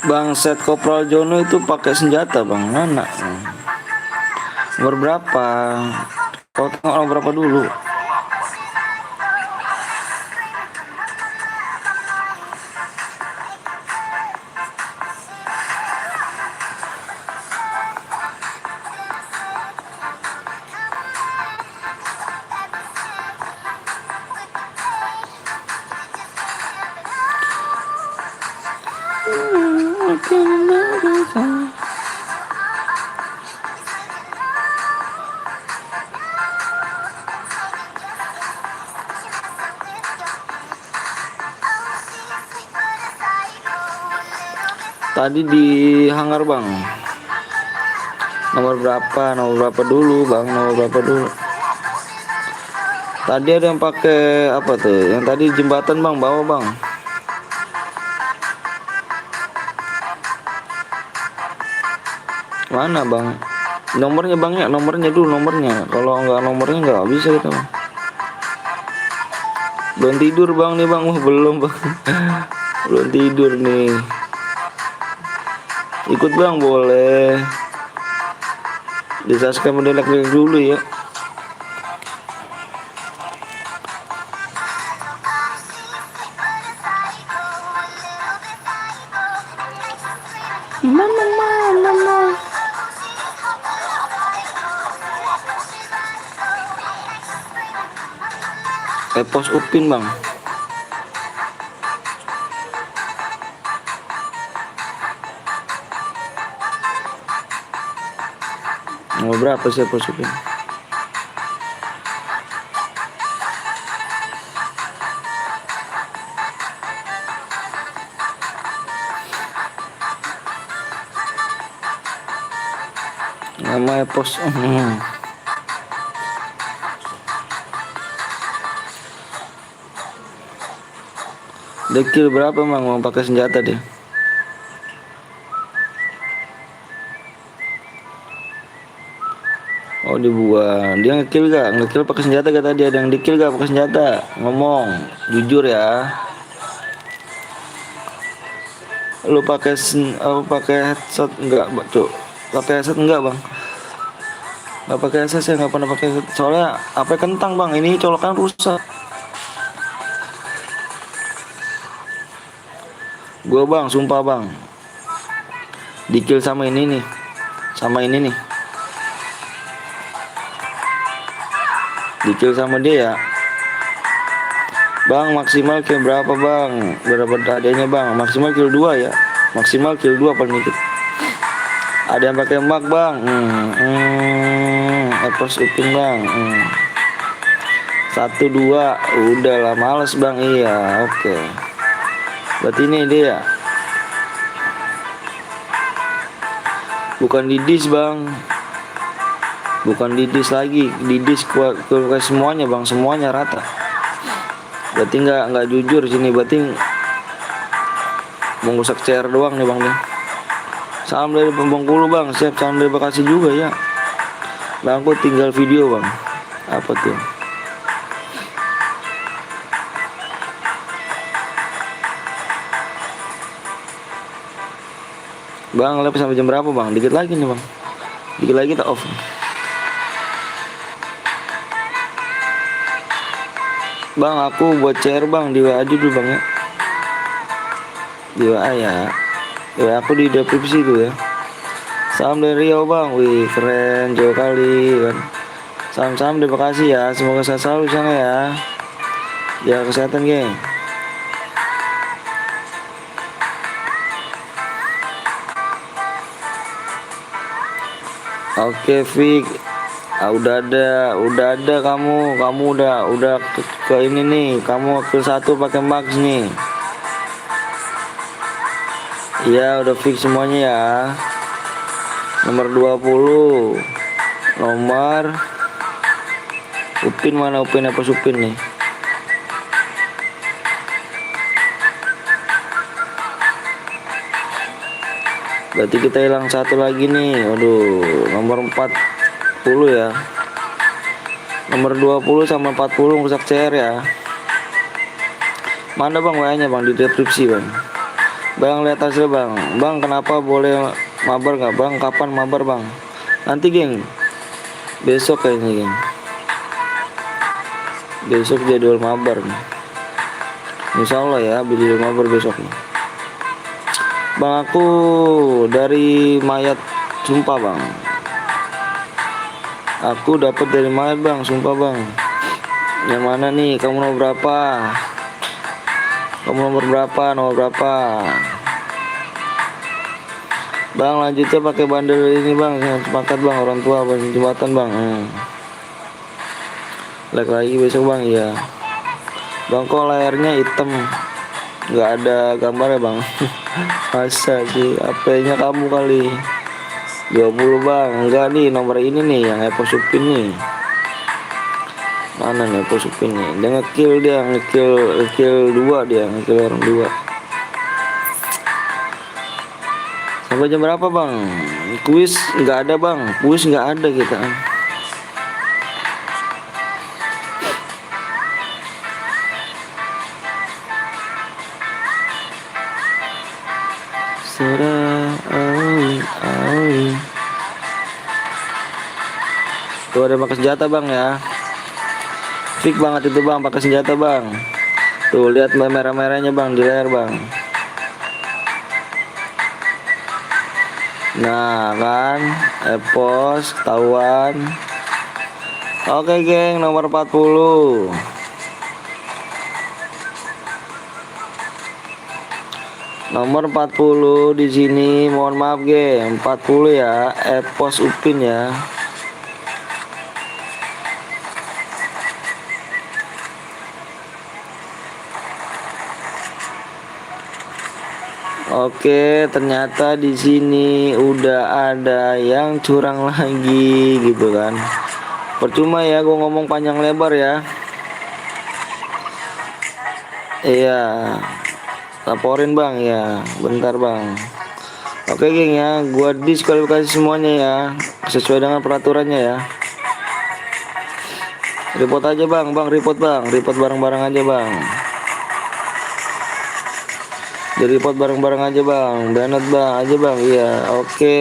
Bang set Kopral Jono itu pakai senjata bang, mana? Nomor berapa? Kau tengok nomor berapa dulu? Tadi di hangar bang. Nomor berapa? Nomor berapa dulu bang? Nomor berapa dulu? Tadi ada yang pakai apa tuh? Yang tadi jembatan bang, bawa bang. Mana bang? Nomornya bang ya, nomornya dulu nomornya. Kalau nggak nomornya nggak bisa kita bang. Belum tidur bang nih bang, belum bang. Belum tidur nih. Ikut bang boleh. Di subscribe mendelek dulu ya. Pos Upin bang. Nomor berapa sih pos Upin? Namanya pos. Dekil berapa bang mau pakai senjata dia? Oh dibuang. Dia ngekill gak? Ngekill pakai senjata gak tadi? Ada yang dikill gak pakai senjata? Ngomong, jujur ya. Lu pakai headset enggak, Cuk? Pakai headset enggak, Bang? Nggak pakai headset, saya nggak pernah pakai headset. Soalnya apa kentang, Bang. Ini colokan rusak. Gua, Bang, sumpah, Bang. Dikill sama ini nih. Sama ini nih. Dikill sama dia ya. Bang, maksimal kill berapa, Bang? Berapa adanya, Bang? Maksimal kill 2 ya. Maksimal kill 2 paling dikit. Ada yang pakai mag, Bang. Epos upin, Bang. 1 2. Udahlah, males, Bang. Iya, oke. Berarti ini dia. Bukan didis, Bang. Bukan didis lagi. Didis ke semuanya, Bang. Semuanya rata. Berarti nggak jujur sini. Berarti mengrusak CR doang nih, Bang nih. Salam dari Bengkulu, Bang. Siap, salam dari Bekasi juga ya. Bang, aku tinggal video, Bang. Apa tuh? Bang, live sampai jam berapa, Bang? Dikit lagi nih, Bang. Dikit lagi tak off. Bang, aku buat share, Bang, di WA aja dulu, Bang ya. Di WA ya. Ya, aku di deskripsi tuh ya. Salam dari Riau, Bang. Wih, keren, jauh kali kan. Salam-salam dari Bekasi ya. Semoga sehat selalu di sana ya. Jaga kesehatan, geng. Oke, Fik. Udah ada kamu udah ke ini nih, kamu ke 1 pakai max nih. Iya, udah fix semuanya ya. Nomor 20. Nomor Upin mana, Upin apa Supin nih? Berarti kita hilang 1 lagi nih. Aduh, nomor 40 ya. Nomor 20 sama 40 rusak CR ya. Mana, Bang, WA-nya, Bang? Di deskripsi, Bang. Bang, lihat hasil, Bang. Bang, kenapa boleh mabar nggak, Bang? Kapan mabar, Bang? Nanti, geng. Besok kayaknya, geng. Besok jadwal mabar nih. Insya Allah ya, jadwal mabar besok nih. Bang, aku dari mayat, sumpah, Bang. Aku dapat dari mayat, Bang, sumpah, Bang. Yang mana nih? Kamu nomor berapa? Kamu nomor berapa? Bang, lanjutnya pakai bandel ini, Bang. Sepakat, Bang. Orang tua, Bang. Jembatan, Bang. Like lagi besok, Bang. Iya. Bang, kok layarnya hitam? Nggak ada gambarnya, Bang. Masa sih? HP-nya kamu kali. 20, Bang. Enggak nih, nomor ini nih yang Epos Upin nih. Mana nih Epos Upin nih? Dia ngekill 2 dia, ngekill orang 2. Sampai jam berapa, Bang? Kuis nggak ada, Bang. Kuis nggak ada kita. Tuh ada pakai senjata, Bang ya. Fik banget itu, Bang, pakai senjata, Bang. Tuh lihat merah-merahnya, Bang, di leher, Bang. Nah kan, Epos ketahuan. Oke, geng, nomor 40. Nomor 40 di sini, mohon maaf, geng. 40 ya, Epos Upin ya. Oke, ternyata di sini udah ada yang curang lagi gitu kan. Percuma ya gue ngomong panjang lebar ya. Iya, laporin bang ya, bentar bang. Oke geng ya, gua diskualifikasi semuanya ya, sesuai dengan peraturannya ya. Report aja bang, report bareng-bareng aja bang. Di report bareng-bareng aja bang, Bennett bang aja bang, iya oke.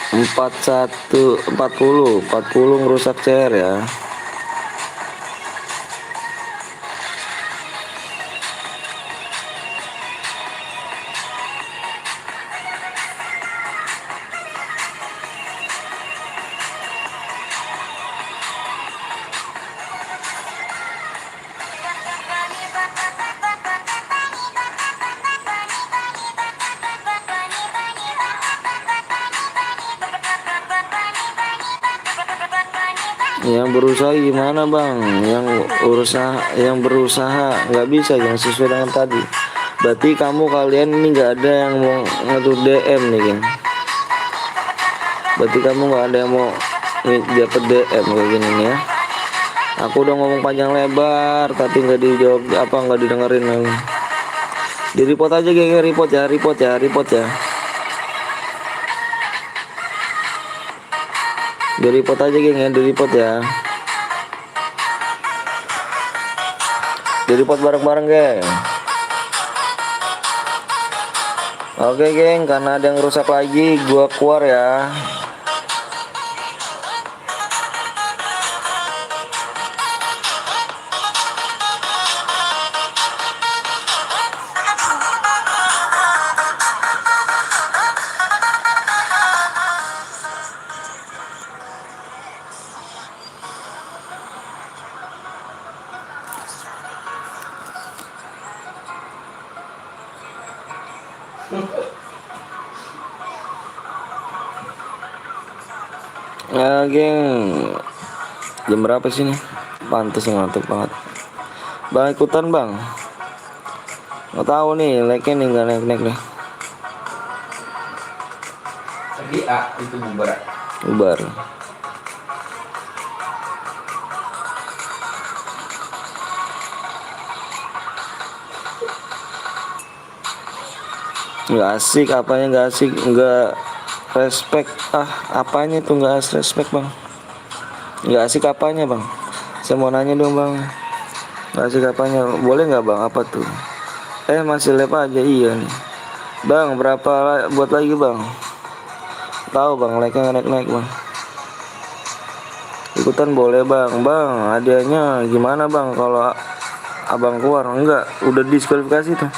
Empat puluh ngerusak CR ya. Yang berusaha gimana bang? Yang berusaha nggak bisa, yang sesuai dengan tadi. Berarti kalian ini nggak ada yang mau ngatur DM nih geng. Berarti kamu nggak ada yang mau dapet DM kayak gini nih ya. Aku udah ngomong panjang lebar tapi nggak dijawab, nggak didengerin lagi. Di report aja geng, report ya. Di report aja geng ya, di report ya. Di report bareng-bareng geng. Oke geng, karena ada yang rusak lagi, gua keluar ya. Ya geng, jam berapa sih nih? Pantes ngantuk banget. Bang ikutan bang. Nggak tahu nih, like-nya nih nggak naik-naik nih. Tadi itu Bubar. Nggak asik, apanya nggak asik, nggak respect. Apanya tuh nggak respect bang? Nggak asik apanya bang? Saya mau nanya dong bang. Nggak asik apanya? Boleh nggak bang? Apa tuh? Masih live aja, iya nih. Bang berapa buat lagi bang? Tahu bang, like-nya naik-naik bang. Ikutan boleh bang. Bang hadiahnya gimana bang kalau abang keluar? Enggak, udah diskualifikasi tuh.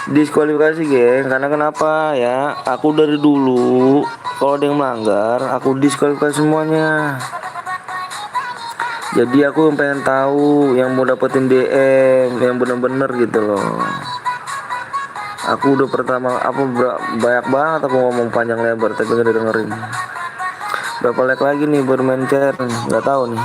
Diskualifikasi geng, karena kenapa ya, aku dari dulu kalau ada yang melanggar aku diskualifikasi semuanya. Jadi aku pengen tahu yang mau dapetin DM yang bener-bener gitu loh. Aku udah banyak banget aku ngomong panjang lebar tapi gak dengerin. Berapa like lagi nih bermain chair, nggak tahu nih.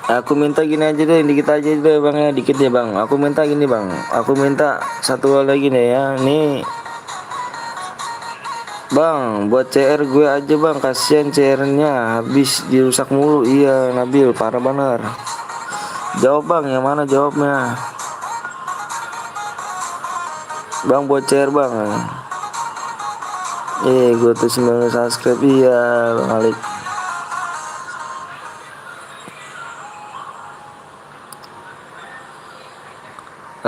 Aku minta gini aja deh, dikit aja deh bang ya, dikit ya bang. Aku minta gini bang, aku minta satu hal lagi nih ya. Nih bang, buat CR gue aja bang, kasihan CR-nya habis dirusak mulu. Iya Nabil, parah bener. Jawab bang, yang mana jawabnya? Bang buat CR bang. Gue tuh 9 subscribe, iya bang Alik.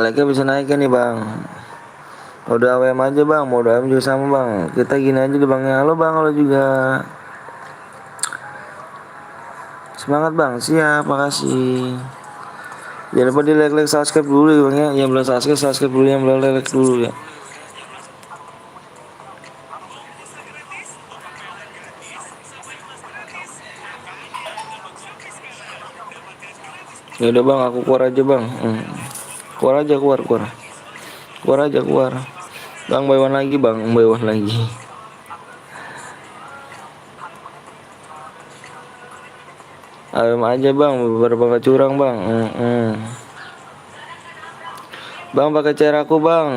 Like-nya bisa naikkan nih bang. Udah AWM aja bang, mau udah AWM juga sama bang. Kita gini aja deh bang ya. Halo bang, halo juga. Semangat bang, siap, makasih. Jangan lupa di like subscribe dulu ya bang ya. Yang belum subscribe dulu, yang belum like dulu ya. Ya udah bang, aku keluar aja bang. Keluar aja, keluar aja, keluar. Bang, buy one lagi bang, buy one lagi. Ayam aja bang, beberapa curang bang. Bang, pakai cair aku bang.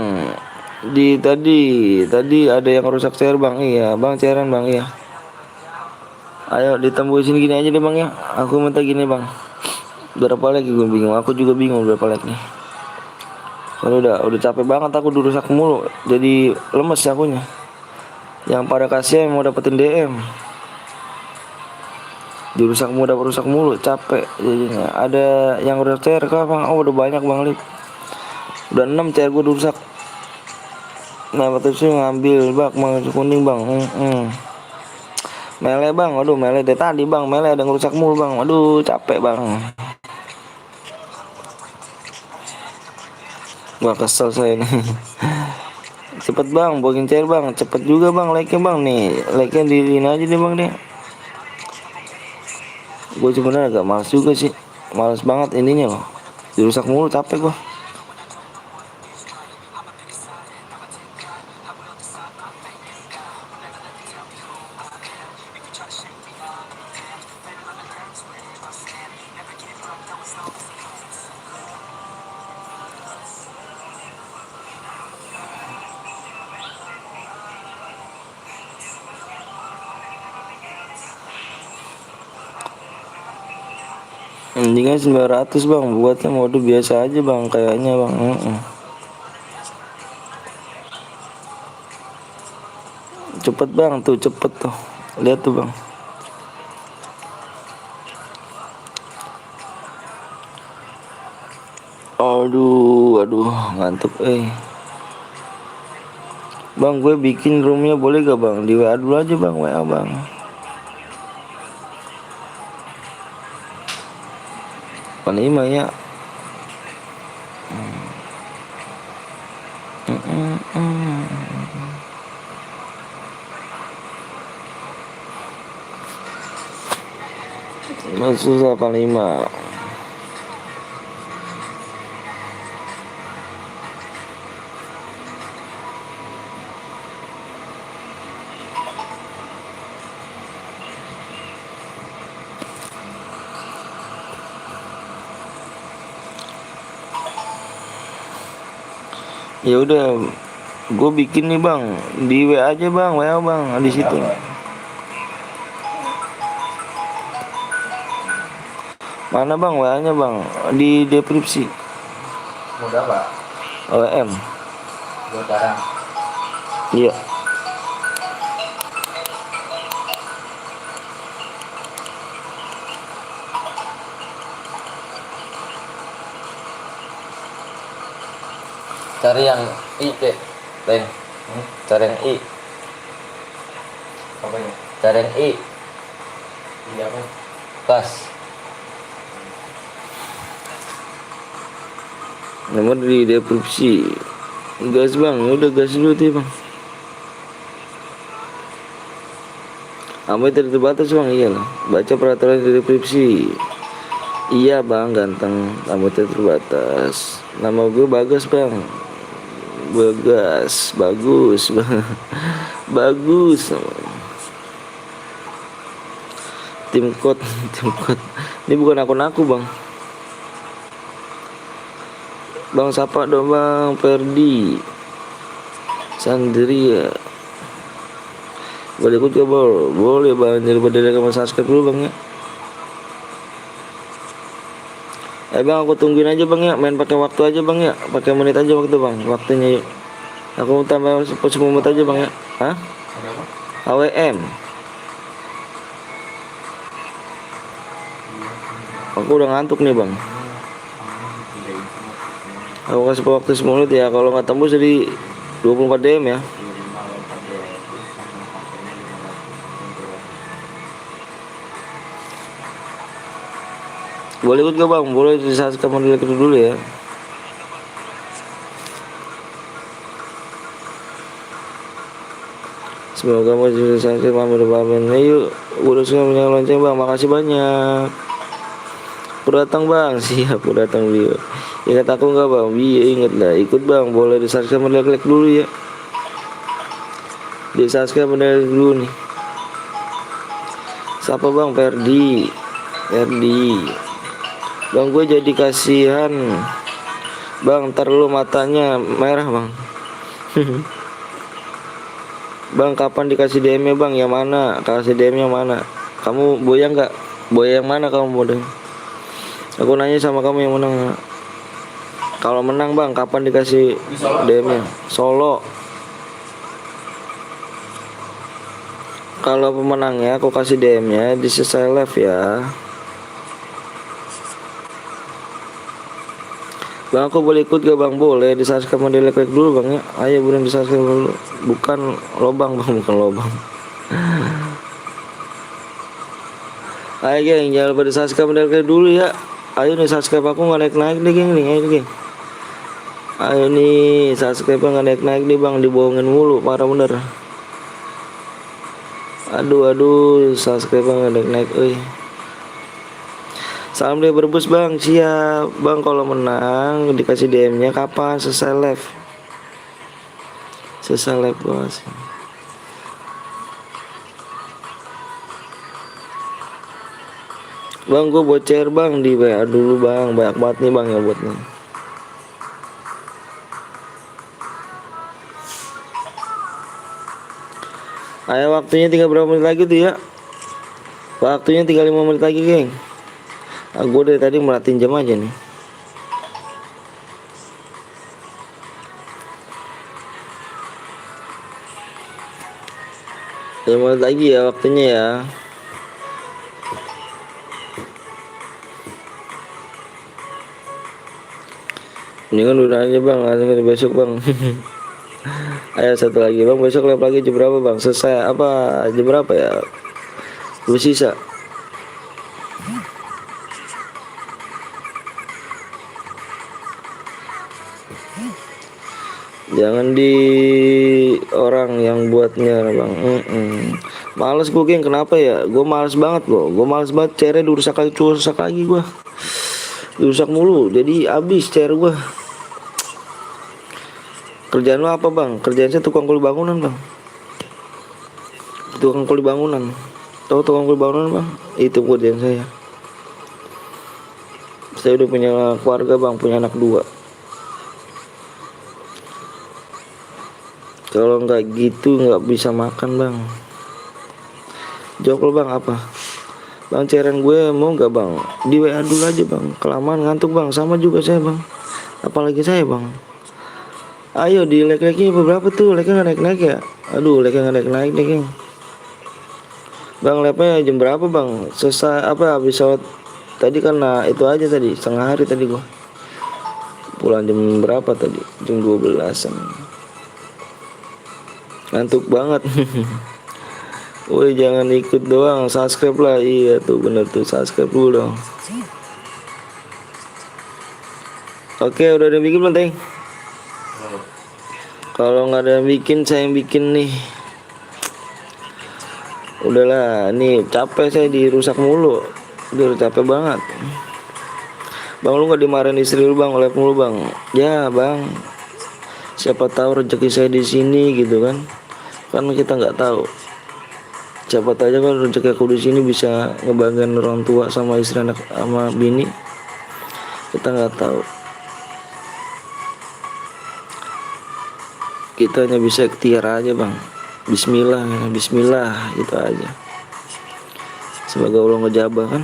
Tadi ada yang rusak cair bang. Iya bang, cairan bang, iya. Ayo ditembusin gini aja deh bang ya. Aku minta gini bang. Berapa lagi gue bingung. Aku juga bingung berapa lagi nih. Kalau udah capek banget aku dirusak mulu. Jadi lemes akunya. Yang pada kasihan mau dapetin DM. Dirusak mulu, capek jadinya. Ada yang rusak cair kah bang? Oh udah banyak bang Lip. Udah 6 cair gue rusak. Nah betul sih ngambil bak mau kuning bang. Mele bang, aduh mele dari tadi bang, mele ada ngerusak mulu bang, aduh capek bang. Wah kesel saya nih. Cepet bang, bawain cair bang, cepet juga bang, like-nya bang nih, like-nya diriin aja deh bang deh. Gue sebenarnya agak males juga sih, males banget ininya loh, dirusak mulu capek gua. Mendingan 900 bang, buatnya mode biasa aja bang, kayaknya bang. Cepet bang tuh, cepet tuh, lihat tuh bang. Aduh ngantuk Bang gue bikin roomnya boleh gak bang, di WA dulu aja bang, WA bang. Panima ya. Susah Panima. Ya udah, gue bikin nih bang, di WA aja bang, WA bang, di situ. Mana bang WA-nya bang? Di deskripsi. Mudah pak. OM. Buat barang. Iya. Cari yang I deh, Leng. Cari yang I. Apanya? Cari yang I. Iya apa? Pas. Nomor di deskripsi. Gas bang, udah gas dulu tuh bang. Ambil terbatas bang, iyalah. Baca peraturan di deskripsi. Iya bang, ganteng. Ambil terbatas. Nama gue Bagas bang. Bagas, bagus bang. Bagus. Tim code. Ini bukan akun aku bang. Bang sapa dong bang, Ferdi Sandria. Boleh ikut gak bol? Boleh bang, jadi berdiri sama subscribe dulu bang ya. Bang aku tungguin aja bang ya, main pakai waktu aja bang ya, pakai menit aja waktu bang, waktunya yuk. Aku tambah 10 menit aja bang ya. Hah? AWM. Aku udah ngantuk nih bang. Aku kasih waktu 10 menit ya, kalau nggak tembus jadi 24 DM ya. Boleh ikut gak bang? Boleh di-subscribe dulu ya. Semoga mau subscribe, pamer. Ayo uruskan punya lonceng bang, makasih banyak. Pur datang bang, siap pur datang beliau. Ingat aku nggak bang? Iya ingat lah, ikut bang. Boleh di subscribe like dulu ya. Di subscribe like dulu nih. Siapa bang? Ferdi. Bang gue jadi kasihan. Bang ntar lu matanya merah bang. Bang kapan dikasih DM nya bang? Yang mana? Kasih DM nya mana? Kamu boya nggak? Boya yang mana kamu bodoh? Aku nanya sama kamu yang menang. Kalau menang bang, kapan dikasih DM-nya? Solo. Kalau pemenangnya aku kasih DM-nya di selesai live ya. Bang aku boleh ikut gak bang? Boleh. Di subscribe di like dulu bang ya. Ayo buruan di subscribe dulu. Bukan lobang bang, bukan lobang. Ayo geng, jangan lupa di subscribe di like dulu ya. Ayo nih subscribe aku nggak naik nih geng nih, ayo geng. Ayo nih subscribe nggak naik nih bang, dibohongin mulu, parah bener. Aduh subscribe nggak naik. Salam deh berbus bang, siap bang. Kalau menang dikasih DM nya kapan? Selesai live bos. Bang gue bocer bang di WA dulu bang, banyak banget nih bang yang buat nih. Ayo waktunya tinggal berapa menit lagi tuh ya? Waktunya tinggal 5 menit lagi geng. Gue dari tadi merhatiin jam aja nih. Lima menit lagi ya waktunya ya. Ini kan udah aja bang, langsung besok bang. Ayo satu lagi bang, besok live lagi jam berapa bang? Selesai apa jam berapa ya? Gue sisa. Jangan di orang yang buatnya bang. Males gue geng, kenapa ya? Gue males banget loh. Gue males banget cere dirusak lagi gue. Dirusak mulu, jadi abis cere gue. Kerjaan lo apa bang? Kerjaan saya tukang kuli bangunan bang. Tukang kuli bangunan. Tahu tukang kuli bangunan bang? Itu kerjaan saya. Saya udah punya keluarga bang, punya anak 2. Kalau nggak gitu nggak bisa makan bang. Jawab lo bang apa? Bang cairan gue mau nggak bang? Di WA dulu aja bang. Kelamaan ngantuk bang. Sama juga saya bang. Apalagi saya bang. Ayo di like-nya berapa tuh? Like-nya nggak naik ya? Aduh like-nya nggak naik nih geng. Bang live-nya jam berapa bang? Selesai apa habis sholat tadi kan? Nah itu aja tadi setengah hari tadi gua. Pulang jam berapa tadi? Jam 12-an. Ngantuk banget. Woi jangan ikut doang, subscribe lah. Iya tuh bener tuh, subscribe dulu dong. Oke udah ada yang bikin belum Teng? Kalau nggak ada yang bikin, saya yang bikin nih. Udahlah, nih capek saya dirusak mulu. Udah capek banget. Bang lu nggak dimarahin istri lu bang, live mulu bang. Ya bang. Siapa tahu rezeki saya di sini gitu kan? Kan kita nggak tahu. Siapa tahu aja kan rezeki aku di sini bisa ngebanggain orang tua sama istri anak sama bini. Kita nggak tahu. Kita hanya bisa ikhtiar aja bang. Bismillah gitu aja. Semoga Allah ngejabah kan.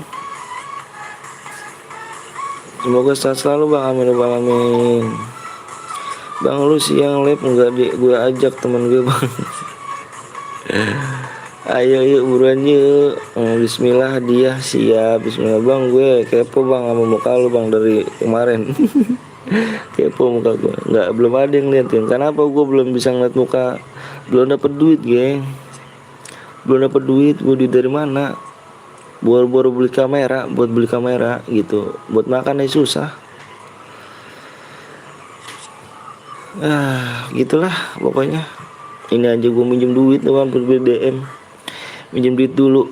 Semoga sehat selalu bang, amin amin. Bang lu siang live enggak gue ajak teman gue bang. Ayo yuk buruan yuk. Bismillah dia siap. Bismillah bang, gue kepo bang sama muka lu bang dari kemarin. Kepo muka gue, belum ada yang liatin. Kenapa gue belum bisa ngeliat muka? Belum dapet duit geng. Belum dapet duit. Gue duit dari mana? Baru beli kamera, buat beli kamera gitu. Buat makan aja susah. Gitulah pokoknya. Ini aja gue minjem duit tuh kan, beli DM. Minjem duit dulu.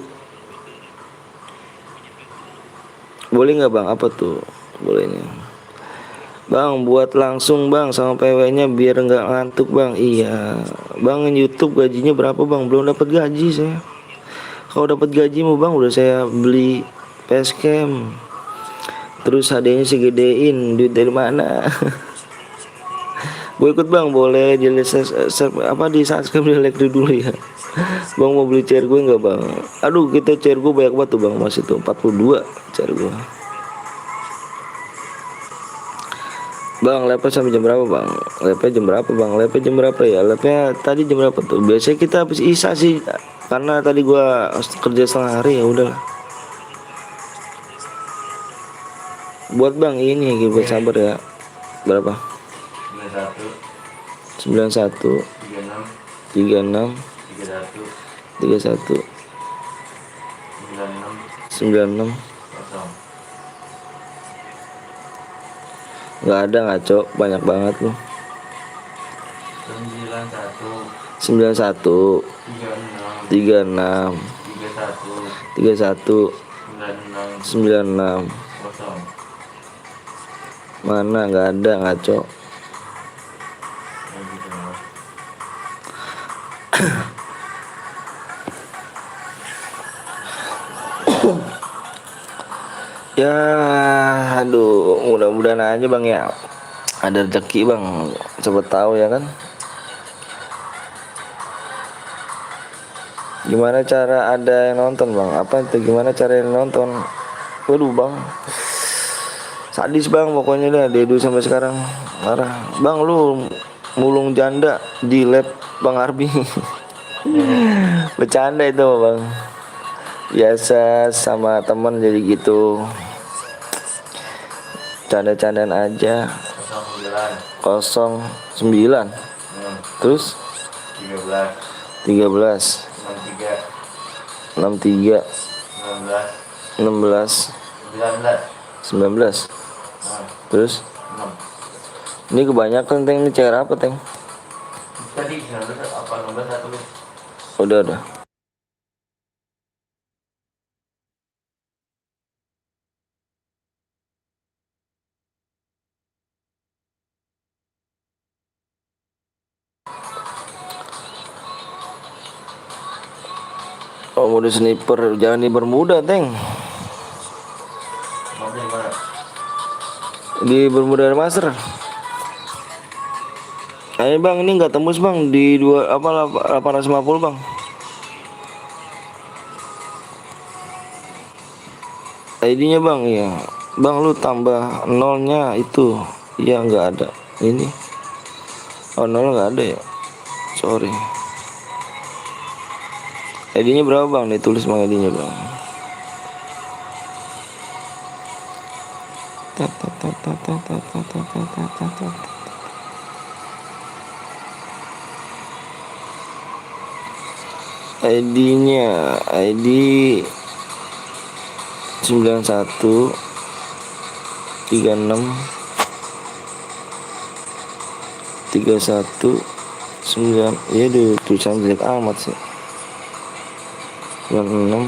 Boleh nggak bang? Apa tuh? Bolehnya. Bang, buat langsung bang sama PW-nya biar nggak ngantuk bang. Iya. Bang, YouTube gajinya berapa bang? Belum dapat gaji saya. Kalau dapat gaji mau bang, udah saya beli facecam. Terus hadiahnya segedein. Duit dari mana? Gue ikut bang, boleh di subscribe di like dulu ya. Bang mau beli chair gue nggak bang? Aduh, kita chair gue banyak banget tuh bang, masih tuh 42 chair gue. Bang, live sampai jam berapa bang? Live jam berapa bang? Live jam berapa ya? Live tadi jam berapa tuh? Biasanya kita habis isa sih, karena tadi gue kerja setengah hari ya udahlah. Buat bang ini gue sabar ya. Berapa? 91 36 31 96 nggak ada ngaco, banyak banget lu. 91 36 31 96 mana nggak ada ngaco. Ya, aduh, mudah-mudahan aja bang ya ada rezeki bang, coba tahu ya kan. Gimana cara ada yang nonton bang? Apa itu gimana cara yang nonton? Waduh bang, sadis bang pokoknya dah dari dulu sampai sekarang marah. Bang lu mulung janda di lab Bang Arbi. Bercanda itu bang, biasa sama teman jadi gitu, canda-candaan aja. 09 terus 13 63 16 19 terus ini kebanyakan teng, ini cara apa teng? Tadi 19 apa 16 atau Udah. Oh mode sniper, jangan dipermudah teng. Di Bermuda Master. Ayo bang, ini nggak tembus bang di 850 bang. ID-nya bang ya. Bang lu tambah nolnya itu. Ya nggak ada. Ini. Oh nol nggak ada ya. Sorry. ID-nya berapa bang? Ditulis bang ID-nya bang. ID-nya ID 91 36 31 9. Ya deh tulisan jelek amat sih. 96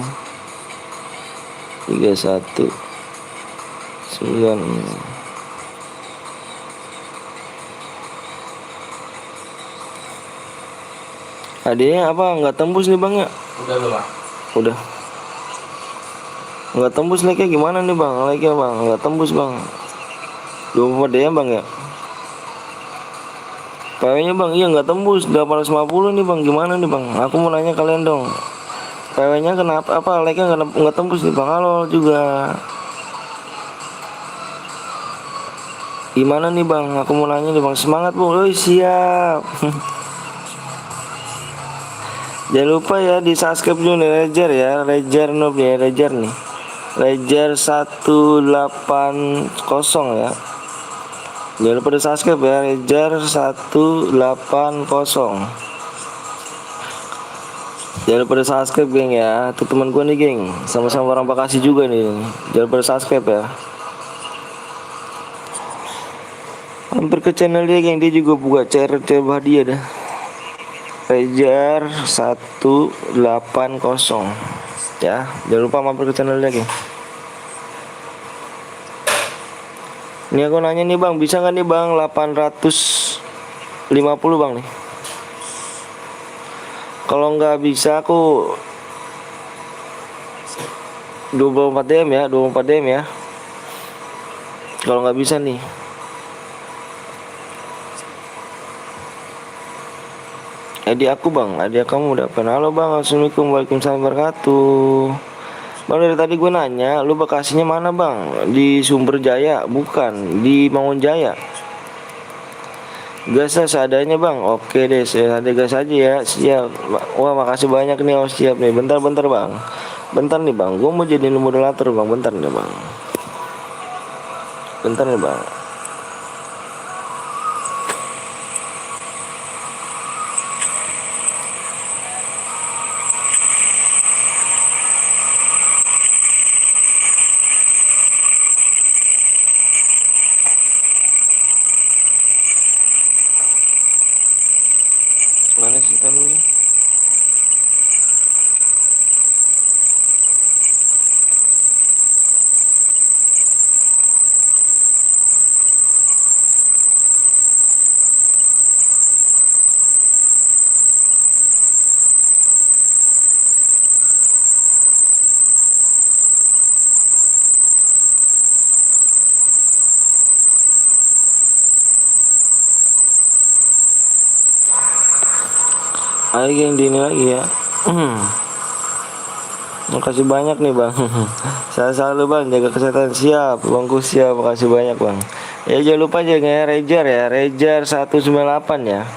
31 9. Adanya apa nggak tembus nih bang ya? udah belum Pak? Udah. Nggak tembus like-nya gimana nih bang? Like-nya bang nggak tembus bang. 24 ya bang ya? PW-nya bang iya nggak tembus 850 nih bang, gimana nih bang? Aku mau nanya kalian dong. PW-nya kenapa apa like-nya nggak tembus nih bang? Halo juga. Gimana nih bang? Aku mau nanya nih bang. Semangat bu. Oh siap. Jangan lupa ya di subscribe dulu nih Ledger ya. Ledger noob ya, Ledger nih. Ledger 180 ya. Jangan lupa di subscribe ya, Ledger 180. Jangan lupa di subscribe geng ya. Tuh teman gue nih geng, sama-sama orang Bekasi juga nih. Jangan lupa di subscribe ya. Hampir ke channel dia geng, dia juga buka chair hadiah dah. Ledger 180 ya. Jangan lupa mampir ke channelnya geng. Ini aku nanya nih bang, bisa nggak nih bang 850 bang nih? Kalau nggak bisa aku 24 DM ya, 24 DM ya. Kalau nggak bisa nih. Adik aku bang, adik kamu udah apa? Halo bang, assalamualaikum, waalaikumsalam wabarakatuh. Bang dari tadi gue nanya, lu Bekasinya mana bang? Di Sumber Jaya, bukan di Mangun Jaya. Gas lah seadanya bang. Oke deh, ada gas aja ya. Siap. Wah makasih banyak nih. Oh siap nih. Bentar bang. Bentar nih bang. Gue mau jadi moderator bang. Bentar nih bang. Bentar nih bang. Mana sih tadi? Ada yang di ini lagi ya. Makasih banyak nih bang. Saya selalu bang jaga kesehatan. Siap bangku, siap. Makasih banyak bang. Ya jangan lupa aja ya Rejar 198 ya.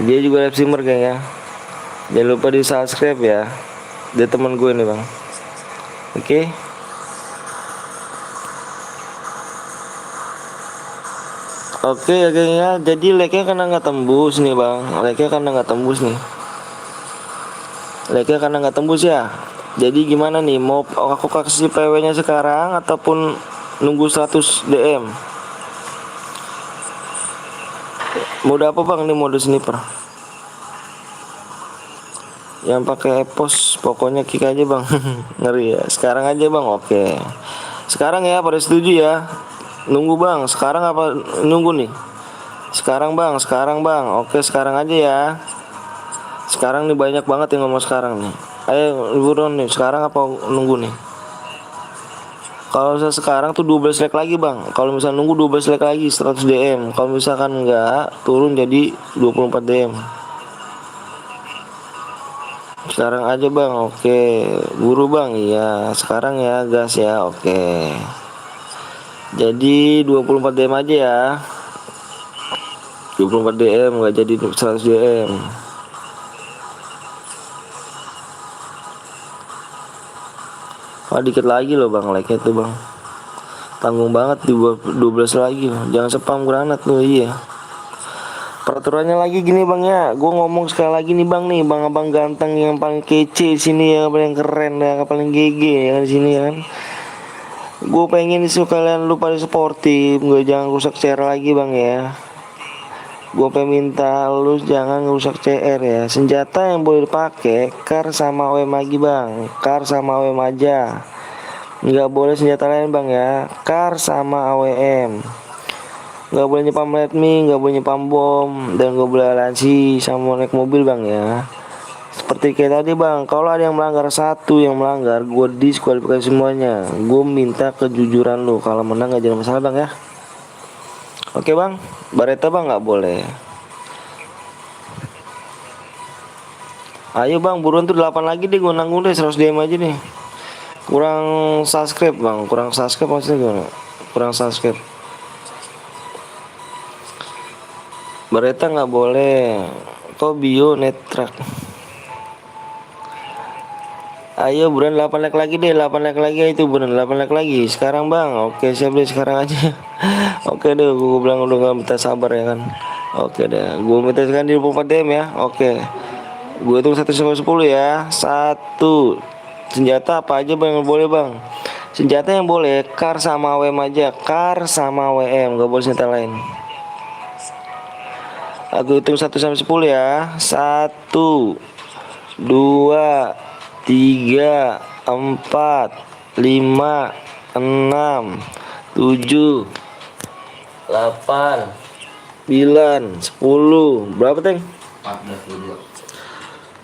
Dia juga live streamer kayaknya. Jangan lupa di subscribe ya. Dia teman gue nih bang. Oke. Oke ya kayaknya. Jadi like-nya karena nggak tembus nih bang. Like-nya karena nggak tembus nih. Like-nya karena nggak tembus ya. Jadi gimana nih? Mau aku kasih PW-nya sekarang ataupun nunggu 100 DM? Mode apa bang? Ini mode sniper. Yang pakai epos, pokoknya kick aja bang. Ngeri ya. Sekarang aja bang. Oke. Sekarang ya, pada setuju ya. Nunggu bang. Sekarang apa nunggu nih? Sekarang bang. Oke, sekarang aja ya. Sekarang nih banyak banget yang ngomong sekarang nih. Ayo buruan nih. Sekarang apa nunggu nih? Kalau misalnya sekarang tuh 12 like lagi bang. Kalau misalnya nunggu 12 like lagi 100 DM. Kalau misalkan enggak, turun jadi 24 DM. Sekarang aja bang. Oke. Buru bang. Iya. Sekarang ya gas ya. Oke. Jadi 24 DM aja ya. 24 DM nggak jadi 100 DM. Oh dikit lagi loh bang like-nya tuh bang. Tanggung banget di 12 lagi. Jangan spam granat loh. Iya. Peraturannya lagi gini bang ya. Gue ngomong sekali lagi nih bang nih. Bang abang ganteng yang paling kece sini ya. Paling keren ya. Paling GG ya di sini kan. Gue pengen isu kalian lu pada sportif. Gue jangan rusak CR lagi bang ya. Gue pengen minta lu jangan rusak CR ya. Senjata yang boleh dipakai kar sama OM lagi bang. Kar sama OM aja. Nggak boleh senjata lain bang ya. Kar sama AWM. Nggak boleh nyepam redmi, nggak boleh nyepam bom, dan nggak boleh alansi sama naik mobil bang ya. Seperti kayak tadi bang, kalau ada yang melanggar satu yang melanggar, gue diskualifikasi semuanya. Gue minta kejujuran lu. Kalau menang nggak jadi masalah bang ya. Oke bang, Bareta bang nggak boleh. Ayo bang, buruan tuh 8 lagi deh, gue nanggung deh 100 DM aja nih. Kurang subscribe bang, kurang subscribe maksudnya gimana? Kurang subscribe. Bareta nggak boleh. Kok bio netrak. Ayo buruan 8 like lagi deh, 8 like lagi itu buruan 8 like lagi. Sekarang bang, oke siap deh sekarang aja. Oke deh, gue bilang udah gak minta sabar ya kan. Oke deh, gue minta sekarang di 24 DM ya. Oke, gue hitung 1 sampai 10 ya. 1. Senjata apa aja bang yang boleh bang? Senjata yang boleh kar sama WM aja. Kar sama WM, gak boleh senjata lain. Aku hitung 1 sampai 10 ya. 1 2 3 4 5 6 7 8 9, 10. Berapa, Teng?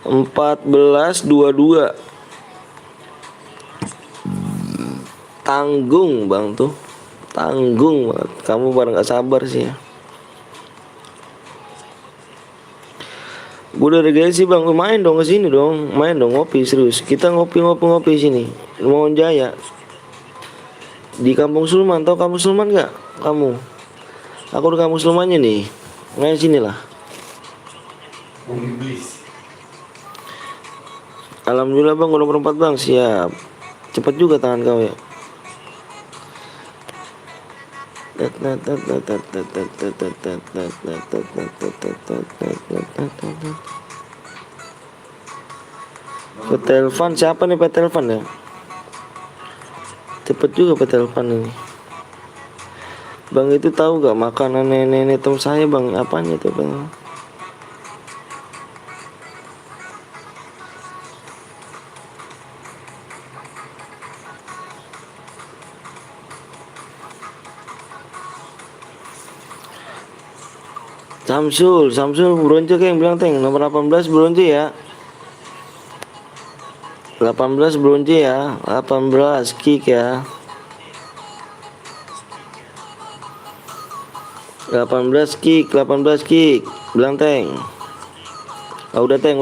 14, 22. Tanggung bang tuh, tanggung banget. Kamu bareng gak sabar sih ya. Gue udah regay sih bang, main dong ke sini dong, main dong ngopi serius. Kita ngopi sini, Mongon Jaya. Di Kampung Sulman, tau Kampung Sulman gak? Kamu? Aku di Kampung Sulmannya nih, main sini lah. Alhamdulillah bang, udah berempat bang, siap. Cepat juga tangan kau ya. Petelpon siapa nih petelpon ya? Cepet juga petelpon ini. Bang itu tahu gak makanan nenek temen saya bang? Apanya tuh bang? Samsul bronze kayak yang bilang Teng, nomor 18 bronze ya. 18 bronze ya, 18 kick ya. 18 kick, bilang Teng. Oh, udah Teng.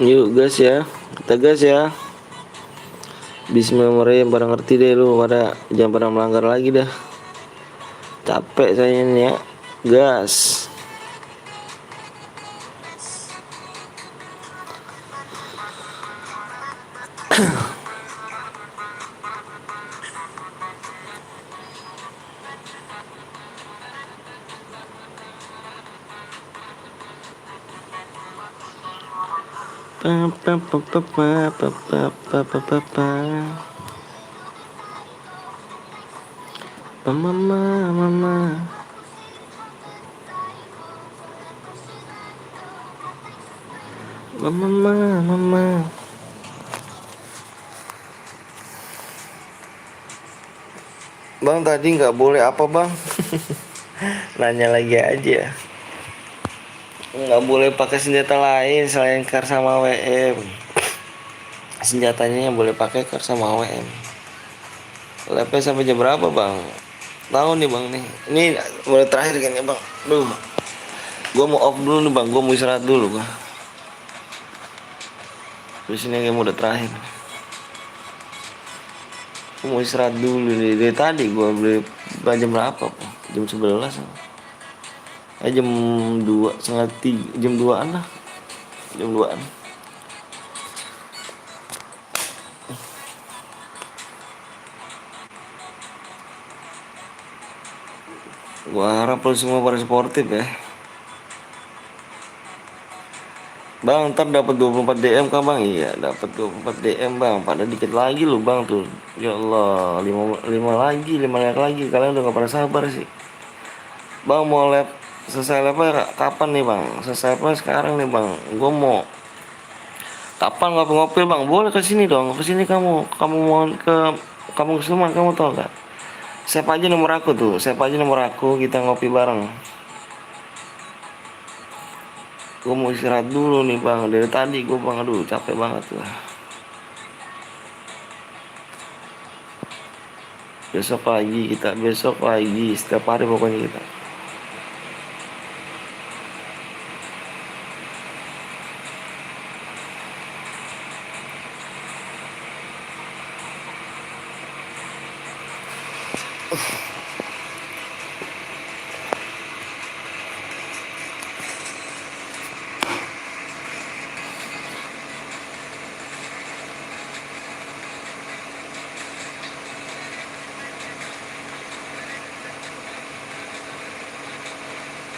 Yuk gas ya, kita gas ya. Bismillahirrahmanirrahim, pada ngerti deh lu, pada jangan pernah melanggar lagi dah. Capek saya ini ya, gas. Mama. Bang tadi nggak boleh apa bang? Nanya lagi aja. Nggak boleh pakai senjata lain selain kar sama WM. Senjatanya yang boleh pakai kar sama WM. Lepe sampai jam berapa bang? Tahu nih bang nih. Ini mulai terakhir kan ya bang. Duh. Gue mau off dulu nih bang. Gue mau istirahat dulu bang. Terus ini kayak udah terakhir. Gue mau istirahat dulu nih. Dari tadi gue beli jam berapa bang? Jam 11 jam 2 setengah 3 jam 2an lah. Jam 2an. Gua harap lu semua pada sportif ya. Bang, ntar dapat 24 DM kah bang? Iya, dapat 24 DM bang. Pada dikit lagi lu bang tuh. Ya Allah, 5 lagi, 5 lagi. Kalian udah gak pada sabar sih. Bang mau selesai kapan nih bang? Selesai sekarang nih bang. Gua mau kapan ngopi-ngopi bang? Boleh ke sini dong. Ke sini kamu mau ke kamu Kesuman, kamu tau gak? Save aja nomor aku tuh. Kita ngopi bareng. Gue mau istirahat dulu nih bang. Dari tadi gue bang, aduh capek banget lah. Besok lagi, setiap hari pokoknya kita.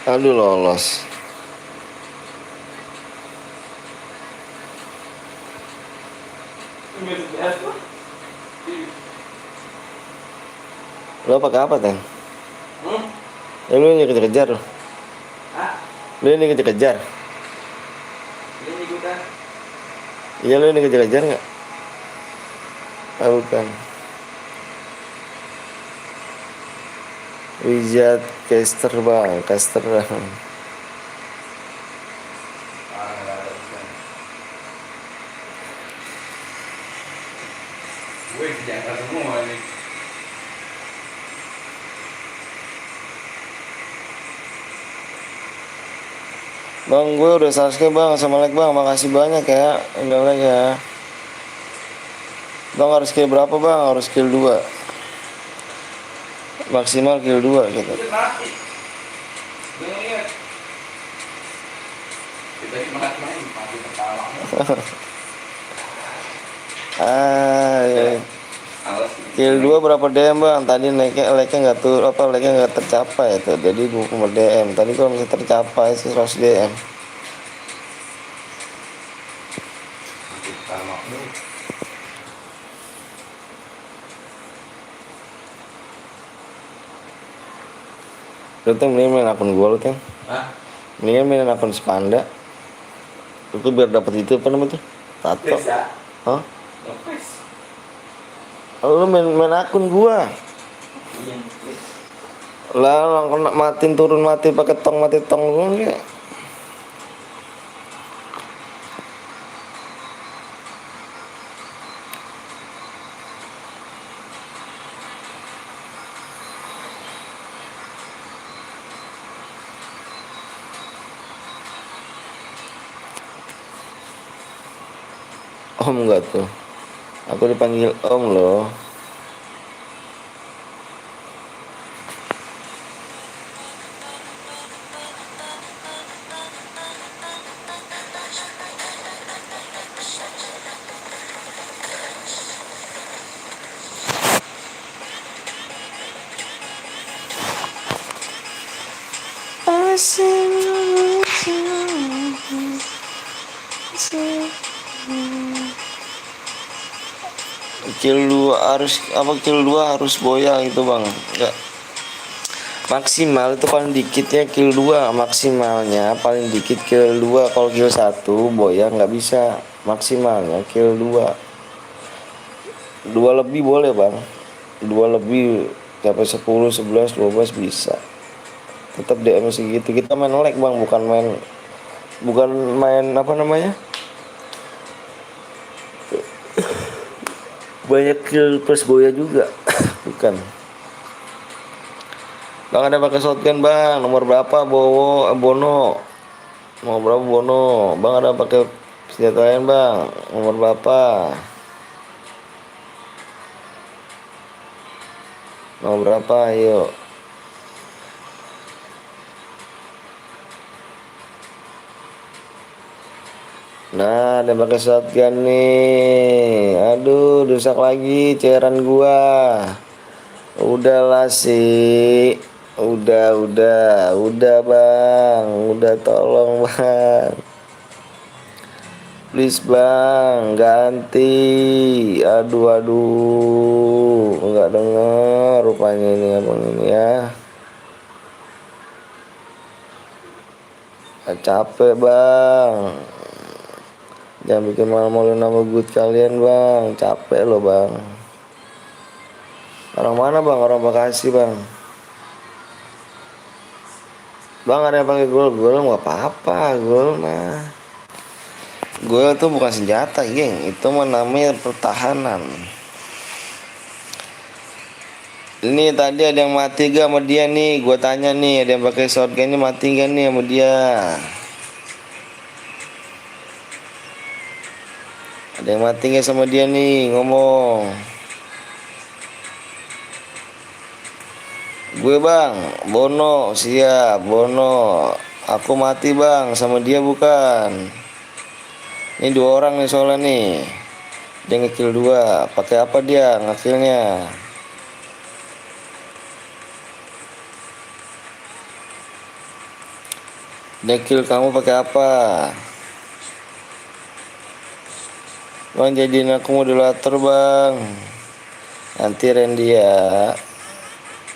Aduh lolos. Lo pakai apa, Teng? Lu ini kejar-kejar lo. Lu ini kejar-kejar. Ini juga. Iya, lu ini kejar-kejar nggak? Ah, bukan. Wizard caster bang, caster. Gue jangan semua nih. Bang, gue udah subscribe bang, sama like bang, makasih banyak ya. Udah like ya. Bang harus skill berapa bang? Harus skill 2. Maksimal skill 2 gitu. Mati. Gue ngeliat. Kita cuma main mati pertama. Ya. Alas. Skill 2 berapa DM bang? Tadi like-nya nggak tuh, like-nya nggak tercapai itu. Jadi 20 DM. Tadi kalau bisa tercapai sih 100 DM. Mati pertama. Lu tuh mending main akun gue lu tuh. Hah? Mendingan main akun Spanda. Itu biar dapet itu apa namanya tuh? Tato. Bisa. Hah? Ngepres. Lu main akun gua. Iya. Lah kena matiin turun mati pakai tong mati tong lu ya. Om enggak tuh. Aku dipanggil Om loh. Kill 2 harus apa, kill 2 harus boya gitu bang. Enggak maksimal itu paling dikitnya kill 2, maksimalnya paling dikit kill 2. Kalau kill 1 boya nggak bisa, maksimalnya kill 2. 2 lebih boleh bang, 2 lebih sampai 10, 11, 12 bisa. Tetap DM segitu. Kita main lag bang, bukan main apa namanya, banyak kill plus boya juga. Bukan bang, ada pakai shotgun bang, nomor berapa Bono, nomor berapa Bono bang? Ada pakai senjata lain bang, nomor berapa, nomor berapa, ayo. Nah, ada pakai shotgun nih. Aduh, rusak lagi cairan gua. Udahlah sih. Udah bang. Udah tolong bang. Please bang, ganti. Aduh. Enggak dengar rupanya ini abang ini ya. Capek bang. Jangan bikin malu-malu nama good kalian bang. Capek loh bang. Orang mana bang? Orang Bekasi bang. Bang ada yang pakai gol nggak apa-apa, gol mah. Gol tuh bukan senjata geng, itu mah namanya pertahanan. Ini tadi ada yang mati gak sama dia nih? Gua tanya nih, ada yang pakai shotgun ini mati gak nih sama dia? Ada yang mati gak sama dia nih? Ngomong. Gue bang, Bono, siap Bono. Aku mati bang, sama dia bukan. Ini 2 orang nih soalnya nih. Dia ngekill 2. Pakai apa dia ngekillnya? Dia kill kamu pakai apa? Bang jadiin aku moderator bang. Nanti Randy ya.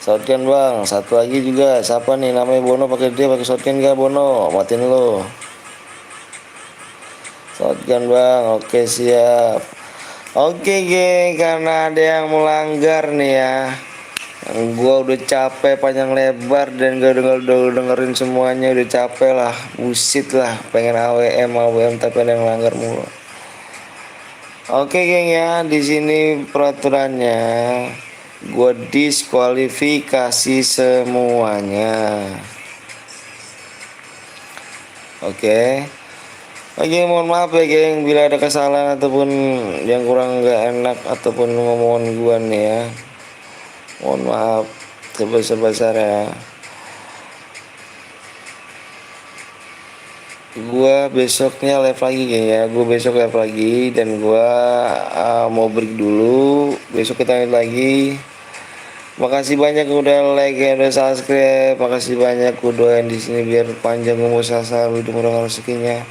Shotgun bang, satu lagi juga. Siapa nih namanya Bono pakai dia pakai shotgun gak Bono? Matiin lo. Shotgun bang, oke siap. Oke geng, karena ada yang melanggar nih ya. Gua udah capek panjang lebar dan gak dengerin semuanya, udah capek lah, busit lah, pengen AWM tapi ada yang melanggar mulu. Oke geng ya, di sini peraturannya gua diskualifikasi semuanya. Oke. Oke, mohon maaf ya geng bila ada kesalahan ataupun yang kurang nggak enak ataupun ngomongan gua nih ya. Mohon maaf sebesar-besar ya. Gua besoknya live lagi geng ya. Gua besok live lagi dan gua mau break dulu. Besok kita live lagi. Makasih banyak udah like ya, udah subscribe. Makasih banyak udah doain di sini biar panjang umur selalu dimurahkan rezekinya.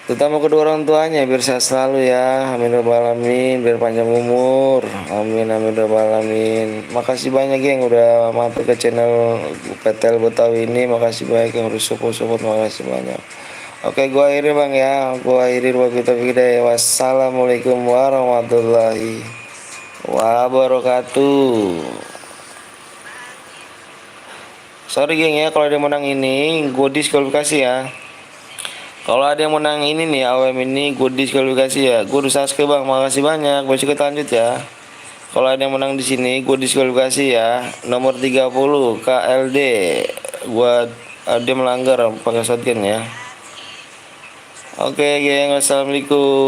Terutama kedua orang tuanya biar sehat selalu ya. Amin ya rabbal alamin, biar panjang umur. Amin amin ya rabbal alamin. Makasih banyak yang udah mampir ke channel PTL Betawi ini. Makasih banyak yang udah support. Makasih banyak. Oke, gua akhiri bang ya. Gua akhiri wabillahi. Wassalamualaikum warahmatullahi wabarakatuh. Sorry geng ya kalau ada yang menang ini gue diskualifikasi ya. Kalau ada yang menang ini nih AWM ini gue diskualifikasi ya. Gue udah subscribe bang, makasih banyak. Besok kita lanjut ya. Kalau ada yang menang di sini gue diskualifikasi ya. Nomor 30 KLD. Gua dia melanggar pakai shotgun ya. Oke geng, wassalamualaikum.